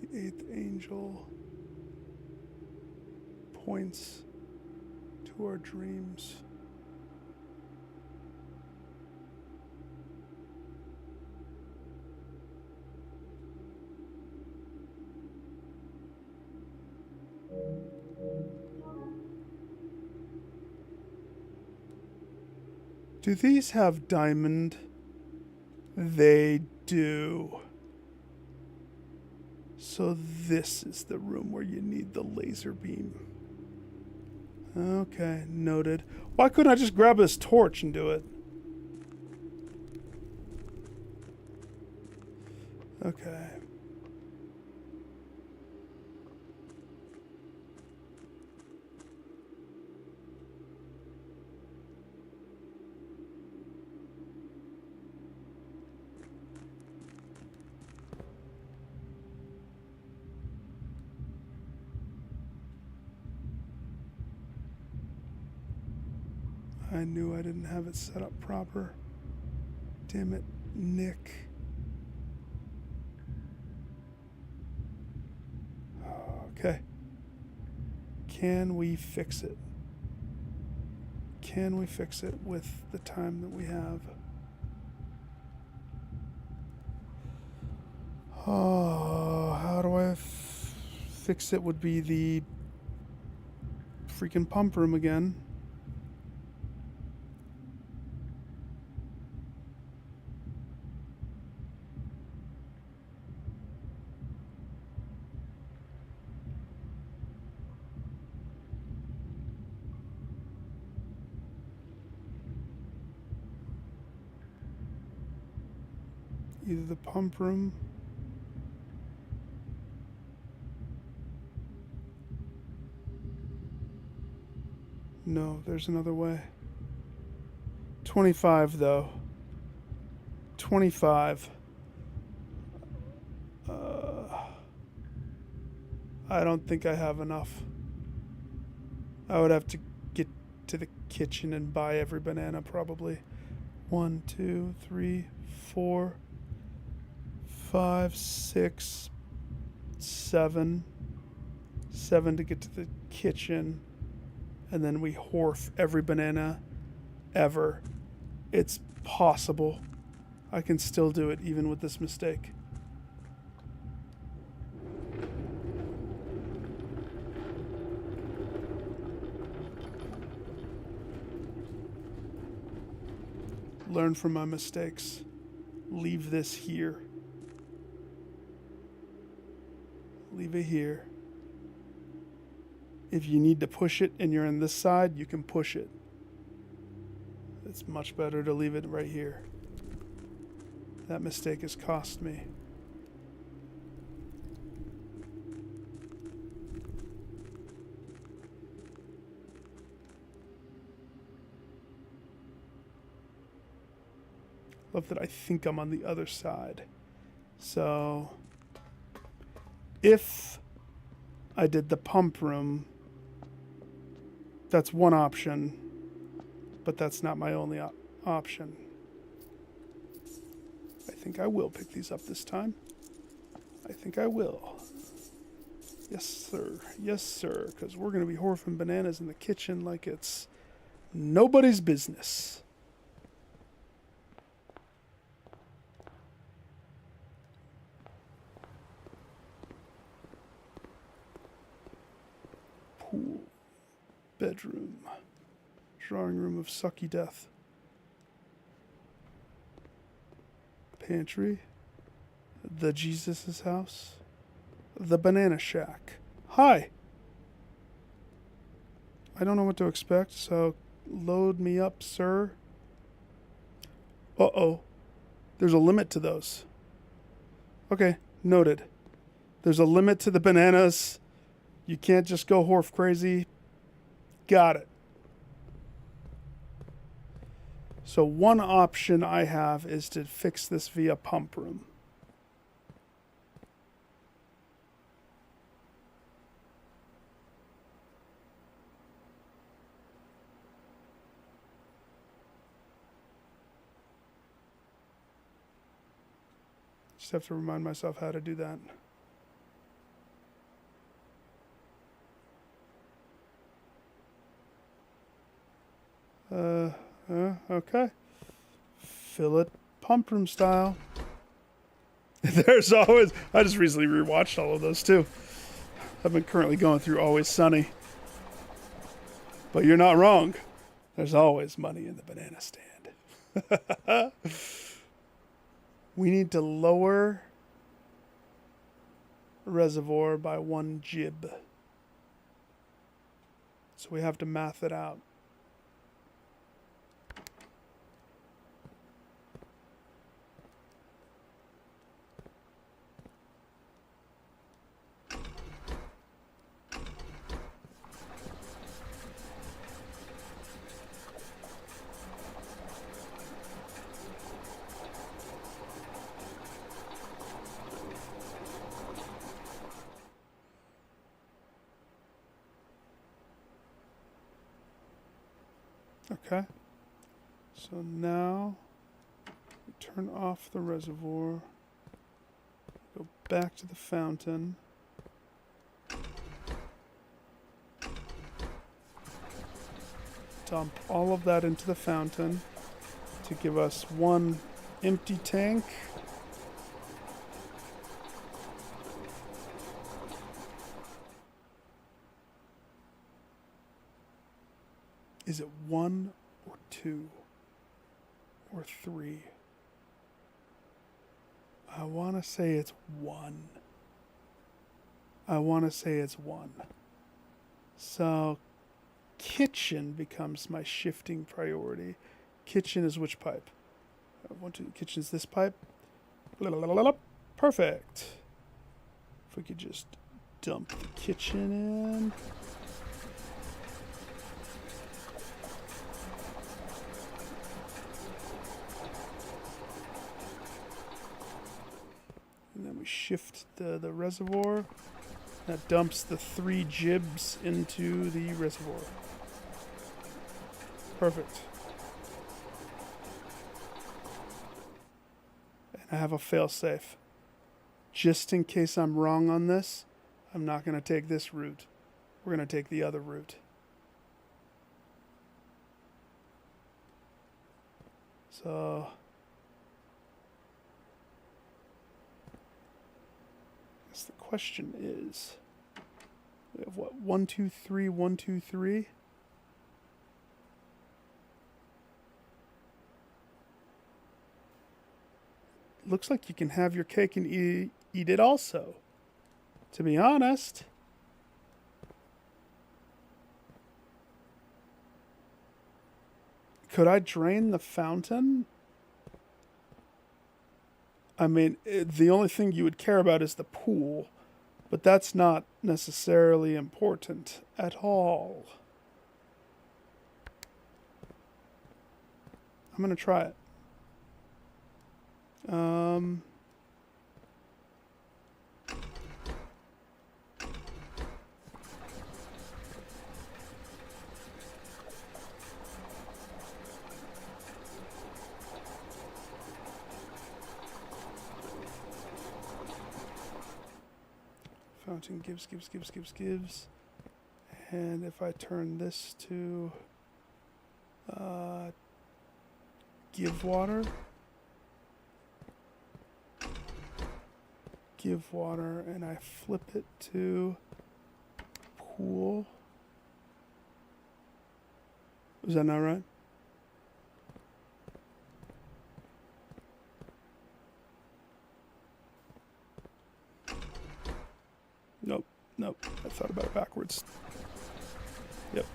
The eighth angel points to our dreams. Do these have diamond? They do. So this is the room where you need the laser beam. Okay, noted. Why couldn't I just grab this torch and do it? Okay. I knew I didn't have it set up proper. Damn it, Nick. Okay. Can we fix it? Can we fix it with the time that we have? Oh, how do I fix it? Would be the freaking pump room again. Either the pump room. No, there's another way. 25 though. 25. I don't think I have enough. I would have to get to the kitchen and buy every banana probably. 1, 2, 3, 4, 5, 6, 7. 7 to get to the kitchen. And then we horf every banana ever. It's possible. I can still do it even with this mistake. Learn from my mistakes. Leave this here. Leave it here. If you need to push it and you're on this side, you can push it. It's much better to leave it right here. That mistake has cost me. Love that I think I'm on the other side. So, if I did the pump room, that's one option, but that's not my only option. I think I will pick these up this time. I think I will. Yes, sir. Yes, sir. Because we're going to be horfing bananas in the kitchen like it's nobody's business. Pool. Bedroom. Drawing room of sucky death. Pantry. The Jesus' house. The banana shack. Hi! I don't know what to expect, so load me up, sir. Uh-oh. There's a limit to those. Okay, noted. There's a limit to the bananas. You can't just go horf crazy. Got it. So one option I have is to fix this via pump room. Just have to remind myself how to do that. Okay. Fill it pump room style. There's always... I just recently rewatched all of those too. I've been currently going through Always Sunny. But you're not wrong. There's always money in the banana stand. We need to lower reservoir by 1 jib. So we have to math it out. Okay, so now we turn off the reservoir, go back to the fountain, dump all of that into the fountain to give us 1 empty tank. Is it 1 or 2 or 3? I want to say it's 1. I want to say it's 1. So kitchen becomes my shifting priority. Kitchen is which pipe? Kitchen is this pipe. Perfect. If we could just dump the kitchen in. And then we shift the reservoir. That dumps the 3 jibs into the reservoir. Perfect. And I have a fail-safe. Just in case I'm wrong on this, I'm not going to take this route. We're going to take the other route. So... the question is, we have what, 1, 2, 3, 1, 2, 3. Looks like you can have your cake and eat it also. To be honest. Could I drain the fountain? I mean, the only thing you would care about is the pool, but that's not necessarily important at all. I'm going to try it. Fountain gives. And if I turn this to give water, and I flip it to pool. Is that not right? Nope. I thought about it backwards. Yep.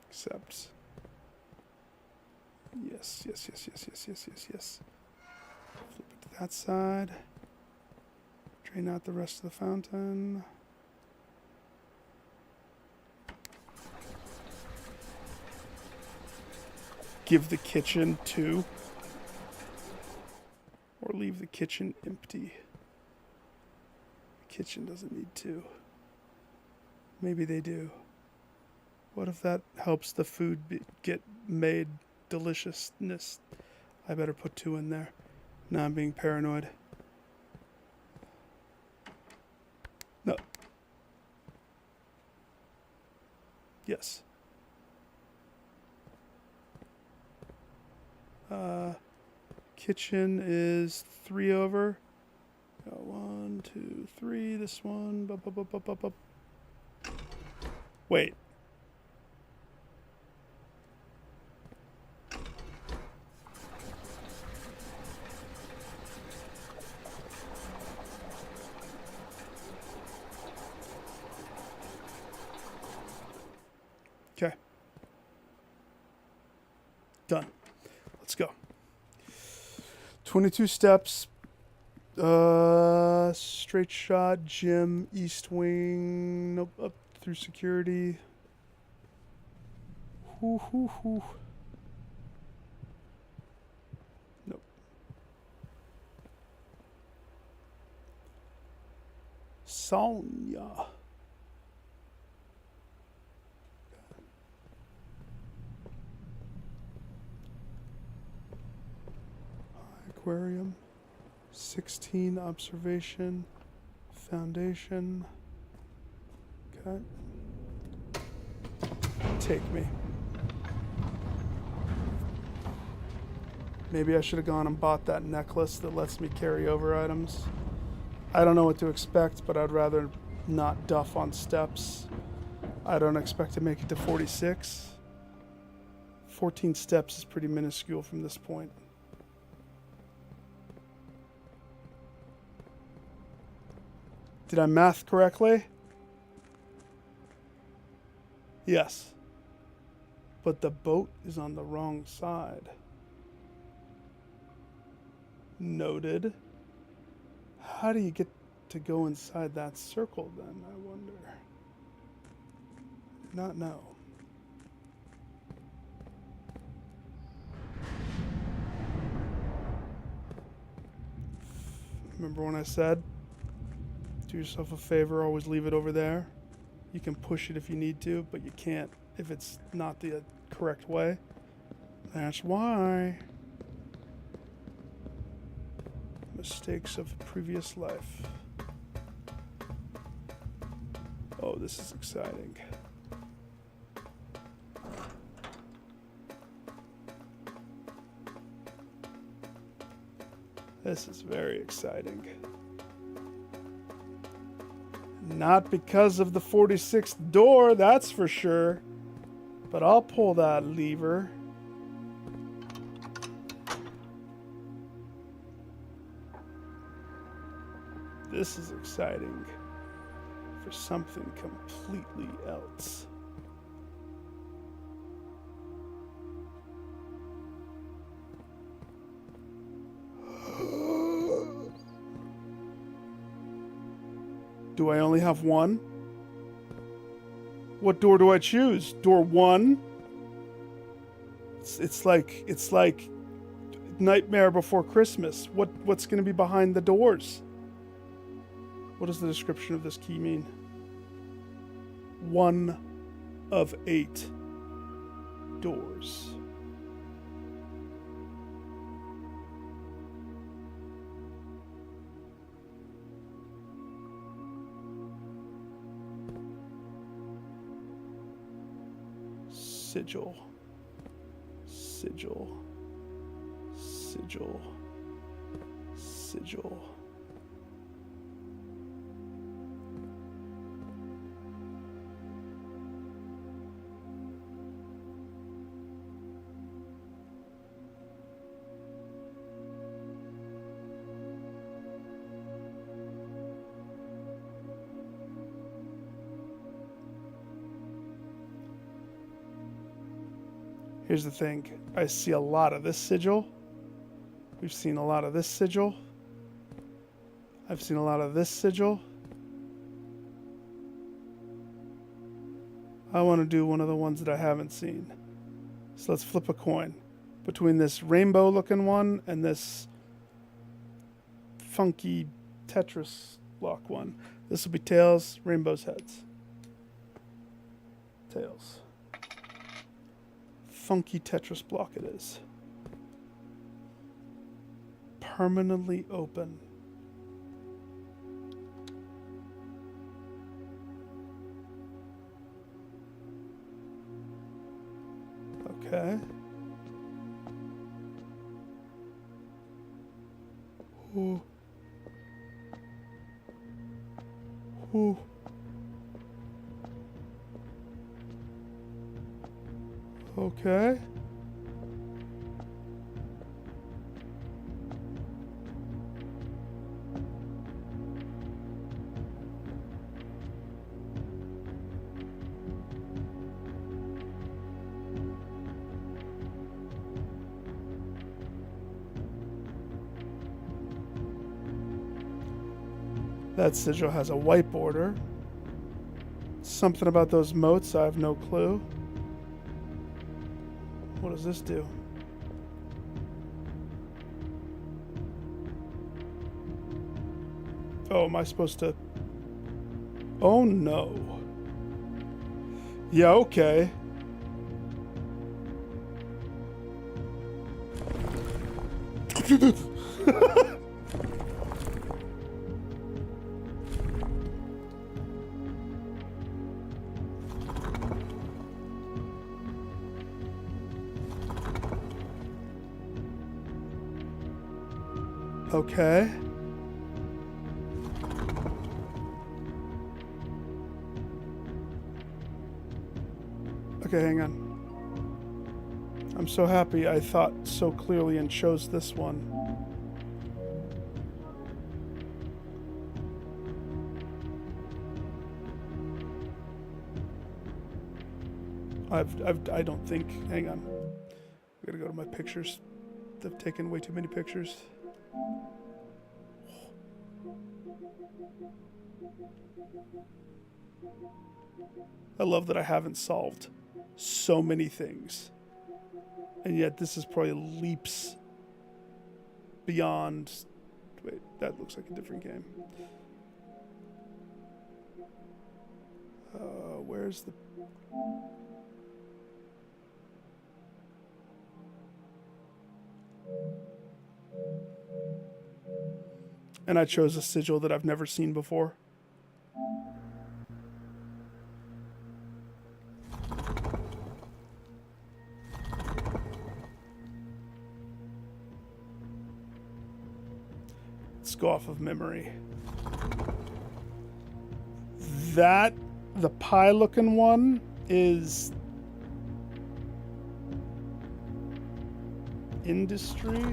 Accept. Yes. Flip it to that side. Drain out the rest of the fountain. Give the kitchen 2. Or leave the kitchen empty. Kitchen doesn't need two. Maybe they do. What if that helps the food get made deliciousness? I better put two in there. Now I'm being paranoid. No. Yes. Kitchen is 3 over. Got 1, 2, 3. This one. Bup. Wait. Okay. Done. Let's go. 22 steps. Straight shot, gym, east wing. Nope, up through security. Nope. Sonya. Aquarium. 16 observation. Foundation. Okay. Take me. Maybe I should have gone and bought that necklace that lets me carry over items. I don't know what to expect, but I'd rather not duff on steps. I don't expect to make it to 46. 14 steps is pretty minuscule from this point. Did I math correctly? Yes. But the boat is on the wrong side. Noted. How do you get to go inside that circle then, I wonder? Not know. Remember when I said, do yourself a favor, always leave it over there. You can push it if you need to, but you can't if it's not the correct way. That's why. Mistakes of previous life. Oh, this is exciting. This is very exciting. Not because of the 46th door, that's for sure. But I'll pull that lever. This is exciting for something completely else. Do I only have one? What door do I choose? Door 1? It's like Nightmare Before Christmas. What's going to be behind the doors? What does the description of this key mean? 1 of 8 doors. Sigil. Sigil. Sigil. Sigil. Here's the thing. I see a lot of this sigil. We've seen a lot of this sigil. I've seen a lot of this sigil. I want to do one of the ones that I haven't seen. So let's flip a coin between this rainbow looking one and this funky Tetris block one. This will be tails, rainbow's heads. Tails. Funky Tetris block it is. Permanently open. Okay. Ooh. Ooh. Okay. That sigil has a white border. Something about those moats, I have no clue. What does this do? Oh, am I supposed to... Oh, no. Yeah, okay. Okay. Okay, hang on. I'm so happy I thought so clearly and chose this one. I don't think, hang on. I gotta go to my pictures. They've taken way too many pictures. I love that I haven't solved so many things. And yet this is probably leaps beyond... Wait, that looks like a different game. Where's the... And I chose a sigil that I've never seen before. Let's go off of memory. That, the pie-looking one, is industry.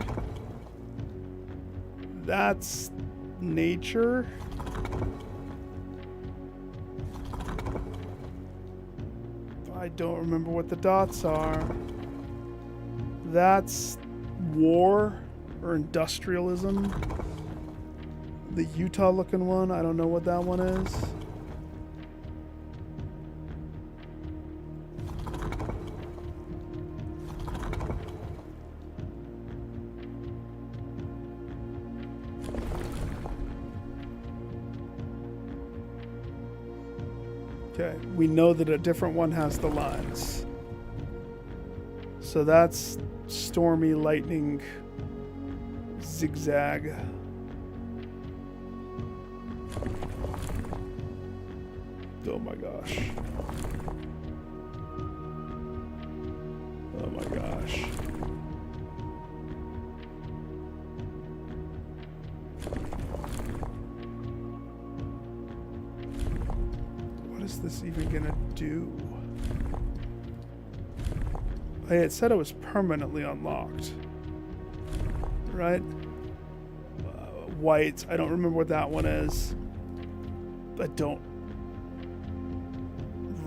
That's nature. I don't remember what the dots are. That's war or industrialism. The Utah looking one, I don't know what that one is. Okay, we know that a different one has the lines. So that's stormy lightning zigzag. Oh my gosh. Oh my gosh. What is this even gonna do? Hey, it said it was permanently unlocked. Right? White. I don't remember what that one is. I don't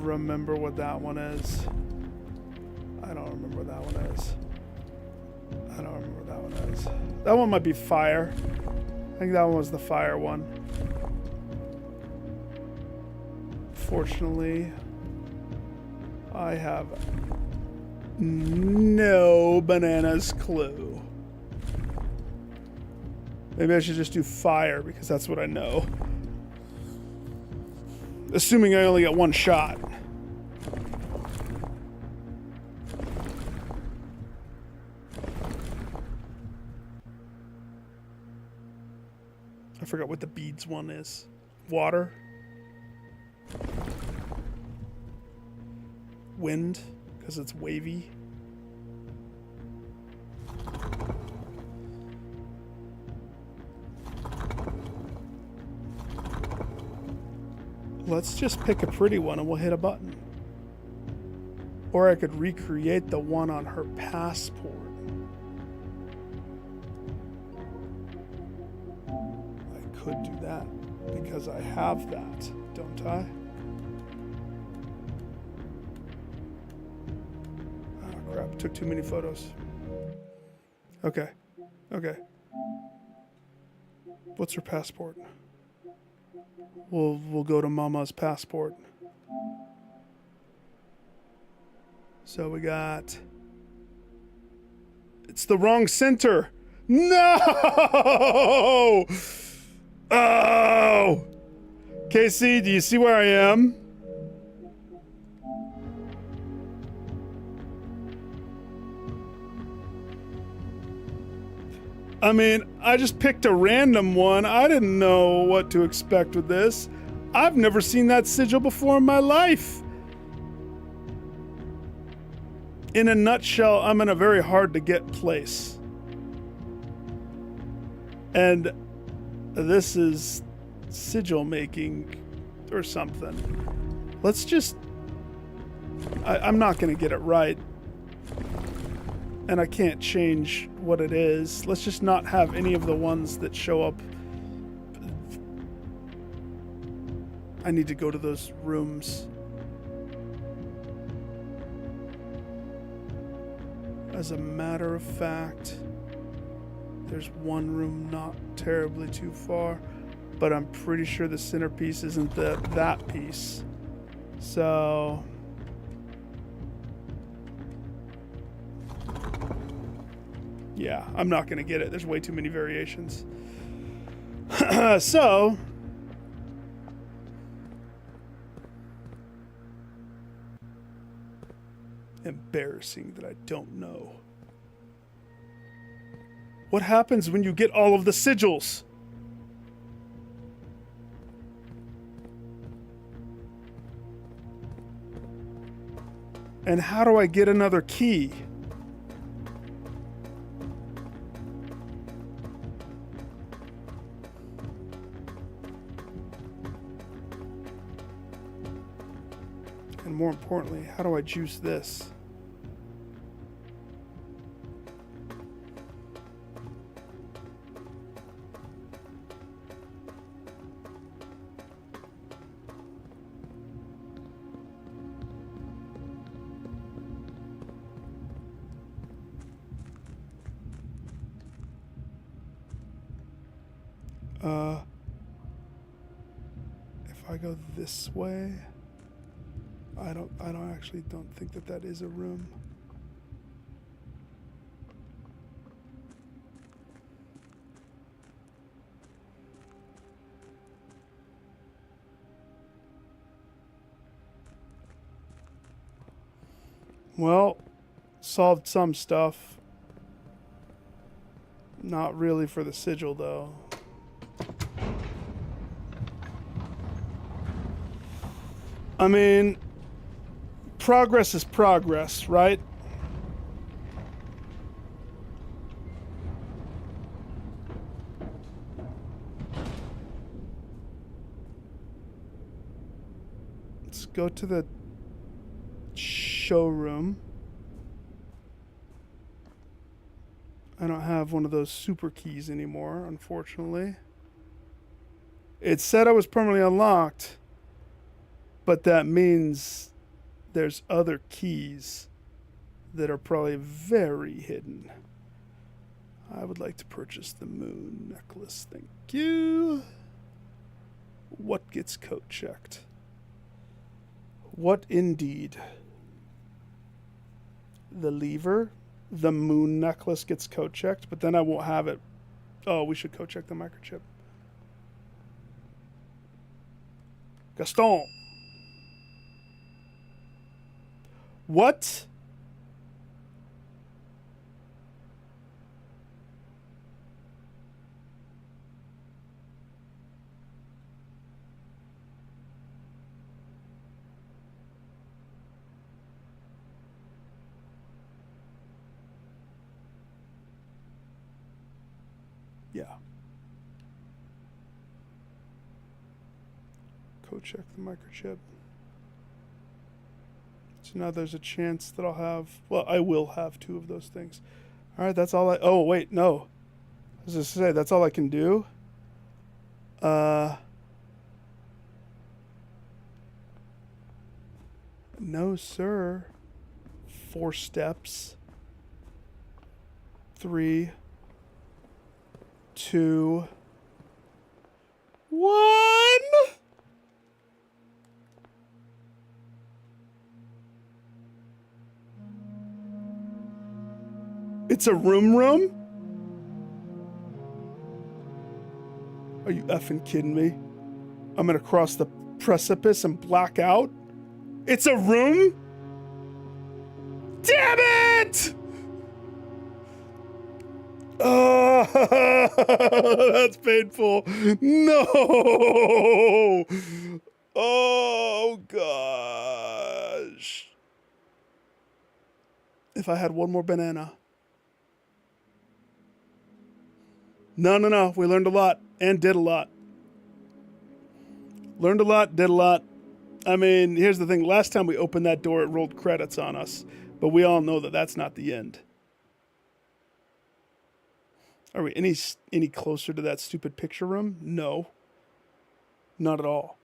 remember what that one is. I don't remember what that one is. I don't remember what that one is. That one might be fire. I think that one was the fire one. Fortunately, I have no bananas clue. Maybe I should just do fire because that's what I know. Assuming I only get one shot. I forgot what the beads one is. Water. Wind, because it's wavy. Let's just pick a pretty one and we'll hit a button. Or I could recreate the one on her passport. I could do that because I have that, don't I? Oh crap, took too many photos. Okay, okay. What's her passport? We'll go to Mama's passport. So we got... It's the wrong center! No! Oh! Casey, do you see where I am? I mean, I just picked a random one. I didn't know what to expect with this. I've never seen that sigil before in my life. In a nutshell, I'm in a very hard to get place. And this is sigil making or something. Let's just... I'm not going to get it right. And I can't change what it is. Let's just not have any of the ones that show up. I need to go to those rooms. As a matter of fact, there's one room not terribly too far, but I'm pretty sure the centerpiece isn't that piece. So... yeah, I'm not going to get it. There's way too many variations. So... embarrassing that I don't know. What happens when you get all of the sigils? And how do I get another key? And more importantly, how do I juice this? If I go this way, I actually don't think that is a room. Well, solved some stuff. Not really for the sigil, though. I mean, progress is progress, right? Let's go to the showroom. I don't have one of those super keys anymore, unfortunately. It said I was permanently unlocked, but that means there's other keys that are probably very hidden. I would like to purchase the moon necklace. Thank you. What gets coat checked? What indeed? The lever? The moon necklace gets coat checked, but then I won't have it. Oh, we should coat check the microchip. Gaston. What? Yeah. Code check the microchip. So now there's a chance that I'll have, well, I will have 2 of those things. All right, that's all I, oh, wait, no. I was just say, that's all I can do? No, sir. 4 steps. 3, 2, 1. It's a room? Are you effing kidding me? I'm gonna cross the precipice and black out? It's a room? Damn it! Oh, that's painful. No! Oh, gosh. If I had one more banana. No. We learned a lot and did a lot. Learned a lot, did a lot. I mean, here's the thing. Last time we opened that door, it rolled credits on us. But we all know that that's not the end. Are we any closer to that stupid picture room? No. Not at all.